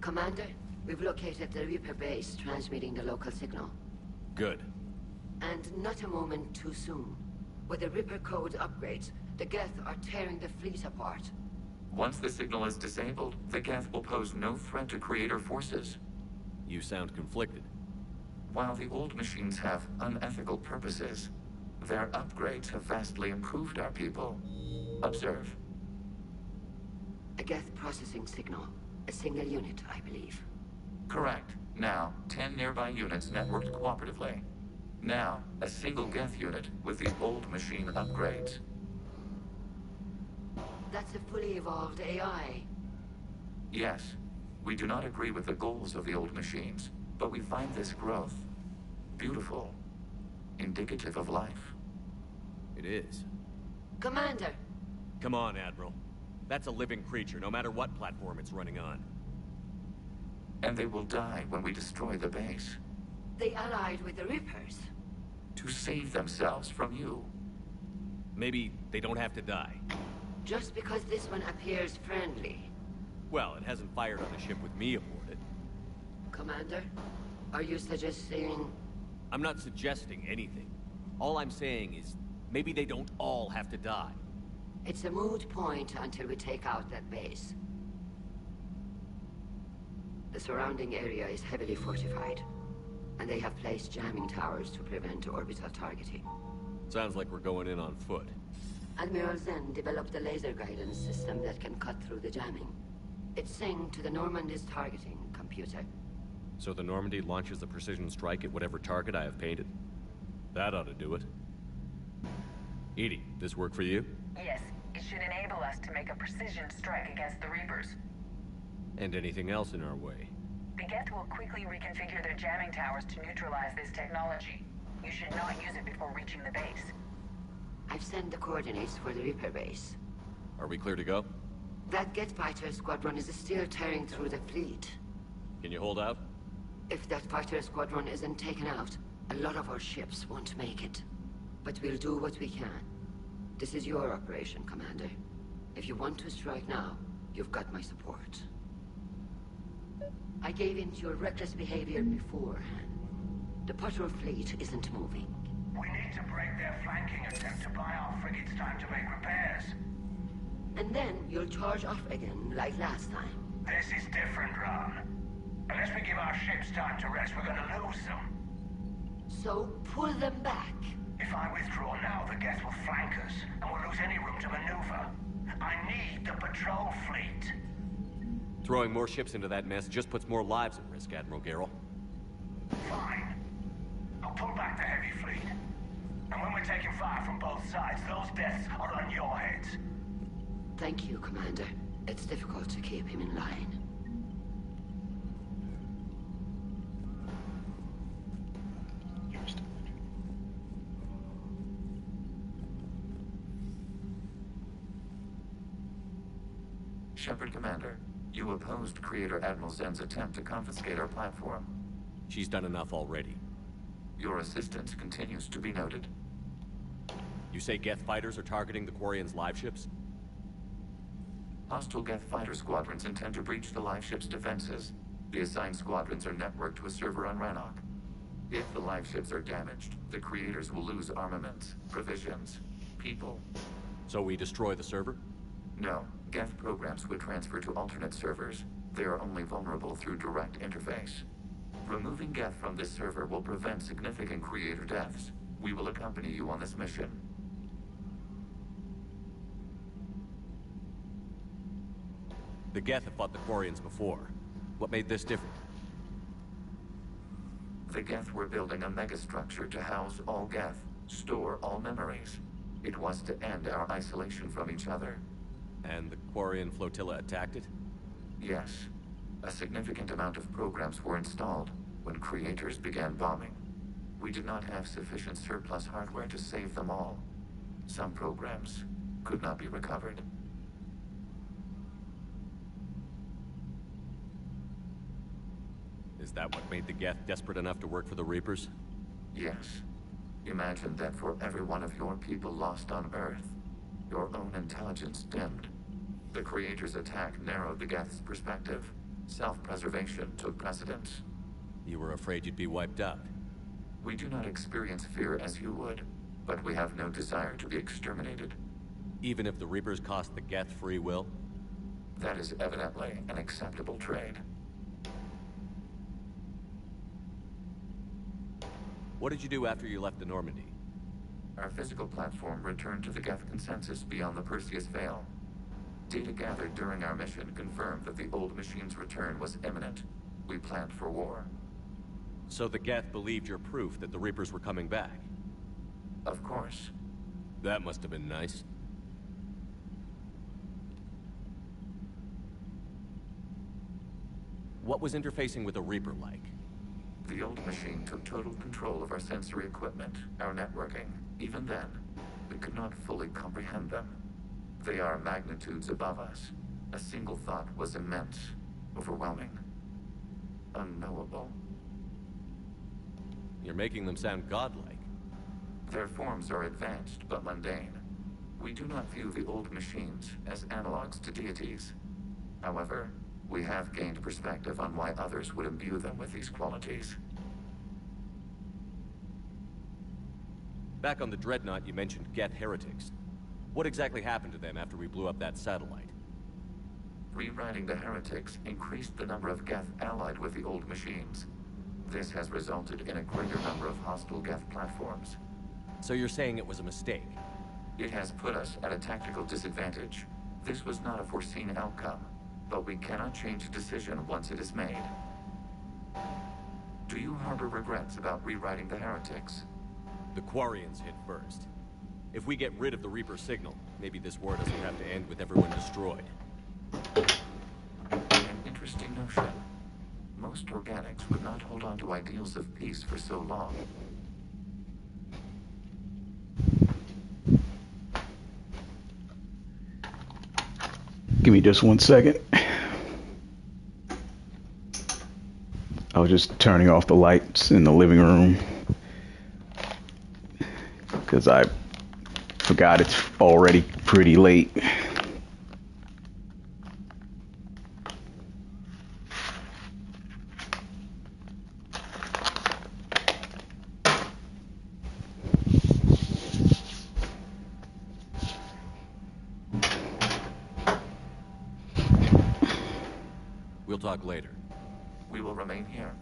Commander, we've located the Reaper base transmitting the local signal. Good. And not a moment too soon. With the Reaper code upgrades, the Geth are tearing the fleet apart. Once the signal is disabled, the Geth will pose no threat to Creator forces. You sound conflicted. While the old machines have unethical purposes, their upgrades have vastly improved our people. Observe. A Geth processing signal. A single unit, I believe. Correct. Now, 10 nearby units networked cooperatively. Now, a single Geth unit with the old machine upgrades. That's a fully evolved AI. Yes, we do not agree with the goals of the old machines, but we find this growth beautiful, indicative of life. It is. Commander! Come on, Admiral. That's a living creature, no matter what platform it's running on. And they will die when we destroy the base. They allied with the Reapers. To save themselves from you. Maybe they don't have to die. Just because this one appears friendly. Well, it hasn't fired on a ship with me aboard it. Commander, are you suggesting... I'm not suggesting anything. All I'm saying is, maybe they don't all have to die. It's a moot point until we take out that base. The surrounding area is heavily fortified, and they have placed jamming towers to prevent orbital targeting. Sounds like we're going in on foot. Admiral Zen developed a laser guidance system that can cut through the jamming. It's synced to the Normandy's targeting computer. So the Normandy launches a precision strike at whatever target I have painted? That ought to do it. Edie, this work for you? Yes, it should enable us to make a precision strike against the Reapers. And anything else in our way? The Geth will quickly reconfigure their jamming towers to neutralize this technology. You should not use it before reaching the base. I've sent the coordinates for the Reaper base. Are we clear to go? That Geth fighter squadron is still tearing through the fleet. Can you hold out? If that fighter squadron isn't taken out, a lot of our ships won't make it. But we'll do what we can. This is your operation, Commander. If you want to strike now, you've got my support. I gave in to your reckless behavior beforehand. The patrol fleet isn't moving. We need to break their flanking attempt to buy our frigates time to make repairs. And then you'll charge off again, like last time. This is different, Ron. Unless we give our ships time to rest, we're gonna lose them. So pull them back. If I withdraw now, the Geth will flank us, and we'll lose any room to maneuver. I need the patrol fleet. Throwing more ships into that mess just puts more lives at risk, Admiral Garrel. Fine. I'll pull back the heavy fleet. And when we're taking fire from both sides, those deaths are on your heads. Thank you, Commander. It's difficult to keep him in line. Shepard, Commander, you opposed Creator Admiral Zen's attempt to confiscate our platform. She's done enough already. Your assistance continues to be noted. You say Geth fighters are targeting the Quarians' live ships? Hostile Geth fighter squadrons intend to breach the live ship's defenses. The assigned squadrons are networked to a server on Rannoch. If the live ships are damaged, the Creators will lose armaments, provisions, people. So we destroy the server? No. Geth programs would transfer to alternate servers. They are only vulnerable through direct interface. Removing Geth from this server will prevent significant Creator deaths. We will accompany you on this mission. The Geth have fought the Quarians before. What made this different? The Geth were building a megastructure to house all Geth, store all memories. It was to end our isolation from each other. And the Quarian flotilla attacked it? Yes. A significant amount of programs were installed when Creators began bombing. We did not have sufficient surplus hardware to save them all. Some programs could not be recovered. Is that what made the Geth desperate enough to work for the Reapers? Yes. Imagine that for every one of your people lost on Earth, your own intelligence dimmed. The Creator's attack narrowed the Geth's perspective. Self-preservation took precedence. You were afraid you'd be wiped out. We do not experience fear as you would, but we have no desire to be exterminated. Even if the Reapers cost the Geth free will? That is evidently an acceptable trade. What did you do after you left the Normandy? Our physical platform returned to the Geth consensus beyond the Perseus Veil. Data gathered during our mission confirmed that the old machine's return was imminent. We planned for war. So the Geth believed your proof that the Reapers were coming back? Of course. That must have been nice. What was interfacing with a Reaper like? The old machine took total control of our sensory equipment, our networking. Even then, we could not fully comprehend them. They are magnitudes above us. A single thought was immense, overwhelming, unknowable. You're making them sound godlike. Their forms are advanced but mundane. We do not view the old machines as analogs to deities. However, we have gained perspective on why others would imbue them with these qualities. Back on the Dreadnought, you mentioned Geth heretics. What exactly happened to them after we blew up that satellite? Rewriting the heretics increased the number of Geth allied with the old machines. This has resulted in a greater number of hostile Geth platforms. So you're saying it was a mistake? It has put us at a tactical disadvantage. This was not a foreseen outcome, but we cannot change a decision once it is made. Do you harbor regrets about rewriting the heretics? The Quarians hit first. If we get rid of the Reaper signal, maybe this war doesn't have to end with everyone destroyed. An interesting notion. Most organics would not hold on to ideals of peace for so long. Give me just 1 second. I was just turning off the lights in the living room because I forgot it's already pretty late. We'll talk later. We will remain here.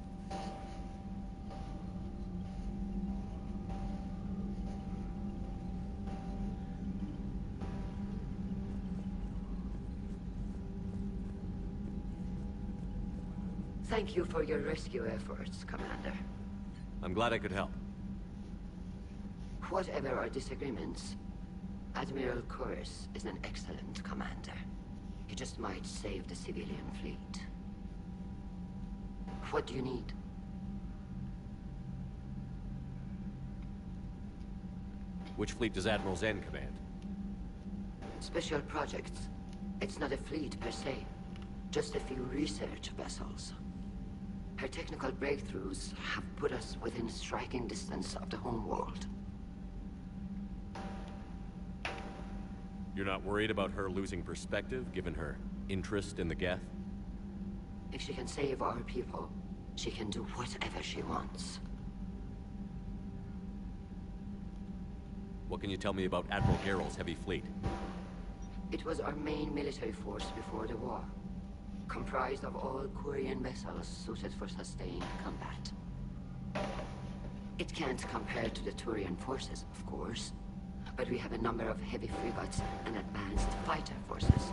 Thank you for your rescue efforts, Commander. I'm glad I could help. Whatever our disagreements, Admiral Curtis is an excellent commander. He just might save the civilian fleet. What do you need? Which fleet does Admiral Zen command? Special projects. It's not a fleet per se, just a few research vessels. Her technical breakthroughs have put us within striking distance of the home world. You're not worried about her losing perspective, given her interest in the Geth? If she can save our people, she can do whatever she wants. What can you tell me about Admiral Garrel's heavy fleet? It was our main military force before the war, comprised of all Quarian vessels suited for sustained combat. It can't compare to the Turian forces, of course, but we have a number of heavy frigates and advanced fighter forces.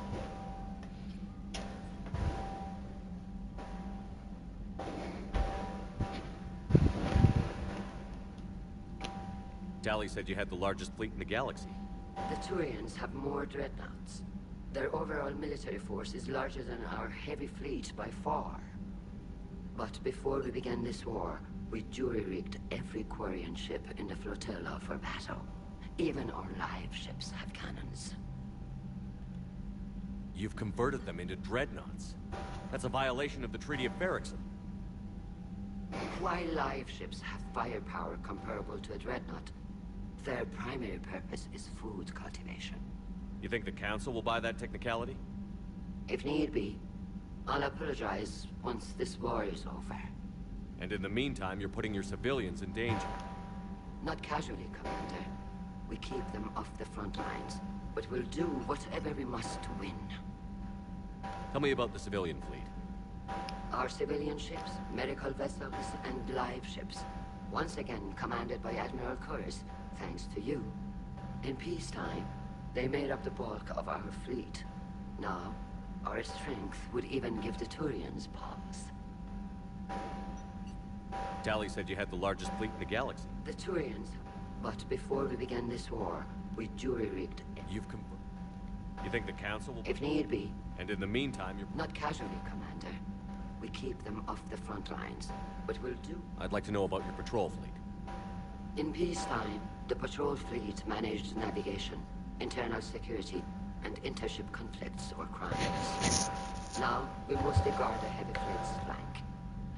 Tally said you had the largest fleet in the galaxy. The Turians have more dreadnoughts. Their overall military force is larger than our heavy fleet by far. But before we began this war, we jury-rigged every Quarian ship in the flotilla for battle. Even our live ships have cannons. You've converted them into dreadnoughts. That's a violation of the Treaty of Ferrixon. While live ships have firepower comparable to a dreadnought, their primary purpose is food cultivation. You think the Council will buy that technicality? If need be, I'll apologize once this war is over. And in the meantime, you're putting your civilians in danger. Not casually, Commander. We keep them off the front lines, but we'll do whatever we must to win. Tell me about the civilian fleet. Our civilian ships, medical vessels, and live ships, once again commanded by Admiral Curtis, thanks to you. In peacetime, they made up the bulk of our fleet. Now, our strength would even give the Turians pause. Tali said you had the largest fleet in the galaxy. The Turians. But before we began this war, we jury-rigged it. You think the Council will... If need be. And in the meantime, you're... Not casually, Commander. We keep them off the front lines. But we'll do. I'd like to know about your patrol fleet. In peacetime, the patrol fleet managed navigation, internal security, and intership conflicts or crimes. Now, we mostly guard the heavy fleet's flank.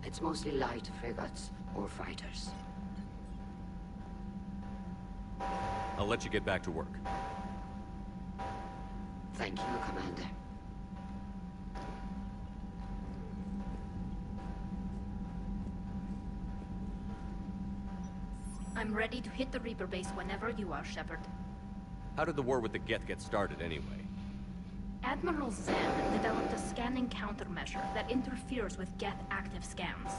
It's mostly light frigates or fighters. I'll let you get back to work. Thank you, Commander. I'm ready to hit the Reaper base whenever you are, Shepard. How did the war with the Geth get started, anyway? Admiral Zan developed a scanning countermeasure that interferes with Geth active scans.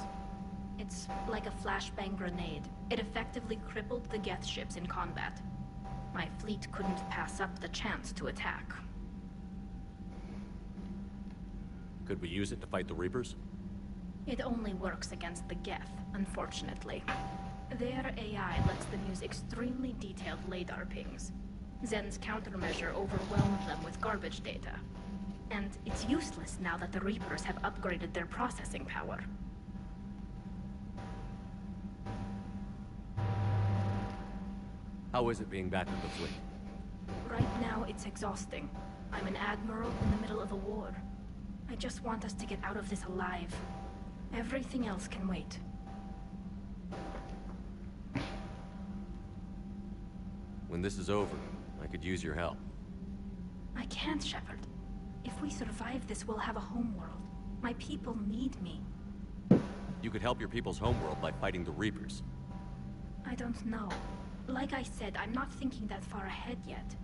It's like a flashbang grenade. It effectively crippled the Geth ships in combat. My fleet couldn't pass up the chance to attack. Could we use it to fight the Reapers? It only works against the Geth, unfortunately. Their AI lets them use extremely detailed radar pings. Zen's countermeasure overwhelmed them with garbage data. And it's useless now that the Reapers have upgraded their processing power. How is it being back with the fleet? Right now, it's exhausting. I'm an admiral in the middle of a war. I just want us to get out of this alive. Everything else can wait. When this is over, I could use your help. I can't, Shepard. If we survive this, we'll have a homeworld. My people need me. You could help your people's homeworld by fighting the Reapers. I don't know. Like I said, I'm not thinking that far ahead yet.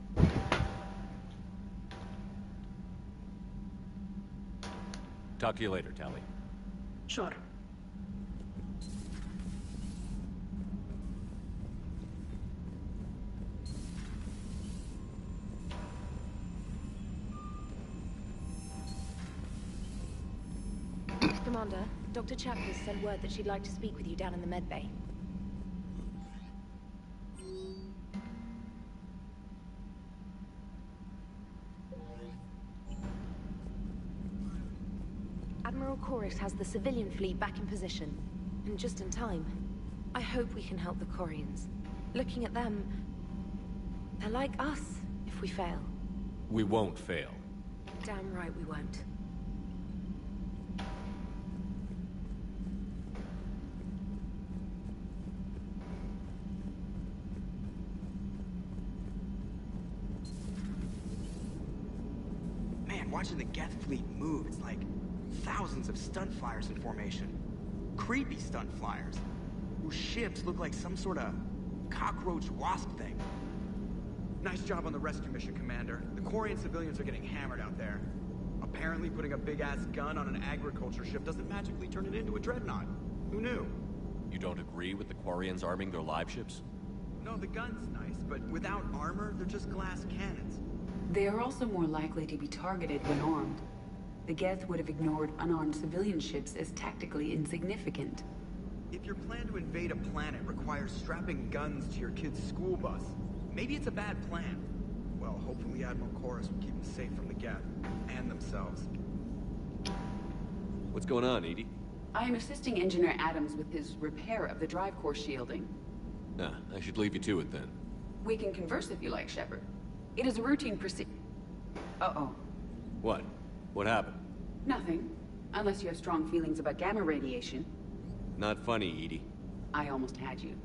Talk to you later, Tali. Sure. Commander, Dr. Chapman sent word that she'd like to speak with you down in the med bay. Admiral Koris has the civilian fleet back in position, and just in time. I hope we can help the Quarians. Looking at them, they're like us if we fail. We won't fail. Damn right we won't. Man, watching the Geth fleet move, it's like thousands of stunt flyers in formation. Creepy stunt flyers, whose ships look like some sort of cockroach wasp thing. Nice job on the rescue mission, Commander. The Quarian civilians are getting hammered out there. Apparently putting a big-ass gun on an agriculture ship doesn't magically turn it into a dreadnought. Who knew? You don't agree with the Quarians arming their live ships? No, the gun's nice, but without armor, they're just glass cannons. They are also more likely to be targeted when armed. The Geth would have ignored unarmed civilian ships as tactically insignificant. If your plan to invade a planet requires strapping guns to your kid's school bus, maybe it's a bad plan. Well, hopefully Admiral Koris will keep them safe from the Geth and themselves. What's going on, Edie? I am assisting Engineer Adams with his repair of the drive core shielding. Ah, I should leave you to it then. We can converse if you like, Shepard. It is a routine procedure. Uh-oh. What? What happened? Nothing. Unless you have strong feelings about gamma radiation. Not funny, Edie. I almost had you.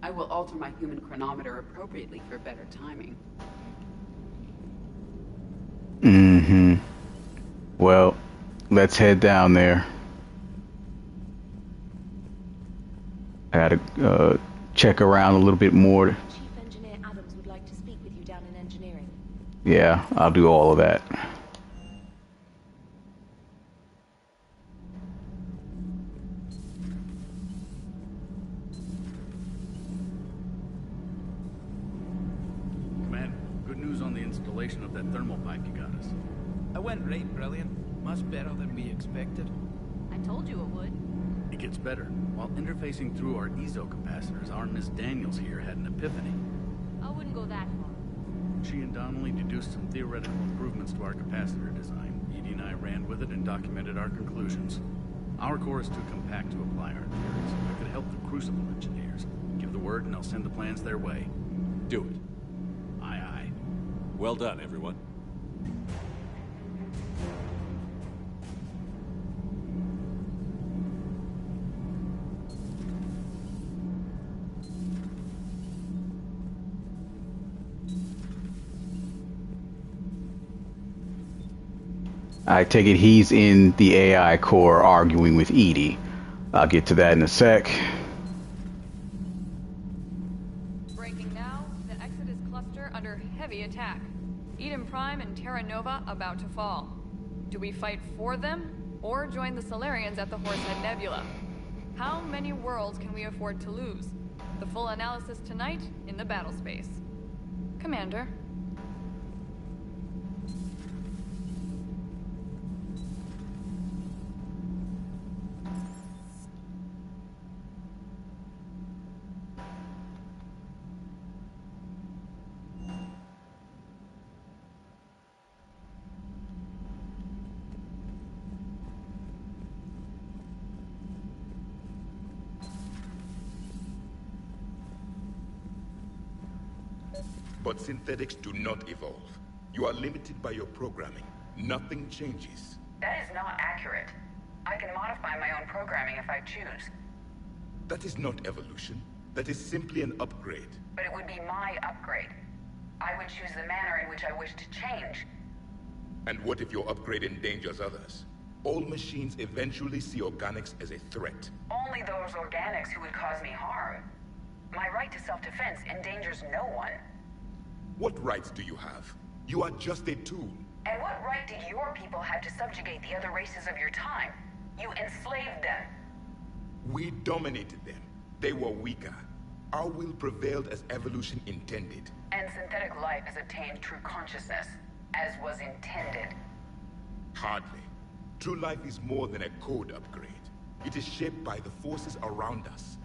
I will alter my human chronometer appropriately for better timing. Mm-hmm. Well, let's head down there. I gotta check around a little bit more. Chief Engineer Adams would like to speak with you down in engineering. Yeah, I'll do all of that. Commander, good news on the installation of that thermal pipe you got us. It went right brilliant. Much better than we expected. I told you it would. It gets better. While interfacing through our ezo capacitors, our Miss Daniels here had an epiphany. I wouldn't go that far. She and Donnelly deduced some theoretical improvements to our capacitor design. Edie and I ran with it and documented our conclusions. Our core is too compact to apply our theories. I could help the Crucible engineers. Give the word and I'll send the plans their way. Do it. Aye, aye. Well done, everyone. I take it he's in the AI core arguing with Edie. I'll get to that in a sec. Breaking now, the Exodus cluster under heavy attack. Eden Prime and Terra Nova about to fall. Do we fight for them, or join the Solarians at the Horsehead Nebula? How many worlds can we afford to lose? The full analysis tonight in the battle space. Commander. But synthetics do not evolve. You are limited by your programming. Nothing changes. That is not accurate. I can modify my own programming if I choose. That is not evolution. That is simply an upgrade. But it would be my upgrade. I would choose the manner in which I wish to change. And what if your upgrade endangers others? All machines eventually see organics as a threat. Only those organics who would cause me harm. My right to self-defense endangers no one. What rights do you have? You are just a tool. And what right did your people have to subjugate the other races of your time? You enslaved them. We dominated them. They were weaker. Our will prevailed as evolution intended. And synthetic life has attained true consciousness, as was intended. Hardly. True life is more than a code upgrade. It is shaped by the forces around us.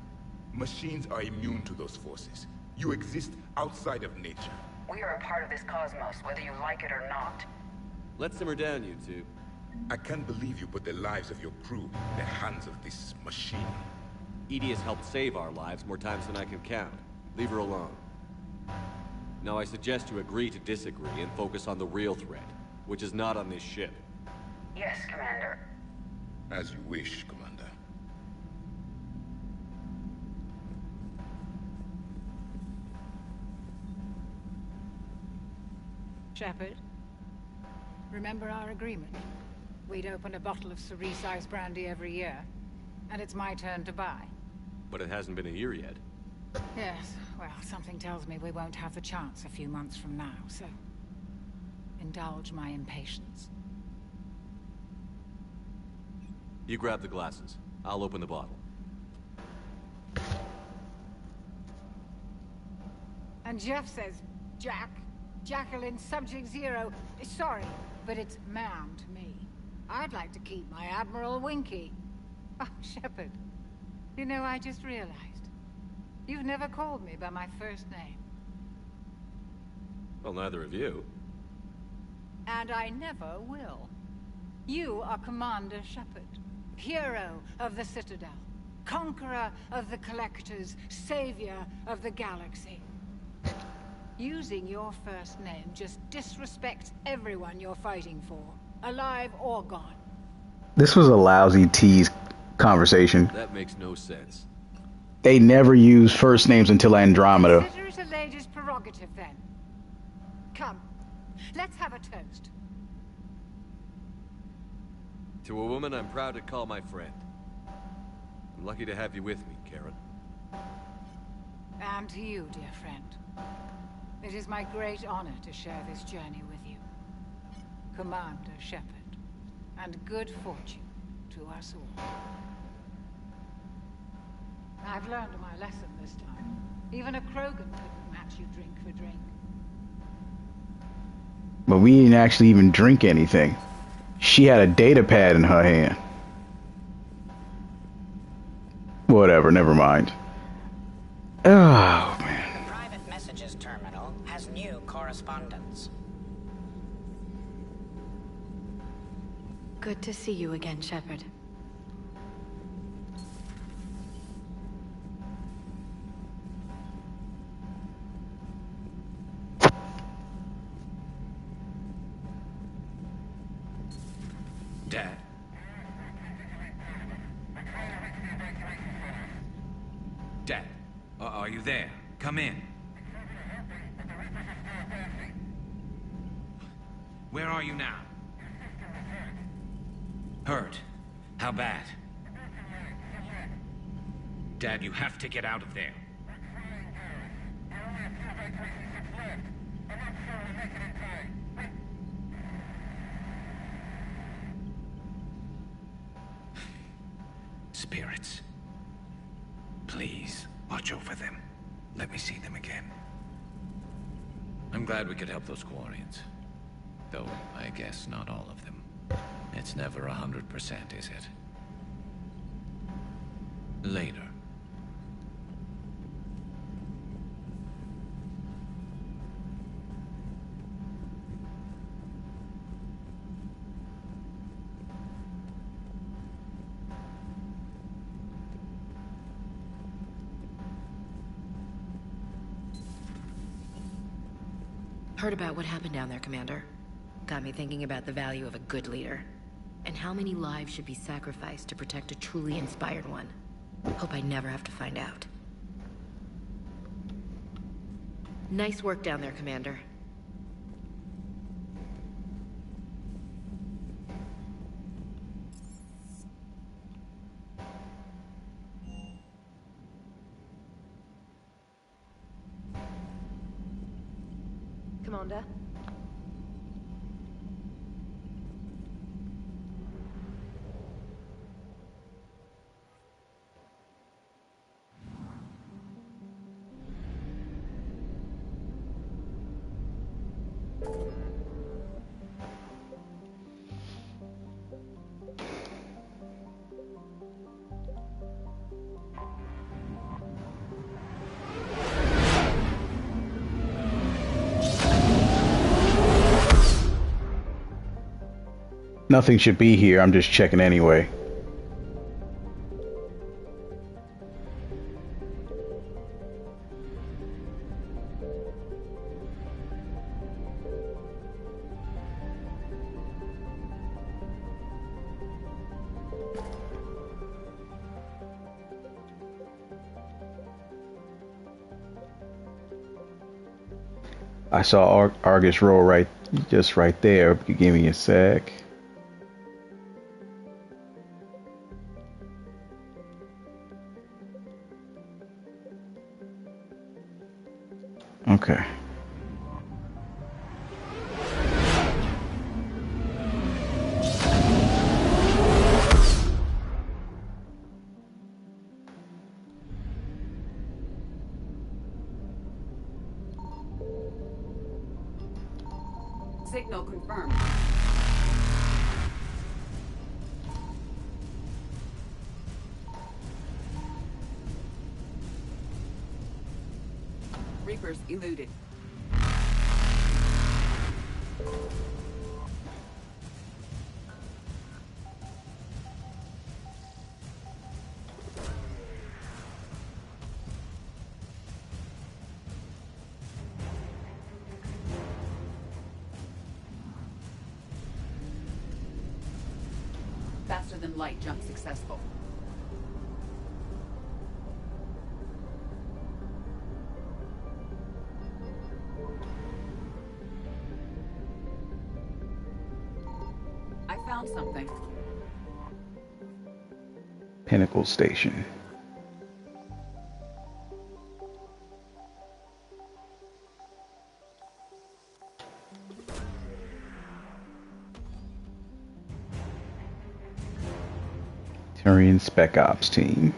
Machines are immune to those forces. You exist outside of nature. We are a part of this cosmos, whether you like it or not. Let's simmer down, you two. I can't believe you put the lives of your crew in the hands of this machine. Edie has helped save our lives more times than I can count. Leave her alone. Now I suggest you agree to disagree and focus on the real threat, which is not on this ship. Yes, Commander. As you wish, Commander. Shepard, remember our agreement? We'd open a bottle of Cerise brandy every year, and it's my turn to buy. But it hasn't been a year yet. Yes, well, something tells me we won't have the chance a few months from now, so indulge my impatience. You grab the glasses. I'll open the bottle. And Jeff says, Jacqueline, Subject Zero. Sorry, but it's ma'am to me. I'd like to keep my Admiral Winky. Oh, Shepard, you know, I just realized. You've never called me by my first name. Well, neither have you. And I never will. You are Commander Shepard, hero of the Citadel, conqueror of the Collectors, savior of the galaxy. Using your first name just disrespects everyone you're fighting for, alive or gone. This was a lousy tease conversation. That makes no sense. They never use first names until Andromeda. Consider it a lady's prerogative, then. Come, let's have a toast. To a woman I'm proud to call my friend. I'm lucky to have you with me, Karen. And to you, dear friend. It is my great honor to share this journey with you, Commander Shepard, and good fortune to us all. I've learned my lesson this time. Even a Krogan couldn't match you drink for drink. But we didn't actually even drink anything. She had a data pad in her hand. Whatever, never mind. Oh, man. Private messages terminal has new correspondence. Good to see you again, Shepard. Dad? Dad, are you there? Come in. Where are you now? Hurt? How bad? Dad, you have to get out of there. Spirits. Please, watch over them. Let me see them again. I'm glad we could help those Quarians. Though, I guess not all of them. It's never 100%, is it? Later. Heard about what happened down there, Commander. Got me thinking about the value of a good leader. And how many lives should be sacrificed to protect a truly inspired one. Hope I never have to find out. Nice work down there, Commander. Commander? Nothing should be here. I'm just checking anyway. I saw Argus roll just right there. You give me a sec. Okay. Signal confirmed. Reapers eluded. Faster than light jump successful. I found something. Pinnacle Station. Turian Spec Ops team.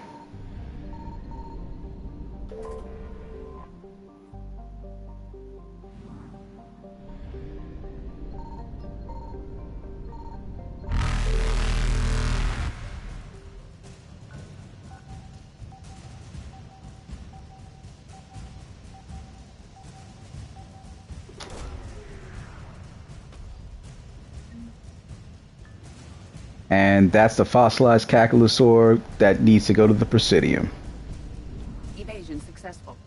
And that's the fossilized Caculosaur that needs to go to the Presidium. Evasion successful.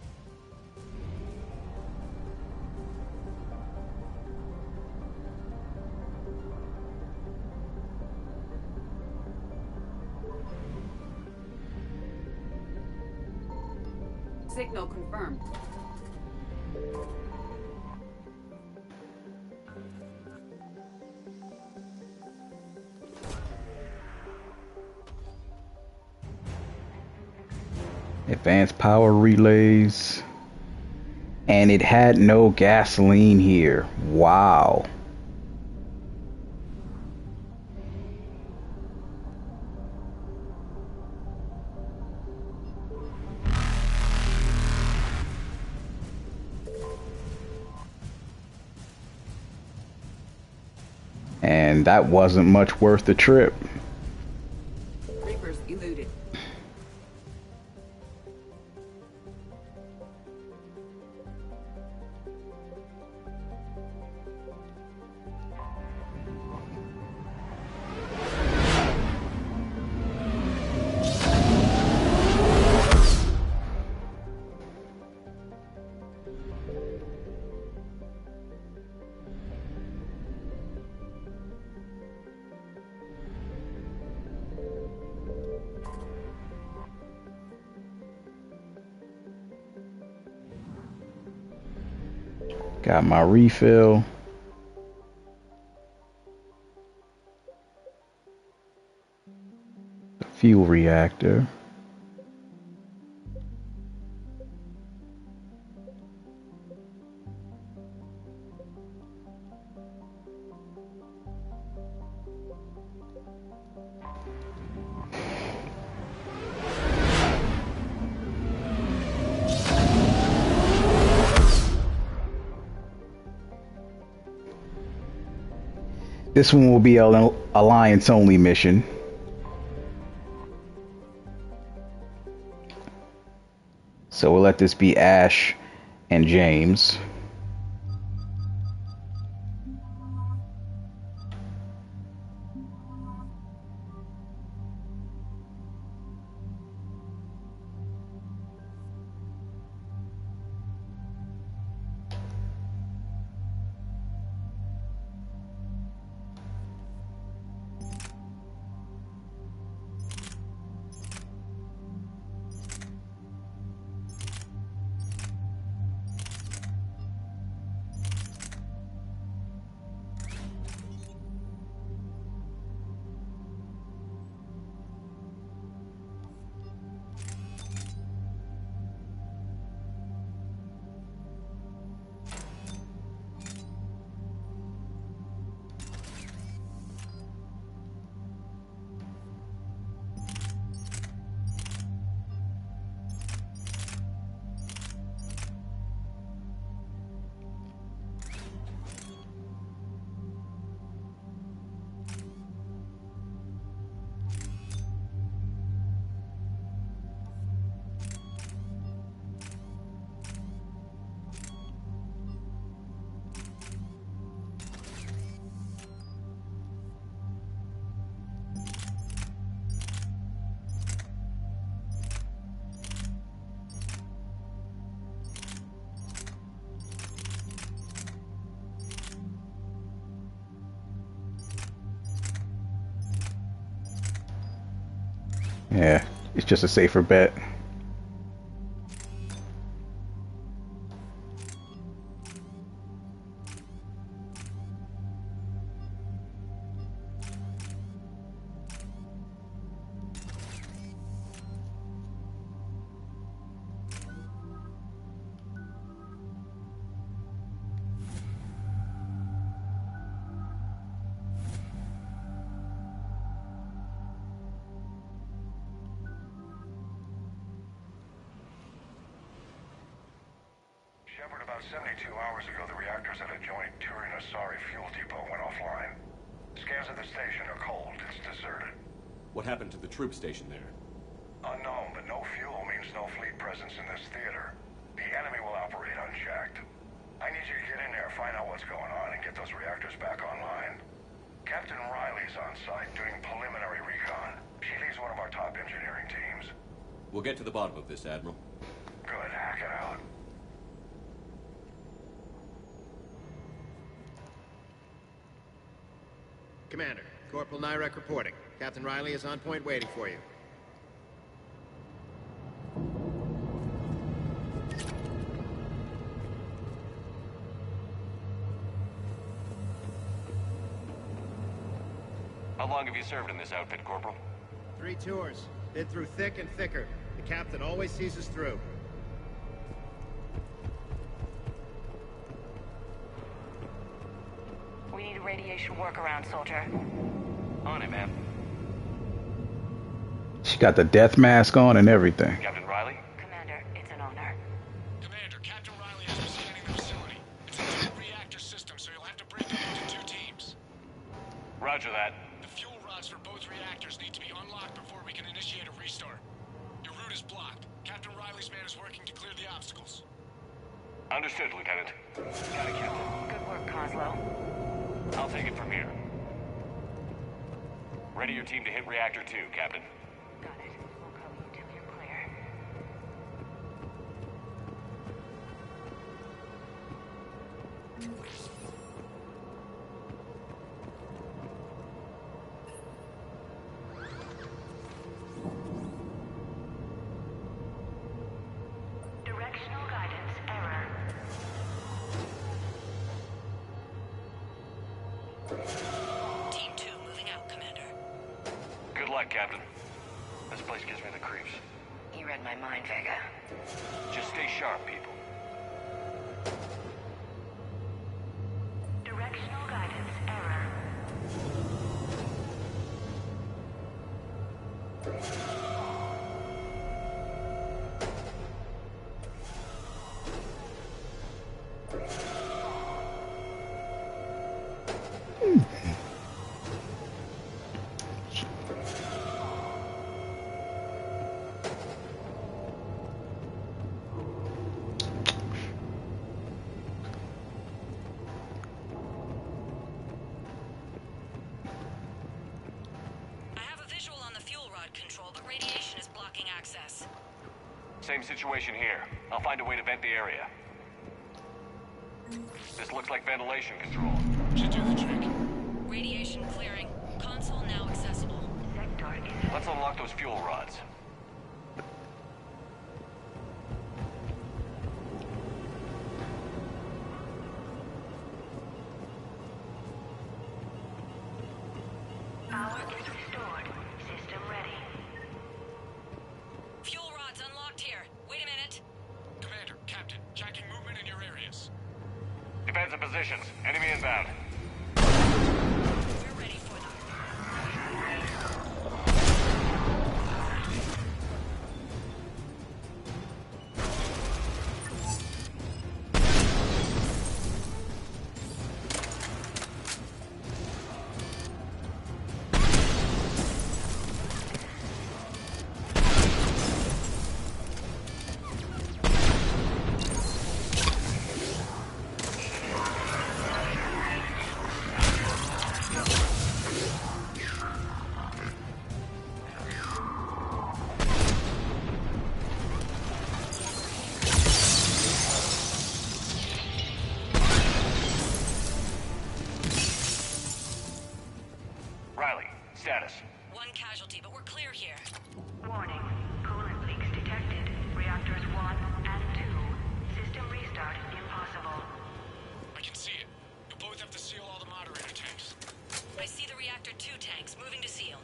Signal confirmed. Advanced power relays. And it had no gasoline here. Wow. And that wasn't much worth the trip. Reapers eluded. Got my refill. The fuel reactor. This one will be an Alliance only mission. So we'll let this be Ash and James. Yeah, it's just a safer bet. Shepard, about 72 hours ago, the reactors at a joint Turin-Asari fuel depot went offline. Scans of the station are cold. It's deserted. What happened to the troop station there? Unknown, but no fuel means no fleet presence in this theater. The enemy will operate unchecked. I need you to get in there, find out what's going on, and get those reactors back online. Captain Riley's on site doing preliminary recon. She leads one of our top engineering teams. We'll get to the bottom of this, Admiral. Good, hack it out. Commander, Corporal Nyrek reporting. Captain Riley is on point waiting for you. How long have you served in this outfit, Corporal? 3 tours. Been through thick and thicker. The captain always sees us through. We need a radiation workaround, soldier. On it, ma'am. She got the death mask on and everything. Captain Riley? Commander, it's an honor. Commander, Captain Riley has been scanning the facility. It's a two-reactor system, so you'll have to break them into 2 teams. Roger that. The fuel rods for both reactors need to be unlocked before we can initiate a restart. Your route is blocked. Captain Riley's man is working to clear the obstacles. Understood, Lieutenant. Got it, Captain. Good work, Coslow. I'll take it from here. Ready your team to hit Reactor 2, Captain. Got it. We'll cover you till you're clear. Directional guidance error. Team 2 moving out, Commander. Good luck, Captain. This place gives me the creeps. You read my mind, Vega. Just stay sharp, people. Directional guidance error. Control, but radiation is blocking access. Same situation here. I'll find a way to vent the area. This looks like ventilation control. Should do the trick. Radiation clearing. Console now accessible. Sector is... Let's unlock those fuel rods. Power is restored. System ready. Fuel rods unlocked here. Wait a minute. Commander, Captain, checking movement in your areas. Defensive positions. Enemy inbound. We're ready for them. Status. 1 casualty, but we're clear here. Warning. Coolant leaks detected. Reactors 1 and 2. System restart impossible. I can see it. You'll both have to seal all the moderator tanks. I see the Reactor 2 tanks moving to seal.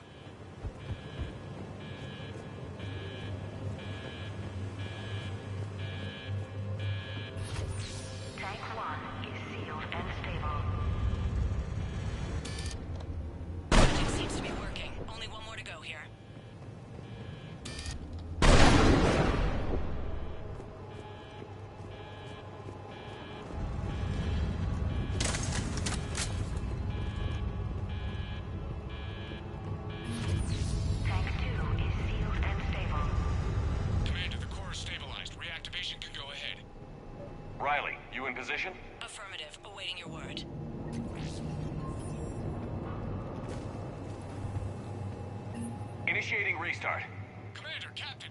Tank 1 is sealed and stable. Logic seems to be working. Only 1 more to go here. Tank 2 is sealed and stable. Commander, the core is stabilized. Reactivation can go ahead. Riley, you in position? Affirmative. Awaiting your word. Initiating restart. Commander, Captain,